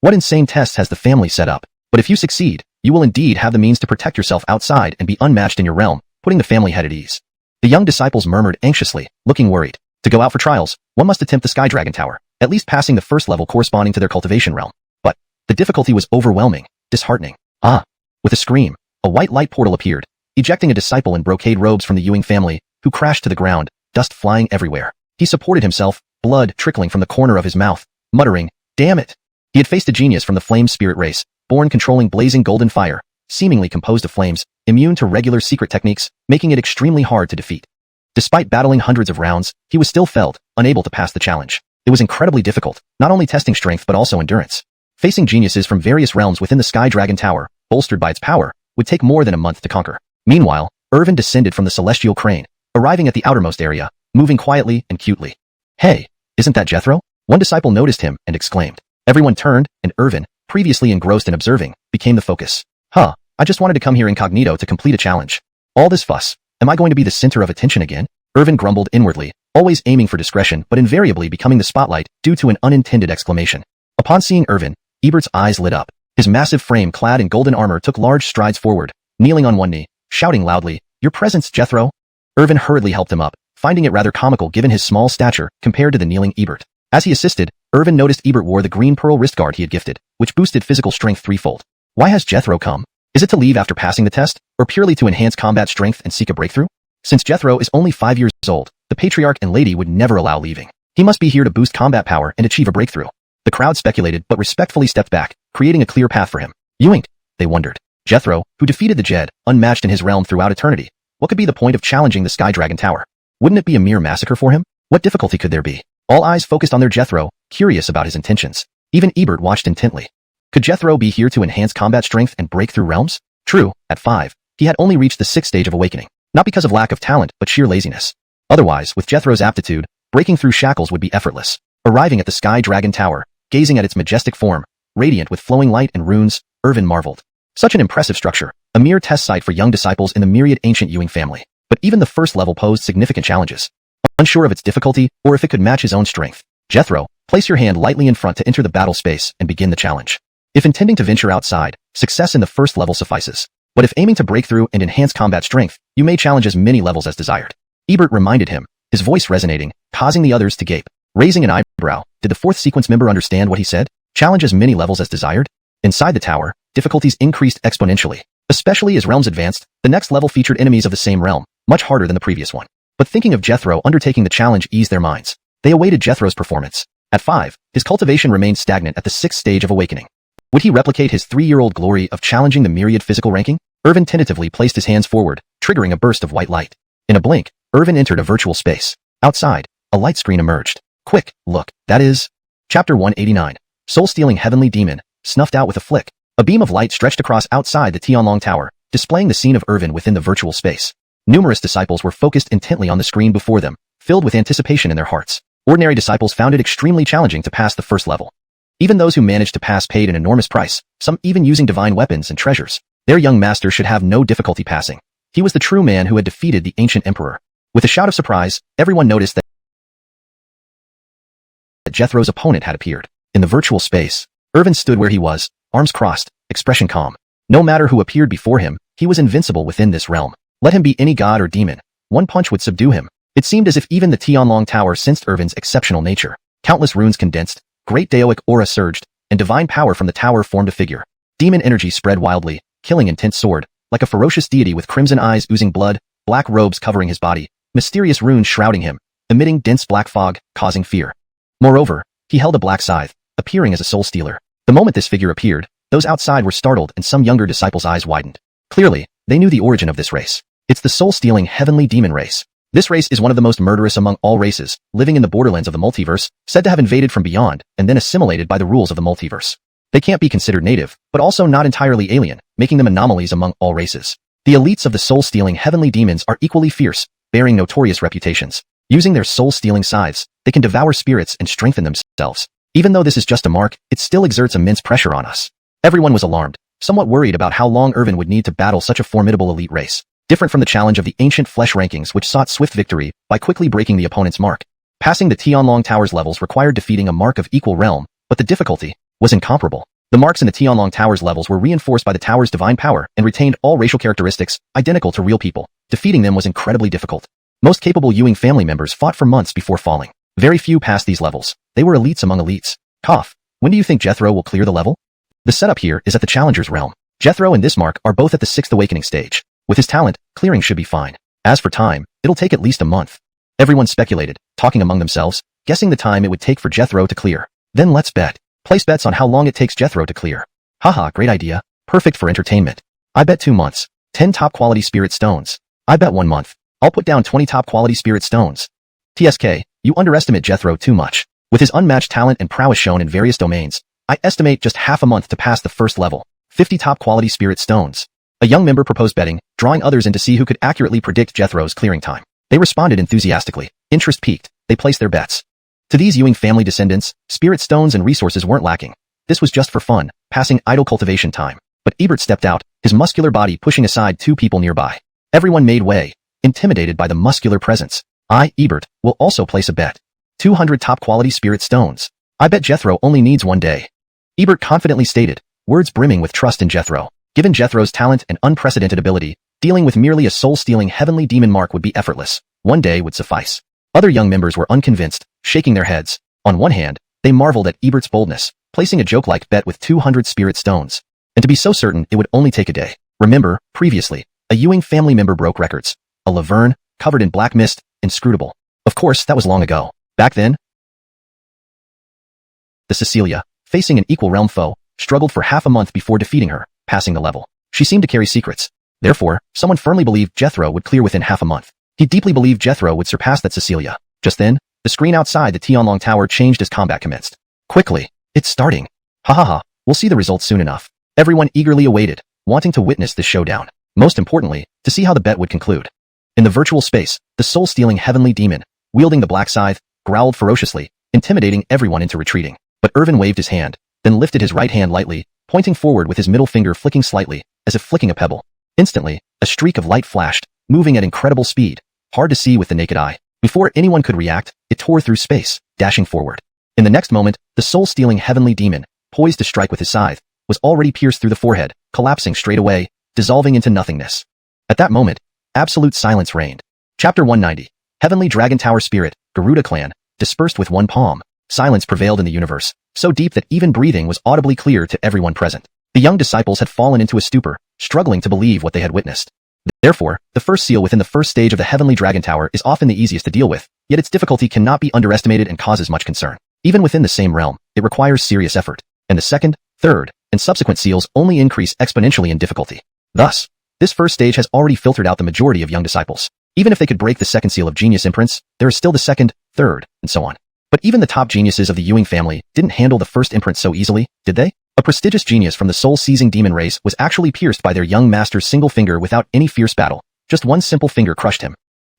What insane tests has the family set up? But if you succeed, you will indeed have the means to protect yourself outside and be unmatched in your realm, putting the family head at ease. The young disciples murmured anxiously, looking worried. To go out for trials, one must attempt the Sky Dragon Tower, at least passing the first level corresponding to their cultivation realm. But the difficulty was overwhelming, disheartening. With a scream, a white light portal appeared, ejecting a disciple in brocade robes from the Ewing family, who crashed to the ground, dust flying everywhere. He supported himself, blood trickling from the corner of his mouth, muttering, "Damn it!" He had faced a genius from the flame spirit race, born controlling blazing golden fire, seemingly composed of flames, immune to regular secret techniques, making it extremely hard to defeat. Despite battling hundreds of rounds, he was still felled, unable to pass the challenge. It was incredibly difficult, not only testing strength but also endurance. Facing geniuses from various realms within the Sky Dragon Tower, bolstered by its power, would take more than a month to conquer. Meanwhile, Irvin descended from the celestial crane, arriving at the outermost area, moving quietly and cutely. "Hey, isn't that Jethro?" One disciple noticed him and exclaimed. Everyone turned, and Irvin, previously engrossed in observing, became the focus. I just wanted to come here incognito to complete a challenge. All this fuss. Am I going to be the center of attention again? Irvin grumbled inwardly, always aiming for discretion but invariably becoming the spotlight due to an unintended exclamation. Upon seeing Irvin, Ebert's eyes lit up. His massive frame clad in golden armor took large strides forward, kneeling on one knee, shouting loudly, "Your presence, Jethro!" Irvin hurriedly helped him up, finding it rather comical given his small stature compared to the kneeling Ebert. As he assisted, Irvin noticed Ebert wore the green pearl wrist guard he had gifted, which boosted physical strength threefold. Why has Jethro come? Is it to leave after passing the test, or purely to enhance combat strength and seek a breakthrough? Since Jethro is only 5 years old, the patriarch and lady would never allow leaving. He must be here to boost combat power and achieve a breakthrough. The crowd speculated but respectfully stepped back, creating a clear path for him. Yoink, they wondered. Jethro, who defeated the Jed, unmatched in his realm throughout eternity. What could be the point of challenging the Sky Dragon Tower? Wouldn't it be a mere massacre for him? What difficulty could there be? All eyes focused on their Jethro, curious about his intentions. Even Ebert watched intently. Could Jethro be here to enhance combat strength and break through realms? True, at 5, he had only reached the 6th stage of awakening. Not because of lack of talent, but sheer laziness. Otherwise, with Jethro's aptitude, breaking through shackles would be effortless. Arriving at the Sky Dragon Tower, gazing at its majestic form, radiant with flowing light and runes, Irvin marveled. Such an impressive structure, a mere test site for young disciples in the myriad ancient Ewing family. But even the first level posed significant challenges. Unsure of its difficulty, or if it could match his own strength, Jethro, place your hand lightly in front to enter the battle space and begin the challenge. If intending to venture outside, success in the first level suffices. But if aiming to break through and enhance combat strength, you may challenge as many levels as desired. Ebert reminded him, his voice resonating, causing the others to gape. Raising an eyebrow, did the 4th sequence member understand what he said? Challenge as many levels as desired? Inside the tower, difficulties increased exponentially. Especially as realms advanced, the next level featured enemies of the same realm, much harder than the previous one. But thinking of Jethro undertaking the challenge eased their minds. They awaited Jethro's performance. At 5, his cultivation remained stagnant at the 6th stage of awakening. Would he replicate his 3-year-old glory of challenging the myriad physical ranking? Irvin tentatively placed his hands forward, triggering a burst of white light. In a blink, Irvin entered a virtual space. Outside, a light screen emerged. Quick, look, that is... Chapter 189. Soul-stealing heavenly demon, snuffed out with a flick. A beam of light stretched across outside the Tianlong Tower, displaying the scene of Irvin within the virtual space. Numerous disciples were focused intently on the screen before them, filled with anticipation in their hearts. Ordinary disciples found it extremely challenging to pass the first level. Even those who managed to pass paid an enormous price, some even using divine weapons and treasures. Their young master should have no difficulty passing. He was the true man who had defeated the ancient emperor. With a shout of surprise, everyone noticed that Jethro's opponent had appeared. In the virtual space, Irvin stood where he was, arms crossed, expression calm. No matter who appeared before him, he was invincible within this realm. Let him be any god or demon. One punch would subdue him. It seemed as if even the Tianlong Tower sensed Irvin's exceptional nature. Countless runes condensed, great Daoic aura surged, and divine power from the tower formed a figure. Demon energy spread wildly, killing intense sword, like a ferocious deity with crimson eyes oozing blood, black robes covering his body, mysterious runes shrouding him, emitting dense black fog, causing fear. Moreover, he held a black scythe, appearing as a soul stealer. The moment this figure appeared, those outside were startled and some younger disciples' eyes widened. Clearly, they knew the origin of this race. It's the soul-stealing heavenly demon race. This race is one of the most murderous among all races, living in the borderlands of the multiverse, said to have invaded from beyond, and then assimilated by the rules of the multiverse. They can't be considered native, but also not entirely alien, making them anomalies among all races. The elites of the soul-stealing heavenly demons are equally fierce, bearing notorious reputations. Using their soul-stealing scythes, they can devour spirits and strengthen themselves. Even though this is just a mark, it still exerts immense pressure on us. Everyone was alarmed, somewhat worried about how long Irvin would need to battle such a formidable elite race. Different from the challenge of the ancient flesh rankings which sought swift victory by quickly breaking the opponent's mark. Passing the Tianlong Tower's levels required defeating a mark of equal realm, but the difficulty was incomparable. The marks in the Tianlong Tower's levels were reinforced by the tower's divine power and retained all racial characteristics identical to real people. Defeating them was incredibly difficult. Most capable Ewing family members fought for months before falling. Very few passed these levels. They were elites among elites. Cough. When do you think Jethro will clear the level? The setup here is at the Challenger's realm. Jethro and this mark are both at the 6th awakening stage. With his talent, clearing should be fine. As for time, it'll take at least a month. Everyone speculated, talking among themselves, guessing the time it would take for Jethro to clear. Then let's bet. Place bets on how long it takes Jethro to clear. Haha, great idea. Perfect for entertainment. I bet 2 months. 10 top quality spirit stones. I bet 1 month. I'll put down 20 top quality spirit stones. TSK, you underestimate Jethro too much. With his unmatched talent and prowess shown in various domains, I estimate just half a month to pass the first level. 50 top quality spirit stones. A young member proposed betting, drawing others in to see who could accurately predict Jethro's clearing time. They responded enthusiastically. Interest piqued. They placed their bets. To these Ewing family descendants, spirit stones and resources weren't lacking. This was just for fun, passing idle cultivation time. But Ebert stepped out, his muscular body pushing aside 2 people nearby. Everyone made way, intimidated by the muscular presence. I, Ebert, will also place a bet. 200 top quality spirit stones. I bet Jethro only needs 1 day. Ebert confidently stated, words brimming with trust in Jethro. Given Jethro's talent and unprecedented ability, dealing with merely a soul-stealing heavenly demon mark would be effortless. 1 day would suffice. Other young members were unconvinced, shaking their heads. On one hand, they marveled at Ebert's boldness, placing a joke-like bet with 200 spirit stones. And to be so certain, it would only take a day. Remember, previously, a Ewing family member broke records. A Laverne, covered in black mist, inscrutable. Of course, that was long ago. Back then, the Xianxia, facing an equal realm foe, struggled for half a month before defeating her, passing the level. She seemed to carry secrets. Therefore, someone firmly believed Jethro would clear within half a month. He deeply believed Jethro would surpass that Xianxia. Just then, the screen outside the Tianlong Tower changed as combat commenced. Quickly, it's starting. Ha ha ha, we'll see the results soon enough. Everyone eagerly awaited, wanting to witness this showdown. Most importantly, to see how the bet would conclude. In the virtual space, the soul-stealing heavenly demon, wielding the black scythe, growled ferociously, intimidating everyone into retreating. But Irvin waved his hand, then lifted his right hand lightly, pointing forward with his middle finger flicking slightly, as if flicking a pebble. Instantly, a streak of light flashed, moving at incredible speed, hard to see with the naked eye. Before anyone could react, it tore through space, dashing forward. In the next moment, the soul-stealing heavenly demon, poised to strike with his scythe, was already pierced through the forehead, collapsing straight away, dissolving into nothingness. At that moment, absolute silence reigned. Chapter 190. Heavenly Dragon Tower Spirit, Garuda Clan, dispersed with one palm. Silence prevailed in the universe, so deep that even breathing was audibly clear to everyone present. The young disciples had fallen into a stupor, struggling to believe what they had witnessed. Therefore, the first seal within the first stage of the Heavenly Dragon Tower is often the easiest to deal with, yet its difficulty cannot be underestimated and causes much concern. Even within the same realm, it requires serious effort, and the second, third, and subsequent seals only increase exponentially in difficulty. Thus, this first stage has already filtered out the majority of young disciples. Even if they could break the second seal of genius imprints, there is still the second, third, and so on. But even the top geniuses of the Ewing family didn't handle the first imprint so easily, did they? A prestigious genius from the soul-seizing demon race was actually pierced by their young master's single finger without any fierce battle. Just one simple finger crushed him.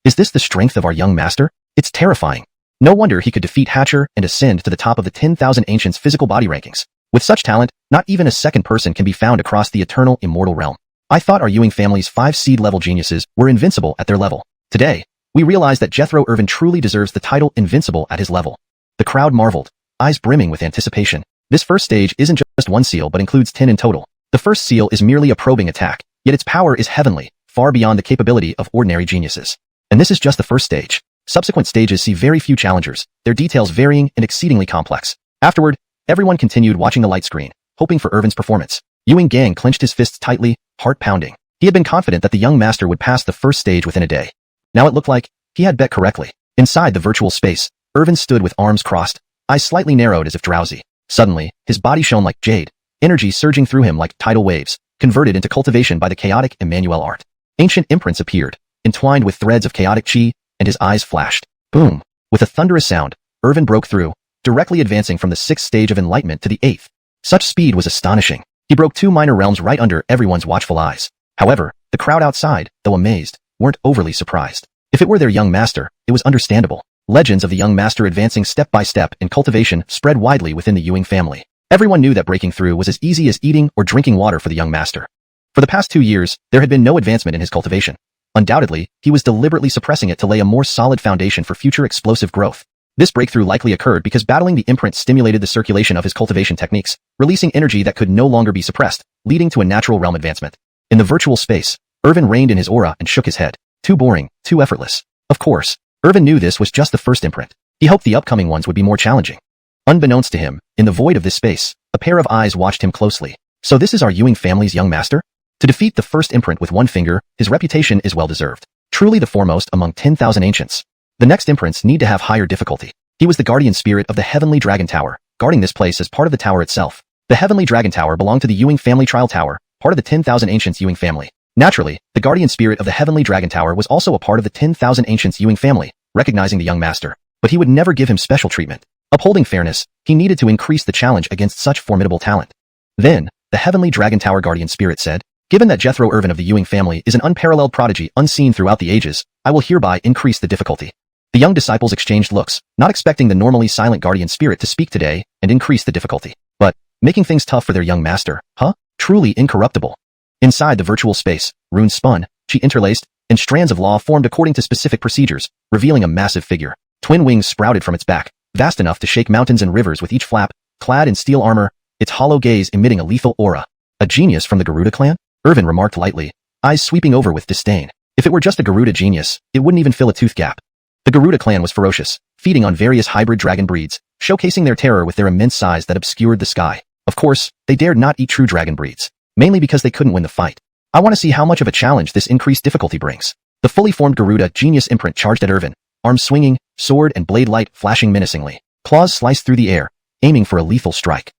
Is this the strength of our young master? It's terrifying. No wonder he could defeat Hatcher and ascend to the top of the 10,000 Ancients' physical body rankings. With such talent, not even a second person can be found across the eternal, immortal realm. I thought our Ewing family's 5 seed-level geniuses were invincible at their level. Today, we realize that Jethro Irvin truly deserves the title invincible at his level. The crowd marveled, eyes brimming with anticipation. This first stage isn't just one seal but includes 10 in total. The first seal is merely a probing attack, yet its power is heavenly, far beyond the capability of ordinary geniuses. And this is just the first stage. Subsequent stages see very few challengers, their details varying and exceedingly complex. Afterward, everyone continued watching the light screen, hoping for Irvin's performance. Ewing Gang clenched his fists tightly, heart pounding. He had been confident that the young master would pass the first stage within a day. Now it looked like he had bet correctly. Inside the virtual space, Irvin stood with arms crossed, eyes slightly narrowed as if drowsy. Suddenly, his body shone like jade, energy surging through him like tidal waves, converted into cultivation by the chaotic Emmanuel art. Ancient imprints appeared, entwined with threads of chaotic chi, and his eyes flashed. Boom! With a thunderous sound, Irvin broke through, directly advancing from the 6th stage of enlightenment to the 8th. Such speed was astonishing. He broke 2 minor realms right under everyone's watchful eyes. However, the crowd outside, though amazed, weren't overly surprised. If it were their young master, it was understandable. Legends of the young master advancing step by step in cultivation spread widely within the Ewing family. Everyone knew that breaking through was as easy as eating or drinking water for the young master. For the past 2 years, there had been no advancement in his cultivation. Undoubtedly, he was deliberately suppressing it to lay a more solid foundation for future explosive growth. This breakthrough likely occurred because battling the imprint stimulated the circulation of his cultivation techniques, releasing energy that could no longer be suppressed, leading to a natural realm advancement. In the virtual space, Irvin reined in his aura and shook his head. Too boring, too effortless. Of course, Irvin knew this was just the first imprint. He hoped the upcoming ones would be more challenging. Unbeknownst to him, in the void of this space, a pair of eyes watched him closely. So this is our Ewing family's young master? To defeat the first imprint with one finger, his reputation is well deserved. Truly the foremost among 10,000 ancients. The next imprints need to have higher difficulty. He was the guardian spirit of the Heavenly Dragon Tower, guarding this place as part of the tower itself. The Heavenly Dragon Tower belonged to the Ewing family trial tower, part of the 10,000 ancients Ewing family. Naturally, the guardian spirit of the Heavenly Dragon Tower was also a part of the 10,000 ancients Ewing family, recognizing the young master. But he would never give him special treatment. Upholding fairness, he needed to increase the challenge against such formidable talent. Then, the Heavenly Dragon Tower guardian spirit said, "Given that Jethro Irvin of the Ewing family is an unparalleled prodigy unseen throughout the ages, I will hereby increase the difficulty." The young disciples exchanged looks, not expecting the normally silent guardian spirit to speak today and increase the difficulty. But, making things tough for their young master, huh? Truly incorruptible. Inside the virtual space, runes spun, chi interlaced, and strands of law formed according to specific procedures, revealing a massive figure. Twin wings sprouted from its back, vast enough to shake mountains and rivers with each flap, clad in steel armor, its hollow gaze emitting a lethal aura. A genius from the Garuda clan? Irvin remarked lightly, eyes sweeping over with disdain. If it were just a Garuda genius, it wouldn't even fill a tooth gap. The Garuda clan was ferocious, feeding on various hybrid dragon breeds, showcasing their terror with their immense size that obscured the sky. Of course, they dared not eat true dragon breeds. mainly because they couldn't win the fight. I want to see how much of a challenge this increased difficulty brings. The fully formed Garuda genius imprint charged at Irvin, arms swinging, sword and blade light flashing menacingly. Claws sliced through the air, aiming for a lethal strike.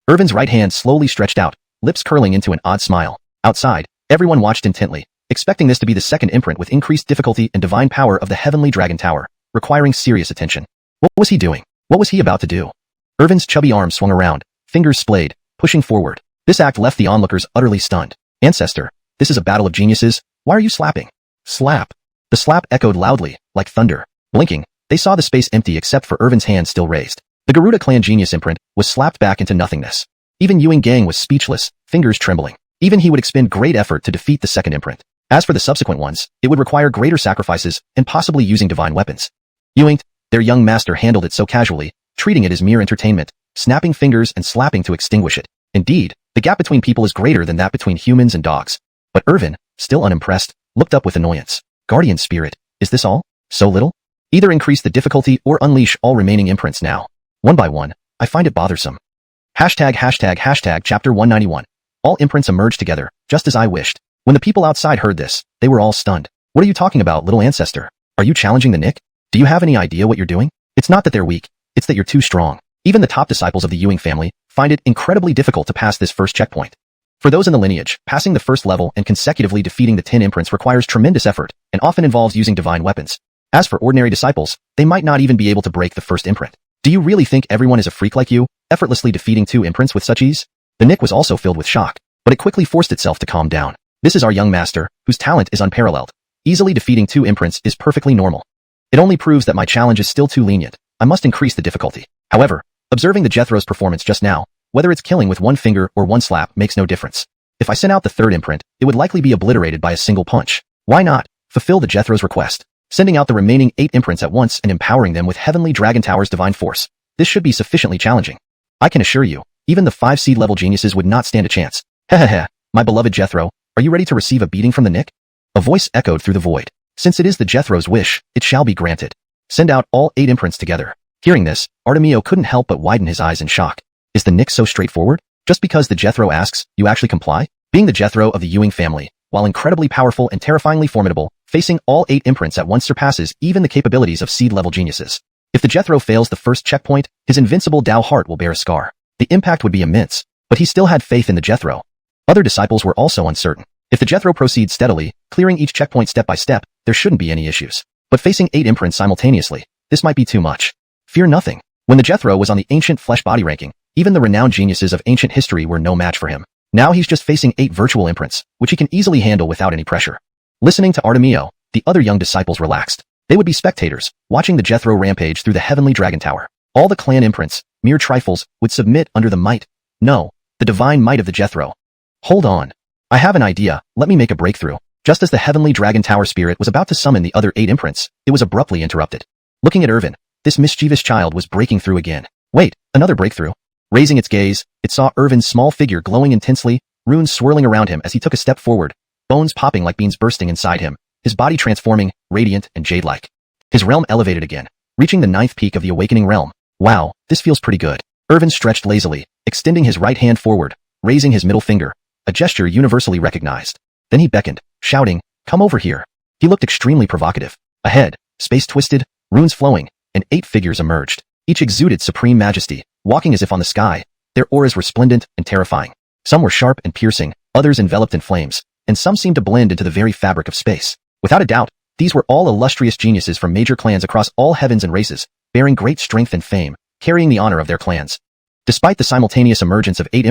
Irvin's right hand slowly stretched out, lips curling into an odd smile. Outside, everyone watched intently, expecting this to be the second imprint with increased difficulty and divine power of the Heavenly Dragon Tower, requiring serious attention. What was he doing? What was he about to do? Irvin's chubby arm swung around, fingers splayed, pushing forward. This act left the onlookers utterly stunned. Ancestor, this is a battle of geniuses. Why are you slapping? Slap. The slap echoed loudly, like thunder. Blinking, they saw the space empty except for Irvin's hand still raised. The Garuda clan genius imprint was slapped back into nothingness. Even Ewing Gang was speechless, fingers trembling. Even he would expend great effort to defeat the second imprint. As for the subsequent ones, it would require greater sacrifices and possibly using divine weapons. Ewing, their young master handled it so casually, treating it as mere entertainment, snapping fingers and slapping to extinguish it. Indeed, the gap between people is greater than that between humans and dogs. But Irvin, still unimpressed, looked up with annoyance. Guardian spirit, is this all? So little? Either increase the difficulty or unleash all remaining imprints now. One by one, I find it bothersome. ##### Chapter 191. All imprints emerged together, just as I wished. When the people outside heard this, they were all stunned. What are you talking about, little ancestor? Are you challenging the Nick? Do you have any idea what you're doing? It's not that they're weak, it's that you're too strong. Even the top disciples of the Ewing family find it incredibly difficult to pass this first checkpoint. For those in the lineage, passing the first level and consecutively defeating the 10 imprints requires tremendous effort and often involves using divine weapons. As for ordinary disciples, they might not even be able to break the first imprint. Do you really think everyone is a freak like you, effortlessly defeating 2 imprints with such ease? The Nick was also filled with shock, but it quickly forced itself to calm down. This is our young master, whose talent is unparalleled. Easily defeating 2 imprints is perfectly normal. It only proves that my challenge is still too lenient. I must increase the difficulty. However, observing the Jethro's performance just now, whether it's killing with 1 finger or 1 slap makes no difference. If I sent out the 3rd imprint, it would likely be obliterated by a single punch. Why not fulfill the Jethro's request? Sending out the remaining 8 imprints at once and empowering them with Heavenly Dragon Tower's divine force. This should be sufficiently challenging. I can assure you, even the 5 seed level geniuses would not stand a chance. Hehehe, my beloved Jethro, are you ready to receive a beating from the Nick? A voice echoed through the void. Since it is the Jethro's wish, it shall be granted. Send out all 8 imprints together. Hearing this, Artemio couldn't help but widen his eyes in shock. Is the Nick so straightforward? Just because the Jethro asks, you actually comply? Being the Jethro of the Ewing family, while incredibly powerful and terrifyingly formidable, facing all 8 imprints at once surpasses even the capabilities of seed-level geniuses. If the Jethro fails the first checkpoint, his invincible Dao heart will bear a scar. The impact would be immense, but he still had faith in the Jethro. Other disciples were also uncertain. If the Jethro proceeds steadily, clearing each checkpoint step by step, there shouldn't be any issues. But facing 8 imprints simultaneously, this might be too much. Fear nothing. When the Jethro was on the ancient flesh body ranking, even the renowned geniuses of ancient history were no match for him. Now he's just facing 8 virtual imprints, which he can easily handle without any pressure. Listening to Artemio, the other young disciples relaxed. They would be spectators, watching the Jethro rampage through the Heavenly Dragon Tower. All the clan imprints, mere trifles, would submit under the might. No, the divine might of the Jethro. Hold on. I have an idea, let me make a breakthrough. Just as the Heavenly Dragon Tower spirit was about to summon the other 8 imprints, it was abruptly interrupted. Looking at Irvin, this mischievous child was breaking through again. Wait, another breakthrough. Raising its gaze, it saw Irvin's small figure glowing intensely, runes swirling around him as he took a step forward, bones popping like beans bursting inside him, his body transforming, radiant and jade-like. His realm elevated again, reaching the 9th peak of the awakening realm. Wow, this feels pretty good. Irvin stretched lazily, extending his right hand forward, raising his middle finger, a gesture universally recognized. Then he beckoned, shouting, come over here. He looked extremely provocative. Ahead, space twisted, runes flowing, and 8 figures emerged. Each exuded supreme majesty, walking as if on the sky. Their auras resplendent and terrifying. Some were sharp and piercing, others enveloped in flames, and some seemed to blend into the very fabric of space. Without a doubt, these were all illustrious geniuses from major clans across all heavens and races, bearing great strength and fame, carrying the honor of their clans. Despite the simultaneous emergence of 8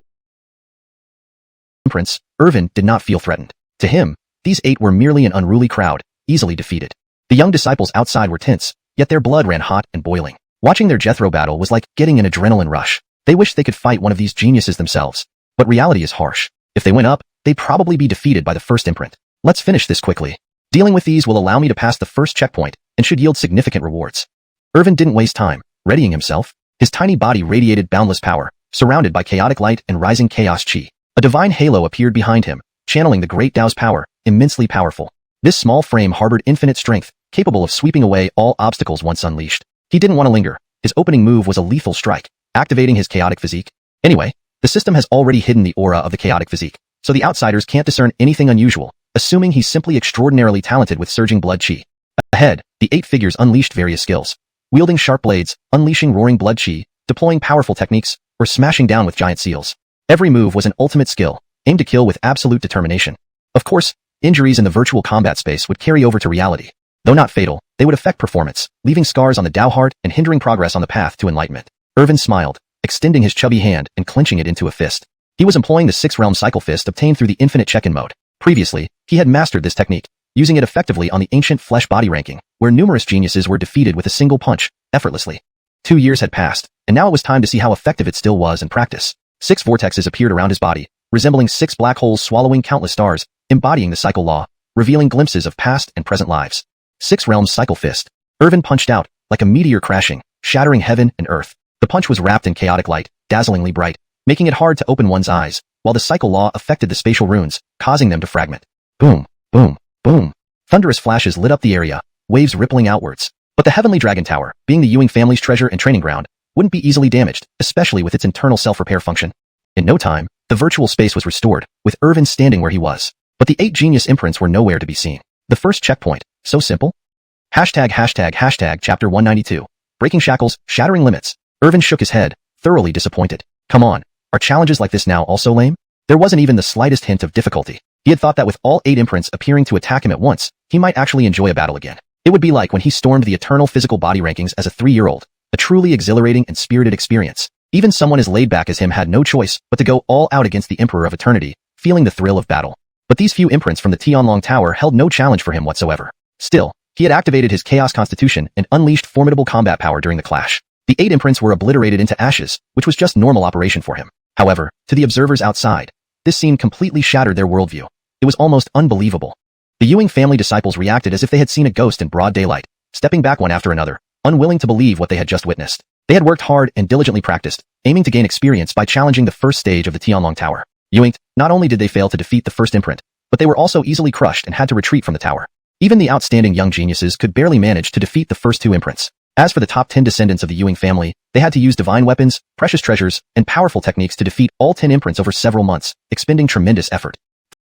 imprints, Irvin did not feel threatened. To him, these 8 were merely an unruly crowd, easily defeated. The young disciples outside were tense, yet their blood ran hot and boiling. Watching their Jethro battle was like getting an adrenaline rush. They wished they could fight one of these geniuses themselves. But reality is harsh. If they went up, they'd probably be defeated by the first imprint. Let's finish this quickly. Dealing with these will allow me to pass the first checkpoint and should yield significant rewards. Irvin didn't waste time, readying himself. His tiny body radiated boundless power, surrounded by chaotic light and rising chaos chi. A divine halo appeared behind him, channeling the great Tao's power, immensely powerful. This small frame harbored infinite strength, capable of sweeping away all obstacles once unleashed. He didn't want to linger. His opening move was a lethal strike, activating his chaotic physique. Anyway, The system has already hidden the aura of the chaotic physique, so the outsiders can't discern anything unusual, assuming he's simply extraordinarily talented with surging blood chi. Ahead, the 8 figures unleashed various skills, wielding sharp blades, unleashing roaring blood chi, deploying powerful techniques, or smashing down with giant seals. Every move was an ultimate skill, aimed to kill with absolute determination. Of course, injuries in the virtual combat space would carry over to reality. Though not fatal, they would affect performance, leaving scars on the Dao heart and hindering progress on the path to enlightenment. Irvin smiled, extending his chubby hand and clenching it into a fist. He was employing the 6-realm cycle fist obtained through the infinite check-in mode. Previously, he had mastered this technique, using it effectively on the ancient flesh body ranking, where numerous geniuses were defeated with a single punch, effortlessly. 2 years had passed, and now it was time to see how effective it still was in practice. 6 vortexes appeared around his body, resembling 6 black holes swallowing countless stars, embodying the cycle law, revealing glimpses of past and present lives. 6 realms cycle fist. Irvin punched out, like a meteor crashing, shattering heaven and earth. The punch was wrapped in chaotic light, dazzlingly bright, making it hard to open one's eyes, while the cycle law affected the spatial runes, causing them to fragment. Boom, boom, boom. Thunderous flashes lit up the area, waves rippling outwards. But the Heavenly Dragon Tower, being the Ewing family's treasure and training ground, wouldn't be easily damaged, especially with its internal self-repair function. In no time, the virtual space was restored, with Irvin standing where he was. But the 8 genius imprints were nowhere to be seen. The first checkpoint, so simple? Hashtag chapter 192. Breaking shackles, shattering limits. Irvin shook his head, thoroughly disappointed. Come on, are challenges like this now also lame? There wasn't even the slightest hint of difficulty. He had thought that with all 8 imprints appearing to attack him at once, he might actually enjoy a battle again. It would be like when he stormed the eternal physical body rankings as a 3-year-old, a truly exhilarating and spirited experience. Even someone as laid back as him had no choice but to go all out against the Emperor of Eternity, feeling the thrill of battle. But these few imprints from the Tianlong Tower held no challenge for him whatsoever. Still, he had activated his Chaos Constitution and unleashed formidable combat power during the clash. The 8 imprints were obliterated into ashes, which was just normal operation for him. However, to the observers outside, this scene completely shattered their worldview. It was almost unbelievable. The Ewing family disciples reacted as if they had seen a ghost in broad daylight, stepping back one after another, unwilling to believe what they had just witnessed. They had worked hard and diligently practiced, aiming to gain experience by challenging the first stage of the Tianlong Tower. Ewing, not only did they fail to defeat the first imprint, but they were also easily crushed and had to retreat from the tower. Even the outstanding young geniuses could barely manage to defeat the first 2 imprints. As for the top 10 descendants of the Ewing family, they had to use divine weapons, precious treasures, and powerful techniques to defeat all 10 imprints over several months, expending tremendous effort.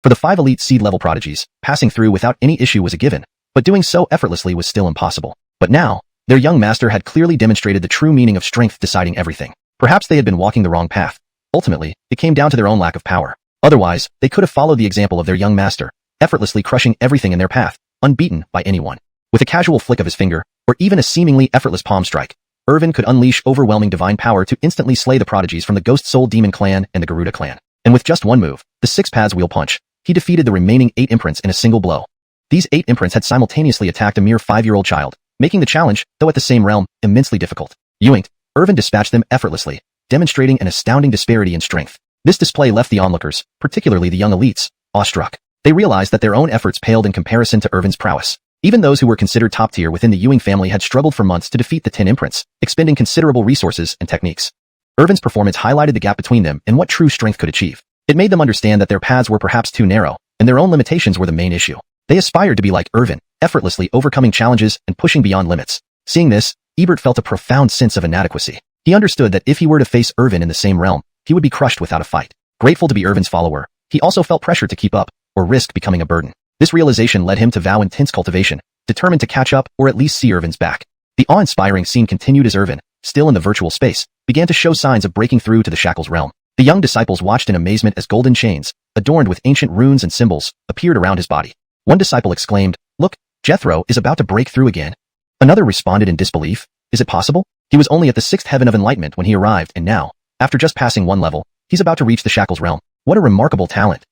For the 5 elite seed-level prodigies, passing through without any issue was a given, but doing so effortlessly was still impossible. But now, their young master had clearly demonstrated the true meaning of strength deciding everything. Perhaps they had been walking the wrong path. Ultimately, it came down to their own lack of power. Otherwise, they could have followed the example of their young master, effortlessly crushing everything in their path, unbeaten by anyone. With a casual flick of his finger, or even a seemingly effortless palm strike, Irvin could unleash overwhelming divine power to instantly slay the prodigies from the Ghost Soul Demon clan and the Garuda clan. And with just one move, the 6 paths wheel punch, he defeated the remaining 8 imprints in a single blow. These 8 imprints had simultaneously attacked a mere 5-year-old child, making the challenge, though at the same realm, immensely difficult. Ewing, Irvin dispatched them effortlessly, demonstrating an astounding disparity in strength. This display left the onlookers, particularly the young elites, awestruck. They realized that their own efforts paled in comparison to Irvin's prowess. Even those who were considered top tier within the Ewing family had struggled for months to defeat the 10 imprints, expending considerable resources and techniques. Irvin's performance highlighted the gap between them and what true strength could achieve. It made them understand that their paths were perhaps too narrow, and their own limitations were the main issue. They aspired to be like Irvin, effortlessly overcoming challenges and pushing beyond limits. Seeing this, Ebert felt a profound sense of inadequacy. He understood that if he were to face Irvin in the same realm, he would be crushed without a fight. Grateful to be Irvin's follower, he also felt pressure to keep up, or risk becoming a burden. This realization led him to vow intense cultivation, determined to catch up or at least see Irvin's back. The awe-inspiring scene continued as Irvin, still in the virtual space, began to show signs of breaking through to the shackles realm. The young disciples watched in amazement as golden chains, adorned with ancient runes and symbols, appeared around his body. One disciple exclaimed, "Look, Jethro is about to break through again." Another responded in disbelief, "Is it possible? He was only at the 6th heaven of enlightenment when he arrived, and now, after just passing one level, he's about to reach the shackles realm. What a remarkable talent."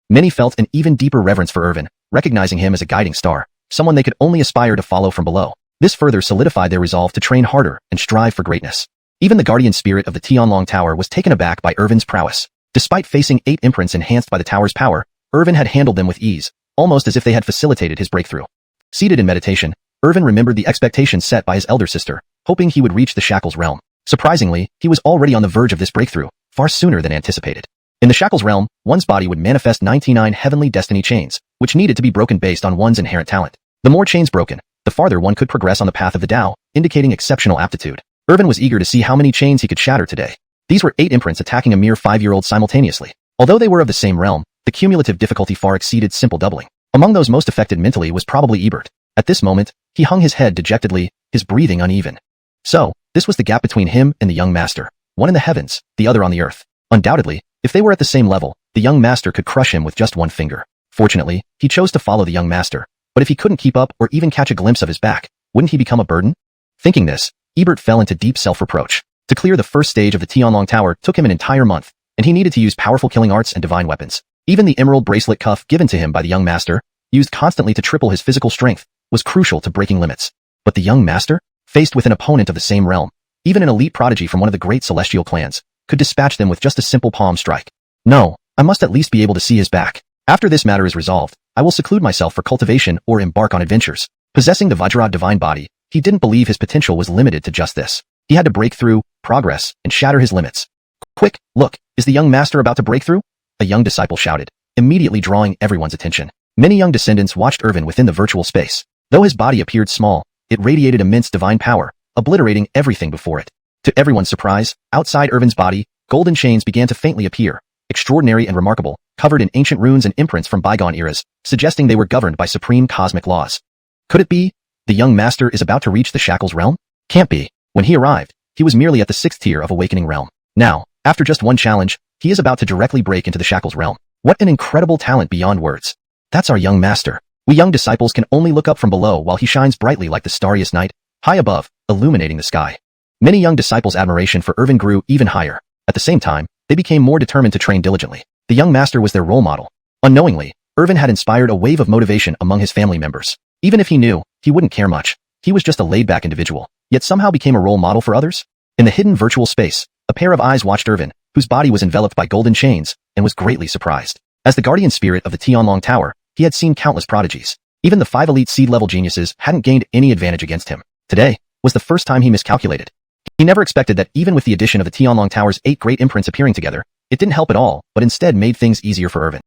Many felt an even deeper reverence for Irvin, recognizing him as a guiding star, someone they could only aspire to follow from below. This further solidified their resolve to train harder and strive for greatness. Even the guardian spirit of the Tianlong Tower was taken aback by Irvin's prowess. Despite facing 8 imprints enhanced by the tower's power, Irvin had handled them with ease, almost as if they had facilitated his breakthrough. Seated in meditation, Irvin remembered the expectations set by his elder sister, hoping he would reach the shackles realm. Surprisingly, he was already on the verge of this breakthrough, far sooner than anticipated. In the shackles realm, one's body would manifest 99 heavenly destiny chains, which needed to be broken based on one's inherent talent. The more chains broken, the farther one could progress on the path of the Tao, indicating exceptional aptitude. Irvin was eager to see how many chains he could shatter today. These were 8 imprints attacking a mere 5-year-old simultaneously. Although they were of the same realm, the cumulative difficulty far exceeded simple doubling. Among those most affected mentally was probably Ebert. At this moment, he hung his head dejectedly, his breathing uneven. So, this was the gap between him and the young master. One in the heavens, the other on the earth. Undoubtedly, if they were at the same level, the young master could crush him with just one finger. Fortunately, he chose to follow the young master. But if he couldn't keep up or even catch a glimpse of his back, wouldn't he become a burden? Thinking this, Ebert fell into deep self-reproach. To clear the first stage of the Tianlong Tower took him an entire month, and he needed to use powerful killing arts and divine weapons. Even the emerald bracelet cuff given to him by the young master, used constantly to triple his physical strength, was crucial to breaking limits. But the young master, faced with an opponent of the same realm, even an elite prodigy from one of the great celestial clans, could dispatch them with just a simple palm strike. No, I must at least be able to see his back. After this matter is resolved, I will seclude myself for cultivation or embark on adventures. Possessing the Vajrad divine body, he didn't believe his potential was limited to just this. He had to break through, progress, and shatter his limits. Quick, look, is the young master about to break through? A young disciple shouted, immediately drawing everyone's attention. Many young descendants watched Irvin within the virtual space. Though his body appeared small, it radiated immense divine power, obliterating everything before it. To everyone's surprise, outside Irvin's body, golden chains began to faintly appear, extraordinary and remarkable, covered in ancient runes and imprints from bygone eras, suggesting they were governed by supreme cosmic laws. Could it be? The young master is about to reach the Shackles realm? Can't be. When he arrived, he was merely at the 6th tier of Awakening realm. Now, after just one challenge, he is about to directly break into the Shackles realm. What an incredible talent beyond words. That's our young master. We young disciples can only look up from below while he shines brightly like the starriest night, high above, illuminating the sky. Many young disciples' admiration for Irvin grew even higher. At the same time, they became more determined to train diligently. The young master was their role model. Unknowingly, Irvin had inspired a wave of motivation among his family members. Even if he knew, he wouldn't care much. He was just a laid-back individual, yet somehow became a role model for others. In the hidden virtual space, a pair of eyes watched Irvin, whose body was enveloped by golden chains, and was greatly surprised. As the guardian spirit of the Tianlong Tower, he had seen countless prodigies. Even the 5 elite seed-level geniuses hadn't gained any advantage against him. Today was the first time he miscalculated. He never expected that even with the addition of the Tianlong Tower's 8 great imprints appearing together, it didn't help at all, but instead made things easier for Irvin.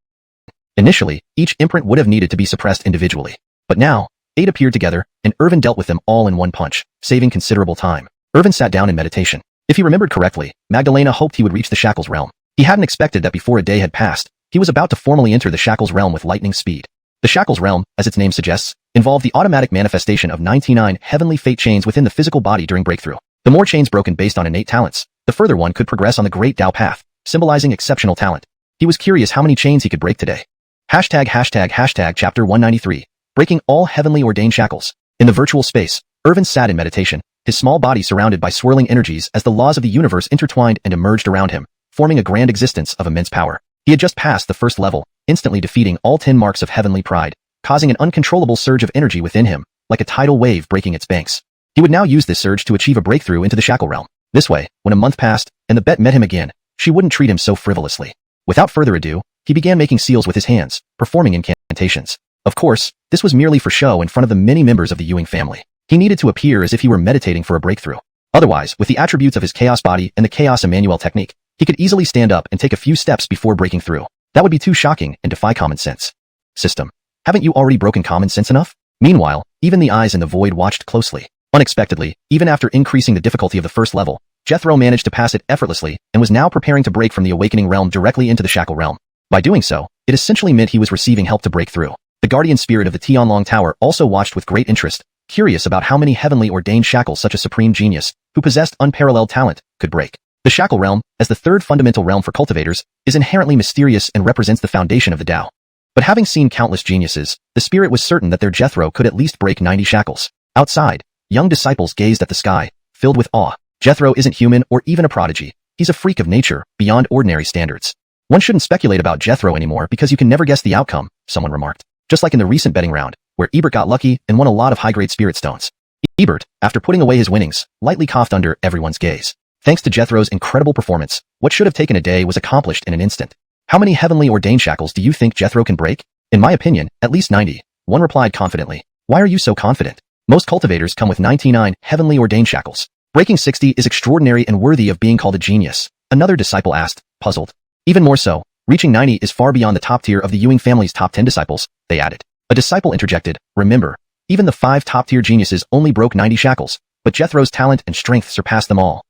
Initially, each imprint would have needed to be suppressed individually. But now, 8 appeared together, and Irvin dealt with them all in one punch, saving considerable time. Irvin sat down in meditation. If he remembered correctly, Magdalena hoped he would reach the Shackles realm. He hadn't expected that before a day had passed, he was about to formally enter the Shackles realm with lightning speed. The Shackles realm, as its name suggests, involved the automatic manifestation of 99 heavenly fate chains within the physical body during breakthrough. The more chains broken based on innate talents, the further one could progress on the Great Tao path, symbolizing exceptional talent. He was curious how many chains he could break today. ###Chapter 193. Breaking all heavenly ordained shackles. In the virtual space, Irvin sat in meditation, his small body surrounded by swirling energies as the laws of the universe intertwined and emerged around him, forming a grand existence of immense power. He had just passed the first level, instantly defeating all 10 marks of heavenly pride, causing an uncontrollable surge of energy within him, like a tidal wave breaking its banks. He would now use this surge to achieve a breakthrough into the Shackle realm. This way, when a month passed, and the Bet met him again, she wouldn't treat him so frivolously. Without further ado, he began making seals with his hands, performing incantations. Of course, this was merely for show in front of the many members of the Ewing family. He needed to appear as if he were meditating for a breakthrough. Otherwise, with the attributes of his Chaos body and the Chaos Emmanuel technique, he could easily stand up and take a few steps before breaking through. That would be too shocking and defy common sense. System. Haven't you already broken common sense enough? Meanwhile, even the eyes in the void watched closely. Unexpectedly, even after increasing the difficulty of the first level, Jethro managed to pass it effortlessly and was now preparing to break from the Awakening realm directly into the Shackle realm. By doing so, it essentially meant he was receiving help to break through. The guardian spirit of the Tianlong Tower also watched with great interest, curious about how many heavenly ordained shackles such a supreme genius, who possessed unparalleled talent, could break. The Shackle realm, as the third fundamental realm for cultivators, is inherently mysterious and represents the foundation of the Tao. But having seen countless geniuses, the spirit was certain that their Jethro could at least break 90 shackles. Outside, young disciples gazed at the sky, filled with awe. Jethro isn't human or even a prodigy. He's a freak of nature, beyond ordinary standards. One shouldn't speculate about Jethro anymore because you can never guess the outcome, someone remarked. Just like in the recent betting round, where Ebert got lucky and won a lot of high-grade spirit stones. Ebert, after putting away his winnings, lightly coughed under everyone's gaze. Thanks to Jethro's incredible performance, what should have taken a day was accomplished in an instant. How many heavenly ordained shackles do you think Jethro can break? In my opinion, at least 90. One replied confidently. Why are you so confident? Most cultivators come with 99 heavenly ordained shackles. Breaking 60 is extraordinary and worthy of being called a genius. Another disciple asked, puzzled. Even more so, reaching 90 is far beyond the top tier of the Ewing family's top 10 disciples, they added. A disciple interjected, remember, even the 5 top-tier geniuses only broke 90 shackles, but Jethro's talent and strength surpassed them all.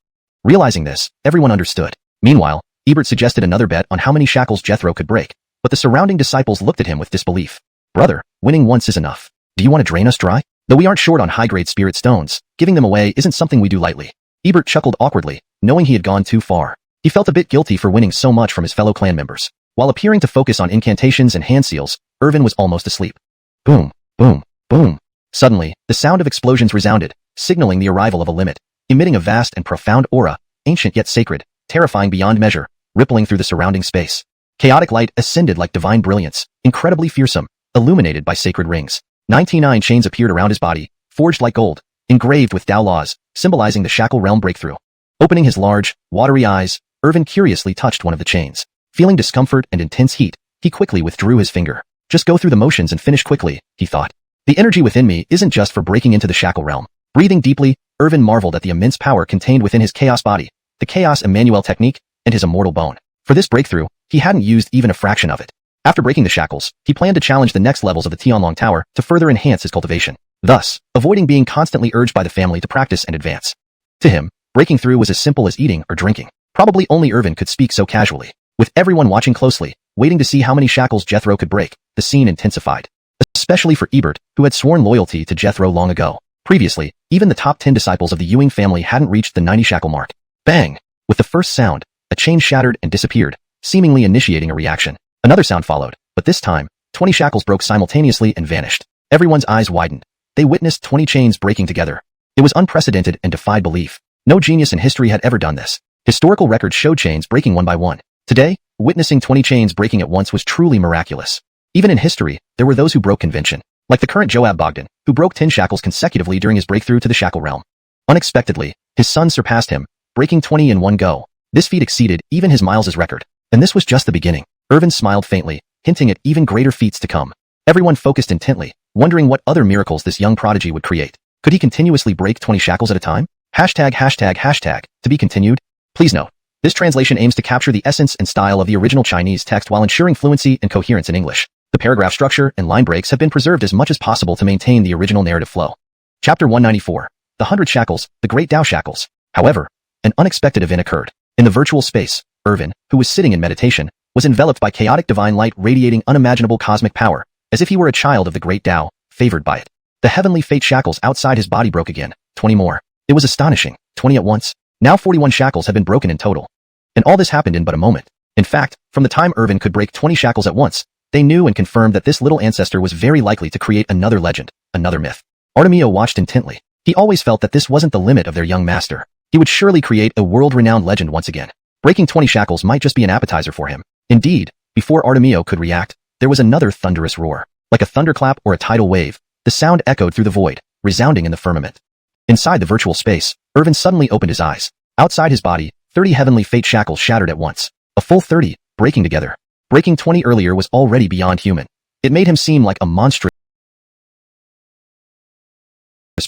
Realizing this, everyone understood. Meanwhile, Ebert suggested another bet on how many shackles Jethro could break, but the surrounding disciples looked at him with disbelief. Brother, winning once is enough. Do you want to drain us dry? Though we aren't short on high-grade spirit stones, giving them away isn't something we do lightly. Ebert chuckled awkwardly, knowing he had gone too far. He felt a bit guilty for winning so much from his fellow clan members. While appearing to focus on incantations and hand seals, Irvin was almost asleep. Boom, boom, boom. Suddenly, the sound of explosions resounded, signaling the arrival of a limit, emitting a vast and profound aura, ancient yet sacred, terrifying beyond measure, rippling through the surrounding space. Chaotic light ascended like divine brilliance, incredibly fearsome, illuminated by sacred rings. 99 chains appeared around his body, forged like gold, engraved with Tao laws, symbolizing the shackle realm breakthrough. Opening his large, watery eyes, Irvin curiously touched one of the chains. Feeling discomfort and intense heat, he quickly withdrew his finger. Just go through the motions and finish quickly, he thought. The energy within me isn't just for breaking into the shackle realm. Breathing deeply, Irvin marveled at the immense power contained within his chaos body, the Chaos Emmanuel technique, and his immortal bone. For this breakthrough, he hadn't used even a fraction of it. After breaking the shackles, he planned to challenge the next levels of the Tianlong Tower to further enhance his cultivation, thus avoiding being constantly urged by the family to practice and advance. To him, breaking through was as simple as eating or drinking. Probably only Irvin could speak so casually. With everyone watching closely, waiting to see how many shackles Jethro could break, the scene intensified. Especially for Ebert, who had sworn loyalty to Jethro long ago. Previously, even the top 10 disciples of the Ewing family hadn't reached the 90 shackle mark. Bang! With the first sound, a chain shattered and disappeared, seemingly initiating a reaction. Another sound followed, but this time, 20 shackles broke simultaneously and vanished. Everyone's eyes widened. They witnessed 20 chains breaking together. It was unprecedented and defied belief. No genius in history had ever done this. Historical records showed chains breaking one by one. Today, witnessing 20 chains breaking at once was truly miraculous. Even in history, there were those who broke convention, like the current Joab Bogdan, who broke 10 shackles consecutively during his breakthrough to the shackle realm. Unexpectedly, his son surpassed him, breaking 20 in one go. This feat exceeded even his Miles's record. And this was just the beginning. Irvin smiled faintly, hinting at even greater feats to come. Everyone focused intently, wondering what other miracles this young prodigy would create. Could he continuously break 20 shackles at a time? ####, to be continued. Please note, this translation aims to capture the essence and style of the original Chinese text while ensuring fluency and coherence in English. The paragraph structure and line breaks have been preserved as much as possible to maintain the original narrative flow. Chapter 194. The 100 Shackles, the Great Tao Shackles. However, an unexpected event occurred. In the virtual space, Irvin, who was sitting in meditation, was enveloped by chaotic divine light radiating unimaginable cosmic power, as if he were a child of the great Tao, favored by it. The heavenly fate shackles outside his body broke again, 20 more. It was astonishing, 20 at once. Now 41 shackles had been broken in total. And all this happened in but a moment. In fact, from the time Irvin could break 20 shackles at once, they knew and confirmed that this little ancestor was very likely to create another legend, another myth. Artemio watched intently. He always felt that this wasn't the limit of their young master. He would surely create a world-renowned legend once again. Breaking 20 shackles might just be an appetizer for him. Indeed, before Artemio could react, there was another thunderous roar. Like a thunderclap or a tidal wave, the sound echoed through the void, resounding in the firmament. Inside the virtual space, Irvin suddenly opened his eyes. Outside his body, 30 heavenly fate shackles shattered at once. A full 30, breaking together. Breaking 20 earlier was already beyond human. It made him seem like a monstrous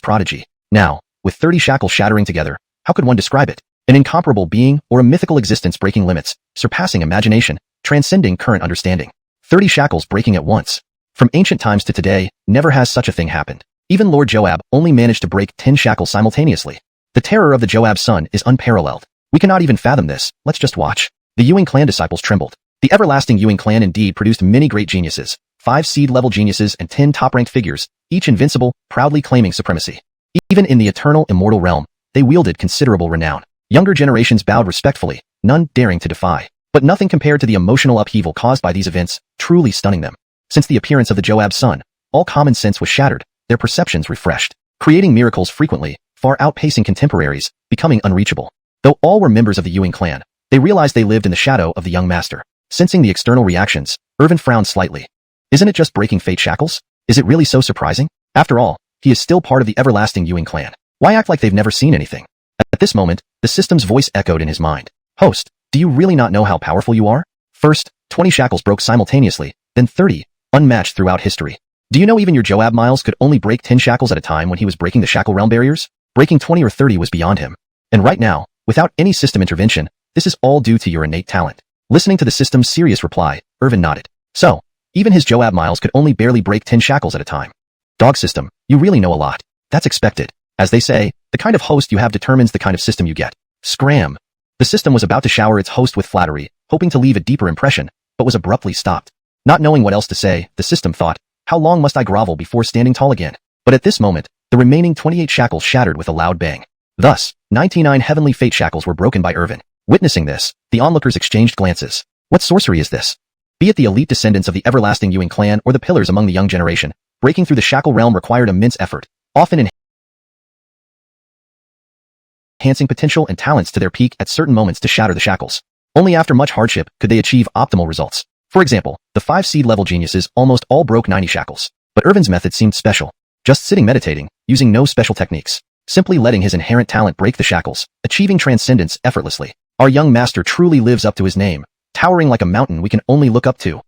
prodigy. Now, with 30 shackles shattering together, how could one describe it? An incomparable being or a mythical existence breaking limits, surpassing imagination, transcending current understanding. 30 shackles breaking at once. From ancient times to today, never has such a thing happened. Even Lord Joab only managed to break 10 shackles simultaneously. The terror of the Joab son is unparalleled. We cannot even fathom this, let's just watch. The Ewing clan disciples trembled. The everlasting Ewing clan indeed produced many great geniuses, 5 seed-level geniuses and 10 top-ranked figures, each invincible, proudly claiming supremacy. Even in the eternal immortal realm, they wielded considerable renown. Younger generations bowed respectfully, none daring to defy. But nothing compared to the emotional upheaval caused by these events, truly stunning them. Since the appearance of the Joab son, all common sense was shattered, their perceptions refreshed, creating miracles frequently, far outpacing contemporaries, becoming unreachable. Though all were members of the Ewing clan, they realized they lived in the shadow of the young master. Sensing the external reactions, Irvin frowned slightly. Isn't it just breaking fate shackles? Is it really so surprising? After all, he is still part of the everlasting Ewing clan. Why act like they've never seen anything? At this moment, the system's voice echoed in his mind. Host, do you really not know how powerful you are? First, 20 shackles broke simultaneously, then 30, unmatched throughout history. Do you know even your Joab Miles could only break 10 shackles at a time when he was breaking the shackle realm barriers? Breaking 20 or 30 was beyond him. And right now, without any system intervention, this is all due to your innate talent. Listening to the system's serious reply, Irvin nodded. So, even his Joab Miles could only barely break 10 shackles at a time. Dog system, you really know a lot. That's expected. As they say, the kind of host you have determines the kind of system you get. Scram. The system was about to shower its host with flattery, hoping to leave a deeper impression, but was abruptly stopped. Not knowing what else to say, the system thought, how long must I grovel before standing tall again? But at this moment, the remaining 28 shackles shattered with a loud bang. Thus, 99 heavenly fate shackles were broken by Irvin. Witnessing this, the onlookers exchanged glances. What sorcery is this? Be it the elite descendants of the everlasting Ewing clan or the pillars among the young generation, breaking through the shackle realm required immense effort, often enhancing potential and talents to their peak at certain moments to shatter the shackles. Only after much hardship could they achieve optimal results. For example, the 5 seed level geniuses almost all broke 90 shackles. But Irvin's method seemed special. Just sitting meditating, using no special techniques, simply letting his inherent talent break the shackles, achieving transcendence effortlessly. Our young master truly lives up to his name, towering like a mountain we can only look up to.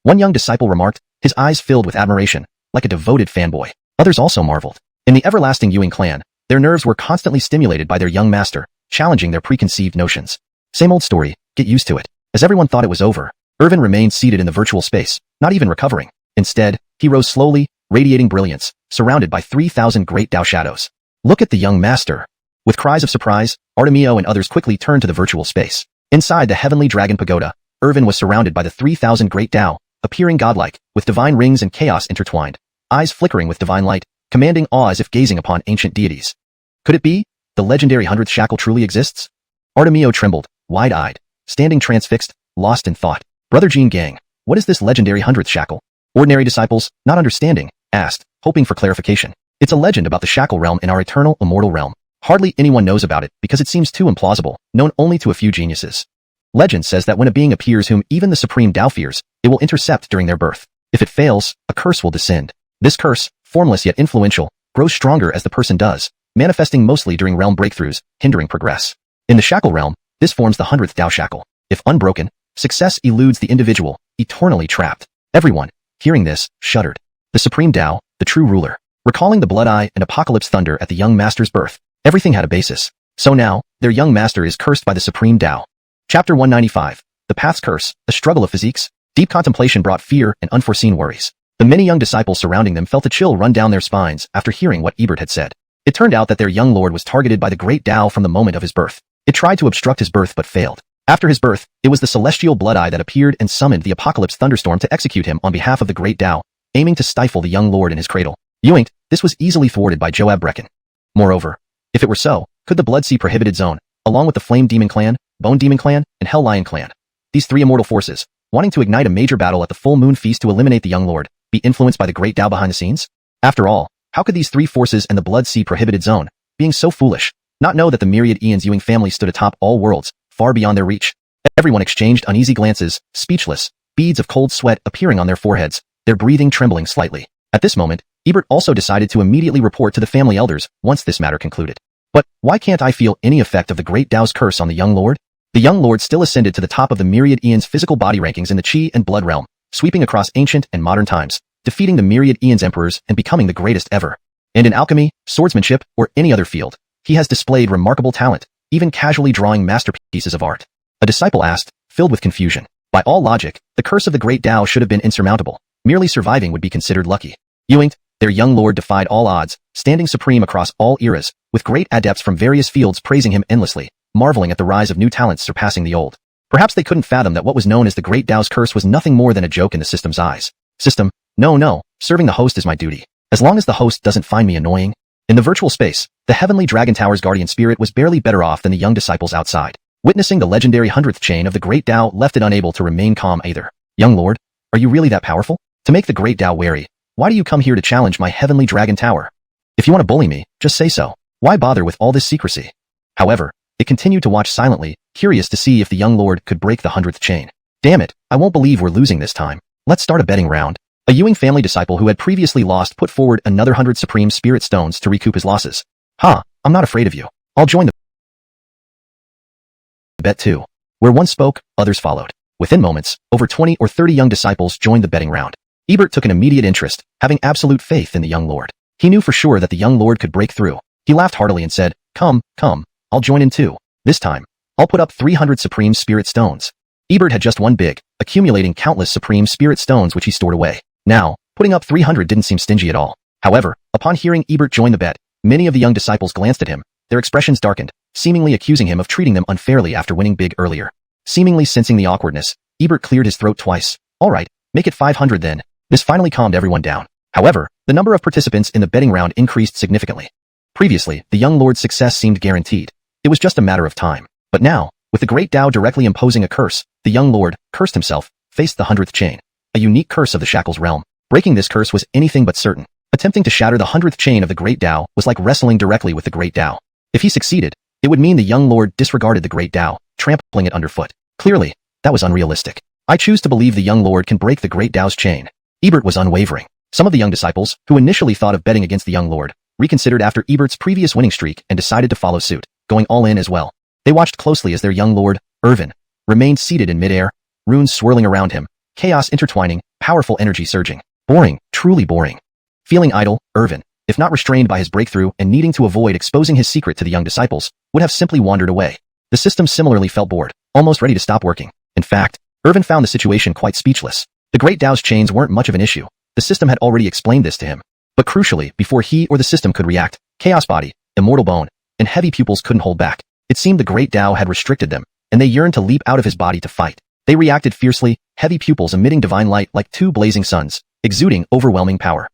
One young disciple remarked, his eyes filled with admiration, like a devoted fanboy. Others also marveled. In the everlasting Ewing clan, their nerves were constantly stimulated by their young master, challenging their preconceived notions. Same old story, get used to it. As everyone thought it was over, Irvin remained seated in the virtual space, not even recovering. Instead, he rose slowly, radiating brilliance, surrounded by 3,000 great Dao shadows. Look at the young master. With cries of surprise, Artemio and others quickly turned to the virtual space. Inside the heavenly dragon pagoda, Irvin was surrounded by the 3,000 great Dao, appearing godlike, with divine rings and chaos intertwined, eyes flickering with divine light, commanding awe as if gazing upon ancient deities. Could it be? The legendary 100th shackle truly exists? Artemio trembled, wide-eyed, standing transfixed, lost in thought. Brother Jean Gang, what is this legendary 100th shackle? Ordinary disciples, not understanding, asked, hoping for clarification. It's a legend about the shackle realm in our eternal, immortal realm. Hardly anyone knows about it because it seems too implausible, known only to a few geniuses. Legend says that when a being appears whom even the supreme Dao fears, it will intercept during their birth. If it fails, a curse will descend. This curse, formless yet influential, grows stronger as the person does, manifesting mostly during realm breakthroughs, hindering progress. In the shackle realm, this forms the 100th Dao shackle. If unbroken, success eludes the individual, eternally trapped. Everyone, hearing this, shuddered. The supreme Dao, the true ruler. Recalling the blood eye and apocalypse thunder at the young master's birth, everything had a basis. So now, their young master is cursed by the supreme Dao. Chapter 195. The Path's Curse, a Struggle of Physiques. Deep contemplation brought fear and unforeseen worries. The many young disciples surrounding them felt a chill run down their spines after hearing what Ebert had said. It turned out that their young lord was targeted by the great Dao from the moment of his birth. It tried to obstruct his birth but failed. After his birth, it was the celestial blood eye that appeared and summoned the apocalypse thunderstorm to execute him on behalf of the great Dao, aiming to stifle the young lord in his cradle. Yoinked, this was easily thwarted by Joab Brecken. Moreover, if it were so, could the Blood Sea Prohibited Zone, along with the Flame Demon Clan, Bone Demon Clan, and Hell Lion Clan, these 3 immortal forces, wanting to ignite a major battle at the full moon feast to eliminate the young lord, be influenced by the great Dao behind the scenes? After all, how could these 3 forces and the Blood Sea Prohibited Zone, being so foolish, not know that the myriad Eons Ewing family stood atop all worlds, far beyond their reach? Everyone exchanged uneasy glances, speechless, beads of cold sweat appearing on their foreheads, their breathing trembling slightly. At this moment, Ebert also decided to immediately report to the family elders once this matter concluded. But why can't I feel any effect of the great Dao's curse on the young lord? The young lord still ascended to the top of the myriad Eons physical body rankings in the Chi and Blood realm, sweeping across ancient and modern times, defeating the myriad Eons emperors and becoming the greatest ever. And in alchemy, swordsmanship, or any other field, he has displayed remarkable talent, even casually drawing masterpieces of art. A disciple asked, filled with confusion. By all logic, the curse of the great Dao should have been insurmountable. Merely surviving would be considered lucky. Yoinked, their young lord defied all odds, standing supreme across all eras, with great adepts from various fields praising him endlessly, marveling at the rise of new talents surpassing the old. Perhaps they couldn't fathom that what was known as the great Dao's curse was nothing more than a joke in the system's eyes. System, no, serving the host is my duty. As long as the host doesn't find me annoying. In the virtual space, the heavenly Dragon Tower's guardian spirit was barely better off than the young disciples outside. Witnessing the legendary 100th chain of the great Dao left it unable to remain calm either. Young lord, are you really that powerful? To make the great Dao wary, why do you come here to challenge my heavenly Dragon Tower? If you want to bully me, just say so. Why bother with all this secrecy? However, it continued to watch silently, curious to see if the young lord could break the 100th chain. Damn it, I won't believe we're losing this time. Let's start a betting round. A Ewing family disciple who had previously lost put forward another 100 supreme spirit stones to recoup his losses. I'm not afraid of you. I'll join the bet too. Where one spoke, others followed. Within moments, over 20 or 30 young disciples joined the betting round. Ebert took an immediate interest, having absolute faith in the young lord. He knew for sure that the young lord could break through. He laughed heartily and said, Come, I'll join in too. This time, I'll put up 300 supreme spirit stones. Ebert had just won big, accumulating countless supreme spirit stones which he stored away. Now, putting up 300 didn't seem stingy at all. However, upon hearing Ebert join the bet, many of the young disciples glanced at him, their expressions darkened, seemingly accusing him of treating them unfairly after winning big earlier. Seemingly sensing the awkwardness, Ebert cleared his throat twice. All right, make it 500 then. This finally calmed everyone down. However, the number of participants in the betting round increased significantly. Previously, the young lord's success seemed guaranteed. It was just a matter of time. But now, with the great Tao directly imposing a curse, the young lord, cursed himself, faced the 100th chain. A unique curse of the Shackles realm. Breaking this curse was anything but certain. Attempting to shatter the 100th chain of the great Tao was like wrestling directly with the great Tao. If he succeeded, it would mean the young lord disregarded the great Tao, trampling it underfoot. Clearly, that was unrealistic. I choose to believe the young lord can break the great Tao's chain. Ebert was unwavering. Some of the young disciples, who initially thought of betting against the young lord, reconsidered after Ebert's previous winning streak and decided to follow suit, going all in as well. They watched closely as their young lord, Irvin, remained seated in midair, runes swirling around him, chaos intertwining, powerful energy surging. Boring, truly boring. Feeling idle, Irvin, if not restrained by his breakthrough and needing to avoid exposing his secret to the young disciples, would have simply wandered away. The system similarly felt bored, almost ready to stop working. In fact, Irvin found the situation quite speechless. The great Tao's chains weren't much of an issue. The system had already explained this to him. But crucially, before he or the system could react, Chaos Body, Immortal Bone, and Heavy Pupils couldn't hold back. It seemed the great Tao had restricted them, and they yearned to leap out of his body to fight. They reacted fiercely, Heavy Pupils emitting divine light like two blazing suns, exuding overwhelming power.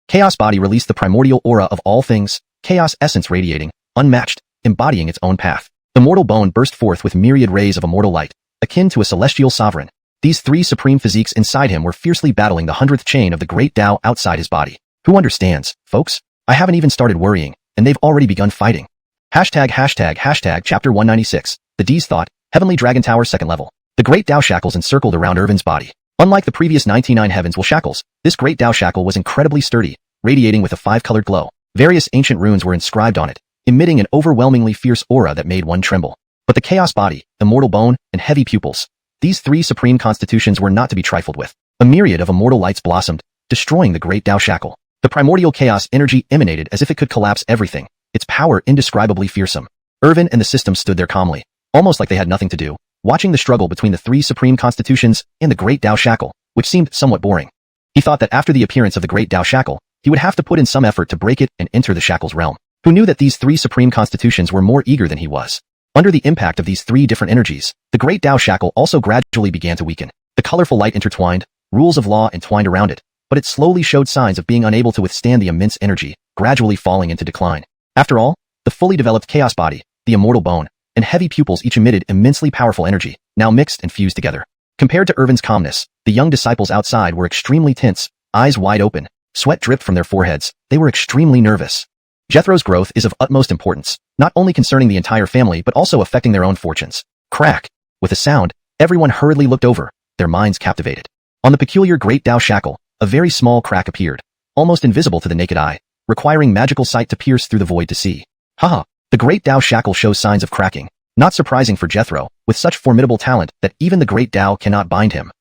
Chaos Body released the primordial aura of all things, chaos essence radiating, unmatched, embodying its own path. Immortal Bone burst forth with myriad rays of immortal light, akin to a celestial sovereign. These three supreme physiques inside him were fiercely battling the 100th chain of the great Tao outside his body. Who understands, folks? I haven't even started worrying, and they've already begun fighting. Hashtag chapter 196. The D's thought, Heavenly Dragon Tower 2nd level. The great Tao shackles encircled around Irvin's body. Unlike the previous 99 Heavens Will shackles, this great Tao shackle was incredibly sturdy, radiating with a 5-colored glow. Various ancient runes were inscribed on it, emitting an overwhelmingly fierce aura that made one tremble. But the Chaos Body, Immortal Bone, and Heavy Pupils, these three supreme constitutions were not to be trifled with. A myriad of immortal lights blossomed, destroying the great Tao shackle. The primordial chaos energy emanated as if it could collapse everything, its power indescribably fearsome. Irvin and the system stood there calmly, almost like they had nothing to do, watching the struggle between the three supreme constitutions and the great Tao shackle, which seemed somewhat boring. He thought that after the appearance of the great Tao shackle, he would have to put in some effort to break it and enter the shackle's realm. Who knew that these three supreme constitutions were more eager than he was? Under the impact of these three different energies, the great Tao shackle also gradually began to weaken. The colorful light intertwined, rules of law entwined around it, but it slowly showed signs of being unable to withstand the immense energy, gradually falling into decline. After all, the fully developed Chaos Body, the Immortal Bone, and Heavy Pupils each emitted immensely powerful energy, now mixed and fused together. Compared to Irvin's calmness, the young disciples outside were extremely tense, eyes wide open, sweat dripped from their foreheads. They were extremely nervous. Jethro's growth is of utmost importance, not only concerning the entire family but also affecting their own fortunes. Crack! With a sound, everyone hurriedly looked over, their minds captivated. On the peculiar great Tao shackle, a very small crack appeared, almost invisible to the naked eye, requiring magical sight to pierce through the void to see. Haha! The great Tao shackle shows signs of cracking. Not surprising for Jethro, with such formidable talent that even the great Tao cannot bind him.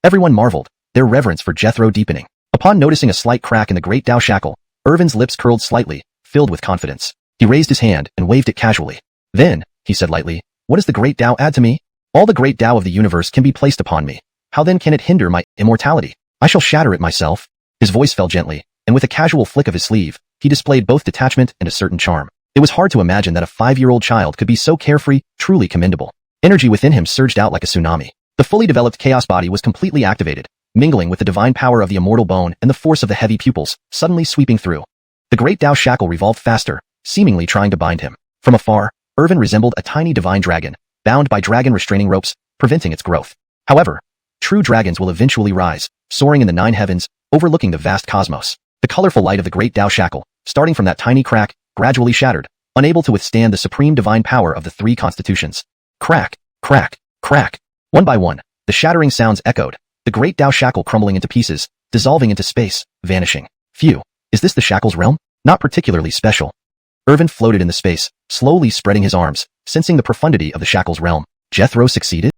Everyone marveled, their reverence for Jethro deepening. Upon noticing a slight crack in the great Tao shackle, Irvin's lips curled slightly, filled with confidence. He raised his hand and waved it casually. Then, he said lightly, what does the great Tao add to me? All the great Tao of the universe can be placed upon me. How then can it hinder my immortality? I shall shatter it myself. His voice fell gently, and with a casual flick of his sleeve, he displayed both detachment and a certain charm. It was hard to imagine that a 5-year-old child could be so carefree, truly commendable. Energy within him surged out like a tsunami. The fully developed Chaos Body was completely activated, mingling with the divine power of the Immortal Bone and the force of the Heavy Pupils, suddenly sweeping through. The great Tao shackle revolved faster, seemingly trying to bind him. From afar, Irvin resembled a tiny divine dragon, bound by dragon restraining ropes, preventing its growth. However, true dragons will eventually rise, soaring in the 9 heavens, overlooking the vast cosmos. The colorful light of the great Tao shackle, starting from that tiny crack, gradually shattered, unable to withstand the supreme divine power of the three constitutions. Crack, crack, crack. One by one, the shattering sounds echoed, the great Tao shackle crumbling into pieces, dissolving into space, vanishing. Phew, is this the shackle's realm? Not particularly special. Irvin floated in the space, slowly spreading his arms, sensing the profundity of the shackle's realm. Jethro succeeded?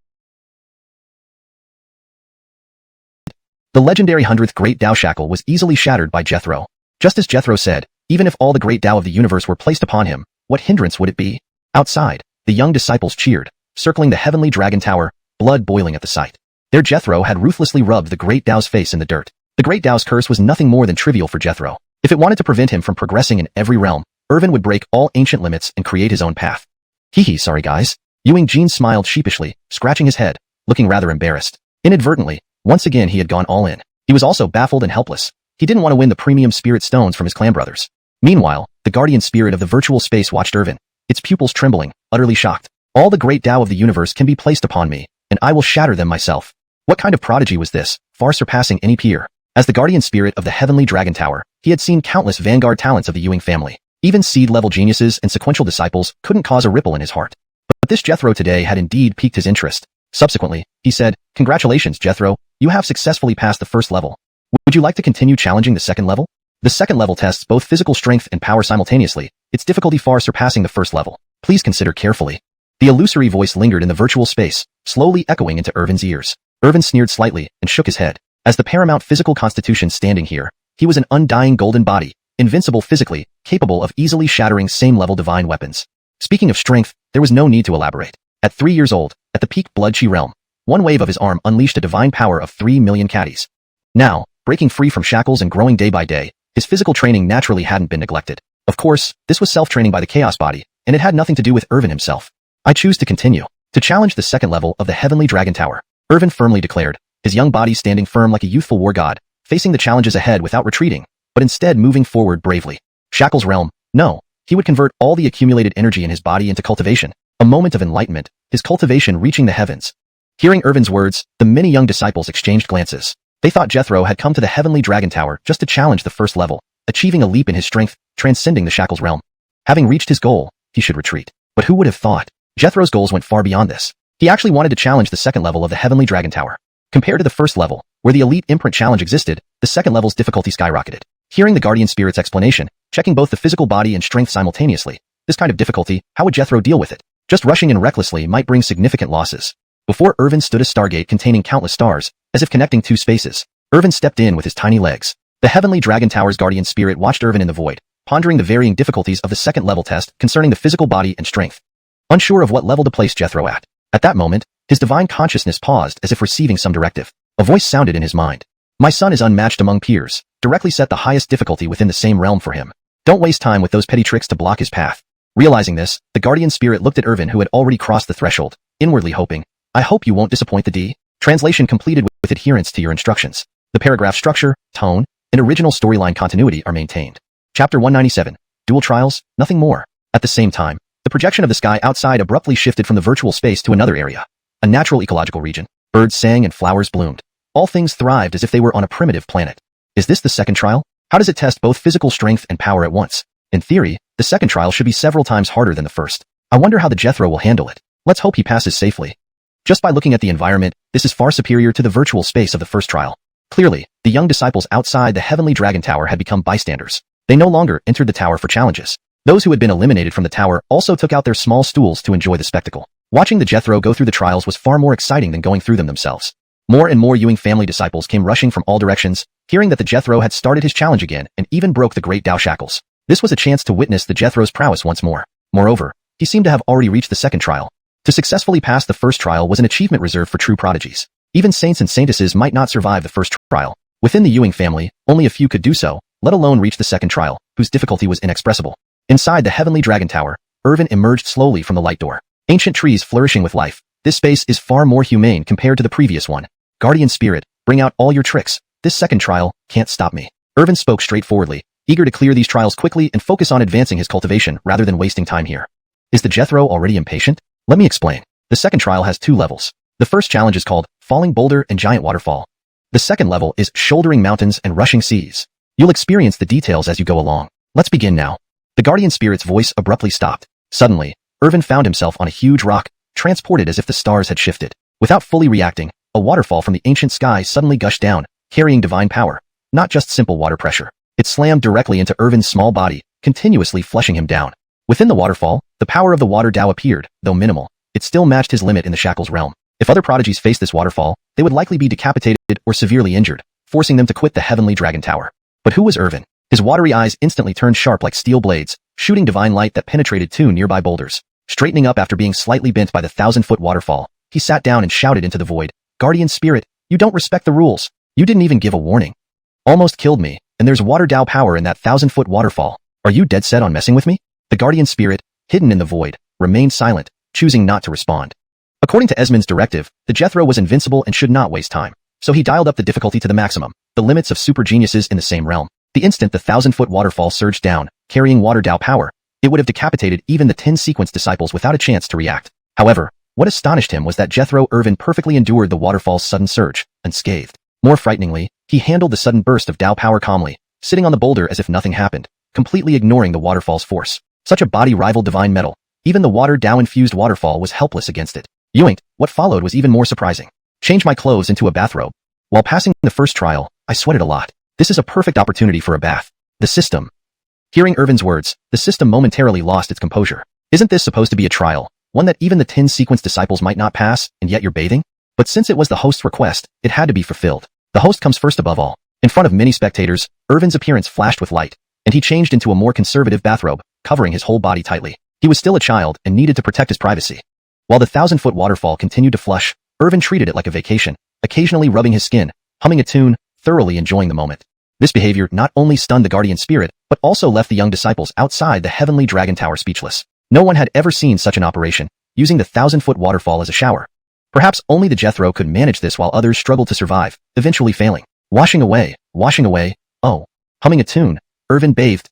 The legendary 100th Great Tao shackle was easily shattered by Jethro. Just as Jethro said, even if all the great Tao of the universe were placed upon him, what hindrance would it be? Outside, the young disciples cheered, circling the heavenly dragon tower, blood boiling at the sight. Their Jethro had ruthlessly rubbed the great Tao's face in the dirt. The great Tao's curse was nothing more than trivial for Jethro. If it wanted to prevent him from progressing in every realm, Irvin would break all ancient limits and create his own path. Hee sorry guys. Ewing Jean smiled sheepishly, scratching his head, looking rather embarrassed. Inadvertently, once again he had gone all in. He was also baffled and helpless. He didn't want to win the premium spirit stones from his clan brothers. Meanwhile, the guardian spirit of the virtual space watched Irvin, its pupils trembling, utterly shocked. All the great Tao of the universe can be placed upon me, and I will shatter them myself. What kind of prodigy was this, far surpassing any peer? As the guardian spirit of the heavenly dragon tower, he had seen countless vanguard talents of the Ewing family. Even seed-level geniuses and sequential disciples couldn't cause a ripple in his heart. But this Jethro today had indeed piqued his interest. Subsequently, he said, "Congratulations, Jethro, you have successfully passed the first level. Would you like to continue challenging the second level?" The second level tests both physical strength and power simultaneously, its difficulty far surpassing the first level. Please consider carefully. The illusory voice lingered in the virtual space, slowly echoing into Irvin's ears. Irvin sneered slightly and shook his head. As the paramount physical constitution standing here, he was an undying golden body, invincible physically, capable of easily shattering same-level divine weapons. Speaking of strength, there was no need to elaborate. At 3 years old, at the peak blood chi realm, one wave of his arm unleashed a divine power of 3 million caddies. Now, breaking free from shackles and growing day by day, his physical training naturally hadn't been neglected. Of course, this was self-training by the chaos body, and it had nothing to do with Irvin himself. I choose to continue. To challenge the second level of the heavenly dragon tower, Irvin firmly declared, his young body standing firm like a youthful war god, facing the challenges ahead without retreating, but instead moving forward bravely. Shackles realm, no. He would convert all the accumulated energy in his body into cultivation. A moment of enlightenment, his cultivation reaching the heavens. Hearing Irvin's words, the many young disciples exchanged glances. They thought Jethro had come to the heavenly dragon tower just to challenge the first level, achieving a leap in his strength, transcending the shackles realm. Having reached his goal, he should retreat. But who would have thought? Jethro's goals went far beyond this. He actually wanted to challenge the second level of the heavenly dragon tower. Compared to the first level, where the elite imprint challenge existed, the second level's difficulty skyrocketed. Hearing the guardian spirit's explanation, checking both the physical body and strength simultaneously, this kind of difficulty, how would Jethro deal with it? Just rushing in recklessly might bring significant losses. Before Irvin stood a stargate containing countless stars, as if connecting two spaces. Irvin stepped in with his tiny legs. The heavenly dragon tower's guardian spirit watched Irvin in the void, pondering the varying difficulties of the second level test concerning the physical body and strength. Unsure of what level to place Jethro at. At that moment, his divine consciousness paused as if receiving some directive. A voice sounded in his mind. My son is unmatched among peers. Directly set the highest difficulty within the same realm for him. Don't waste time with those petty tricks to block his path. Realizing this, the guardian spirit looked at Irvin who had already crossed the threshold, inwardly hoping, I hope you won't disappoint the D. Translation completed with adherence to your instructions. The paragraph structure, tone, and original storyline continuity are maintained. Chapter 197. Dual Trials, nothing more. At the same time, the projection of the sky outside abruptly shifted from the virtual space to another area. A natural ecological region. Birds sang and flowers bloomed. All things thrived as if they were on a primitive planet. Is this the second trial? How does it test both physical strength and power at once? In theory, the second trial should be several times harder than the first. I wonder how the Jethro will handle it. Let's hope he passes safely. Just by looking at the environment, this is far superior to the virtual space of the first trial. Clearly, the young disciples outside the heavenly dragon tower had become bystanders. They no longer entered the tower for challenges. Those who had been eliminated from the tower also took out their small stools to enjoy the spectacle. Watching the Jethro go through the trials was far more exciting than going through them themselves. More and more Ewing family disciples came rushing from all directions, hearing that the Jethro had started his challenge again and even broke the great Tao shackles. This was a chance to witness the Jethro's prowess once more. Moreover, he seemed to have already reached the second trial. To successfully pass the first trial was an achievement reserved for true prodigies. Even saints and saintesses might not survive the first trial. Within the Ewing family, only a few could do so, let alone reach the second trial, whose difficulty was inexpressible. Inside the heavenly dragon tower, Irvin emerged slowly from the light door. Ancient trees flourishing with life. This space is far more humane compared to the previous one. Guardian spirit, bring out all your tricks. This second trial can't stop me. Irvin spoke straightforwardly, eager to clear these trials quickly and focus on advancing his cultivation rather than wasting time here. Is the Jethro already impatient? Let me explain. The second trial has 2 levels. The first challenge is called Falling Boulder and Giant Waterfall. The second level is Shouldering Mountains and Rushing Seas. You'll experience the details as you go along. Let's begin now. The guardian spirit's voice abruptly stopped. Suddenly, Irvin found himself on a huge rock, transported as if the stars had shifted. Without fully reacting, a waterfall from the ancient sky suddenly gushed down, carrying divine power, not just simple water pressure. It slammed directly into Irvin's small body, continuously flushing him down. Within the waterfall, the power of the water Tao appeared, though minimal. It still matched his limit in the shackles realm. If other prodigies faced this waterfall, they would likely be decapitated or severely injured, forcing them to quit the heavenly dragon tower. But who was Irvin? His watery eyes instantly turned sharp like steel blades, shooting divine light that penetrated 2 nearby boulders. Straightening up after being slightly bent by the 1,000-foot waterfall, he sat down and shouted into the void, Guardian spirit, you don't respect the rules. You didn't even give a warning. Almost killed me, and there's water Tao power in that 1,000-foot waterfall. Are you dead set on messing with me? The guardian spirit, hidden in the void, remained silent, choosing not to respond. According to Esmond's directive, the Jethro was invincible and should not waste time. So he dialed up the difficulty to the maximum, the limits of super geniuses in the same realm. The instant the 1,000-foot waterfall surged down, carrying water Dao power, it would have decapitated even the 10 sequence disciples without a chance to react. However, what astonished him was that Jethro Irvin perfectly endured the waterfall's sudden surge, unscathed. More frighteningly, he handled the sudden burst of Dao power calmly, sitting on the boulder as if nothing happened, completely ignoring the waterfall's force. Such a body rivaled divine metal. Even the water Dao-infused waterfall was helpless against it. Yoinked, what followed was even more surprising. Change my clothes into a bathrobe. While passing the first trial, I sweated a lot. This is a perfect opportunity for a bath. The system. Hearing Irvin's words, the system momentarily lost its composure. Isn't this supposed to be a trial? One that even the 10 sequence disciples might not pass, and yet you're bathing? But since it was the host's request, it had to be fulfilled. The host comes first above all. In front of many spectators, Irvin's appearance flashed with light, and he changed into a more conservative bathrobe, covering his whole body tightly. He was still a child and needed to protect his privacy. While the 1,000-foot waterfall continued to flush, Irvin treated it like a vacation, occasionally rubbing his skin, humming a tune, thoroughly enjoying the moment. This behavior not only stunned the guardian spirit, but also left the young disciples outside the heavenly dragon tower speechless. No one had ever seen such an operation, using the 1,000-foot waterfall as a shower. Perhaps only the Jethro could manage this while others struggled to survive, eventually failing. Washing away, oh. Humming a tune, Irvin bathed,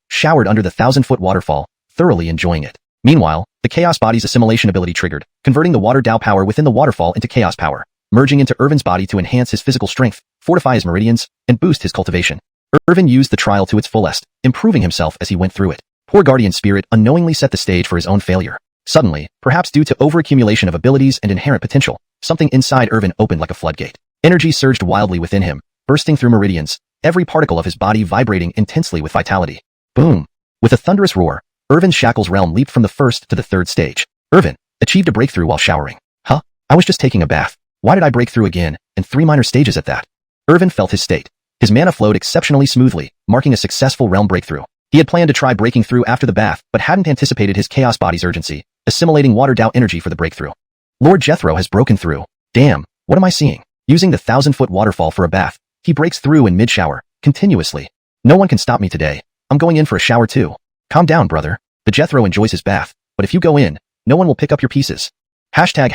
showered under the 1,000-foot waterfall, thoroughly enjoying it. Meanwhile, the Chaos Body's assimilation ability triggered, converting the water Dao power within the waterfall into Chaos power, merging into Irvin's body to enhance his physical strength, fortify his meridians, and boost his cultivation. Irvin used the trial to its fullest, improving himself as he went through it. Poor guardian spirit unknowingly set the stage for his own failure. Suddenly, perhaps due to overaccumulation of abilities and inherent potential, something inside Irvin opened like a floodgate. Energy surged wildly within him, bursting through meridians, every particle of his body vibrating intensely with vitality. Boom! With a thunderous roar, Irvin's shackles realm leaped from the first to the third stage. Irvin achieved a breakthrough while showering. Huh? I was just taking a bath. Why did I break through again, and 3 minor stages at that? Irvin felt his state. His mana flowed exceptionally smoothly, marking a successful realm breakthrough. He had planned to try breaking through after the bath, but hadn't anticipated his Chaos Body's urgency, assimilating water Dao energy for the breakthrough. Lord Jethro has broken through. Damn, what am I seeing? Using the 1,000-foot waterfall for a bath, he breaks through in mid-shower, continuously. No one can stop me today. I'm going in for a shower too. Calm down, brother. The Jethro enjoys his bath, but if you go in, no one will pick up your pieces. Hashtag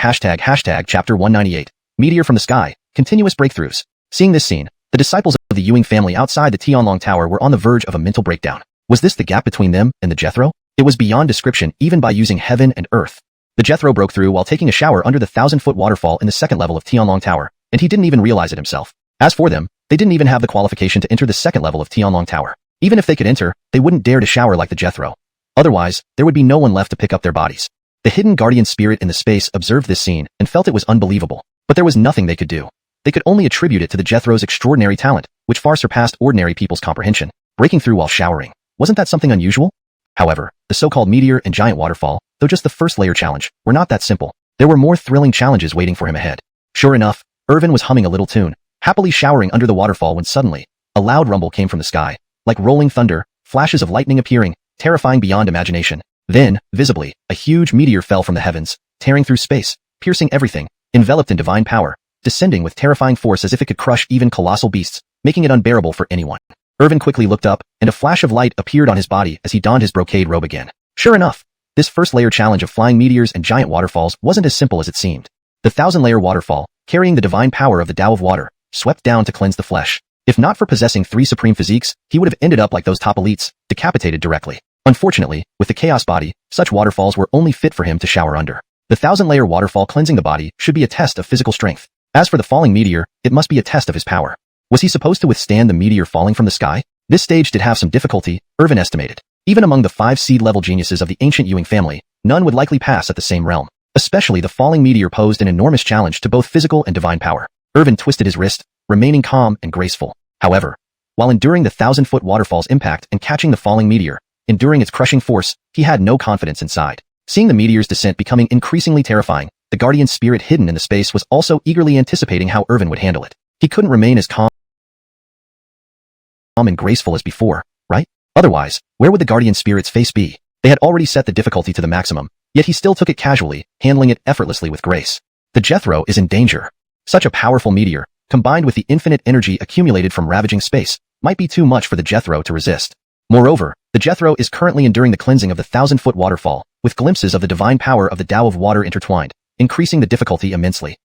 chapter 198. Meteor from the sky, continuous breakthroughs. Seeing this scene, the disciples of the Ewing family outside the Tianlong Tower were on the verge of a mental breakdown. Was this the gap between them and the Jethro? It was beyond description even by using heaven and earth. The Jethro broke through while taking a shower under the 1,000-foot waterfall in the second level of Tianlong Tower, and he didn't even realize it himself. As for them, they didn't even have the qualification to enter the second level of Tianlong Tower. Even if they could enter, they wouldn't dare to shower like the Jethro. Otherwise, there would be no one left to pick up their bodies. The hidden guardian spirit in the space observed this scene and felt it was unbelievable, but there was nothing they could do. They could only attribute it to the Jethro's extraordinary talent, which far surpassed ordinary people's comprehension. Breaking through while showering. Wasn't that something unusual? However, the so-called meteor and giant waterfall, though just the first layer challenge, were not that simple. There were more thrilling challenges waiting for him ahead. Sure enough, Irvin was humming a little tune, happily showering under the waterfall when suddenly, a loud rumble came from the sky. Like rolling thunder, flashes of lightning appearing, terrifying beyond imagination. Then, visibly, a huge meteor fell from the heavens, tearing through space, piercing everything, enveloped in divine power, descending with terrifying force as if it could crush even colossal beasts, making it unbearable for anyone. Irvin quickly looked up, and a flash of light appeared on his body as he donned his brocade robe again. Sure enough, this first layer challenge of flying meteors and giant waterfalls wasn't as simple as it seemed. The 1,000-layer waterfall, carrying the divine power of the Tao of water, swept down to cleanse the flesh. If not for possessing 3 supreme physiques, he would have ended up like those top elites, decapitated directly. Unfortunately, with the Chaos Body, such waterfalls were only fit for him to shower under. The 1,000-layer waterfall cleansing the body should be a test of physical strength. As for the falling meteor, it must be a test of his power. Was he supposed to withstand the meteor falling from the sky? This stage did have some difficulty, Irvin estimated. Even among the 5 seed-level geniuses of the ancient Ewing family, none would likely pass at the same realm. Especially the falling meteor posed an enormous challenge to both physical and divine power. Irvin twisted his wrist, remaining calm and graceful. However, while enduring the 1,000-foot waterfall's impact and catching the falling meteor, enduring its crushing force, he had no confidence inside. Seeing the meteor's descent becoming increasingly terrifying, the guardian spirit hidden in the space was also eagerly anticipating how Irvin would handle it. He couldn't remain as calm and graceful as before, right? Otherwise, where would the guardian spirit's face be? They had already set the difficulty to the maximum, yet he still took it casually, handling it effortlessly with grace. The Jethro is in danger. Such a powerful meteor, combined with the infinite energy accumulated from ravaging space, might be too much for the Jethro to resist. Moreover, the Jethro is currently enduring the cleansing of the 1,000-foot waterfall, with glimpses of the divine power of the Tao of water intertwined, increasing the difficulty immensely.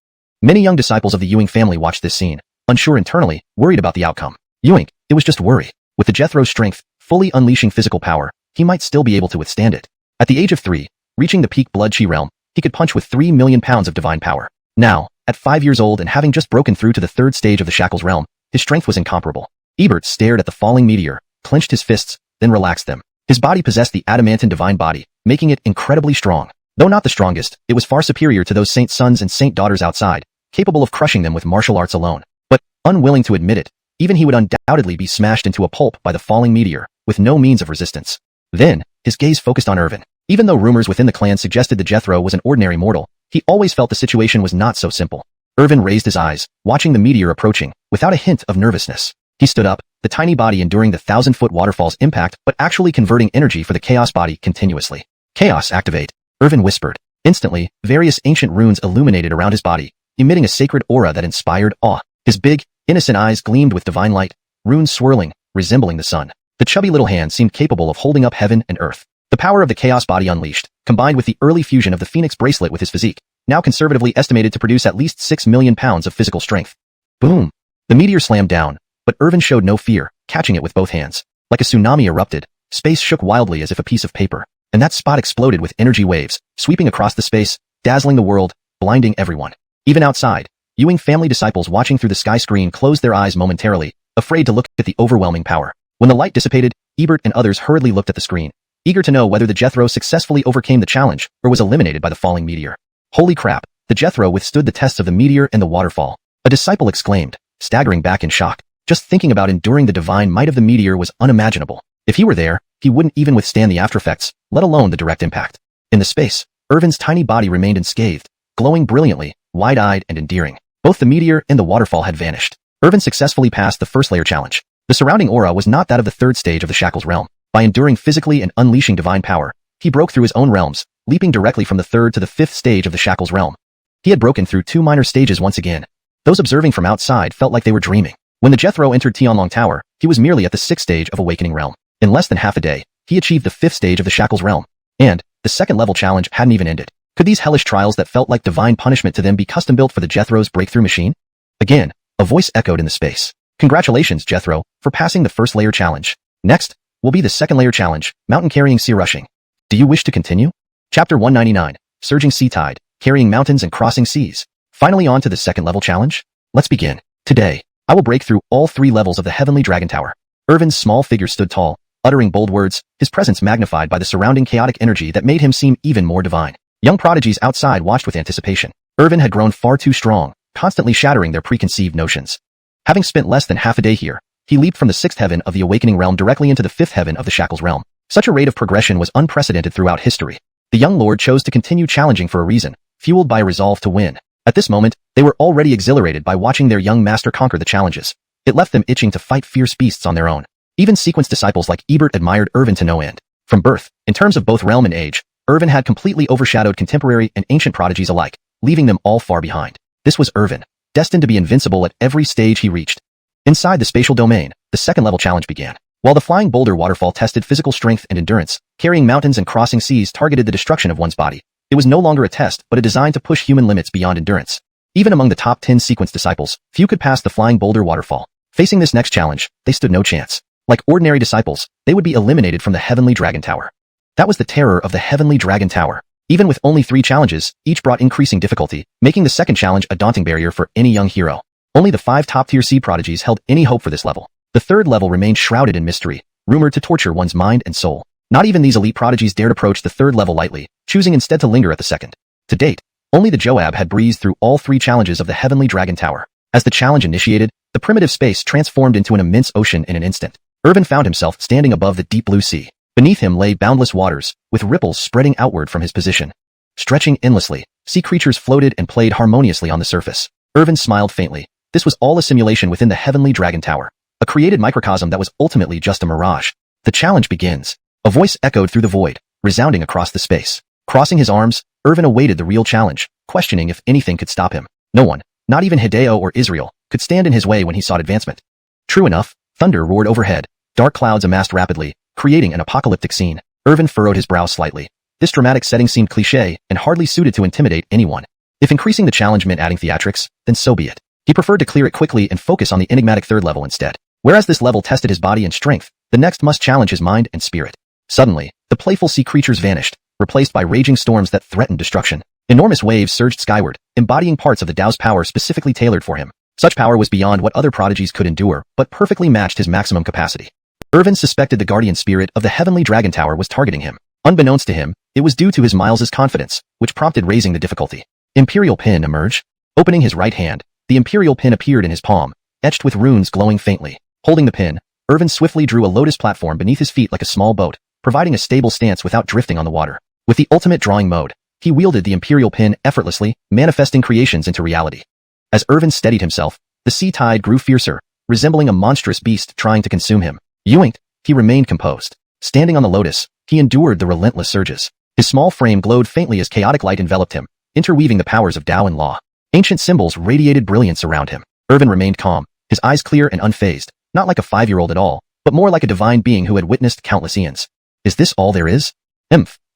Many young disciples of the Ewing family watched this scene, unsure internally, worried about the outcome. Ewing, it was just worry. With the Jethro's strength, fully unleashing physical power, he might still be able to withstand it. At the age of 3, reaching the peak blood chi realm, he could punch with 3 million pounds of divine power. Now, at 5 years old and having just broken through to the 3rd stage of the Shackles realm, his strength was incomparable. Ebert stared at the falling meteor, clenched his fists, then relaxed them. His body possessed the adamantine divine body, making it incredibly strong. Though not the strongest, it was far superior to those saint sons and saint daughters outside, capable of crushing them with martial arts alone. But, unwilling to admit it, even he would undoubtedly be smashed into a pulp by the falling meteor, with no means of resistance. Then, his gaze focused on Irvin. Even though rumors within the clan suggested the Jethro was an ordinary mortal, he always felt the situation was not so simple. Irvin raised his eyes, watching the meteor approaching, without a hint of nervousness. He stood up, the tiny body enduring the 1,000-foot waterfall's impact but actually converting energy for the chaos body continuously. Chaos activate, Irvin whispered. Instantly, various ancient runes illuminated around his body, emitting a sacred aura that inspired awe. His big, innocent eyes gleamed with divine light, runes swirling, resembling the sun. The chubby little hand seemed capable of holding up heaven and earth. The power of the chaos body unleashed, combined with the early fusion of the Phoenix bracelet with his physique, now conservatively estimated to produce at least 6 million pounds of physical strength. Boom! The meteor slammed down, but Irvin showed no fear, catching it with both hands. Like a tsunami erupted, space shook wildly as if a piece of paper, and that spot exploded with energy waves, sweeping across the space, dazzling the world, blinding everyone. Even outside, Ewing family disciples watching through the sky screen closed their eyes momentarily, afraid to look at the overwhelming power. When the light dissipated, Ebert and others hurriedly looked at the screen, eager to know whether the Jethro successfully overcame the challenge or was eliminated by the falling meteor. Holy crap, the Jethro withstood the tests of the meteor and the waterfall. A disciple exclaimed, staggering back in shock. Just thinking about enduring the divine might of the meteor was unimaginable. If he were there, he wouldn't even withstand the aftereffects, let alone the direct impact. In the space, Irvin's tiny body remained unscathed, glowing brilliantly, wide-eyed and endearing. Both the meteor and the waterfall had vanished. Irvin successfully passed the first layer challenge. The surrounding aura was not that of the 3rd stage of the Shackles realm. By enduring physically and unleashing divine power, he broke through his own realms, leaping directly from the 3rd to the 5th stage of the Shackles realm. He had broken through 2 minor stages once again. Those observing from outside felt like they were dreaming. When the Jethro entered Tianlong Tower, he was merely at the 6th stage of Awakening Realm. In less than half a day, he achieved the 5th stage of the Shackles realm. And, the 2nd level challenge hadn't even ended. Could these hellish trials that felt like divine punishment to them be custom-built for the Jethro's breakthrough machine? Again, a voice echoed in the space. Congratulations, Jethro, for passing the 1st layer challenge. Next, will be the 2nd layer challenge, mountain carrying sea rushing. Do you wish to continue? Chapter 199, Surging Sea Tide, Carrying Mountains and Crossing Seas. Finally on to the 2nd level challenge? Let's begin. Today, I will break through all 3 levels of the Heavenly Dragon Tower. Irvin's small figure stood tall, uttering bold words, his presence magnified by the surrounding chaotic energy that made him seem even more divine. Young prodigies outside watched with anticipation. Irvin had grown far too strong, constantly shattering their preconceived notions. Having spent less than half a day here, he leaped from the 6th heaven of the Awakening Realm directly into the 5th heaven of the Shackles realm. Such a rate of progression was unprecedented throughout history. The young lord chose to continue challenging for a reason, fueled by a resolve to win. At this moment, they were already exhilarated by watching their young master conquer the challenges. It left them itching to fight fierce beasts on their own. Even sequenced disciples like Ebert admired Irvin to no end. From birth, in terms of both realm and age, Irvin had completely overshadowed contemporary and ancient prodigies alike, leaving them all far behind. This was Irvin, destined to be invincible at every stage he reached. Inside the spatial domain, the 2nd level challenge began. While the flying boulder waterfall tested physical strength and endurance, carrying mountains and crossing seas targeted the destruction of one's body. It was no longer a test but a design to push human limits beyond endurance. Even among the top 10 sequence disciples, few could pass the flying boulder waterfall. Facing this next challenge, they stood no chance. Like ordinary disciples, they would be eliminated from the Heavenly Dragon Tower. That was the terror of the Heavenly Dragon Tower. Even with only 3 challenges, each brought increasing difficulty, making the 2nd challenge a daunting barrier for any young hero. Only the 5 top-tier sea prodigies held any hope for this level. The 3rd level remained shrouded in mystery, rumored to torture one's mind and soul. Not even these elite prodigies dared approach the 3rd level lightly, choosing instead to linger at the 2nd. To date, only the Joab had breezed through all 3 challenges of the Heavenly Dragon Tower. As the challenge initiated, the primitive space transformed into an immense ocean in an instant. Irvin found himself standing above the deep blue sea. Beneath him lay boundless waters, with ripples spreading outward from his position. Stretching endlessly, sea creatures floated and played harmoniously on the surface. Irvin smiled faintly. This was all a simulation within the Heavenly Dragon Tower, a created microcosm that was ultimately just a mirage. The challenge begins. A voice echoed through the void, resounding across the space. Crossing his arms, Irvin awaited the real challenge, questioning if anything could stop him. No one, not even Hideo or Israel, could stand in his way when he sought advancement. True enough, thunder roared overhead. Dark clouds amassed rapidly, creating an apocalyptic scene. Irvin furrowed his brow slightly. This dramatic setting seemed cliché and hardly suited to intimidate anyone. If increasing the challenge meant adding theatrics, then so be it. He preferred to clear it quickly and focus on the enigmatic third level instead. Whereas this level tested his body and strength, the next must challenge his mind and spirit. Suddenly, the playful sea creatures vanished, replaced by raging storms that threatened destruction. Enormous waves surged skyward, embodying parts of the Tao's power specifically tailored for him. Such power was beyond what other prodigies could endure, but perfectly matched his maximum capacity. Irvin suspected the guardian spirit of the Heavenly Dragon Tower was targeting him. Unbeknownst to him, it was due to his Miles's confidence, which prompted raising the difficulty. Imperial Pin emerged. Opening his right hand, the Imperial Pin appeared in his palm, etched with runes glowing faintly. Holding the pin, Irvin swiftly drew a lotus platform beneath his feet like a small boat, providing a stable stance without drifting on the water. With the ultimate drawing mode, he wielded the Imperial Pin effortlessly, manifesting creations into reality. As Irvin steadied himself, the sea tide grew fiercer, resembling a monstrous beast trying to consume him. Yoinked, he remained composed. Standing on the lotus, he endured the relentless surges. His small frame glowed faintly as chaotic light enveloped him, interweaving the powers of Tao and law. Ancient symbols radiated brilliance around him. Irvin remained calm, his eyes clear and unfazed, not like a 5-year-old at all, but more like a divine being who had witnessed countless eons. Is this all there is?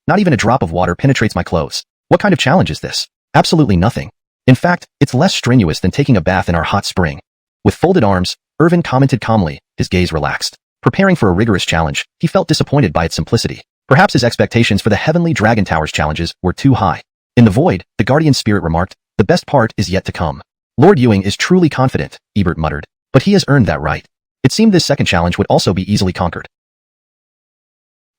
Not even a drop of water penetrates my clothes. What kind of challenge is this? Absolutely nothing. In fact, it's less strenuous than taking a bath in our hot spring. With folded arms, Irvin commented calmly, his gaze relaxed. Preparing for a rigorous challenge, he felt disappointed by its simplicity. Perhaps his expectations for the Heavenly Dragon Tower's challenges were too high. In the void, the guardian spirit remarked, "The best part is yet to come." Lord Ewing is truly confident, Ebert muttered. But he has earned that right. It seemed this second challenge would also be easily conquered.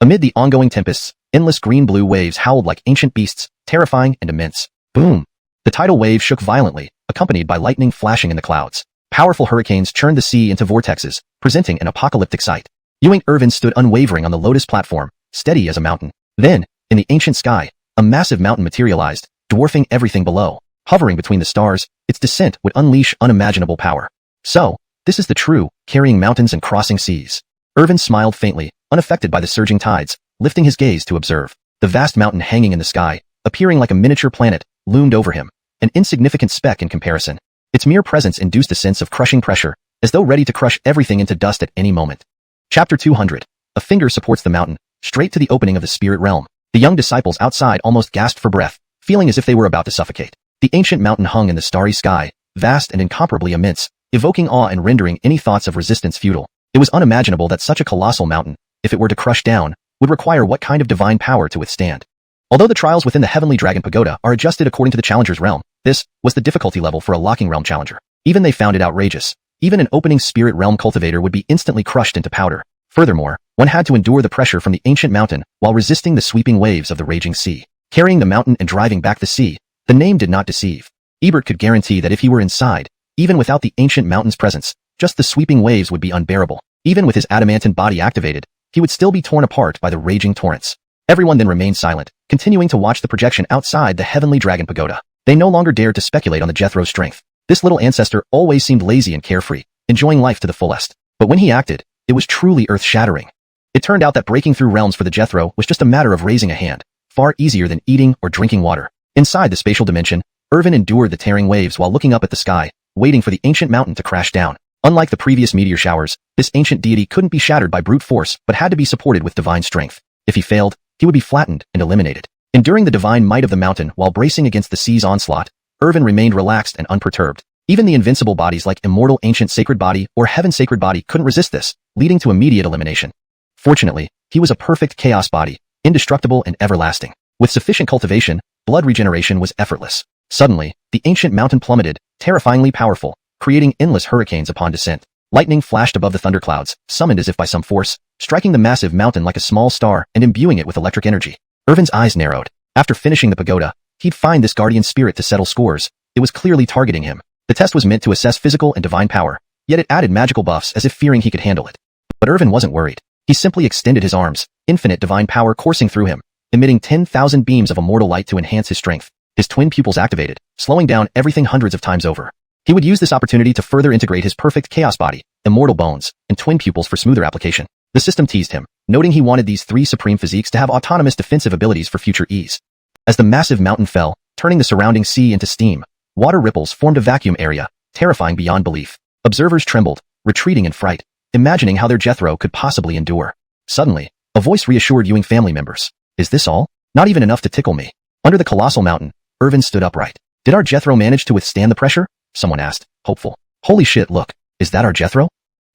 Amid the ongoing tempests, endless green-blue waves howled like ancient beasts, terrifying and immense. Boom! The tidal wave shook violently, accompanied by lightning flashing in the clouds. Powerful hurricanes churned the sea into vortexes, presenting an apocalyptic sight. Ewing Irvin stood unwavering on the lotus platform, steady as a mountain. Then, in the ancient sky, a massive mountain materialized, dwarfing everything below. Hovering between the stars, its descent would unleash unimaginable power. So, this is the true, carrying mountains and crossing seas. Irvin smiled faintly, unaffected by the surging tides, lifting his gaze to observe. The vast mountain hanging in the sky, appearing like a miniature planet, loomed over him, an insignificant speck in comparison. Its mere presence induced a sense of crushing pressure, as though ready to crush everything into dust at any moment. Chapter 200. A finger supports the mountain, straight to the opening of the spirit realm. The young disciples outside almost gasped for breath, feeling as if they were about to suffocate. The ancient mountain hung in the starry sky, vast and incomparably immense, evoking awe and rendering any thoughts of resistance futile. It was unimaginable that such a colossal mountain, if it were to crush down, would require what kind of divine power to withstand. Although the trials within the Heavenly Dragon Pagoda are adjusted according to the challenger's realm, this was the difficulty level for a locking realm challenger. Even they found it outrageous. Even an opening spirit realm cultivator would be instantly crushed into powder. Furthermore, one had to endure the pressure from the ancient mountain while resisting the sweeping waves of the raging sea. Carrying the mountain and driving back the sea, the name did not deceive. Ebert could guarantee that if he were inside, even without the ancient mountain's presence, just the sweeping waves would be unbearable. Even with his adamantine body activated, he would still be torn apart by the raging torrents. Everyone then remained silent, continuing to watch the projection outside the Heavenly Dragon Pagoda. They no longer dared to speculate on the Jethro's strength. This little ancestor always seemed lazy and carefree, enjoying life to the fullest. But when he acted, it was truly earth-shattering. It turned out that breaking through realms for the Jethro was just a matter of raising a hand, far easier than eating or drinking water. Inside the spatial dimension, Irvin endured the tearing waves while looking up at the sky, waiting for the ancient mountain to crash down. Unlike the previous meteor showers, this ancient deity couldn't be shattered by brute force but had to be supported with divine strength. If he failed, he would be flattened and eliminated. Enduring the divine might of the mountain while bracing against the sea's onslaught, Irvin remained relaxed and unperturbed. Even the invincible bodies like Immortal Ancient Sacred Body or Heaven Sacred Body couldn't resist this, leading to immediate elimination. Fortunately, he was a perfect chaos body, indestructible and everlasting. With sufficient cultivation, blood regeneration was effortless. Suddenly, the ancient mountain plummeted, terrifyingly powerful, creating endless hurricanes upon descent. Lightning flashed above the thunderclouds, summoned as if by some force, striking the massive mountain like a small star and imbuing it with electric energy. Irvin's eyes narrowed. After finishing the pagoda, he'd find this guardian spirit to settle scores. It was clearly targeting him. The test was meant to assess physical and divine power, yet it added magical buffs as if fearing he could handle it. But Irvin wasn't worried. He simply extended his arms, infinite divine power coursing through him, emitting 10,000 beams of immortal light to enhance his strength. His twin pupils activated, slowing down everything hundreds of times over. He would use this opportunity to further integrate his perfect chaos body, immortal bones, and twin pupils for smoother application. The system teased him, noting he wanted these three supreme physiques to have autonomous defensive abilities for future ease. As the massive mountain fell, turning the surrounding sea into steam, water ripples formed a vacuum area, terrifying beyond belief. Observers trembled, retreating in fright, imagining how their Jethro could possibly endure. Suddenly, a voice reassured Ewing family members. Is this all? Not even enough to tickle me. Under the colossal mountain, Irvin stood upright. Did our Jethro manage to withstand the pressure? Someone asked, hopeful. Holy shit, look. Is that our Jethro?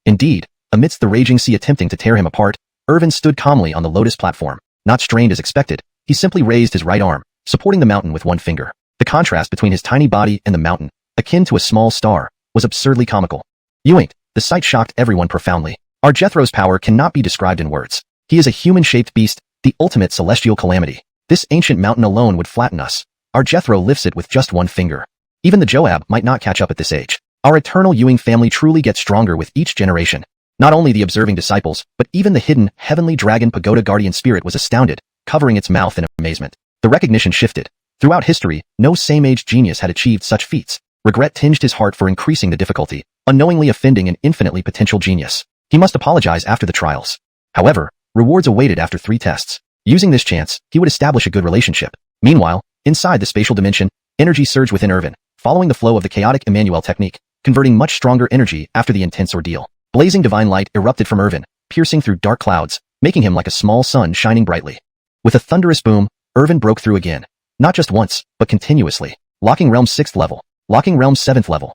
Indeed, amidst the raging sea attempting to tear him apart, Irvin stood calmly on the lotus platform. Not strained as expected, he simply raised his right arm, supporting the mountain with one finger. The contrast between his tiny body and the mountain, akin to a small star, was absurdly comical. Yoinked, the sight shocked everyone profoundly. Our Jethro's power cannot be described in words. He is a human-shaped beast, the ultimate celestial calamity. This ancient mountain alone would flatten us. Our Jethro lifts it with just one finger. Even the Joab might not catch up at this age. Our eternal Ewing family truly gets stronger with each generation. Not only the observing disciples, but even the hidden, heavenly dragon pagoda guardian spirit was astounded, covering its mouth in amazement. The recognition shifted. Throughout history, no same-age genius had achieved such feats. Regret tinged his heart for increasing the difficulty, unknowingly offending an infinitely potential genius. He must apologize after the trials. However, rewards awaited after 3 tests. Using this chance, he would establish a good relationship. Meanwhile, inside the spatial dimension, energy surged within Irvin, following the flow of the chaotic Emmanuel technique, converting much stronger energy after the intense ordeal. Blazing divine light erupted from Irvin, piercing through dark clouds, making him like a small sun shining brightly. With a thunderous boom, Irvin broke through again. Not just once, but continuously. Locking realm 6th level. Locking realm 7th level.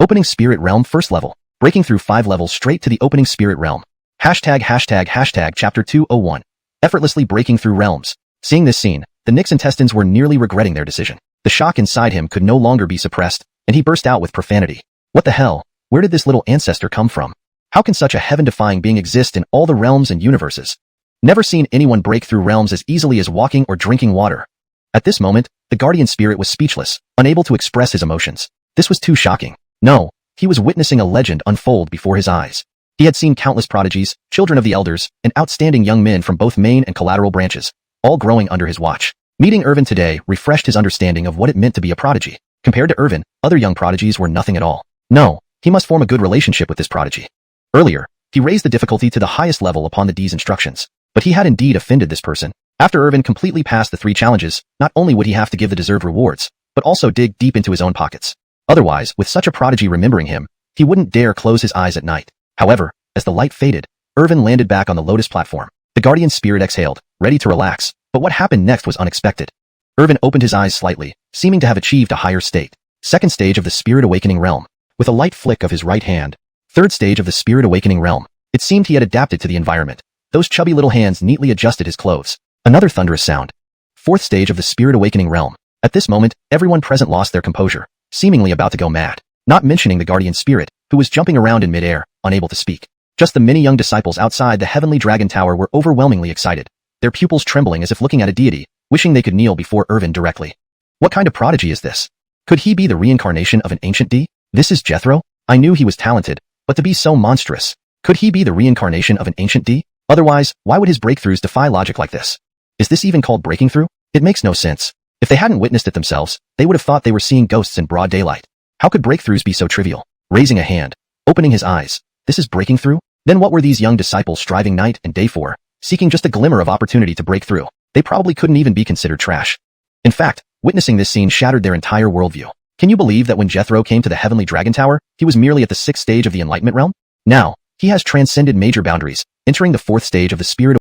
Opening spirit realm 1st level. Breaking through 5 levels straight to the opening spirit realm. Hashtag chapter 201. Effortlessly breaking through realms. Seeing this scene, the Nick's intestines were nearly regretting their decision. The shock inside him could no longer be suppressed, and he burst out with profanity. What the hell? Where did this little ancestor come from? How can such a heaven-defying being exist in all the realms and universes? Never seen anyone break through realms as easily as walking or drinking water. At this moment, the guardian spirit was speechless, unable to express his emotions. This was too shocking. No, he was witnessing a legend unfold before his eyes. He had seen countless prodigies, children of the elders, and outstanding young men from both main and collateral branches, all growing under his watch. Meeting Irvin today refreshed his understanding of what it meant to be a prodigy. Compared to Irvin, other young prodigies were nothing at all. No, he must form a good relationship with this prodigy. Earlier, he raised the difficulty to the highest level upon the D's instructions. But he had indeed offended this person. After Irvin completely passed the 3 challenges, not only would he have to give the deserved rewards, but also dig deep into his own pockets. Otherwise, with such a prodigy remembering him, he wouldn't dare close his eyes at night. However, as the light faded, Irvin landed back on the lotus platform. The guardian spirit exhaled, ready to relax, but what happened next was unexpected. Irvin opened his eyes slightly, seeming to have achieved a higher state. 2nd stage of the spirit awakening realm. With a light flick of his right hand. 3rd stage of the spirit awakening realm. It seemed he had adapted to the environment. Those chubby little hands neatly adjusted his clothes. Another thunderous sound. 4th stage of the spirit awakening realm. At this moment, everyone present lost their composure, seemingly about to go mad. Not mentioning the guardian spirit, who was jumping around in midair, unable to speak. Just the many young disciples outside the heavenly dragon tower were overwhelmingly excited, their pupils trembling as if looking at a deity, wishing they could kneel before Irvin directly. What kind of prodigy is this? Could he be the reincarnation of an ancient D? This is Jethro? I knew he was talented, but to be so monstrous. Could he be the reincarnation of an ancient D? Otherwise, why would his breakthroughs defy logic like this? Is this even called breaking through? It makes no sense. If they hadn't witnessed it themselves, they would have thought they were seeing ghosts in broad daylight. How could breakthroughs be so trivial? Raising a hand, opening his eyes. This is breaking through? Then what were these young disciples striving night and day for, seeking just a glimmer of opportunity to break through? They probably couldn't even be considered trash. In fact, witnessing this scene shattered their entire worldview. Can you believe that when Jethro came to the heavenly dragon tower, he was merely at the 6th stage of the enlightenment realm? Now, he has transcended major boundaries, entering the 4th stage of the spirit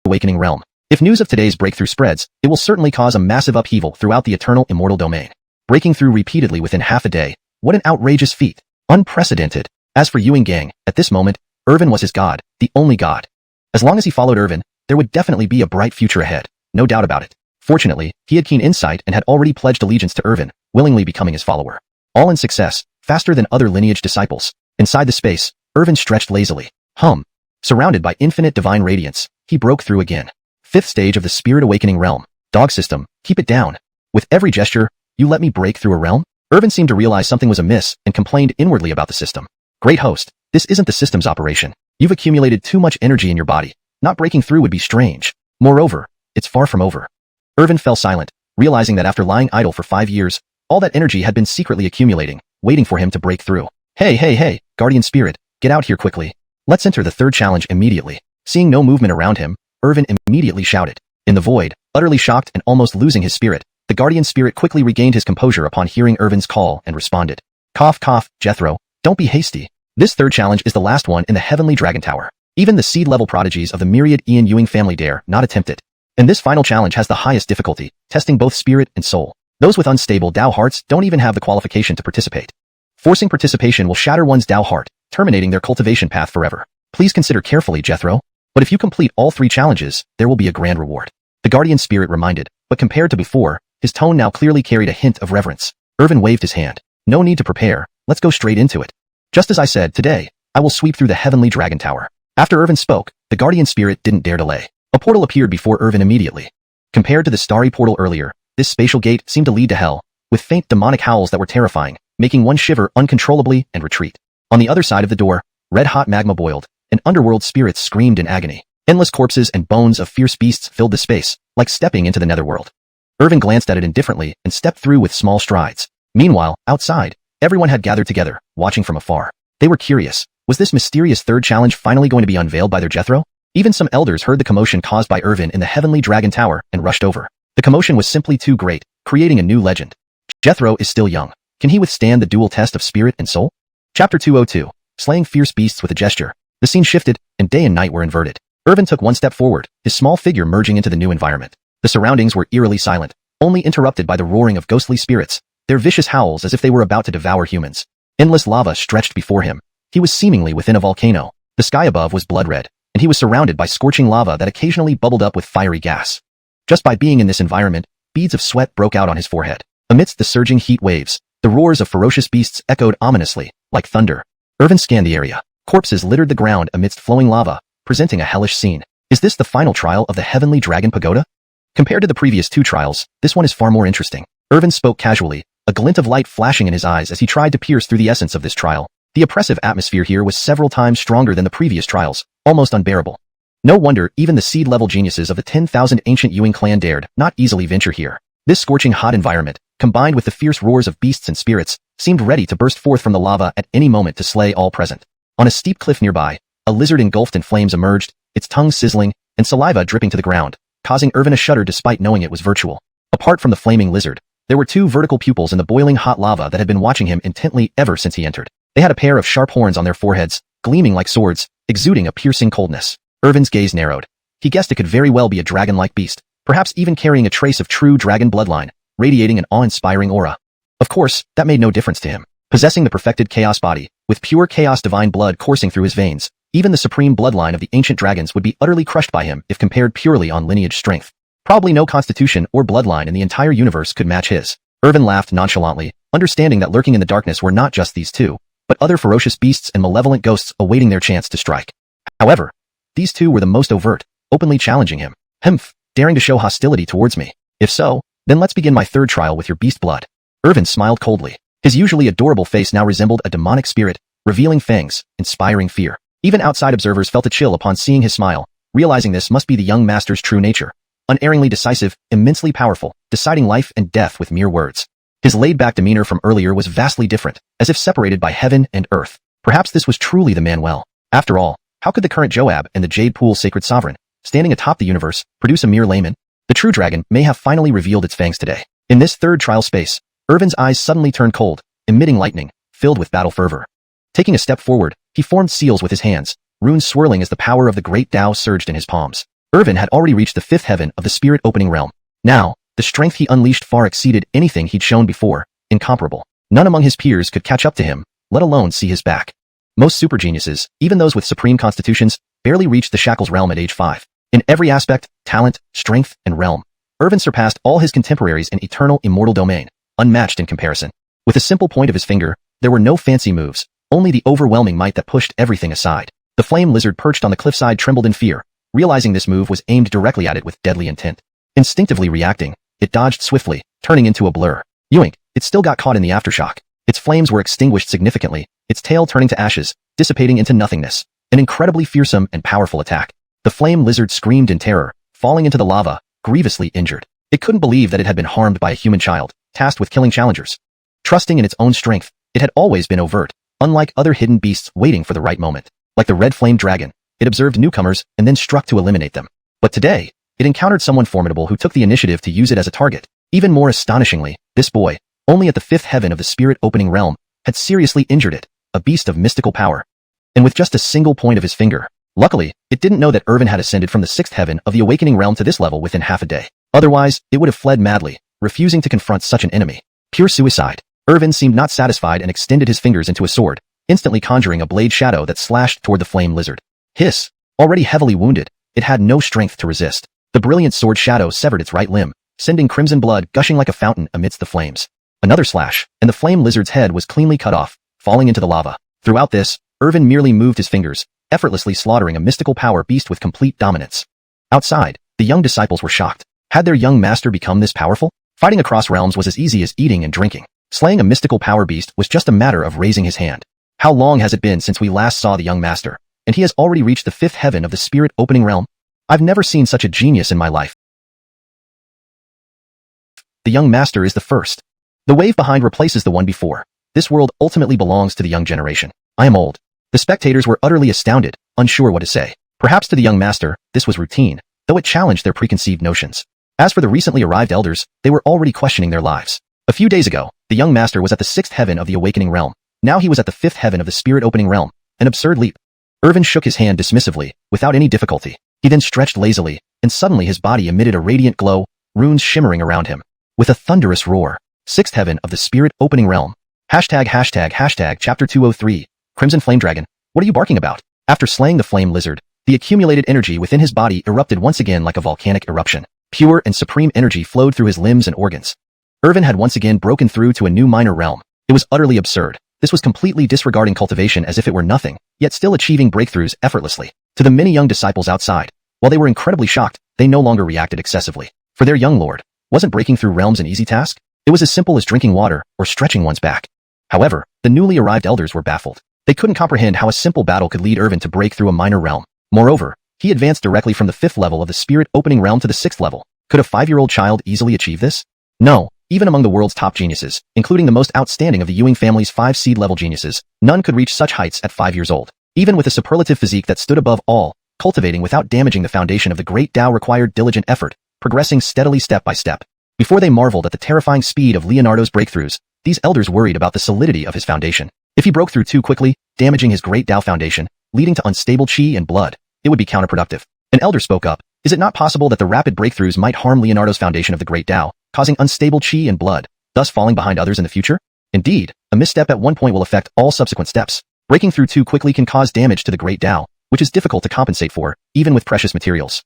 awakening realm. If news of today's breakthrough spreads, it will certainly cause a massive upheaval throughout the eternal immortal domain. Breaking through repeatedly within half a day. What an outrageous feat. Unprecedented. As for Ewing Gang, at this moment, Irvin was his god, the only god. As long as he followed Irvin, there would definitely be a bright future ahead, no doubt about it. Fortunately, he had keen insight and had already pledged allegiance to Irvin, willingly becoming his follower. All in success, faster than other lineage disciples. Inside the space, Irvin stretched lazily. Surrounded by infinite divine radiance, he broke through again. 5th stage of the spirit awakening realm. Dog system, keep it down. With every gesture, you let me break through a realm? Irvin seemed to realize something was amiss and complained inwardly about the system. Great host, this isn't the system's operation. You've accumulated too much energy in your body. Not breaking through would be strange. Moreover, it's far from over. Irvin fell silent, realizing that after lying idle for 5 years, all that energy had been secretly accumulating, waiting for him to break through. Hey, guardian spirit, get out here quickly. Let's enter the 3rd challenge immediately. Seeing no movement around him, Irvin immediately shouted. In the void, utterly shocked and almost losing his spirit, the guardian spirit quickly regained his composure upon hearing Irvin's call and responded. Cough, Jethro, don't be hasty. This 3rd challenge is the last one in the heavenly dragon tower. Even the seed-level prodigies of the myriad Ian Ewing family dare not attempt it. And this final challenge has the highest difficulty, testing both spirit and soul. Those with unstable Dao hearts don't even have the qualification to participate. Forcing participation will shatter one's Dao heart, terminating their cultivation path forever. Please consider carefully, Jethro. But if you complete all 3 challenges, there will be a grand reward. The guardian spirit reminded, but compared to before, his tone now clearly carried a hint of reverence. Irvin waved his hand. No need to prepare, let's go straight into it. Just as I said, today, I will sweep through the heavenly dragon tower. After Irvin spoke, the guardian spirit didn't dare delay. A portal appeared before Irvin immediately. Compared to the starry portal earlier, this spatial gate seemed to lead to hell, with faint demonic howls that were terrifying, making one shiver uncontrollably and retreat. On the other side of the door, red-hot magma boiled, and underworld spirits screamed in agony. Endless corpses and bones of fierce beasts filled the space, like stepping into the netherworld. Irvin glanced at it indifferently and stepped through with small strides. Meanwhile, outside, everyone had gathered together, watching from afar. They were curious. Was this mysterious third challenge finally going to be unveiled by their Jethro? Even some elders heard the commotion caused by Irvin in the heavenly dragon tower and rushed over. The commotion was simply too great, creating a new legend. Jethro is still young. Can he withstand the dual test of spirit and soul? Chapter 202. Slaying fierce beasts with a gesture. The scene shifted, and day and night were inverted. Irvin took one step forward, his small figure merging into the new environment. The surroundings were eerily silent, only interrupted by the roaring of ghostly spirits, their vicious howls as if they were about to devour humans. Endless lava stretched before him. He was seemingly within a volcano. The sky above was blood red, and he was surrounded by scorching lava that occasionally bubbled up with fiery gas. Just by being in this environment, beads of sweat broke out on his forehead. Amidst the surging heat waves, the roars of ferocious beasts echoed ominously, like thunder. Irvin scanned the area. Corpses littered the ground amidst flowing lava, presenting a hellish scene. Is this the final trial of the Heavenly Dragon Pagoda? Compared to the previous 2 trials, this one is far more interesting. Irvin spoke casually, a glint of light flashing in his eyes as he tried to pierce through the essence of this trial. The oppressive atmosphere here was several times stronger than the previous trials, almost unbearable. No wonder even the seed-level geniuses of the 10,000 ancient Ewing clan dared not easily venture here. This scorching hot environment, combined with the fierce roars of beasts and spirits, seemed ready to burst forth from the lava at any moment to slay all present. On a steep cliff nearby, a lizard engulfed in flames emerged, its tongue sizzling, and saliva dripping to the ground, causing Irvin a shudder despite knowing it was virtual. Apart from the flaming lizard, there were 2 vertical pupils in the boiling hot lava that had been watching him intently ever since he entered. They had a pair of sharp horns on their foreheads, gleaming like swords, exuding a piercing coldness. Irvin's gaze narrowed. He guessed it could very well be a dragon-like beast, perhaps even carrying a trace of true dragon bloodline, radiating an awe-inspiring aura. Of course, that made no difference to him. Possessing the perfected chaos body, with pure chaos divine blood coursing through his veins, even the supreme bloodline of the ancient dragons would be utterly crushed by him if compared purely on lineage strength. Probably no constitution or bloodline in the entire universe could match his. Irvin laughed nonchalantly, understanding that lurking in the darkness were not just these 2, but other ferocious beasts and malevolent ghosts awaiting their chance to strike. However, these 2 were the most overt, openly challenging him. Humph, daring to show hostility towards me. If so, then let's begin my third trial with your beast blood. Irvin smiled coldly. His usually adorable face now resembled a demonic spirit, revealing fangs, inspiring fear. Even outside observers felt a chill upon seeing his smile, realizing this must be the young master's true nature. Unerringly decisive, immensely powerful, deciding life and death with mere words. His laid-back demeanor from earlier was vastly different, as if separated by heaven and earth. Perhaps this was truly the man well. After all, how could the current Joab and the Jade Pool sacred sovereign, standing atop the universe, produce a mere layman? The true dragon may have finally revealed its fangs today. In this third trial space, Irvin's eyes suddenly turned cold, emitting lightning, filled with battle fervor. Taking a step forward, he formed seals with his hands, runes swirling as the power of the great Tao surged in his palms. Irvin had already reached the 5th heaven of the spirit opening realm. Now, the strength he unleashed far exceeded anything he'd shown before, incomparable. None among his peers could catch up to him, let alone see his back. Most super geniuses, even those with supreme constitutions, barely reached the Shackles realm at age 5. In every aspect, talent, strength, and realm, Irvin surpassed all his contemporaries in eternal immortal domain, unmatched in comparison. With a simple point of his finger, there were no fancy moves, only the overwhelming might that pushed everything aside. The flame lizard perched on the cliffside trembled in fear, realizing this move was aimed directly at it with deadly intent. Instinctively reacting, it dodged swiftly, turning into a blur. Yoink, it still got caught in the aftershock. Its flames were extinguished significantly, its tail turning to ashes, dissipating into nothingness. An incredibly fearsome and powerful attack. The flame lizard screamed in terror, falling into the lava, grievously injured. It couldn't believe that it had been harmed by a human child, tasked with killing challengers. Trusting in its own strength, it had always been overt, unlike other hidden beasts waiting for the right moment. Like the red flame dragon, it observed newcomers and then struck to eliminate them. But today, it encountered someone formidable who took the initiative to use it as a target. Even more astonishingly, this boy, only at the 5th heaven of the spirit opening realm, had seriously injured it, a beast of mystical power. And with just a single point of his finger, Luckily, it didn't know that Irvin had ascended from the 6th heaven of the awakening realm to this level within half a day. Otherwise, it would have fled madly, refusing to confront such an enemy. Pure suicide. Irvin seemed not satisfied and extended his fingers into a sword, instantly conjuring a blade shadow that slashed toward the flame lizard. Hiss! Already heavily wounded, it had no strength to resist. The brilliant sword shadow severed its right limb, sending crimson blood gushing like a fountain amidst the flames. Another slash, and the flame lizard's head was cleanly cut off, falling into the lava. Throughout this, Irvin merely moved his fingers, effortlessly slaughtering a mystical power beast with complete dominance. Outside, the young disciples were shocked. Had their young master become this powerful? Fighting across realms was as easy as eating and drinking. Slaying a mystical power beast was just a matter of raising his hand. How long has it been since we last saw the young master? And he has already reached the 5th heaven of the spirit opening realm? I've never seen such a genius in my life. The young master is the first. The wave behind replaces the one before. This world ultimately belongs to the young generation. I am old. The spectators were utterly astounded, unsure what to say. Perhaps to the young master, this was routine, though it challenged their preconceived notions. As for the recently arrived elders, they were already questioning their lives. A few days ago, the young master was at the 6th heaven of the awakening realm. Now he was at the 5th heaven of the spirit opening realm. An absurd leap. Irvin shook his hand dismissively, without any difficulty. He then stretched lazily, and suddenly his body emitted a radiant glow, runes shimmering around him. With a thunderous roar, 6th heaven of the spirit opening realm. ####Chapter 203, Crimson Flame Dragon. What are you barking about? After slaying the flame lizard, the accumulated energy within his body erupted once again like a volcanic eruption. Pure and supreme energy flowed through his limbs and organs. Irvin had once again broken through to a new minor realm. It was utterly absurd. This was completely disregarding cultivation as if it were nothing, yet still achieving breakthroughs effortlessly. To the many young disciples outside, while they were incredibly shocked, they no longer reacted excessively. For their young lord, wasn't breaking through realms an easy task? It was as simple as drinking water or stretching one's back. However, the newly arrived elders were baffled. They couldn't comprehend how a simple battle could lead Irvin to break through a minor realm. Moreover, he advanced directly from the 5th level of the spirit opening realm to the 6th level. Could a 5-year-old child easily achieve this? No. Even among the world's top geniuses, including the most outstanding of the Ewing family's 5 seed-level geniuses, none could reach such heights at 5 years old. Even with a superlative physique that stood above all, cultivating without damaging the foundation of the great Tao required diligent effort, progressing steadily step by step. Before they marveled at the terrifying speed of Leonardo's breakthroughs, these elders worried about the solidity of his foundation. If he broke through too quickly, damaging his great Tao foundation, leading to unstable qi and blood, it would be counterproductive. An elder spoke up. Is it not possible that the rapid breakthroughs might harm Leonardo's foundation of the great Tao, causing unstable qi and blood, thus falling behind others in the future? Indeed, a misstep at one point will affect all subsequent steps. Breaking through too quickly can cause damage to the great Tao, which is difficult to compensate for, even with precious materials.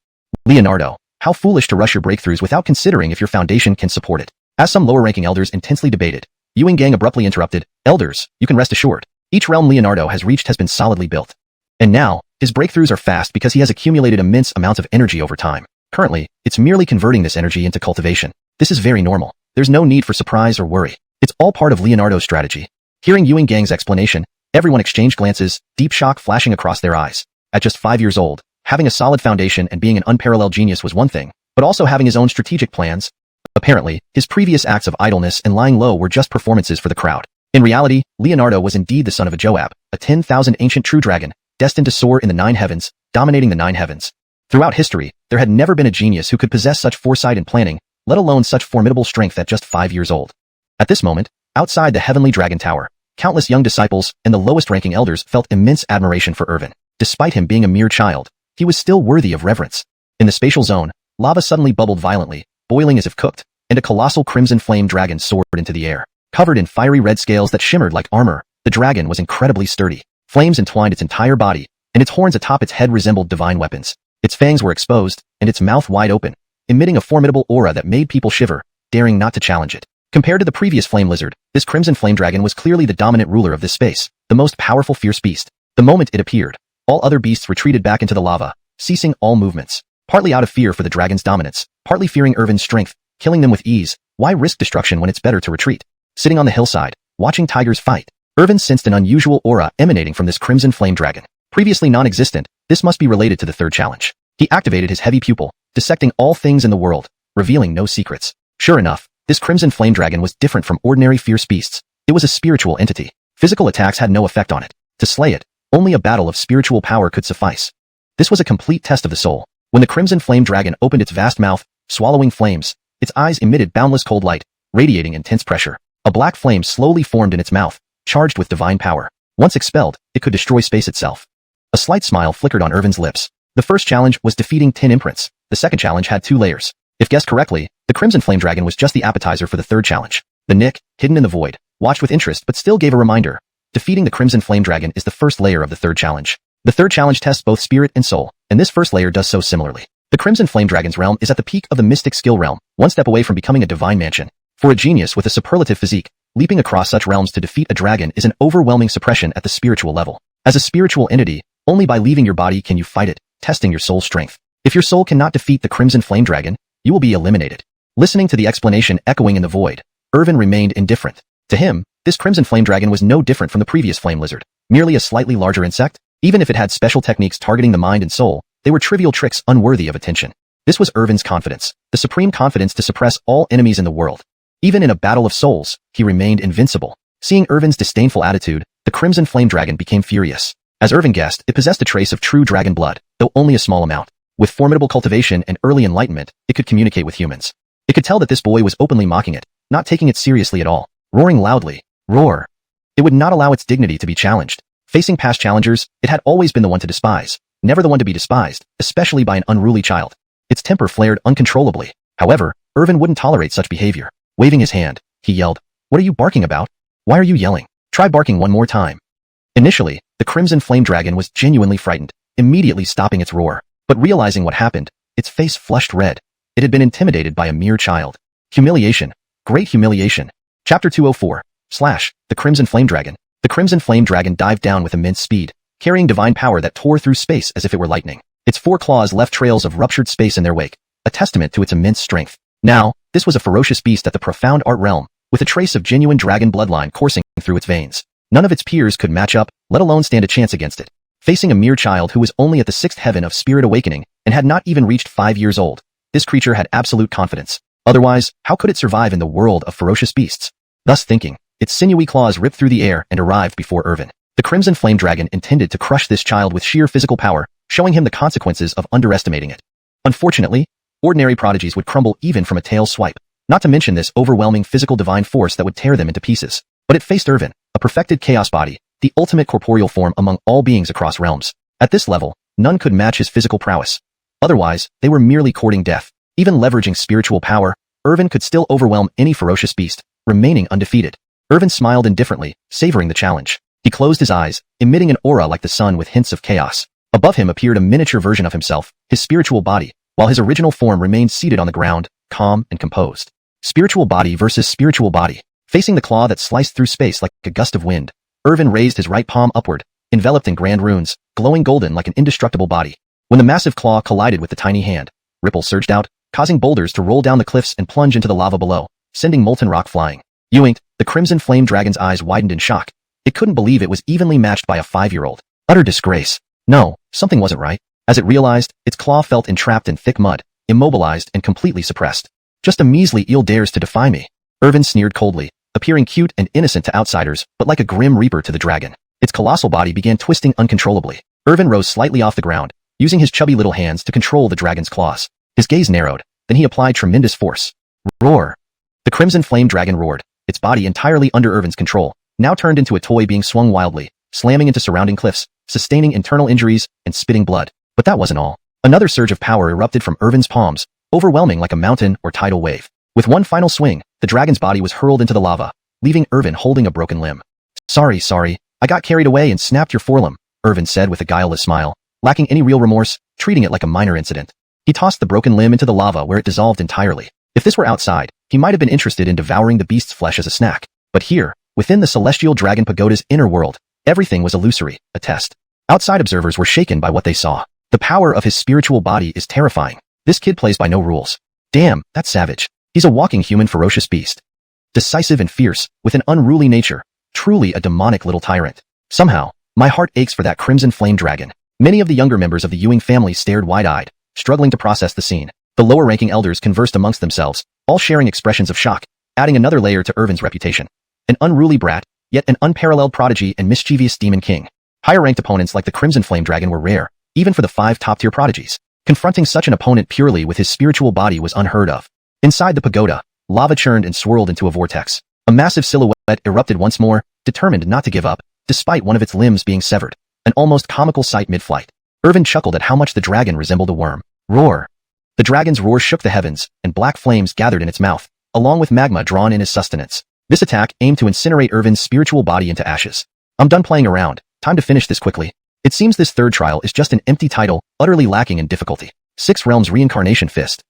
Leonardo, how foolish to rush your breakthroughs without considering if your foundation can support it. As some lower-ranking elders intensely debated, Ewing Gang abruptly interrupted, Elders, you can rest assured. Each realm Leonardo has reached has been solidly built. And now, his breakthroughs are fast because he has accumulated immense amounts of energy over time. Currently, it's merely converting this energy into cultivation. This is very normal. There's no need for surprise or worry. It's all part of Leonardo's strategy. Hearing Ewing Gang's explanation, everyone exchanged glances, deep shock flashing across their eyes. At just 5 years old, having a solid foundation and being an unparalleled genius was one thing, but also having his own strategic plans. Apparently, his previous acts of idleness and lying low were just performances for the crowd. In reality, Leonardo was indeed the son of a Joab, a 10,000 ancient true dragon, destined to soar in the 9 heavens, dominating the 9 heavens. Throughout history, there had never been a genius who could possess such foresight and planning, let alone such formidable strength at just 5 years old. At this moment, outside the heavenly dragon tower, countless young disciples and the lowest-ranking elders felt immense admiration for Irvin. Despite him being a mere child, he was still worthy of reverence. In the spatial zone, lava suddenly bubbled violently, boiling as if cooked, and a colossal crimson flame dragon soared into the air. Covered in fiery red scales that shimmered like armor, the dragon was incredibly sturdy. Flames entwined its entire body, and its horns atop its head resembled divine weapons. Its fangs were exposed, and its mouth wide open, emitting a formidable aura that made people shiver, daring not to challenge it. Compared to the previous flame lizard, this crimson flame dragon was clearly the dominant ruler of this space, the most powerful fierce beast. The moment it appeared, all other beasts retreated back into the lava, ceasing all movements. Partly out of fear for the dragon's dominance, partly fearing Irvin's strength, killing them with ease. Why risk destruction when it's better to retreat? Sitting on the hillside, watching tigers fight, Irvin sensed an unusual aura emanating from this crimson flame dragon. Previously non-existent, this must be related to the third challenge. He activated his heavy pupil, dissecting all things in the world, revealing no secrets. Sure enough, this crimson flame dragon was different from ordinary fierce beasts. It was a spiritual entity. Physical attacks had no effect on it. To slay it, only a battle of spiritual power could suffice. This was a complete test of the soul. When the crimson flame dragon opened its vast mouth, swallowing flames, its eyes emitted boundless cold light, radiating intense pressure. A black flame slowly formed in its mouth, charged with divine power. Once expelled, it could destroy space itself. A slight smile flickered on Irvin's lips. The first challenge was defeating 10 imprints. The second challenge had 2 layers. If guessed correctly, the Crimson Flame Dragon was just the appetizer for the third challenge. The Nick, hidden in the void, watched with interest but still gave a reminder. Defeating the Crimson Flame Dragon is the first layer of the third challenge. The third challenge tests both spirit and soul, and this first layer does so similarly. The Crimson Flame Dragon's realm is at the peak of the mystic skill realm, one step away from becoming a divine mansion. For a genius with a superlative physique, leaping across such realms to defeat a dragon is an overwhelming suppression at the spiritual level. As a spiritual entity, only by leaving your body can you fight it, testing your soul's strength. If your soul cannot defeat the Crimson Flame Dragon, you will be eliminated. Listening to the explanation echoing in the void, Irvin remained indifferent. To him, this Crimson Flame Dragon was no different from the previous Flame Lizard, merely a slightly larger insect. Even if it had special techniques targeting the mind and soul, they were trivial tricks unworthy of attention. This was Irvin's confidence, the supreme confidence to suppress all enemies in the world. Even in a battle of souls, he remained invincible. Seeing Irvin's disdainful attitude, the Crimson Flame Dragon became furious. As Irvin guessed, it possessed a trace of true dragon blood, though only a small amount. With formidable cultivation and early enlightenment, it could communicate with humans. It could tell that this boy was openly mocking it, not taking it seriously at all. Roaring loudly, roar. It would not allow its dignity to be challenged. Facing past challengers, it had always been the one to despise, never the one to be despised, especially by an unruly child. Its temper flared uncontrollably. However, Irvin wouldn't tolerate such behavior. Waving his hand, he yelled, "What are you barking about? Why are you yelling? Try barking one more time." Initially, the Crimson Flame Dragon was genuinely frightened, immediately stopping its roar. But realizing what happened, its face flushed red. It had been intimidated by a mere child. Humiliation. Great humiliation. Chapter 204. The Crimson Flame Dragon. The Crimson Flame Dragon dived down with immense speed, carrying divine power that tore through space as if it were lightning. Its 4 claws left trails of ruptured space in their wake, a testament to its immense strength. Now, this was a ferocious beast at the profound art realm, with a trace of genuine dragon bloodline coursing through its veins. None of its peers could match up, let alone stand a chance against it. Facing a mere child who was only at the 6th heaven of spirit awakening and had not even reached 5 years old, this creature had absolute confidence. Otherwise, how could it survive in the world of ferocious beasts? Thus thinking, its sinewy claws ripped through the air and arrived before Irvin. The Crimson Flame Dragon intended to crush this child with sheer physical power, showing him the consequences of underestimating it. Unfortunately, ordinary prodigies would crumble even from a tail swipe, not to mention this overwhelming physical divine force that would tear them into pieces. But it faced Irvin, a perfected chaos body, the ultimate corporeal form among all beings across realms. At this level, none could match his physical prowess. Otherwise, they were merely courting death. Even leveraging spiritual power, Irvin could still overwhelm any ferocious beast, remaining undefeated. Irvin smiled indifferently, savoring the challenge. He closed his eyes, emitting an aura like the sun with hints of chaos. Above him appeared a miniature version of himself, his spiritual body, while his original form remained seated on the ground, calm and composed. Spiritual body versus spiritual body. Facing the claw that sliced through space like a gust of wind, Irvin raised his right palm upward, enveloped in grand runes, glowing golden like an indestructible body. When the massive claw collided with the tiny hand, ripples surged out, causing boulders to roll down the cliffs and plunge into the lava below, sending molten rock flying. Yoinked, the Crimson Flame Dragon's eyes widened in shock. It couldn't believe it was evenly matched by a 5-year-old. Utter disgrace. No, something wasn't right. As it realized, its claw felt entrapped in thick mud, immobilized and completely suppressed. Just a measly eel dares to defy me. Irvin sneered coldly, appearing cute and innocent to outsiders, but like a grim reaper to the dragon. Its colossal body began twisting uncontrollably. Irvin rose slightly off the ground, using his chubby little hands to control the dragon's claws. His gaze narrowed, then he applied tremendous force. Roar! The Crimson Flame Dragon roared, its body entirely under Irvin's control, now turned into a toy being swung wildly, slamming into surrounding cliffs, sustaining internal injuries, and spitting blood. But that wasn't all. Another surge of power erupted from Irvin's palms, overwhelming like a mountain or tidal wave. With one final swing, the dragon's body was hurled into the lava, leaving Irvin holding a broken limb. Sorry, I got carried away and snapped your forelimb, Irvin said with a guileless smile, lacking any real remorse, treating it like a minor incident. He tossed the broken limb into the lava where it dissolved entirely. If this were outside, he might have been interested in devouring the beast's flesh as a snack. But here, within the Celestial Dragon Pagoda's inner world, everything was illusory, a test. Outside observers were shaken by what they saw. The power of his spiritual body is terrifying. This kid plays by no rules. Damn, that's savage. He's a walking human ferocious beast. Decisive and fierce, with an unruly nature. Truly a demonic little tyrant. Somehow, my heart aches for that Crimson Flame Dragon. Many of the younger members of the Ewing family stared wide-eyed, struggling to process the scene. The lower-ranking elders conversed amongst themselves, all sharing expressions of shock, adding another layer to Irvin's reputation. An unruly brat, yet an unparalleled prodigy and mischievous demon king. Higher-ranked opponents like the Crimson Flame Dragon were rare, even for the 5 top-tier prodigies. Confronting such an opponent purely with his spiritual body was unheard of. Inside the pagoda, lava churned and swirled into a vortex. A massive silhouette erupted once more, determined not to give up, despite one of its limbs being severed. an almost comical sight mid-flight. Irvin chuckled at how much the dragon resembled a worm. Roar! The dragon's roar shook the heavens, and black flames gathered in its mouth, along with magma drawn in as sustenance. This attack aimed to incinerate Irvin's spiritual body into ashes. I'm done playing around, time to finish this quickly. It seems this third trial is just an empty title, utterly lacking in difficulty. 6 Realms Reincarnation Fist.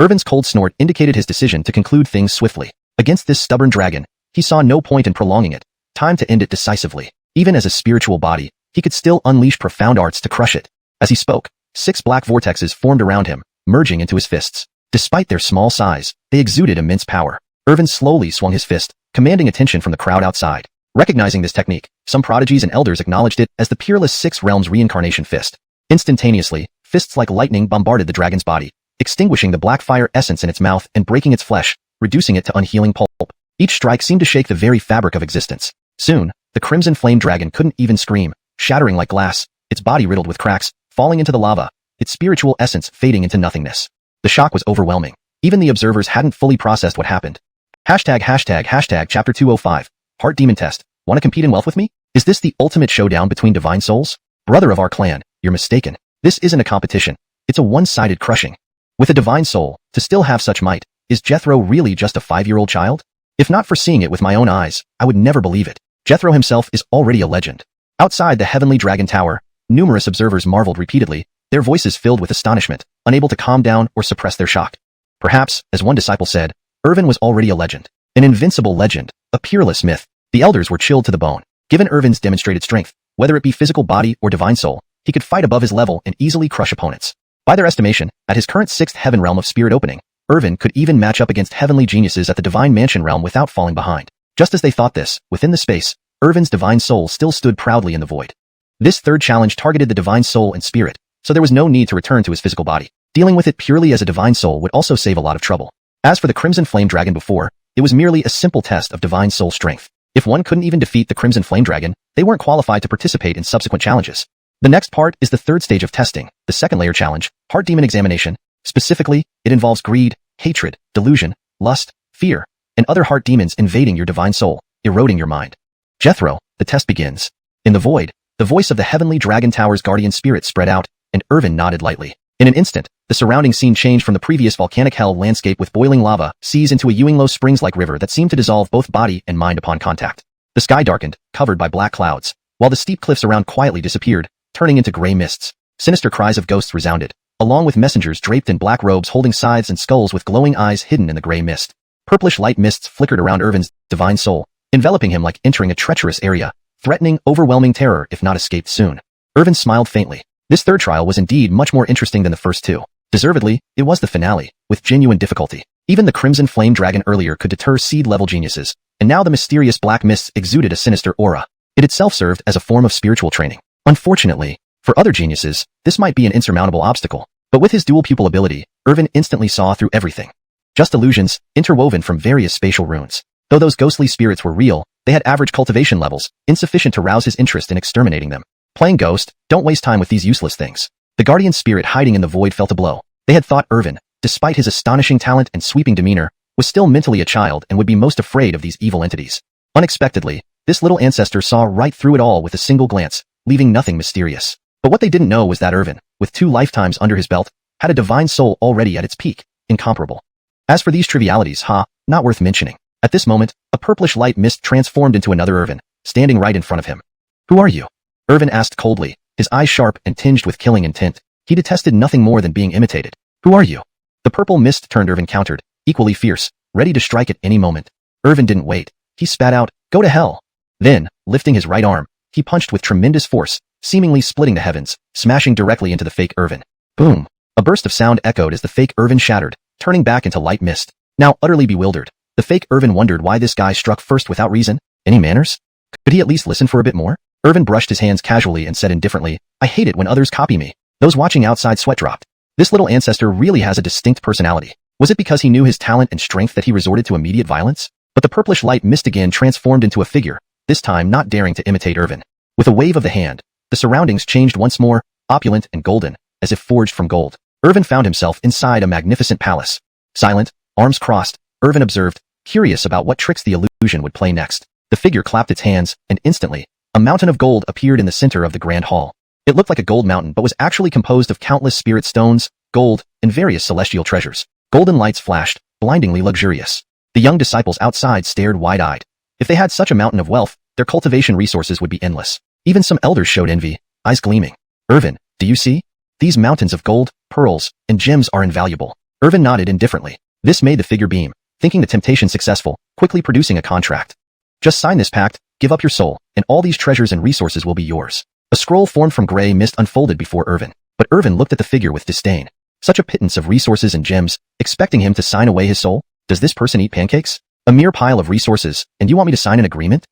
Irvin's cold snort indicated his decision to conclude things swiftly. Against this stubborn dragon, he saw no point in prolonging it. Time to end it decisively. Even as a spiritual body, he could still unleash profound arts to crush it. As he spoke, 6 black vortexes formed around him, merging into his fists. Despite their small size, they exuded immense power. Irvin slowly swung his fist, commanding attention from the crowd outside. Recognizing this technique, some prodigies and elders acknowledged it as the peerless 6 Realms Reincarnation Fist. Instantaneously, fists like lightning bombarded the dragon's body, extinguishing the black fire essence in its mouth and breaking its flesh, reducing it to unhealing pulp. Each strike seemed to shake the very fabric of existence. Soon, the crimson flame dragon couldn't even scream, shattering like glass, its body riddled with cracks, falling into the lava, its spiritual essence fading into nothingness. The shock was overwhelming. Even the observers hadn't fully processed what happened. Hashtag chapter 205. Heart Demon Test. Want to compete in wealth with me? Is this the ultimate showdown between divine souls? Brother of our clan, you're mistaken. This isn't a competition. It's a one-sided crushing. With a divine soul, to still have such might, is Jethro really just a 5-year-old child? If not for seeing it with my own eyes, I would never believe it. Jethro himself is already a legend. Outside the Heavenly Dragon Tower, numerous observers marveled repeatedly, their voices filled with astonishment, unable to calm down or suppress their shock. Perhaps, as one disciple said, Irvin was already a legend. An invincible legend, a peerless myth. The elders were chilled to the bone. Given Irvin's demonstrated strength, whether it be physical body or divine soul, he could fight above his level and easily crush opponents. By their estimation, at his current 6th Heaven Realm of Spirit opening, Irvin could even match up against heavenly geniuses at the Divine Mansion Realm without falling behind. Just as they thought this, within the space, Irvin's divine soul still stood proudly in the void. This third challenge targeted the divine soul and spirit, so there was no need to return to his physical body. Dealing with it purely as a divine soul would also save a lot of trouble. As for the Crimson Flame Dragon before, it was merely a simple test of divine soul strength. If one couldn't even defeat the Crimson Flame Dragon, they weren't qualified to participate in subsequent challenges. The next part is the third stage of testing, the second layer challenge, Heart Demon Examination. Specifically, it involves greed, hatred, delusion, lust, fear, and other heart demons invading your divine soul, eroding your mind. Jethro, the test begins. In the void, the voice of the Heavenly Dragon Tower's guardian spirit spread out, and Irvin nodded lightly. In an instant, the surrounding scene changed from the previous volcanic hell landscape with boiling lava, seas into a Yuinglo Springs-like river that seemed to dissolve both body and mind upon contact. The sky darkened, covered by black clouds, while the steep cliffs around quietly disappeared, turning into gray mists. Sinister cries of ghosts resounded, along with messengers draped in black robes holding scythes and skulls with glowing eyes hidden in the gray mist. Purplish light mists flickered around Irvin's divine soul, enveloping him like entering a treacherous area, threatening overwhelming terror if not escaped soon. Irvin smiled faintly. This third trial was indeed much more interesting than the first two. Deservedly, it was the finale, with genuine difficulty. Even the Crimson Flame Dragon earlier could deter seed-level geniuses, and now the mysterious black mists exuded a sinister aura. It itself served as a form of spiritual training. Unfortunately, for other geniuses, this might be an insurmountable obstacle, but with his dual pupil ability, Irvin instantly saw through everything. Just illusions, interwoven from various spatial runes. Though those ghostly spirits were real, they had average cultivation levels, insufficient to rouse his interest in exterminating them. Playing Ghost, don't waste time with these useless things. The guardian spirit hiding in the void felt a blow. They had thought Irvin, despite his astonishing talent and sweeping demeanor, was still mentally a child and would be most afraid of these evil entities. Unexpectedly, this little ancestor saw right through it all with a single glance, leaving nothing mysterious. But what they didn't know was that Irvin, with 2 lifetimes under his belt, had a divine soul already at its peak, incomparable. As for these trivialities, not worth mentioning. At this moment, a purplish light mist transformed into another Irvin, standing right in front of him. Who are you? Irvin asked coldly, his eyes sharp and tinged with killing intent. He detested nothing more than being imitated. Who are you? The purple mist turned Irvin countered, equally fierce, ready to strike at any moment. Irvin didn't wait. He spat out, "Go to hell." Then, lifting his right arm, he punched with tremendous force, seemingly splitting the heavens, smashing directly into the fake Irvin. Boom! A burst of sound echoed as the fake Irvin shattered, turning back into light mist. Now utterly bewildered, the fake Irvin wondered why this guy struck first without reason. Any manners? Could he at least listen for a bit more? Irvin brushed his hands casually and said indifferently, "I hate it when others copy me." Those watching outside sweat dropped. This little ancestor really has a distinct personality. Was it because he knew his talent and strength that he resorted to immediate violence? But the purplish light mist again transformed into a figure, this time not daring to imitate Irvin. With a wave of the hand, the surroundings changed once more, opulent and golden, as if forged from gold. Irvin found himself inside a magnificent palace. Silent, arms crossed, Irvin observed, curious about what tricks the illusion would play next. The figure clapped its hands, and instantly, A mountain of gold appeared in the center of the grand hall. It looked like a gold mountain but was actually composed of countless spirit stones, gold, and various celestial treasures. Golden lights flashed, blindingly luxurious. The young disciples outside stared wide-eyed. If they had such a mountain of wealth, their cultivation resources would be endless. Even some elders showed envy, eyes gleaming. Irvin, do you see? These mountains of gold, pearls, and gems are invaluable. Irvin nodded indifferently. This made the figure beam, thinking the temptation successful, quickly producing a contract. Just sign this pact, give up your soul, and all these treasures and resources will be yours. A scroll formed from gray mist unfolded before Irvin, but Irvin looked at the figure with disdain. Such a pittance of resources and gems, expecting him to sign away his soul? Does this person eat pancakes? A mere pile of resources, and you want me to sign an agreement?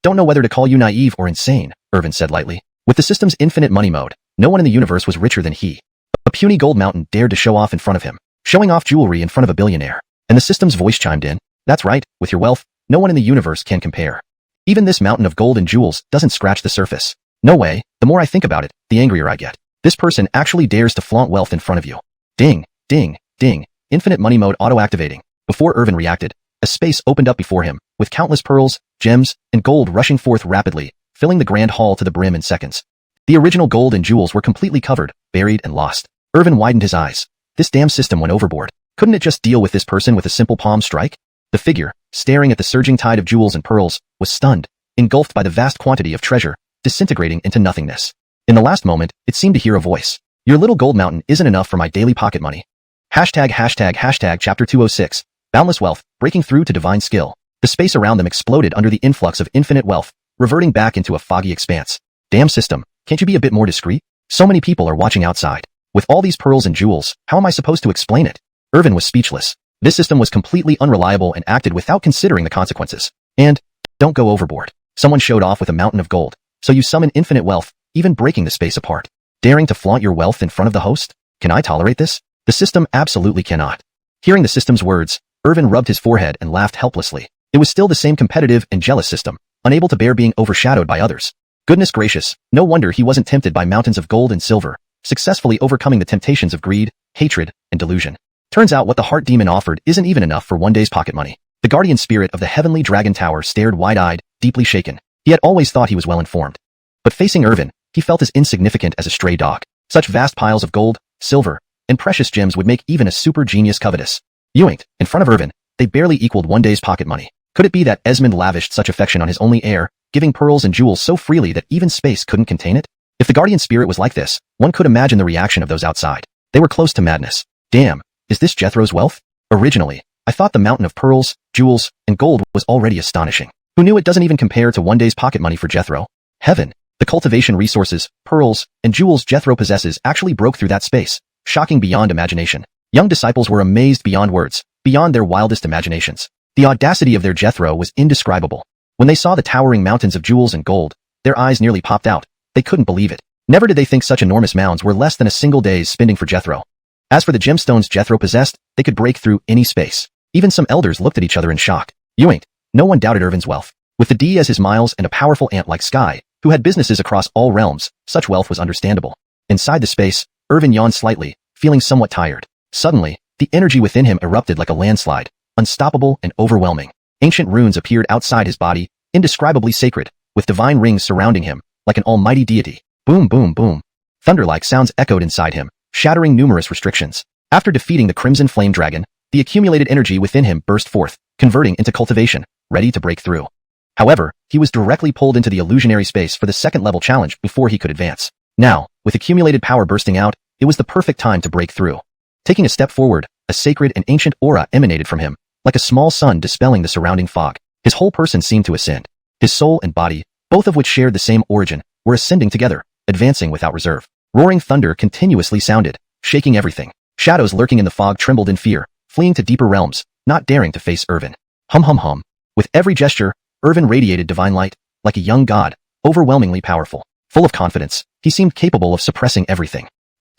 Don't know whether to call you naive or insane, Irvin said lightly. With the system's infinite money mode, no one in the universe was richer than he. A puny gold mountain dared to show off in front of him, showing off jewelry in front of a billionaire. And the system's voice chimed in. That's right, with your wealth, no one in the universe can compare. Even this mountain of gold and jewels doesn't scratch the surface. No way, the more I think about it, the angrier I get. This person actually dares to flaunt wealth in front of you. Ding, ding, ding, infinite money mode auto-activating. Before Irvin reacted, a space opened up before him, with countless pearls, gems, and gold rushing forth rapidly, filling the grand hall to the brim in seconds. The original gold and jewels were completely covered, buried, and lost. Irvin widened his eyes. This damn system went overboard. Couldn't it just deal with this person with a simple palm strike? The figure, staring at the surging tide of jewels and pearls, was stunned, engulfed by the vast quantity of treasure, disintegrating into nothingness. In the last moment, it seemed to hear a voice. Your little gold mountain isn't enough for my daily pocket money. Hashtag chapter 206. Boundless wealth, breaking through to divine skill. The space around them exploded under the influx of infinite wealth, reverting back into a foggy expanse. Damn system, can't you be a bit more discreet? So many people are watching outside. With all these pearls and jewels, how am I supposed to explain it? Irvin was speechless. This system was completely unreliable and acted without considering the consequences. And, don't go overboard. Someone showed off with a mountain of gold, so you summon infinite wealth, even breaking the space apart. Daring to flaunt your wealth in front of the host? Can I tolerate this? The system absolutely cannot. Hearing the system's words, Irvin rubbed his forehead and laughed helplessly. It was still the same competitive and jealous system, unable to bear being overshadowed by others. Goodness gracious, no wonder he wasn't tempted by mountains of gold and silver, successfully overcoming the temptations of greed, hatred, and delusion. Turns out what the heart demon offered isn't even enough for one day's pocket money. The guardian spirit of the heavenly dragon tower stared wide-eyed, deeply shaken. He had always thought he was well-informed. But facing Irvin, he felt as insignificant as a stray dog. Such vast piles of gold, silver, and precious gems would make even a super genius covetous. Yoinked, in front of Irvin, they barely equaled one day's pocket money. Could it be that Esmond lavished such affection on his only heir, giving pearls and jewels so freely that even space couldn't contain it? If the guardian spirit was like this, one could imagine the reaction of those outside. They were close to madness. Damn, is this Jethro's wealth? Originally, I thought the mountain of pearls, jewels, and gold was already astonishing. Who knew it doesn't even compare to one day's pocket money for Jethro? Heaven! The cultivation resources, pearls, and jewels Jethro possesses actually broke through that space, shocking beyond imagination. Young disciples were amazed beyond words, beyond their wildest imaginations. The audacity of their Jethro was indescribable. When they saw the towering mountains of jewels and gold, their eyes nearly popped out. They couldn't believe it. Never did they think such enormous mounds were less than a single day's spending for Jethro. As for the gemstones Jethro possessed, they could break through any space. Even some elders looked at each other in shock. Yoinked. No one doubted Irvin's wealth. With the D as his miles and a powerful ant like Sky, who had businesses across all realms, such wealth was understandable. Inside the space, Irvin yawned slightly, feeling somewhat tired. Suddenly, the energy within him erupted like a landslide, unstoppable and overwhelming. Ancient runes appeared outside his body, indescribably sacred, with divine rings surrounding him, like an almighty deity. Boom, boom, boom. Thunder-like sounds echoed inside him, shattering numerous restrictions. After defeating the Crimson Flame Dragon, the accumulated energy within him burst forth, converting into cultivation, ready to break through. However, he was directly pulled into the illusionary space for the second-level challenge before he could advance. Now, with accumulated power bursting out, it was the perfect time to break through. Taking a step forward, a sacred and ancient aura emanated from him, like a small sun dispelling the surrounding fog. His whole person seemed to ascend. His soul and body, both of which shared the same origin, were ascending together, advancing without reserve. Roaring thunder continuously sounded, shaking everything. Shadows lurking in the fog trembled in fear, fleeing to deeper realms, not daring to face Irvin. Hum hum hum. With every gesture, Irvin radiated divine light, like a young god, overwhelmingly powerful. Full of confidence, he seemed capable of suppressing everything.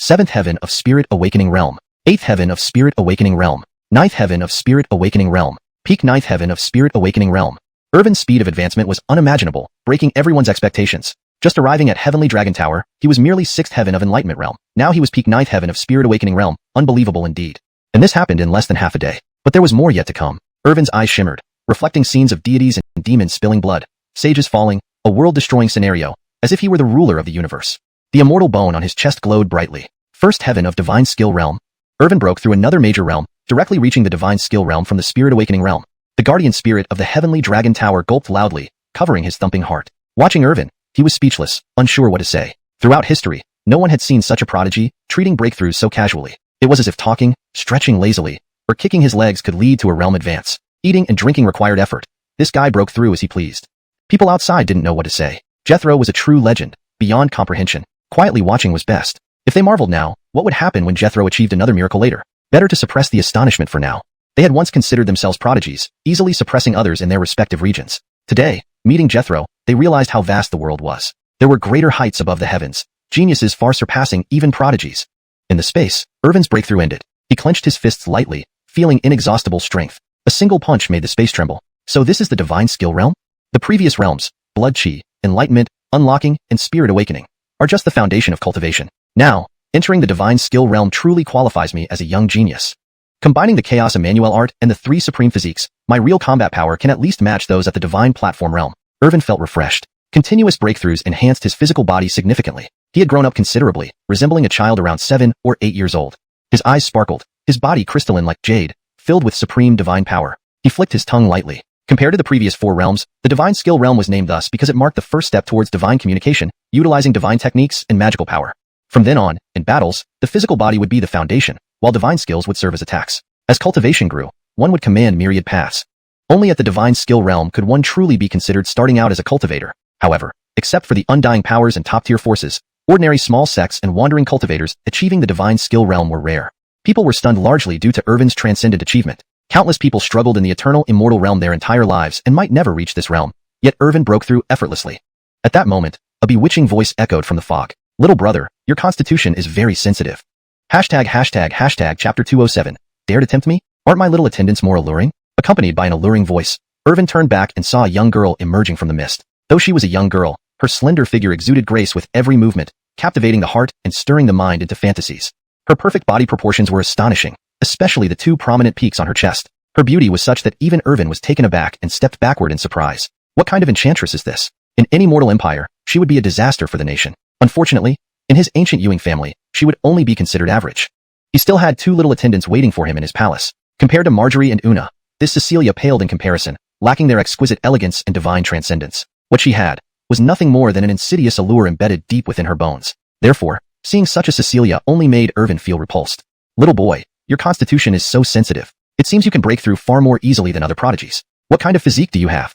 7th Heaven of Spirit Awakening Realm. 8th Heaven of Spirit Awakening Realm. 9th Heaven of Spirit Awakening Realm. Peak 9th Heaven of Spirit Awakening Realm. Irvin's speed of advancement was unimaginable, breaking everyone's expectations. Just arriving at Heavenly Dragon Tower, he was merely 6th Heaven of Enlightenment Realm. Now he was peak 9th Heaven of Spirit Awakening Realm. Unbelievable indeed. And this happened in less than half a day. But there was more yet to come. Irvin's eyes shimmered, reflecting scenes of deities and demons spilling blood, sages falling, a world-destroying scenario, as if he were the ruler of the universe. The immortal bone on his chest glowed brightly. First heaven of divine skill realm. Irvin broke through another major realm, directly reaching the divine skill realm from the spirit awakening realm. The guardian spirit of the heavenly dragon tower gulped loudly, covering his thumping heart. Watching Irvin, he was speechless, unsure what to say. Throughout history, no one had seen such a prodigy, treating breakthroughs so casually. It was as if talking, stretching lazily, or kicking his legs could lead to a realm advance. Eating and drinking required effort. This guy broke through as he pleased. People outside didn't know what to say. Jethro was a true legend, beyond comprehension. Quietly watching was best. If they marveled now, what would happen when Jethro achieved another miracle later? Better to suppress the astonishment for now. They had once considered themselves prodigies, easily suppressing others in their respective regions. Today, meeting Jethro, they realized how vast the world was. There were greater heights above the heavens, geniuses far surpassing even prodigies. In the space, Irvin's breakthrough ended. He clenched his fists lightly, feeling inexhaustible strength. A single punch made the space tremble. So this is the divine skill realm? The previous realms, blood chi, enlightenment, unlocking, and spirit awakening, are just the foundation of cultivation. Now, entering the divine skill realm truly qualifies me as a young genius. Combining the Chaos Emmanuel art and the three supreme physiques, my real combat power can at least match those at the divine platform realm. Irvin felt refreshed. Continuous breakthroughs enhanced his physical body significantly. He had grown up considerably, resembling a child around 7 or 8 years old. His eyes sparkled, his body crystalline like jade, filled with supreme divine power. He flicked his tongue lightly. Compared to the previous 4 realms, the divine skill realm was named thus because it marked the first step towards divine communication, utilizing divine techniques and magical power. From then on, in battles, the physical body would be the foundation, while divine skills would serve as attacks. As cultivation grew, one would command myriad paths. Only at the divine skill realm could one truly be considered starting out as a cultivator. However, except for the undying powers and top-tier forces, ordinary small sects and wandering cultivators achieving the divine skill realm were rare. People were stunned largely due to Irvin's transcendent achievement. Countless people struggled in the eternal immortal realm their entire lives and might never reach this realm. Yet Irvin broke through effortlessly. At that moment, a bewitching voice echoed from the fog. Little brother, your constitution is very sensitive. ####Chapter 207. Dare to tempt me? Aren't my little attendants more alluring? Accompanied by an alluring voice, Irvin turned back and saw a young girl emerging from the mist. Though she was a young girl, her slender figure exuded grace with every movement, captivating the heart and stirring the mind into fantasies. Her perfect body proportions were astonishing, especially the 2 prominent peaks on her chest. Her beauty was such that even Irvin was taken aback and stepped backward in surprise. What kind of enchantress is this? In any mortal empire, she would be a disaster for the nation. Unfortunately, in his ancient Ewing family, she would only be considered average. He still had 2 little attendants waiting for him in his palace. Compared to Marjorie and Una, this Cecilia paled in comparison, lacking their exquisite elegance and divine transcendence. What she had was nothing more than an insidious allure embedded deep within her bones. Therefore, seeing such a Cecilia only made Irvin feel repulsed. Little boy, your constitution is so sensitive. It seems you can break through far more easily than other prodigies. What kind of physique do you have?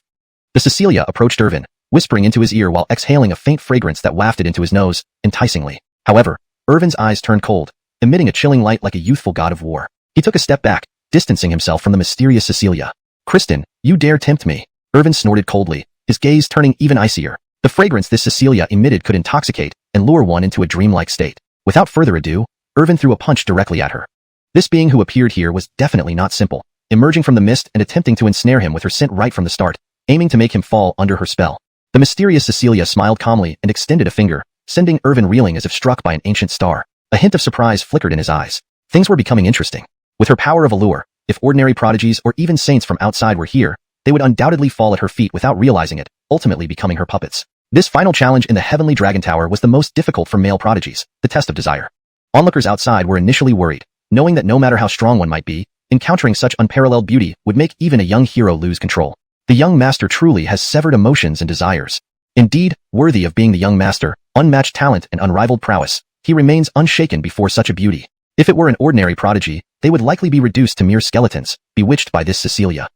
The Cecilia approached Irvin, whispering into his ear while exhaling a faint fragrance that wafted into his nose, enticingly. However, Irvin's eyes turned cold, emitting a chilling light like a youthful god of war. He took a step back, distancing himself from the mysterious Cecilia. Kristen, you dare tempt me? Irvin snorted coldly, his gaze turning even icier. The fragrance this Cecilia emitted could intoxicate and lure one into a dreamlike state. Without further ado, Irvin threw a punch directly at her. This being who appeared here was definitely not simple, emerging from the mist and attempting to ensnare him with her scent right from the start, aiming to make him fall under her spell. The mysterious Cecilia smiled calmly and extended a finger, sending Irvin reeling as if struck by an ancient star. A hint of surprise flickered in his eyes. Things were becoming interesting. With her power of allure, if ordinary prodigies or even saints from outside were here, they would undoubtedly fall at her feet without realizing it, ultimately becoming her puppets. This final challenge in the Heavenly Dragon Tower was the most difficult for male prodigies, the test of desire. Onlookers outside were initially worried, knowing that no matter how strong one might be, encountering such unparalleled beauty would make even a young hero lose control. The young master truly has severed emotions and desires. Indeed, worthy of being the young master, unmatched talent and unrivaled prowess, he remains unshaken before such a beauty. If it were an ordinary prodigy, they would likely be reduced to mere skeletons, bewitched by this Cecilia.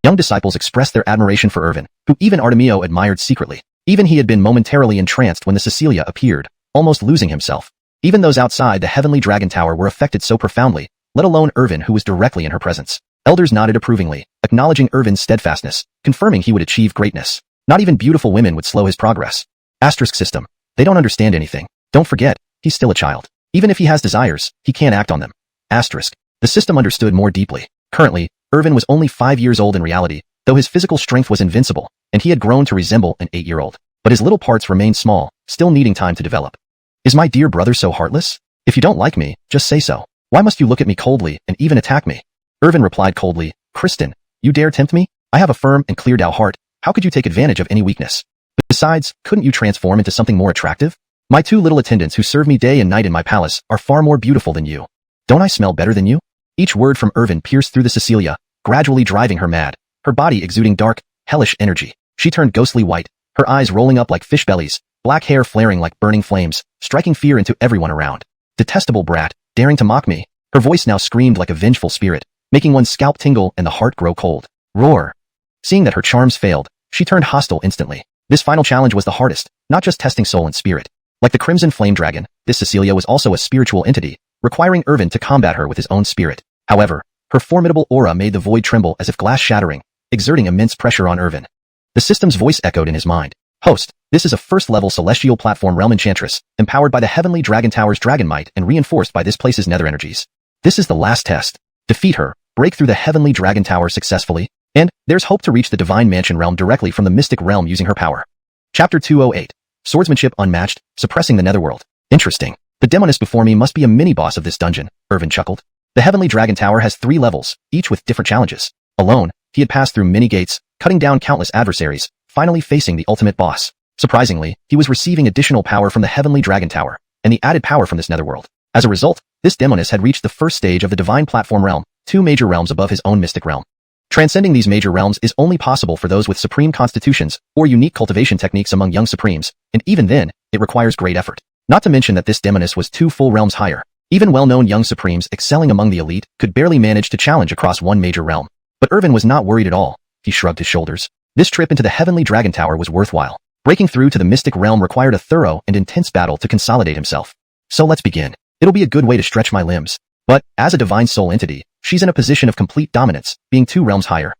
Young disciples expressed their admiration for Irvin, who even Artemio admired secretly. Even he had been momentarily entranced when the Cecilia appeared, almost losing himself. Even those outside the Heavenly Dragon Tower were affected so profoundly, let alone Irvin who was directly in her presence. Elders nodded approvingly, acknowledging Irvin's steadfastness, confirming he would achieve greatness. Not even beautiful women would slow his progress. Asterisk system. They don't understand anything. Don't forget, he's still a child. Even if he has desires, he can't act on them. Asterisk. The system understood more deeply. Currently, Irvin was only 5 years old in reality, though his physical strength was invincible, and he had grown to resemble an 8-year-old. But his little parts remained small, still needing time to develop. Is my dear brother so heartless? If you don't like me, just say so. Why must you look at me coldly and even attack me? Irvin replied coldly, Kristen, you dare tempt me? I have a firm and clear-Tao heart. How could you take advantage of any weakness? Besides, couldn't you transform into something more attractive? My two little attendants who serve me day and night in my palace are far more beautiful than you. Don't I smell better than you? Each word from Irvin pierced through the Cecilia, gradually driving her mad, her body exuding dark, hellish energy. She turned ghostly white, her eyes rolling up like fish bellies, black hair flaring like burning flames, striking fear into everyone around. Detestable brat, daring to mock me. Her voice now screamed like a vengeful spirit, making one's scalp tingle and the heart grow cold. Roar. Seeing that her charms failed, she turned hostile instantly. This final challenge was the hardest, not just testing soul and spirit. Like the Crimson Flame Dragon, this Cecilia was also a spiritual entity, requiring Irvin to combat her with his own spirit. However, her formidable aura made the void tremble as if glass shattering, exerting immense pressure on Irvin. The system's voice echoed in his mind. Host, this is a first-level celestial platform realm enchantress, empowered by the Heavenly Dragon Tower's dragon might and reinforced by this place's nether energies. This is the last test. Defeat her, break through the Heavenly Dragon Tower successfully, and there's hope to reach the Divine Mansion realm directly from the Mystic Realm using her power. Chapter 208. Swordsmanship unmatched, suppressing the netherworld. Interesting. The demoness before me must be a mini-boss of this dungeon, Irvin chuckled. The Heavenly Dragon Tower has 3 levels, each with different challenges. Alone, he had passed through many gates, cutting down countless adversaries, finally facing the ultimate boss. Surprisingly, he was receiving additional power from the Heavenly Dragon Tower, and the added power from this netherworld. As a result, this demoness had reached the first stage of the Divine Platform Realm, 2 major realms above his own mystic realm. Transcending these major realms is only possible for those with supreme constitutions or unique cultivation techniques among young supremes, and even then, it requires great effort. Not to mention that this demoness was 2 full realms higher. Even well-known young supremes excelling among the elite could barely manage to challenge across one major realm. But Irvin was not worried at all. He shrugged his shoulders. This trip into the Heavenly Dragon Tower was worthwhile. Breaking through to the mystic realm required a thorough and intense battle to consolidate himself. So let's begin. It'll be a good way to stretch my limbs. But, as a divine soul entity, she's in a position of complete dominance, being 2 realms higher.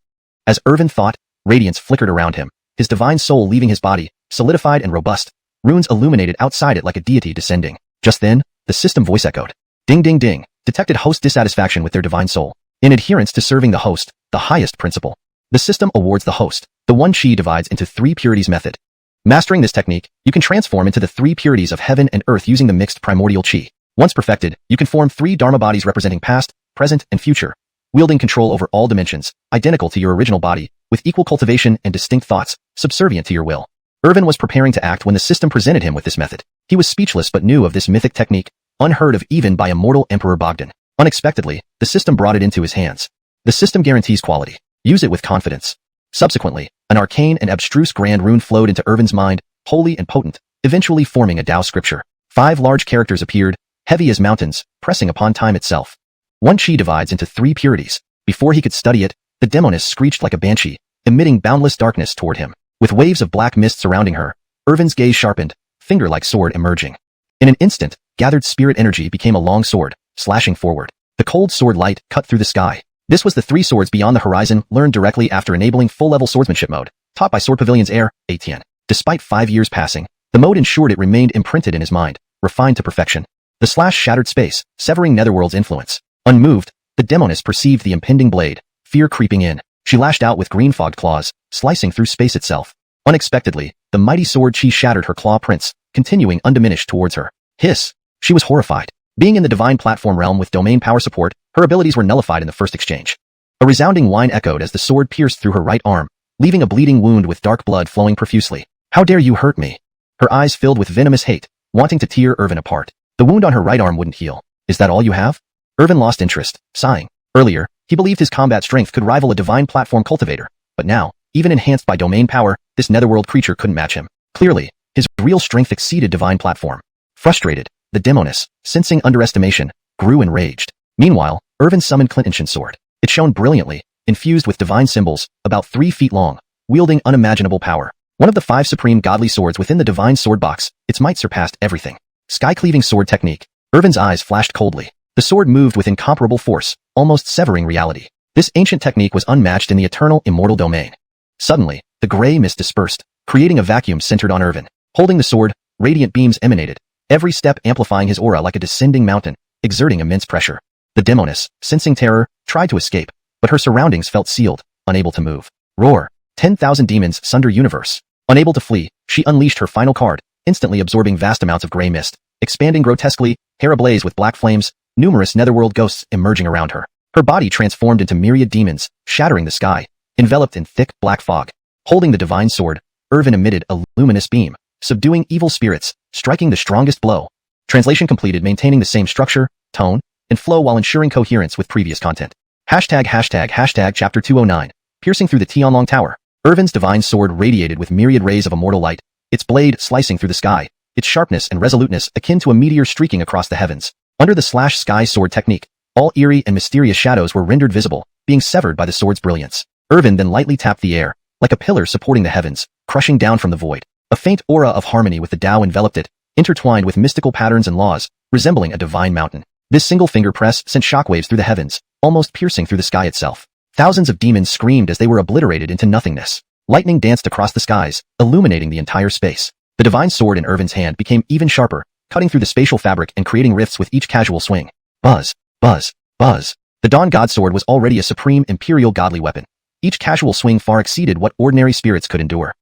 As Irvin thought, radiance flickered around him, his divine soul leaving his body, solidified and robust. Runes illuminated outside it like a deity descending. Just then, the system voice echoed. Ding ding ding, detected host dissatisfaction with their divine soul. In adherence to serving the host, the highest principle. The system awards the host. The 1 chi divides into 3 purities method. Mastering this technique, you can transform into the 3 purities of heaven and earth using the mixed primordial chi. Once perfected, you can form 3 dharma bodies representing past, present, and future, wielding control over all dimensions, identical to your original body, with equal cultivation and distinct thoughts, subservient to your will. Irvin was preparing to act when the system presented him with this method. He was speechless but knew of this mythic technique, unheard of even by immortal Emperor Bogdan. Unexpectedly, the system brought it into his hands. The system guarantees quality. Use it with confidence. Subsequently, an arcane and abstruse grand rune flowed into Irvin's mind, holy and potent, eventually forming a Tao scripture. 5 large characters appeared, heavy as mountains, pressing upon time itself. 1 chi divides into 3 purities. Before he could study it, the demoness screeched like a banshee, emitting boundless darkness toward him. With waves of black mist surrounding her, Irvin's gaze sharpened, finger-like sword emerging. In an instant, gathered spirit energy became a long sword, slashing forward. The cold sword light cut through the sky. This was the 3 swords beyond the horizon learned directly after enabling full-level swordsmanship mode, taught by Sword Pavilion's heir, Etienne. Despite 5 years passing, the mode ensured it remained imprinted in his mind, refined to perfection. The slash shattered space, severing Netherworld's influence. Unmoved, the demoness perceived the impending blade, fear creeping in. She lashed out with green-fogged claws, slicing through space itself. Unexpectedly, the mighty sword chi shattered her claw prints, continuing undiminished towards her. Hiss! She was horrified. Being in the divine platform realm with domain power support, her abilities were nullified in the first exchange. A resounding whine echoed as the sword pierced through her right arm, leaving a bleeding wound with dark blood flowing profusely. How dare you hurt me? Her eyes filled with venomous hate, wanting to tear Irvin apart. The wound on her right arm wouldn't heal. Is that all you have? Irvin lost interest, sighing. Earlier, he believed his combat strength could rival a divine platform cultivator, but now, even enhanced by domain power, this netherworld creature couldn't match him. Clearly, his real strength exceeded divine platform. Frustrated, the demoness, sensing underestimation, grew enraged. Meanwhile, Irvin summoned Clint sword. It shone brilliantly, infused with divine symbols, about 3 feet long, wielding unimaginable power. One of the 5 supreme godly swords within the divine sword box, its might surpassed everything. Sky-cleaving sword technique. Irvin's eyes flashed coldly. The sword moved with incomparable force, almost severing reality. This ancient technique was unmatched in the eternal, immortal domain. Suddenly, the gray mist dispersed, creating a vacuum centered on Irvin. Holding the sword, radiant beams emanated, every step amplifying his aura like a descending mountain, exerting immense pressure. The demoness, sensing terror, tried to escape, but her surroundings felt sealed, unable to move. Roar! 10,000 demons sunder universe. Unable to flee, she unleashed her final card, instantly absorbing vast amounts of gray mist, expanding grotesquely, hair ablaze with black flames, numerous netherworld ghosts emerging around her. Her body transformed into myriad demons, shattering the sky, enveloped in thick, black fog. Holding the divine sword, Irvin emitted a luminous beam, subduing evil spirits, striking the strongest blow. Translation completed, maintaining the same structure, tone, and flow while ensuring coherence with previous content. ##### Chapter 209. Piercing through the Tianlong Tower. Irvin's divine sword radiated with myriad rays of immortal light, its blade slicing through the sky, its sharpness and resoluteness akin to a meteor streaking across the heavens. Under the slash sky sword technique, all eerie and mysterious shadows were rendered visible, being severed by the sword's brilliance. Irvin then lightly tapped the air, like a pillar supporting the heavens, crushing down from the void. A faint aura of harmony with the Tao enveloped it, intertwined with mystical patterns and laws, resembling a divine mountain. This single finger press sent shockwaves through the heavens, almost piercing through the sky itself. Thousands of demons screamed as they were obliterated into nothingness. Lightning danced across the skies, illuminating the entire space. The divine sword in Irvin's hand became even sharper, cutting through the spatial fabric and creating rifts with each casual swing. Buzz, buzz, buzz. The Dawn God Sword was already a supreme imperial godly weapon. Each casual swing far exceeded what ordinary spirits could endure.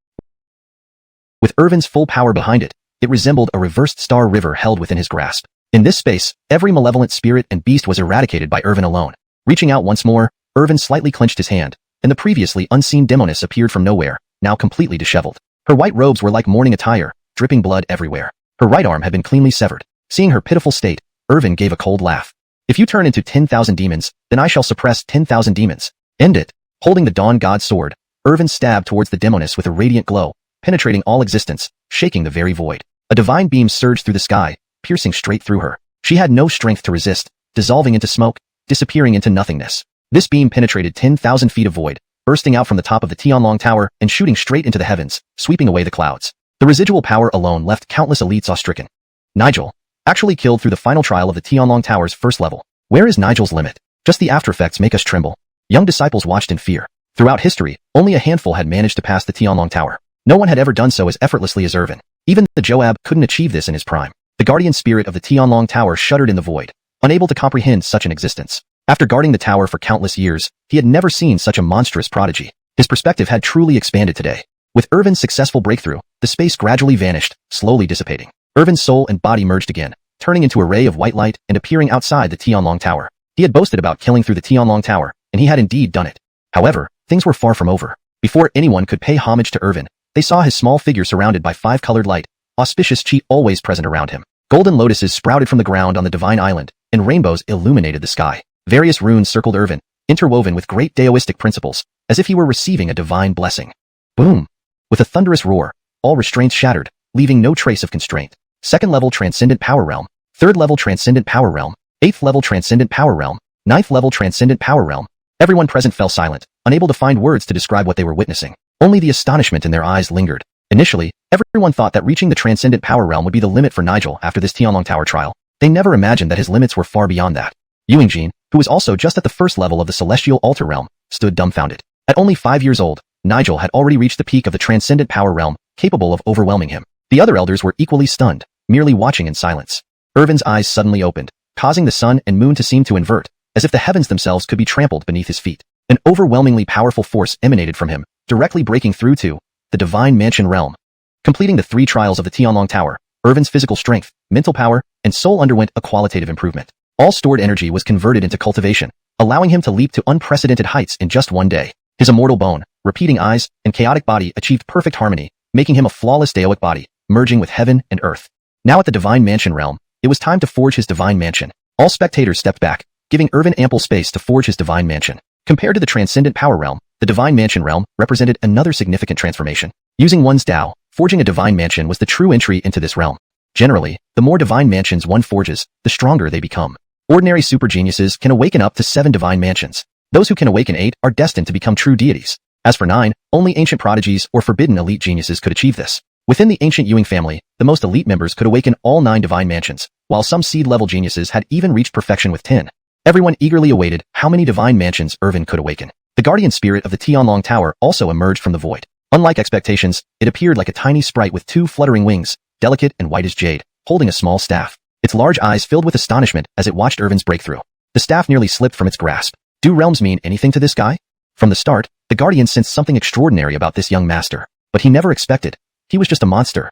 With Irvin's full power behind it, it resembled a reversed star river held within his grasp. In this space, every malevolent spirit and beast was eradicated by Irvin alone. Reaching out once more, Irvin slightly clenched his hand, and the previously unseen demoness appeared from nowhere, now completely disheveled. Her white robes were like mourning attire, dripping blood everywhere. Her right arm had been cleanly severed. Seeing her pitiful state, Irvin gave a cold laugh. If you turn into 10,000 demons, then I shall suppress 10,000 demons. End it. Holding the Dawn God Sword, Irvin stabbed towards the demoness with a radiant glow, penetrating all existence, shaking the very void. A divine beam surged through the sky, piercing straight through her. She had no strength to resist, dissolving into smoke, disappearing into nothingness. This beam penetrated 10,000 feet of void, bursting out from the top of the Tianlong Tower and shooting straight into the heavens, sweeping away the clouds. The residual power alone left countless elites awe-stricken. Nigel, actually killed through the final trial of the Tianlong Tower's first level. Where is Nigel's limit? Just the aftereffects make us tremble. Young disciples watched in fear. Throughout history, only a handful had managed to pass the Tianlong Tower. No one had ever done so as effortlessly as Irvin. Even the Joab couldn't achieve this in his prime. The guardian spirit of the Tianlong Tower shuddered in the void, unable to comprehend such an existence. After guarding the tower for countless years, he had never seen such a monstrous prodigy. His perspective had truly expanded today. With Irvin's successful breakthrough, the space gradually vanished, slowly dissipating. Irvin's soul and body merged again, turning into a ray of white light and appearing outside the Tianlong Tower. He had boasted about killing through the Tianlong Tower, and he had indeed done it. However, things were far from over. Before anyone could pay homage to Irvin, they saw his small figure surrounded by five-colored light, auspicious chi always present around him. Golden lotuses sprouted from the ground on the divine island, and rainbows illuminated the sky. Various runes circled Irvin, interwoven with great Taoistic principles, as if he were receiving a divine blessing. Boom! With a thunderous roar, all restraints shattered, leaving no trace of constraint. Second level Transcendent Power Realm, third level Transcendent Power Realm, eighth level Transcendent Power Realm, ninth level Transcendent Power Realm. Everyone present fell silent, unable to find words to describe what they were witnessing. Only the astonishment in their eyes lingered. Initially, everyone thought that reaching the Transcendent Power Realm would be the limit for Nigel after this Tianlong Tower trial. They never imagined that his limits were far beyond that. Yuangjin, who was also just at the first level of the Celestial Altar Realm, stood dumbfounded. At only 5 years old, Nigel had already reached the peak of the Transcendent Power Realm, capable of overwhelming him. The other elders were equally stunned, merely watching in silence. Irvin's eyes suddenly opened, causing the sun and moon to seem to invert, as if the heavens themselves could be trampled beneath his feet. An overwhelmingly powerful force emanated from him, directly breaking through to the Divine Mansion realm. Completing the 3 trials of the Tianlong Tower, Irvin's physical strength, mental power, and soul underwent a qualitative improvement. All stored energy was converted into cultivation, allowing him to leap to unprecedented heights in just one day. His immortal bone, repeating eyes, and chaotic body achieved perfect harmony, making him a flawless Taoic body, merging with heaven and earth. Now at the Divine Mansion realm, it was time to forge his Divine Mansion. All spectators stepped back, giving Irvin ample space to forge his Divine Mansion. Compared to the Transcendent Power Realm, the Divine Mansion realm represented another significant transformation. Using one's Tao, forging a Divine Mansion was the true entry into this realm. Generally, the more Divine Mansions one forges, the stronger they become. Ordinary super geniuses can awaken up to 7 Divine Mansions. Those who can awaken 8 are destined to become true deities. As for 9, only ancient prodigies or forbidden elite geniuses could achieve this. Within the ancient Yuang family, the most elite members could awaken all 9 Divine Mansions, while some seed-level geniuses had even reached perfection with 10. Everyone eagerly awaited how many Divine Mansions Irvin could awaken. The guardian spirit of the Tianlong Tower also emerged from the void. Unlike expectations, it appeared like a tiny sprite with 2 fluttering wings, delicate and white as jade, holding a small staff. Its large eyes filled with astonishment as it watched Irvin's breakthrough. The staff nearly slipped from its grasp. Do realms mean anything to this guy? From the start, the guardian sensed something extraordinary about this young master, but he never expected. He was just a monster.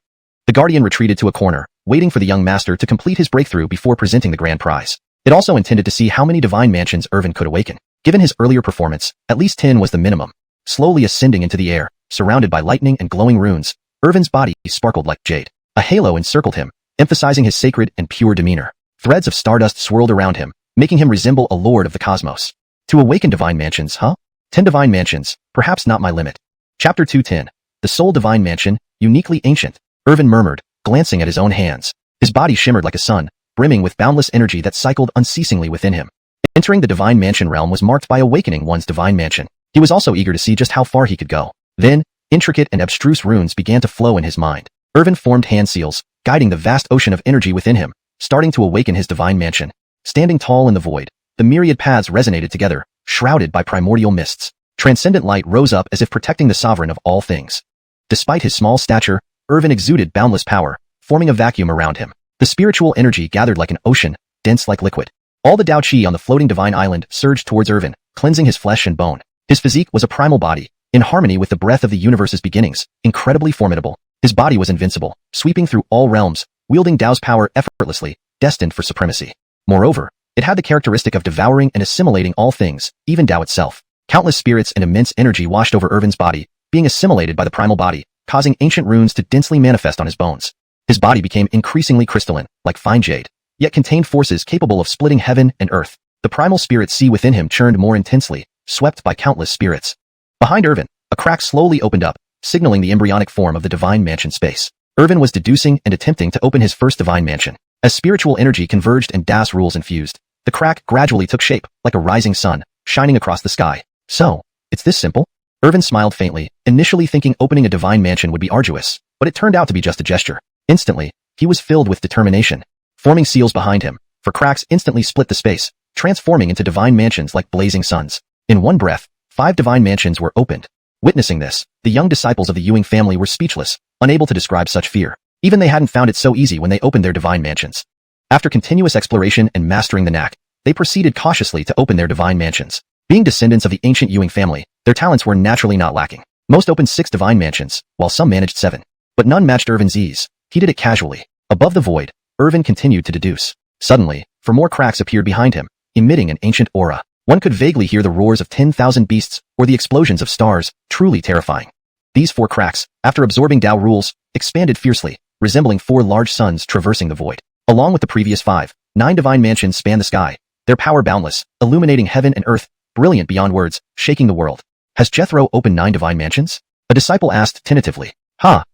The guardian retreated to a corner, waiting for the young master to complete his breakthrough before presenting the grand prize. It also intended to see how many Divine Mansions Irvin could awaken. Given his earlier performance, at least 10 was the minimum. Slowly ascending into the air, surrounded by lightning and glowing runes. Irvin's body sparkled like jade. A halo encircled him, emphasizing his sacred and pure demeanor. Threads of stardust swirled around him, making him resemble a lord of the cosmos. To awaken divine mansions, huh? 10 divine mansions, perhaps not my limit. Chapter 210. The Soul Divine Mansion, uniquely ancient. Irvin murmured, glancing at his own hands. His body shimmered like a sun, brimming with boundless energy that cycled unceasingly within him. Entering the divine mansion realm was marked by awakening one's divine mansion. He was also eager to see just how far he could go. Then, intricate and abstruse runes began to flow in his mind. Irvin formed hand seals, guiding the vast ocean of energy within him, starting to awaken his divine mansion. Standing tall in the void, the myriad paths resonated together, shrouded by primordial mists. Transcendent light rose up as if protecting the sovereign of all things. Despite his small stature, Irvin exuded boundless power, forming a vacuum around him. The spiritual energy gathered like an ocean, dense like liquid. All the Dao Qi on the floating divine island surged towards Irvin, cleansing his flesh and bone. His physique was a primal body, in harmony with the breath of the universe's beginnings, incredibly formidable. His body was invincible, sweeping through all realms, wielding Dao's power effortlessly, destined for supremacy. Moreover, it had the characteristic of devouring and assimilating all things, even Dao itself. Countless spirits and immense energy washed over Irvin's body, being assimilated by the primal body, causing ancient runes to densely manifest on his bones. His body became increasingly crystalline, like fine jade, yet contained forces capable of splitting heaven and earth. The primal spirit sea within him churned more intensely, swept by countless spirits. Behind Irvin, a crack slowly opened up, signaling the embryonic form of the divine mansion space. Irvin was deducing and attempting to open his first divine mansion. As spiritual energy converged and Das rules infused, the crack gradually took shape, like a rising sun, shining across the sky. So, it's this simple? Irvin smiled faintly, initially thinking opening a divine mansion would be arduous, but it turned out to be just a gesture. Instantly, he was filled with determination. Forming seals behind him, for cracks instantly split the space, transforming into divine mansions like blazing suns. In one breath, 5 divine mansions were opened. Witnessing this, the young disciples of the Ewing family were speechless, unable to describe such fear. Even they hadn't found it so easy when they opened their divine mansions. After continuous exploration and mastering the knack, they proceeded cautiously to open their divine mansions. Being descendants of the ancient Ewing family, their talents were naturally not lacking. Most opened 6 divine mansions, while some managed 7. But none matched Irvin's ease. He did it casually. Above the void, Irvin continued to deduce. Suddenly, 4 more cracks appeared behind him, emitting an ancient aura. One could vaguely hear the roars of 10,000 beasts or the explosions of stars, truly terrifying. These 4 cracks, after absorbing Dao rules, expanded fiercely, resembling 4 large suns traversing the void. Along with the previous 5, 9 divine mansions span the sky, their power boundless, illuminating heaven and earth, brilliant beyond words, shaking the world. Has Jethro opened 9 divine mansions? A disciple asked tentatively.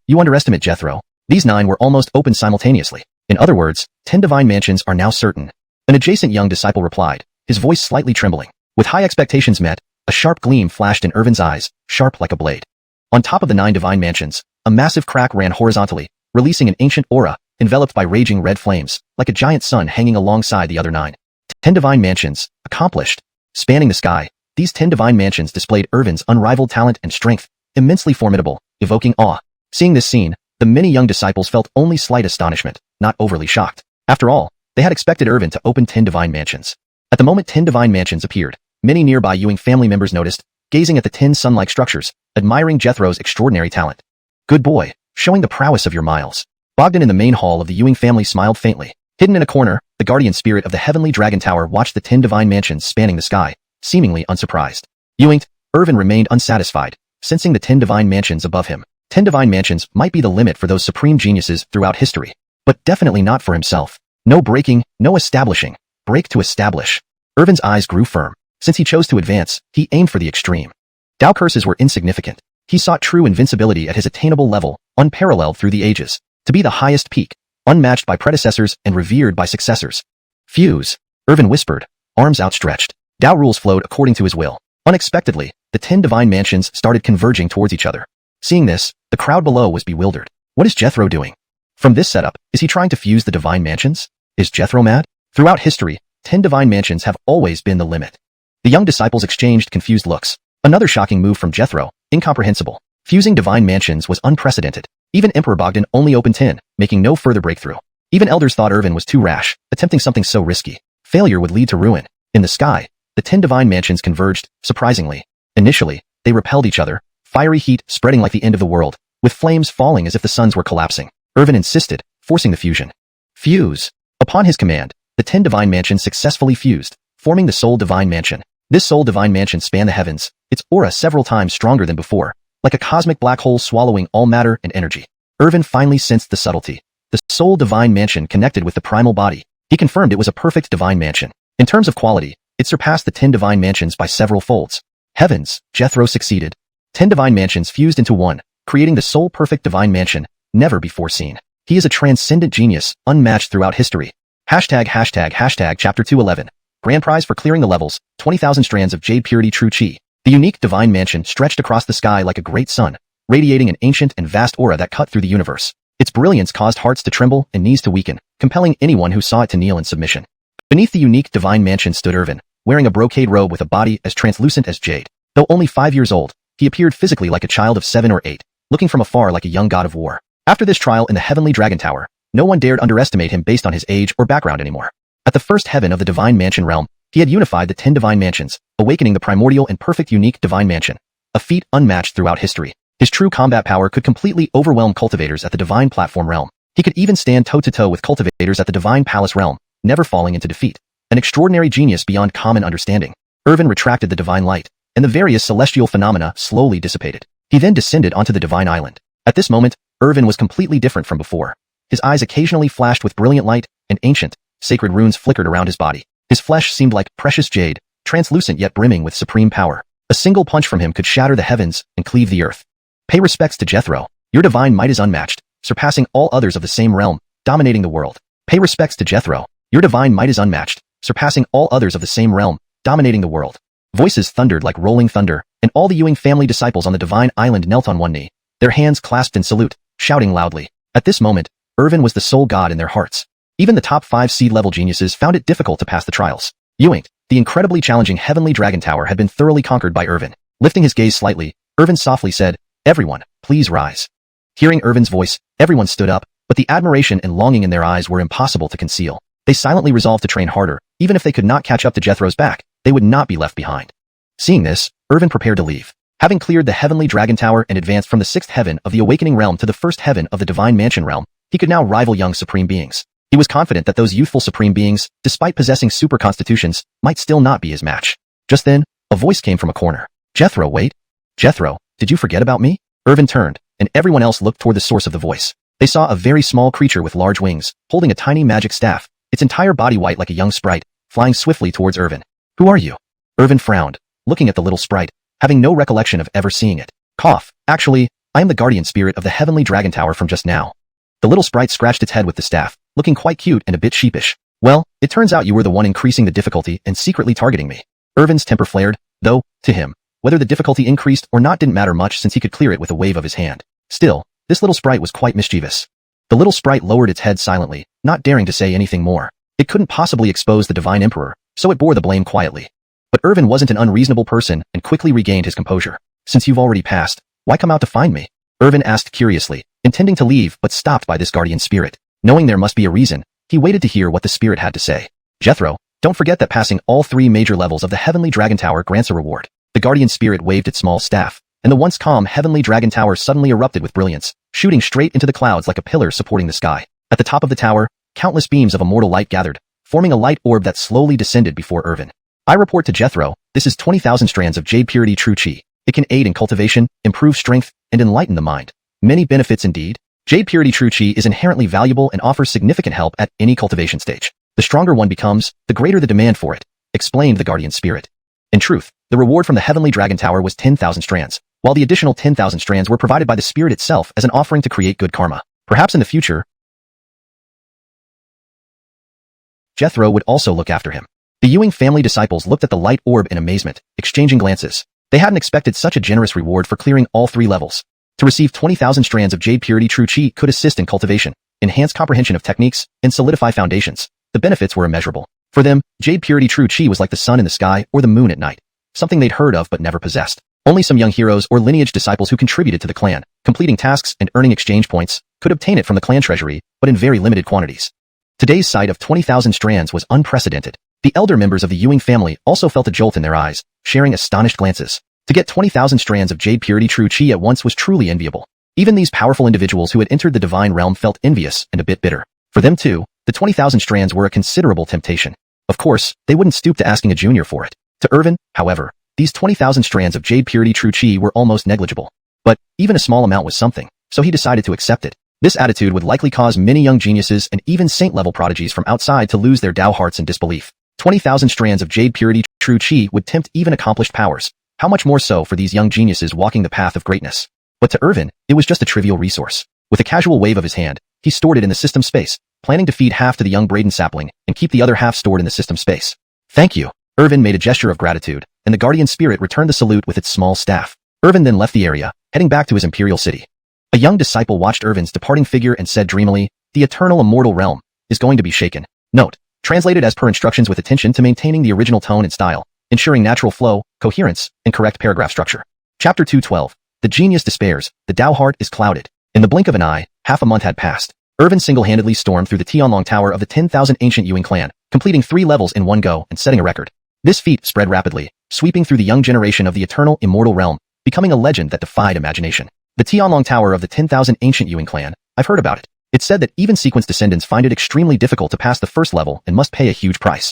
You underestimate Jethro. These 9 were almost opened simultaneously. In other words, 10 divine mansions are now certain. An adjacent young disciple replied, his voice slightly trembling. With high expectations met, a sharp gleam flashed in Irvin's eyes, sharp like a blade. On top of the 9 divine mansions, a massive crack ran horizontally, releasing an ancient aura, enveloped by raging red flames, like a giant sun hanging alongside the other 9. 10 divine mansions, accomplished. Spanning the sky, these 10 divine mansions displayed Irvin's unrivaled talent and strength, immensely formidable, evoking awe. Seeing this scene, the many young disciples felt only slight astonishment, not overly shocked. After all, they had expected Irvin to open 10 divine mansions. At the moment 10 divine mansions appeared, many nearby Ewing family members noticed, gazing at the 10 sun-like structures, admiring Jethro's extraordinary talent. Good boy, showing the prowess of your miles. Bogdan in the main hall of the Ewing family smiled faintly. Hidden in a corner, the guardian spirit of the heavenly dragon tower watched the 10 divine mansions spanning the sky, seemingly unsurprised. Ewing, Irvin remained unsatisfied, sensing the 10 divine mansions above him. 10 divine mansions might be the limit for those supreme geniuses throughout history, but definitely not for himself. No breaking, no establishing. Break to establish. Irvin's eyes grew firm. Since he chose to advance, he aimed for the extreme. Dao curses were insignificant. He sought true invincibility at his attainable level, unparalleled through the ages. To be the highest peak, unmatched by predecessors and revered by successors. Fuse. Irvin whispered, arms outstretched. Dao rules flowed according to his will. Unexpectedly, the 10 divine mansions started converging towards each other. Seeing this, the crowd below was bewildered. What is Jethro doing? From this setup, is he trying to fuse the divine mansions? Is Jethro mad? Throughout history, 10 divine mansions have always been the limit. The young disciples exchanged confused looks. Another shocking move from Jethro, incomprehensible. Fusing divine mansions was unprecedented. Even Emperor Bogdan only opened 10, making no further breakthrough. Even elders thought Irvin was too rash, attempting something so risky. Failure would lead to ruin. In the sky, the 10 divine mansions converged, surprisingly. Initially, they repelled each other, fiery heat spreading like the end of the world, with flames falling as if the suns were collapsing. Irvin insisted, forcing the fusion. Fuse. Upon his command, the 10 divine mansions successfully fused, forming the Soul Divine Mansion. This Soul Divine Mansion spanned the heavens, its aura several times stronger than before, like a cosmic black hole swallowing all matter and energy. Irvin finally sensed the subtlety. The soul divine mansion connected with the primal body. He confirmed it was a perfect divine mansion. In terms of quality, it surpassed the 10 divine mansions by several folds. Heavens, Jethro succeeded. 10 divine mansions fused into one, creating the soul perfect divine mansion, never before seen. He is a transcendent genius, unmatched throughout history. Chapter 211. Grand prize for clearing the levels, 20,000 strands of jade purity true chi. The unique divine mansion stretched across the sky like a great sun, radiating an ancient and vast aura that cut through the universe. Its brilliance caused hearts to tremble and knees to weaken, compelling anyone who saw it to kneel in submission. Beneath the unique divine mansion stood Irvin, wearing a brocade robe with a body as translucent as jade. Though only 5 years old, he appeared physically like a child of 7 or 8, looking from afar like a young god of war. After this trial in the heavenly dragon tower, no one dared underestimate him based on his age or background anymore. At the first heaven of the divine mansion realm, he had unified the 10 divine mansions, awakening the primordial and perfect unique divine mansion, a feat unmatched throughout history. His true combat power could completely overwhelm cultivators at the divine platform realm. He could even stand toe-to-toe with cultivators at the divine palace realm, never falling into defeat. An extraordinary genius beyond common understanding. Irvin retracted the divine light, and the various celestial phenomena slowly dissipated. He then descended onto the divine island. At this moment, Irvin was completely different from before. His eyes occasionally flashed with brilliant light, and ancient, sacred runes flickered around his body. His flesh seemed like precious jade, translucent yet brimming with supreme power. A single punch from him could shatter the heavens and cleave the earth. Pay respects to Jethro. Your divine might is unmatched, surpassing all others of the same realm, dominating the world. Pay respects to Jethro. Your divine might is unmatched, surpassing all others of the same realm, dominating the world. Voices thundered like rolling thunder, and all the Ewing family disciples on the divine island knelt on one knee, their hands clasped in salute, shouting loudly. At this moment, Irvin was the sole god in their hearts. Even the top 5 seed-level geniuses found it difficult to pass the trials. Ewing, the incredibly challenging heavenly dragon tower had been thoroughly conquered by Irvin. Lifting his gaze slightly, Irvin softly said, "Everyone, please rise." Hearing Irvin's voice, everyone stood up, but the admiration and longing in their eyes were impossible to conceal. They silently resolved to train harder. Even if they could not catch up to Jethro's back, they would not be left behind. Seeing this, Irvin prepared to leave. Having cleared the heavenly dragon tower and advanced from the 6th heaven of the awakening realm to the 1st heaven of the divine mansion realm, he could now rival young supreme beings. He was confident that those youthful supreme beings, despite possessing super constitutions, might still not be his match. Just then, a voice came from a corner. "Jethro, wait. Jethro, did you forget about me?" Irvin turned, and everyone else looked toward the source of the voice. They saw a very small creature with large wings, holding a tiny magic staff, its entire body white like a young sprite, flying swiftly towards Irvin. "Who are you?" Irvin frowned, looking at the little sprite, having no recollection of ever seeing it. Cough. "Actually, I am the guardian spirit of the heavenly dragon tower from just now." The little sprite scratched its head with the staff, looking quite cute and a bit sheepish. "Well, it turns out you were the one increasing the difficulty and secretly targeting me." Irvin's temper flared, though, to him, whether the difficulty increased or not didn't matter much since he could clear it with a wave of his hand. Still, this little sprite was quite mischievous. The little sprite lowered its head silently, not daring to say anything more. It couldn't possibly expose the divine emperor, so it bore the blame quietly. But Irvin wasn't an unreasonable person and quickly regained his composure. "Since you've already passed, why come out to find me?" Irvin asked curiously, intending to leave but stopped by this guardian spirit. Knowing there must be a reason, he waited to hear what the spirit had to say. "Jethro, don't forget that passing all 3 major levels of the heavenly dragon tower grants a reward." The guardian spirit waved its small staff, and the once calm heavenly dragon tower suddenly erupted with brilliance, shooting straight into the clouds like a pillar supporting the sky. At the top of the tower, countless beams of immortal light gathered, forming a light orb that slowly descended before Irvin. "I report to Jethro, this is 20,000 strands of jade purity true chi. It can aid in cultivation, improve strength, and enlighten the mind. Many benefits indeed. Jade purity true chi is inherently valuable and offers significant help at any cultivation stage. The stronger one becomes, the greater the demand for it," explained the guardian spirit. In truth, the reward from the heavenly dragon tower was 10,000 strands, while the additional 10,000 strands were provided by the spirit itself as an offering to create good karma. Perhaps in the future, Jethro would also look after him. The Ewing family disciples looked at the light orb in amazement, exchanging glances. They hadn't expected such a generous reward for clearing all 3 levels. To receive 20,000 strands of jade purity true chi could assist in cultivation, enhance comprehension of techniques, and solidify foundations. The benefits were immeasurable. For them, jade purity true chi was like the sun in the sky or the moon at night, something they'd heard of but never possessed. Only some young heroes or lineage disciples who contributed to the clan, completing tasks and earning exchange points, could obtain it from the clan treasury, but in very limited quantities. Today's sight of 20,000 strands was unprecedented. The elder members of the Ewing family also felt a jolt in their eyes, sharing astonished glances. To get 20,000 strands of jade purity true chi at once was truly enviable. Even these powerful individuals who had entered the divine realm felt envious and a bit bitter. For them too, the 20,000 strands were a considerable temptation. Of course, they wouldn't stoop to asking a junior for it. To Irvin, however, these 20,000 strands of jade purity true chi were almost negligible. But even a small amount was something, so he decided to accept it. This attitude would likely cause many young geniuses and even saint-level prodigies from outside to lose their Tao hearts in disbelief. 20,000 strands of jade purity true chi would tempt even accomplished powers. How much more so for these young geniuses walking the path of greatness? But to Irvin, it was just a trivial resource. With a casual wave of his hand, he stored it in the system space, planning to feed half to the young Braden sapling and keep the other half stored in the system space. Thank you. Irvin made a gesture of gratitude, and the guardian spirit returned the salute with its small staff. Irvin then left the area, heading back to his imperial city. A young disciple watched Irvin's departing figure and said dreamily, "The eternal immortal realm is going to be shaken." Note: translated as per instructions with attention to maintaining the original tone and style, ensuring natural flow, coherence, and correct paragraph structure. Chapter 212. The genius despairs, the Tao heart is clouded. In the blink of an eye, half a month had passed. Irvin single-handedly stormed through the Tianlong Tower of the 10,000 ancient Yuan clan, completing 3 levels in one go and setting a record. This feat spread rapidly, sweeping through the young generation of the eternal immortal realm, becoming a legend that defied imagination. The Tianlong Tower of the 10,000 ancient Yuan clan, I've heard about it. It's said that even sequence descendants find it extremely difficult to pass the first level and must pay a huge price.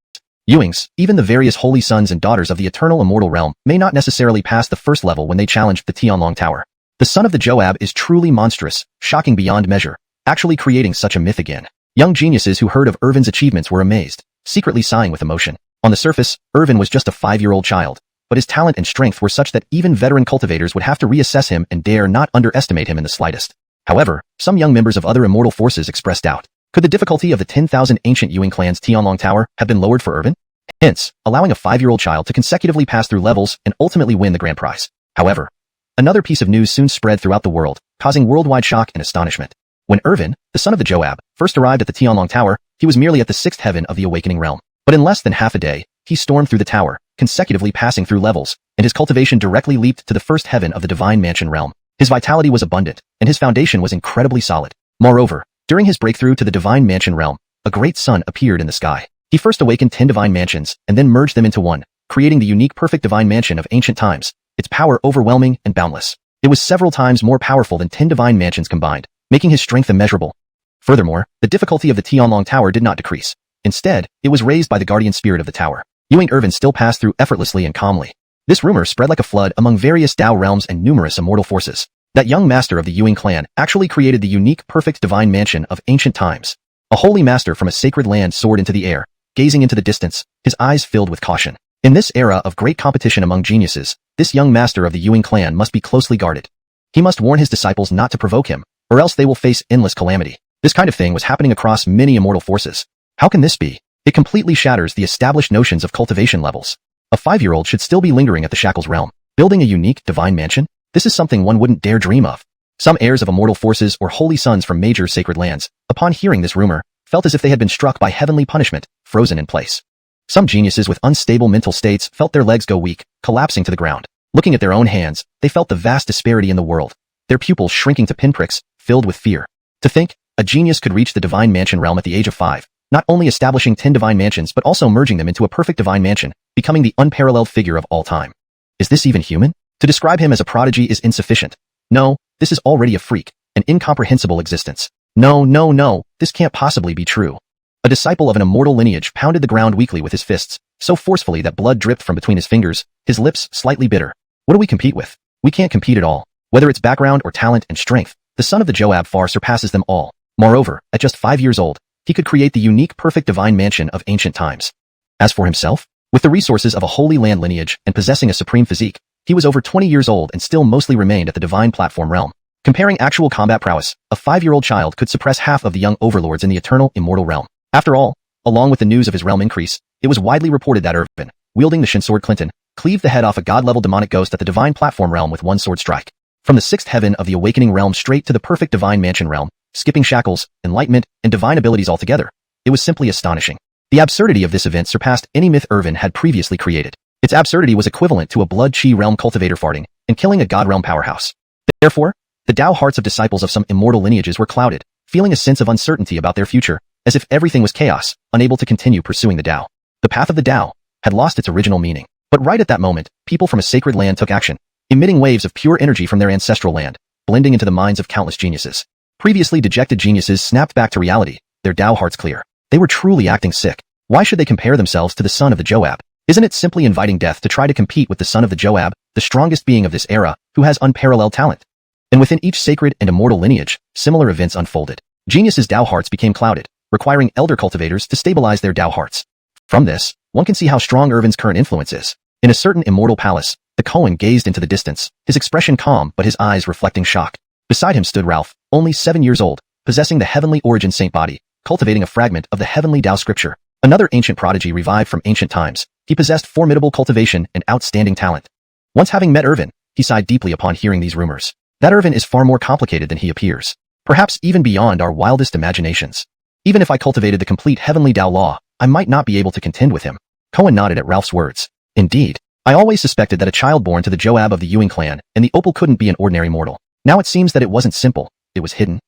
Yuangs, even the various holy sons and daughters of the eternal immortal realm, may not necessarily pass the first level when they challenged the Tianlong Tower. The son of the Joab is truly monstrous, shocking beyond measure, actually creating such a myth again. Young geniuses who heard of Irvin's achievements were amazed, secretly sighing with emotion. On the surface, Irvin was just a 5-year-old child, but his talent and strength were such that even veteran cultivators would have to reassess him and dare not underestimate him in the slightest. However, some young members of other immortal forces expressed doubt. Could the difficulty of the 10,000 ancient Yuan clan's Tianlong Tower have been lowered for Irvin? Hence, allowing a 5-year-old child to consecutively pass through levels and ultimately win the grand prize. However, another piece of news soon spread throughout the world, causing worldwide shock and astonishment. When Irvin, the son of the Joab, first arrived at the Tianlong Tower, he was merely at the 6th heaven of the awakening realm. But in less than half a day, he stormed through the tower, consecutively passing through levels, and his cultivation directly leaped to the 1st heaven of the divine mansion realm. His vitality was abundant, and his foundation was incredibly solid. Moreover, during his breakthrough to the divine mansion realm, a great sun appeared in the sky. He first awakened 10 divine mansions, and then merged them into one, creating the unique perfect divine mansion of ancient times, its power overwhelming and boundless. It was several times more powerful than 10 divine mansions combined, making his strength immeasurable. Furthermore, the difficulty of the Tianlong Tower did not decrease. Instead, it was raised by the guardian spirit of the tower. Yuan Irvin still passed through effortlessly and calmly. This rumor spread like a flood among various Tao realms and numerous immortal forces. That young master of the Yuan clan actually created the unique perfect divine mansion of ancient times. A holy master from a sacred land soared into the air, gazing into the distance, his eyes filled with caution. In this era of great competition among geniuses, this young master of the Yuan clan must be closely guarded. He must warn his disciples not to provoke him, or else they will face endless calamity. This kind of thing was happening across many immortal forces. How can this be? It completely shatters the established notions of cultivation levels. A 5-year-old should still be lingering at the Shackles realm, building a unique divine mansion? This is something one wouldn't dare dream of. Some heirs of immortal forces or holy sons from major sacred lands, upon hearing this rumor, felt as if they had been struck by heavenly punishment, frozen in place. Some geniuses with unstable mental states felt their legs go weak, collapsing to the ground. Looking at their own hands, they felt the vast disparity in the world, their pupils shrinking to pinpricks, filled with fear. To think, a genius could reach the divine mansion realm at the age of 5, not only establishing 10 divine mansions but also merging them into a perfect divine mansion, becoming the unparalleled figure of all time. Is this even human? To describe him as a prodigy is insufficient. No, this is already a freak, an incomprehensible existence. No, this can't possibly be true. A disciple of an immortal lineage pounded the ground weakly with his fists, so forcefully that blood dripped from between his fingers, his lips slightly bitter. What do we compete with? We can't compete at all. Whether it's background or talent and strength, the son of the Joab far surpasses them all. Moreover, at just 5 years old, he could create the unique perfect divine mansion of ancient times. As for himself, with the resources of a holy land lineage and possessing a supreme physique, he was over 20 years old and still mostly remained at the divine platform realm. Comparing actual combat prowess, a 5-year-old child could suppress half of the young overlords in the eternal immortal realm. After all, along with the news of his realm increase, it was widely reported that Irvin, wielding the Shinsword Clinton, cleaved the head off a god-level demonic ghost at the divine platform realm with one sword strike. From the 6th heaven of the awakening realm straight to the perfect divine mansion realm, skipping shackles, enlightenment, and divine abilities altogether. It was simply astonishing. The absurdity of this event surpassed any myth Irvin had previously created. Its absurdity was equivalent to a blood chi realm cultivator farting and killing a god realm powerhouse. Therefore, the Tao hearts of disciples of some immortal lineages were clouded, feeling a sense of uncertainty about their future, as if everything was chaos, unable to continue pursuing the Tao. The path of the Tao had lost its original meaning. But right at that moment, people from a sacred land took action, emitting waves of pure energy from their ancestral land, blending into the minds of countless geniuses. Previously dejected geniuses snapped back to reality, their Tao hearts clear. They were truly acting sick. Why should they compare themselves to the son of the Joab? Isn't it simply inviting death to try to compete with the son of the Joab, the strongest being of this era, who has unparalleled talent? And within each sacred and immortal lineage, similar events unfolded. Geniuses' Dao hearts became clouded, requiring elder cultivators to stabilize their Dao hearts. From this, one can see how strong Irvin's current influence is. In a certain immortal palace, the Kohen gazed into the distance, his expression calm but his eyes reflecting shock. Beside him stood Ralph, only 7 years old, possessing the heavenly origin saint body, cultivating a fragment of the heavenly Dao scripture. Another ancient prodigy revived from ancient times. He possessed formidable cultivation and outstanding talent. Once having met Irvin, he sighed deeply upon hearing these rumors. That Irvin is far more complicated than he appears. Perhaps even beyond our wildest imaginations. Even if I cultivated the complete heavenly Dao law, I might not be able to contend with him. Cohen nodded at Ralph's words. Indeed. I always suspected that a child born to the Joab of the Ewing clan and the Opal couldn't be an ordinary mortal. Now it seems that it wasn't simple, it was hidden.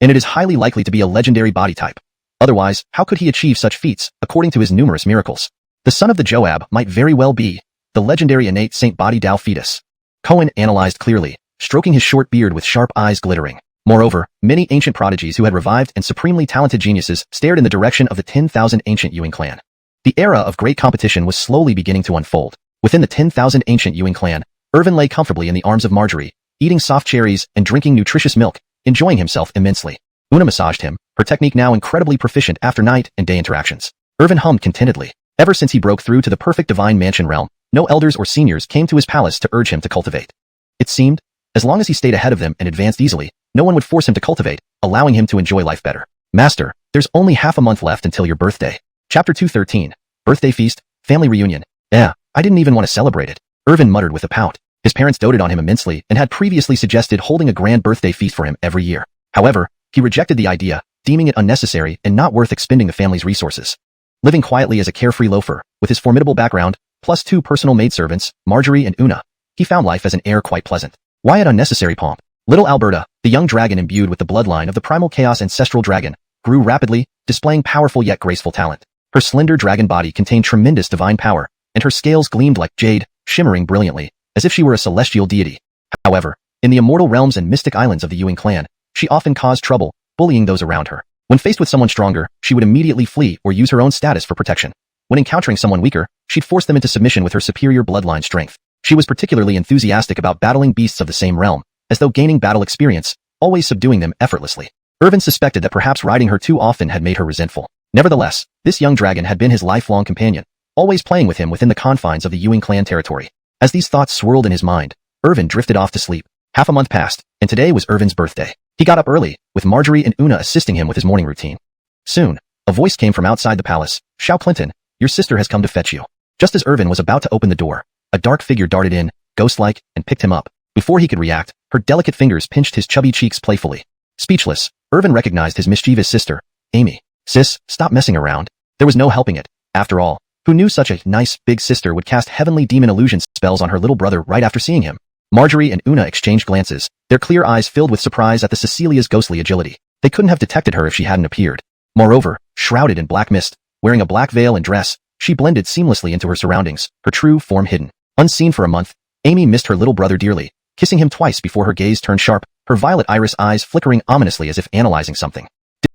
And it is highly likely to be a legendary body type. Otherwise, how could he achieve such feats, according to his numerous miracles? The son of the Joab might very well be the legendary innate Saint Body Dao fetus. Cohen analyzed clearly, stroking his short beard with sharp eyes glittering. Moreover, many ancient prodigies who had revived and supremely talented geniuses stared in the direction of the 10,000 ancient Ewing clan. The era of great competition was slowly beginning to unfold. Within the 10,000 ancient Ewing clan, Irvin lay comfortably in the arms of Marjorie, eating soft cherries and drinking nutritious milk, enjoying himself immensely. Una massaged him, her technique now incredibly proficient after night and day interactions. Irvin hummed contentedly. Ever since he broke through to the perfect divine mansion realm, no elders or seniors came to his palace to urge him to cultivate. It seemed, as long as he stayed ahead of them and advanced easily, no one would force him to cultivate, allowing him to enjoy life better. Master, there's only half a month left until your birthday. Chapter 213. Birthday Feast, Family Reunion. I didn't even want to celebrate it. Irvin muttered with a pout. His parents doted on him immensely and had previously suggested holding a grand birthday feast for him every year. However, he rejected the idea, deeming it unnecessary and not worth expending the family's resources. Living quietly as a carefree loafer, with his formidable background, plus 2 personal maidservants, Marjorie and Una, he found life as an heir quite pleasant. Why add unnecessary pomp? Little Alberta, the young dragon imbued with the bloodline of the primal chaos ancestral dragon, grew rapidly, displaying powerful yet graceful talent. Her slender dragon body contained tremendous divine power, and her scales gleamed like jade, shimmering brilliantly, as if she were a celestial deity. However, in the immortal realms and mystic islands of the Ewing clan, she often caused trouble, bullying those around her. When faced with someone stronger, she would immediately flee or use her own status for protection. When encountering someone weaker, she'd force them into submission with her superior bloodline strength. She was particularly enthusiastic about battling beasts of the same realm, as though gaining battle experience, always subduing them effortlessly. Irvin suspected that perhaps riding her too often had made her resentful. Nevertheless, this young dragon had been his lifelong companion, always playing with him within the confines of the Ewing clan territory. As these thoughts swirled in his mind, Irvin drifted off to sleep. Half a month passed, and today was Irvin's birthday. He got up early, with Marjorie and Una assisting him with his morning routine. Soon, a voice came from outside the palace. Xiao Clinton, your sister has come to fetch you. Just as Irvin was about to open the door, a dark figure darted in, ghost-like, and picked him up. Before he could react, her delicate fingers pinched his chubby cheeks playfully. Speechless, Irvin recognized his mischievous sister, Amy. Sis, stop messing around. There was no helping it. After all, who knew such a nice, big sister would cast heavenly demon illusion spells on her little brother right after seeing him? Marjorie and Una exchanged glances, their clear eyes filled with surprise at the Cecilia's ghostly agility. They couldn't have detected her if she hadn't appeared. Moreover, shrouded in black mist, wearing a black veil and dress, she blended seamlessly into her surroundings, her true form hidden. Unseen for a month, Amy missed her little brother dearly, kissing him twice before her gaze turned sharp, her violet iris eyes flickering ominously as if analyzing something.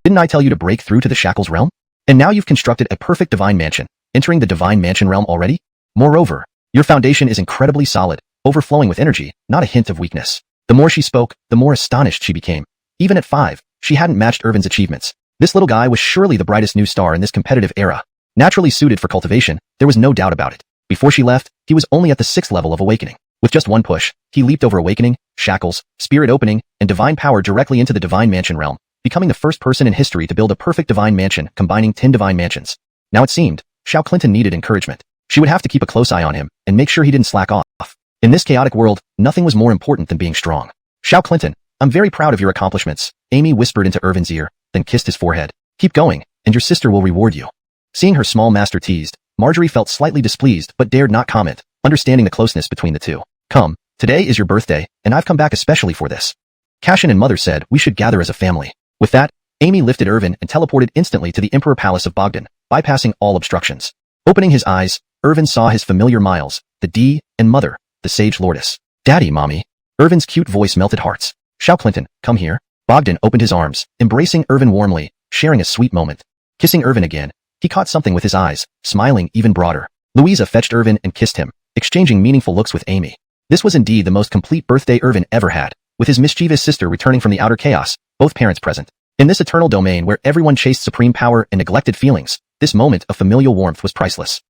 Didn't I tell you to break through to the Shackles realm? And now you've constructed a perfect divine mansion, entering the divine mansion realm already? Moreover, your foundation is incredibly solid, overflowing with energy, not a hint of weakness. The more she spoke, the more astonished she became. Even at 5, she hadn't matched Irvin's achievements. This little guy was surely the brightest new star in this competitive era. Naturally suited for cultivation, there was no doubt about it. Before she left, he was only at the 6th level of awakening. With just one push, he leaped over awakening, shackles, spirit opening, and divine power directly into the divine mansion realm, becoming the first person in history to build a perfect divine mansion combining 10 divine mansions. Now it seemed, Xiao Clinton needed encouragement. She would have to keep a close eye on him and make sure he didn't slack off. In this chaotic world, nothing was more important than being strong. Xiao Clinton, I'm very proud of your accomplishments, Amy whispered into Irvin's ear, then kissed his forehead. Keep going, and your sister will reward you. Seeing her small master teased, Marjorie felt slightly displeased but dared not comment, understanding the closeness between the two. Come, today is your birthday, and I've come back especially for this. Cashin and Mother said we should gather as a family. With that, Amy lifted Irvin and teleported instantly to the Emperor Palace of Bogdan, bypassing all obstructions. Opening his eyes, Irvin saw his familiar Miles, the D, and Mother, the Sage Lordess. Daddy, Mommy. Irvin's cute voice melted hearts. Xiao Clinton, come here. Bogdan opened his arms, embracing Irvin warmly, sharing a sweet moment. Kissing Irvin again, he caught something with his eyes, smiling even broader. Louisa fetched Irvin and kissed him, exchanging meaningful looks with Amy. This was indeed the most complete birthday Irvin ever had. with his mischievous sister returning from the outer chaos, both parents present. In this eternal domain where everyone chased supreme power and neglected feelings, this moment of familial warmth was priceless.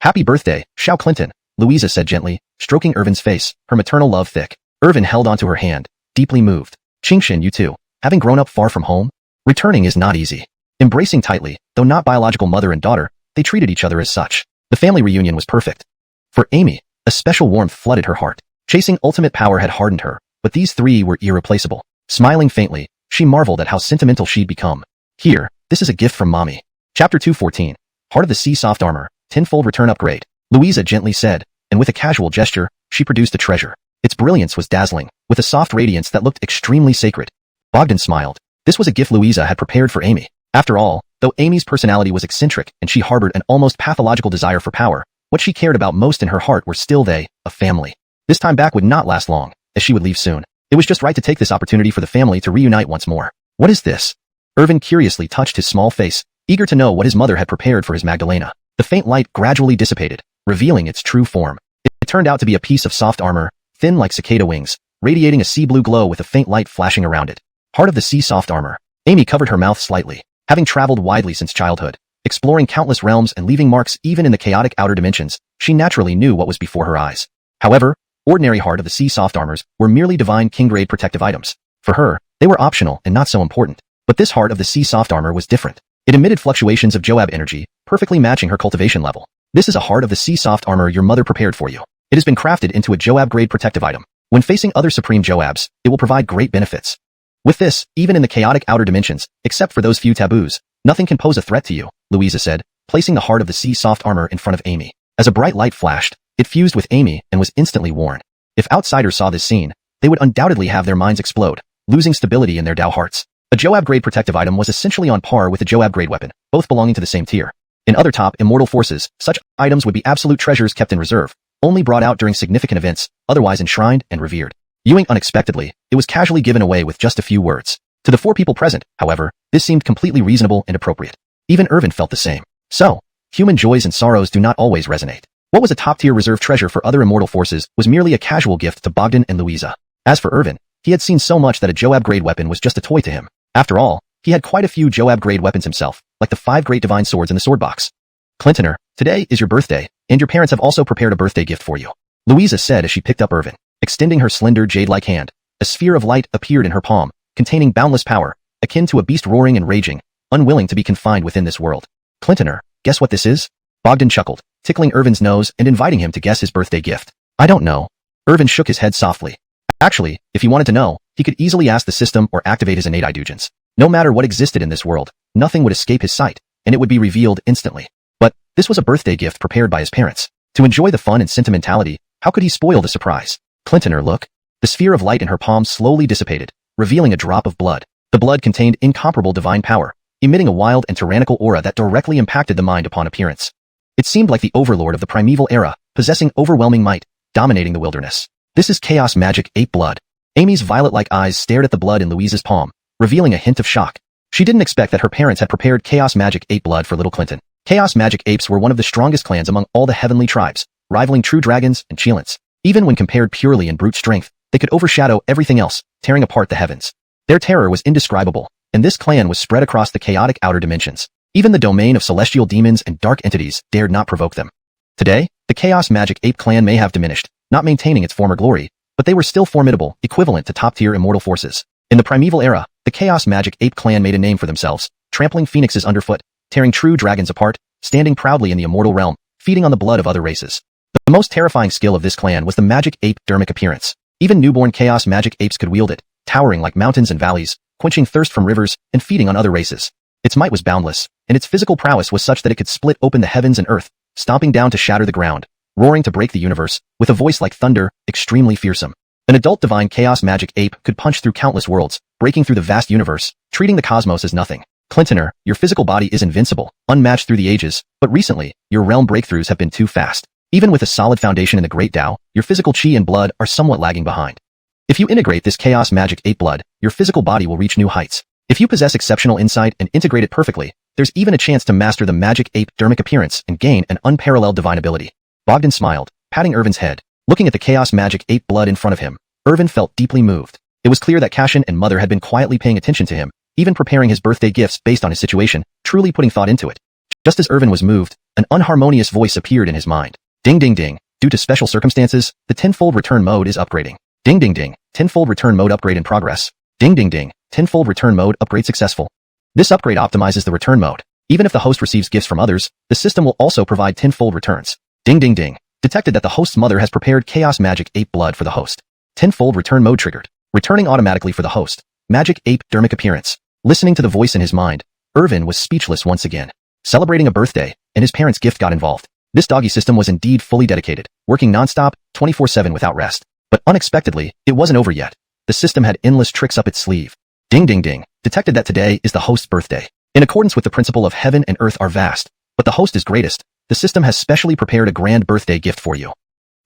Happy birthday, Xiao Clinton, Louisa said gently, stroking Irvin's face, her maternal love thick. Irvin held onto her hand, deeply moved. Xianxia, you too, having grown up far from home? Returning is not easy. Embracing tightly, though not biological mother and daughter, they treated each other as such. The family reunion was perfect. For Amy, a special warmth flooded her heart. Chasing ultimate power had hardened her, but these three were irreplaceable. Smiling faintly, she marveled at how sentimental she'd become. Here, this is a gift from Mommy. Chapter 214. Heart of the Sea Soft Armor, tenfold return upgrade. Louisa gently said, and with a casual gesture, she produced a treasure. Its brilliance was dazzling, with a soft radiance that looked extremely sacred. Bogdan smiled. This was a gift Louisa had prepared for Amy. After all, though Amy's personality was eccentric and she harbored an almost pathological desire for power, what she cared about most in her heart were still they, a family. This time back would not last long, as she would leave soon. It was just right to take this opportunity for the family to reunite once more. What is this? Irvin curiously touched his small face, eager to know what his mother had prepared for his Magdalena. The faint light gradually dissipated, revealing its true form. It turned out to be a piece of soft armor, thin like cicada wings, radiating a sea blue glow with a faint light flashing around it. Heart of the Sea Soft Armor. Amy covered her mouth slightly. Having traveled widely since childhood, exploring countless realms and leaving marks even in the chaotic outer dimensions, she naturally knew what was before her eyes. However, ordinary Heart of the Sea Soft Armors were merely divine king-grade protective items. For her, they were optional and not so important. But this Heart of the Sea Soft Armor was different. It emitted fluctuations of Joab energy, perfectly matching her cultivation level. This is a Heart of the Sea Soft Armor your mother prepared for you. It has been crafted into a Joab-grade protective item. When facing other supreme Joabs, it will provide great benefits. With this, even in the chaotic outer dimensions, except for those few taboos, nothing can pose a threat to you, Louisa said, placing the Heart of the Sea Soft Armor in front of Amy. As a bright light flashed, it fused with Amy and was instantly worn. If outsiders saw this scene, they would undoubtedly have their minds explode, losing stability in their Dao hearts. A Joab-grade protective item was essentially on par with a Joab-grade weapon, both belonging to the same tier. In other top immortal forces, such items would be absolute treasures kept in reserve, only brought out during significant events, otherwise enshrined and revered. Viewing unexpectedly, it was casually given away with just a few words. To the four people present, however, this seemed completely reasonable and appropriate. Even Irvin felt the same. So, human joys and sorrows do not always resonate. What was a top-tier reserve treasure for other immortal forces was merely a casual gift to Bogdan and Louisa. As for Irvin, he had seen so much that a Joab-grade weapon was just a toy to him. After all, he had quite a few Joab-grade weapons himself, like the 5 great divine swords in the sword box. Clintoner, today is your birthday, and your parents have also prepared a birthday gift for you, Louisa said as she picked up Irvin. Extending her slender jade-like hand, a sphere of light appeared in her palm, containing boundless power, akin to a beast roaring and raging, unwilling to be confined within this world. Clintoner, guess what this is? Bogdan chuckled, tickling Irvin's nose and inviting him to guess his birthday gift. I don't know. Irvin shook his head softly. Actually, if he wanted to know, he could easily ask the system or activate his innate idugens. No matter what existed in this world, nothing would escape his sight, and it would be revealed instantly. But this was a birthday gift prepared by his parents. To enjoy the fun and sentimentality, how could he spoil the surprise? Clintoner, look. The sphere of light in her palm slowly dissipated, revealing a drop of blood. The blood contained incomparable divine power, emitting a wild and tyrannical aura that directly impacted the mind upon appearance. It seemed like the overlord of the primeval era, possessing overwhelming might, dominating the wilderness. This is Chaos Magic Ape Blood. Amy's violet-like eyes stared at the blood in Louisa's palm, revealing a hint of shock. She didn't expect that her parents had prepared Chaos Magic Ape Blood for little Clinton. Chaos Magic Apes were one of the strongest clans among all the heavenly tribes, rivaling true dragons and Chielants. Even when compared purely in brute strength, they could overshadow everything else, tearing apart the heavens. Their terror was indescribable, and this clan was spread across the chaotic outer dimensions. Even the domain of celestial demons and dark entities dared not provoke them. Today, the Chaos Magic Ape clan may have diminished, not maintaining its former glory, but they were still formidable, equivalent to top-tier immortal forces. In the primeval era, the Chaos Magic Ape clan made a name for themselves, trampling phoenixes underfoot, tearing true dragons apart, standing proudly in the immortal realm, feeding on the blood of other races. The most terrifying skill of this clan was the Magic Ape dermic appearance. Even newborn Chaos Magic Apes could wield it, towering like mountains and valleys, quenching thirst from rivers, and feeding on other races. Its might was boundless, and its physical prowess was such that it could split open the heavens and earth, stomping down to shatter the ground, roaring to break the universe, with a voice like thunder, extremely fearsome. An adult divine Chaos Magic Ape could punch through countless worlds, breaking through the vast universe, treating the cosmos as nothing. Clintoner, your physical body is invincible, unmatched through the ages, but recently, your realm breakthroughs have been too fast. Even with a solid foundation in the Great Tao, your physical chi and blood are somewhat lagging behind. If you integrate this Chaos Magic Ape Blood, your physical body will reach new heights. If you possess exceptional insight and integrate it perfectly, there's even a chance to master the Magic Ape dermic appearance and gain an unparalleled divine ability. Bogdan smiled, patting Irvin's head. Looking at the chaos magic ape blood in front of him, Irvin felt deeply moved. It was clear that Cassian and Mother had been quietly paying attention to him, even preparing his birthday gifts based on his situation, truly putting thought into it. Just as Irvin was moved, an unharmonious voice appeared in his mind. Ding ding ding. Due to special circumstances, the tenfold return mode is upgrading. Ding ding ding. Tenfold return mode upgrade in progress. Ding ding ding. Tenfold return mode upgrade successful. This upgrade optimizes the return mode. Even if the host receives gifts from others, the system will also provide tenfold returns. Ding ding ding. Detected that the host's mother has prepared chaos magic ape blood for the host. Tenfold return mode triggered. Returning automatically for the host. Magic ape dermic appearance. Listening to the voice in his mind, Irvin was speechless once again. Celebrating a birthday, and his parents' gift got involved. This doggy system was indeed fully dedicated, working non-stop, 24/7 without rest. But unexpectedly, it wasn't over yet. The system had endless tricks up its sleeve. Ding ding ding. Detected that today is the host's birthday. In accordance with the principle of heaven and earth are vast, but the host is greatest, the system has specially prepared a grand birthday gift for you.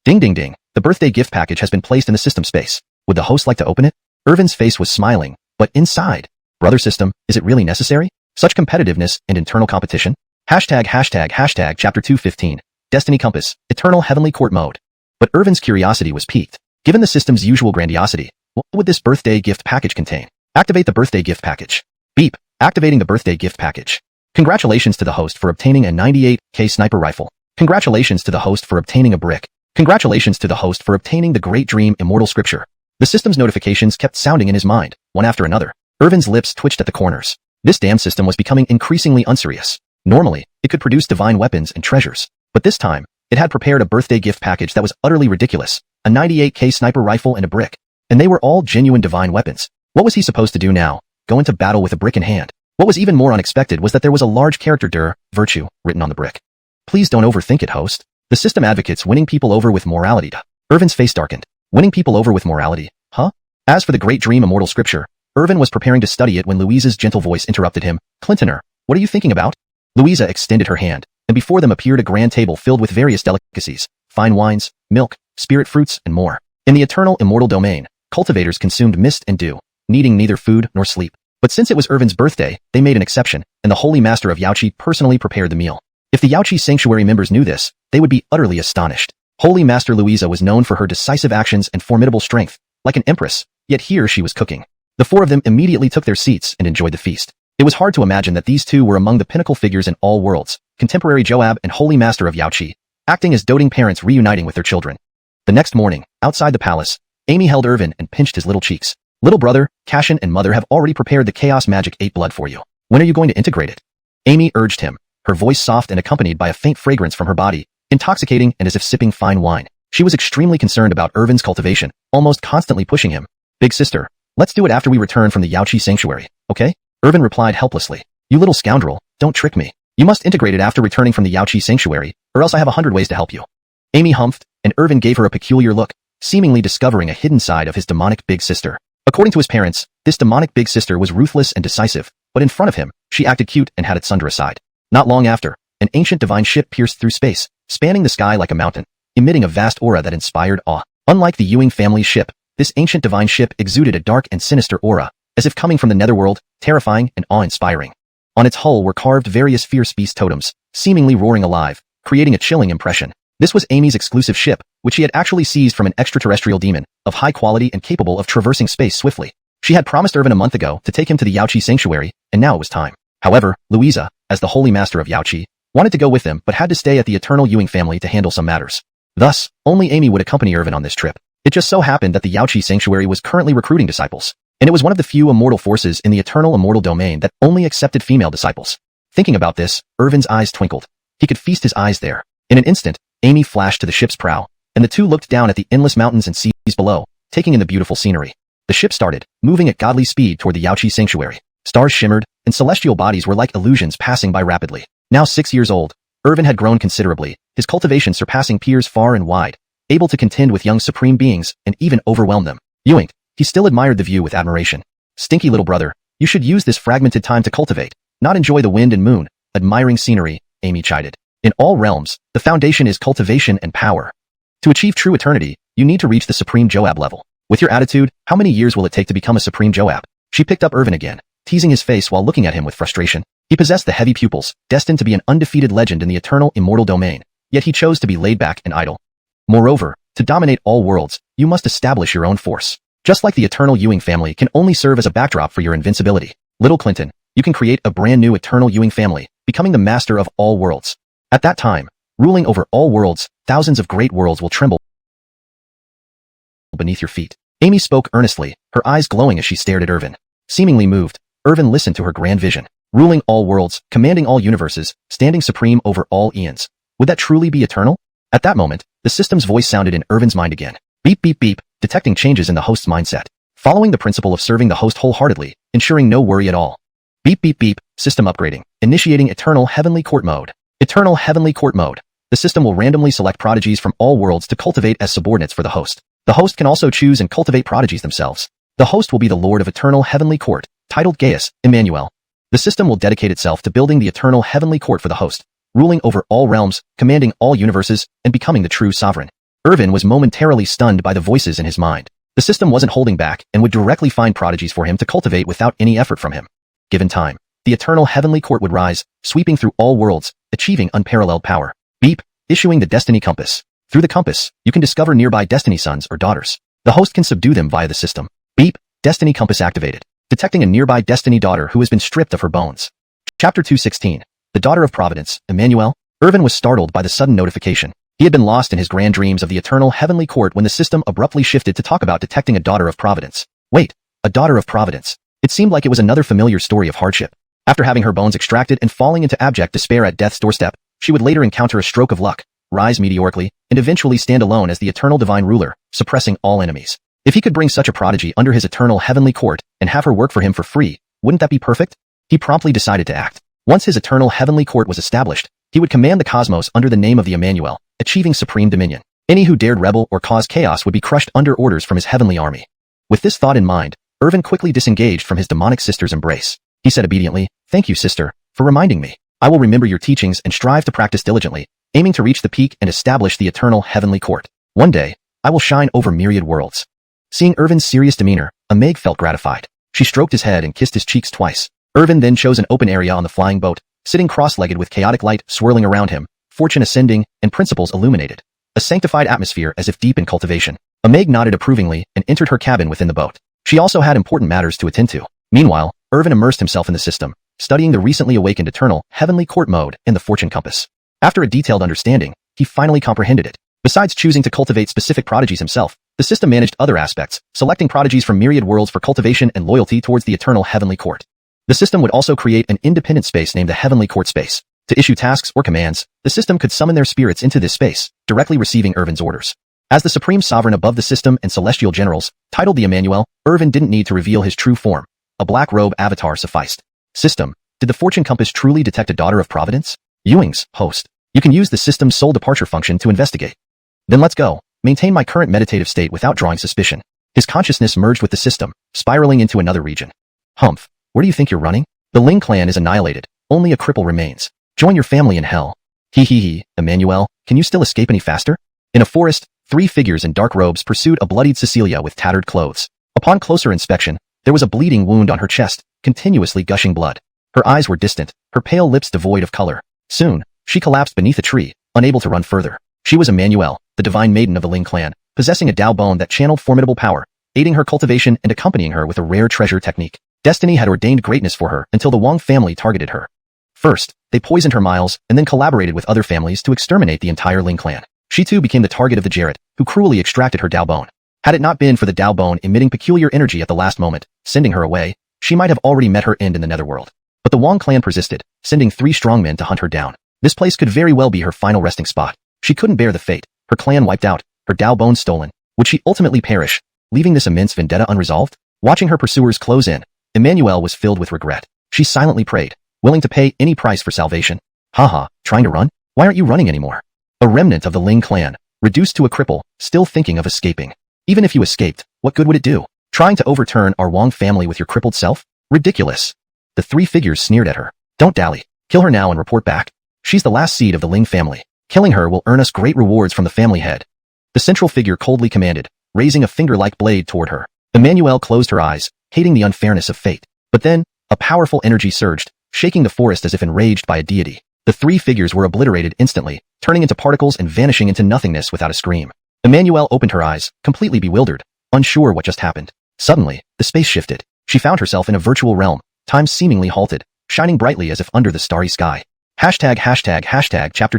Ding ding ding. The birthday gift package has been placed in the system space. Would the host like to open it? Irvin's face was smiling, but inside. Brother system, is it really necessary? Such competitiveness and internal competition? Hashtag chapter 215. Destiny Compass, Eternal Heavenly Court Mode. But Irvin's curiosity was piqued. Given the system's usual grandiosity, what would this birthday gift package contain? Activate the birthday gift package. Beep. Activating the birthday gift package. Congratulations to the host for obtaining a 98K sniper rifle. Congratulations to the host for obtaining a brick. Congratulations to the host for obtaining the Great Dream Immortal Scripture. The system's notifications kept sounding in his mind, one after another. Irvin's lips twitched at the corners. This damn system was becoming increasingly unserious. Normally, it could produce divine weapons and treasures. But this time, it had prepared a birthday gift package that was utterly ridiculous. A 98K sniper rifle and a brick. And they were all genuine divine weapons. What was he supposed to do now? Go into battle with a brick in hand? What was even more unexpected was that there was a large character virtue written on the brick. Please don't overthink it, host. The system advocates winning people over with morality. Irvin's face darkened. Winning people over with morality, huh? As for the Great Dream Immortal Scripture, Irvin was preparing to study it when Louisa's gentle voice interrupted him. Clintoner, what are you thinking about? Louisa extended her hand, and before them appeared a grand table filled with various delicacies, fine wines, milk, spirit fruits, and more. In the eternal immortal domain, cultivators consumed mist and dew, needing neither food nor sleep. But since it was Irvin's birthday, they made an exception, and the Holy Master of Xianxia personally prepared the meal. If the Xianxia Sanctuary members knew this, they would be utterly astonished. Holy Master Louisa was known for her decisive actions and formidable strength, like an empress, yet here she was cooking. The four of them immediately took their seats and enjoyed the feast. It was hard to imagine that these two were among the pinnacle figures in all worlds, contemporary Joab and Holy Master of Xianxia, acting as doting parents reuniting with their children. The next morning, outside the palace, Amy held Irvin and pinched his little cheeks. Little brother, Cassian and Mother have already prepared the chaos magic ape blood for you. When are you going to integrate it? Amy urged him, her voice soft and accompanied by a faint fragrance from her body, intoxicating and as if sipping fine wine. She was extremely concerned about Irvin's cultivation, almost constantly pushing him. Big sister, let's do it after we return from the Xianxia Sanctuary, okay? Irvin replied helplessly. You little scoundrel, don't trick me. You must integrate it after returning from the Xianxia Sanctuary, or else I have 100 ways to help you. Amy humphed, and Irvin gave her a peculiar look, seemingly discovering a hidden side of his demonic big sister. According to his parents, this demonic big sister was ruthless and decisive, but in front of him, she acted cute and had its Sundra side. Not long after, an ancient divine ship pierced through space, spanning the sky like a mountain, emitting a vast aura that inspired awe. Unlike the Ewing family's ship, this ancient divine ship exuded a dark and sinister aura, as if coming from the netherworld, terrifying and awe-inspiring. On its hull were carved various fierce beast totems, seemingly roaring alive, creating a chilling impression. This was Amy's exclusive ship, which she had actually seized from an extraterrestrial demon, of high quality and capable of traversing space swiftly. She had promised Irvin a month ago to take him to the Xianxia Sanctuary, and now it was time. However, Louisa, as the Holy Master of Xianxia, wanted to go with them but had to stay at the eternal Ewing family to handle some matters. Thus, only Amy would accompany Irvin on this trip. It just so happened that the Xianxia Sanctuary was currently recruiting disciples, and it was one of the few immortal forces in the eternal immortal domain that only accepted female disciples. Thinking about this, Irvin's eyes twinkled. He could feast his eyes there. In an instant, Amy flashed to the ship's prow, and the two looked down at the endless mountains and seas below, taking in the beautiful scenery. The ship started, moving at godly speed toward the Xianxia Sanctuary. Stars shimmered, and celestial bodies were like illusions passing by rapidly. Now 6 years old, Irvin had grown considerably, his cultivation surpassing peers far and wide, able to contend with young supreme beings and even overwhelm them. Ewing, he still admired the view with admiration. Stinky little brother, you should use this fragmented time to cultivate, not enjoy the wind and moon, admiring scenery, Amy chided. In all realms, the foundation is cultivation and power. To achieve true eternity, you need to reach the supreme Joab level. With your attitude, how many years will it take to become a supreme Joab? She picked up Irvin again, teasing his face while looking at him with frustration. He possessed the heavy pupils, destined to be an undefeated legend in the eternal immortal domain, yet he chose to be laid back and idle. Moreover, To dominate all worlds, you must establish your own force. Just like the eternal Ewing family can only serve as a backdrop for your invincibility, Little Clinton, you can create a brand new eternal Ewing family, becoming the master of all worlds. At that time, ruling over all worlds, thousands of great worlds will tremble beneath your feet. Amy spoke earnestly, her eyes glowing as she stared at Irvin. Seemingly moved, Irvin listened to her grand vision. Ruling all worlds, commanding all universes, standing supreme over all eons. Would that truly be eternal? At that moment, the system's voice sounded in Irvin's mind again. Beep beep beep, detecting changes in the host's mindset. Following the principle of serving the host wholeheartedly, ensuring no worry at all. Beep beep beep, system upgrading, initiating Eternal Heavenly Court mode. Eternal Heavenly Court mode. The system will randomly select prodigies from all worlds to cultivate as subordinates for the host. The host can also choose and cultivate prodigies themselves. The host will be the Lord of Eternal Heavenly Court, titled Gaius, Emmanuel. The system will dedicate itself to building the Eternal Heavenly Court for the host, ruling over all realms, commanding all universes, and becoming the true sovereign. Irvin was momentarily stunned by the voices in his mind. The system wasn't holding back and would directly find prodigies for him to cultivate without any effort from him. Given time, the Eternal Heavenly Court would rise, sweeping through all worlds, achieving unparalleled power. Beep, issuing the Destiny Compass. Through the compass, you can discover nearby Destiny sons or daughters. The host can subdue them via the system. Beep, Destiny Compass activated. Detecting a nearby Destiny daughter who has been stripped of her bones. Chapter 216. The Daughter of Providence, Emmanuel. Irvin was startled by the sudden notification. He had been lost in his grand dreams of the Eternal Heavenly Court when the system abruptly shifted to talk about detecting a Daughter of Providence. Wait, a Daughter of Providence. It seemed like it was another familiar story of hardship. After having her bones extracted and falling into abject despair at death's doorstep, she would later encounter a stroke of luck, rise meteorically, and eventually stand alone as the eternal divine ruler, suppressing all enemies. If he could bring such a prodigy under his Eternal Heavenly Court and have her work for him for free, wouldn't that be perfect? He promptly decided to act. Once his Eternal Heavenly Court was established, he would command the cosmos under the name of the Emmanuel, achieving supreme dominion. Any who dared rebel or cause chaos would be crushed under orders from his heavenly army. With this thought in mind, Irvin quickly disengaged from his demonic sister's embrace. He said obediently, "Thank you, sister, for reminding me. I will remember your teachings and strive to practice diligently, aiming to reach the peak and establish the Eternal Heavenly Court. One day, I will shine over myriad worlds." Seeing Irvin's serious demeanor, Meg felt gratified. She stroked his head and kissed his cheeks twice. Irvin then chose an open area on the flying boat, sitting cross-legged with chaotic light swirling around him, fortune ascending, and principles illuminated. A sanctified atmosphere as if deep in cultivation. Meg nodded approvingly and entered her cabin within the boat. She also had important matters to attend to. Meanwhile, Irvin immersed himself in the system, studying the recently awakened Eternal Heavenly Court mode and the Fortune Compass. After a detailed understanding, he finally comprehended it. Besides choosing to cultivate specific prodigies himself, the system managed other aspects, selecting prodigies from myriad worlds for cultivation and loyalty towards the Eternal Heavenly Court. The system would also create an independent space named the Heavenly Court Space. To issue tasks or commands, the system could summon their spirits into this space, directly receiving Irvin's orders. As the supreme sovereign above the system and celestial generals, titled the Emmanuel, Irvin didn't need to reveal his true form. A black robe avatar sufficed. System, did the Fortune Compass truly detect a Daughter of Providence? Ewing's, host. You can use the system's soul departure function to investigate. Then let's go. Maintain my current meditative state without drawing suspicion. His consciousness merged with the system, spiraling into another region. Humph, where do you think you're running? The Ling clan is annihilated. Only a cripple remains. Join your family in hell. Hee, Emmanuel, can you still escape any faster? In a forest, 3 figures in dark robes pursued a bloodied Cecilia with tattered clothes. Upon closer inspection, there was a bleeding wound on her chest, continuously gushing blood. Her eyes were distant, her pale lips devoid of color. Soon, she collapsed beneath a tree, unable to run further. She was Emmanuel, the divine maiden of the Ling clan, possessing a Dao bone that channeled formidable power, aiding her cultivation and accompanying her with a rare treasure technique. Destiny had ordained greatness for her until the Wang family targeted her. First, they poisoned her miles and then collaborated with other families to exterminate the entire Ling clan. She too became the target of the Jarret, who cruelly extracted her Dao bone. Had it not been for the Dao bone emitting peculiar energy at the last moment, sending her away, she might have already met her end in the netherworld. But the Wang clan persisted, sending 3 strong men to hunt her down. This place could very well be her final resting spot. She couldn't bear the fate, her clan wiped out, her Dao bone stolen. Would she ultimately perish, leaving this immense vendetta unresolved? Watching her pursuers close in, Emmanuel was filled with regret. She silently prayed, willing to pay any price for salvation. Haha, trying to run? Why aren't you running anymore? A remnant of the Ling clan, reduced to a cripple, still thinking of escaping. Even if you escaped, what good would it do? Trying to overturn our Wang family with your crippled self? Ridiculous. The 3 figures sneered at her. Don't dally. Kill her now and report back. She's the last seed of the Ling family. Killing her will earn us great rewards from the family head. The central figure coldly commanded, raising a finger-like blade toward her. Emmanuel closed her eyes, hating the unfairness of fate. But then, a powerful energy surged, shaking the forest as if enraged by a deity. The 3 figures were obliterated instantly, turning into particles and vanishing into nothingness without a scream. Emmanuelle opened her eyes, completely bewildered, unsure what just happened. Suddenly, the space shifted. She found herself in a virtual realm, time seemingly halted, shining brightly as if under the starry sky. Chapter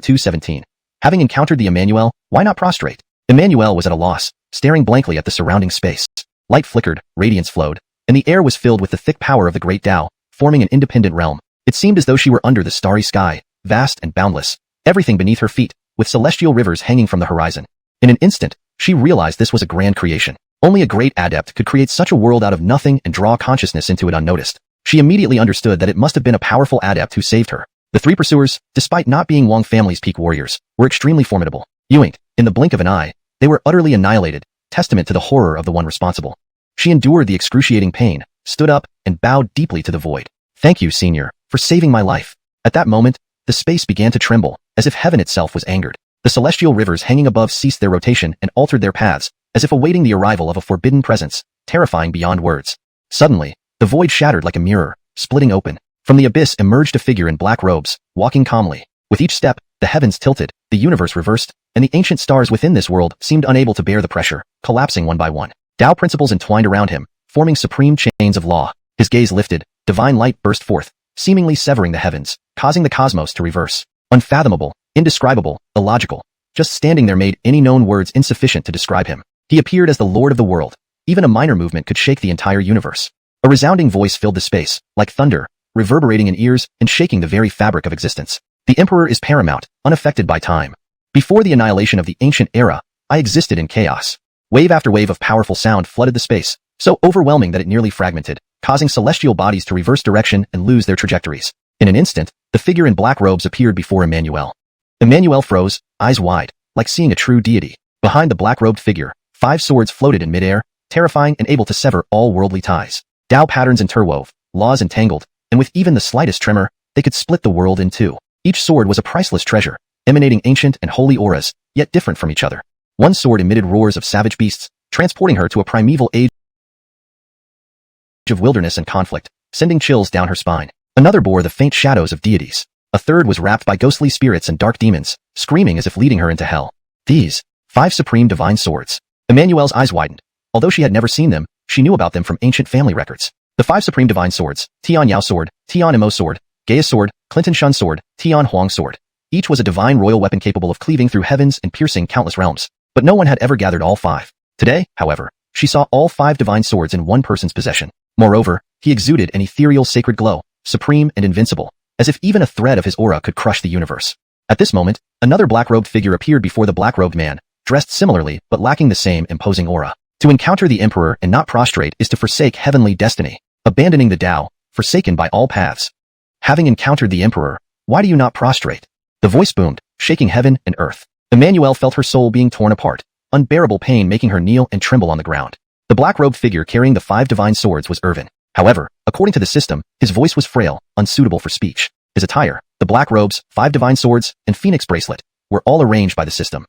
217. Having encountered the Emmanuelle, why not prostrate? Emmanuelle was at a loss, staring blankly at the surrounding space. Light flickered, radiance flowed, and the air was filled with the thick power of the great Tao, forming an independent realm. It seemed as though she were under the starry sky, vast and boundless, everything beneath her feet, with celestial rivers hanging from the horizon. In an instant, she realized this was a grand creation. Only a great adept could create such a world out of nothing and draw consciousness into it unnoticed. She immediately understood that it must have been a powerful adept who saved her. The three pursuers, despite not being Wang family's peak warriors, were extremely formidable. Yoinked, in the blink of an eye, they were utterly annihilated, testament to the horror of the one responsible. She endured the excruciating pain, stood up, and bowed deeply to the void. Thank you, Senior, for saving my life. At that moment, the space began to tremble, as if heaven itself was angered. The celestial rivers hanging above ceased their rotation and altered their paths, as if awaiting the arrival of a forbidden presence, terrifying beyond words. Suddenly, the void shattered like a mirror, splitting open. From the abyss emerged a figure in black robes, walking calmly. With each step, the heavens tilted, the universe reversed, and the ancient stars within this world seemed unable to bear the pressure, collapsing one by one. Tao principles entwined around him, forming supreme chains of law. His gaze lifted, divine light burst forth, seemingly severing the heavens, causing the cosmos to reverse. Unfathomable, indescribable, illogical. Just standing there made any known words insufficient to describe him. He appeared as the Lord of the world. Even a minor movement could shake the entire universe. A resounding voice filled the space, like thunder, reverberating in ears and shaking the very fabric of existence. The Emperor is paramount, unaffected by time. Before the annihilation of the ancient era, I existed in chaos. Wave after wave of powerful sound flooded the space, so overwhelming that it nearly fragmented, causing celestial bodies to reverse direction and lose their trajectories. In an instant, the figure in black robes appeared before Emmanuelle. Emmanuelle froze, eyes wide, like seeing a true deity. Behind the black-robed figure, 5 swords floated in midair, terrifying and able to sever all worldly ties. Tao patterns interwove, laws entangled, and with even the slightest tremor, they could split the world in two. Each sword was a priceless treasure, emanating ancient and holy auras, yet different from each other. One sword emitted roars of savage beasts, transporting her to a primeval age of wilderness and conflict, sending chills down her spine. Another bore the faint shadows of deities. A third was wrapped by ghostly spirits and dark demons, screaming as if leading her into hell. These, 5 supreme divine swords. Emmanuelle's eyes widened. Although she had never seen them, she knew about them from ancient family records. The 5 supreme divine swords, Tian Yao sword, Tian Imo sword, Gaia sword, Clinton Shun sword, Tian Huang sword. Each was a divine royal weapon capable of cleaving through heavens and piercing countless realms. But no one had ever gathered all 5. Today, however, she saw all 5 divine swords in one person's possession. Moreover, he exuded an ethereal sacred glow, supreme and invincible, as if even a thread of his aura could crush the universe. At this moment, another black-robed figure appeared before the black-robed man, dressed similarly but lacking the same imposing aura. To encounter the Emperor and not prostrate is to forsake heavenly destiny, abandoning the Tao, forsaken by all paths. Having encountered the Emperor, why do you not prostrate? The voice boomed, shaking heaven and earth. Emmanuelle felt her soul being torn apart, unbearable pain making her kneel and tremble on the ground. The black-robed figure carrying the 5 divine swords was Irvin. However, according to the system, his voice was frail, unsuitable for speech. His attire, the black robes, 5 divine swords, and phoenix bracelet, were all arranged by the system.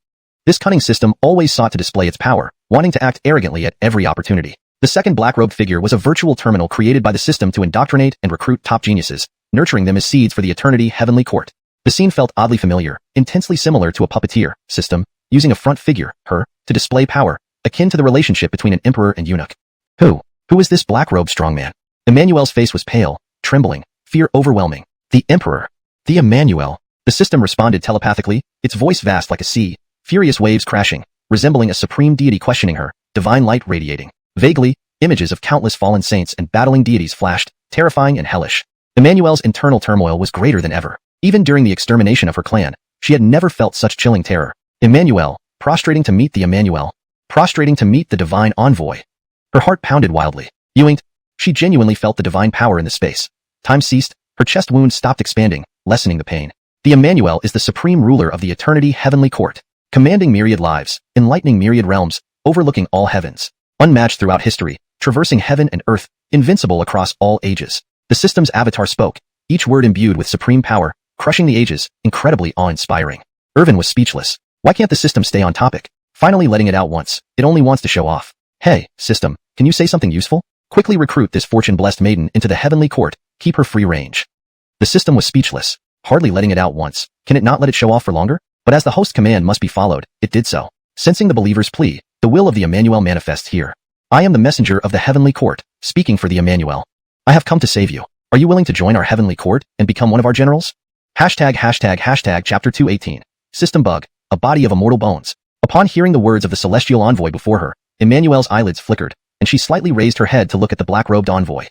This cunning system always sought to display its power, wanting to act arrogantly at every opportunity. The second black-robed figure was a virtual terminal created by the system to indoctrinate and recruit top geniuses, nurturing them as seeds for the eternity heavenly court. The scene felt oddly familiar, intensely similar to a puppeteer system, using a front figure, her, to display power, akin to the relationship between an emperor and eunuch. Who is this black-robed strongman? Emmanuelle's face was pale, trembling, fear overwhelming. The Emperor. The Emmanuelle. The system responded telepathically, its voice vast like a sea, furious waves crashing, resembling a supreme deity questioning her, divine light radiating. Vaguely, images of countless fallen saints and battling deities flashed, terrifying and hellish. Emmanuelle's internal turmoil was greater than ever. Even during the extermination of her clan, she had never felt such chilling terror. Emmanuelle, prostrating to meet the Emmanuelle, prostrating to meet the divine envoy. Her heart pounded wildly. Yoinked. She genuinely felt the divine power in the space. Time ceased, her chest wound stopped expanding, lessening the pain. The Emmanuelle is the supreme ruler of the eternity heavenly court, commanding myriad lives, enlightening myriad realms, overlooking all heavens. Unmatched throughout history, traversing heaven and earth, invincible across all ages. The system's avatar spoke, each word imbued with supreme power, crushing the ages, incredibly awe-inspiring. Irvin was speechless. Why can't the system stay on topic? Finally letting it out once, it only wants to show off. Hey, system, can you say something useful? Quickly recruit this fortune-blessed maiden into the heavenly court, keep her free range. The system was speechless, hardly letting it out once. Can it not let it show off for longer? But as the host command must be followed, it did so. Sensing the believer's plea, the will of the Emmanuel manifests here. I am the messenger of the heavenly court, speaking for the Emmanuel. I have come to save you. Are you willing to join our heavenly court and become one of our generals? Chapter 218. System bug, a body of immortal bones. Upon hearing the words of the celestial envoy before her, Emmanuel's eyelids flickered, and she slightly raised her head to look at the black-robed envoy.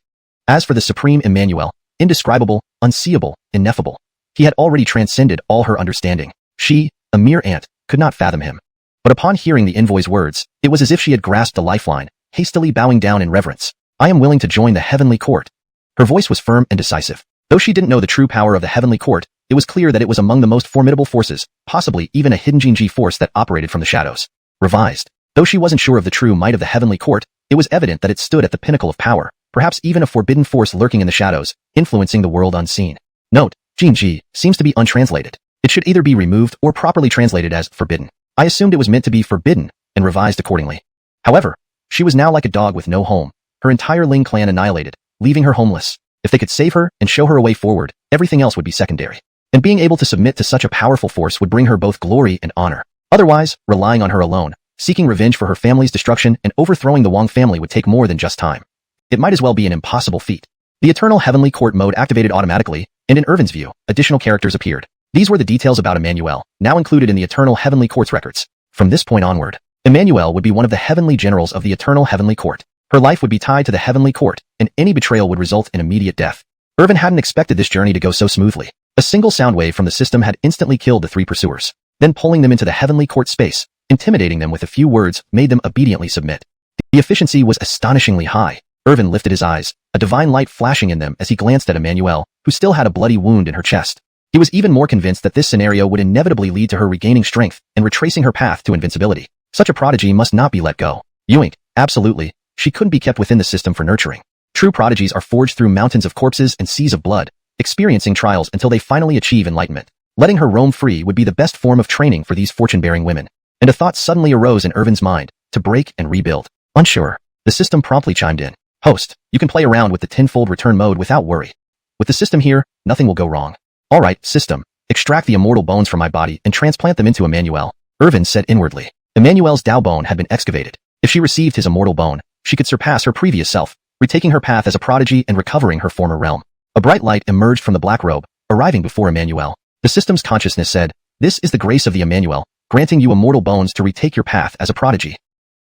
As for the supreme Emmanuel, indescribable, unseeable, ineffable, he had already transcended all her understanding. She, a mere ant, could not fathom him. But upon hearing the envoy's words, it was as if she had grasped a lifeline, hastily bowing down in reverence. I am willing to join the heavenly court. Her voice was firm and decisive. Though she didn't know the true power of the heavenly court, it was clear that it was among the most formidable forces, possibly even a hidden Jinji force that operated from the shadows. Revised. Though she wasn't sure of the true might of the heavenly court, it was evident that it stood at the pinnacle of power, perhaps even a forbidden force lurking in the shadows, influencing the world unseen. Note, Jinji seems to be untranslated. It should either be removed or properly translated as forbidden. I assumed it was meant to be forbidden, and revised accordingly. However, she was now like a dog with no home, her entire Ling clan annihilated, leaving her homeless. If they could save her and show her a way forward, everything else would be secondary. And being able to submit to such a powerful force would bring her both glory and honor. Otherwise, relying on her alone, seeking revenge for her family's destruction and overthrowing the Wang family would take more than just time. It might as well be an impossible feat. The Eternal Heavenly Court mode activated automatically, and in Irvin's view, additional characters appeared. These were the details about Emmanuel, now included in the Eternal Heavenly Court's records. From this point onward, Emmanuel would be one of the heavenly generals of the Eternal Heavenly Court. Her life would be tied to the Heavenly Court, and any betrayal would result in immediate death. Irvin hadn't expected this journey to go so smoothly. A single sound wave from the system had instantly killed the three pursuers. Then pulling them into the Heavenly Court space, intimidating them with a few words, made them obediently submit. The efficiency was astonishingly high. Irvin lifted his eyes, a divine light flashing in them as he glanced at Emmanuel, who still had a bloody wound in her chest. He was even more convinced that this scenario would inevitably lead to her regaining strength and retracing her path to invincibility. Such a prodigy must not be let go. Yoink, absolutely. She couldn't be kept within the system for nurturing. True prodigies are forged through mountains of corpses and seas of blood, experiencing trials until they finally achieve enlightenment. Letting her roam free would be the best form of training for these fortune-bearing women. And a thought suddenly arose in Irvin's mind, to break and rebuild. Unsure, the system promptly chimed in. Host, you can play around with the tenfold return mode without worry. With the system here, nothing will go wrong. Alright, system, extract the immortal bones from my body and transplant them into Emmanuel, Irvin said inwardly. Emmanuel's Dao bone had been excavated. If she received his immortal bone, she could surpass her previous self, retaking her path as a prodigy and recovering her former realm. A bright light emerged from the black robe, arriving before Emmanuel. The system's consciousness said, "This is the grace of the Emmanuel, granting you immortal bones to retake your path as a prodigy."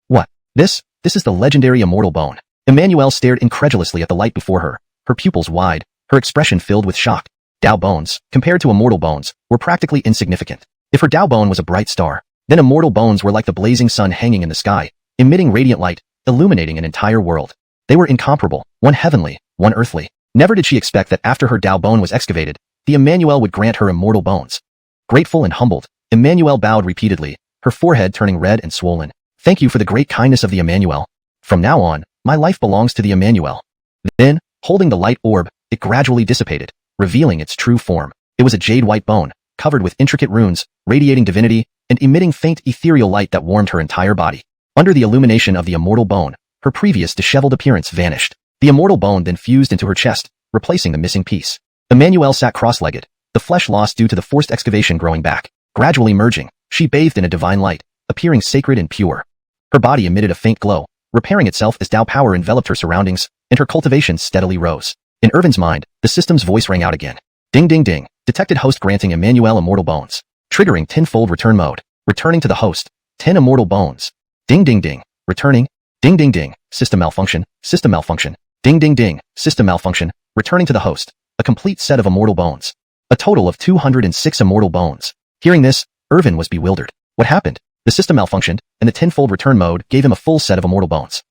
What? This is the legendary immortal bone. Emmanuel stared incredulously at the light before her, her pupils wide, her expression filled with shock. Dao bones, compared to immortal bones, were practically insignificant. If her Dao bone was a bright star, then immortal bones were like the blazing sun hanging in the sky, emitting radiant light, illuminating an entire world. They were incomparable, one heavenly, one earthly. Never did she expect that after her Dao bone was excavated, the Emmanuel would grant her immortal bones. Grateful and humbled, Emmanuel bowed repeatedly, her forehead turning red and swollen. Thank you for the great kindness of the Emmanuel. From now on, my life belongs to the Emmanuel. Then, holding the light orb, it gradually dissipated, revealing its true form. It was a jade-white bone, covered with intricate runes, radiating divinity, and emitting faint ethereal light that warmed her entire body. Under the illumination of the immortal bone, her previous disheveled appearance vanished. The immortal bone then fused into her chest, replacing the missing piece. Emmanuel sat cross-legged, the flesh lost due to the forced excavation growing back. Gradually merging, she bathed in a divine light, appearing sacred and pure. Her body emitted a faint glow, repairing itself as Dao power enveloped her surroundings, and her cultivation steadily rose. In Irvin's mind, the system's voice rang out again. Ding ding ding, detected host granting Emmanuel immortal bones. Triggering tenfold return mode. Returning to the host. 10 immortal bones. Ding ding ding, returning. Ding ding ding, system malfunction, system malfunction. Ding ding ding, system malfunction, returning to the host. A complete set of immortal bones. A total of 206 immortal bones. Hearing this, Irvin was bewildered. What happened? The system malfunctioned, and the tenfold return mode gave him a full set of immortal bones.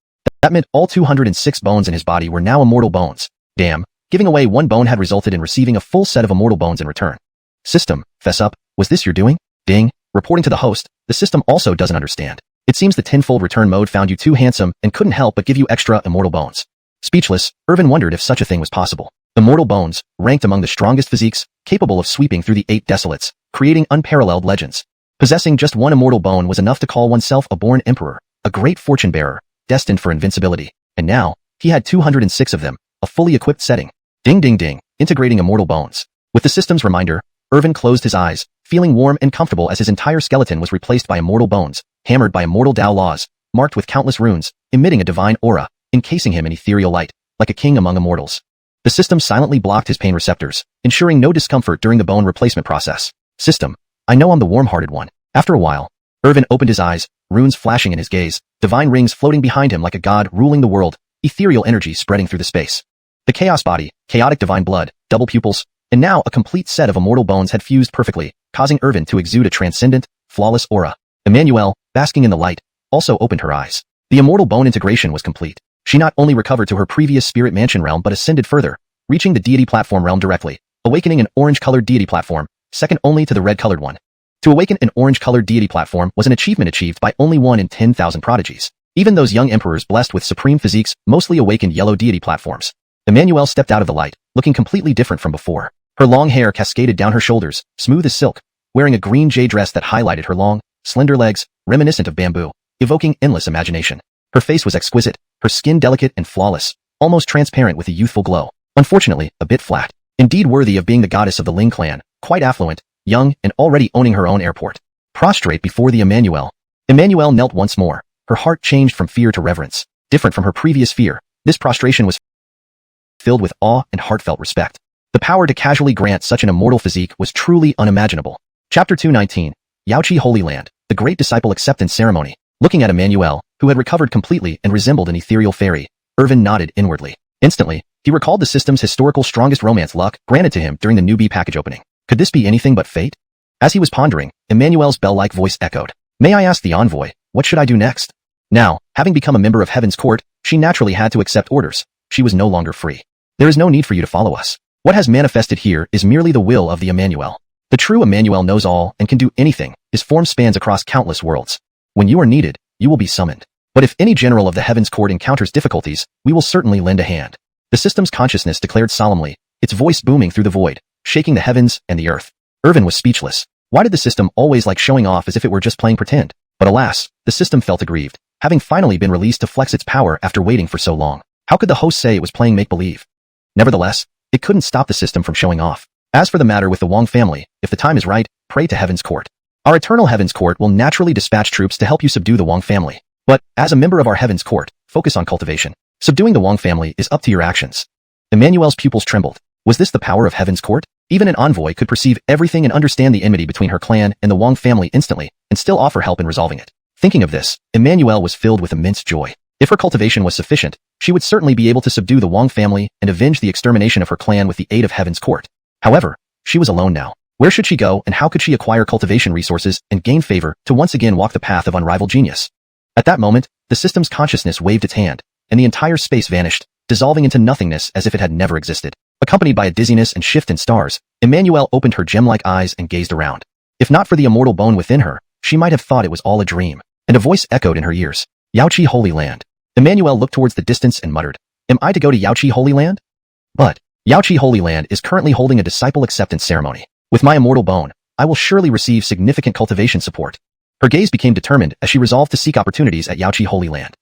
That meant all 206 bones in his body were now immortal bones. Damn, giving away one bone had resulted in receiving a full set of immortal bones in return. System, fess up, was this your doing? Ding, reporting to the host, the system also doesn't understand. It seems the tenfold return mode found you too handsome and couldn't help but give you extra immortal bones. Speechless, Irvin wondered if such a thing was possible. Immortal bones, ranked among the strongest physiques, capable of sweeping through the 8 desolates, creating unparalleled legends. Possessing just one immortal bone was enough to call oneself a born emperor, a great fortune bearer, destined for invincibility. And now, he had 206 of them, a fully equipped setting. Ding ding ding, integrating immortal bones. With the system's reminder, Irvin closed his eyes, feeling warm and comfortable as his entire skeleton was replaced by immortal bones, hammered by immortal Tao laws, marked with countless runes, emitting a divine aura, encasing him in ethereal light, like a king among immortals. The system silently blocked his pain receptors, ensuring no discomfort during the bone replacement process. System, I know I'm the warm-hearted one. After a while, Irvin opened his eyes, runes flashing in his gaze, divine rings floating behind him like a god ruling the world, ethereal energy spreading through the space. The chaos body, chaotic divine blood, double pupils, and now a complete set of immortal bones had fused perfectly, causing Irvin to exude a transcendent, flawless aura. Emmanuelle, basking in the light, also opened her eyes. The immortal bone integration was complete. She not only recovered to her previous spirit mansion realm but ascended further, reaching the deity platform realm directly, awakening an orange-colored deity platform, second only to the red-colored one. To awaken an orange-colored deity platform was an achievement achieved by only 1 in 10,000 prodigies. Even those young emperors blessed with supreme physiques mostly awakened yellow deity platforms. Emmanuelle stepped out of the light, looking completely different from before. Her long hair cascaded down her shoulders, smooth as silk, wearing a green jade dress that highlighted her long, slender legs, reminiscent of bamboo, evoking endless imagination. Her face was exquisite, her skin delicate and flawless, almost transparent with a youthful glow. Unfortunately, a bit flat. Indeed worthy of being the goddess of the Ling clan, quite affluent, young, and already owning her own airport. Prostrate before the Emmanuelle. Emmanuelle knelt once more, her heart changed from fear to reverence. Different from her previous fear, this prostration was filled with awe and heartfelt respect. The power to casually grant such an immortal physique was truly unimaginable. Chapter 219, Xianxia Holy Land, the Great Disciple Acceptance Ceremony. Looking at Emmanuelle, who had recovered completely and resembled an ethereal fairy, Irvin nodded inwardly. Instantly, he recalled the system's historical strongest romance luck granted to him during the newbie package opening. Could this be anything but fate? As he was pondering, Emmanuelle's bell-like voice echoed. May I ask the envoy, what should I do next? Now, having become a member of Heaven's Court, she naturally had to accept orders. She was no longer free. There is no need for you to follow us. What has manifested here is merely the will of the Emmanuelle. The true Emmanuelle knows all and can do anything. His form spans across countless worlds. When you are needed, you will be summoned. But if any general of the Heaven's Court encounters difficulties, we will certainly lend a hand. The system's consciousness declared solemnly, its voice booming through the void, shaking the heavens and the earth. Irvin was speechless. Why did the system always like showing off as if it were just playing pretend? But alas, the system felt aggrieved, having finally been released to flex its power after waiting for so long. How could the host say it was playing make-believe? Nevertheless, it couldn't stop the system from showing off. As for the matter with the Wang family, if the time is right, pray to Heaven's Court. Our eternal Heaven's Court will naturally dispatch troops to help you subdue the Wang family. But, as a member of our Heaven's Court, focus on cultivation. Subduing the Wang family is up to your actions. Emmanuelle's pupils trembled. Was this the power of Heaven's Court? Even an envoy could perceive everything and understand the enmity between her clan and the Wang family instantly, and still offer help in resolving it. Thinking of this, Emmanuelle was filled with immense joy. If her cultivation was sufficient, she would certainly be able to subdue the Wang family and avenge the extermination of her clan with the aid of Heaven's Court. However, she was alone now. Where should she go and how could she acquire cultivation resources and gain favor to once again walk the path of unrivaled genius? At that moment, the system's consciousness waved its hand, and the entire space vanished, dissolving into nothingness as if it had never existed. Accompanied by a dizziness and shift in stars, Emmanuelle opened her gem-like eyes and gazed around. If not for the immortal bone within her, she might have thought it was all a dream. And a voice echoed in her ears. Xianxia Holy Land. Emmanuelle looked towards the distance and muttered, Am I to go to Xianxia Holy Land? But, Xianxia Holy Land is currently holding a disciple acceptance ceremony. With my immortal bone, I will surely receive significant cultivation support. Her gaze became determined as she resolved to seek opportunities at Xianxia Holy Land.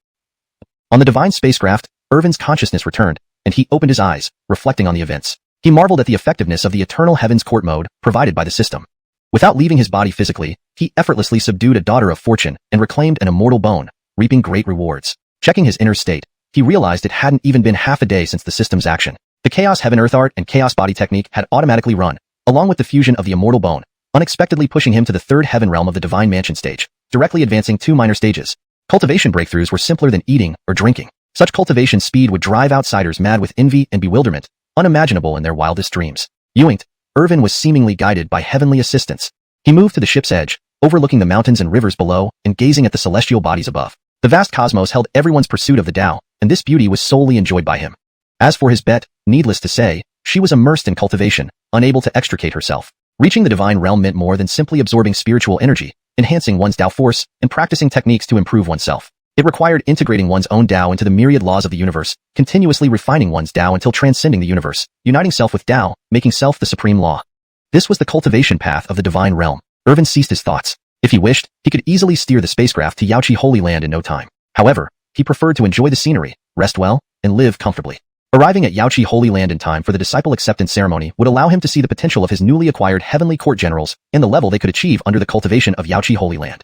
On the divine spacecraft, Irvin's consciousness returned, and he opened his eyes, reflecting on the events. He marveled at the effectiveness of the eternal Heaven's Court mode provided by the system. Without leaving his body physically, he effortlessly subdued a daughter of fortune and reclaimed an immortal bone, reaping great rewards. Checking his inner state, he realized it hadn't even been half a day since the system's action. The Chaos Heaven Earth Art and Chaos Body technique had automatically run, along with the fusion of the immortal bone, unexpectedly pushing him to the third heaven realm of the Divine Mansion stage, directly advancing 2 minor stages. Cultivation breakthroughs were simpler than eating or drinking. Such cultivation speed would drive outsiders mad with envy and bewilderment, unimaginable in their wildest dreams. Yoinked, Irvin was seemingly guided by heavenly assistance. He moved to the ship's edge, overlooking the mountains and rivers below and gazing at the celestial bodies above. The vast cosmos held everyone's pursuit of the Tao, and this beauty was solely enjoyed by him. As for his bet, needless to say, she was immersed in cultivation, unable to extricate herself. Reaching the divine realm meant more than simply absorbing spiritual energy, enhancing one's Tao force, and practicing techniques to improve oneself. It required integrating one's own Tao into the myriad laws of the universe, continuously refining one's Tao until transcending the universe, uniting self with Tao, making self the supreme law. This was the cultivation path of the divine realm. Irvin ceased his thoughts. If he wished, he could easily steer the spacecraft to Xianxia Holy Land in no time. However, he preferred to enjoy the scenery, rest well, and live comfortably. Arriving at Xianxia Holy Land in time for the disciple acceptance ceremony would allow him to see the potential of his newly acquired heavenly court generals and the level they could achieve under the cultivation of Xianxia Holy Land.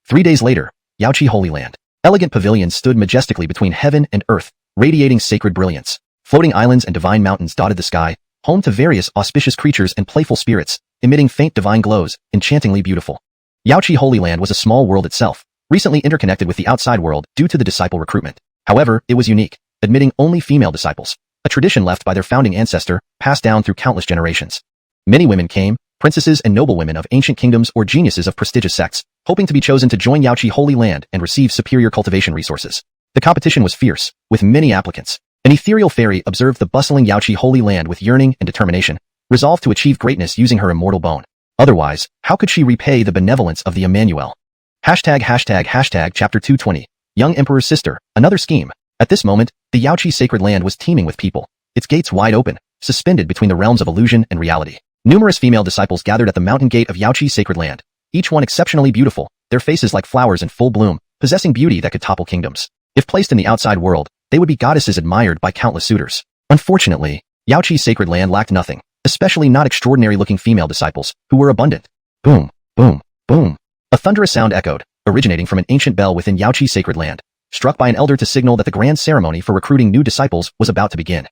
3 days later, Yaoqi Holy Land. Elegant pavilions stood majestically between heaven and earth, radiating sacred brilliance. Floating islands and divine mountains dotted the sky, home to various auspicious creatures and playful spirits, emitting faint divine glows, enchantingly beautiful. Yaoqi Holy Land was a small world itself, recently interconnected with the outside world due to the disciple recruitment. However, it was unique, admitting only female disciples, a tradition left by their founding ancestor, passed down through countless generations. Many women came, princesses and noblewomen of ancient kingdoms or geniuses of prestigious sects, hoping to be chosen to join Yaoqi Holy Land and receive superior cultivation resources. The competition was fierce, with many applicants. An ethereal fairy observed the bustling Yaoqi Holy Land with yearning and determination, resolved to achieve greatness using her immortal bone. Otherwise, how could she repay the benevolence of the Emmanuel? Chapter 220. Young Emperor's Sister, another scheme. At this moment, the Yaoqi Sacred Land was teeming with people, its gates wide open, suspended between the realms of illusion and reality. Numerous female disciples gathered at the mountain gate of Yaoqi Sacred Land, each one exceptionally beautiful, their faces like flowers in full bloom, possessing beauty that could topple kingdoms. If placed in the outside world, they would be goddesses admired by countless suitors. Unfortunately, Yaoqi Sacred Land lacked nothing, especially not extraordinary-looking female disciples, who were abundant. Boom, boom, boom. A thunderous sound echoed, originating from an ancient bell within Yaoqi Sacred Land, struck by an elder to signal that the grand ceremony for recruiting new disciples was about to begin.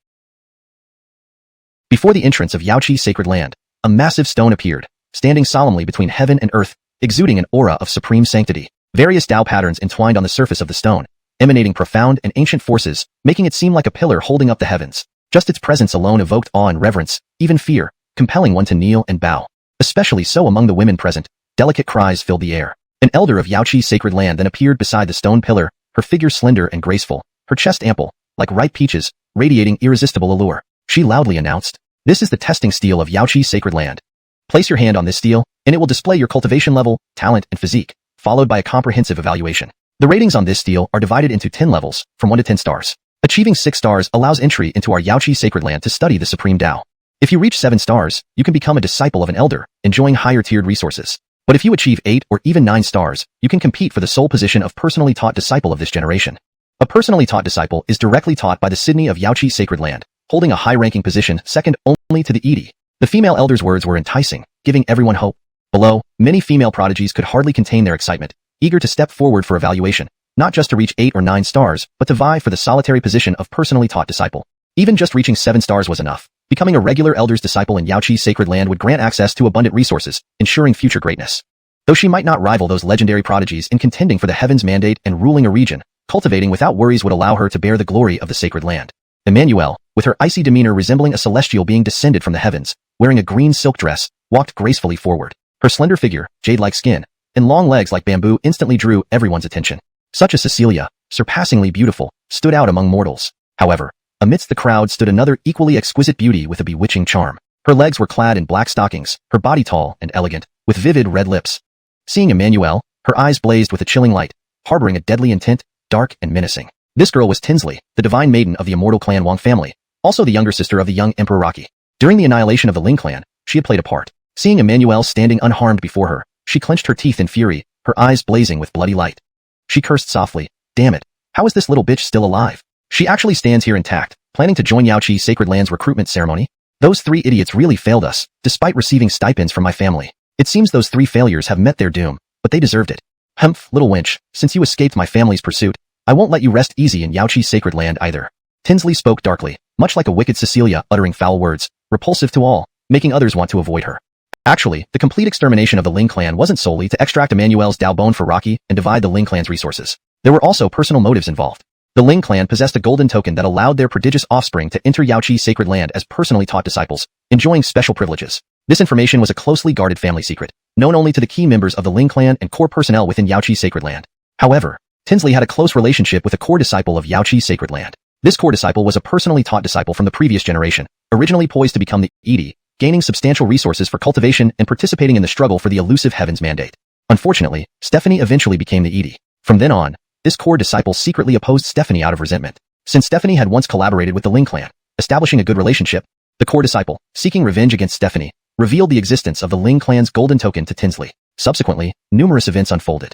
Before the entrance of Yaoqi Sacred Land, a massive stone appeared, standing solemnly between heaven and earth, exuding an aura of supreme sanctity. Various Tao patterns entwined on the surface of the stone, emanating profound and ancient forces, making it seem like a pillar holding up the heavens. Just its presence alone evoked awe and reverence, even fear, compelling one to kneel and bow. Especially so among the women present, delicate cries filled the air. An elder of Yaoqi Sacred Land then appeared beside the stone pillar, her figure slender and graceful, her chest ample, like ripe peaches, radiating irresistible allure. She loudly announced, "This is the testing steel of Yaoqi Sacred Land. Place your hand on this steel, and it will display your cultivation level, talent, and physique, followed by a comprehensive evaluation. The ratings on this steel are divided into 10 levels, from 1 to 10 stars. Achieving 6 stars allows entry into our Yaoqi Sacred Land to study the Supreme Tao. If you reach 7 stars, you can become a disciple of an elder, enjoying higher-tiered resources. But if you achieve 8 or even 9 stars, you can compete for the sole position of personally taught disciple of this generation. A personally taught disciple is directly taught by the Sydney of Yaoqi Sacred Land, holding a high-ranking position second only to the Edi." The female elder's words were enticing, giving everyone hope. Below, many female prodigies could hardly contain their excitement, eager to step forward for evaluation, not just to reach 8 or 9 stars, but to vie for the solitary position of personally taught disciple. Even just reaching 7 stars was enough. Becoming a regular elder's disciple in Yaoqi Sacred Land would grant access to abundant resources, ensuring future greatness. Though she might not rival those legendary prodigies in contending for the heavens mandate and ruling a region, cultivating without worries would allow her to bear the glory of the sacred land. Emmanuel, with her icy demeanor resembling a celestial being descended from the heavens, wearing a green silk dress, walked gracefully forward. Her slender figure, jade-like skin, and long legs like bamboo instantly drew everyone's attention. Such as Cecilia, surpassingly beautiful, stood out among mortals. However, amidst the crowd stood another equally exquisite beauty with a bewitching charm. Her legs were clad in black stockings, her body tall and elegant, with vivid red lips. Seeing Emmanuel, her eyes blazed with a chilling light, harboring a deadly intent, dark and menacing. This girl was Tinsley, the divine maiden of the immortal clan Wang family, also the younger sister of the young Emperor Rocky. During the annihilation of the Ling clan, she had played a part. Seeing Emmanuel standing unharmed before her, she clenched her teeth in fury, her eyes blazing with bloody light. She cursed softly, "Damn it, how is this little bitch still alive? She actually stands here intact, planning to join Yaoqi Sacred Land's recruitment ceremony? Those 3 idiots really failed us, despite receiving stipends from my family. It seems those 3 failures have met their doom, but they deserved it. Humph, little wench, since you escaped my family's pursuit, I won't let you rest easy in Yaoqi Sacred Land either." Tinsley spoke darkly, much like a wicked Cecilia uttering foul words, repulsive to all, making others want to avoid her. Actually, the complete extermination of the Ling clan wasn't solely to extract Emmanuel's Dao bone for Rocky and divide the Ling clan's resources. There were also personal motives involved. The Ling clan possessed a golden token that allowed their prodigious offspring to enter Yaoqi Sacred Land as personally taught disciples, enjoying special privileges. This information was a closely guarded family secret, known only to the key members of the Ling clan and core personnel within Yaoqi Sacred Land. However, Tinsley had a close relationship with a core disciple of Yaoqi Sacred Land. This core disciple was a personally taught disciple from the previous generation, originally poised to become the Edi, gaining substantial resources for cultivation and participating in the struggle for the elusive heavens mandate. Unfortunately, Stephanie eventually became the Edi. From then on, this core disciple secretly opposed Stephanie out of resentment. Since Stephanie had once collaborated with the Ling clan, establishing a good relationship, the core disciple, seeking revenge against Stephanie, revealed the existence of the Ling clan's golden token to Tinsley. Subsequently, numerous events unfolded.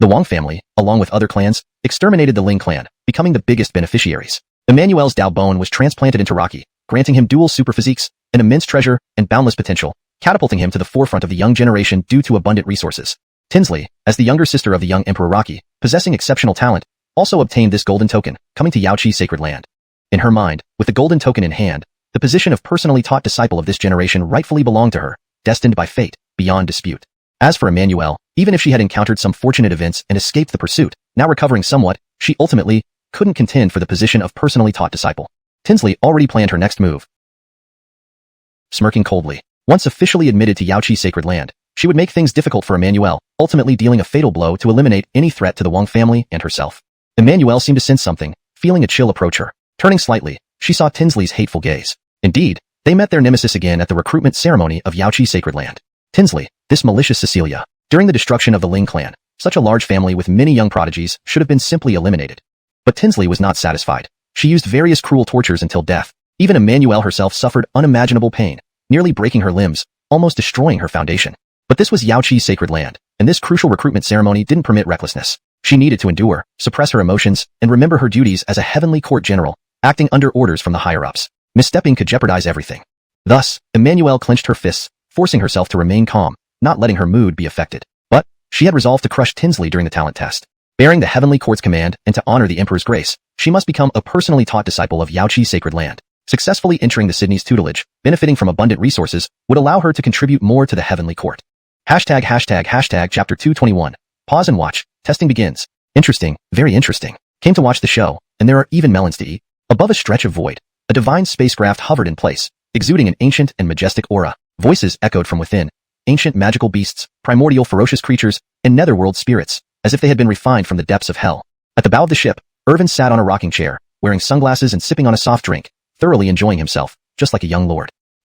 The Wang family, along with other clans, exterminated the Ling clan, becoming the biggest beneficiaries. Emmanuel's Dao bone was transplanted into Rocky, granting him dual super physiques, an immense treasure, and boundless potential, catapulting him to the forefront of the young generation due to abundant resources. Tinsley, as the younger sister of the young Emperor Rocky, possessing exceptional talent, also obtained this golden token, coming to Xianxia's sacred land. In her mind, with the golden token in hand, the position of personally taught disciple of this generation rightfully belonged to her, destined by fate, beyond dispute. As for Emmanuelle, even if she had encountered some fortunate events and escaped the pursuit, now recovering somewhat, she ultimately couldn't contend for the position of personally taught disciple. Tinsley already planned her next move. Smirking coldly, once officially admitted to Xianxia's sacred land, she would make things difficult for Emmanuelle, ultimately dealing a fatal blow to eliminate any threat to the Wang family and herself. Emmanuelle seemed to sense something, feeling a chill approach her. Turning slightly, she saw Tinsley's hateful gaze. Indeed, they met their nemesis again at the recruitment ceremony of Xianxia's sacred land. Tinsley, this malicious Cecilia. During the destruction of the Ling clan, such a large family with many young prodigies should have been simply eliminated. But Tinsley was not satisfied. She used various cruel tortures until death. Even Emmanuelle herself suffered unimaginable pain, nearly breaking her limbs, almost destroying her foundation. But this was Xianxia's sacred land, and this crucial recruitment ceremony didn't permit recklessness. She needed to endure, suppress her emotions, and remember her duties as a heavenly court general, acting under orders from the higher-ups. Misstepping could jeopardize everything. Thus, Emmanuelle clenched her fists, forcing herself to remain calm, not letting her mood be affected. But she had resolved to crush Tinsley during the talent test. Bearing the heavenly court's command and to honor the emperor's grace, she must become a personally taught disciple of Xianxia's sacred land. Successfully entering the Sydney's tutelage, benefiting from abundant resources, would allow her to contribute more to the heavenly court. Hashtag chapter 221. Pause and watch. Testing begins. Interesting, very interesting. Came to watch the show, and there are even melons to eat. Above a stretch of void, a divine spacecraft hovered in place, exuding an ancient and majestic aura. Voices echoed from within. Ancient magical beasts, primordial ferocious creatures, and netherworld spirits, as if they had been refined from the depths of hell. At the bow of the ship, Irvin sat on a rocking chair, wearing sunglasses and sipping on a soft drink, thoroughly enjoying himself, just like a young lord.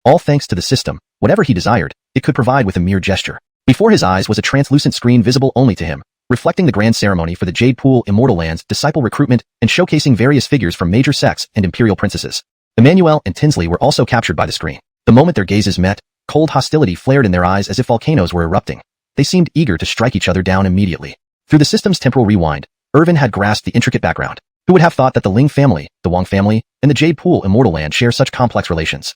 All thanks to the system, whatever he desired, it could provide with a mere gesture. Before his eyes was a translucent screen visible only to him, reflecting the grand ceremony for the Jade Pool Immortal Land's disciple recruitment and showcasing various figures from major sects and imperial princesses. Emmanuelle and Tinsley were also captured by the screen. The moment their gazes met, cold hostility flared in their eyes as if volcanoes were erupting. They seemed eager to strike each other down immediately. Through the system's temporal rewind, Irvin had grasped the intricate background. Who would have thought that the Ling family, the Wang family, and the Jade Pool Immortal Land share such complex relations?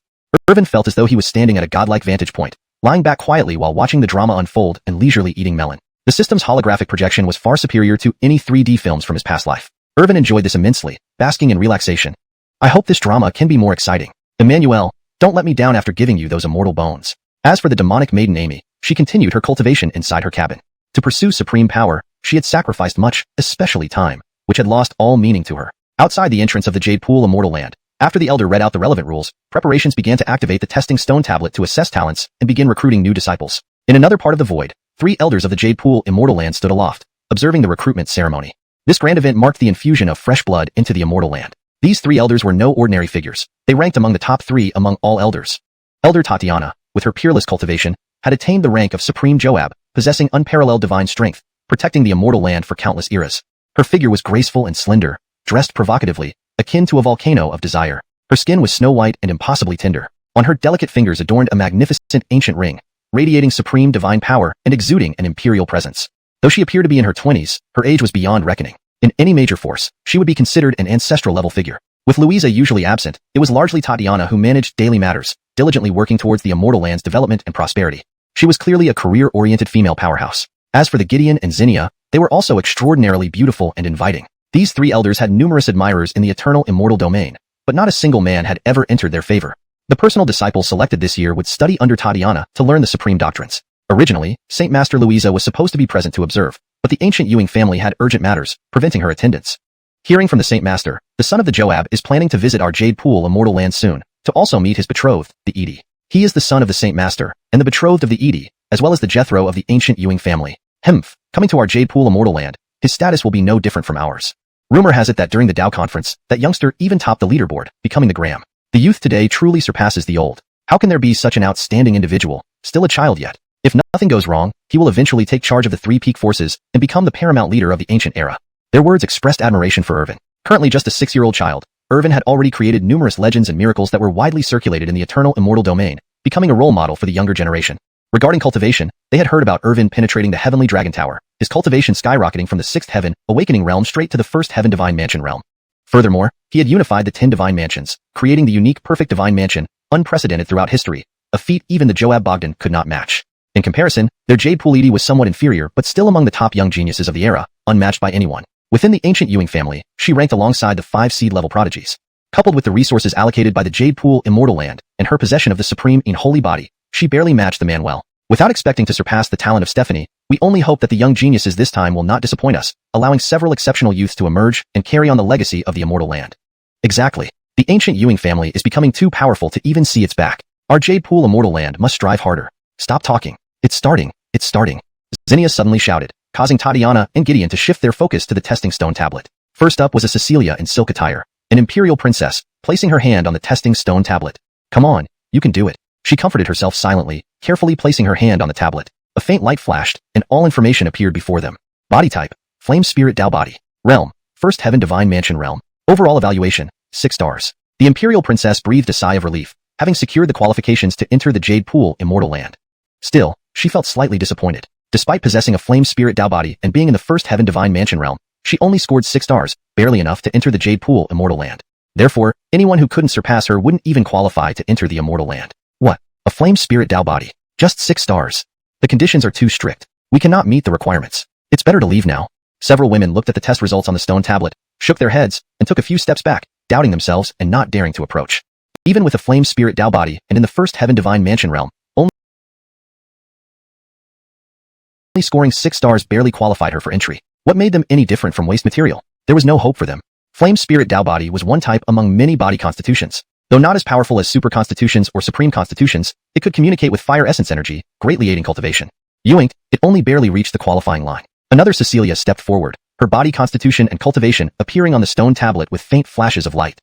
Irvin felt as though he was standing at a godlike vantage point, lying back quietly while watching the drama unfold and leisurely eating melon. The system's holographic projection was far superior to any 3D films from his past life. Irvin enjoyed this immensely, basking in relaxation. I hope this drama can be more exciting. Emmanuelle, don't let me down after giving you those immortal bones. As for the demonic maiden Amy, she continued her cultivation inside her cabin. To pursue supreme power, she had sacrificed much, especially time, which had lost all meaning to her. Outside the entrance of the Jade Pool Immortal Land, after the elder read out the relevant rules, preparations began to activate the testing stone tablet to assess talents and begin recruiting new disciples. In another part of the void, 3 elders of the Jade Pool Immortal Land stood aloft, observing the recruitment ceremony. This grand event marked the infusion of fresh blood into the Immortal Land. These 3 elders were no ordinary figures. They ranked among the top 3 among all elders. Elder Tatiana, with her peerless cultivation, had attained the rank of Supreme Joab, possessing unparalleled divine strength, protecting the Immortal Land for countless eras. Her figure was graceful and slender, dressed provocatively, akin to a volcano of desire. Her skin was snow-white and impossibly tender. On her delicate fingers adorned a magnificent ancient ring, radiating supreme divine power and exuding an imperial presence. Though she appeared to be in her 20s, her age was beyond reckoning. In any major force, she would be considered an ancestral-level figure. With Louisa usually absent, it was largely Tatiana who managed daily matters, diligently working towards the Immortal Land's development and prosperity. She was clearly a career-oriented female powerhouse. As for the Gideon and Zinnia, they were also extraordinarily beautiful and inviting. These 3 elders had numerous admirers in the eternal immortal domain, but not a single man had ever entered their favor. The personal disciple selected this year would study under Tatiana to learn the supreme doctrines. Originally, Saint Master Louisa was supposed to be present to observe, but the ancient Ewing family had urgent matters, preventing her attendance. Hearing from the Saint Master, the son of the Joab is planning to visit our Jade Pool Immortal Land soon, to also meet his betrothed, the Edie. He is the son of the Saint Master, and the betrothed of the Edie, as well as the Jethro of the ancient Ewing family. Coming to our Jade Pool Immortal Land, his status will be no different from ours. Rumor has it that during the Dow conference, that youngster even topped the leaderboard, becoming the Graham. The youth today truly surpasses the old. How can there be such an outstanding individual, still a child yet? If nothing goes wrong, he will eventually take charge of the 3 peak forces and become the paramount leader of the ancient era. Their words expressed admiration for Irvin. Currently just a 6-year-old child, Irvin had already created numerous legends and miracles that were widely circulated in the eternal immortal domain, becoming a role model for the younger generation. Regarding cultivation, they had heard about Irvin penetrating the heavenly dragon tower, his cultivation skyrocketing from the 6th heaven, awakening realm straight to the 1st heaven divine mansion realm. Furthermore, he had unified the 10 divine mansions, creating the unique perfect divine mansion, unprecedented throughout history, a feat even the Joab Bogdan could not match. In comparison, their Jade Pool Edie was somewhat inferior but still among the top young geniuses of the era, unmatched by anyone. Within the ancient Ewing family, she ranked alongside the 5 seed-level prodigies. Coupled with the resources allocated by the Jade Pool Immortal Land and her possession of the supreme unholy body, she barely matched the man well. Without expecting to surpass the talent of Stephanie, we only hope that the young geniuses this time will not disappoint us, allowing several exceptional youths to emerge and carry on the legacy of the Immortal Land. Exactly. The ancient Ewing family is becoming too powerful to even see its back. Our Jade Pool Immortal Land must strive harder. Stop talking. It's starting. It's starting. Xianxia suddenly shouted, causing Tatiana and Gideon to shift their focus to the testing stone tablet. First up was a Cecilia in silk attire, an imperial princess, placing her hand on the testing stone tablet. Come on, you can do it. She comforted herself silently, carefully placing her hand on the tablet. A faint light flashed, and all information appeared before them. Body type, Flame Spirit Dao Body. Realm, First Heaven Divine Mansion Realm. Overall evaluation, 6 stars. The imperial princess breathed a sigh of relief, having secured the qualifications to enter the Jade Pool Immortal Land. Still, she felt slightly disappointed. Despite possessing a Flame Spirit Dao Body and being in the First Heaven Divine Mansion Realm, she only scored 6 stars, barely enough to enter the Jade Pool Immortal Land. Therefore, anyone who couldn't surpass her wouldn't even qualify to enter the Immortal Land. What? A Flame Spirit Dao Body. Just 6 stars. The conditions are too strict. We cannot meet the requirements. It's better to leave now. Several women looked at the test results on the stone tablet, shook their heads, and took a few steps back, doubting themselves and not daring to approach. Even with a Flame Spirit Dao Body and in the First Heaven Divine Mansion Realm, only scoring 6 stars barely qualified her for entry. What made them any different from waste material? There was no hope for them. Flame Spirit Dao Body was one type among many body constitutions. Though not as powerful as super constitutions or supreme constitutions, it could communicate with fire essence energy, greatly aiding cultivation. Yoinked, it only barely reached the qualifying line. Another Cecilia stepped forward, her body constitution and cultivation appearing on the stone tablet with faint flashes of light.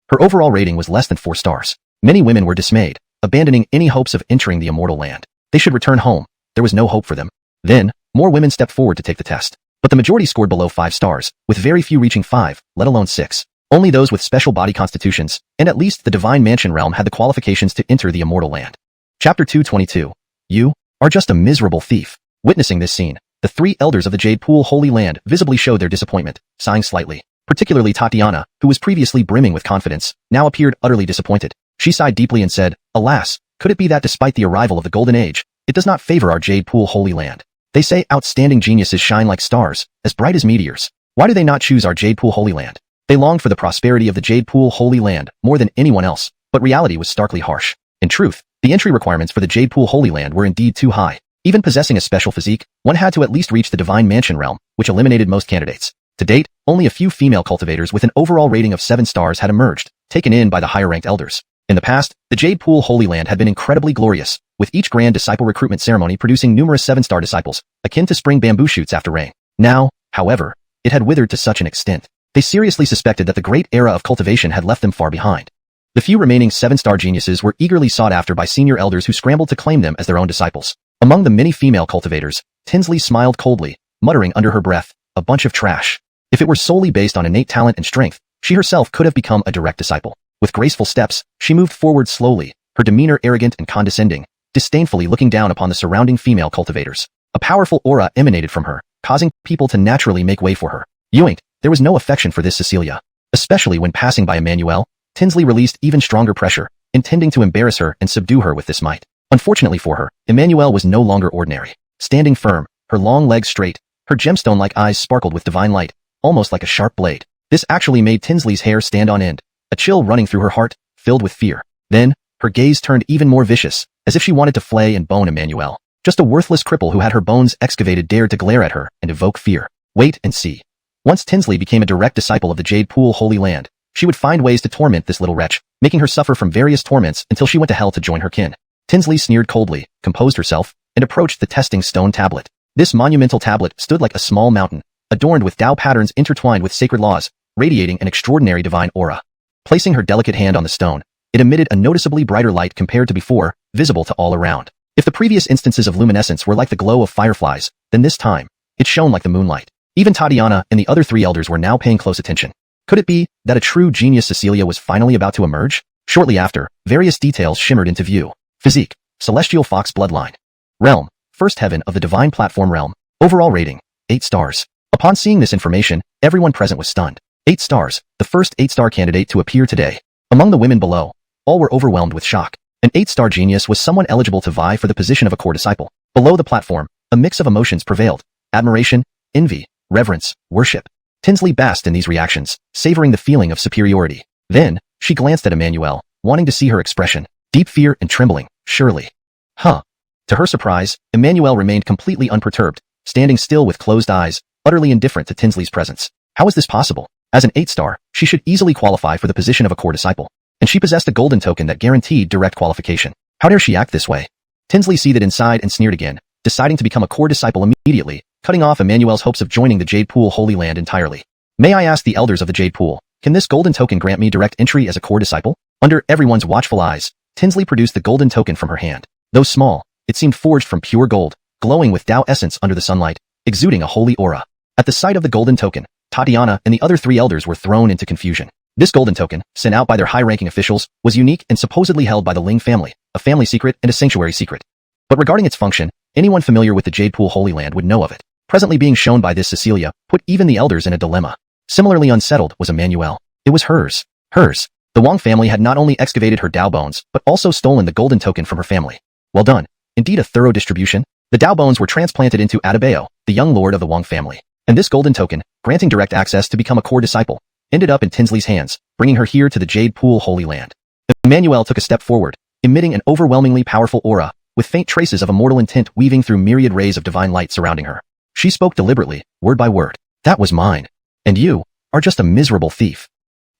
Her overall rating was less than 4 stars. Many women were dismayed, abandoning any hopes of entering the Immortal Land. They should return home. There was no hope for them. Then, more women stepped forward to take the test. But the majority scored below 5 stars, with very few reaching 5, let alone 6. Only those with special body constitutions, and at least the Divine Mansion Realm had the qualifications to enter the Immortal Land. Chapter 222. You are just a miserable thief. Witnessing this scene, the 3 elders of the Jade Pool Holy Land visibly showed their disappointment, sighing slightly. Particularly Tatiana, who was previously brimming with confidence, now appeared utterly disappointed. She sighed deeply and said, alas, could it be that despite the arrival of the Golden Age, it does not favor our Jade Pool Holy Land? They say outstanding geniuses shine like stars, as bright as meteors. Why do they not choose our Jade Pool Holy Land? They longed for the prosperity of the Jade Pool Holy Land more than anyone else, but reality was starkly harsh. In truth, the entry requirements for the Jade Pool Holy Land were indeed too high. Even possessing a special physique, one had to at least reach the Divine Mansion Realm, which eliminated most candidates. To date, only a few female cultivators with an overall rating of 7 stars had emerged, taken in by the higher-ranked elders. In the past, the Jade Pool Holy Land had been incredibly glorious, with each grand disciple recruitment ceremony producing numerous 7-star disciples, akin to spring bamboo shoots after rain. Now, however, it had withered to such an extent. They seriously suspected that the great era of cultivation had left them far behind. The few remaining 7-star geniuses were eagerly sought after by senior elders who scrambled to claim them as their own disciples. Among the many female cultivators, Tinsley smiled coldly, muttering under her breath, a bunch of trash. If it were solely based on innate talent and strength, she herself could have become a direct disciple. With graceful steps, she moved forward slowly, her demeanor arrogant and condescending, disdainfully looking down upon the surrounding female cultivators. A powerful aura emanated from her, causing people to naturally make way for her. Yoinked, there was no affection for this Cecilia. Especially when passing by Emmanuel, Tinsley released even stronger pressure, intending to embarrass her and subdue her with this might. Unfortunately for her, Emmanuel was no longer ordinary. Standing firm, her long legs straight, her gemstone-like eyes sparkled with divine light, almost like a sharp blade. This actually made Tinsley's hair stand on end, a chill running through her heart, filled with fear. Then, her gaze turned even more vicious, as if she wanted to flay and bone Emmanuel. Just a worthless cripple who had her bones excavated dared to glare at her and evoke fear. Wait and see. Once Tinsley became a direct disciple of the Jade Pool Holy Land, she would find ways to torment this little wretch, making her suffer from various torments until she went to hell to join her kin. Tinsley sneered coldly, composed herself, and approached the testing stone tablet. This monumental tablet stood like a small mountain, adorned with Tao patterns intertwined with sacred laws, radiating an extraordinary divine aura. Placing her delicate hand on the stone, it emitted a noticeably brighter light compared to before, visible to all around. If the previous instances of luminescence were like the glow of fireflies, then this time, it shone like the moonlight. Even Tatiana and the other 3 elders were now paying close attention. Could it be that a true genius Cecilia was finally about to emerge? Shortly after, various details shimmered into view. Physique, Celestial Fox Bloodline. Realm, First Heaven of the Divine Platform Realm. Overall rating, 8 stars. Upon seeing this information, everyone present was stunned. 8 stars, the first 8-star candidate to appear today. Among the women below, all were overwhelmed with shock. An 8-star genius was someone eligible to vie for the position of a core disciple. Below the platform, a mix of emotions prevailed: admiration, envy, reverence, worship. Tinsley basked in these reactions, savoring the feeling of superiority. Then, she glanced at Emmanuel, wanting to see her expression. Deep fear and trembling, surely. Huh. To her surprise, Emmanuel remained completely unperturbed, standing still with closed eyes, utterly indifferent to Tinsley's presence. How is this possible? As an 8-star, she should easily qualify for the position of a core disciple. And she possessed a golden token that guaranteed direct qualification. How dare she act this way? Tinsley seethed inside and sneered again, deciding to become a core disciple immediately, cutting off Emmanuel's hopes of joining the Jade Pool Holy Land entirely. May I ask the elders of the Jade Pool, can this golden token grant me direct entry as a core disciple? Under everyone's watchful eyes, Tinsley produced the golden token from her hand. Though small, it seemed forged from pure gold, glowing with Tao essence under the sunlight, exuding a holy aura. At the sight of the golden token, Tatiana and the other 3 elders were thrown into confusion. This golden token, sent out by their high-ranking officials, was unique and supposedly held by the Ling family, a family secret and a sanctuary secret. But regarding its function, anyone familiar with the Jade Pool Holy Land would know of it. Presently being shown by this Cecilia put even the elders in a dilemma. Similarly unsettled was Emmanuel. It was hers. Hers. The Wang family had not only excavated her Dao bones, but also stolen the golden token from her family. Well done. Indeed a thorough distribution. The Dao bones were transplanted into Adebayo, the young lord of the Wang family. And this golden token, granting direct access to become a core disciple, ended up in Tinsley's hands, bringing her here to the Jade Pool Holy Land. Emmanuel took a step forward, emitting an overwhelmingly powerful aura, with faint traces of immortal intent weaving through myriad rays of divine light surrounding her. She spoke deliberately, word by word. That was mine. And you are just a miserable thief.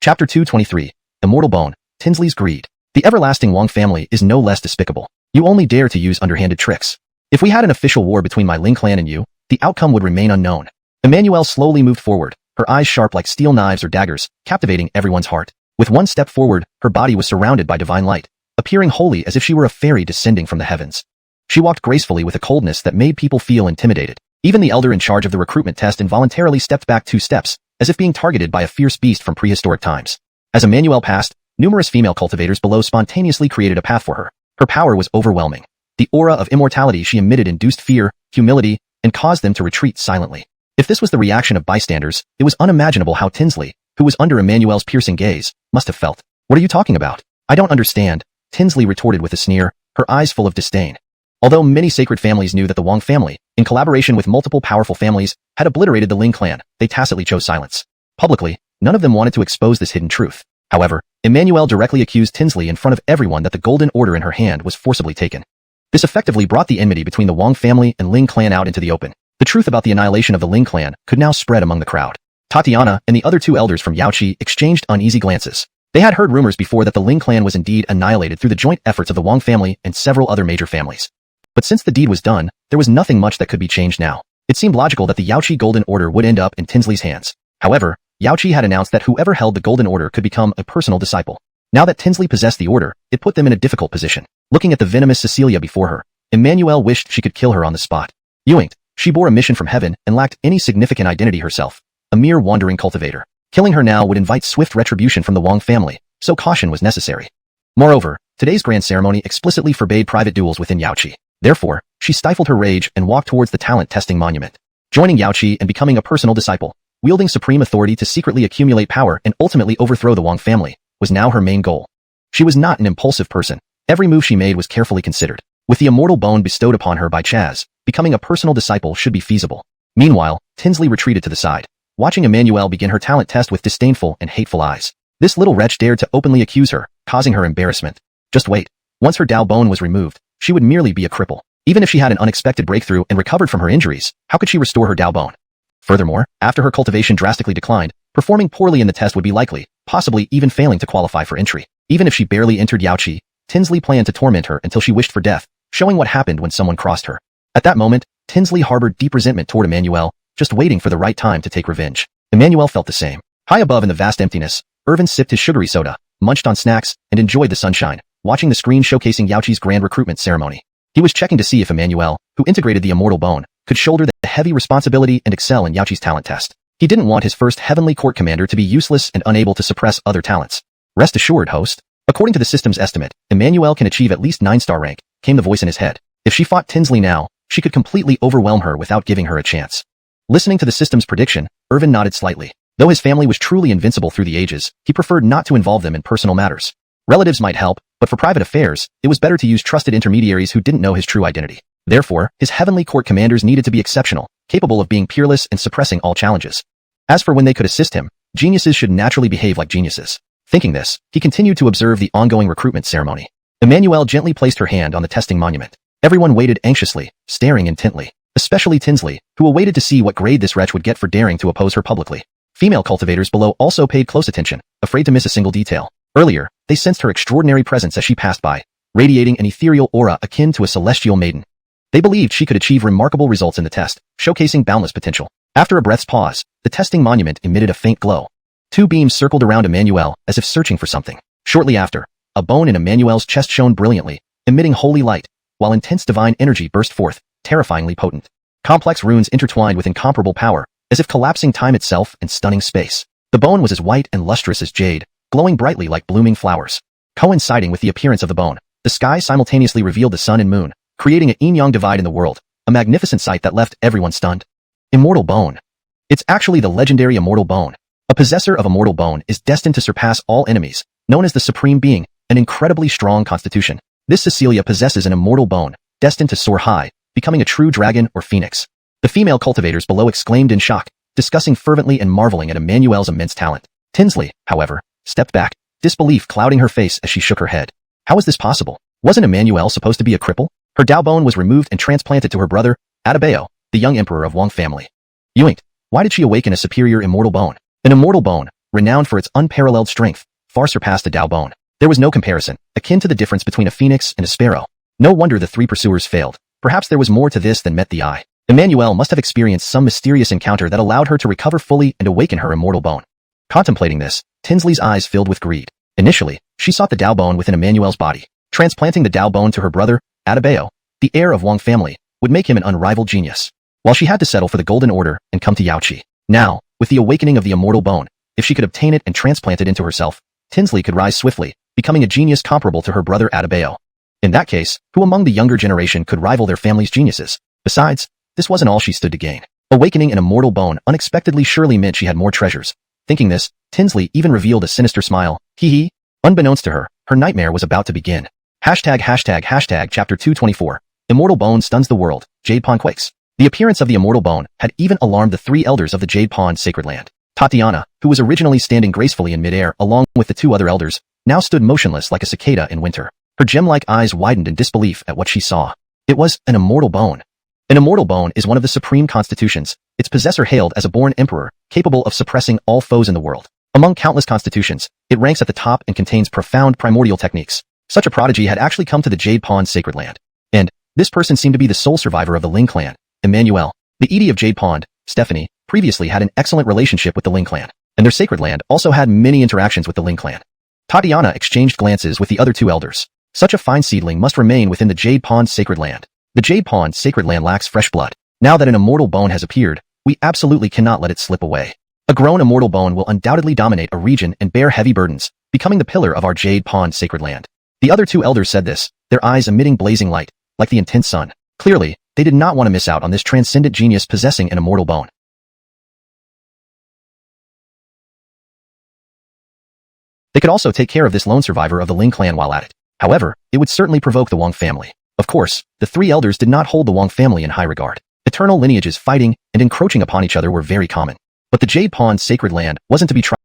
Chapter 223. Immortal Bone, Tinsley's Greed. The everlasting Wang family is no less despicable. You only dare to use underhanded tricks. If we had an official war between my Ling clan and you, the outcome would remain unknown. Emmanuel slowly moved forward, her eyes sharp like steel knives or daggers, captivating everyone's heart. With one step forward, her body was surrounded by divine light, appearing holy as if she were a fairy descending from the heavens. She walked gracefully with a coldness that made people feel intimidated. Even the elder in charge of the recruitment test involuntarily stepped back 2 steps, as if being targeted by a fierce beast from prehistoric times. As Emmanuel passed, numerous female cultivators below spontaneously created a path for her. Her power was overwhelming. The aura of immortality she emitted induced fear, humility, and caused them to retreat silently. If this was the reaction of bystanders, it was unimaginable how Tinsley, who was under Emmanuel's piercing gaze, must have felt. What are you talking about? I don't understand, Tinsley retorted with a sneer, her eyes full of disdain. Although many sacred families knew that the Wang family, in collaboration with multiple powerful families, had obliterated the Ling clan, they tacitly chose silence. Publicly, none of them wanted to expose this hidden truth. However, Emmanuel directly accused Tinsley in front of everyone that the golden order in her hand was forcibly taken. This effectively brought the enmity between the Wang family and Ling clan out into the open. The truth about the annihilation of the Ling clan could now spread among the crowd. Tatiana and the other 2 elders from Yaoqi exchanged uneasy glances. They had heard rumors before that the Ling clan was indeed annihilated through the joint efforts of the Wang family and several other major families. But since the deed was done, there was nothing much that could be changed now. It seemed logical that the Yaoqi Golden Order would end up in Tinsley's hands. However, Yaoqi had announced that whoever held the Golden Order could become a personal disciple. Now that Tinsley possessed the order, it put them in a difficult position. Looking at the venomous Cecilia before her, Emmanuel wished she could kill her on the spot. Yoinked, she bore a mission from heaven and lacked any significant identity herself, a mere wandering cultivator. Killing her now would invite swift retribution from the Wang family, so caution was necessary. Moreover, today's grand ceremony explicitly forbade private duels within Yaoqi. Therefore, she stifled her rage and walked towards the talent testing monument. Joining Yaoqi and becoming a personal disciple, wielding supreme authority to secretly accumulate power and ultimately overthrow the Wang family, was now her main goal. She was not an impulsive person. Every move she made was carefully considered. With the immortal bone bestowed upon her by Chaz, becoming a personal disciple should be feasible. Meanwhile, Tinsley retreated to the side, watching Emmanuel begin her talent test with disdainful and hateful eyes. This little wretch dared to openly accuse her, causing her embarrassment. Just wait. Once her Dao bone was removed, she would merely be a cripple. Even if she had an unexpected breakthrough and recovered from her injuries, how could she restore her Dao bone? Furthermore, after her cultivation drastically declined, performing poorly in the test would be likely, possibly even failing to qualify for entry. Even if she barely entered Yaoqi, Tinsley planned to torment her until she wished for death, showing what happened when someone crossed her. At that moment, Tinsley harbored deep resentment toward Emmanuel, just waiting for the right time to take revenge. Emmanuel felt the same. High above in the vast emptiness, Irvin sipped his sugary soda, munched on snacks, and enjoyed the sunshine, watching the screen showcasing Yaoqi's grand recruitment ceremony. He was checking to see if Emmanuel, who integrated the immortal bone, could shoulder the heavy responsibility and excel in Yaoqi's talent test. He didn't want his first heavenly court commander to be useless and unable to suppress other talents. Rest assured, host. According to the system's estimate, Emmanuel can achieve at least 9-star rank, came the voice in his head. If she fought Tinsley now, she could completely overwhelm her without giving her a chance. Listening to the system's prediction, Irvin nodded slightly. Though his family was truly invincible through the ages, he preferred not to involve them in personal matters. Relatives might help, But for private affairs, it was better to use trusted intermediaries who didn't know his true identity. Therefore, his heavenly court commanders needed to be exceptional, capable of being peerless and suppressing all challenges. As for when they could assist him, geniuses should naturally behave like geniuses. Thinking this, he continued to observe the ongoing recruitment ceremony. Emmanuelle gently placed her hand on the testing monument. Everyone waited anxiously, staring intently, especially Tinsley, who awaited to see what grade this wretch would get for daring to oppose her publicly. Female cultivators below also paid close attention, afraid to miss a single detail. Earlier, they sensed her extraordinary presence as she passed by, radiating an ethereal aura akin to a celestial maiden. They believed she could achieve remarkable results in the test, showcasing boundless potential. After a breath's pause, the testing monument emitted a faint glow. Two beams circled around Emmanuelle, as if searching for something. Shortly after, a bone in Emmanuelle's chest shone brilliantly, emitting holy light, while intense divine energy burst forth, terrifyingly potent. Complex runes intertwined with incomparable power, as if collapsing time itself and stunning space. The bone was as white and lustrous as jade, glowing brightly like blooming flowers. Coinciding with the appearance of the bone, the sky simultaneously revealed the sun and moon, creating an yin-yang divide in the world, a magnificent sight that left everyone stunned. Immortal Bone. It's actually the legendary Immortal Bone. A possessor of Immortal Bone is destined to surpass all enemies, known as the Supreme Being, an incredibly strong constitution. This Cecilia possesses an Immortal Bone, destined to soar high, becoming a true dragon or phoenix. The female cultivators below exclaimed in shock, discussing fervently and marveling at Emmanuelle's immense talent. Tinsley, however, stepped back, disbelief clouding her face as she shook her head. How is this possible? Wasn't Emmanuelle supposed to be a cripple? Her Dao bone was removed and transplanted to her brother, Adebayo, the young emperor of Wang family. Yoinked. Why did she awaken a superior Immortal Bone? An Immortal Bone, renowned for its unparalleled strength, far surpassed a Dao bone. There was no comparison, akin to the difference between a phoenix and a sparrow. No wonder the three pursuers failed. Perhaps there was more to this than met the eye. Emmanuelle must have experienced some mysterious encounter that allowed her to recover fully and awaken her Immortal Bone. Contemplating this, Tinsley's eyes filled with greed. Initially, she sought the Dao bone within Emmanuelle's body. Transplanting the Dao bone to her brother, Adebayo, the heir of Wang family, would make him an unrivaled genius. While she had to settle for the Golden Order and come to Yaoqi. Now, with the awakening of the Immortal Bone, if she could obtain it and transplant it into herself, Tinsley could rise swiftly, becoming a genius comparable to her brother Adebayo. In that case, who among the younger generation could rival their family's geniuses? Besides, this wasn't all she stood to gain. Awakening an Immortal Bone unexpectedly surely meant she had more treasures. Thinking this, Tinsley even revealed a sinister smile. Hee. Unbeknownst to her, her nightmare was about to begin. Chapter 224. Immortal Bone stuns the world, Jade Pawn quakes. The appearance of the Immortal Bone had even alarmed the three elders of the Jade Pawn Sacred Land. Tatiana, who was originally standing gracefully in midair along with the two other elders, now stood motionless like a cicada in winter. Her gem-like eyes widened in disbelief at what she saw. It was an Immortal Bone. An Immortal Bone is one of the supreme constitutions, its possessor hailed as a born emperor, capable of suppressing all foes in the world. Among countless constitutions, it ranks at the top and contains profound primordial techniques. Such a prodigy had actually come to the Jade Pawn Sacred Land. And this person seemed to be the sole survivor of the Ling clan. Emmanuelle, the Edie of Jade Pond, Stephanie, previously had an excellent relationship with the Ling clan, and their sacred land also had many interactions with the Ling clan. Tatiana exchanged glances with the other two elders. Such a fine seedling must remain within the Jade Pond Sacred Land. The Jade Pond Sacred Land lacks fresh blood. Now that an Immortal Bone has appeared, we absolutely cannot let it slip away. A grown Immortal Bone will undoubtedly dominate a region and bear heavy burdens, becoming the pillar of our Jade Pond Sacred Land. The other two elders said this, their eyes emitting blazing light, like the intense sun. Clearly, they did not want to miss out on this transcendent genius possessing an Immortal Bone. They could also take care of this lone survivor of the Ling clan while at it. However, it would certainly provoke the Wang family. Of course, the three elders did not hold the Wang family in high regard. Eternal lineages fighting and encroaching upon each other were very common. But the Jade Pawn Sacred Land wasn't to be trifled